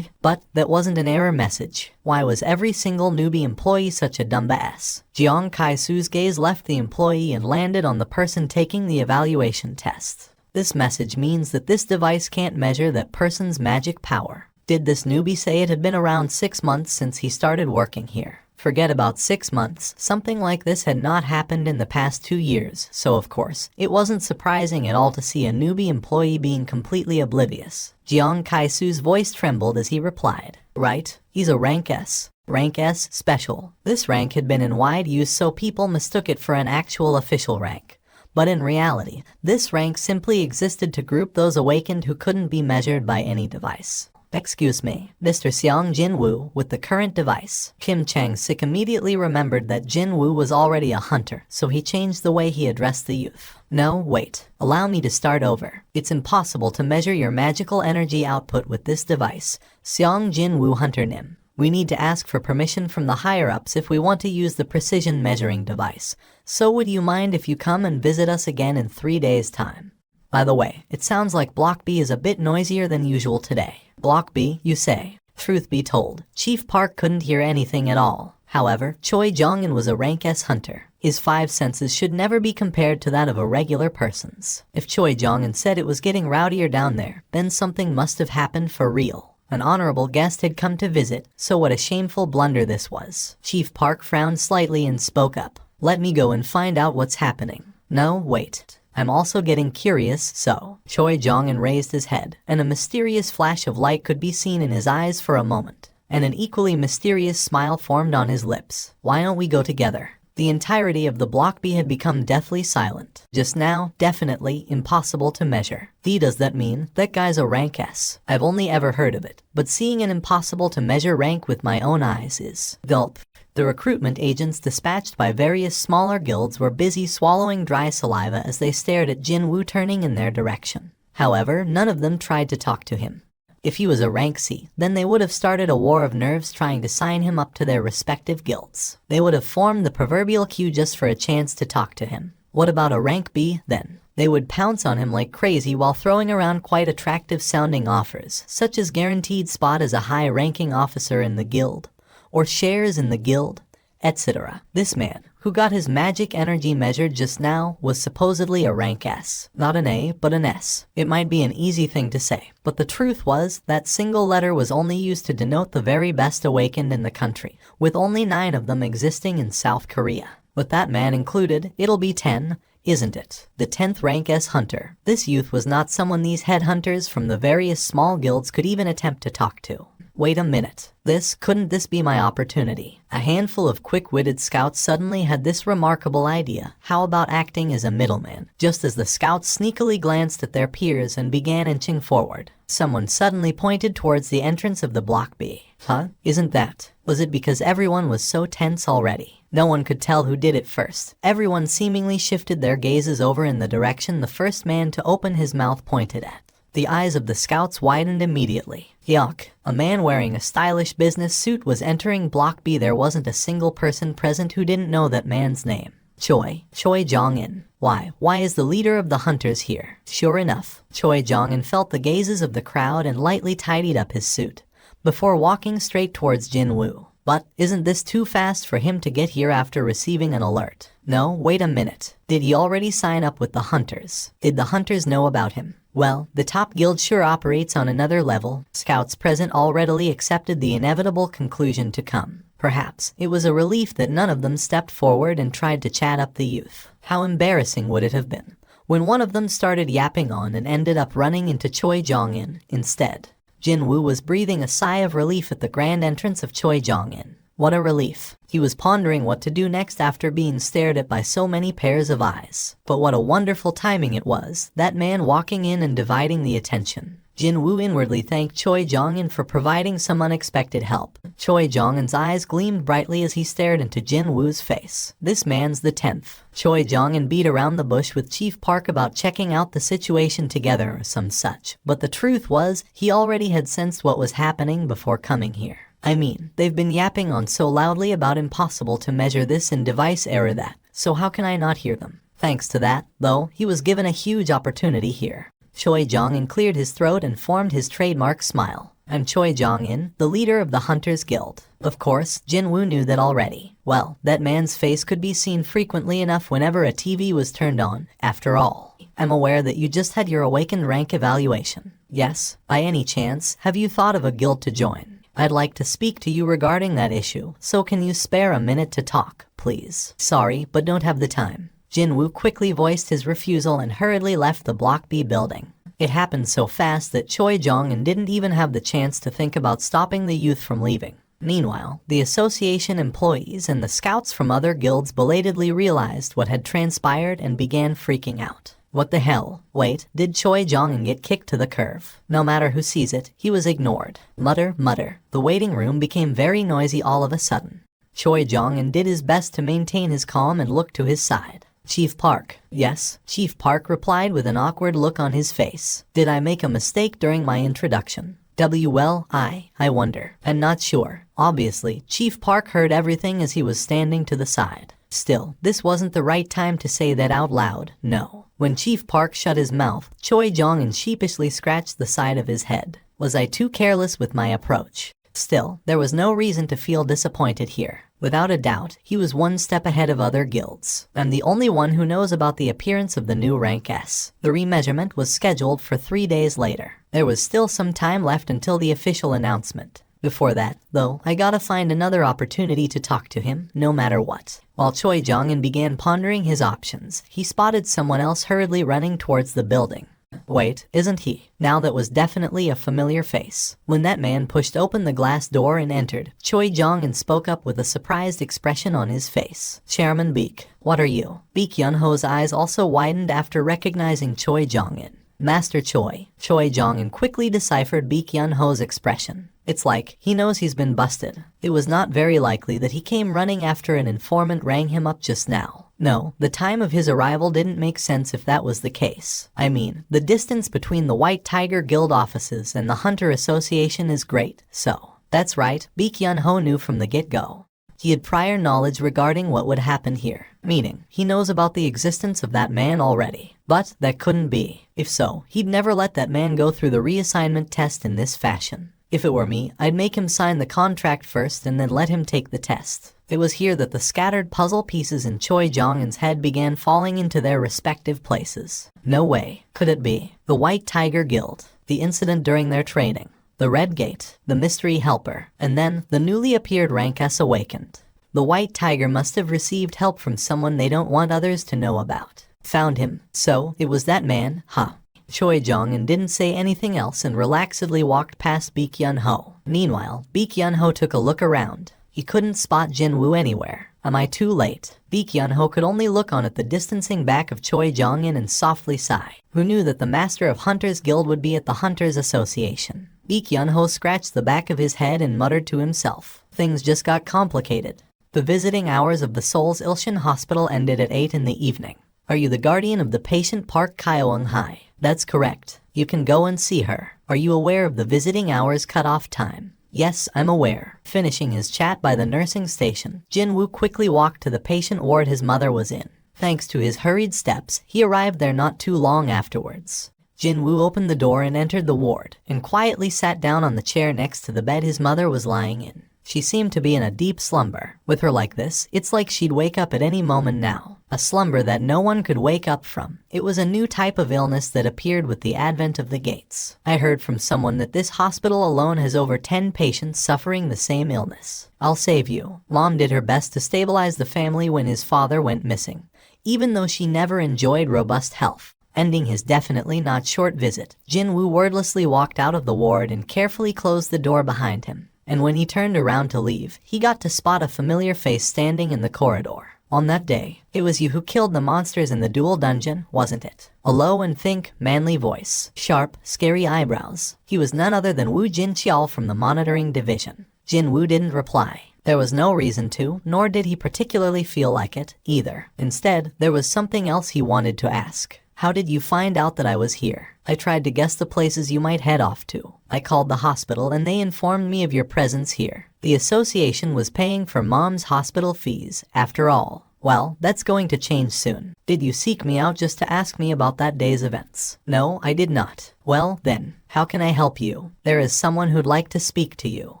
Speaker 1: But that wasn't an error message. Why was every single newbie employee such a dumbass? Jeong Kai-soo's gaze left the employee and landed on the person taking the evaluation test. This message means that this device can't measure that person's magic power. Did this newbie say it had been around 6 months since he started working here? Forget about 6 months, something like this had not happened in the past 2 years, so of course, it wasn't surprising at all to see a newbie employee being completely oblivious. Jeong Kai-soo's voice trembled as he replied, right, he's a rank S. Rank S special. This rank had been in wide use so people mistook it for an actual official rank. But in reality, this rank simply existed to group those awakened who couldn't be measured by any device. Excuse me, Mr. Seong Jinwoo, with the current device. Kim Chang-sik immediately remembered that Jinwoo was already a hunter, so he changed the way he addressed the youth. No, wait. Allow me to start over. It's impossible to measure your magical energy output with this device. Seong Jinwoo Hunter Nim. We need to ask for permission from the higher-ups if we want to use the precision measuring device. So would you mind if you come and visit us again in 3 days' time? By the way, it sounds like Block B is a bit noisier than usual today. Block B, you say? Truth be told, Chief Park couldn't hear anything at all. However, Choi Jong-in was a rank S hunter. His 5 senses should never be compared to that of a regular person's. If Choi Jong-in said it was getting rowdier down there, then something must have happened for real. An honorable guest had come to visit, so what a shameful blunder this was. Chief Park frowned slightly and spoke up. Let me go and find out what's happening. No, wait. I'm also getting curious, so. Choi Jong-un raised his head, and a mysterious flash of light could be seen in his eyes for a moment, and an equally mysterious smile formed on his lips. Why don't we go together? The entirety of the block B had become deathly silent. Just now, definitely impossible to measure. Does that mean that guy's a rank S? I've only ever heard of it, but seeing an impossible to measure rank with my own eyes is... Gulp. The recruitment agents dispatched by various smaller guilds were busy swallowing dry saliva as they stared at Jin Woo turning in their direction. However, none of them tried to talk to him. If he was a rank C, then they would have started a war of nerves trying to sign him up to their respective guilds. They would have formed the proverbial queue just for a chance to talk to him. What about a rank B, then? They would pounce on him like crazy while throwing around quite attractive sounding offers, such as guaranteed spot as a high-ranking officer in the guild, or shares in the guild, etc. This man, who got his magic energy measured just now, was supposedly a rank S. Not an A, but an S. It might be an easy thing to say, but the truth was, that single letter was only used to denote the very best awakened in the country, with only 9 of them existing in South Korea. With that man included, it'll be 10, isn't it? The 10th rank S hunter. This youth was not someone these headhunters from the various small guilds could even attempt to talk to. Wait a minute. Couldn't this be my opportunity? A handful of quick-witted scouts suddenly had this remarkable idea. How about acting as a middleman? Just as the scouts sneakily glanced at their peers and began inching forward, someone suddenly pointed towards the entrance of the block B. Huh? Isn't that? Was it because everyone was so tense already? No one could tell who did it first. Everyone seemingly shifted their gazes over in the direction the first man to open his mouth pointed at. The eyes of the scouts widened immediately. Yuck. A man wearing a stylish business suit was entering Block B. There wasn't a single person present who didn't know that man's name. Choi Jong-un. Why is the leader of the hunters here? Sure enough, Choi Jong-un felt the gazes of the crowd and lightly tidied up his suit, before walking straight towards Jin Woo. But isn't this too fast for him to get here after receiving an alert? No, wait a minute. Did he already sign up with the hunters? Did the hunters know about him? Well, the top guild sure operates on another level. Scouts present all readily accepted the inevitable conclusion to come. Perhaps it was a relief that none of them stepped forward and tried to chat up the youth. How embarrassing would it have been when one of them started yapping on and ended up running into Choi Jong-un instead. Jin Woo was breathing a sigh of relief at the grand entrance of Choi Jong-un. What a relief. He was pondering what to do next after being stared at by so many pairs of eyes. But what a wonderful timing it was, that man walking in and dividing the attention. Jin Woo inwardly thanked Choi Jong-un for providing some unexpected help. Choi Jong-un's eyes gleamed brightly as he stared into Jin Woo's face. This man's the 10th. Choi Jong-un beat around the bush with Chief Park about checking out the situation together or some such. But the truth was, he already had sensed what was happening before coming here. I mean, they've been yapping on so loudly about impossible to measure this in device error that, so how can I not hear them? Thanks to that, though, he was given a huge opportunity here. Choi Jong-un cleared his throat and formed his trademark smile. I'm Choi Jong-un, the leader of the Hunters Guild. Of course, Jin Woo knew that already. Well, that man's face could be seen frequently enough whenever a TV was turned on. After all, I'm aware that you just had your awakened rank evaluation. Yes, by any chance, have you thought of a guild to join? I'd like to speak to you regarding that issue, so can you spare a minute to talk, please? Sorry, but don't have the time. Jin Woo quickly voiced his refusal and hurriedly left the Block B building. It happened so fast that Choi Jong-un didn't even have the chance to think about stopping the youth from leaving. Meanwhile, the association employees and the scouts from other guilds belatedly realized what had transpired and began freaking out. What the hell? Wait, did Choi Jong-un get kicked to the curb? No matter who sees it, he was ignored. Mutter, mutter. The waiting room became very noisy all of a sudden. Choi Jong-un did his best to maintain his calm and looked to his side. Chief Park. Yes, Chief Park replied with an awkward look on his face. Did I make a mistake during my introduction? Well, I wonder. I'm not sure. Obviously, Chief Park heard everything as he was standing to the side. Still, this wasn't the right time to say that out loud, no. When Chief Park shut his mouth, Choi Jong-un sheepishly scratched the side of his head. Was I too careless with my approach? Still, there was no reason to feel disappointed here. Without a doubt, he was one step ahead of other guilds. I'm the only one who knows about the appearance of the new rank S. The remeasurement was scheduled for 3 days later. There was still some time left until the official announcement. Before that, though, I gotta find another opportunity to talk to him, no matter what. While Choi Jong-in began pondering his options, he spotted someone else hurriedly running towards the building. Wait, isn't he? Now that was definitely a familiar face. When that man pushed open the glass door and entered, Choi Jong-in spoke up with a surprised expression on his face. Chairman Beek, what are you? Beek Yun-ho's eyes also widened after recognizing Choi Jong-in. Master Choi. Choi Jong-in quickly deciphered Beek Yun-ho's expression. It's like he knows he's been busted. It was not very likely that he came running after an informant rang him up just now. No, the time of his arrival didn't make sense if that was the case. I mean, the distance between the White Tiger Guild offices and the Hunter Association is great, so. That's right, Beek Yun-ho knew from the get-go. He had prior knowledge regarding what would happen here, meaning he knows about the existence of that man already. But that couldn't be. If so, he'd never let that man go through the reassignment test in this fashion. If it were me, I'd make him sign the contract first and then let him take the test. It was here that the scattered puzzle pieces in Choi Jong-in's head began falling into their respective places. No way could it be. The White Tiger Guild, the incident during their training, the Red Gate, the mystery helper, and then the newly appeared Rank S awakened. The White Tiger must have received help from someone they don't want others to know about. Found him. So, it was that man, huh? Choi Jong-in didn't say anything else and relaxedly walked past Beek Yun-ho. Meanwhile, Beek Yun-ho took a look around. He couldn't spot Jin-woo anywhere. Am I too late? Beek Yun-ho could only look on at the distancing back of Choi Jong-in and softly sigh. Who knew that the master of Hunters Guild would be at the Hunters Association? Beek Yun-ho scratched the back of his head and muttered to himself. Things just got complicated. The visiting hours of the Seoul's Ilshin Hospital ended at 8 in the evening. Are you the guardian of the patient Park Kyoung-hai? That's correct. You can go and see her. Are you aware of the visiting hours cutoff time? Yes, I'm aware. Finishing his chat by the nursing station, Jin-woo quickly walked to the patient ward his mother was in. Thanks to his hurried steps, he arrived there not too long afterwards. Jin-woo opened the door and entered the ward, and quietly sat down on the chair next to the bed his mother was lying in. She seemed to be in a deep slumber. With her like this, it's like she'd wake up at any moment now. A slumber that no one could wake up from. It was a new type of illness that appeared with the advent of the gates. I heard from someone that this hospital alone has over 10 patients suffering the same illness. I'll save you. Mom did her best to stabilize the family when his father went missing, even though she never enjoyed robust health. Ending his definitely not short visit, Jin-woo wordlessly walked out of the ward and carefully closed the door behind him. And when he turned around to leave, he got to spot a familiar face standing in the corridor. On that day, it was you who killed the monsters in the dual dungeon, wasn't it? A low and thick, manly voice, sharp, scary eyebrows. He was none other than Woo Jin-cheol from the monitoring division. Jin-woo didn't reply. There was no reason to, nor did he particularly feel like it, either. Instead, there was something else he wanted to ask. How did you find out that I was here? I tried to guess the places you might head off to. I called the hospital and they informed me of your presence here. The association was paying for Mom's hospital fees, after all. Well, that's going to change soon. Did you seek me out just to ask me about that day's events? No, I did not. Well, then, how can I help you? There is someone who'd like to speak to you.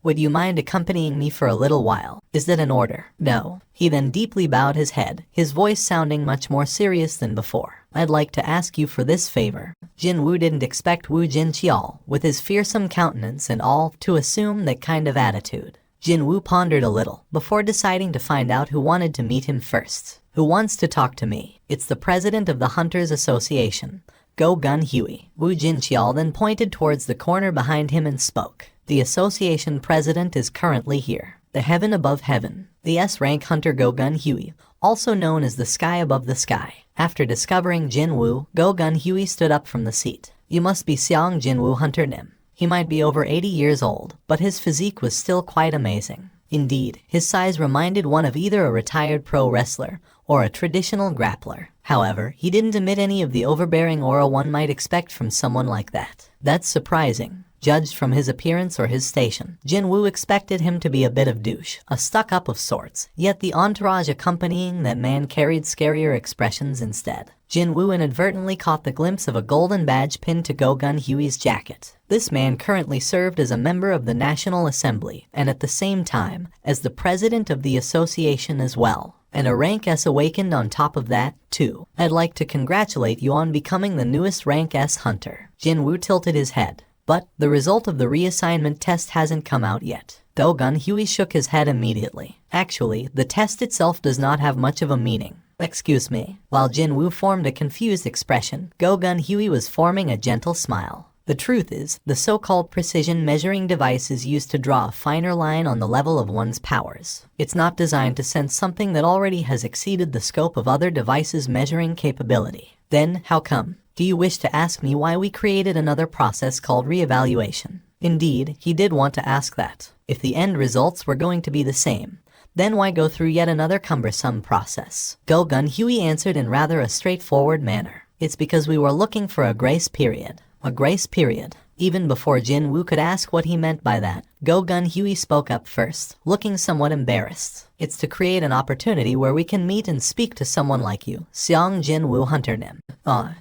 Speaker 1: Would you mind accompanying me for a little while? Is that an order? No. He then deeply bowed his head, his voice sounding much more serious than before. I'd like to ask you for this favor. Jin-woo didn't expect Woo Jin-cheol, with his fearsome countenance and all, to assume that kind of attitude. Jin-woo pondered a little, before deciding to find out who wanted to meet him first. Who wants to talk to me? It's the president of the Hunters Association, Go Gun-hwi. Woo Jin-cheol then pointed towards the corner behind him and spoke. The association president is currently here. The heaven above heaven. The S-rank hunter Go Gun-hwi, also known as the sky above the sky. After discovering Jin-woo, Go Gun-hwi stood up from the seat. You must be Seong Jin-woo Hunter Nim. He might be over 80 years old, but his physique was still quite amazing. Indeed, his size reminded one of either a retired pro wrestler or a traditional grappler. However, he didn't emit any of the overbearing aura one might expect from someone like that. That's surprising. Judged from his appearance or his station, Jin-woo expected him to be a bit of douche, a stuck-up of sorts, yet the entourage accompanying that man carried scarier expressions instead. Jin-woo inadvertently caught the glimpse of a golden badge pinned to Go Gun-hwi's jacket. This man currently served as a member of the National Assembly, and at the same time, as the president of the association as well. And a rank S awakened on top of that, too. I'd like to congratulate you on becoming the newest rank S hunter. Jin-woo tilted his head. But the result of the reassignment test hasn't come out yet. Go-gun Huey shook his head immediately. Actually, the test itself does not have much of a meaning. Excuse me. While Jin-woo formed a confused expression, Go-gun Huey was forming a gentle smile. The truth is, the so-called precision measuring device is used to draw a finer line on the level of one's powers. It's not designed to sense something that already has exceeded the scope of other devices' measuring capability. Then, how come? Do you wish to ask me why we created another process called reevaluation? Indeed, he did want to ask that. If the end results were going to be the same, then why go through yet another cumbersome process? Go-gun Huey answered in rather a straightforward manner. It's because we were looking for a grace period. A grace period. Even before Jin-woo could ask what he meant by that, Go-gun Huey spoke up first, looking somewhat embarrassed. It's to create an opportunity where we can meet and speak to someone like you, Seong Jin-woo Hunter Nim.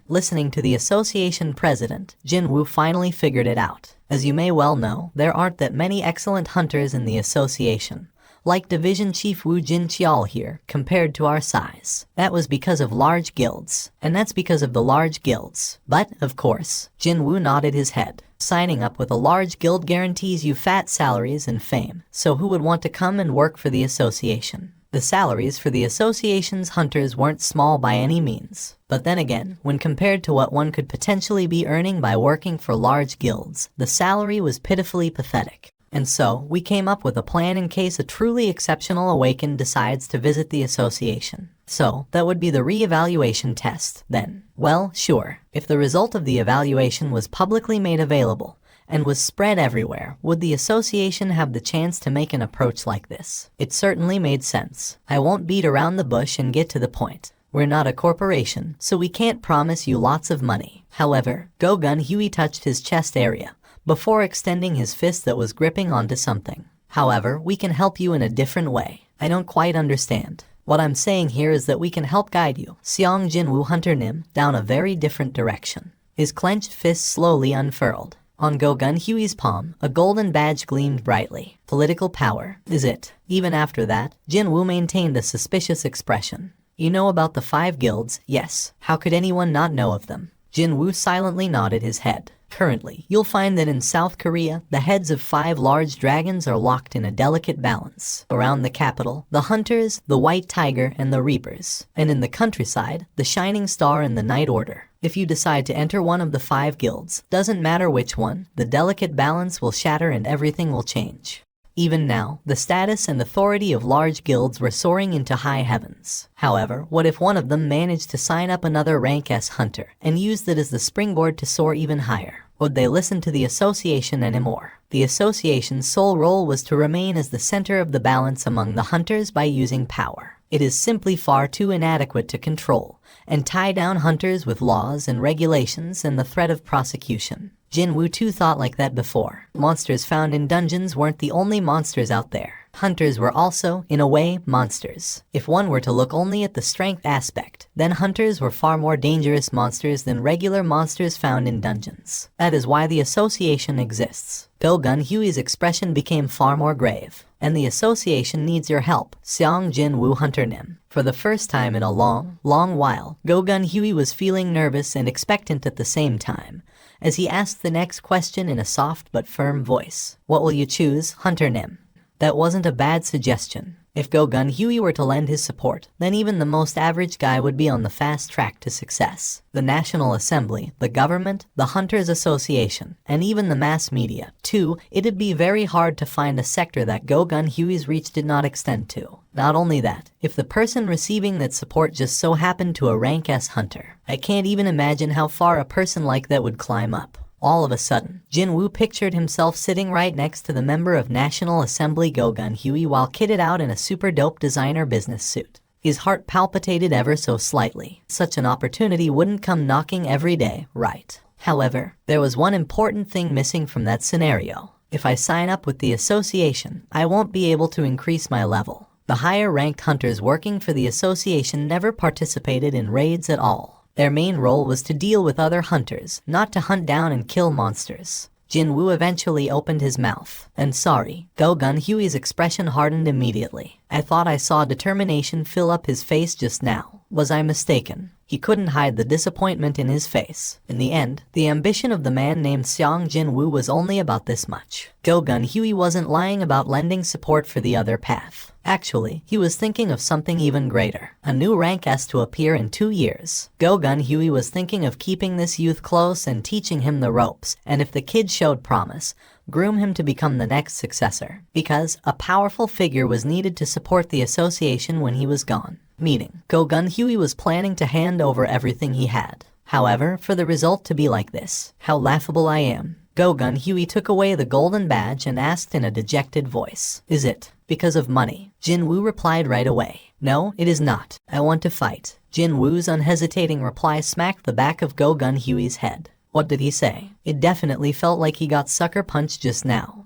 Speaker 1: Listening to the association president, Jin-woo finally figured it out. As you may well know, there aren't that many excellent hunters in the association. Like Division Chief Woo Jin Cheol here, compared to our size. That was because of large guilds. And that's because of the large guilds. But, of course, Jin Woo nodded his head. Signing up with a large guild guarantees you fat salaries and fame. So who would want to come and work for the association? The salaries for the association's hunters weren't small by any means. But then again, when compared to what one could potentially be earning by working for large guilds, the salary was pitifully pathetic. And so, we came up with a plan in case a truly exceptional awakened decides to visit the association. So, that would be the re-evaluation test, then. Well, sure. If the result of the evaluation was publicly made available, and was spread everywhere, would the association have the chance to make an approach like this? It certainly made sense. I won't beat around the bush and get to the point. We're not a corporation, so we can't promise you lots of money. However, Go-gun Huey touched his chest area, before extending his fist that was gripping onto something. However, we can help you in a different way. I don't quite understand. What I'm saying here is that we can help guide you, Seong Jin-woo Hunter Nim, down a very different direction. His clenched fist slowly unfurled. On Go-gun Huey's palm, a golden badge gleamed brightly. Political power, is it? Even after that, Jin-woo maintained a suspicious expression. You know about the 5 guilds, yes. How could anyone not know of them? Jin-woo silently nodded his head. Currently, you'll find that in South Korea, the heads of 5 large dragons are locked in a delicate balance. Around the capital, the Hunters, the White Tiger, and the Reapers. And in the countryside, the Shining Star and the Night Order. If you decide to enter one of the 5 guilds, doesn't matter which one, the delicate balance will shatter and everything will change. Even now, the status and authority of large guilds were soaring into high heavens. However, what if one of them managed to sign up another rank S hunter and used it as the springboard to soar even higher? Would they listen to the association anymore? The association's sole role was to remain as the center of the balance among the hunters by using power. It is simply far too inadequate to control and tie down hunters with laws and regulations and the threat of prosecution. Jin-woo too thought like that before. Monsters found in dungeons weren't the only monsters out there. Hunters were also, in a way, monsters. If one were to look only at the strength aspect, then hunters were far more dangerous monsters than regular monsters found in dungeons. That is why the association exists. Go-gun Huey's expression became far more grave. And the association needs your help, Seong Jin-woo Hunter Nim. For the first time in a long, long while, Go-gun Huey was feeling nervous and expectant at the same time, as he asked the next question in a soft but firm voice. What will you choose, Hunter Nim? That wasn't a bad suggestion. If Go-gun Huey were to lend his support, then even the most average guy would be on the fast track to success. The National Assembly, the government, the Hunters Association, and even the mass media. Too, it'd be very hard to find a sector that Go-gun Huey's reach did not extend to. Not only that, if the person receiving that support just so happened to a rank S hunter, I can't even imagine how far a person like that would climb up. All of a sudden, Jin-woo pictured himself sitting right next to the member of National Assembly Go-gun Huey while kitted out in a super dope designer business suit. His heart palpitated ever so slightly. Such an opportunity wouldn't come knocking every day, right? However, there was one important thing missing from that scenario. If I sign up with the association, I won't be able to increase my level. The higher-ranked hunters working for the association never participated in raids at all. Their main role was to deal with other hunters, not to hunt down and kill monsters. Jin-woo eventually opened his mouth. And sorry, Go-gun Huey's expression hardened immediately. I thought I saw determination fill up his face just now. Was I mistaken? He couldn't hide the disappointment in his face. In the end, the ambition of the man named Seong Jin-woo was only about this much. Go Gun-hye wasn't lying about lending support for the other path. Actually, he was thinking of something even greater. A new rank has to appear in 2 years. Go Gun-hye was thinking of keeping this youth close and teaching him the ropes, and if the kid showed promise, groom him to become the next successor. Because a powerful figure was needed to support the association when he was gone. Meaning, Go Gun-hye was planning to hand over everything he had. However, for the result to be like this, how laughable I am. Go Gun-hye took away the golden badge and asked in a dejected voice, "Is it because of money?" Jin-woo replied right away, "No, it is not. I want to fight." Jin-woo's unhesitating reply smacked the back of Go Gun-hye's head. What did he say? It definitely felt like he got sucker punched just now.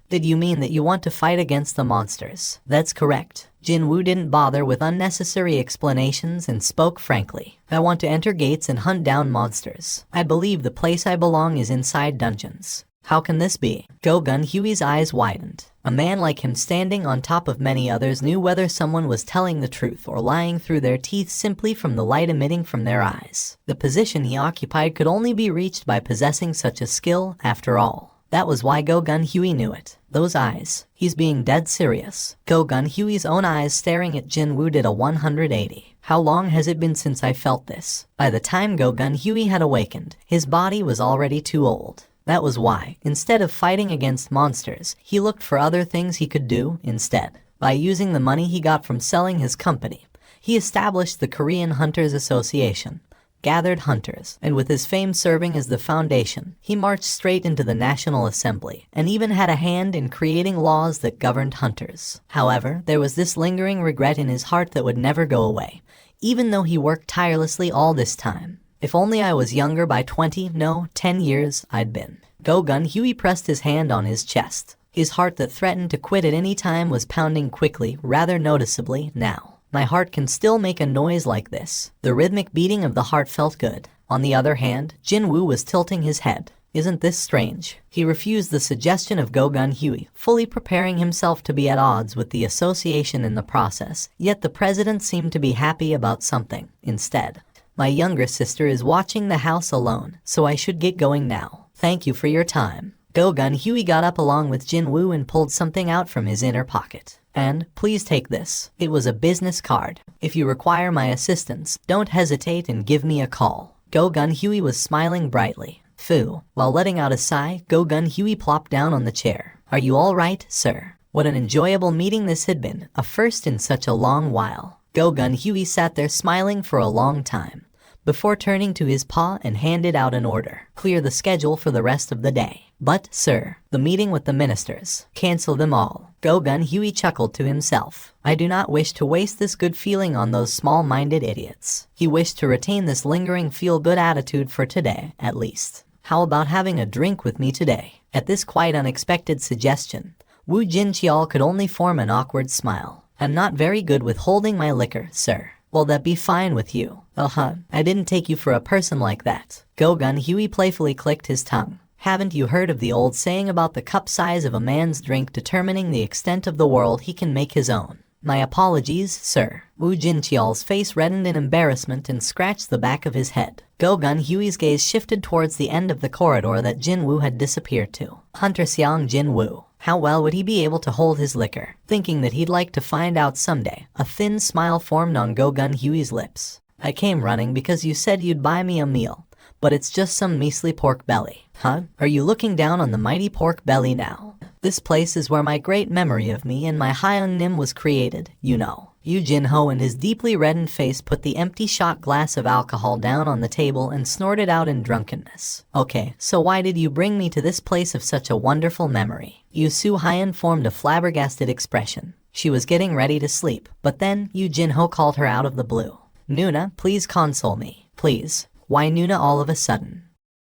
Speaker 1: Did you mean that you want to fight against the monsters? That's correct. Jin-woo didn't bother with unnecessary explanations and spoke frankly. I want to enter gates and hunt down monsters. I believe the place I belong is inside dungeons. How can this be? Go Gun-hye's eyes widened. A man like him standing on top of many others knew whether someone was telling the truth or lying through their teeth simply from the light emitting from their eyes. The position he occupied could only be reached by possessing such a skill, after all. That was why Go Gun-hye knew it. Those eyes. He's being dead serious. Go Gun-hye's own eyes staring at Jin-woo did a 180. How long has it been since I felt this? By the time Go Gun-hye had awakened, his body was already too old. That was why, instead of fighting against monsters, he looked for other things he could do instead. By using the money he got from selling his company, he established the Korean Hunters Association, gathered hunters, and with his fame serving as the foundation, he marched straight into the National Assembly, and even had a hand in creating laws that governed hunters. However, there was this lingering regret in his heart that would never go away, even though he worked tirelessly all this time. If only I was younger by 10 years, I'd been. Go Gun-hye pressed his hand on his chest. His heart that threatened to quit at any time was pounding quickly, rather noticeably, now. My heart can still make a noise like this. The rhythmic beating of the heart felt good. On the other hand, Jin-woo was tilting his head. Isn't this strange? He refused the suggestion of Go Gun-hye, fully preparing himself to be at odds with the association in the process, yet the president seemed to be happy about something, instead. My younger sister is watching the house alone, so I should get going now. Thank you for your time. Go Gun-hye got up along with Jin-woo and pulled something out from his inner pocket. And, please take this. It was a business card. If you require my assistance, don't hesitate and give me a call. Go Gun-hye was smiling brightly. Phew. While letting out a sigh, Go Gun-hye plopped down on the chair. Are you all right, sir? What an enjoyable meeting this had been, a first in such a long while. Go Gun-hye sat there smiling for a long time, before turning to his paw and handed out an order. Clear the schedule for the rest of the day. But, sir, the meeting with the ministers. Cancel them all. Go Gun-hye chuckled to himself. I do not wish to waste this good feeling on those small-minded idiots. He wished to retain this lingering feel-good attitude for today, at least. How about having a drink with me today? At this quite unexpected suggestion, Woo Jin-cheol could only form an awkward smile. I'm not very good with holding my liquor, sir. Will that be fine with you? I didn't take you for a person like that. Go Gun-hye playfully clicked his tongue. Haven't you heard of the old saying about the cup size of a man's drink determining the extent of the world he can make his own? My apologies, sir. Woo Jin-cheol's face reddened in embarrassment and scratched the back of his head. Go Gun-hye's gaze shifted towards the end of the corridor that Jin-woo had disappeared to. Hunter Seong Jin-woo. How well would he be able to hold his liquor? Thinking that he'd like to find out someday, a thin smile formed on Go Gun-hye's lips. I came running because you said you'd buy me a meal, but it's just some measly pork belly. Huh? Are you looking down on the mighty pork belly now? This place is where my great memory of me and my Hyung Nim was created, you know. Yu Jin-ho and his deeply reddened face put the empty shot glass of alcohol down on the table and snorted out in drunkenness. Okay, so why did you bring me to this place of such a wonderful memory? Yu Soo-hyun formed a flabbergasted expression. She was getting ready to sleep, but then Yu Jin-ho called her out of the blue. Nuna, please console me. Please. Why Nuna all of a sudden?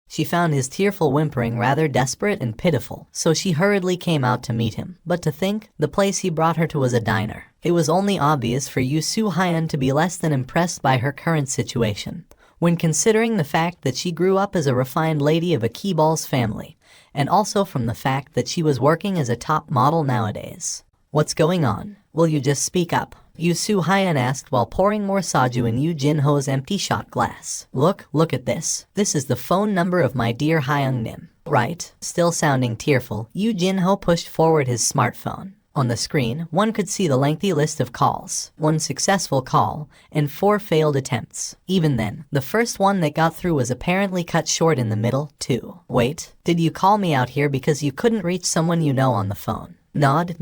Speaker 1: She found his tearful whimpering rather desperate and pitiful, so she hurriedly came out to meet him. But to think, the place he brought her to was a diner. It was only obvious for Yu Soo-hyun to be less than impressed by her current situation, when considering the fact that she grew up as a refined lady of a Keeball's family, and also from the fact that she was working as a top model nowadays. What's going on? Will you just speak up? Yu Soo-hyun asked while pouring more soju in Yu Jin-ho's empty shot glass. Look at this. This is the phone number of my dear Hyung-nim. Right? Still sounding tearful, Yu Jin-ho pushed forward his smartphone. On the screen, one could see the lengthy list of calls, 1 successful call, and 4 failed attempts. Even then, the first one that got through was apparently cut short in the middle, too. Wait, did you call me out here because you couldn't reach someone you know on the phone? Nod.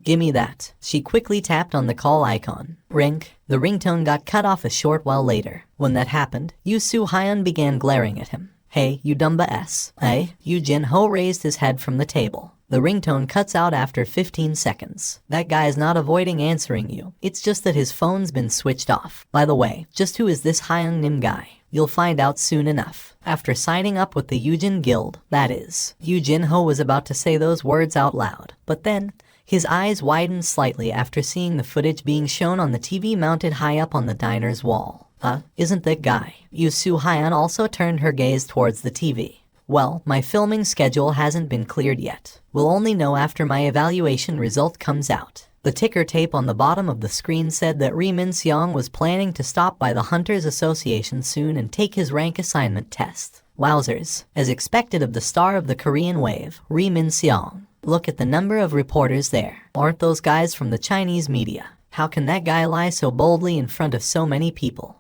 Speaker 1: Gimme that. She quickly tapped on the call icon. Ring. The ringtone got cut off a short while later. When that happened, Yu Soo-hyun began glaring at him. Hey, you dumba s. Yu Jin-ho raised his head from the table. The ringtone cuts out after 15 seconds. That guy's not avoiding answering you. It's just that his phone's been switched off. By the way, just who is this Hyung-nim guy? You'll find out soon enough. After signing up with the Yujin Guild, that is. Yu Jin-ho was about to say those words out loud. But then, his eyes widened slightly after seeing the footage being shown on the TV mounted high up on the diner's wall. Isn't that guy? Yu Soo-hyun also turned her gaze towards the TV. Well, my filming schedule hasn't been cleared yet. We'll only know after my evaluation result comes out. The ticker tape on the bottom of the screen said that Ri Min-seong was planning to stop by the Hunters Association soon and take his rank assignment test. Wowzers. As expected of the star of the Korean wave, Ri Min-seong. Look at the number of reporters there. Aren't those guys from the Chinese media? How can that guy lie so boldly in front of so many people?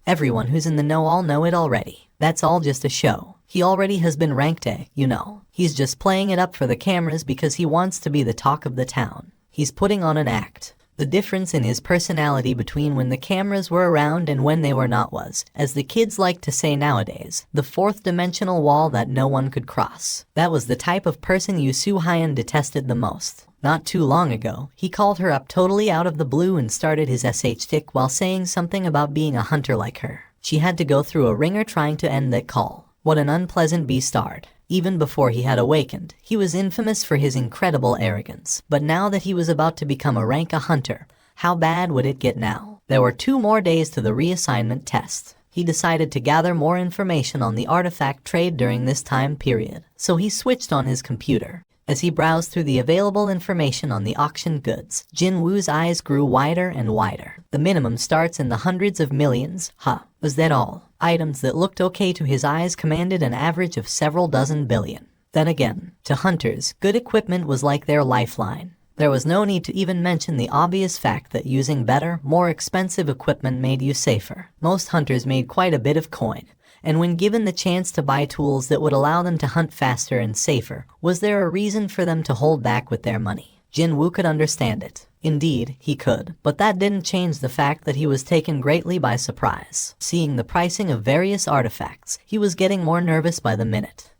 Speaker 1: Everyone who's in the know all know it already. That's all just a show. He already has been ranked A, you know. He's just playing it up for the cameras because he wants to be the talk of the town. He's putting on an act. The difference in his personality between when the cameras were around and when they were not was, as the kids like to say nowadays, the fourth dimensional wall that no one could cross. That was the type of person Yu Soo-hyun detested the most. Not too long ago, he called her up totally out of the blue and started his SH tick while saying something about being a hunter like her. She had to go through a ringer trying to end that call. What an unpleasant bastard. Even before he had awakened, he was infamous for his incredible arrogance. But now that he was about to become a rank hunter, how bad would it get now? There were 2 more days to the reassignment test. He decided to gather more information on the artifact trade during this time period, so he switched on his computer. As he browsed through the available information on the auction goods, Jin Woo's eyes grew wider and wider. The minimum starts in the hundreds of millions. Was that all? Items that looked okay to his eyes commanded an average of several dozen billion. Then again, to hunters, good equipment was like their lifeline. There was no need to even mention the obvious fact that using better, more expensive equipment made you safer. Most hunters made quite a bit of coin. And when given the chance to buy tools that would allow them to hunt faster and safer, was there a reason for them to hold back with their money? Jin Woo could understand it. Indeed, he could, but that didn't change the fact that he was taken greatly by surprise. Seeing the pricing of various artifacts, he was getting more nervous by the minute.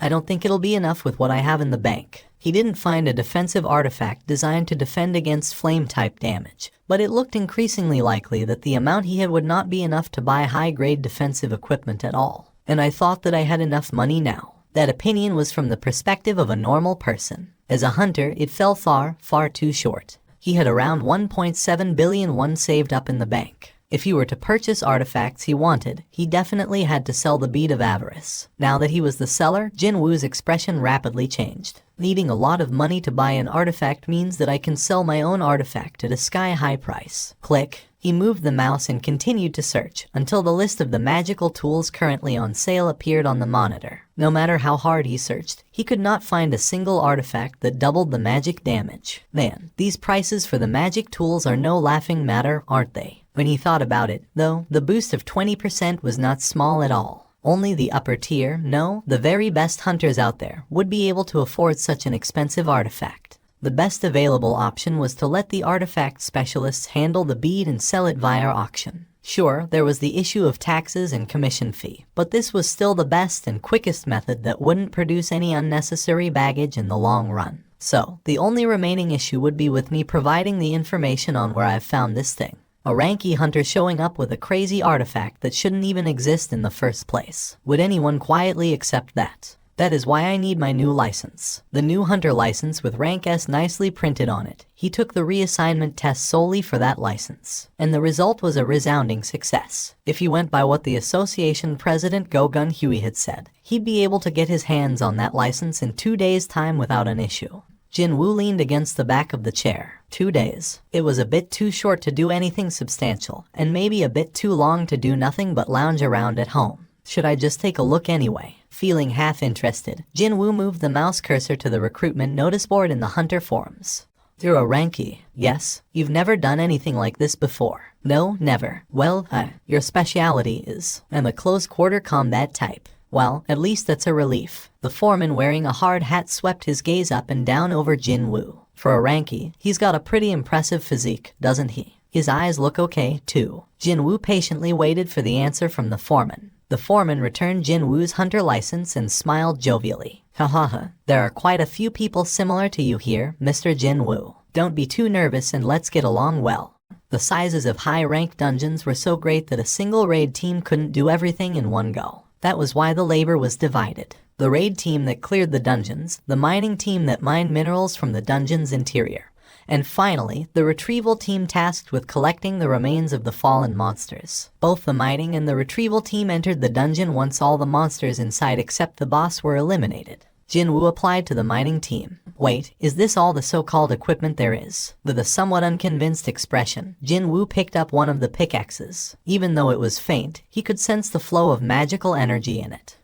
Speaker 1: I don't think it'll be enough with what I have in the bank. He didn't find a defensive artifact designed to defend against flame-type damage, but it looked increasingly likely that the amount he had would not be enough to buy high-grade defensive equipment at all. And I thought that I had enough money now. That opinion was from the perspective of a normal person. As a hunter, it fell far too short. He had around 1.7 billion won saved up in the bank. If he were to purchase artifacts he wanted, he definitely had to sell the bead of avarice. Now that he was the seller, Jin Woo's expression rapidly changed. Needing a lot of money to buy an artifact means that I can sell my own artifact at a sky-high price. Click. He moved the mouse and continued to search until the list of the magical tools currently on sale appeared on the monitor. No matter how hard he searched, he could not find a single artifact that doubled the magic damage. Man, these prices for the magic tools are no laughing matter, aren't they? When he thought about it, though, the boost of 20% was not small at all. Only the upper tier, no, the very best hunters out there, would be able to afford such an expensive artifact. The best available option was to let the artifact specialists handle the bead and sell it via auction. Sure, there was the issue of taxes and commission fee, but this was still the best and quickest method that wouldn't produce any unnecessary baggage in the long run. So, the only remaining issue would be with me providing the information on where I've found this thing. A ranky hunter showing up with a crazy artifact that shouldn't even exist in the first place. Would anyone quietly accept that? That is why I need my new license. The new hunter license with rank S nicely printed on it. He took the reassignment test solely for that license. And the result was a resounding success. If he went by what the association president Go Gun Huey had said, he'd be able to get his hands on that license in 2 days' time without an issue. Jinwoo leaned against the back of the chair. 2 days. It was a bit too short to do anything substantial, and maybe a bit too long to do nothing but lounge around at home. Should I just take a look anyway? Feeling half interested, Jinwoo moved the mouse cursor to the recruitment notice board in the Hunter forums. You're a Ranky. Yes? You've never done anything like this before? No, never. Well, your speciality is, I'm a close-quarter combat type. Well, at least that's a relief. The foreman wearing a hard hat swept his gaze up and down over Jinwoo. For a Ranky, he's got a pretty impressive physique, doesn't he? His eyes look okay, too. Jinwoo patiently waited for the answer from the foreman. The foreman returned Jinwoo's hunter license and smiled jovially. Hahaha, there are quite a few people similar to you here, Mr. Jinwoo. Don't be too nervous and let's get along well. The sizes of high-ranked dungeons were so great that a single raid team couldn't do everything in one go. That was why the labor was divided. The raid team that cleared the dungeons, the mining team that mined minerals from the dungeon's interior, and finally, the retrieval team tasked with collecting the remains of the fallen monsters. Both the mining and the retrieval team entered the dungeon once all the monsters inside except the boss were eliminated. Jinwoo applied to the mining team. Wait, is this all the so-called equipment there is? With a somewhat unconvinced expression, Jinwoo picked up one of the pickaxes. Even though it was faint, he could sense the flow of magical energy in it.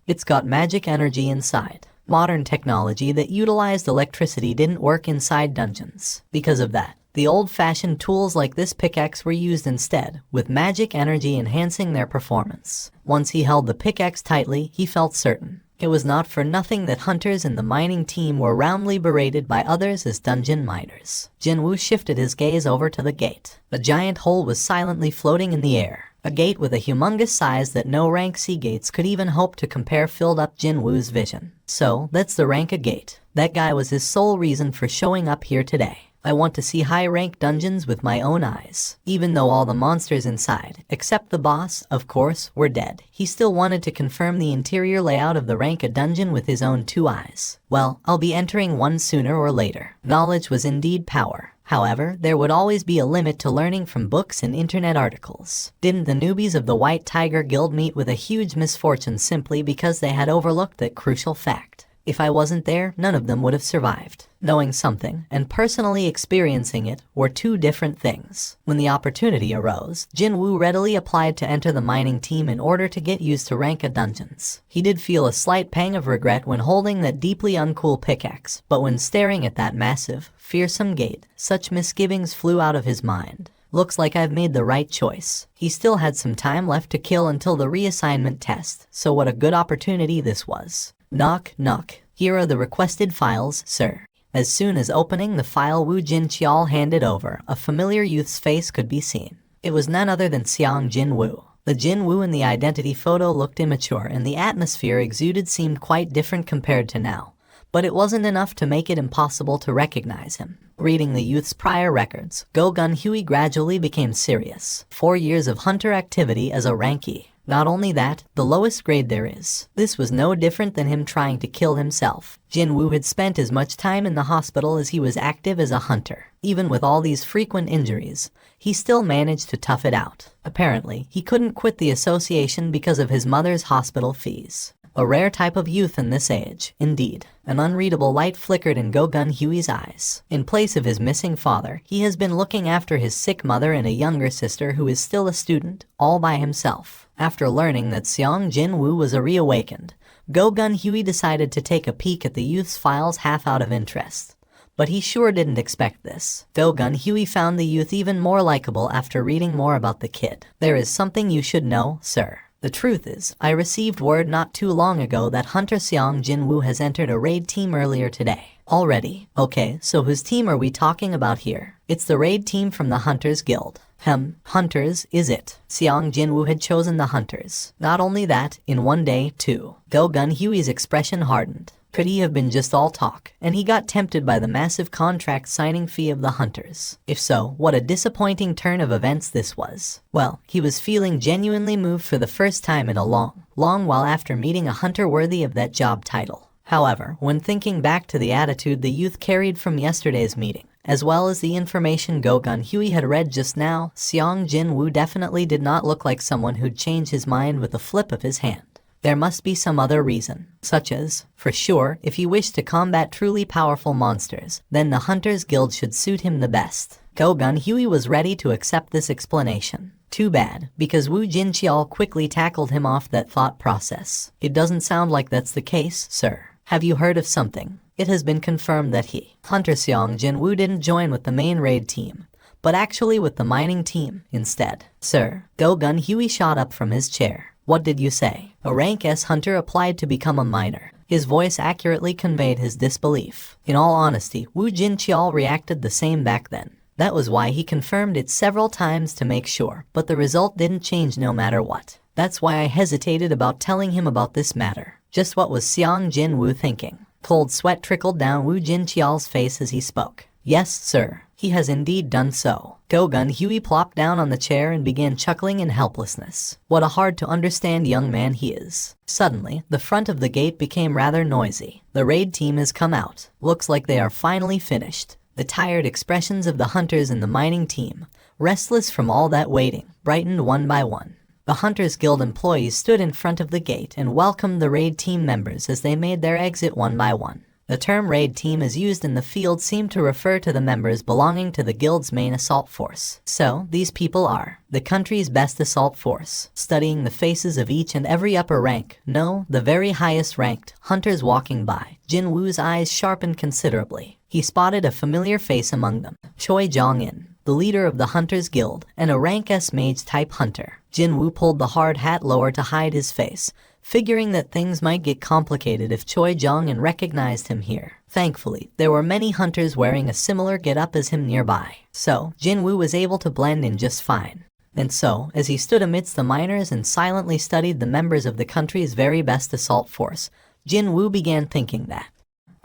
Speaker 1: It's got magic energy inside. Modern technology that utilized electricity didn't work inside dungeons. Because of that, the old-fashioned tools like this pickaxe were used instead, with magic energy enhancing their performance. Once he held the pickaxe tightly, he felt certain. It was not for nothing that hunters in the mining team were roundly berated by others as dungeon miners. Jinwoo shifted his gaze over to the gate. A giant hole was silently floating in the air. A gate with a humongous size that no rank C gates could even hope to compare filled up Jinwoo's vision. So, that's the rank A gate. That guy was his sole reason for showing up here today. I want to see high-rank dungeons with my own eyes. Even though all the monsters inside, except the boss, of course, were dead, he still wanted to confirm the interior layout of the rank A dungeon with his own 2 eyes. Well, I'll be entering one sooner or later. Knowledge was indeed power. However, there would always be a limit to learning from books and internet articles. Didn't the newbies of the White Tiger Guild meet with a huge misfortune simply because they had overlooked that crucial fact? If I wasn't there, none of them would have survived. Knowing something and personally experiencing it were 2 different things. When the opportunity arose, Jinwoo readily applied to enter the mining team in order to get used to rank A dungeons. He did feel a slight pang of regret when holding that deeply uncool pickaxe, but when staring at that massive, fearsome gate, such misgivings flew out of his mind. Looks like I've made the right choice. He still had some time left to kill until the reassignment test, so what a good opportunity this was. Knock, knock. Here are the requested files, sir. As soon as opening the file Wu Jinqiao handed over, a familiar youth's face could be seen. It was none other than Xiang Jinwoo. The Jinwoo in the identity photo looked immature and the atmosphere exuded seemed quite different compared to now. But it wasn't enough to make it impossible to recognize him. Reading the youth's prior records, Go Gun Hui gradually became serious. 4 years of hunter activity as a Ranky. Not only that, the lowest grade there is. This was no different than him trying to kill himself. Jinwoo had spent as much time in the hospital as he was active as a hunter. Even with all these frequent injuries, he still managed to tough it out. Apparently, he couldn't quit the association because of his mother's hospital fees. A rare type of youth in this age, indeed. An unreadable light flickered in Go Gun Hui's eyes. In place of his missing father, he has been looking after his sick mother and a younger sister who is still a student, all by himself. After learning that Xiang Jinwoo was a reawakened, Go Gun Hui decided to take a peek at the youth's files half out of interest. But he sure didn't expect this. Go Gun Hui found the youth even more likable after reading more about the kid. There is something you should know, sir. The truth is, I received word not too long ago that Hunter Xiang Jinwoo has entered a raid team earlier today. Already? Okay, so whose team are we talking about here? It's the raid team from the Hunters Guild. Hunters, is it? Xiang Jinwoo had chosen the Hunters. Not only that, in one day, too. Go Gun Hui's expression hardened. Could he have been just all talk, and he got tempted by the massive contract signing fee of the Hunters? If so, what a disappointing turn of events this was. Well, he was feeling genuinely moved for the first time in a long while after meeting a hunter worthy of that job title. However, when thinking back to the attitude the youth carried from yesterday's meeting, as well as the information Go Gun Hui had read just now, Xiang Jinwoo definitely did not look like someone who'd change his mind with a flip of his hand. There must be some other reason, such as, for sure, if he wished to combat truly powerful monsters, then the Hunters Guild should suit him the best. Go Gun Huey was ready to accept this explanation. Too bad, because Wu Jinqiao quickly tackled him off that thought process. It doesn't sound like that's the case, sir. Have you heard of something? It has been confirmed that Hunter Xiong Jin Wu didn't join with the main raid team, but actually with the mining team instead. Sir, Go Gun Huey shot up from his chair. What did you say? A rank S hunter applied to become a miner. His voice accurately conveyed his disbelief. In all honesty, Wu Jinqiao reacted the same back then. That was why he confirmed it several times to make sure, but the result didn't change no matter what. That's why I hesitated about telling him about this matter. Just what was Xiong Jin Wu thinking? Cold sweat trickled down Wu Jinqiao's face as he spoke. Yes, sir. He has indeed done so. Go Gun Huey plopped down on the chair and began chuckling in helplessness. What a hard-to-understand young man he is. Suddenly, the front of the gate became rather noisy. The raid team has come out. Looks like they are finally finished. The tired expressions of the hunters in the mining team, restless from all that waiting, brightened one by one. The Hunters Guild employees stood in front of the gate and welcomed the raid team members as they made their exit one by one. The term raid team as used in the field seemed to refer to the members belonging to the guild's main assault force. So, these people are the country's best assault force, studying the faces of each and every upper rank, no, the very highest ranked, hunters walking by. Jin Wu's eyes sharpened considerably. He spotted a familiar face among them, Choi Jong-in, the leader of the Hunters Guild, and a rank S mage-type hunter. Jin Wu pulled the hard hat lower to hide his face, figuring that things might get complicated if Choi Jong-in recognized him here. Thankfully, there were many hunters wearing a similar get-up as him nearby, so Jin Wu was able to blend in just fine. And so, as he stood amidst the miners and silently studied the members of the country's very best assault force, Jin Wu began thinking that,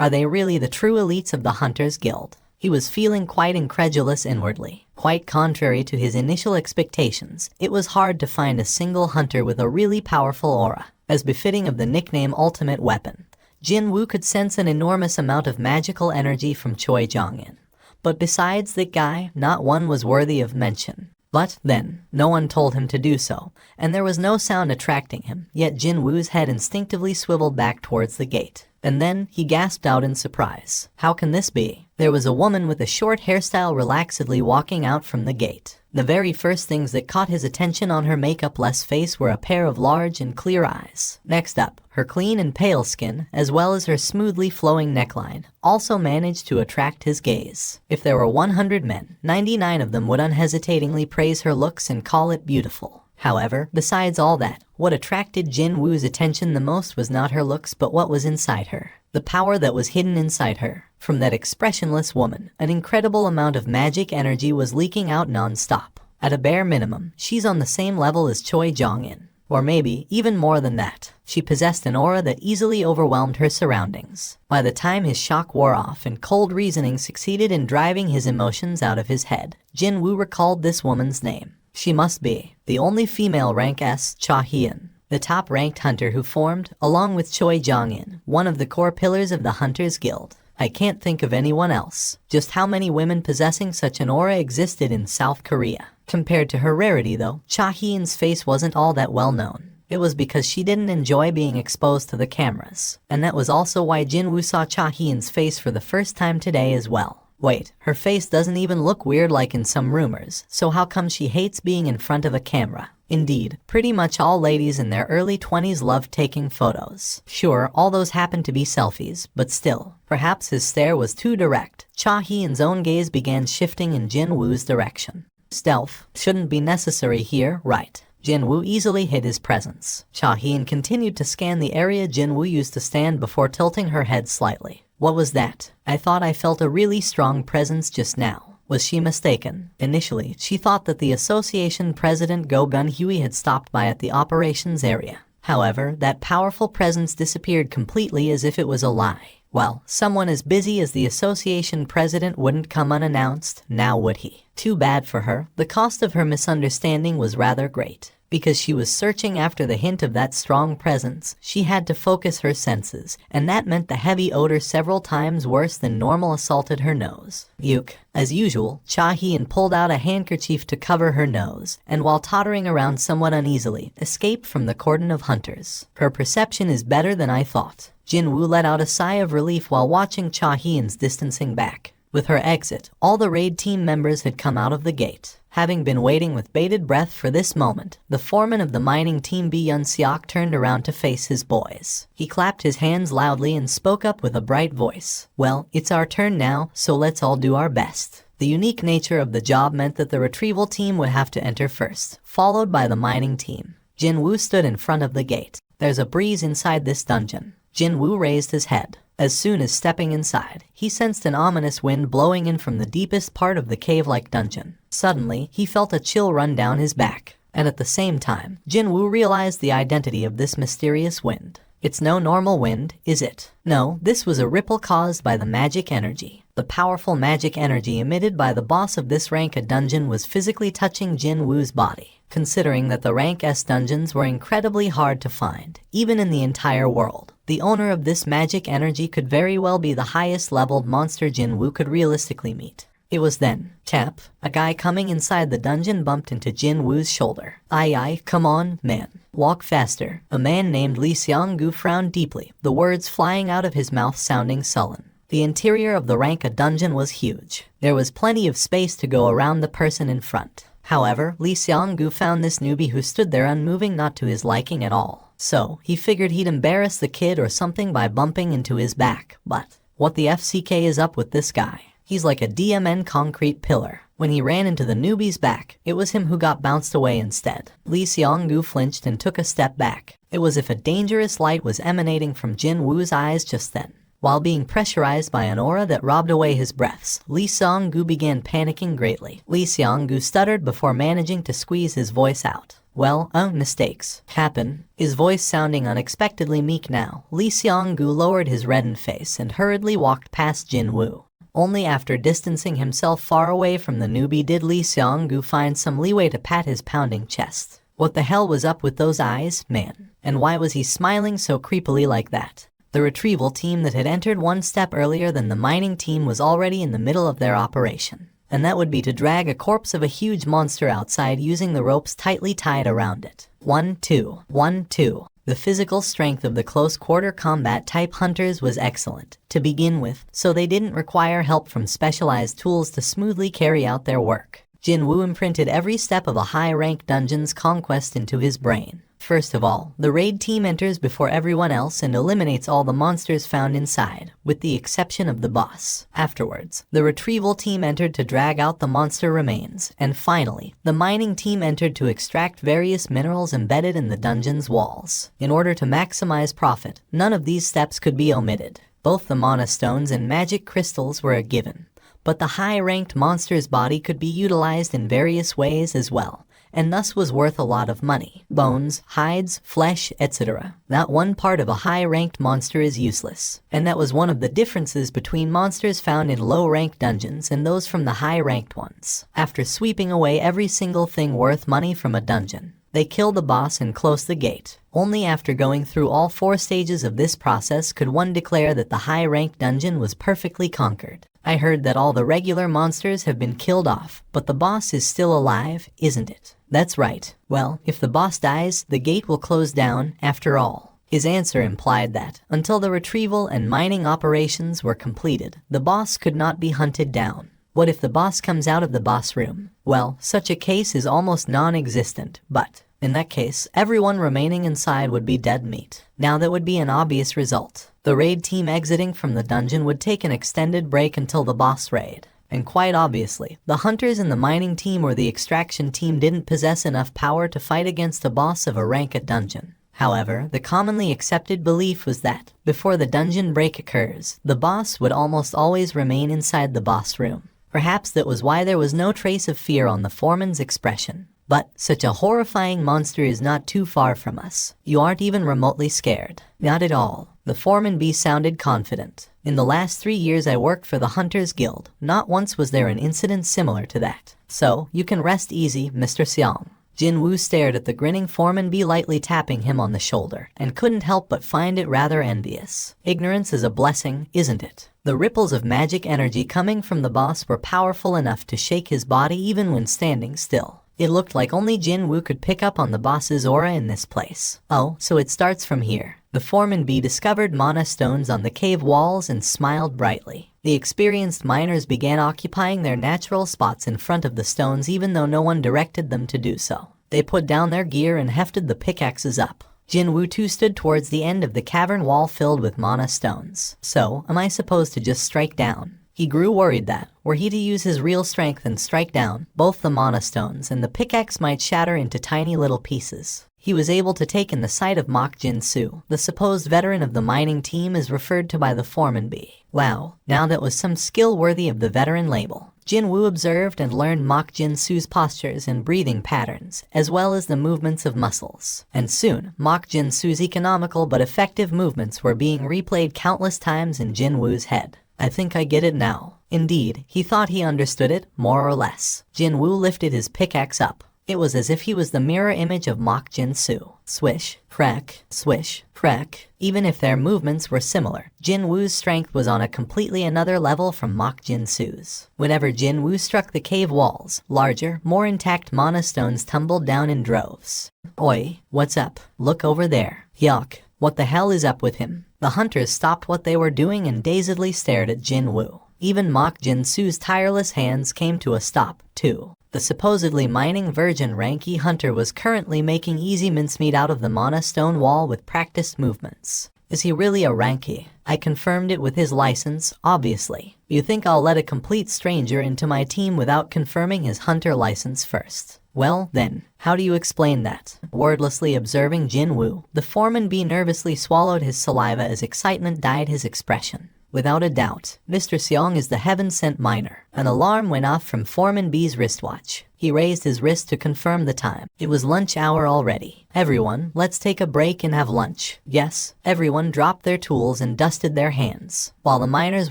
Speaker 1: are they really the true elites of the Hunters Guild? He was feeling quite incredulous inwardly. Quite contrary to his initial expectations, it was hard to find a single hunter with a really powerful aura. As befitting of the nickname Ultimate Weapon, Jin Wu could sense an enormous amount of magical energy from Choi Jong-in. But besides that guy, not one was worthy of mention. But then, no one told him to do so, and there was no sound attracting him, yet Jin Wu's head instinctively swiveled back towards the gate. And then, he gasped out in surprise. How can this be? There was a woman with a short hairstyle relaxedly walking out from the gate. The very first things that caught his attention on her makeup-less face were a pair of large and clear eyes. Next up, her clean and pale skin, as well as her smoothly flowing neckline, also managed to attract his gaze. If there were 100 men, 99 of them would unhesitatingly praise her looks and call it beautiful. However, besides all that, what attracted Jin Wu's attention the most was not her looks but what was inside her. The power that was hidden inside her. From that expressionless woman, an incredible amount of magic energy was leaking out non-stop. At a bare minimum, she's on the same level as Choi Jong-in. Or maybe, even more than that. She possessed an aura that easily overwhelmed her surroundings. By the time his shock wore off and cold reasoning succeeded in driving his emotions out of his head, Jin Wu recalled this woman's name. She must be the only female rank S, Cha Hien, the top-ranked hunter who formed, along with Choi Jong-in, one of the core pillars of the Hunters Guild. I can't think of anyone else. Just how many women possessing such an aura existed in South Korea. Compared to her rarity though, Cha Hien's face wasn't all that well known. It was because she didn't enjoy being exposed to the cameras. And that was also why Jin Wu saw Cha Hien's face for the first time today as well. Wait, her face doesn't even look weird like in some rumors, so how come she hates being in front of a camera? Indeed, pretty much all ladies in their early 20s love taking photos. Sure, all those happen to be selfies, but still, perhaps his stare was too direct. Cha Hien's own gaze began shifting in Jin Wu's direction. Stealth shouldn't be necessary here, right? Jin Wu easily hid his presence. Cha Hien continued to scan the area Jin Wu used to stand before tilting her head slightly. What was that? I thought I felt a really strong presence just now. Was she mistaken? Initially, she thought that the association president Go Gun Huey had stopped by at the operations area. However, that powerful presence disappeared completely as if it was a lie. Well, someone as busy as the association president wouldn't come unannounced, now would he? Too bad for her. The cost of her misunderstanding was rather great. Because she was searching after the hint of that strong presence, she had to focus her senses, and that meant the heavy odor several times worse than normal assaulted her nose. Yuck. As usual, Cha-hien pulled out a handkerchief to cover her nose, and while tottering around somewhat uneasily, escaped from the cordon of hunters. Her perception is better than I thought. Jin-woo let out a sigh of relief while watching Cha-hien's distancing back. With her exit, all the raid team members had come out of the gate. Having been waiting with bated breath for this moment, the foreman of the mining team Bi Yun-seok turned around to face his boys. He clapped his hands loudly and spoke up with a bright voice. Well, it's our turn now, so let's all do our best. The unique nature of the job meant that the retrieval team would have to enter first, followed by the mining team. Jin-woo stood in front of the gate. There's a breeze inside this dungeon. Jin-woo raised his head. As soon as stepping inside, he sensed an ominous wind blowing in from the deepest part of the cave-like dungeon. Suddenly, he felt a chill run down his back, and at the same time, Jin-woo realized the identity of this mysterious wind. It's no normal wind, is it? No, this was a ripple caused by the magic energy. The powerful magic energy emitted by the boss of this rank A dungeon was physically touching Jin-woo's body. Considering that the rank S dungeons were incredibly hard to find, even in the entire world, the owner of this magic energy could very well be the highest leveled monster Jin-woo could realistically meet. It was then, tap, a guy coming inside the dungeon bumped into Jin-woo's shoulder. Aye, come on, man. Walk faster. A man named Lee Seong-gu frowned deeply, the words flying out of his mouth sounding sullen. The interior of the rank A dungeon was huge. There was plenty of space to go around the person in front. However, Lee Seong-gu found this newbie who stood there unmoving not to his liking at all. So, he figured he'd embarrass the kid or something by bumping into his back. But, what the FCK is up with this guy? He's like a DMN concrete pillar. When he ran into the newbie's back, it was him who got bounced away instead. Lee Seong-gu flinched and took a step back. It was as if a dangerous light was emanating from Jin-woo's eyes just then. While being pressurized by an aura that robbed away his breaths, Lee Seong-gu began panicking greatly. Lee Seong-gu stuttered before managing to squeeze his voice out. Well, mistakes happen. His voice sounding unexpectedly meek now, Lee Seong-gu lowered his reddened face and hurriedly walked past Jin-woo. Only after distancing himself far away from the newbie did Lee Seong-gu find some leeway to pat his pounding chest. What the hell was up with those eyes, man? And why was he smiling so creepily like that? The retrieval team that had entered one step earlier than the mining team was already in the middle of their operation. And that would be to drag a corpse of a huge monster outside using the ropes tightly tied around it. 1, 2, 1, 2. The physical strength of the close-quarter combat type hunters was excellent, to begin with, so they didn't require help from specialized tools to smoothly carry out their work. Jin-woo imprinted every step of a high-rank dungeon's conquest into his brain. First of all, the raid team enters before everyone else and eliminates all the monsters found inside, with the exception of the boss. Afterwards, the retrieval team entered to drag out the monster remains, and finally, the mining team entered to extract various minerals embedded in the dungeon's walls. In order to maximize profit, none of these steps could be omitted. Both the mana stones and magic crystals were a given, but the high-ranked monster's body could be utilized in various ways as well, and thus was worth a lot of money. Bones, hides, flesh, etc. Not one part of a high-ranked monster is useless, and that was one of the differences between monsters found in low-ranked dungeons and those from the high-ranked ones. After sweeping away every single thing worth money from a dungeon, they killed the boss and closed the gate. Only after going through all 4 stages of this process could one declare that the high-ranked dungeon was perfectly conquered. I heard that all the regular monsters have been killed off, but the boss is still alive, isn't it? That's right. Well, if the boss dies, the gate will close down, after all. His answer implied that, until the retrieval and mining operations were completed, the boss could not be hunted down. What if the boss comes out of the boss room? Well, such a case is almost non-existent, but in that case, everyone remaining inside would be dead meat. Now that would be an obvious result. The raid team exiting from the dungeon would take an extended break until the boss raid. And quite obviously, the hunters in the mining team or the extraction team didn't possess enough power to fight against a boss of a rank A dungeon. However, the commonly accepted belief was that, before the dungeon break occurs, the boss would almost always remain inside the boss room. Perhaps that was why there was no trace of fear on the foreman's expression. But such a horrifying monster is not too far from us. You aren't even remotely scared. Not at all. The foreman B sounded confident. In the last 3 years I worked for the Hunters Guild. Not once was there an incident similar to that. So, you can rest easy, Mr. Seong. Jinwoo stared at the grinning foreman bee lightly tapping him on the shoulder and couldn't help but find it rather envious. Ignorance is a blessing, isn't it? The ripples of magic energy coming from the boss were powerful enough to shake his body even when standing still. It looked like only Jinwoo could pick up on the boss's aura in this place. Oh, so it starts from here. The foreman bee discovered mana stones on the cave walls and smiled brightly. The experienced miners began occupying their natural spots in front of the stones even though no one directed them to do so. They put down their gear and hefted the pickaxes up. Jinwoo too stood towards the end of the cavern wall filled with mana stones. So, am I supposed to just strike down? He grew worried that, were he to use his real strength and strike down, both the mana stones and the pickaxe might shatter into tiny little pieces. He was able to take in the sight of Mok Jin-soo. The supposed veteran of the mining team is referred to by the foreman bee. Wow, now that was some skill worthy of the veteran label. Jinwoo observed and learned Mok Jin-soo's postures and breathing patterns, as well as the movements of muscles. And soon, Mok Jin-soo's economical but effective movements were being replayed countless times in Jinwoo's head. I think I get it now. Indeed, he thought he understood it, more or less. Jinwoo lifted his pickaxe up. It was as if he was the mirror image of Mok Jin-soo. Swish, crack, swish, crack. Even if their movements were similar, Jinwoo's strength was on a completely another level from Mok Jin-soo's. Whenever Jinwoo struck the cave walls, larger, more intact mana stones tumbled down in droves. Oi, what's up? Look over there. Yuck, what the hell is up with him? The hunters stopped what they were doing and dazedly stared at Jinwoo. Even Mok Jin-soo's tireless hands came to a stop, too. The supposedly mining virgin Ranky hunter was currently making easy mincemeat out of the mana stone wall with practiced movements. Is he really a Ranky? I confirmed it with his license, obviously. You think I'll let a complete stranger into my team without confirming his hunter license first? Well, then, how do you explain that? Wordlessly observing Jinwoo, the foreman bee nervously swallowed his saliva as excitement dyed his expression. Without a doubt, Mr. Seong is the heaven-sent miner. An alarm went off from Foreman B's wristwatch. He raised his wrist to confirm the time. It was lunch hour already. Everyone, let's take a break and have lunch. Yes, everyone dropped their tools and dusted their hands. While the miners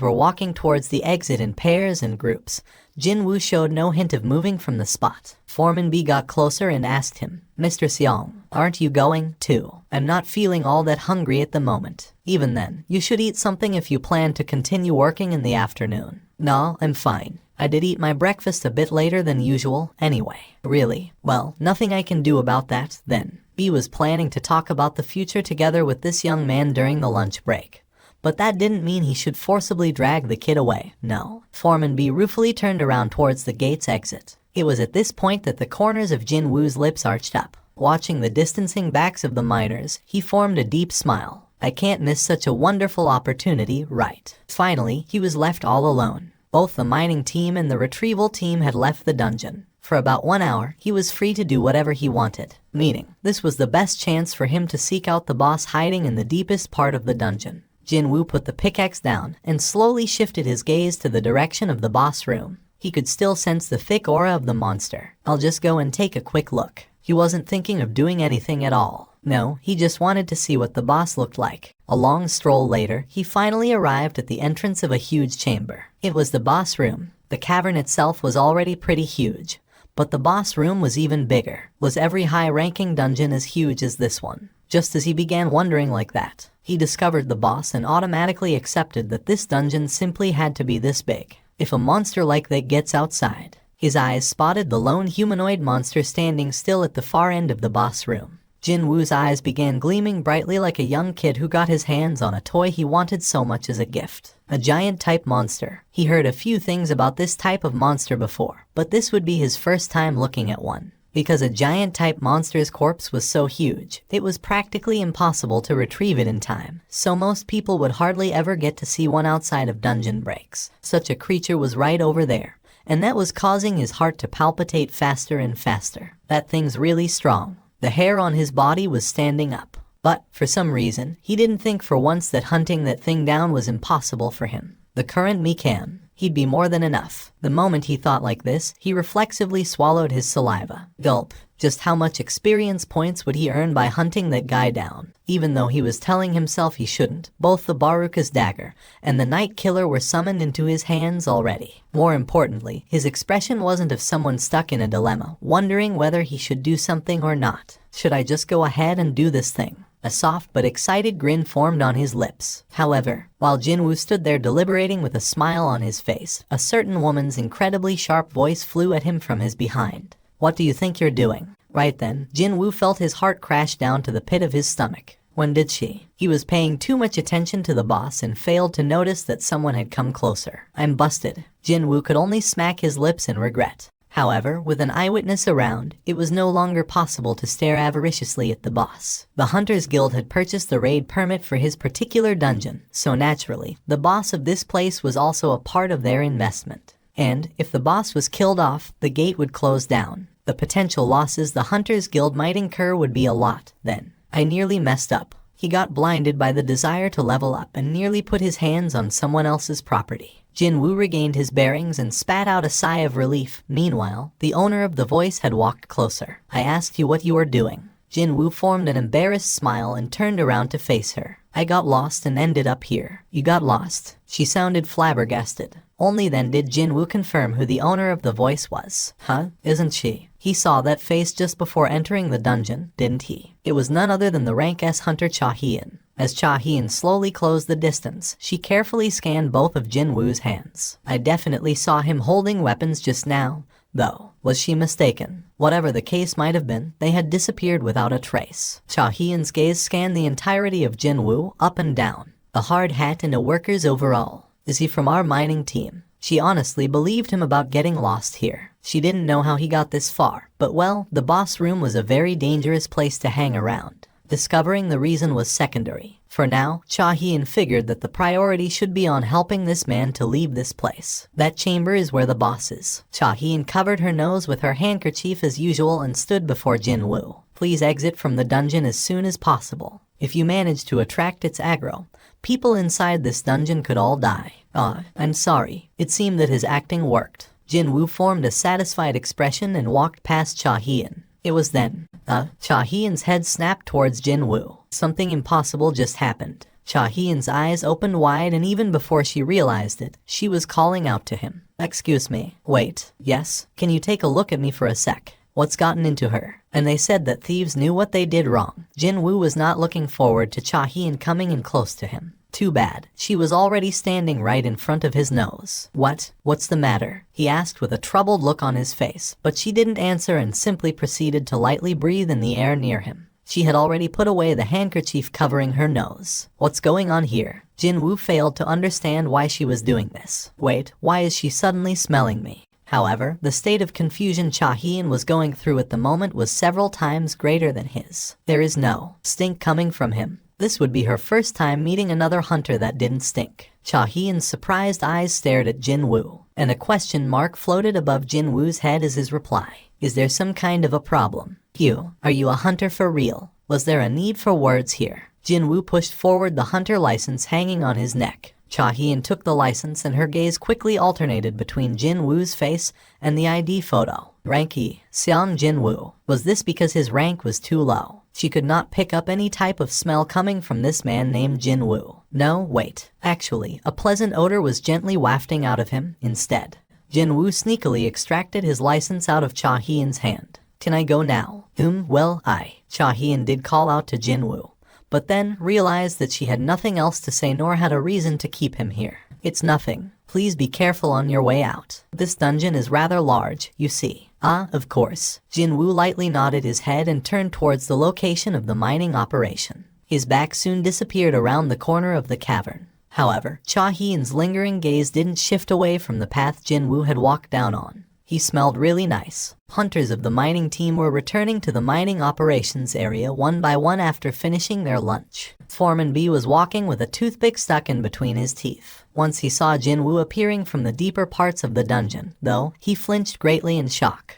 Speaker 1: were walking towards the exit in pairs and groups, Jinwoo showed no hint of moving from the spot. Foreman B got closer and asked him, Mr. Seong, aren't you going, too? I'm not feeling all that hungry at the moment. Even then, you should eat something if you plan to continue working in the afternoon. No, I'm fine. I did eat my breakfast a bit later than usual, anyway. Really? Well, nothing I can do about that, then. B was planning to talk about the future together with this young man during the lunch break. But that didn't mean he should forcibly drag the kid away, no. Foreman B ruefully turned around towards the gate's exit. It was at this point that the corners of Jinwoo's lips arched up. Watching the distancing backs of the miners, he formed a deep smile. I can't miss such a wonderful opportunity, right? Finally, he was left all alone. Both the mining team and the retrieval team had left the dungeon. For about 1 hour, he was free to do whatever he wanted. Meaning, this was the best chance for him to seek out the boss hiding in the deepest part of the dungeon. Jinwoo put the pickaxe down and slowly shifted his gaze to the direction of the boss room. He could still sense the thick aura of the monster. I'll just go and take a quick look. He wasn't thinking of doing anything at all. No, he just wanted to see what the boss looked like. A long stroll later, he finally arrived at the entrance of a huge chamber. It was the boss room. The cavern itself was already pretty huge, but the boss room was even bigger. Was every high-ranking dungeon as huge as this one? Just as he began wondering like that, he discovered the boss and automatically accepted that this dungeon simply had to be this big. If a monster like that gets outside, his eyes spotted the lone humanoid monster standing still at the far end of the boss room. Jinwoo's eyes began gleaming brightly like a young kid who got his hands on a toy he wanted so much as a gift. A giant-type monster. He heard a few things about this type of monster before, but this would be his first time looking at one. Because a giant-type monster's corpse was so huge, it was practically impossible to retrieve it in time, so most people would hardly ever get to see one outside of dungeon breaks. Such a creature was right over there, and that was causing his heart to palpitate faster and faster. That thing's really strong. The hair on his body was standing up. But, for some reason, he didn't think for once that hunting that thing down was impossible for him. The current me can. He'd be more than enough. The moment he thought like this, he reflexively swallowed his saliva. Gulp. Just how much experience points would he earn by hunting that guy down? Even though he was telling himself he shouldn't, both the Baruka's dagger and the Night Killer were summoned into his hands already. More importantly, his expression wasn't of someone stuck in a dilemma, wondering whether he should do something or not. Should I just go ahead and do this thing? A soft but excited grin formed on his lips. However, while Jinwoo stood there deliberating with a smile on his face, a certain woman's incredibly sharp voice flew at him from his behind. What do you think you're doing? Right then, Jinwoo felt his heart crash down to the pit of his stomach. When did she? He was paying too much attention to the boss and failed to notice that someone had come closer. I'm busted. Jinwoo could only smack his lips in regret. However, with an eyewitness around, it was no longer possible to stare avariciously at the boss. The Hunters Guild had purchased the raid permit for his particular dungeon, so naturally, the boss of this place was also a part of their investment. And, if the boss was killed off, the gate would close down. The potential losses the Hunters Guild might incur would be a lot, then. I nearly messed up. He got blinded by the desire to level up and nearly put his hands on someone else's property. Jinwoo regained his bearings and spat out a sigh of relief. Meanwhile, the owner of the voice had walked closer. I asked you what you were doing. Jinwoo formed an embarrassed smile and turned around to face her. I got lost and ended up here. You got lost? She sounded flabbergasted. Only then did Jinwoo confirm who the owner of the voice was. Huh? Isn't she? He saw that face just before entering the dungeon, didn't he? It was none other than the rank S hunter Cha Hien. As Cha Hien slowly closed the distance, she carefully scanned both of Jinwoo's hands. I definitely saw him holding weapons just now, though. Was she mistaken? Whatever the case might have been, they had disappeared without a trace. Cha Hien's gaze scanned the entirety of Jinwoo, up and down. A hard hat and a worker's overall. Is he from our mining team? She honestly believed him about getting lost here. She didn't know how he got this far, but well, the boss room was a very dangerous place to hang around. Discovering the reason was secondary. For now, Cha Hien figured that the priority should be on helping this man to leave this place. That chamber is where the boss is. Cha Hien covered her nose with her handkerchief as usual and stood before Jinwoo. Please exit from the dungeon as soon as possible. If you manage to attract its aggro, people inside this dungeon could all die. I'm sorry. It seemed that his acting worked. Jinwoo formed a satisfied expression and walked past Cha Hien. It was then. Cha Hien's head snapped towards Jinwoo. Something impossible just happened. Cha Hien's eyes opened wide, and even before she realized it, she was calling out to him. Excuse me. Wait. Yes? Can you take a look at me for a sec? What's gotten into her? And they said that thieves knew what they did wrong. Jinwoo was not looking forward to Cha Hien coming in close to him. Too bad. She was already standing right in front of his nose. What's the matter? He asked with a troubled look on his face, but she didn't answer and simply proceeded to lightly breathe in the air near him. She had already put away the handkerchief covering her nose. What's going on here? Jinwoo failed to understand why she was doing this. Wait, why is she suddenly smelling me? However, the state of confusion Cha Hien was going through at the moment was several times greater than his. There is no stink coming from him. This would be her first time meeting another hunter that didn't stink. Cha Hien's surprised eyes stared at Jinwoo, and a question mark floated above Jinwoo's head as his reply. Is there some kind of a problem? Are you a hunter for real? Was there a need for words here? Jinwoo pushed forward the hunter license hanging on his neck. Cha Hien took the license and her gaze quickly alternated between Jinwoo's face and the ID photo. Rank E. Xiang Jinwoo. Was this because his rank was too low? She could not pick up any type of smell coming from this man named Jinwoo. No, wait. Actually, a pleasant odor was gently wafting out of him instead. Jinwoo sneakily extracted his license out of Cha Hien's hand. Can I go now? Well, Cha Hien did call out to Jinwoo, but then realized that she had nothing else to say nor had a reason to keep him here. It's nothing. Please be careful on your way out. This dungeon is rather large, you see. Of course. Jinwoo lightly nodded his head and turned towards the location of the mining operation. His back soon disappeared around the corner of the cavern. However, Cha Hien's lingering gaze didn't shift away from the path Jinwoo had walked down on. He smelled really nice. Hunters of the mining team were returning to the mining operations area one by one after finishing their lunch. Foreman B was walking with a toothpick stuck in between his teeth. Once he saw Jinwoo appearing from the deeper parts of the dungeon, though, he flinched greatly in shock.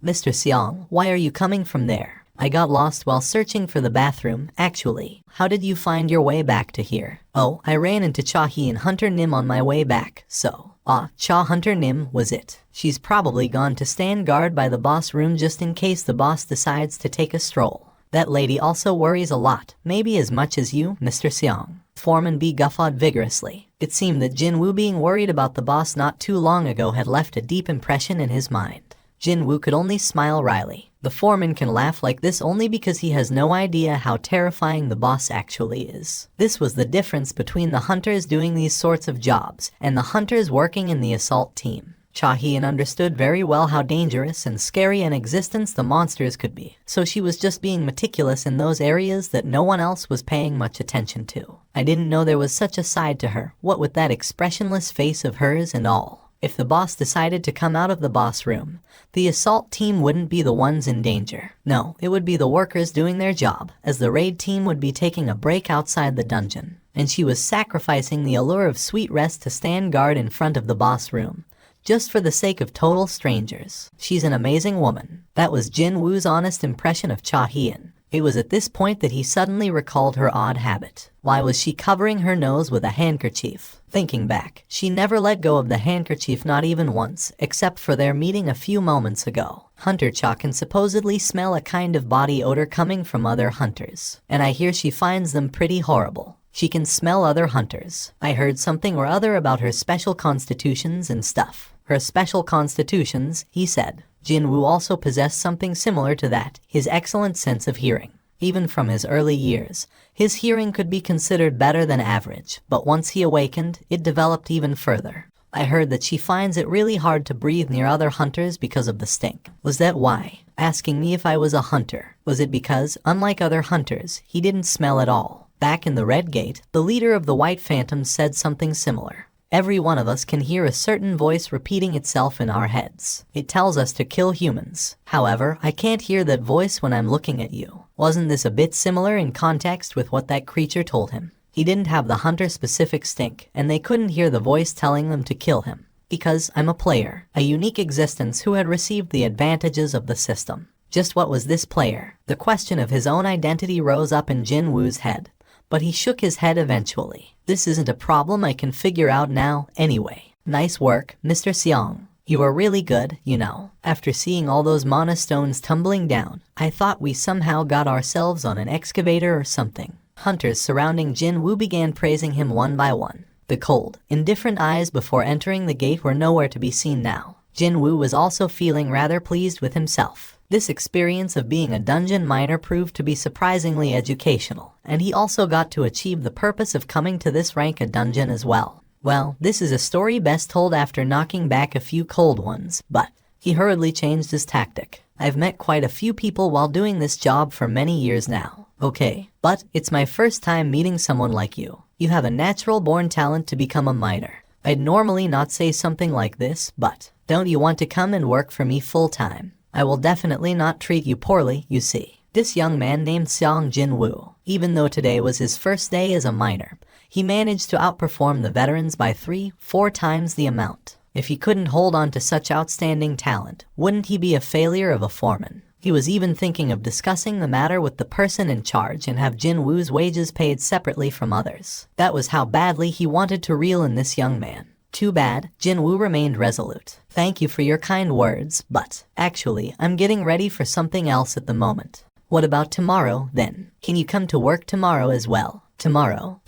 Speaker 1: Mr. Xiang, why are you coming from there? I got lost while searching for the bathroom, actually. How did you find your way back to here? I ran into Cha Hien Hunter Nim on my way back, so. Ah, Cha Hunter Nim was it. She's probably gone to stand guard by the boss room just in case the boss decides to take a stroll. That lady also worries a lot, maybe as much as you, Mr. Seong. Foreman B guffawed vigorously. It seemed that Jin Woo being worried about the boss not too long ago had left a deep impression in his mind. Jin Woo could only smile wryly. The foreman can laugh like this only because he has no idea how terrifying the boss actually is. This was the difference between the hunters doing these sorts of jobs and the hunters working in the assault team. Cha Hien understood very well how dangerous and scary an existence the monsters could be, so she was just being meticulous in those areas that no one else was paying much attention to. I didn't know there was such a side to her, what with that expressionless face of hers and all. If the boss decided to come out of the boss room, the assault team wouldn't be the ones in danger. No, it would be the workers doing their job, as the raid team would be taking a break outside the dungeon. And she was sacrificing the allure of sweet rest to stand guard in front of the boss room, just for the sake of total strangers. She's an amazing woman. That was Jin Woo's honest impression of Cha Hien. It was at this point that he suddenly recalled her odd habit. Why was she covering her nose with a handkerchief? Thinking back, she never let go of the handkerchief, not even once, except for their meeting a few moments ago. Hunter Cha can supposedly smell a kind of body odor coming from other hunters, and I hear she finds them pretty horrible. She can smell other hunters. I heard something or other about her special constitutions and stuff. Her special constitutions, he said. Jin Woo also possessed something similar to that, his excellent sense of hearing. Even from his early years, his hearing could be considered better than average, but once he awakened, it developed even further. I heard that she finds it really hard to breathe near other hunters because of the stink. Was that why? Asking me if I was a hunter. Was it because, unlike other hunters, he didn't smell at all? Back in the Red Gate, the leader of the White Phantoms said something similar. Every one of us can hear a certain voice repeating itself in our heads. It tells us to kill humans. However, I can't hear that voice when I'm looking at you. Wasn't this a bit similar in context with what that creature told him? He didn't have the hunter-specific stink, and they couldn't hear the voice telling them to kill him. Because I'm a player, a unique existence who had received the advantages of the system. Just what was this player? The question of his own identity rose up in Jin Woo's head. But he shook his head eventually. This isn't a problem I can figure out now, anyway. Nice work, Mr. Seong. You are really good, you know. After seeing all those mana stones tumbling down, I thought we somehow got ourselves on an excavator or something. Hunters surrounding Jin Woo began praising him one by one. The cold, indifferent eyes before entering the gate were nowhere to be seen now. Jin Woo was also feeling rather pleased with himself. This experience of being a dungeon miner proved to be surprisingly educational, and he also got to achieve the purpose of coming to this rank a dungeon as well. Well, this is a story best told after knocking back a few cold ones, but he hurriedly changed his tactic. I've met quite a few people while doing this job for many years now. Okay, but it's my first time meeting someone like you. You have a natural-born talent to become a miner. I'd normally not say something like this, but don't you want to come and work for me full-time? I will definitely not treat you poorly, you see. This young man named Seong Jin Woo, even though today was his first day as a miner, he managed to outperform the veterans by 3-4 times the amount. If he couldn't hold on to such outstanding talent, wouldn't he be a failure of a foreman? He was even thinking of discussing the matter with the person in charge and have Jin Woo's wages paid separately from others. That was how badly he wanted to reel in this young man. Too bad, Jin Woo remained resolute. Thank you for your kind words, but actually, I'm getting ready for something else at the moment. What about tomorrow, then? Can you come to work tomorrow as well? Tomorrow?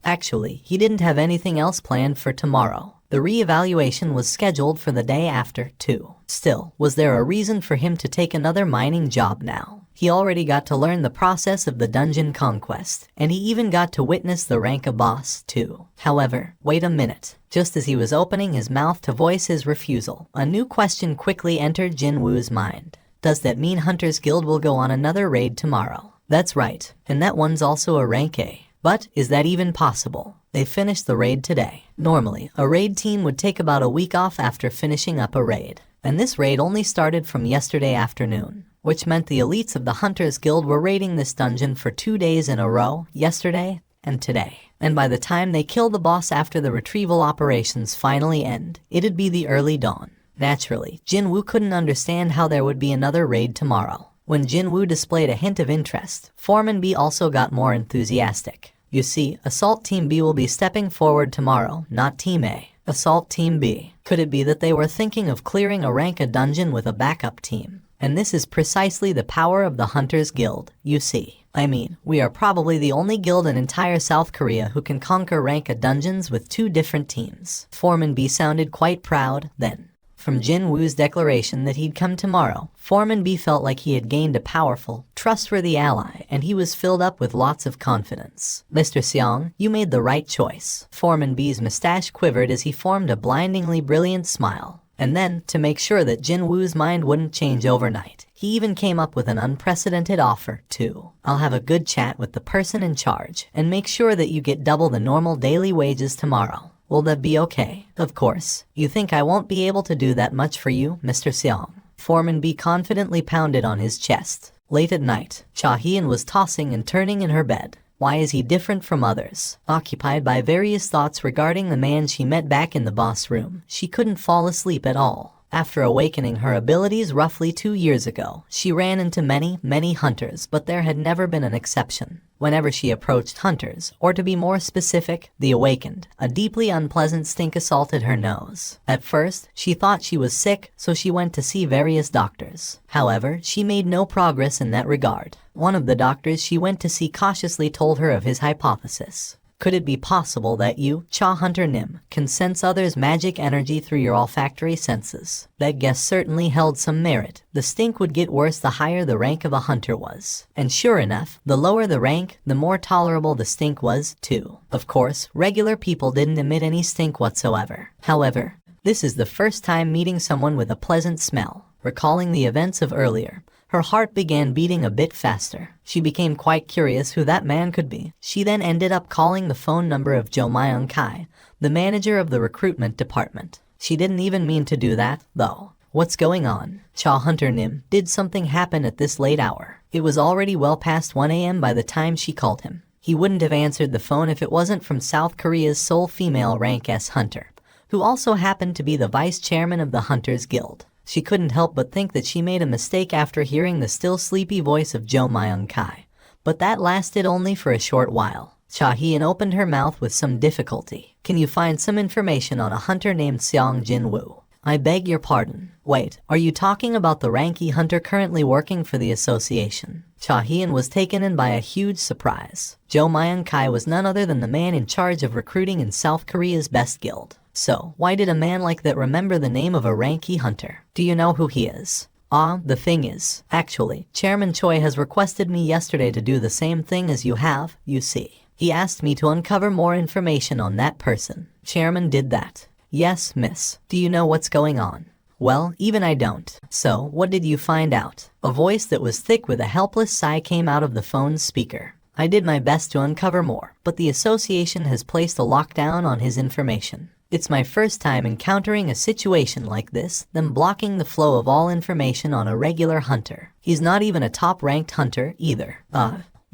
Speaker 1: Actually, he didn't have anything else planned for tomorrow. The re-evaluation was scheduled for the day after, too. Still, was there a reason for him to take another mining job now? He already got to learn the process of the dungeon conquest, and he even got to witness the rank of boss, too. However, wait a minute. Just as he was opening his mouth to voice his refusal, a new question quickly entered Jin Woo's mind. Does that mean Hunter's Guild will go on another raid tomorrow? That's right, and that one's also a rank A. But is that even possible? They finished the raid today. Normally, a raid team would take about a week off after finishing up a raid, and this raid only started from yesterday afternoon, which meant the elites of the Hunters Guild were raiding this dungeon for 2 days in a row, yesterday and today. And by the time they kill the boss after the retrieval operations finally end, it'd be the early dawn. Naturally, Jin Woo couldn't understand how there would be another raid tomorrow. When Jin Woo displayed a hint of interest, Foreman B also got more enthusiastic. You see, Assault Team B will be stepping forward tomorrow, not Team A. Assault Team B. Could it be that they were thinking of clearing a rank a dungeon with a backup team? And this is precisely the power of the Hunters Guild, you see. I mean, we are probably the only guild in entire South Korea who can conquer rank a dungeons with 2 different teams. Foreman B sounded quite proud, then. From Jin Woo's declaration that he'd come tomorrow, Foreman B felt like he had gained a powerful, trustworthy ally, and he was filled up with lots of confidence. Mr. Seong, you made the right choice. Foreman B's mustache quivered as he formed a blindingly brilliant smile. And then, to make sure that Jin Woo's mind wouldn't change overnight, he even came up with an unprecedented offer, too. I'll have a good chat with the person in charge, and make sure that you get double the normal daily wages tomorrow. Will that be okay? Of course. You think I won't be able to do that much for you, Mr. Seong? Foreman B confidently pounded on his chest. Late at night, Cha Hyun was tossing and turning in her bed. Why is he different from others? Occupied by various thoughts regarding the man she met back in the boss room, she couldn't fall asleep at all. After awakening her abilities roughly 2 years ago, she ran into many hunters, but there had never been an exception. Whenever she approached hunters, or to be more specific, the awakened, a deeply unpleasant stink assaulted her nose. At first, she thought she was sick, so she went to see various doctors. However, she made no progress in that regard. One of the doctors she went to see cautiously told her of his hypothesis. Could it be possible that you, Cha Hunter Nim, can sense others' magic energy through your olfactory senses? That guess certainly held some merit. The stink would get worse the higher the rank of a hunter was. And sure enough, the lower the rank, the more tolerable the stink was, too. Of course, regular people didn't emit any stink whatsoever. However, this is the first time meeting someone with a pleasant smell. Recalling the events of earlier, her heart began beating a bit faster. She became quite curious who that man could be. She then ended up calling the phone number of Jo Myung Kai, the manager of the recruitment department. She didn't even mean to do that, though. What's going on? Cha Hunter Nim, did something happen at this late hour? It was already well past 1 a.m. by the time she called him. He wouldn't have answered the phone if it wasn't from South Korea's sole female rank S hunter, who also happened to be the vice chairman of the Hunters Guild. She couldn't help but think that she made a mistake after hearing the still sleepy voice of Jo Myung Kai. But that lasted only for a short while. Cha Hyun opened her mouth with some difficulty. Can you find some information on a hunter named Seong Jin Woo? I beg your pardon. Wait, are you talking about the ranky hunter currently working for the association? Cha Hyun was taken in by a huge surprise. Jo Myung Kai was none other than the man in charge of recruiting in South Korea's best guild. So, why did a man like that remember the name of a ranky hunter? Do you know who he is? The thing is, actually, Chairman Choi has requested me yesterday to do the same thing as you have, you see. He asked me to uncover more information on that person. Chairman did that. Yes, miss. Do you know what's going on? Well, even I don't. So, what did you find out? A voice that was thick with a helpless sigh came out of the phone's speaker. I did my best to uncover more, but the association has placed a lockdown on his information. It's my first time encountering a situation like this, them blocking the flow of all information on a regular hunter. He's not even a top-ranked hunter, either.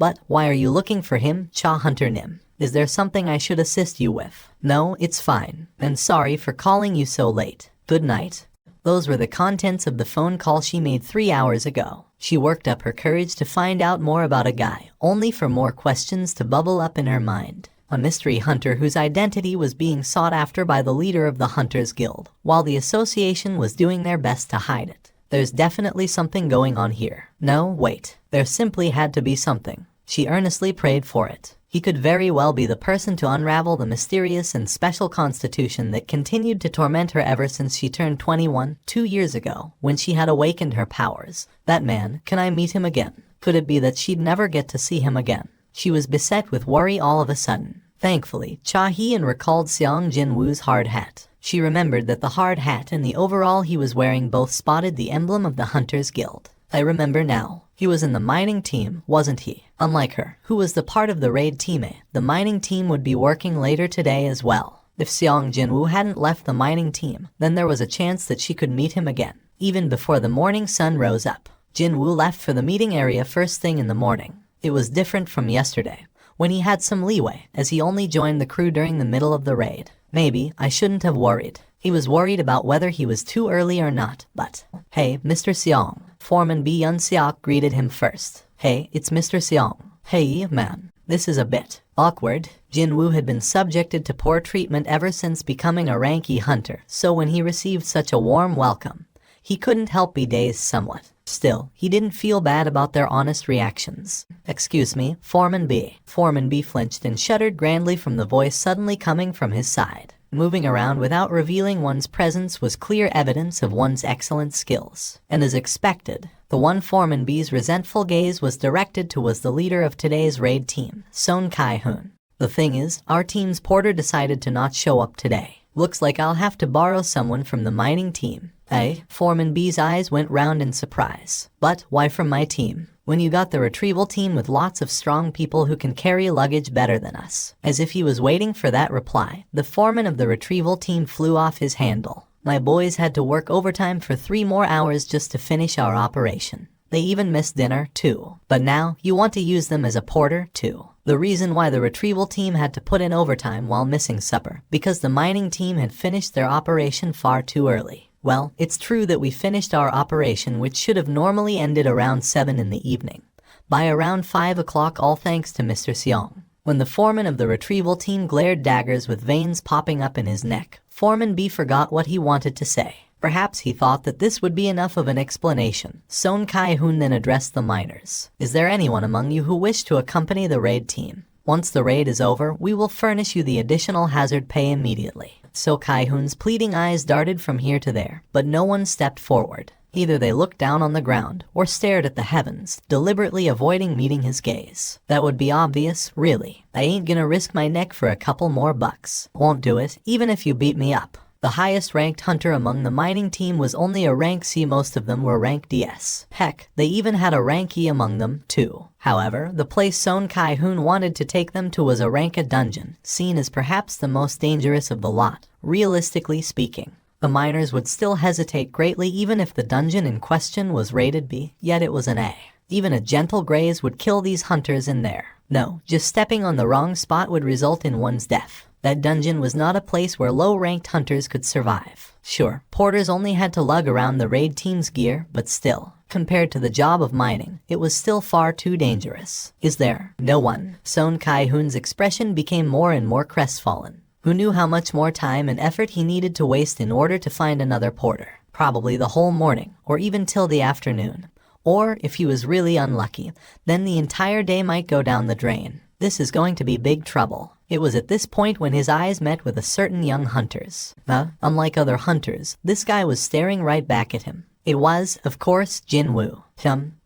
Speaker 1: But why are you looking for him, Cha Hunter Nim? Is there something I should assist you with? No, it's fine. And sorry for calling you so late. Good night. Those were the contents of the phone call she made 3 hours ago. She worked up her courage to find out more about a guy, only for more questions to bubble up in her mind. A mystery hunter whose identity was being sought after by the leader of the Hunters Guild, while the association was doing their best to hide it. There's definitely something going on here. No, wait. There simply had to be something. She earnestly prayed for it. He could very well be the person to unravel the mysterious and special constitution that continued to torment her ever since she turned 21, 2 years ago, when she had awakened her powers. That man, can I meet him again? Could it be that she'd never get to see him again? She was beset with worry all of a sudden. Thankfully, Cha Hyun recalled Seong Jin Woo's hard hat. She remembered that the hard hat and the overall he was wearing both spotted the emblem of the Hunters Guild. I remember now. He was in the mining team, wasn't he? Unlike her, who was the part of the raid team, the mining team would be working later today as well. If Seong Jin Woo hadn't left the mining team, then there was a chance that she could meet him again, even before the morning sun rose up. Jin Woo left for the meeting area first thing in the morning. It was different from yesterday, when he had some leeway, as he only joined the crew during the middle of the raid. Maybe I shouldn't have worried. He was worried about whether he was too early or not, but... Hey, Mr. Seong. Foreman B. Yun Seok greeted him first. Hey, it's Mr. Seong. Hey, man. This is a bit. Awkward. Jinwoo had been subjected to poor treatment ever since becoming a ranky hunter, so when he received such a warm welcome, he couldn't help be dazed somewhat. Still, he didn't feel bad about their honest reactions. "Excuse me, Foreman B." Foreman B flinched and shuddered grandly from the voice suddenly coming from his side. Moving around without revealing one's presence was clear evidence of one's excellent skills. And as expected, the one Foreman B's resentful gaze was directed to was the leader of today's raid team, Son Kai-hoon. "The thing is, our team's porter decided to not show up today. Looks like I'll have to borrow someone from the mining team." "Eh?" Foreman B's eyes went round in surprise. "But why from my team? When you got the retrieval team with lots of strong people who can carry luggage better than us." As if he was waiting for that reply, the foreman of the retrieval team flew off his handle. "My boys had to work overtime for 3 more hours just to finish our operation. They even missed dinner, too. But now, you want to use them as a porter, too." The reason why the retrieval team had to put in overtime while missing supper, because the mining team had finished their operation far too early. Well, it's true that we finished our operation, which should have normally ended around 7 in the evening, by around 5 o'clock, all thanks to Mr. Seong. When the foreman of the retrieval team glared daggers with veins popping up in his neck, Foreman B forgot what he wanted to say. Perhaps he thought that this would be enough of an explanation. Son Kai-hoon then addressed the miners. "Is there anyone among you who wish to accompany the raid team? Once the raid is over, we will furnish you the additional hazard pay immediately." So Kai-hoon's pleading eyes darted from here to there, but no one stepped forward. Either they looked down on the ground or stared at the heavens, deliberately avoiding meeting his gaze. That would be obvious, really. "I ain't gonna risk my neck for a couple more bucks. Won't do it, even if you beat me up." The highest ranked hunter among the mining team was only a rank C. Most of them were rank DS. Heck, they even had a rank E among them, too. However, the place Son Kai-hoon wanted to take them to was a rank A dungeon, seen as perhaps the most dangerous of the lot, realistically speaking. The miners would still hesitate greatly even if the dungeon in question was rated B, yet it was an A. Even a gentle graze would kill these hunters in there. No, just stepping on the wrong spot would result in one's death. That dungeon was not a place where low-ranked hunters could survive. Sure, porters only had to lug around the raid team's gear, but still, compared to the job of mining, it was still far too dangerous. "Is there no one?" Son Kai-hoon's expression became more and more crestfallen. Who knew how much more time and effort he needed to waste in order to find another porter? Probably the whole morning, or even till the afternoon. Or, if he was really unlucky, then the entire day might go down the drain. This is going to be big trouble. It was at this point when his eyes met with a certain young hunter's. Unlike other hunters, this guy was staring right back at him. It was, of course, Jinwoo.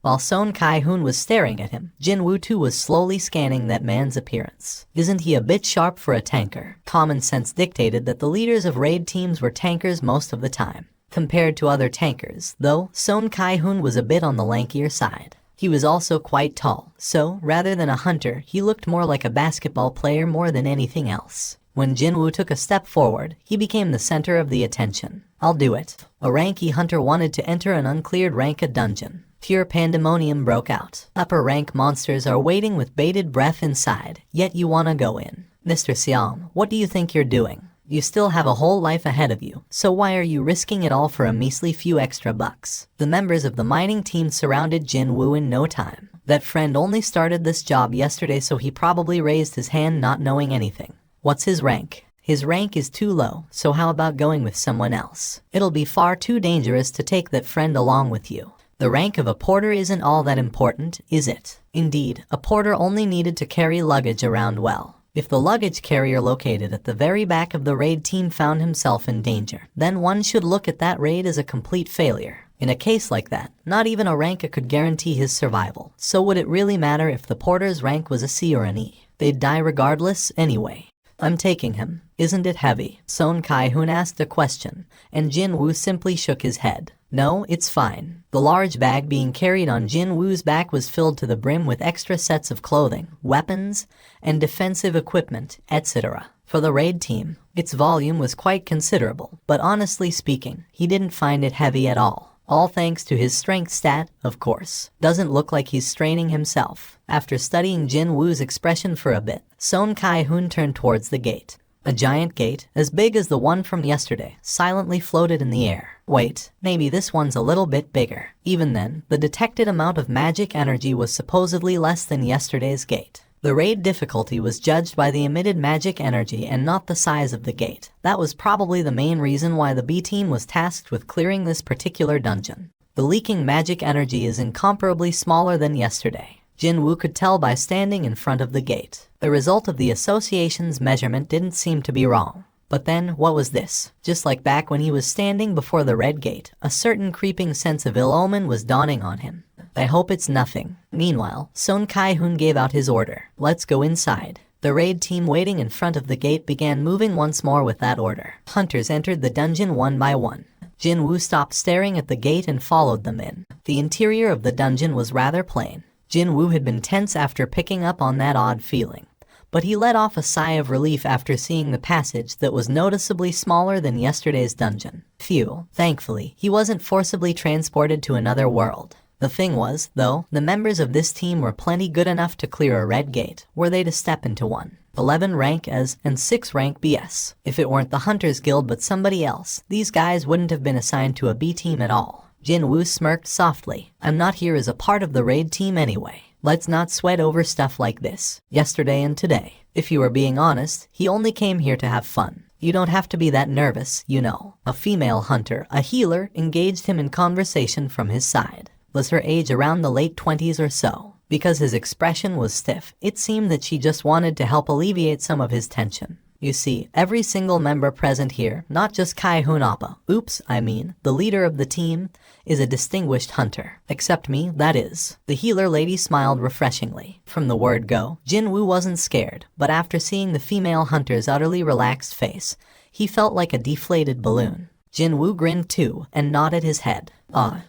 Speaker 1: While Son Kai-hoon was staring at him, Jinwoo too was slowly scanning that man's appearance. Isn't he a bit sharp for a tanker? Common sense dictated that the leaders of raid teams were tankers most of the time. Compared to other tankers, though, Son Kai-hoon was a bit on the lankier side. He was also quite tall, so rather than a hunter, he looked more like a basketball player more than anything else. When Jinwoo took a step forward, he became the center of the attention. "I'll do it." A ranky hunter wanted to enter an uncleared rank A dungeon. Pure pandemonium broke out. Upper rank monsters are waiting with bated breath inside, yet you wanna go in. "Mr. Seong, what do you think you're doing? You still have a whole life ahead of you, so why are you risking it all for a measly few extra bucks?" The members of the mining team surrounded Jinwoo in no time. That friend only started this job yesterday, so he probably raised his hand not knowing anything. "What's his rank?" "His rank is too low, so how about going with someone else? It'll be far too dangerous to take that friend along with you." The rank of a porter isn't all that important, is it? Indeed, a porter only needed to carry luggage around well. If the luggage carrier located at the very back of the raid team found himself in danger, then one should look at that raid as a complete failure. In a case like that, not even a rank A could guarantee his survival, so would it really matter if the porter's rank was a C or an E? They'd die regardless anyway. "I'm taking him. Isn't it heavy?" Son Kai-hoon asked a question, and Jinwoo simply shook his head. "No, it's fine." The large bag being carried on Jinwoo's back was filled to the brim with extra sets of clothing, weapons, and defensive equipment, etc. For the raid team, its volume was quite considerable, but honestly speaking, he didn't find it heavy at all. All thanks to his strength stat, of course. Doesn't look like he's straining himself. After studying Jinwoo's expression for a bit, Son Kai-hoon turned towards the gate. A giant gate, as big as the one from yesterday, silently floated in the air. Wait, maybe this one's a little bit bigger. Even then, the detected amount of magic energy was supposedly less than yesterday's gate. The raid difficulty was judged by the emitted magic energy and not the size of the gate. That was probably the main reason why the B team was tasked with clearing this particular dungeon. The leaking magic energy is incomparably smaller than yesterday. Jinwoo could tell by standing in front of the gate. The result of the association's measurement didn't seem to be wrong. But then, what was this? Just like back when he was standing before the red gate, a certain creeping sense of ill omen was dawning on him. I hope it's nothing. Meanwhile, Son Kai-hoon gave out his order. Let's go inside. The raid team waiting in front of the gate began moving once more with that order. Hunters entered the dungeon one by one. Jinwoo stopped staring at the gate and followed them in. The interior of the dungeon was rather plain. Jinwoo had been tense after picking up on that odd feeling. But he let off a sigh of relief after seeing the passage that was noticeably smaller than yesterday's dungeon. Phew, thankfully, he wasn't forcibly transported to another world. The thing was, though, the members of this team were plenty good enough to clear a red gate, were they to step into one. 11 rank as, and 6 rank BS. If it weren't the Hunters Guild but somebody else, these guys wouldn't have been assigned to a B team at all. Jinwoo smirked softly. I'm not here as a part of the raid team anyway. Let's not sweat over stuff like this. Yesterday and today. If you are being honest, he only came here to have fun. You don't have to be that nervous, you know. A female hunter, a healer, engaged him in conversation from his side. Was her age around the late 20s or so? Because his expression was stiff, it seemed that she just wanted to help alleviate some of his tension. You see, every single member present here, not just Kai-hoon Appa, the leader of the team, is a distinguished hunter. Except me, that is. The healer lady smiled refreshingly. From the word go, Jinwoo wasn't scared, but after seeing the female hunter's utterly relaxed face, he felt like a deflated balloon. Jinwoo grinned too, and nodded his head.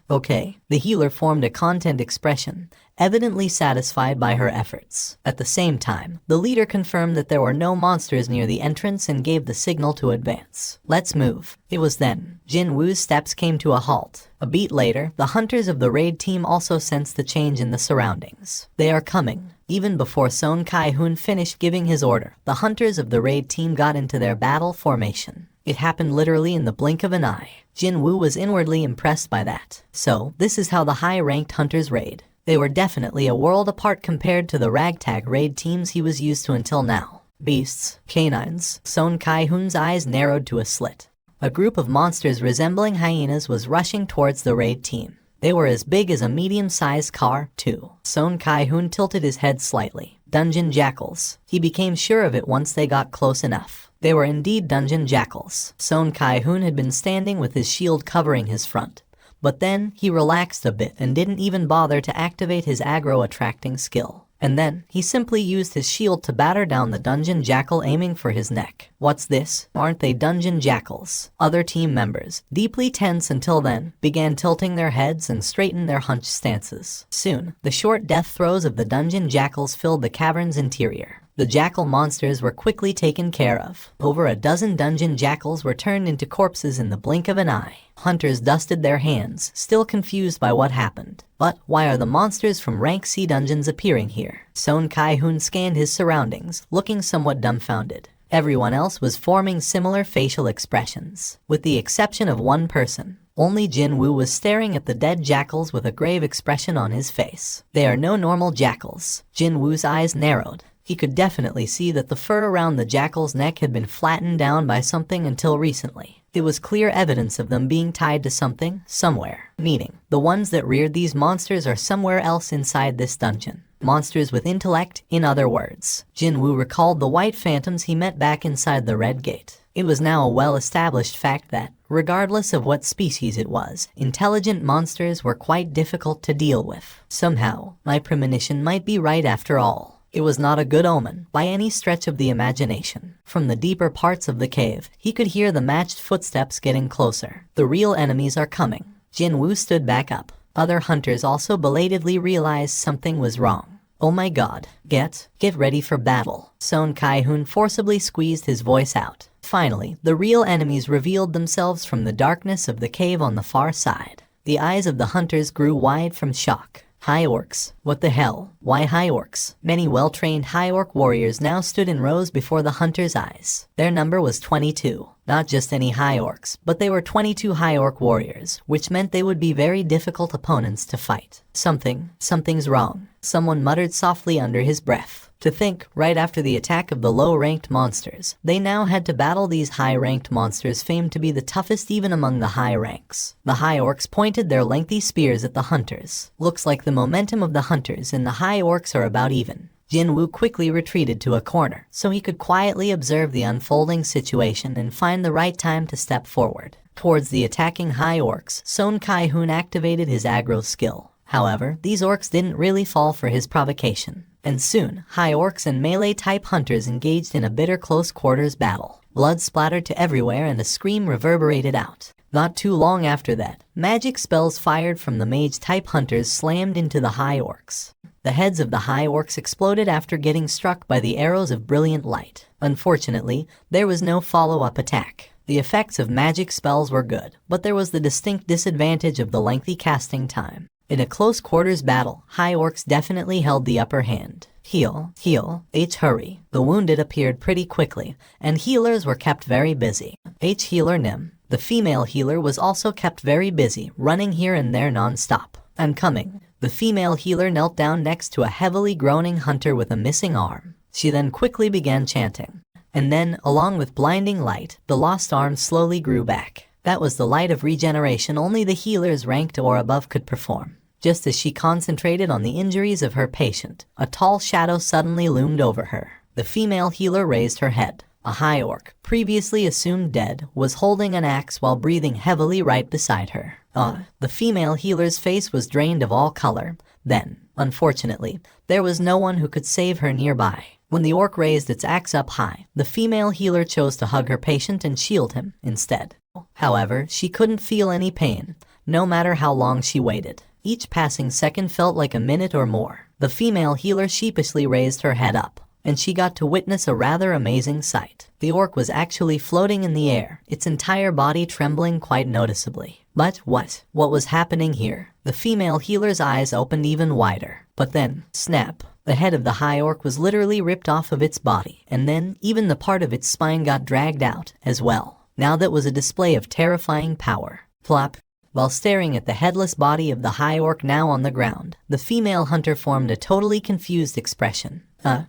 Speaker 1: Okay. The healer formed a content expression, evidently satisfied by her efforts. At the same time, the leader confirmed that there were no monsters near the entrance and gave the signal to advance. Let's move. It was then. Jinwoo's steps came to a halt. A beat later, the hunters of the raid team also sensed the change in the surroundings. They are coming. Even before Son Kai-hoon finished giving his order, the hunters of the raid team got into their battle formation. It happened literally in the blink of an eye. Jinwoo was inwardly impressed by that. So, this is how the high-ranked hunters raid. They were definitely a world apart compared to the ragtag raid teams he was used to until now. Beasts, canines. Son Kai-hoon's eyes narrowed to a slit. A group of monsters resembling hyenas was rushing towards the raid team. They were as big as a medium-sized car, too. Son Kai-hoon tilted his head slightly. Dungeon jackals. He became sure of it once they got close enough. They were indeed dungeon jackals. Son Kai-hoon had been standing with his shield covering his front. But then, he relaxed a bit and didn't even bother to activate his aggro-attracting skill. And then, he simply used his shield to batter down the dungeon jackal aiming for his neck. What's this? Aren't they dungeon jackals? Other team members, deeply tense until then, began tilting their heads and straightened their hunched stances. Soon, the short death throes of the dungeon jackals filled the cavern's interior. The jackal monsters were quickly taken care of. Over a dozen dungeon jackals were turned into corpses in the blink of an eye. Hunters dusted their hands, still confused by what happened. But why are the monsters from rank C dungeons appearing here? Son Kai-hoon scanned his surroundings, looking somewhat dumbfounded. Everyone else was forming similar facial expressions, with the exception of one person. Only Jinwoo was staring at the dead jackals with a grave expression on his face. They are no normal jackals. Jinwoo's eyes narrowed. He could definitely see that the fur around the jackal's neck had been flattened down by something until recently. It was clear evidence of them being tied to something, somewhere. Meaning, the ones that reared these monsters are somewhere else inside this dungeon. Monsters with intellect, in other words. Jinwoo recalled the white phantoms he met back inside the red gate. It was now a well-established fact that, regardless of what species it was, intelligent monsters were quite difficult to deal with. Somehow, my premonition might be right after all. It was not a good omen, by any stretch of the imagination. From the deeper parts of the cave, he could hear the matched footsteps getting closer. The real enemies are coming. Jinwoo stood back up. Other hunters also belatedly realized something was wrong. Oh my god. Get ready for battle. Son Kai-hoon forcibly squeezed his voice out. Finally, the real enemies revealed themselves from the darkness of the cave on the far side. The eyes of the hunters grew wide from shock. High orcs. What the hell? Why high orcs? Many well-trained high orc warriors now stood in rows before the hunters' eyes. Their number was 22. Not just any high orcs, but they were 22 high orc warriors, which meant they would be very difficult opponents to fight. Something's wrong. Someone muttered softly under his breath. To think, right after the attack of the low-ranked monsters, they now had to battle these high-ranked monsters famed to be the toughest even among the high ranks. The high orcs pointed their lengthy spears at the hunters. Looks like the momentum of the hunters and the high orcs are about even. Jinwoo quickly retreated to a corner, so he could quietly observe the unfolding situation and find the right time to step forward. Towards the attacking high orcs, Son Kai-hoon activated his aggro skill. However, these orcs didn't really fall for his provocation. And soon, high orcs and melee-type hunters engaged in a bitter close-quarters battle. Blood splattered to everywhere and a scream reverberated out. Not too long after that, magic spells fired from the mage-type hunters slammed into the high orcs. The heads of the high orcs exploded after getting struck by the arrows of brilliant light. Unfortunately, there was no follow-up attack. The effects of magic spells were good, but there was the distinct disadvantage of the lengthy casting time. In a close-quarters battle, high orcs definitely held the upper hand. Heal, hurry. The wounded appeared pretty quickly, and healers were kept very busy. Healer Nim, the female healer, was also kept very busy, running here and there non-stop. I'm coming. The female healer knelt down next to a heavily groaning hunter with a missing arm. She then quickly began chanting. And then, along with blinding light, the lost arm slowly grew back. That was the light of regeneration only the healers ranked or above could perform. Just as she concentrated on the injuries of her patient, a tall shadow suddenly loomed over her. The female healer raised her head. A high orc, previously assumed dead, was holding an axe while breathing heavily right beside her. The female healer's face was drained of all color. Then, unfortunately, there was no one who could save her nearby. When the orc raised its axe up high, the female healer chose to hug her patient and shield him instead. However, she couldn't feel any pain, no matter how long she waited. Each passing second felt like a minute or more. The female healer sheepishly raised her head up, and she got to witness a rather amazing sight. The orc was actually floating in the air, its entire body trembling quite noticeably. But what was happening here? The female healer's eyes opened even wider. But then, snap, the head of the high orc was literally ripped off of its body, and then even the part of its spine got dragged out as well. Now that was a display of terrifying power. Plop. While staring at the headless body of the high orc now on the ground, the female hunter formed a totally confused expression.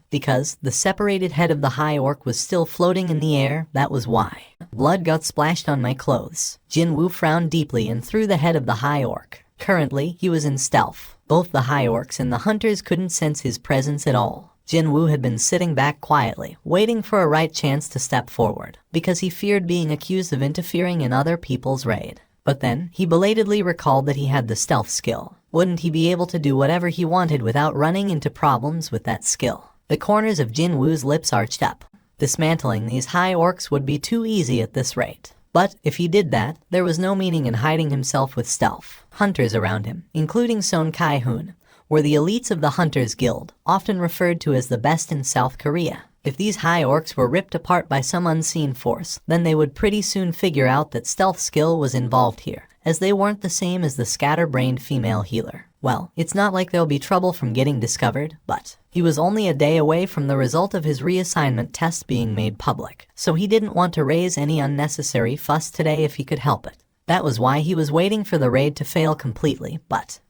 Speaker 1: Because the separated head of the high orc was still floating in the air, that was why. Blood got splashed on my clothes. Jinwoo frowned deeply and threw the head of the high orc. Currently, he was in stealth. Both the high orcs and the hunters couldn't sense his presence at all. Jinwoo had been sitting back quietly, waiting for a right chance to step forward, because he feared being accused of interfering in other people's raid. But then, he belatedly recalled that he had the stealth skill. Wouldn't he be able to do whatever he wanted without running into problems with that skill? The corners of Jinwoo's lips arched up. Dismantling these high orcs would be too easy at this rate. But if he did that, there was no meaning in hiding himself with stealth. Hunters around him, including Son Kai-hoon, were the elites of the Hunters Guild, often referred to as the best in South Korea. If these high orcs were ripped apart by some unseen force, then they would pretty soon figure out that stealth skill was involved here, as they weren't the same as the scatterbrained female healer. Well, it's not like there'll be trouble from getting discovered, but he was only a day away from the result of his reassignment test being made public, so he didn't want to raise any unnecessary fuss today if he could help it. That was why he was waiting for the raid to fail completely, but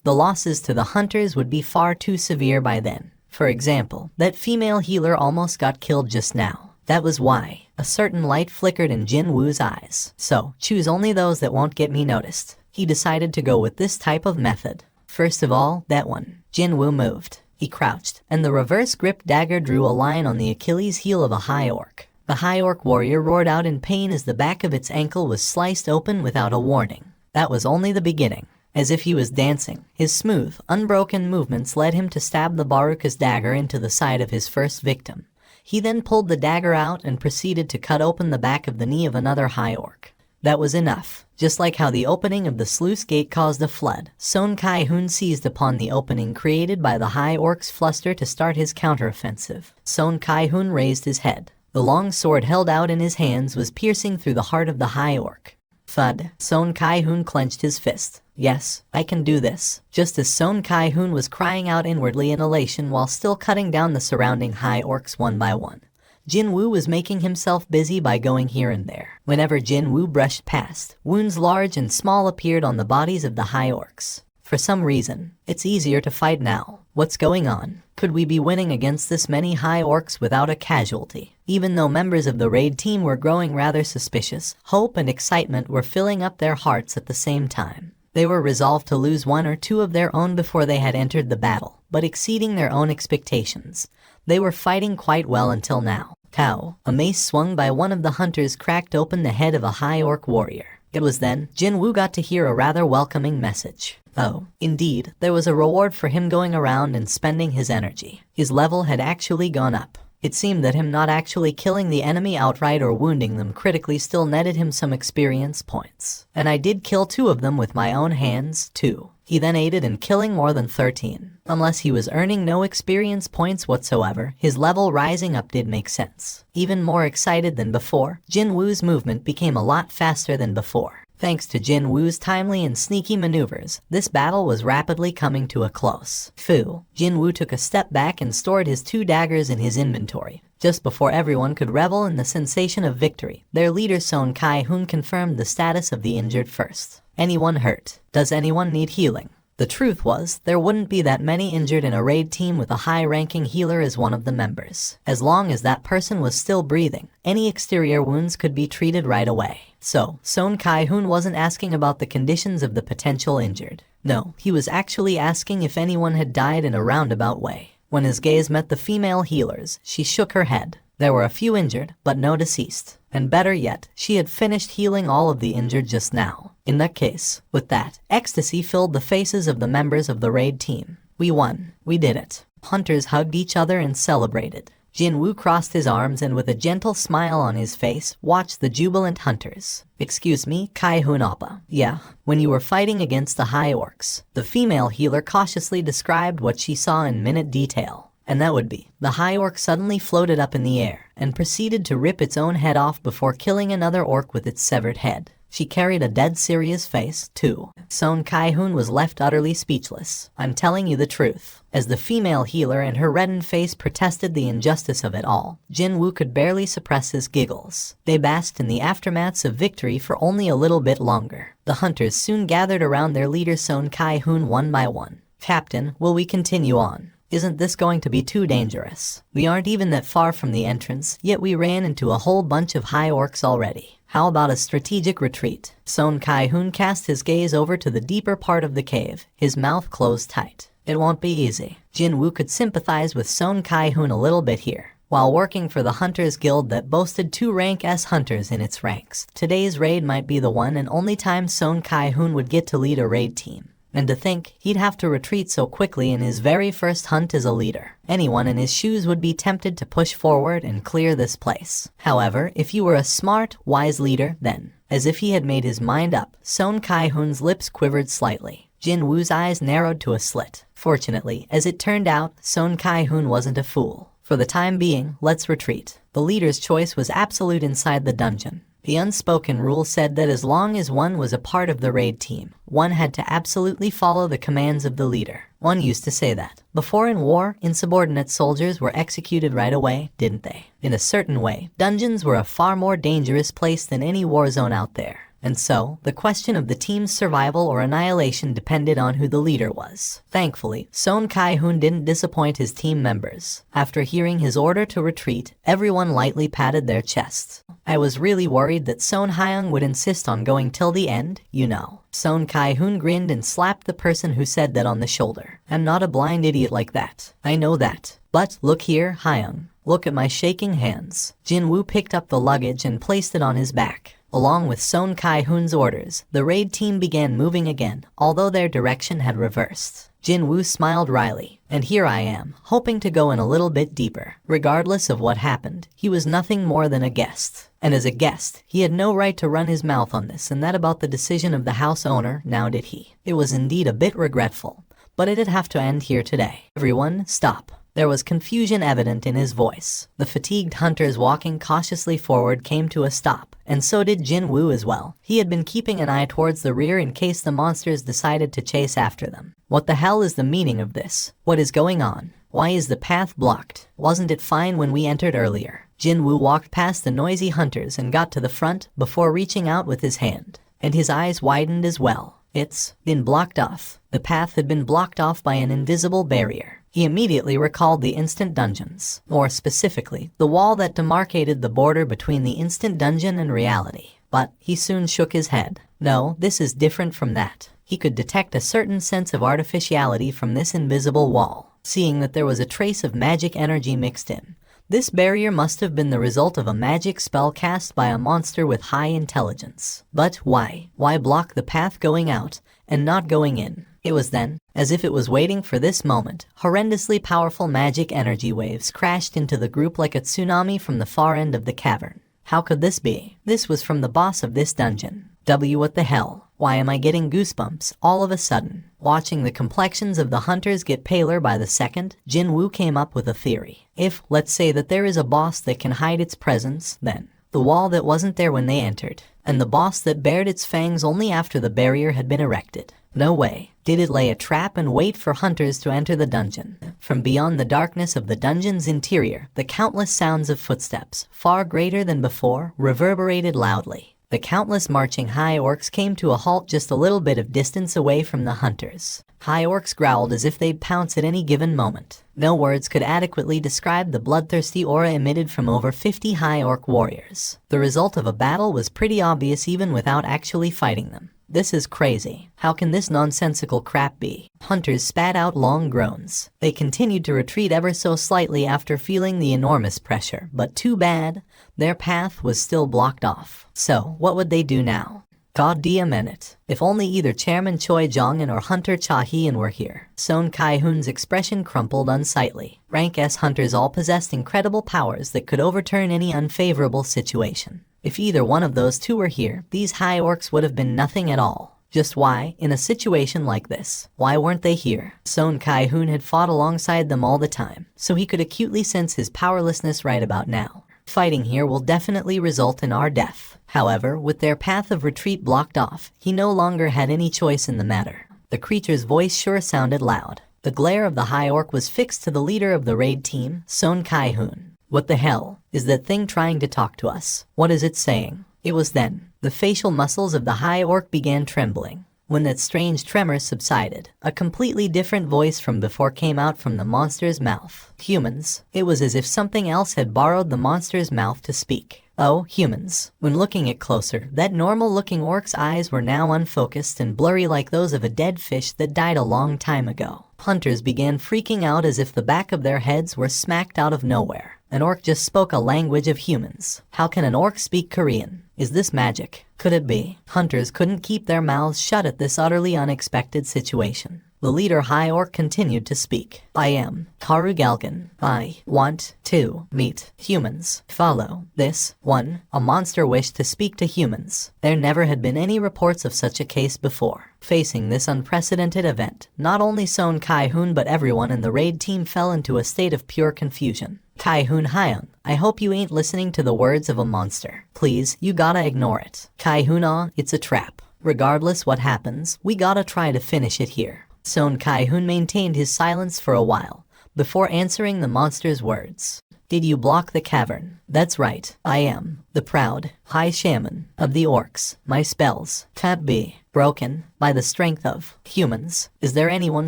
Speaker 1: the losses to the hunters would be far too severe by then. For example, that female healer almost got killed just now. That was why. A certain light flickered in Jinwoo's eyes. So, choose only those that won't get me noticed. He decided to go with this type of method. First of all, that one. Jinwoo moved. He crouched, and the reverse grip dagger drew a line on the Achilles heel of a high orc. The high orc warrior roared out in pain as the back of its ankle was sliced open without a warning. That was only the beginning. As if he was dancing, his smooth, unbroken movements led him to stab the Baruka's dagger into the side of his first victim. He then pulled the dagger out and proceeded to cut open the back of the knee of another high orc. That was enough. Just like how the opening of the sluice gate caused a flood, Son Kai-hoon seized upon the opening created by the high orc's fluster to start his counteroffensive. Son Kai-hoon raised his head. The long sword held out in his hands was piercing through the heart of the high orc. Thud. Son Kai-hoon clenched his fist. Yes, I can do this. Just as Son Kai-hoon was crying out inwardly in elation while still cutting down the surrounding high orcs one by one, Jinwoo was making himself busy by going here and there. Whenever Jinwoo brushed past, wounds large and small appeared on the bodies of the high orcs. For some reason, it's easier to fight now. What's going on? Could we be winning against this many high orcs without a casualty? Even though members of the raid team were growing rather suspicious, hope and excitement were filling up their hearts at the same time. They were resolved to lose one or two of their own before they had entered the battle, but exceeding their own expectations. They were fighting quite well until now. Cow, a mace swung by one of the hunters cracked open the head of a high orc warrior. It was then Jinwoo got to hear a rather welcoming message. Oh, indeed, there was a reward for him going around and spending his energy. His level had actually gone up. It seemed that him not actually killing the enemy outright or wounding them critically still netted him some experience points. And I did kill 2 of them with my own hands, too. He then aided in killing more than 13. Unless he was earning no experience points whatsoever, his level rising up did make sense. Even more excited than before, Jinwoo's movement became a lot faster than before. Thanks to Jinwoo's timely and sneaky maneuvers, this battle was rapidly coming to a close. Jinwoo took a step back and stored his 2 daggers in his inventory. Just before everyone could revel in the sensation of victory, their leader Son Kai-hoon confirmed the status of the injured first. Anyone hurt? Does anyone need healing? The truth was, there wouldn't be that many injured in a raid team with a high-ranking healer as one of the members. As long as that person was still breathing, any exterior wounds could be treated right away. So, Son Kai-hoon wasn't asking about the conditions of the potential injured. No, he was actually asking if anyone had died in a roundabout way. When his gaze met the female healers, she shook her head. There were a few injured, but no deceased. And better yet, she had finished healing all of the injured just now. In that case, with that, ecstasy filled the faces of the members of the raid team. We won. We did it. Hunters hugged each other and celebrated. Jinwoo crossed his arms and with a gentle smile on his face, watched the jubilant hunters. Excuse me, Kai-hoon Appa. Yeah, when you were fighting against the high orcs, the female healer cautiously described what she saw in minute detail. And that would be, the high orc suddenly floated up in the air and proceeded to rip its own head off before killing another orc with its severed head. She carried a dead serious face, too. Son Kai-hoon was left utterly speechless. I'm telling you the truth. As the female healer and her reddened face protested the injustice of it all, Jinwoo could barely suppress his giggles. They basked in the aftermaths of victory for only a little bit longer. The hunters soon gathered around their leader Son Kai-hoon one by one. Captain, will we continue on? Isn't this going to be too dangerous? We aren't even that far from the entrance, yet we ran into a whole bunch of high orcs already. How about a strategic retreat? Son Kai-hoon cast his gaze over to the deeper part of the cave, his mouth closed tight. It won't be easy. Jinwoo could sympathize with Son Kai-hoon a little bit here. While working for the Hunters Guild that boasted 2 rank S hunters in its ranks, today's raid might be the one and only time Son Kai-hoon would get to lead a raid team. And to think, he'd have to retreat so quickly in his very first hunt as a leader. Anyone in his shoes would be tempted to push forward and clear this place. However, if you were a smart, wise leader, then, as if he had made his mind up, Son Kai-hoon's lips quivered slightly. Jinwoo's eyes narrowed to a slit. Fortunately, as it turned out, Son Kai-hoon wasn't a fool. For the time being, let's retreat. The leader's choice was absolute inside the dungeon. The unspoken rule said that as long as one was a part of the raid team, one had to absolutely follow the commands of the leader. One used to say that. Before in war, insubordinate soldiers were executed right away, didn't they? In a certain way, dungeons were a far more dangerous place than any war zone out there. And so, the question of the team's survival or annihilation depended on who the leader was. Thankfully, Son Kai-hoon didn't disappoint his team members. After hearing his order to retreat, everyone lightly patted their chests. I was really worried that Son Hyung would insist on going till the end, you know. Son Kai-hoon grinned and slapped the person who said that on the shoulder. I'm not a blind idiot like that. I know that. But, look here, Hyung. Look at my shaking hands. Jinwoo picked up the luggage and placed it on his back. Along with Son Kai-hoon's orders, the raid team began moving again, although their direction had reversed. Jinwoo smiled wryly, and here I am, hoping to go in a little bit deeper. Regardless of what happened, he was nothing more than a guest. And as a guest, he had no right to run his mouth on this and that about the decision of the house owner, now did he? It was indeed a bit regretful, but it'd have to end here today. Everyone, stop. There was confusion evident in his voice. The fatigued hunters walking cautiously forward came to a stop, and so did Jinwoo as well. He had been keeping an eye towards the rear in case the monsters decided to chase after them. What the hell is the meaning of this? What is going on? Why is the path blocked? Wasn't it fine when we entered earlier? Jinwoo walked past the noisy hunters and got to the front before reaching out with his hand. And his eyes widened as well. It's been blocked off. The path had been blocked off by an invisible barrier. He immediately recalled the instant dungeons, more specifically, the wall that demarcated the border between the instant dungeon and reality. But he soon shook his head. No, this is different from that. He could detect a certain sense of artificiality from this invisible wall, seeing that there was a trace of magic energy mixed in. This barrier must have been the result of a magic spell cast by a monster with high intelligence. But why? Why block the path going out and not going in? It was then, as if it was waiting for this moment, horrendously powerful magic energy waves crashed into the group like a tsunami from the far end of the cavern. How could this be? This was from the boss of this dungeon. What the hell? Why am I getting goosebumps all of a sudden? Watching the complexions of the hunters get paler by the second, Jinwoo came up with a theory. If, let's say that there is a boss that can hide its presence, then the wall that wasn't there when they entered, and the boss that bared its fangs only after the barrier had been erected. No way. Did it lay a trap and wait for hunters to enter the dungeon? From beyond the darkness of the dungeon's interior, the countless sounds of footsteps, far greater than before, reverberated loudly. The countless marching high orcs came to a halt just a little bit of distance away from the hunters. High orcs growled as if they'd pounce at any given moment. No words could adequately describe the bloodthirsty aura emitted from over 50 high orc warriors. The result of a battle was pretty obvious even without actually fighting them. This is crazy. How can this nonsensical crap be? Hunters spat out long groans. They continued to retreat ever so slightly after feeling the enormous pressure, but too bad, their path was still blocked off. So, what would they do now? God damn it. If only either Chairman Choi Jong-un or Hunter Cha Hee-in were here. Son Kai-hoon's expression crumpled unsightly. Rank S hunters all possessed incredible powers that could overturn any unfavorable situation. If either one of those two were here, these high orcs would have been nothing at all. Just why, in a situation like this, why weren't they here? Son Kai-hoon had fought alongside them all the time, so he could acutely sense his powerlessness right about now. Fighting here will definitely result in our death. However, with their path of retreat blocked off, he no longer had any choice in the matter. The creature's voice sure sounded loud. The glare of the high orc was fixed to the leader of the raid team, Son Kai-hoon. What the hell is that thing trying to talk to us? What is it saying? It was then. The facial muscles of the high orc began trembling. When that strange tremor subsided, a completely different voice from before came out from the monster's mouth. Humans. It was as if something else had borrowed the monster's mouth to speak. Oh, humans. When looking at closer, that normal-looking orc's eyes were now unfocused and blurry like those of a dead fish that died a long time ago. Hunters began freaking out as if the back of their heads were smacked out of nowhere. An orc just spoke a language of humans. How can an orc speak Korean? Is this magic? Could it be? Hunters couldn't keep their mouths shut at this utterly unexpected situation. The leader high orc continued to speak. I am Karu Galgan. I want to meet humans. Follow this one. A monster wished to speak to humans. There never had been any reports of such a case before. Facing this unprecedented event, not only Son Kai-hoon but everyone in the raid team fell into a state of pure confusion. Kai-hoon Hyun, I hope you ain't listening to the words of a monster. Please, you gotta ignore it. Kai-hoon, it's a trap. Regardless what happens, we gotta try to finish it here. Son Kai-hoon maintained his silence for a while, before answering the monster's words. Did you block the cavern? That's right, I am the proud High Shaman of the orcs. My spells can't be broken by the strength of humans. Is there anyone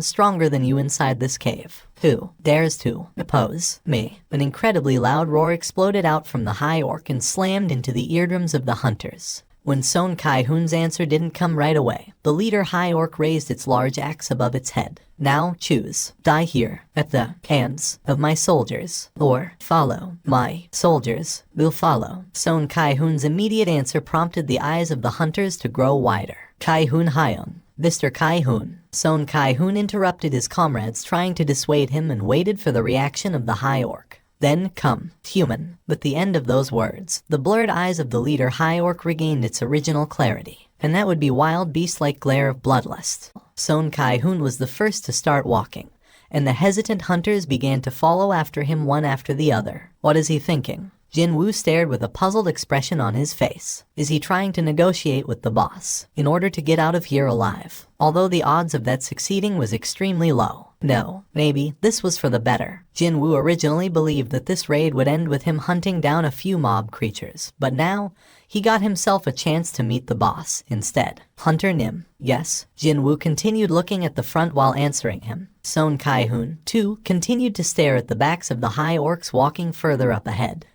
Speaker 1: stronger than you inside this cave? Who dares to oppose me? An incredibly loud roar exploded out from the high orc and slammed into the eardrums of the hunters. When Son Kai-hoon's answer didn't come right away, the leader high orc raised its large axe above its head. Now choose. Die here, at the hands of my soldiers, or follow my soldiers will follow. Son Kai-hoon's immediate answer prompted the eyes of the hunters to grow wider. Kai-hoon Hyung. Mr. Kai-hoon. Son Kai-hoon interrupted his comrades trying to dissuade him and waited for the reaction of the high orc. Then come, human. With the end of those words, the blurred eyes of the leader high orc regained its original clarity. And that would be wild beast-like glare of bloodlust. Son Kai-hoon was the first to start walking, and the hesitant hunters began to follow after him one after the other. What is he thinking? Jinwoo stared with a puzzled expression on his face. Is he trying to negotiate with the boss in order to get out of here alive? although the odds of that succeeding was extremely low. No, maybe this was for the better. Jinwoo originally believed that this raid would end with him hunting down a few mob creatures, but now he got himself a chance to meet the boss instead. Hunter Nim. Yes, Jinwoo continued looking at the front while answering him. Son Kai-hoon, too, continued to stare at the backs of the high orcs walking further up ahead.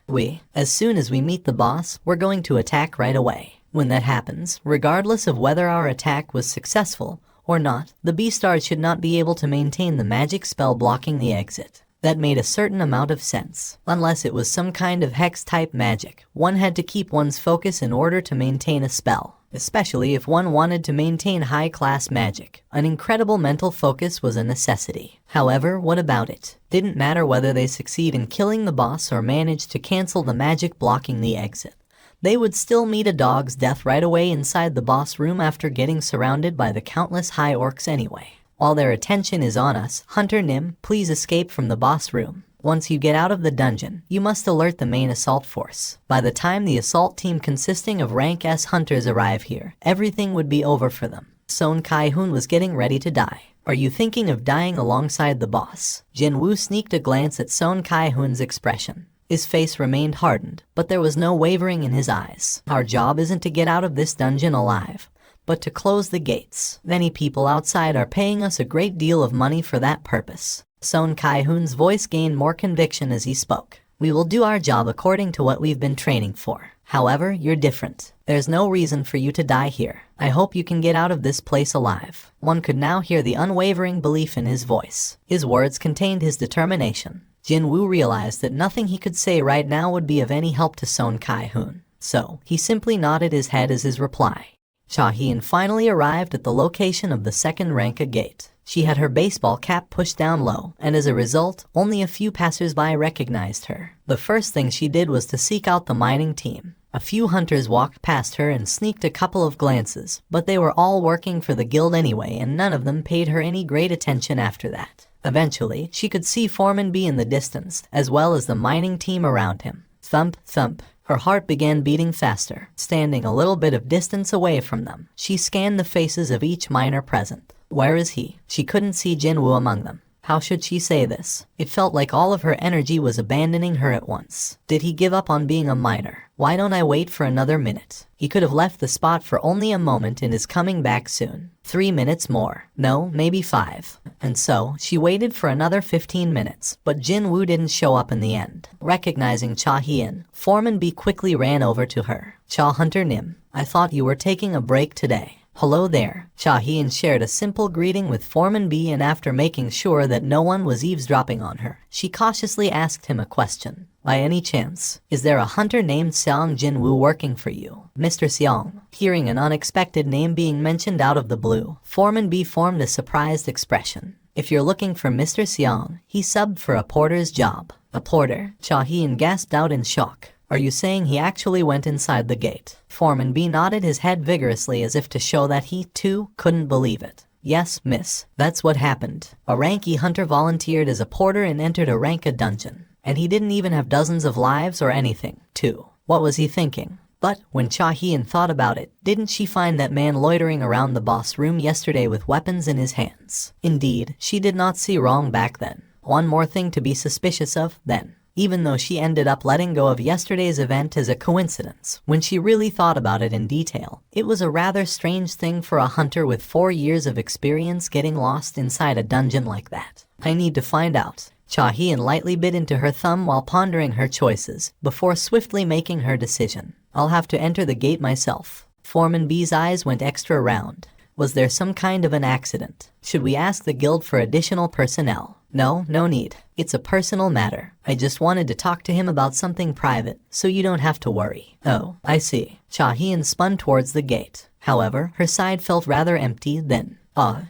Speaker 1: As soon as we meet the boss, we're going to attack right away. When that happens, regardless of whether our attack was successful or not, the Beastars should not be able to maintain the magic spell blocking the exit. That made a certain amount of sense. Unless it was some kind of hex-type magic, one had to keep one's focus in order to maintain a spell. Especially if one wanted to maintain high-class magic. An incredible mental focus was a necessity. However, what about it? Didn't matter whether they succeed in killing the boss or manage to cancel the magic blocking the exit. They would still meet a dog's death right away inside the boss room after getting surrounded by the countless high orcs anyway. While their attention is on us, Hunter Nim, please escape from the boss room. Once you get out of the dungeon, you must alert the main assault force. By the time the assault team consisting of rank S hunters arrive here, everything would be over for them. Son Kai-hoon was getting ready to die. Are you thinking of dying alongside the boss? Jinwoo sneaked a glance at Son Kai-hoon's expression. His face remained hardened, but there was no wavering in his eyes. Our job isn't to get out of this dungeon alive, but to close the gates. Many people outside are paying us a great deal of money for that purpose. Son Kai-hoon's voice gained more conviction as he spoke. We will do our job according to what we've been training for. However, you're different. There's no reason for you to die here. I hope you can get out of this place alive. One could now hear the unwavering belief in his voice. His words contained his determination. Jinwoo realized that nothing he could say right now would be of any help to Son Kai-hoon. So, he simply nodded his head as his reply. Cha-hien finally arrived at the location of the second Ranka gate. She had her baseball cap pushed down low, and as a result, only a few passers-by recognized her. The first thing she did was to seek out the mining team. A few hunters walked past her and sneaked a couple of glances, but they were all working for the guild anyway, and none of them paid her any great attention after that. Eventually, she could see Foreman B in the distance, as well as the mining team around him. Thump, thump. Her heart began beating faster. Standing a little bit of distance away from them, she scanned the faces of each miner present. Where is he? She couldn't see Jinwoo among them. How should she say this? It felt like all of her energy was abandoning her at once. Did he give up on being a miner? Why don't I wait for another minute? He could have left the spot for only a moment and is coming back soon. 3 minutes more. No, maybe 5. And so, she waited for another 15 minutes, but Jinwoo didn't show up in the end. Recognizing Cha-hien, Foreman B quickly ran over to her. Cha Hunter Nim, I thought you were taking a break today. Hello there. Cha-hien shared a simple greeting with Foreman B, and after making sure that no one was eavesdropping on her, she cautiously asked him a question. By any chance, is there a hunter named Seong Jinwoo working for you, Mr. Seong? Hearing an unexpected name being mentioned out of the blue, Foreman B formed a surprised expression. If you're looking for Mr. Seong, he subbed for a porter's job. A porter? Cha-hien gasped out in shock. Are you saying he actually went inside the gate? Foreman B nodded his head vigorously as if to show that he, too, couldn't believe it. Yes, miss. That's what happened. A Ranky hunter volunteered as a porter and entered a Ranka dungeon. And he didn't even have dozens of lives or anything, too. What was he thinking? But, when Cha-hien thought about it, didn't she find that man loitering around the boss room yesterday with weapons in his hands? Indeed, she did not see wrong back then. One more thing to be suspicious of, then. Even though she ended up letting go of yesterday's event as a coincidence, when she really thought about it in detail, it was a rather strange thing for a hunter with 4 years of experience getting lost inside a dungeon like that. I need to find out. Cha-hien lightly bit into her thumb while pondering her choices, before swiftly making her decision. I'll have to enter the gate myself. Foreman B's eyes went extra round. Was there some kind of an accident? Should we ask the guild for additional personnel? No need. It's a personal matter. I just wanted to talk to him about something private, so you don't have to worry. Oh, I see. Cha-hien spun towards the gate. However, her side felt rather empty then.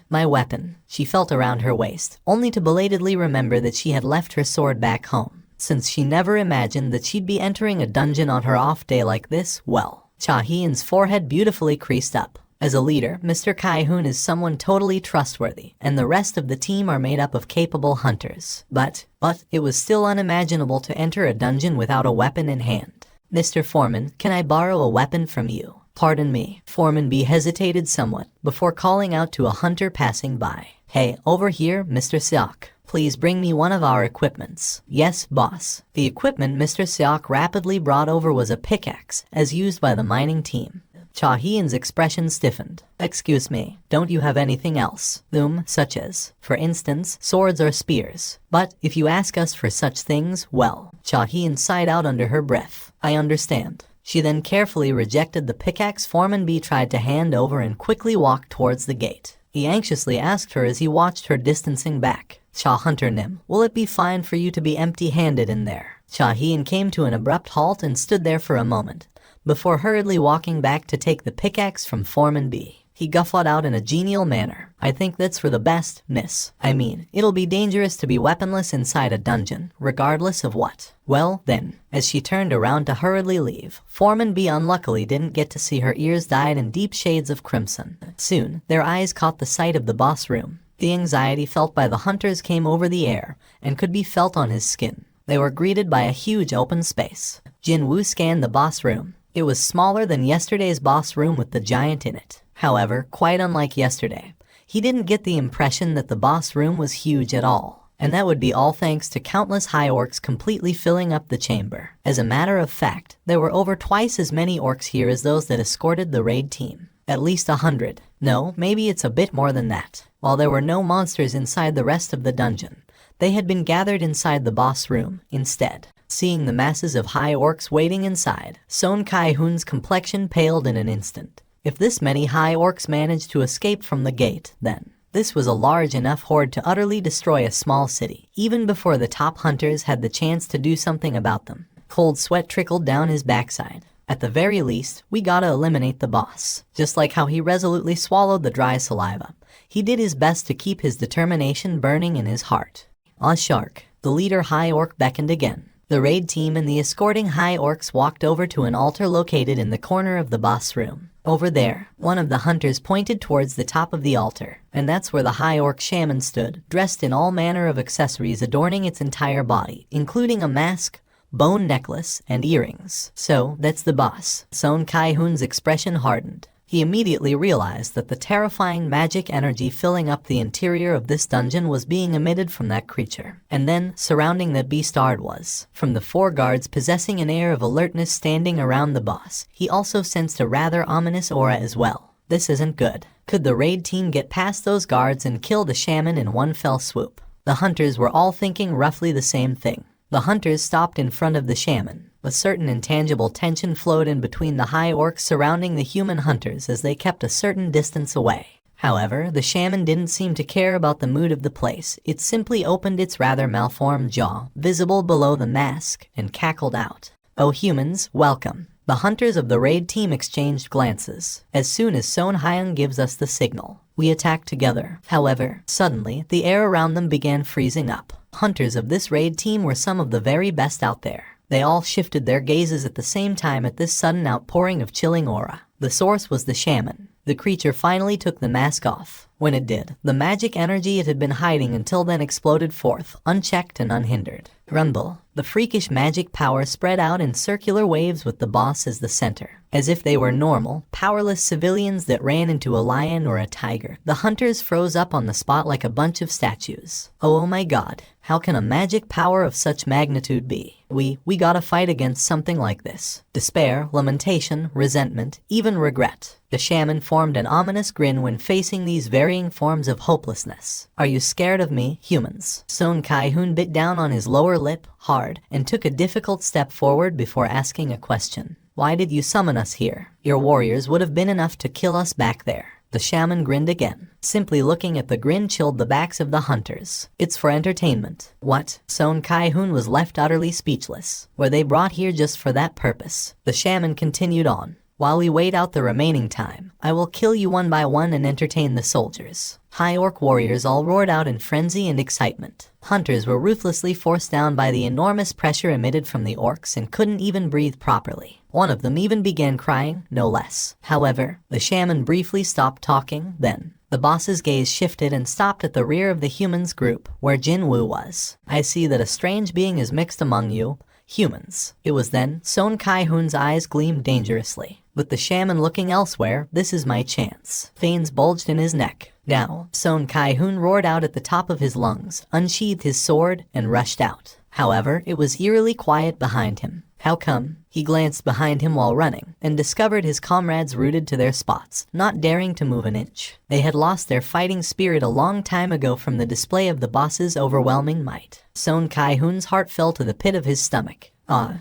Speaker 1: My weapon. She felt around her waist, only to belatedly remember that she had left her sword back home. Since she never imagined that she'd be entering a dungeon on her off day like this, well, Cha-hien's forehead beautifully creased up. As a leader, Mr. Kai-hoon is someone totally trustworthy, and the rest of the team are made up of capable hunters. But it was still unimaginable to enter a dungeon without a weapon in hand. Mr. Foreman, can I borrow a weapon from you? Pardon me. Foreman B hesitated somewhat before calling out to a hunter passing by. Hey, over here, Mr. Seok. Please bring me one of our equipments. Yes, boss. The equipment Mr. Seok rapidly brought over was a pickaxe, as used by the mining team. Cha Hyun's expression stiffened. Excuse me, don't you have anything else? Such as, for instance, swords or spears. But, if you ask us for such things, well. Cha Hyun sighed out under her breath. I understand. She then carefully rejected the pickaxe Foreman B tried to hand over and quickly walked towards the gate. He anxiously asked her as he watched her distancing back. Cha Hunter Nim, will it be fine for you to be empty-handed in there? Cha Hyun came to an abrupt halt and stood there for a moment, before hurriedly walking back to take the pickaxe from Foreman B. He guffawed out in a genial manner. I think that's for the best, miss. I mean, it'll be dangerous to be weaponless inside a dungeon, regardless of what. Well, then, as she turned around to hurriedly leave, Foreman B unluckily didn't get to see her ears dyed in deep shades of crimson. Soon, their eyes caught the sight of the boss room. The anxiety felt by the hunters came over the air and could be felt on his skin. They were greeted by a huge open space. Jin Woo scanned the boss room. It was smaller than yesterday's boss room with the giant in it. However, quite unlike yesterday, he didn't get the impression that the boss room was huge at all. And that would be all thanks to countless high orcs completely filling up the chamber. As a matter of fact, there were over twice as many orcs here as those that escorted the raid team. At least 100. No, maybe it's a bit more than that. While there were no monsters inside the rest of the dungeon, they had been gathered inside the boss room instead. Seeing the masses of high orcs waiting inside, Son Kai-hoon's complexion paled in an instant. If this many high orcs managed to escape from the gate, then this was a large enough horde to utterly destroy a small city, even before the top hunters had the chance to do something about them. Cold sweat trickled down his backside. At the very least, we gotta eliminate the boss. Just like how he resolutely swallowed the dry saliva, he did his best to keep his determination burning in his heart. Shark, the leader high orc, beckoned again. The raid team and the escorting high orcs walked over to an altar located in the corner of the boss room. Over there, one of the hunters pointed towards the top of the altar, and that's where the high orc shaman stood, dressed in all manner of accessories adorning its entire body, including a mask, bone necklace, and earrings. So, that's the boss. Son Kai-hoon's expression hardened. He immediately realized that the terrifying magic energy filling up the interior of this dungeon was being emitted from that creature. And then, surrounding that beastard was, from the 4 guards possessing an air of alertness standing around the boss, he also sensed a rather ominous aura as well. This isn't good. Could the raid team get past those guards and kill the shaman in one fell swoop? The hunters were all thinking roughly the same thing. The hunters stopped in front of the shaman. A certain intangible tension flowed in between the high orcs surrounding the human hunters as they kept a certain distance away. However, the shaman didn't seem to care about the mood of the place. It simply opened its rather malformed jaw, visible below the mask, and cackled out. Oh humans, welcome. The hunters of the raid team exchanged glances. As soon as Son Hyung gives us the signal, we attack together. However, suddenly, the air around them began freezing up. Hunters of this raid team were some of the very best out there. They all shifted their gazes at the same time at this sudden outpouring of chilling aura. The source was the shaman. The creature finally took the mask off. When it did, the magic energy it had been hiding until then exploded forth, unchecked and unhindered. Rumble. The freakish magic power spread out in circular waves with the boss as the center. As if they were normal, powerless civilians that ran into a lion or a tiger, the hunters froze up on the spot like a bunch of statues. Oh my god, how can a magic power of such magnitude be? We gotta fight against something like this. Despair, lamentation, resentment, even regret. The shaman formed an ominous grin when facing these varying forms of hopelessness. Are you scared of me, humans? Son Kai-hoon bit down on his lower lip, hard, and took a difficult step forward before asking a question. Why did you summon us here? Your warriors would have been enough to kill us back there. The shaman grinned again. Simply looking at the grin chilled the backs of the hunters. It's for entertainment. What? Son Kai-hoon was left utterly speechless. Were they brought here just for that purpose? The shaman continued on. While we wait out the remaining time, I will kill you one by one and entertain the soldiers. High orc warriors all roared out in frenzy and excitement. Hunters were ruthlessly forced down by the enormous pressure emitted from the orcs and couldn't even breathe properly. One of them even began crying, no less. However, the shaman briefly stopped talking, then the boss's gaze shifted and stopped at the rear of the humans group, where Jin Woo was. I see that a strange being is mixed among you, humans. It was then Son Kai-hoon's eyes gleamed dangerously. With the shaman looking elsewhere, this is my chance. Veins bulged in his neck. Now, Son Kai-hoon roared out at the top of his lungs, unsheathed his sword, and rushed out. However, it was eerily quiet behind him. How come? He glanced behind him while running, and discovered his comrades rooted to their spots, not daring to move an inch. They had lost their fighting spirit a long time ago from the display of the boss's overwhelming might. Son Kai-hoon's heart fell to the pit of his stomach.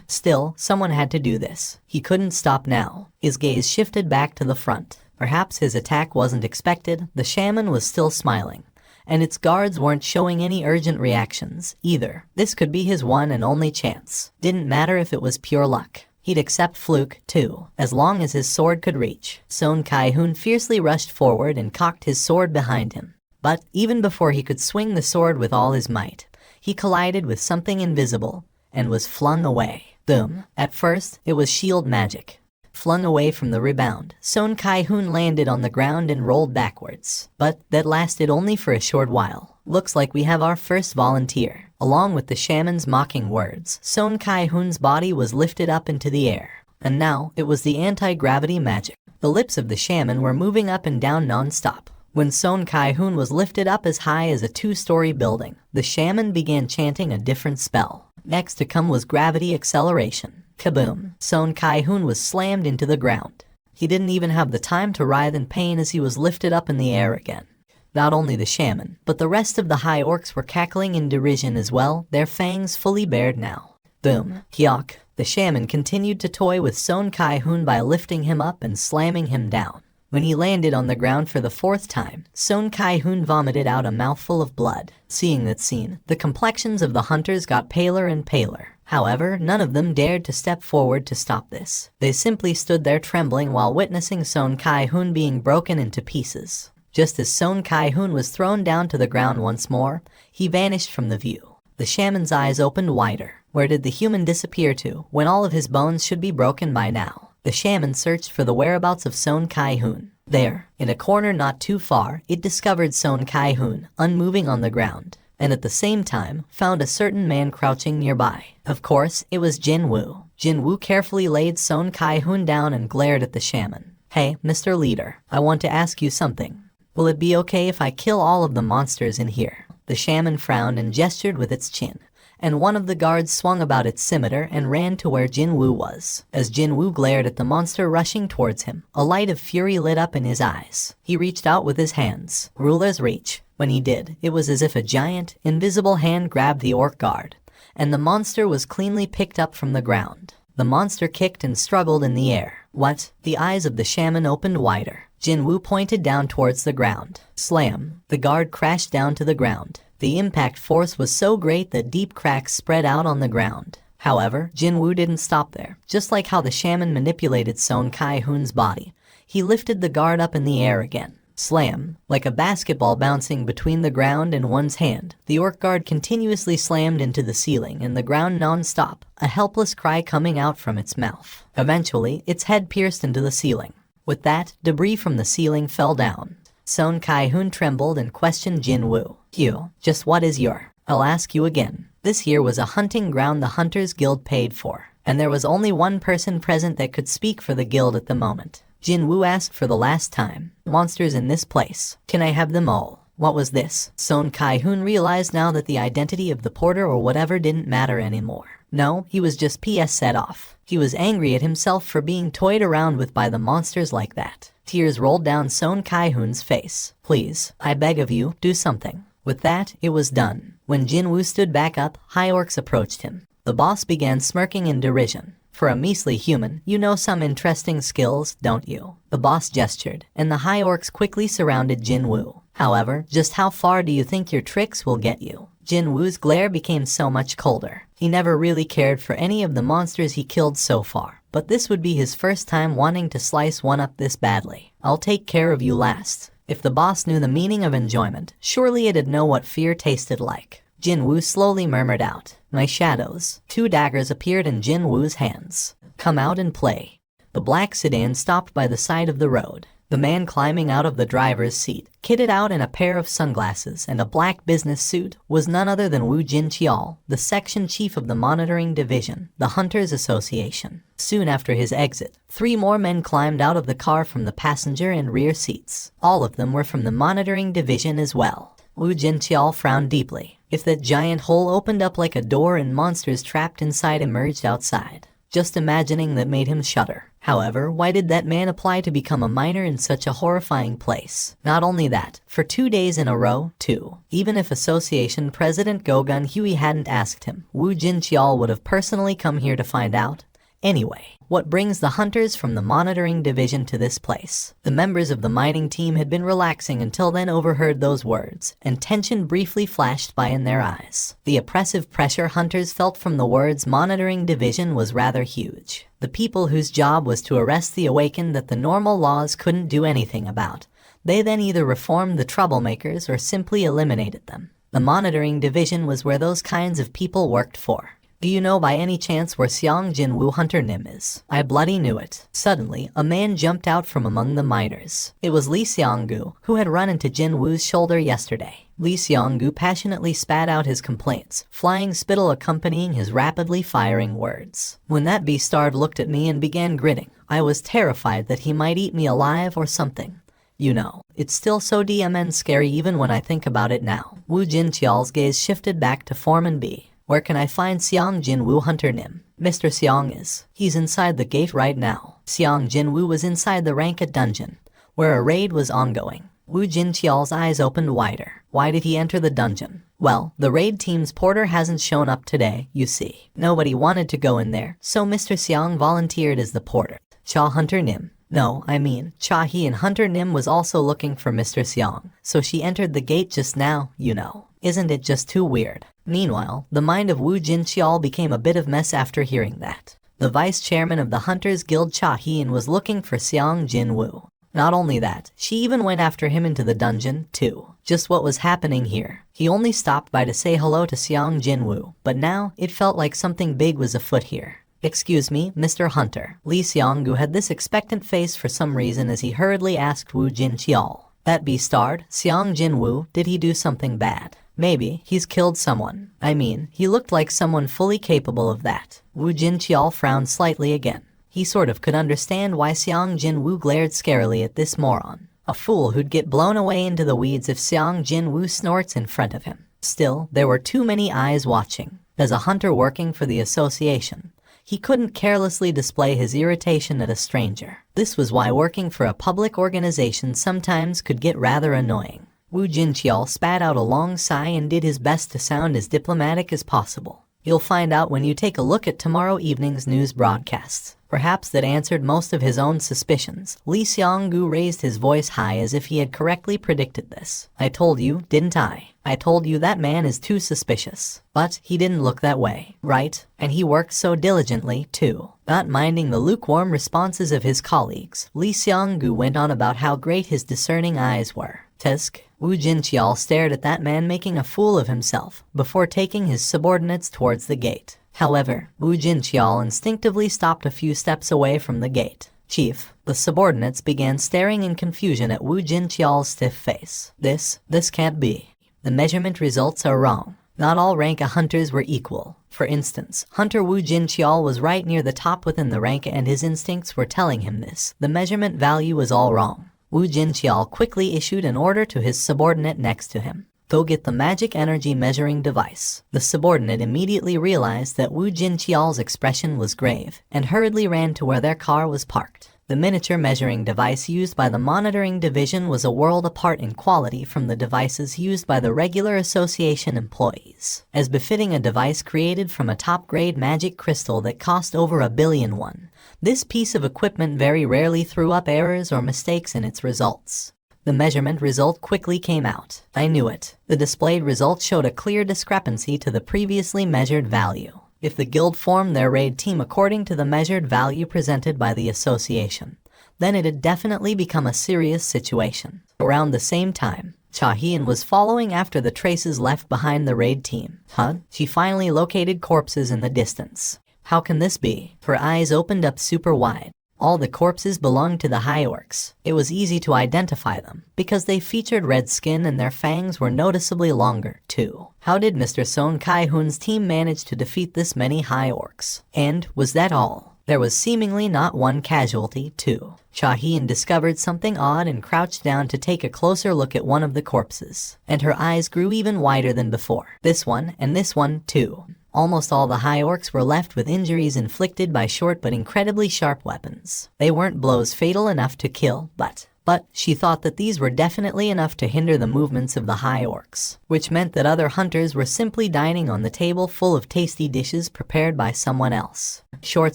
Speaker 1: Still, someone had to do this. He couldn't stop now. His gaze shifted back to the front. Perhaps his attack wasn't expected. The shaman was still smiling, and its guards weren't showing any urgent reactions either. This could be his one and only chance. Didn't matter if it was pure luck. He'd accept fluke, too, as long as his sword could reach. Son Kai-hoon fiercely rushed forward and cocked his sword behind him. But even before he could swing the sword with all his might, he collided with something invisible and was flung away. Boom. At first, it was shield magic. Flung away from the rebound, Son Kai-hoon landed on the ground and rolled backwards. But that lasted only for a short while. Looks like we have our first volunteer. Along with the shaman's mocking words, Son Kai-hoon's body was lifted up into the air. And now, it was the anti-gravity magic. The lips of the shaman were moving up and down non-stop. When Son Kai-hoon was lifted up as high as a 2-story building, the shaman began chanting a different spell. Next to come was gravity acceleration. Kaboom! Son Kai-hoon was slammed into the ground. He didn't even have the time to writhe in pain as he was lifted up in the air again. Not only the shaman, but the rest of the high orcs were cackling in derision as well, their fangs fully bared now. Boom! Hyok! The shaman continued to toy with Son Kai-hoon by lifting him up and slamming him down. When he landed on the ground for the 4th time, Son Kai-hoon vomited out a mouthful of blood. Seeing that scene, the complexions of the hunters got paler and paler. However, none of them dared to step forward to stop this. They simply stood there trembling while witnessing Son Kai-hoon being broken into pieces. Just as Son Kai-hoon was thrown down to the ground once more, he vanished from the view. The shaman's eyes opened wider. Where did the human disappear to, when all of his bones should be broken by now? The shaman searched for the whereabouts of Son Kai-hoon. There, in a corner not too far, it discovered Son Kai-hoon, unmoving on the ground, and at the same time, found a certain man crouching nearby. Of course, it was Jin Woo. Jin Woo carefully laid Son Kai-hoon down and glared at the shaman. Hey, Mr. Leader, I want to ask you something. Will it be okay if I kill all of the monsters in here? The shaman frowned and gestured with its chin, and one of the guards swung about its scimitar and ran to where Jin Woo was. As Jin Woo glared at the monster rushing towards him, a light of fury lit up in his eyes. He reached out with his hands, ruler's reach. When he did, it was as if a giant, invisible hand grabbed the orc guard, and the monster was cleanly picked up from the ground. The monster kicked and struggled in the air. What? The eyes of the shaman opened wider. Jin Woo pointed down towards the ground. Slam! The guard crashed down to the ground. The impact force was so great that deep cracks spread out on the ground. However, Jin Woo didn't stop there. Just like how the shaman manipulated Son Kai-hoon's body, he lifted the guard up in the air again. Slam! Like a basketball bouncing between the ground and one's hand, the orc guard continuously slammed into the ceiling and the ground non-stop, a helpless cry coming out from its mouth. Eventually, its head pierced into the ceiling. With that, debris from the ceiling fell down. Son Kai-hoon trembled and questioned Jin Woo. You, just what is your? I'll ask you again. This here was a hunting ground the Hunters Guild paid for, and there was only one person present that could speak for the guild at the moment. Jin Woo asked for the last time. Monsters in this place. Can I have them all? What was this? Son Kai-hoon realized now that the identity of the porter or whatever didn't matter anymore. No, he was just PS set off. He was angry at himself for being toyed around with by the monsters like that. Tears rolled down Son Kai-hoon's face. Please, I beg of you, do something. With that, it was done. When Jin Woo stood back up, high orcs approached him. The boss began smirking in derision. For a measly human, you know some interesting skills, don't you? The boss gestured, and the high orcs quickly surrounded Jin Woo. However, just how far do you think your tricks will get you? Jin Woo's glare became so much colder. He never really cared for any of the monsters he killed so far, but this would be his first time wanting to slice one up this badly. I'll take care of you last. If the boss knew the meaning of enjoyment, surely it'd know what fear tasted like. Jin Woo slowly murmured out, "My shadows." 2 daggers appeared in Jin Woo's hands. Come out and play. The black sedan stopped by the side of the road. The man climbing out of the driver's seat, kitted out in a pair of sunglasses and a black business suit, was none other than Wu Jinqiao, the section chief of the monitoring division, the Hunters Association. Soon after his exit, 3 more men climbed out of the car from the passenger and rear seats. All of them were from the monitoring division as well. Wu Jinqiao frowned deeply. If that giant hole opened up like a door and monsters trapped inside emerged outside. Just imagining that made him shudder. However, why did that man apply to become a miner in such a horrifying place? Not only that, for 2 days in a row, too. Even if Association President Gogun Huey hadn't asked him, Wu Jinqiao would have personally come here to find out. Anyway, what brings the hunters from the monitoring division to this place? The members of the mining team had been relaxing until then overheard those words, and tension briefly flashed by in their eyes. The oppressive pressure hunters felt from the words monitoring division was rather huge. The people whose job was to arrest the awakened that the normal laws couldn't do anything about. They then either reformed the troublemakers or simply eliminated them. The monitoring division was where those kinds of people worked for. Do you know by any chance where Xiang Jinwu Hunter Nim is? I bloody knew it. Suddenly, a man jumped out from among the miners. It was Li Xianggu, who had run into Jinwu's shoulder yesterday. Li Xianggu passionately spat out his complaints, flying spittle accompanying his rapidly firing words. When that beastard looked at me and began grinning, I was terrified that he might eat me alive or something. You know, it's still so DMN scary even when I think about it now. Wu Jinqiao's gaze shifted back to Foreman B. Where can I find Xiang Jinwu Hunter Nim? Mr. Xiang is. He's inside the gate right now. Xiang Jinwu was inside the Ranka dungeon, where a raid was ongoing. Wu Jinqiao's eyes opened wider. Why did he enter the dungeon? Well, the raid team's porter hasn't shown up today, you see. Nobody wanted to go in there, so Mr. Xiang volunteered as the porter. Cha Hunter Nim. No, I mean, Cha He and Hunter Nim was also looking for Mr. Xiang, so she entered the gate just now, you know. Isn't it just too weird? Meanwhile, the mind of Wu Jinqiao became a bit of mess after hearing that. The vice chairman of the Hunters Guild Cha Hien was looking for Xiang Jinwu. Not only that, she even went after him into the dungeon, too. Just what was happening here? He only stopped by to say hello to Xiang Jinwu, but now, it felt like something big was afoot here. Excuse me, Mr. Hunter. Li Xianggu had this expectant face for some reason as he hurriedly asked Wu Jinqiao. That beastard, Xiang Jinwu, did he do something bad? Maybe he's killed someone. I mean, he looked like someone fully capable of that. Wu Jinqiao frowned slightly again. He sort of could understand why Xiang Jinwu glared scarily at this moron. A fool who'd get blown away into the weeds if Xiang Jinwu snorts in front of him. Still, there were too many eyes watching. As a hunter working for the association, he couldn't carelessly display his irritation at a stranger. This was why working for a public organization sometimes could get rather annoying. Wu Jinqiao spat out a long sigh and did his best to sound as diplomatic as possible. You'll find out when you take a look at tomorrow evening's news broadcasts. Perhaps that answered most of his own suspicions. Li Xianggu raised his voice high as if he had correctly predicted this. I told you, didn't I? I told you that man is too suspicious. But he didn't look that way, right? And he worked so diligently, too. Not minding the lukewarm responses of his colleagues, Li Xianggu went on about how great his discerning eyes were. Tisk. Wu Jinqiao stared at that man making a fool of himself before taking his subordinates towards the gate. However, Wu Jinqiao instinctively stopped a few steps away from the gate. Chief, the subordinates began staring in confusion at Wu Jinqiao's stiff face. This can't be. The measurement results are wrong. Not all Ranka hunters were equal. For instance, Hunter Wu Jinqiao was right near the top within the Ranka and his instincts were telling him this. The measurement value was all wrong. Wu Jinqiao quickly issued an order to his subordinate next to him. Go get the magic energy measuring device. The subordinate immediately realized that Wu Jinqiao's expression was grave, and hurriedly ran to where their car was parked. The miniature measuring device used by the monitoring division was a world apart in quality from the devices used by the regular association employees. As befitting a device created from a top-grade magic crystal that cost over $1 billion won, this piece of equipment very rarely threw up errors or mistakes in its results. The measurement result quickly came out. I knew it. The displayed result showed a clear discrepancy to the previously measured value. If the guild formed their raid team according to the measured value presented by the association, then it had definitely become a serious situation. Around the same time, Cha Hien was following after the traces left behind the raid team. She finally located corpses in the distance. How can this be? Her eyes opened up super wide. All the corpses belonged to the high orcs. It was easy to identify them, because they featured red skin and their fangs were noticeably longer, too. How did Mr. Song Kai-hoon's team manage to defeat this many high orcs? And was that all? There was seemingly not one casualty, too. Cha-heen discovered something odd and crouched down to take a closer look at one of the corpses, and her eyes grew even wider than before. This one, and this one, too. Almost all the high orcs were left with injuries inflicted by short but incredibly sharp weapons. They weren't blows fatal enough to kill, but she thought that these were definitely enough to hinder the movements of the high orcs, which meant that other hunters were simply dining on the table full of tasty dishes prepared by someone else. Short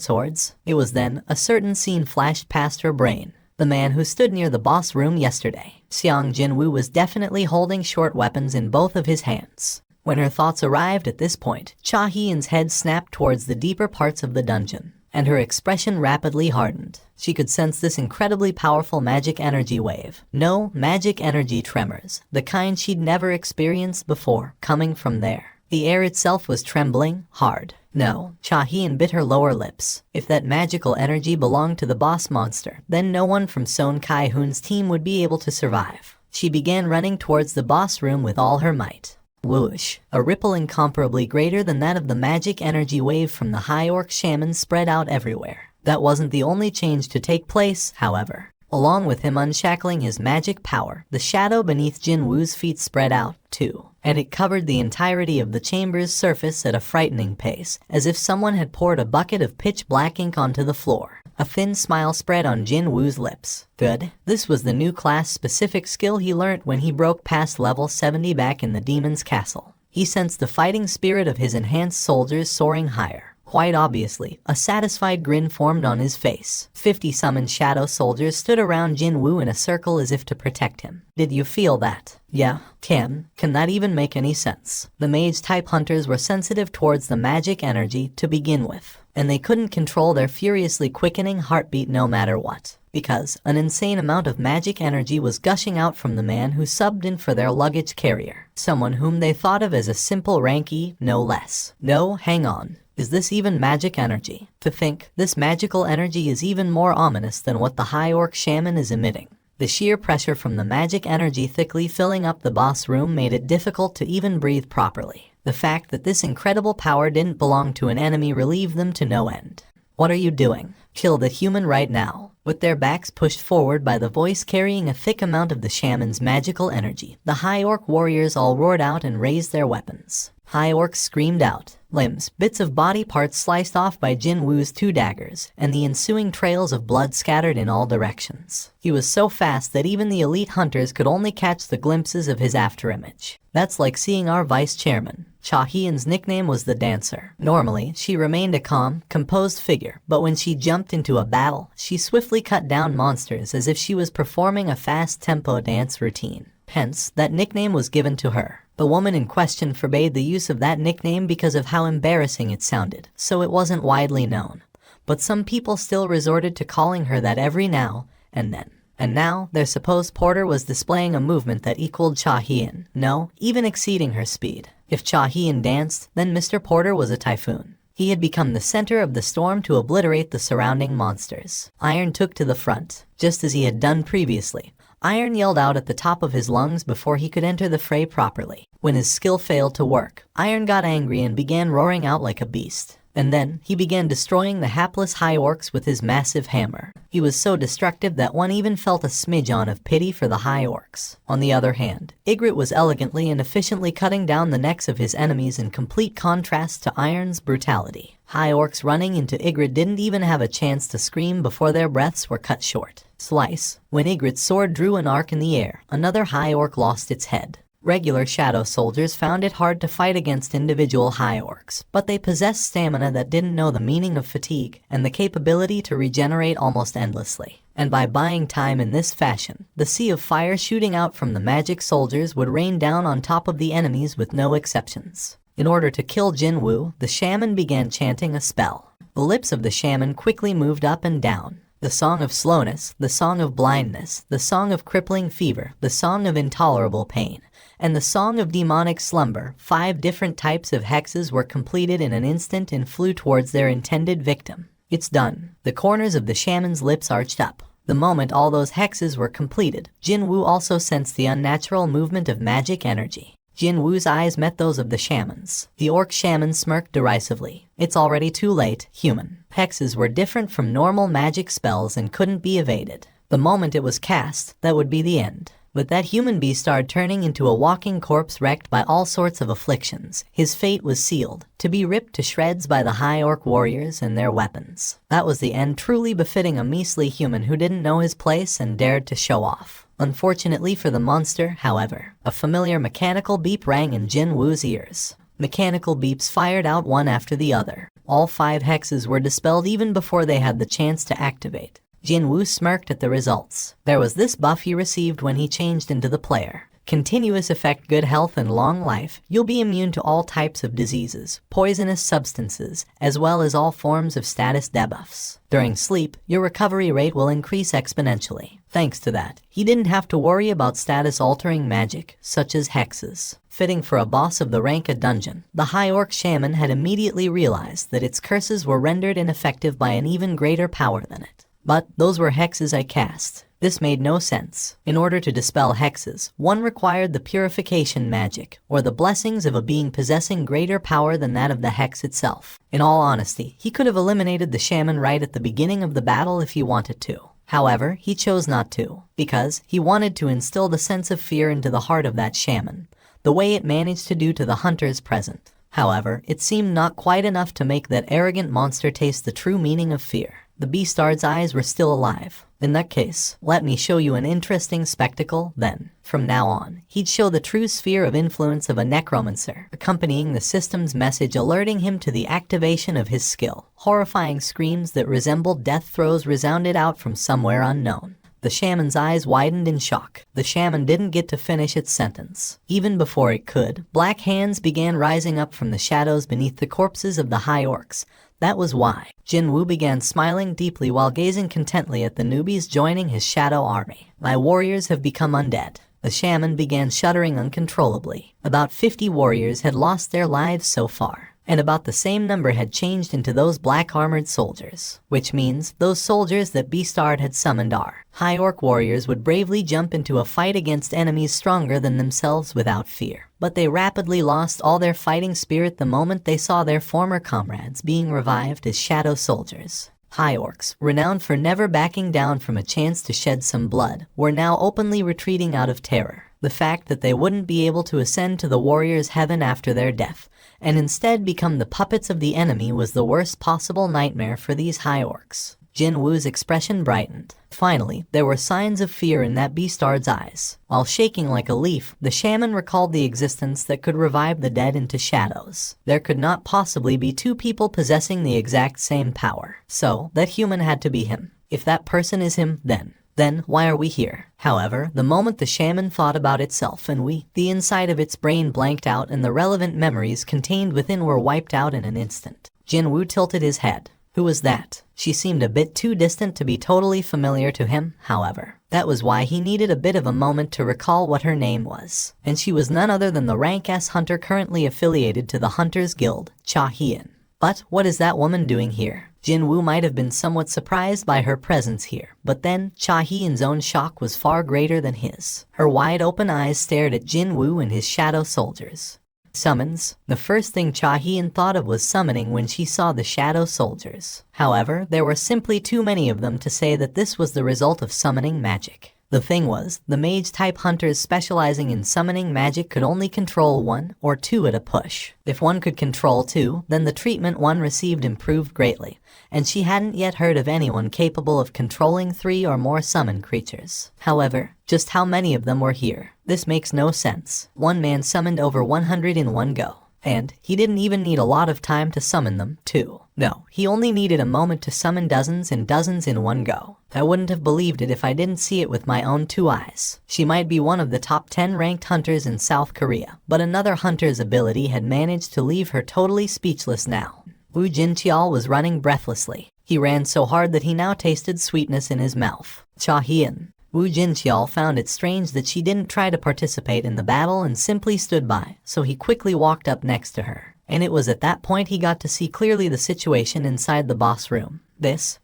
Speaker 1: swords. It was then a certain scene flashed past her brain. The man who stood near the boss room yesterday. Xiang Jinwu was definitely holding short weapons in both of his hands. When her thoughts arrived at this point, Cha-heen's head snapped towards the deeper parts of the dungeon, and her expression rapidly hardened. She could sense this incredibly powerful magic energy wave. No, magic energy tremors, the kind she'd never experienced before, coming from there. The air itself was trembling, hard. No, Cha-heen bit her lower lips. If that magical energy belonged to the boss monster, then no one from Song Kai-hoon's team would be able to survive. She began running towards the boss room with all her might. Whoosh! A ripple incomparably greater than that of the magic energy wave from the high orc shaman spread out everywhere. That wasn't the only change to take place, however. Along with him unshackling his magic power, the shadow beneath Jin Woo's feet spread out, too, and it covered the entirety of the chamber's surface at a frightening pace, as if someone had poured a bucket of pitch black ink onto the floor. A thin smile spread on Jin Woo's lips. Good. This was the new class-specific skill he learnt when he broke past level 70 back in the demon's castle. He sensed the fighting spirit of his enhanced soldiers soaring higher. Quite obviously, a satisfied grin formed on his face. 50 summoned shadow soldiers stood around Jin Woo in a circle as if to protect him. Did you feel that? Yeah. Can that even make any sense? The mage-type hunters were sensitive towards the magic energy to begin with, and they couldn't control their furiously quickening heartbeat no matter what, because an insane amount of magic energy was gushing out from the man who subbed in for their luggage carrier, someone whom they thought of as a simple rank E, no less. No, hang on. Is this even magic energy? To think, this magical energy is even more ominous than what the high orc shaman is emitting. The sheer pressure from the magic energy thickly filling up the boss room made it difficult to even breathe properly. The fact that this incredible power didn't belong to an enemy relieved them to no end. What are you doing? Kill the human right now. With their backs pushed forward by the voice carrying a thick amount of the shaman's magical energy, the high orc warriors all roared out and raised their weapons. High orcs screamed out. Limbs, bits of body parts sliced off by Jin Woo's 2 daggers, and the ensuing trails of blood scattered in all directions. He was so fast that even the elite hunters could only catch the glimpses of his afterimage. That's like seeing our vice chairman. Cha-heen's nickname was the Dancer. Normally, she remained a calm, composed figure, but when she jumped into a battle, she swiftly cut down monsters as if she was performing a fast-tempo dance routine. Hence, that nickname was given to her. The woman in question forbade the use of that nickname because of how embarrassing it sounded, so it wasn't widely known. But some people still resorted to calling her that every now and then. And now, their supposed porter was displaying a movement that equaled Cha-heen, no, even exceeding her speed. If Cha-heen danced, then Mr. Porter was a typhoon. He had become the center of the storm to obliterate the surrounding monsters. Iron took to the front, just as he had done previously. Iron yelled out at the top of his lungs before he could enter the fray properly. When his skill failed to work, Iron got angry and began roaring out like a beast. And then, he began destroying the hapless high orcs with his massive hammer. He was so destructive that one even felt a smidgen of pity for the high orcs. On the other hand, Ygritte was elegantly and efficiently cutting down the necks of his enemies in complete contrast to Iron's brutality. High orcs running into Ygritte didn't even have a chance to scream before their breaths were cut short. Slice. When Ygritte's sword drew an arc in the air, another high orc lost its head. Regular shadow soldiers found it hard to fight against individual high orcs, but they possessed stamina that didn't know the meaning of fatigue and the capability to regenerate almost endlessly. And by buying time in this fashion, the sea of fire shooting out from the magic soldiers would rain down on top of the enemies with no exceptions. In order to kill Jin Woo, the shaman began chanting a spell. The lips of the shaman quickly moved up and down. The song of slowness, the song of blindness, the song of crippling fever, the song of intolerable pain, and the song of demonic slumber. 5 different types of hexes were completed in an instant and flew towards their intended victim. It's done. The corners of the shaman's lips arched up. The moment all those hexes were completed, Jinwoo also sensed the unnatural movement of magic energy. Jinwoo's eyes met those of the shaman's. The orc shaman smirked derisively. It's already too late, human. Hexes were different from normal magic spells and couldn't be evaded. The moment it was cast, that would be the end. But that human beast started turning into a walking corpse wrecked by all sorts of afflictions. His fate was sealed, to be ripped to shreds by the high orc warriors and their weapons. That was the end truly befitting a measly human who didn't know his place and dared to show off. Unfortunately for the monster, however, a familiar mechanical beep rang in Jinwoo's ears. Mechanical beeps fired out one after the other. All 5 hexes were dispelled even before they had the chance to activate. Jinwoo smirked at the results. There was this buff he received when he changed into the player. Continuous effect, good health and long life. You'll be immune to all types of diseases, poisonous substances, as well as all forms of status debuffs. During sleep, your recovery rate will increase exponentially. Thanks to that, he didn't have to worry about status-altering magic, such as hexes. Fitting for a boss of the rank of dungeon, the High Orc Shaman had immediately realized that its curses were rendered ineffective by an even greater power than it. But those were hexes I cast. This made no sense. In order to dispel hexes, one required the purification magic, or the blessings of a being possessing greater power than that of the hex itself. In all honesty, he could have eliminated the shaman right at the beginning of the battle if he wanted to. However, he chose not to, because he wanted to instill the sense of fear into the heart of that shaman, the way it managed to do to the hunters present. However, it seemed not quite enough to make that arrogant monster taste the true meaning of fear. The Beastard's eyes were still alive. In that case, let me show you an interesting spectacle, then. From now on, he'd show the true sphere of influence of a necromancer, accompanying the system's message alerting him to the activation of his skill. Horrifying screams that resembled death throes resounded out from somewhere unknown. The shaman's eyes widened in shock. The shaman didn't get to finish its sentence. Even before it could, black hands began rising up from the shadows beneath the corpses of the high orcs. That was why. Jinwoo began smiling deeply while gazing contently at the newbies joining his shadow army. My warriors have become undead. The shaman began shuddering uncontrollably. About 50 warriors had lost their lives so far, and about the same number had changed into those black-armored soldiers, which means those soldiers that Beastard had summoned are. High Orc warriors would bravely jump into a fight against enemies stronger than themselves without fear. But they rapidly lost all their fighting spirit the moment they saw their former comrades being revived as shadow soldiers. High Orcs, renowned for never backing down from a chance to shed some blood, were now openly retreating out of terror. The fact that they wouldn't be able to ascend to the warrior's heaven after their death, and instead become the puppets of the enemy, was the worst possible nightmare for these High Orcs. Jinwoo's expression brightened. Finally, there were signs of fear in that Beastard's eyes. While shaking like a leaf, the shaman recalled the existence that could revive the dead into shadows. There could not possibly be 2 people possessing the exact same power. So, that human had to be him. If that person is him, then why are we here? However, the moment the shaman thought about itself and the inside of its brain blanked out and the relevant memories contained within were wiped out in an instant. Jinwoo tilted his head. Who was that? She seemed a bit too distant to be totally familiar to him, however. That was why he needed a bit of a moment to recall what her name was. And she was none other than the rank S hunter currently affiliated to the Hunters Guild, Cha Hien. But what is that woman doing here? Jinwoo might have been somewhat surprised by her presence here, but then Cha Hien's own shock was far greater than his. Her wide-open eyes stared at Jinwoo and his shadow soldiers. Summons. The first thing Cha Hien thought of was summoning when she saw the shadow soldiers. However, there were simply too many of them to say that this was the result of summoning magic. The thing was, the mage-type hunters specializing in summoning magic could only control 1 or 2 at a push. If one could control 2, then the treatment one received improved greatly, and she hadn't yet heard of anyone capable of controlling 3 or more summoned creatures. However, just how many of them were here? This makes no sense. One man summoned over 100 in one go. And he didn't even need a lot of time to summon them, too. No, he only needed a moment to summon dozens and dozens in one go. I wouldn't have believed it if I didn't see it with my own 2 eyes. She might be one of the top 10 ranked hunters in South Korea, but another hunter's ability had managed to leave her totally speechless now. Wu Jinqiao was running breathlessly. He ran so hard that he now tasted sweetness in his mouth. Cha Hien. Wu Jinqiao found it strange that she didn't try to participate in the battle and simply stood by, so he quickly walked up next to her. And it was at that point he got to see clearly the situation inside the boss room.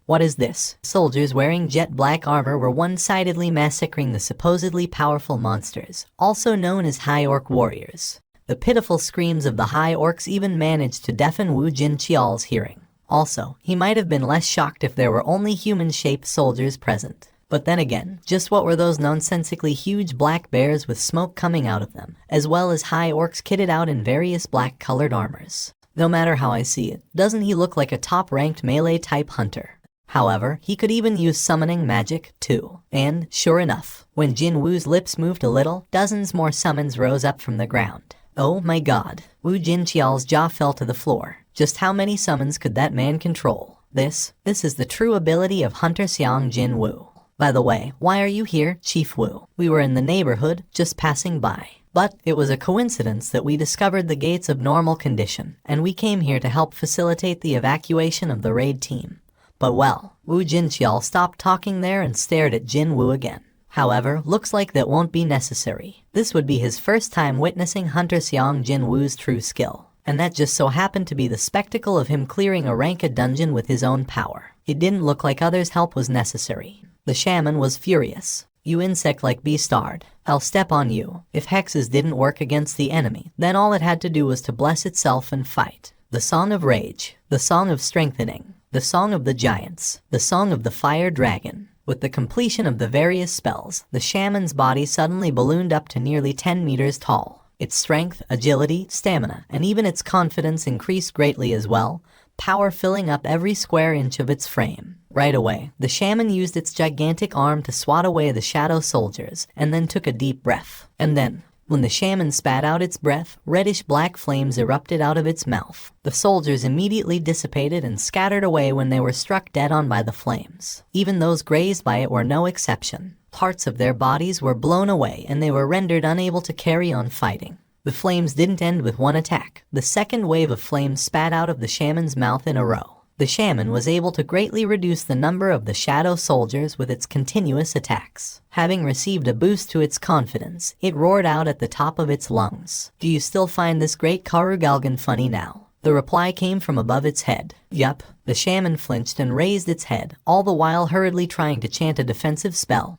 Speaker 1: What is this? Soldiers wearing jet black armor were one-sidedly massacring the supposedly powerful monsters, also known as High Orc warriors. The pitiful screams of the High Orcs even managed to deafen Wu Jinqiao's hearing. Also, he might have been less shocked if there were only human-shaped soldiers present. But then again, just what were those nonsensically huge black bears with smoke coming out of them, as well as High Orcs kitted out in various black-colored armors? No matter how I see it, doesn't he look like a top-ranked melee-type hunter? However, he could even use summoning magic, too. And, sure enough, when Jin Wu's lips moved a little, dozens more summons rose up from the ground. Oh my god. Wu Jinqiao's jaw fell to the floor. Just how many summons could that man control? This is the true ability of Hunter Xiang Jin Wu. By the way, why are you here, Chief Wu? We were in the neighborhood, just passing by. But it was a coincidence that we discovered the gates of normal condition, and we came here to help facilitate the evacuation of the raid team. But well, Wu Jinqiao stopped talking there and stared at Jin Wu again. However, looks like that won't be necessary. This would be his first time witnessing Hunter Xiang Jin Wu's true skill. And that just so happened to be the spectacle of him clearing a ranked dungeon with his own power. It didn't look like others' help was necessary. The shaman was furious. You insect-like beastard, I'll step on you. If hexes didn't work against the enemy, then all it had to do was to bless itself and fight. The Song of Rage, the Song of Strengthening, the Song of the Giants, the Song of the Fire Dragon. With the completion of the various spells, the shaman's body suddenly ballooned up to nearly 10 meters tall. Its strength, agility, stamina, and even its confidence increased greatly as well, power filling up every square inch of its frame. Right away, the shaman used its gigantic arm to swat away the shadow soldiers, and then took a deep breath. And then, when the shaman spat out its breath, reddish-black flames erupted out of its mouth. The soldiers immediately dissipated and scattered away when they were struck dead on by the flames. Even those grazed by it were no exception. Parts of their bodies were blown away and they were rendered unable to carry on fighting. The flames didn't end with one attack. The second wave of flames spat out of the shaman's mouth in a row. The shaman was able to greatly reduce the number of the shadow soldiers with its continuous attacks. Having received a boost to its confidence, it roared out at the top of its lungs. Do you still find this great Karugalgan funny now? The reply came from above its head. Yup. The shaman flinched and raised its head, all the while hurriedly trying to chant a defensive spell,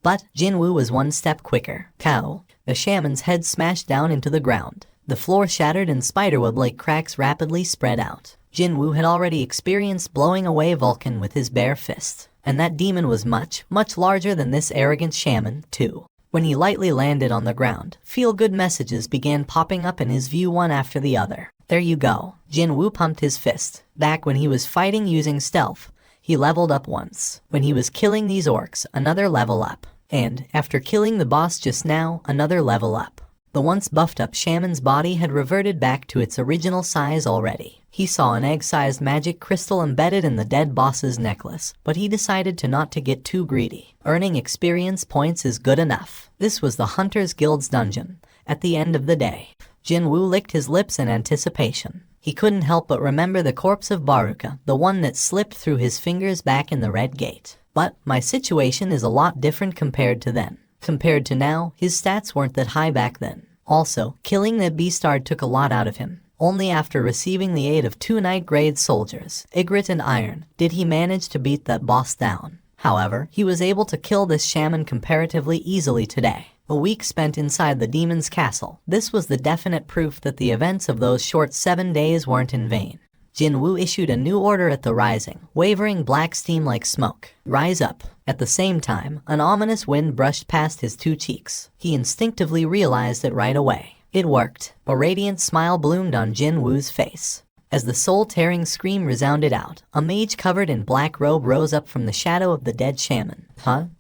Speaker 1: but Jin Wu was one step quicker. Cow. The shaman's head smashed down into the ground. The floor shattered and spiderweb-like cracks rapidly spread out. Jin Wu had already experienced blowing away Vulcan with his bare fist, and that demon was much, much larger than this arrogant shaman, too. When he lightly landed on the ground, feel-good messages began popping up in his view one after the other. There you go. Jin Wu pumped his fist. Back when he was fighting using stealth, he leveled up once. When he was killing these orcs, another level up. And, after killing the boss just now, another level up. The once buffed-up shaman's body had reverted back to its original size already. He saw an egg-sized magic crystal embedded in the dead boss's necklace, but he decided not to get too greedy. Earning experience points is good enough. This was the Hunter's Guild's dungeon. At the end of the day, Jin Wu licked his lips in anticipation. He couldn't help but remember the corpse of Baruka, the one that slipped through his fingers back in the Red Gate. But my situation is a lot different compared to then. Compared to now, his stats weren't that high back then. Also, killing that beastard took a lot out of him. Only after receiving the aid of 2 Knight-grade soldiers, Ygritte and Iron, did he manage to beat that boss down. However, he was able to kill this shaman comparatively easily today. A week spent inside the demon's castle. This was the definite proof that the events of those short 7 days weren't in vain. Jin Wu issued a new order at the rising, wavering black steam like smoke. Rise up. At the same time, an ominous wind brushed past his 2 cheeks. He instinctively realized it right away. It worked. A radiant smile bloomed on Jin Wu's face. As the soul-tearing scream resounded out, a mage covered in black robe rose up from the shadow of the dead shaman.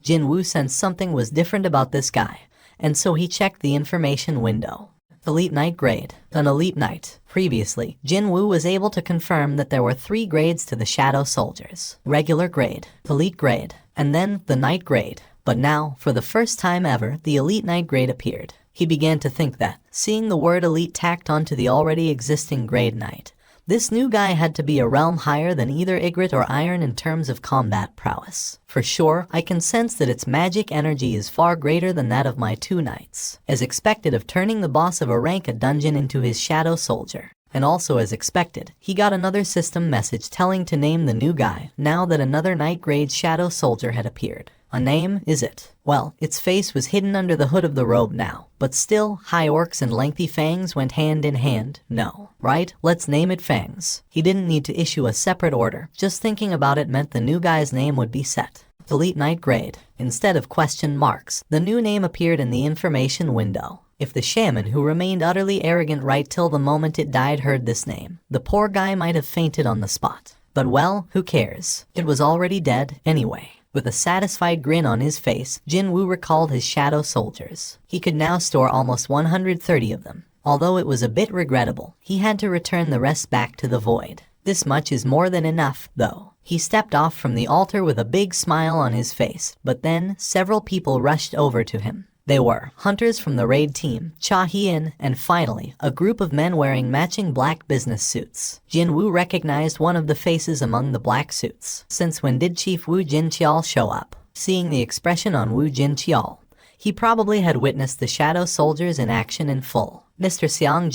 Speaker 1: Jin Wu sensed something was different about this guy, and so he checked the information window. Elite Knight grade. An elite knight. Previously, Jin Wu was able to confirm that there were 3 grades to the shadow soldiers. Regular grade, elite grade, and then the knight grade. But now, for the first time ever, the elite knight grade appeared. He began to think that, seeing the word elite tacked onto the already existing grade knight, this new guy had to be a realm higher than either Ygritte or Iron in terms of combat prowess. For sure, I can sense that its magic energy is far greater than that of my 2 knights. As expected of turning the boss of a rank dungeon into his shadow soldier, And also as expected, he got another system message telling to name the new guy, now that another night grade shadow soldier had appeared. A name, is it? Well, its face was hidden under the hood of the robe now, but still, high orcs and lengthy fangs went hand in hand. No. Right? Let's name it Fangs. He didn't need to issue a separate order, just thinking about it meant the new guy's name would be set. Delete night grade. Instead of question marks, the new name appeared in the information window. If the shaman who remained utterly arrogant right till the moment it died heard this name, the poor guy might have fainted on the spot. But well, who cares? It was already dead, anyway. With a satisfied grin on his face, Jinwoo recalled his shadow soldiers. He could now store almost 130 of them. Although it was a bit regrettable, he had to return the rest back to the void. This much is more than enough, though. He stepped off from the altar with a big smile on his face, but then several people rushed over to him. They were hunters from the raid team, Cha Hien, and finally, a group of men wearing matching black business suits. Jinwoo recognized one of the faces among the black suits. Since when did Chief Wu Jinqiao show up? Seeing the expression on Wu Jinqiao, he probably had witnessed the shadow soldiers in action in full. Mr. Xiang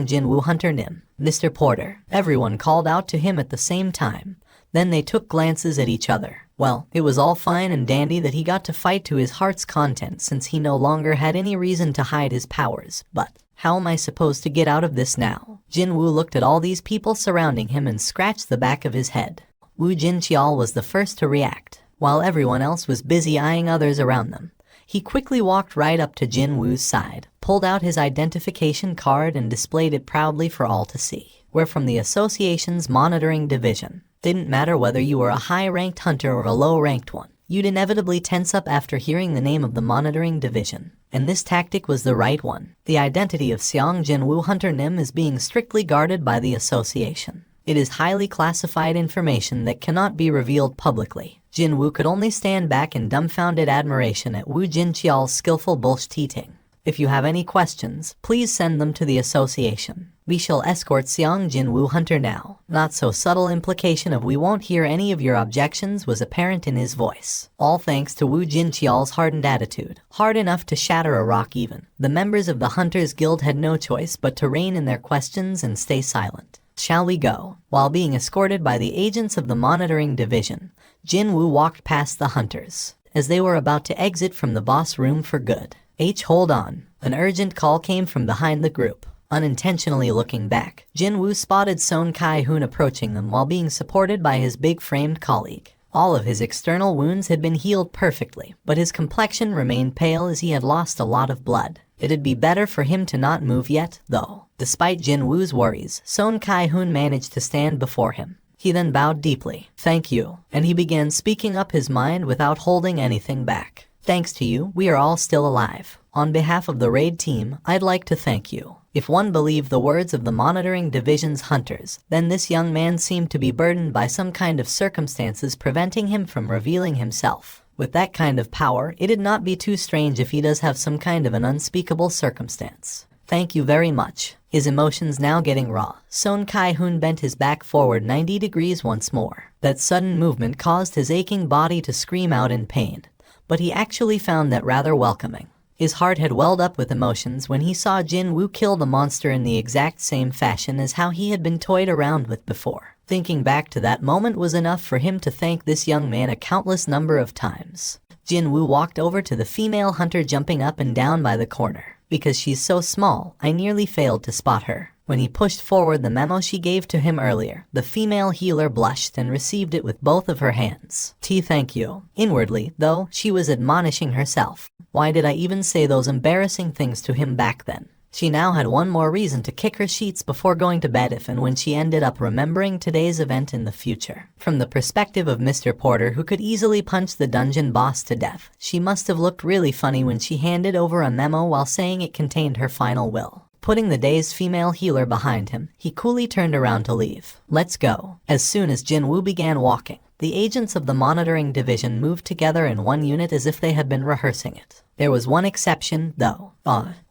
Speaker 1: Jinwoo Hunter Nim, Mr. Porter. Everyone called out to him at the same time. Then they took glances at each other. Well, it was all fine and dandy that he got to fight to his heart's content since he no longer had any reason to hide his powers, but how am I supposed to get out of this now? Jinwoo looked at all these people surrounding him and scratched the back of his head. Wu Jinqiao was the first to react, while everyone else was busy eyeing others around them. He quickly walked right up to Jinwoo's side, pulled out his identification card and displayed it proudly for all to see. We're from the association's monitoring division. Didn't matter whether you were a high-ranked hunter or a low-ranked one. You'd inevitably tense up after hearing the name of the monitoring division. And this tactic was the right one. The identity of Xiang Jinwoo Hunter Nim is being strictly guarded by the association. It is highly classified information that cannot be revealed publicly. Jinwoo could only stand back in dumbfounded admiration at Wu Jinqiao's skillful bullshitting. If you have any questions, please send them to the association. We shall escort Xiang Jinwoo Hunter now. Not so subtle implication of we won't hear any of your objections was apparent in his voice. All thanks to Wu Jinqiao's hardened attitude. Hard enough to shatter a rock even. The members of the Hunters Guild had no choice but to rein in their questions and stay silent. Shall we go? While being escorted by the agents of the monitoring division, Jinwoo walked past the hunters. As they were about to exit from the boss room for good. Hold on. An urgent call came from behind the group. Unintentionally looking back, Jinwoo spotted Son Kai-hoon approaching them while being supported by his big-framed colleague. All of his external wounds had been healed perfectly, but his complexion remained pale as he had lost a lot of blood. It'd be better for him to not move yet, though. Despite Jinwoo's worries, Son Kai-hoon managed to stand before him. He then bowed deeply. Thank you, and he began speaking up his mind without holding anything back. Thanks to you, we are all still alive. On behalf of the raid team, I'd like to thank you. If one believed the words of the monitoring division's hunters, then this young man seemed to be burdened by some kind of circumstances preventing him from revealing himself. With that kind of power, it'd not be too strange if he does have some kind of an unspeakable circumstance. Thank you very much. His emotions now getting raw, Son Kai-hoon bent his back forward 90 degrees once more. That sudden movement caused his aching body to scream out in pain, but he actually found that rather welcoming. His heart had welled up with emotions when he saw Jinwoo kill the monster in the exact same fashion as how he had been toyed around with before. Thinking back to that moment was enough for him to thank this young man a countless number of times. Jinwoo walked over to the female hunter jumping up and down by the corner. Because she's so small, I nearly failed to spot her. When he pushed forward the memo she gave to him earlier, the female healer blushed and received it with both of her hands. Thank you. Inwardly, though, she was admonishing herself. Why did I even say those embarrassing things to him back then? She now had one more reason to kick her sheets before going to bed if and when she ended up remembering today's event in the future. From the perspective of Mr. Porter, who could easily punch the dungeon boss to death, she must have looked really funny when she handed over a memo while saying it contained her final will. Putting the dazed female healer behind him, he coolly turned around to leave. Let's go. As soon as Jinwoo began walking, the agents of the monitoring division moved together in one unit as if they had been rehearsing it. There was one exception, though.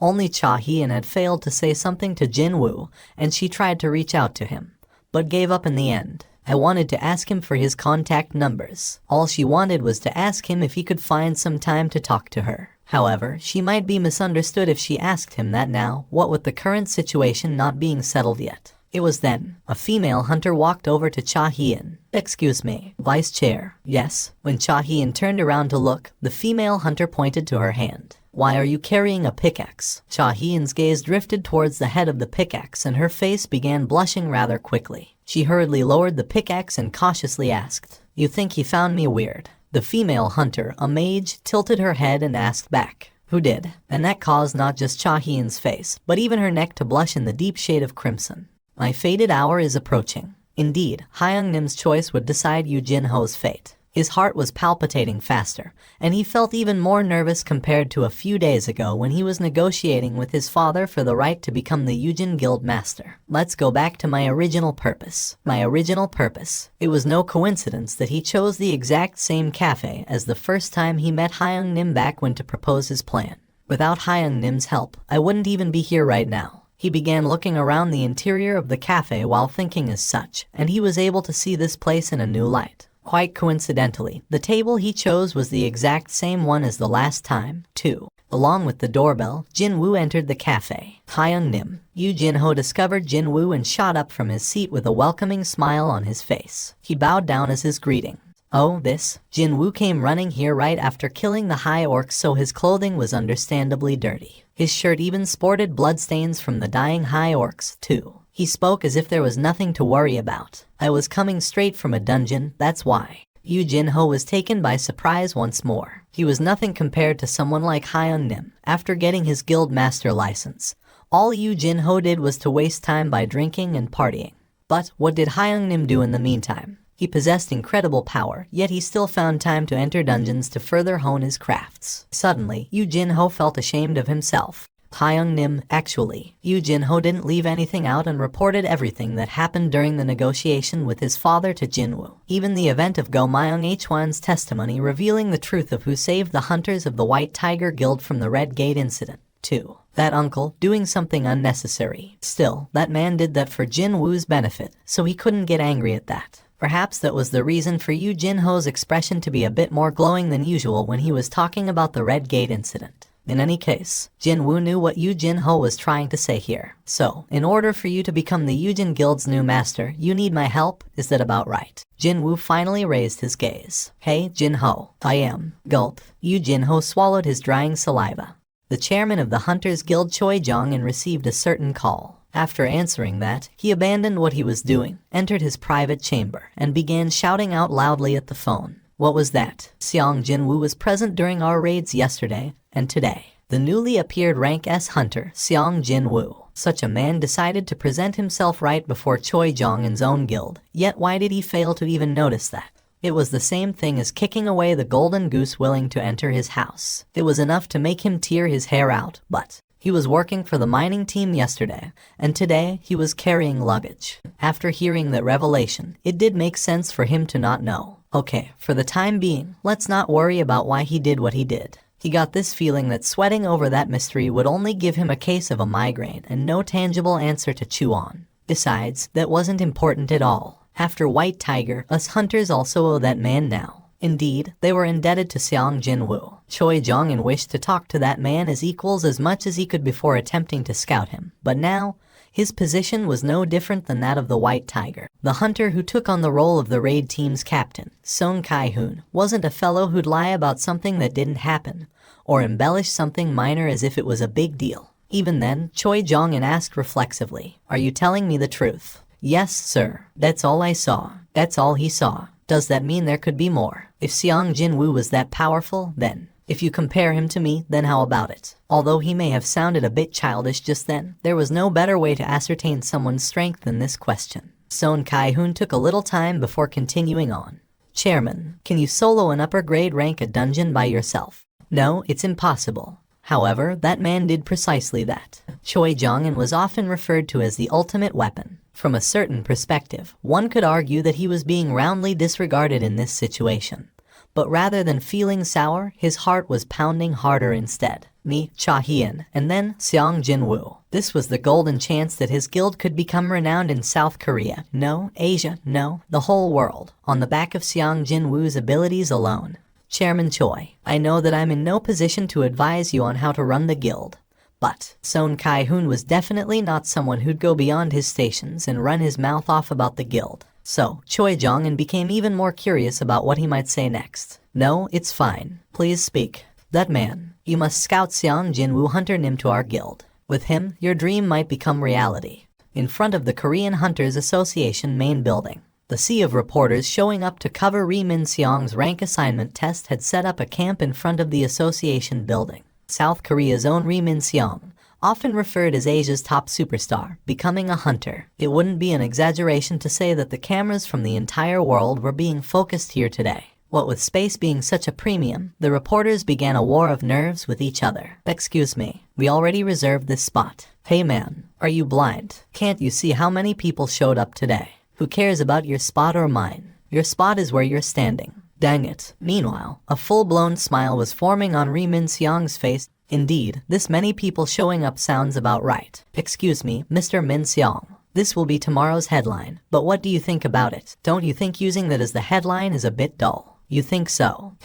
Speaker 1: Only Cha Hien had failed to say something to Jinwoo, and she tried to reach out to him, but gave up in the end. I wanted to ask him for his contact numbers. All she wanted was to ask him if he could find some time to talk to her. However, she might be misunderstood if she asked him that now, what with the current situation not being settled yet. It was then a female hunter walked over to Cha Hien. "Excuse me, Vice Chair." "Yes." When Cha Hien turned around to look, the female hunter pointed to her hand. "Why are you carrying a pickaxe?" Cha Hien's gaze drifted towards the head of the pickaxe and her face began blushing rather quickly. She hurriedly lowered the pickaxe and cautiously asked, "You think he found me weird?" The female hunter, a mage, tilted her head and asked back, "Who did?" And that caused not just Cha Hien's face, but even her neck to blush in the deep shade of crimson. "My fated hour is approaching." Indeed, Hyung Nim's choice would decide Yu Jin-ho's fate. His heart was palpitating faster, and he felt even more nervous compared to a few days ago when he was negotiating with his father for the right to become the Yujin Guild Master. Let's go back to my original purpose. My original purpose. It was no coincidence that he chose the exact same cafe as the first time he met Hyung Nim back when to propose his plan. Without Hyung Nim's help, I wouldn't even be here right now. He began looking around the interior of the cafe while thinking as such, and he was able to see this place in a new light. Quite coincidentally, the table he chose was the exact same one as the last time, too. Along with the doorbell, Jin Woo entered the cafe. Hyung Nim. Yu Jin-ho discovered Jin Woo and shot up from his seat with a welcoming smile on his face. He bowed down as his greeting. "Oh, this?" Jin Woo came running here right after killing the high orcs, so his clothing was understandably dirty. His shirt even sported bloodstains from the dying high orcs, too. He spoke as if there was nothing to worry about. "I was coming straight from a dungeon, that's why." Yu Jin-ho was taken by surprise once more. He was nothing compared to someone like Hyun Nim. After getting his guild master license, all Yu Jin-ho did was to waste time by drinking and partying. But what did Hyun Nim do in the meantime? He possessed incredible power, yet he still found time to enter dungeons to further hone his crafts. Suddenly, Yu Jin-ho felt ashamed of himself. Hyung Nim, actually, Yu Jin-ho didn't leave anything out and reported everything that happened during the negotiation with his father to Jinwoo. Even the event of Go Myung Hwan's testimony revealing the truth of who saved the hunters of the White Tiger Guild from the Red Gate incident, too. That uncle, doing something unnecessary. Still, that man did that for Jinwoo's benefit, so he couldn't get angry at that. Perhaps that was the reason for Yu Jin-ho's expression to be a bit more glowing than usual when he was talking about the Red Gate incident. In any case, Jin Woo knew what Yu Jin-ho was trying to say here. "So, in order for you to become the Yujin Guild's new master, you need my help, is that about right?" Jin Woo finally raised his gaze. "Hey, Jin-ho, I am." Gulp. Yu Jin-ho swallowed his drying saliva. The chairman of the Hunters Guild Choi Jong-in received a certain call. After answering that, he abandoned what he was doing, entered his private chamber, and began shouting out loudly at the phone. What was that? Seong Jin-woo was present during our raids yesterday and today. The newly appeared rank S hunter, Seong Jin-woo. Such a man decided to present himself right before Choi Jong-in's own guild, yet why did he fail to even notice that? It was the same thing as kicking away the golden goose willing to enter his house. It was enough to make him tear his hair out, but he was working for the mining team yesterday, and today he was carrying luggage. After hearing that revelation, it did make sense for him to not know. Okay, for the time being, let's not worry about why he did what he did. He got this feeling that sweating over that mystery would only give him a case of a migraine and no tangible answer to chew on. Besides, that wasn't important at all. After White Tiger, us hunters also owe that man now. Indeed, they were indebted to Seong Jin-woo. Choi Jong-in wished to talk to that man as equals as much as he could before attempting to scout him. But now, his position was no different than that of the White Tiger. The hunter who took on the role of the raid team's captain, Song Kai-hoon, wasn't a fellow who'd lie about something that didn't happen, or embellish something minor as if it was a big deal. Even then, Choi Jong-in asked reflexively, "Are you telling me the truth?" "Yes, sir. That's all I saw." That's all he saw. Does that mean there could be more? If Seong Jin-woo was that powerful, then if you compare him to me, then how about it? Although he may have sounded a bit childish just then, there was no better way to ascertain someone's strength than this question. Son Kai-hoon took a little time before continuing on. "Chairman, can you solo an upper grade rank a dungeon by yourself?" "No, it's impossible." However, that man did precisely that. Choi Jong-in was often referred to as the ultimate weapon. From a certain perspective, one could argue that he was being roundly disregarded in this situation. But rather than feeling sour, his heart was pounding harder instead. Me, Cha Hien, and then Seong Jin-woo. This was the golden chance that his guild could become renowned in South Korea, no, Asia, no, the whole world, on the back of Seong Jin-woo's abilities alone. Chairman Choi, I know that I'm in no position to advise you on how to run the guild. But Son Kai-hoon was definitely not someone who'd go beyond his stations and run his mouth off about the guild. So Choi Jong-un became even more curious about what he might say next. No, it's fine. Please speak. That man. You must scout Seong Jin-woo Hunter Nim to our guild. With him, your dream might become reality. In front of the Korean Hunters Association main building, the sea of reporters showing up to cover Ri Min Seong's rank assignment test had set up a camp in front of the association building. South Korea's own Ri Min Seong, often referred as Asia's top superstar, becoming a hunter. It wouldn't be an exaggeration to say that the cameras from the entire world were being focused here today. What with space being such a premium, the reporters began a war of nerves with each other. Excuse me, we already reserved this spot. Hey man, are you blind? Can't you see how many people showed up today? Who cares about your spot or mine? Your spot is where you're standing. Dang it. Meanwhile, a full-blown smile was forming on Ri Min Seong's face. Indeed, this many people showing up sounds about right. Excuse me, Mr. Min Seong. This will be tomorrow's headline, but what do you think about it? Don't you think using that as the headline is a bit dull? You think so?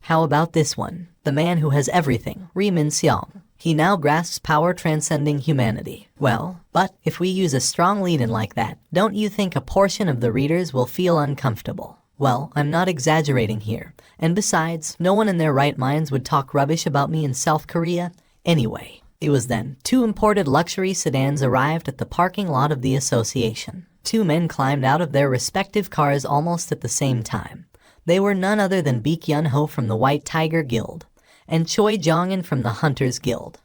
Speaker 1: How about this one? The man who has everything, Ri Min Seong. He now grasps power transcending humanity. Well, but if we use a strong lead-in like that, don't you think a portion of the readers will feel uncomfortable? Well, I'm not exaggerating here. And besides, no one in their right minds would talk rubbish about me in South Korea. Anyway, it was then 2 imported luxury sedans arrived at the parking lot of the association. 2 men climbed out of their respective cars almost at the same time. They were none other than Baek Yun-ho from the White Tiger Guild and Choi Jong-un from the Hunters Guild.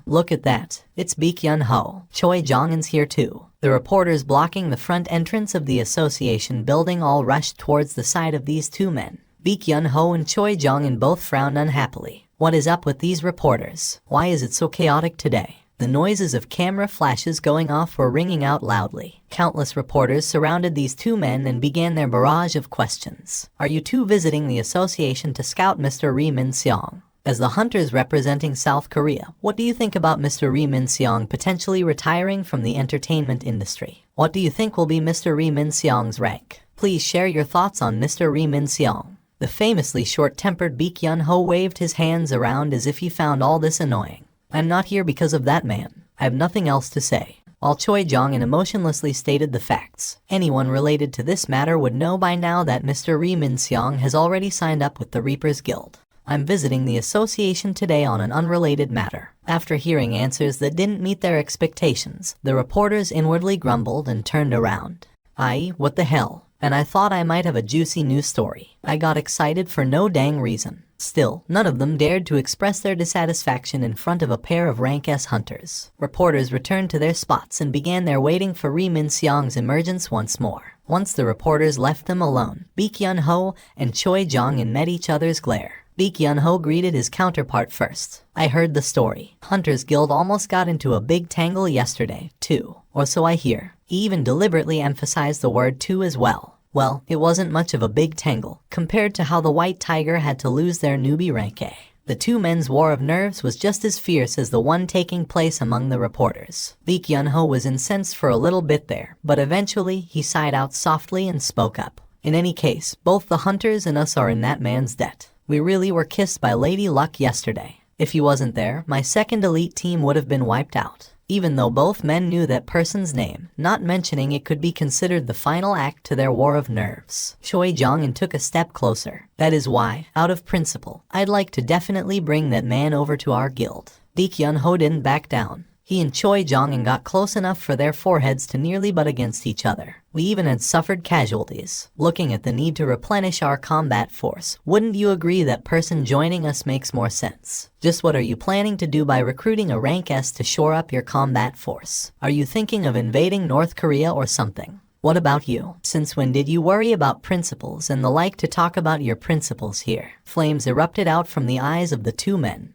Speaker 1: Look at that. It's Baek Yun-ho. Choi Jong-un's here too. The reporters blocking the front entrance of the association building all rushed towards the side of these 2 men. Baek Yun-ho and Choi Jong-un both frowned unhappily. What is up with these reporters? Why is it so chaotic today? The noises of camera flashes going off were ringing out loudly. Countless reporters surrounded these 2 men and began their barrage of questions. Are you 2 visiting the association to scout Mr. Ri Min Seong? As the hunters representing South Korea, what do you think about Mr. Ri Min Seong potentially retiring from the entertainment industry? What do you think will be Mr. Ri Min Seong's rank? Please share your thoughts on Mr. Ri Min Seong. The famously short-tempered Baek Yun-ho waved his hands around as if he found all this annoying. I'm not here because of that man. I have nothing else to say. While Choi Jong-un emotionlessly stated the facts, anyone related to this matter would know by now that Mr. Ri Min Seong has already signed up with the Reapers Guild. I'm visiting the association today on an unrelated matter. After hearing answers that didn't meet their expectations, the reporters inwardly grumbled and turned around. What the hell? And I thought I might have a juicy news story. I got excited for no dang reason. Still, none of them dared to express their dissatisfaction in front of a pair of rank S hunters. Reporters returned to their spots and began their waiting for Ri Min Seong's emergence once more. Once the reporters left them alone, Baek Yun-ho and Choi Jong-un met each other's glare. Baek Yun-ho greeted his counterpart first. I heard the story. Hunters Guild almost got into a big tangle yesterday, too. Or so I hear. He even deliberately emphasized the word too as well. Well, it wasn't much of a big tangle, compared to how the White Tiger had to lose their newbie rank A. The 2 men's war of nerves was just as fierce as the one taking place among the reporters. Baek Yun-ho was incensed for a little bit there, but eventually he sighed out softly and spoke up. In any case, both the hunters and us are in that man's debt. We really were kissed by Lady Luck yesterday. If he wasn't there, my second elite team would have been wiped out. Even though both men knew that person's name, not mentioning it could be considered the final act to their war of nerves. Choi Jong-un took a step closer. That is why, out of principle, I'd like to definitely bring that man over to our guild. Baek Yun-ho didn't back down. He and Choi Jong-un got close enough for their foreheads to nearly butt against each other. We even had suffered casualties. Looking at the need to replenish our combat force, wouldn't you agree that person joining us makes more sense? Just what are you planning to do by recruiting a rank S to shore up your combat force? Are you thinking of invading North Korea or something? What about you? Since when did you worry about principles and the like to talk about your principles here? Flames erupted out from the eyes of the 2 men.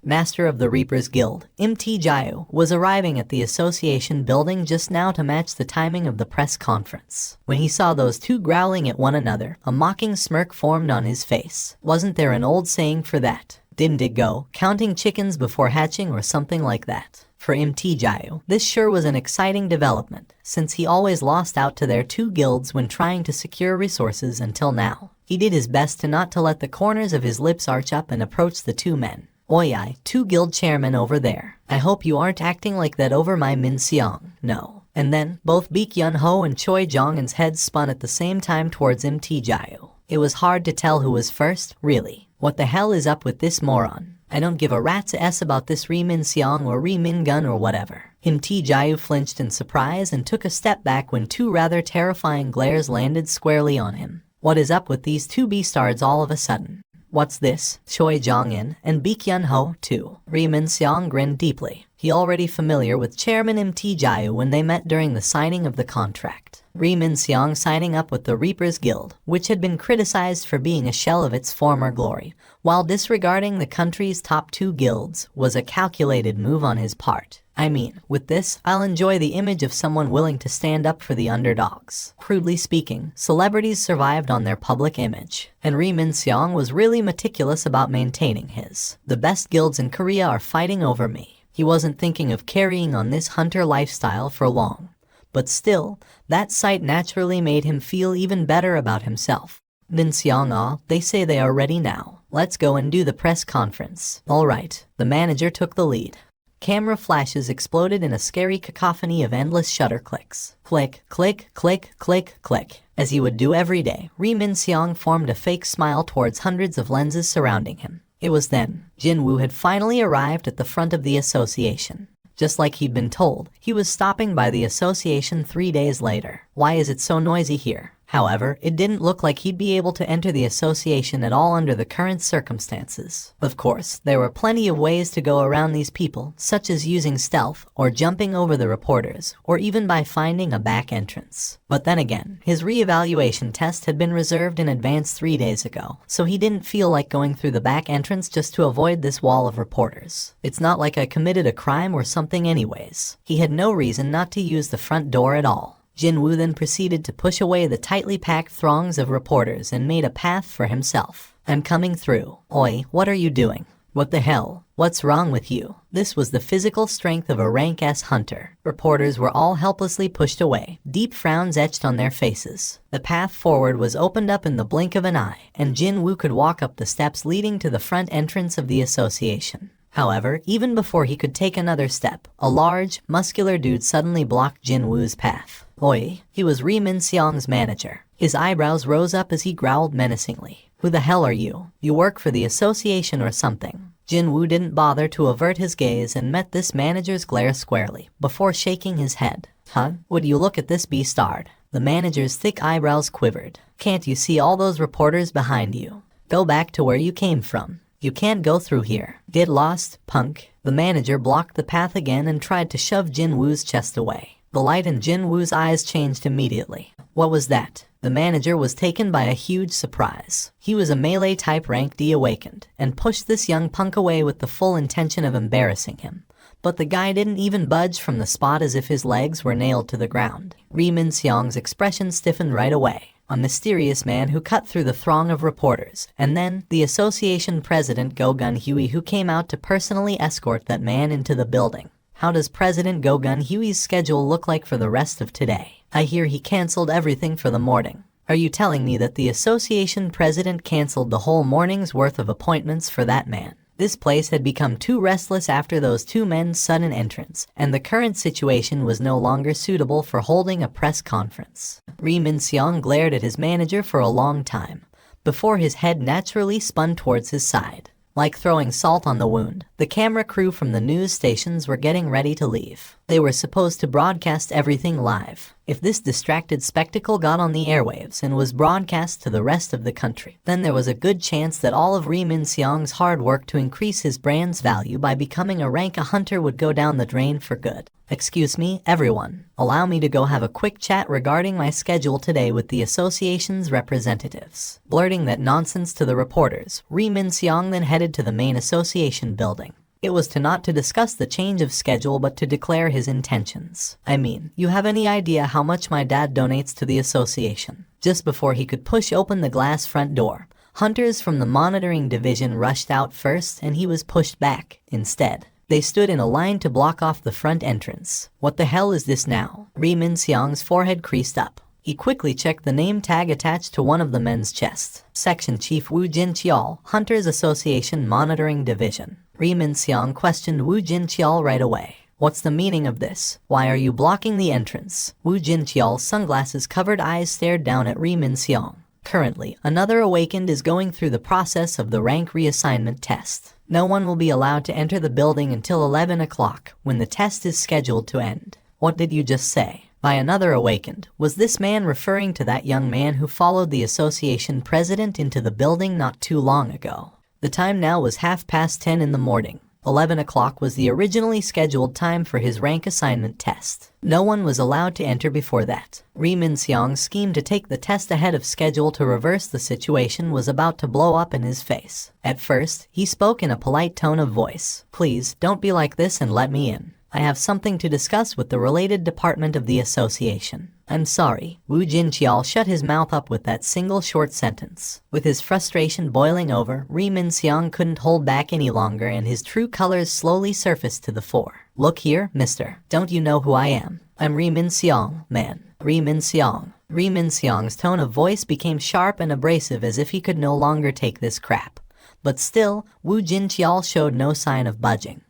Speaker 1: Master of the Reapers Guild, Mt Jayu, was arriving at the association building just now to match the timing of the press conference. When he saw those 2 growling at one another, a mocking smirk formed on his face. Wasn't there an old saying for that? Didn't it go, counting chickens before hatching or something like that? For Mt Jayu, this sure was an exciting development, since he always lost out to their 2 guilds when trying to secure resources until now. He did his best to not to let the corners of his lips arch up and approached the two men. Oi, two guild chairmen over there. I hope you aren't acting like that over my Min Seong. No. And then, both Baek Yun-ho and Choi Jong-un's heads spun at the same time towards Im Tae-jae. It was hard to tell who was first, really. What the hell is up with this moron? I don't give a rat's ass about this Ri Min Seong or Ri Min Gun or whatever. Im Tae-jae flinched in surprise and took a step back when two rather terrifying glares landed squarely on him. What is up with these two beastards all of a sudden? What's this? Choi Jong-un and Baek Yun-ho, too. Ri Min Seong grinned deeply. He already familiar with Chairman Im Tae-jae when they met during the signing of the contract. Ri Min Seong signing up with the Reapers Guild, which had been criticized for being a shell of its former glory, while disregarding the country's top two guilds, was a calculated move on his part. I mean, with this, I'll enjoy the image of someone willing to stand up for the underdogs. Crudely speaking, celebrities survived on their public image, and Ri Min Seong was really meticulous about maintaining his. The best guilds in Korea are fighting over me. He wasn't thinking of carrying on this hunter lifestyle for long. But still, that sight naturally made him feel even better about himself. Min Seong, they say they are ready now. Let's go and do the press conference. Alright, the manager took the lead. Camera flashes exploded in a scary cacophony of endless shutter clicks. Click, click, click, click, click. As he would do every day, Ri Min Seong formed a fake smile towards hundreds of lenses surrounding him. It was then, Jin-woo had finally arrived at the front of the association. Just like he'd been told, he was stopping by the association 3 days later. Why is it so noisy here? However, it didn't look like he'd be able to enter the association at all under the current circumstances. Of course, there were plenty of ways to go around these people, such as using stealth, or jumping over the reporters, or even by finding a back entrance. But then again, his re-evaluation test had been reserved in advance 3 days ago, so he didn't feel like going through the back entrance just to avoid this wall of reporters. It's not like I committed a crime or something anyways. He had no reason not to use the front door at all. Jin-woo then proceeded to push away the tightly packed throngs of reporters and made a path for himself. I'm coming through. Oi, what are you doing? What the hell? What's wrong with you? This was the physical strength of a rank S hunter. Reporters were all helplessly pushed away, deep frowns etched on their faces. The path forward was opened up in the blink of an eye, and Jin-woo could walk up the steps leading to the front entrance of the association. However, even before he could take another step, a large, muscular dude suddenly blocked Jin-woo's path. Oi, he was Ri Min Seong's manager. His eyebrows rose up as he growled menacingly. Who the hell are you? You work for the association or something? Jin-woo didn't bother to avert his gaze and met this manager's glare squarely, before shaking his head. Huh? Would you look at this beastard? The manager's thick eyebrows quivered. Can't you see all those reporters behind you? Go back to where you came from. You can't go through here. Get lost, punk. The manager blocked the path again and tried to shove Jin-woo's chest away. The light in Jin-woo's eyes changed immediately. What was that? The manager was taken by a huge surprise. He was a melee-type rank D awakened, and pushed this young punk away with the full intention of embarrassing him. But the guy didn't even budge from the spot as if his legs were nailed to the ground. Ri Min Seong's expression stiffened right away. A mysterious man who cut through the throng of reporters, and then the association president Go Gun-hye who came out to personally escort that man into the building. How does President Go Gun-hye's schedule look like for the rest of today? I hear he canceled everything for the morning. Are you telling me that the association president canceled the whole morning's worth of appointments for that man? This place had become too restless after those two men's sudden entrance, and the current situation was no longer suitable for holding a press conference. Ri Min Seong glared at his manager for a long time, before his head naturally spun towards his side. Like throwing salt on the wound, the camera crew from the news stations were getting ready to leave. They were supposed to broadcast everything live. If this distracted spectacle got on the airwaves and was broadcast to the rest of the country, then there was a good chance that all of Ri Min Seong's hard work to increase his brand's value by becoming a rank A hunter would go down the drain for good. Excuse me, everyone. Allow me to go have a quick chat regarding my schedule today with the association's representatives. Blurting that nonsense to the reporters, Ri Min Seong then headed to the main association building. It was not to discuss the change of schedule but to declare his intentions. I mean, you have any idea how much my dad donates to the association? Just before he could push open the glass front door, hunters from the monitoring division rushed out first and he was pushed back instead. They stood in a line to block off the front entrance. What the hell is this now? Ri Min Seong's forehead creased up. He quickly checked the name tag attached to one of the men's chests. Section Chief Wu Jinqiao, Hunters Association Monitoring Division. Ri Minxiang questioned Wu Jinqiao right away. What's the meaning of this? Why are you blocking the entrance? Wu Jinqiao's sunglasses-covered eyes stared down at Ri Minxiang. Currently, another awakened is going through the process of the rank reassignment test. No one will be allowed to enter the building until 11 o'clock, when the test is scheduled to end. What did you just say? By another awakened, was this man referring to that young man who followed the association president into the building not too long ago? The time now was 10:30 in the morning. 11 o'clock was the originally scheduled time for his rank assignment test. No one was allowed to enter before that. Ri Minxiang's scheme to take the test ahead of schedule to reverse the situation was about to blow up in his face. At first, he spoke in a polite tone of voice. Please, don't be like this and let me in. I have something to discuss with the related department of the association. I'm sorry. Wu Jinqiao shut his mouth up with that single short sentence. With his frustration boiling over, Ri Minxiang couldn't hold back any longer and his true colors slowly surfaced to the fore. Look here, mister. Don't you know who I am? I'm Ri Minxiang, man. Ri Minxiang. Ri Minxiang's tone of voice became sharp and abrasive as if he could no longer take this crap. But still, Wu Jinqiao showed no sign of budging.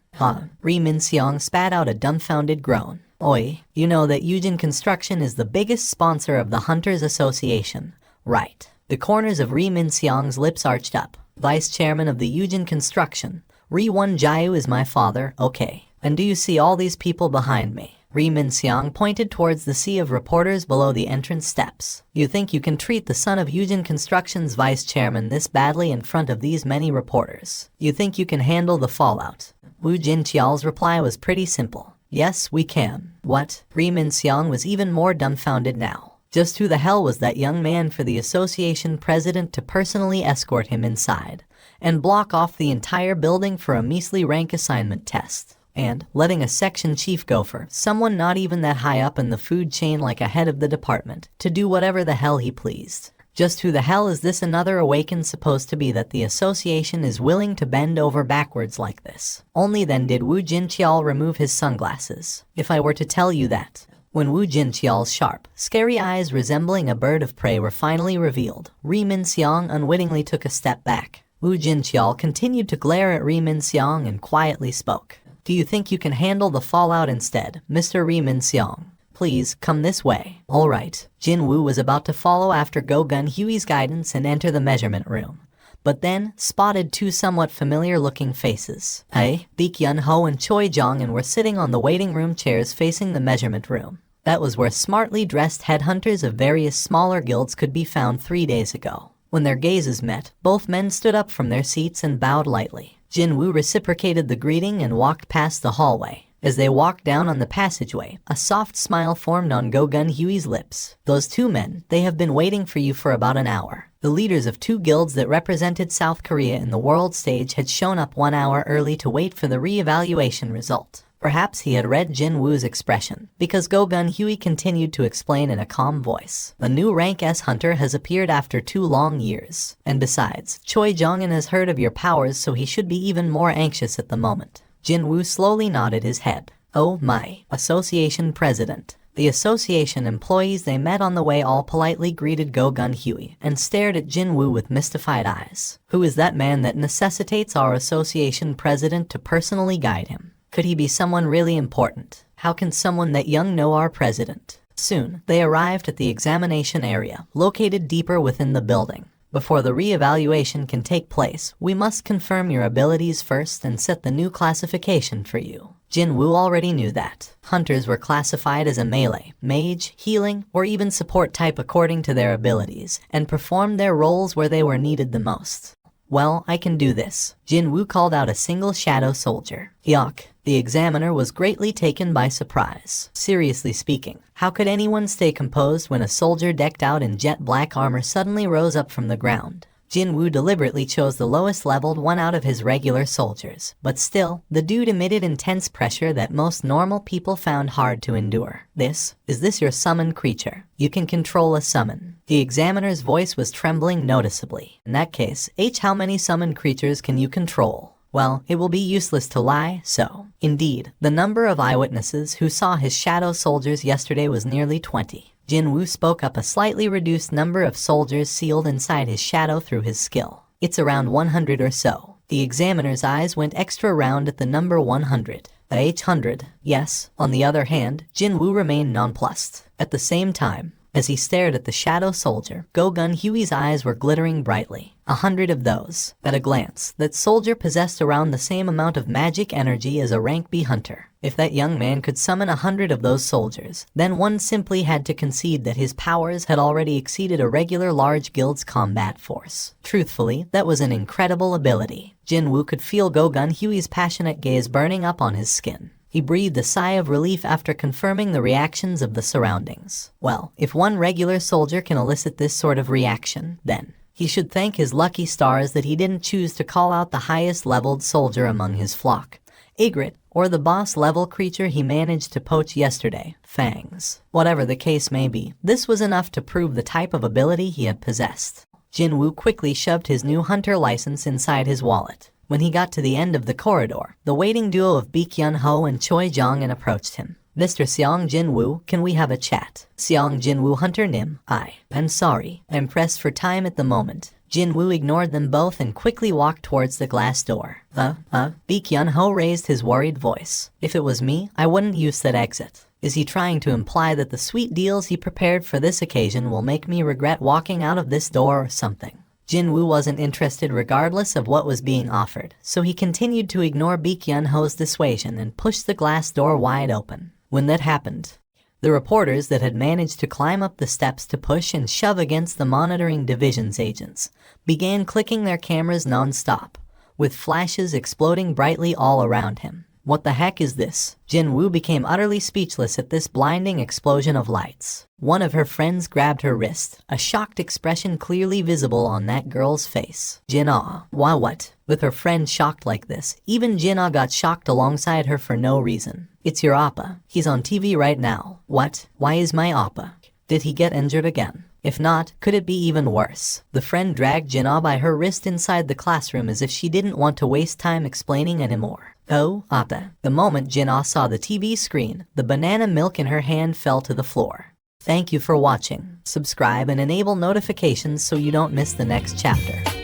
Speaker 1: Ri Minxiang spat out a dumbfounded groan. Oi, you know that Yujin Construction is the biggest sponsor of the Hunters Association, right? The corners of Ri Minxiang's lips arched up. Vice chairman of the Yujin Construction. Ri Wen Jiu is my father, okay. And do you see all these people behind me? Ri Minxiang pointed towards the sea of reporters below the entrance steps. You think you can treat the son of Yujin Construction's vice chairman this badly in front of these many reporters? You think you can handle the fallout? Wu Jinqiao's reply was pretty simple. Yes, we can. What? Ri Minxiang was even more dumbfounded now. Just who the hell was that young man for the association president to personally escort him inside and block off the entire building for a measly rank assignment test? And letting a section chief gopher, someone not even that high up in the food chain like a head of the department, to do whatever the hell he pleased. Just who the hell is this another awakened supposed to be that the association is willing to bend over backwards like this? Only then did Wu Jinqiao remove his sunglasses. If I were to tell you that. When Wu Jinqiao's sharp, scary eyes resembling a bird of prey were finally revealed, Ri Minxiang unwittingly took a step back. Wu Jinqiao continued to glare at Ri Minxiang and quietly spoke. Do you think you can handle the fallout instead, Mr. Ri Minxiang? Please, come this way. All right. Jin Wu was about to follow after Go Gun Huey's guidance and enter the measurement room, but then spotted two somewhat familiar-looking faces. Baek Yun Ho and Choi Jong-un were sitting on the waiting room chairs facing the measurement room. That was where smartly dressed headhunters of various smaller guilds could be found 3 days ago. When their gazes met, both men stood up from their seats and bowed lightly. Jin Wu reciprocated the greeting and walked past the hallway. As they walked down on the passageway, a soft smile formed on Go Gun Huey's lips. Those two men, they have been waiting for you for about an hour. The leaders of two guilds that represented South Korea in the world stage had shown up 1 hour early to wait for the re-evaluation result. Perhaps he had read Jin Wu's expression, because Go Gun Huey continued to explain in a calm voice. A new rank S hunter has appeared after 2 long years. And besides, Choi Jong-un has heard of your powers, so he should be even more anxious at the moment. Jin Wu slowly nodded his head. Oh my, association president. The association employees they met on the way all politely greeted Go Gun Huey and stared at Jin Wu with mystified eyes. Who is that man that necessitates our association president to personally guide him? Could he be someone really important? How can someone that young know our president? Soon, they arrived at the examination area, located deeper within the building. Before the re-evaluation can take place, we must confirm your abilities first and set the new classification for you. Jin Wu already knew that. Hunters were classified as a melee, mage, healing, or even support type according to their abilities, and performed their roles where they were needed the most. Well, I can do this. Jin Wu called out a single shadow soldier. Yuck. The examiner was greatly taken by surprise. Seriously speaking, how could anyone stay composed when a soldier decked out in jet black armor suddenly rose up from the ground? Jin Wu deliberately chose the lowest leveled one out of his regular soldiers, but still, the dude emitted intense pressure that most normal people found hard to endure. Is this your summoned creature? You can control a summon. The examiner's voice was trembling noticeably. In that case, how many summoned creatures can you control? Well, it will be useless to lie, so. Indeed, the number of eyewitnesses who saw his shadow soldiers yesterday was nearly 20. Jinwoo spoke up. A slightly reduced number of soldiers sealed inside his shadow through his skill. It's around 100 or so. The examiner's eyes went extra round at the number 100. The 800, yes. On the other hand, Jinwoo remained nonplussed. At the same time, as he stared at the shadow soldier, Go-Gun Huey's eyes were glittering brightly. 100 of those. At a glance, that soldier possessed around the same amount of magic energy as a rank B hunter. If that young man could summon 100 of those soldiers, then one simply had to concede that his powers had already exceeded a regular large guild's combat force. Truthfully, that was an incredible ability. Jinwoo could feel Go-Gun Huey's passionate gaze burning up on his skin. He breathed a sigh of relief after confirming the reactions of the surroundings. Well, if one regular soldier can elicit this sort of reaction, then he should thank his lucky stars that he didn't choose to call out the highest leveled soldier among his flock. Egret, or the boss level creature he managed to poach yesterday, Fangs. Whatever the case may be, this was enough to prove the type of ability he had possessed. Jinwoo quickly shoved his new hunter license inside his wallet. When he got to the end of the corridor, the waiting duo of Baek Yun-ho and Choi Jong-in approached him. Mr. Seong Jinwoo, can we have a chat? Seong Jinwoo Hunter Nim, I'm sorry, I'm pressed for time at the moment. Jinwoo ignored them both and quickly walked towards the glass door. Baek Yun-ho raised his worried voice. If it was me, I wouldn't use that exit. Is he trying to imply that the sweet deals he prepared for this occasion will make me regret walking out of this door or something? Jinwoo wasn't interested regardless of what was being offered, so he continued to ignore Baek Yun-ho's dissuasion and pushed the glass door wide open. When that happened, the reporters that had managed to climb up the steps to push and shove against the monitoring division's agents began clicking their cameras non-stop, with flashes exploding brightly all around him. What the heck is this? Jinwoo became utterly speechless at this blinding explosion of lights. One of her friends grabbed her wrist, a shocked expression clearly visible on that girl's face. Jin-ah, why what? With her friend shocked like this, even Jin-ah got shocked alongside her for no reason. It's your oppa. He's on TV right now. What? Why is my oppa? Did he get injured again? If not, could it be even worse? The friend dragged Jin-ah by her wrist inside the classroom as if she didn't want to waste time explaining anymore. Oh, oppa. The moment Jin-ah saw the TV screen, the banana milk in her hand fell to the floor. Thank you for watching. Subscribe and enable notifications so you don't miss the next chapter.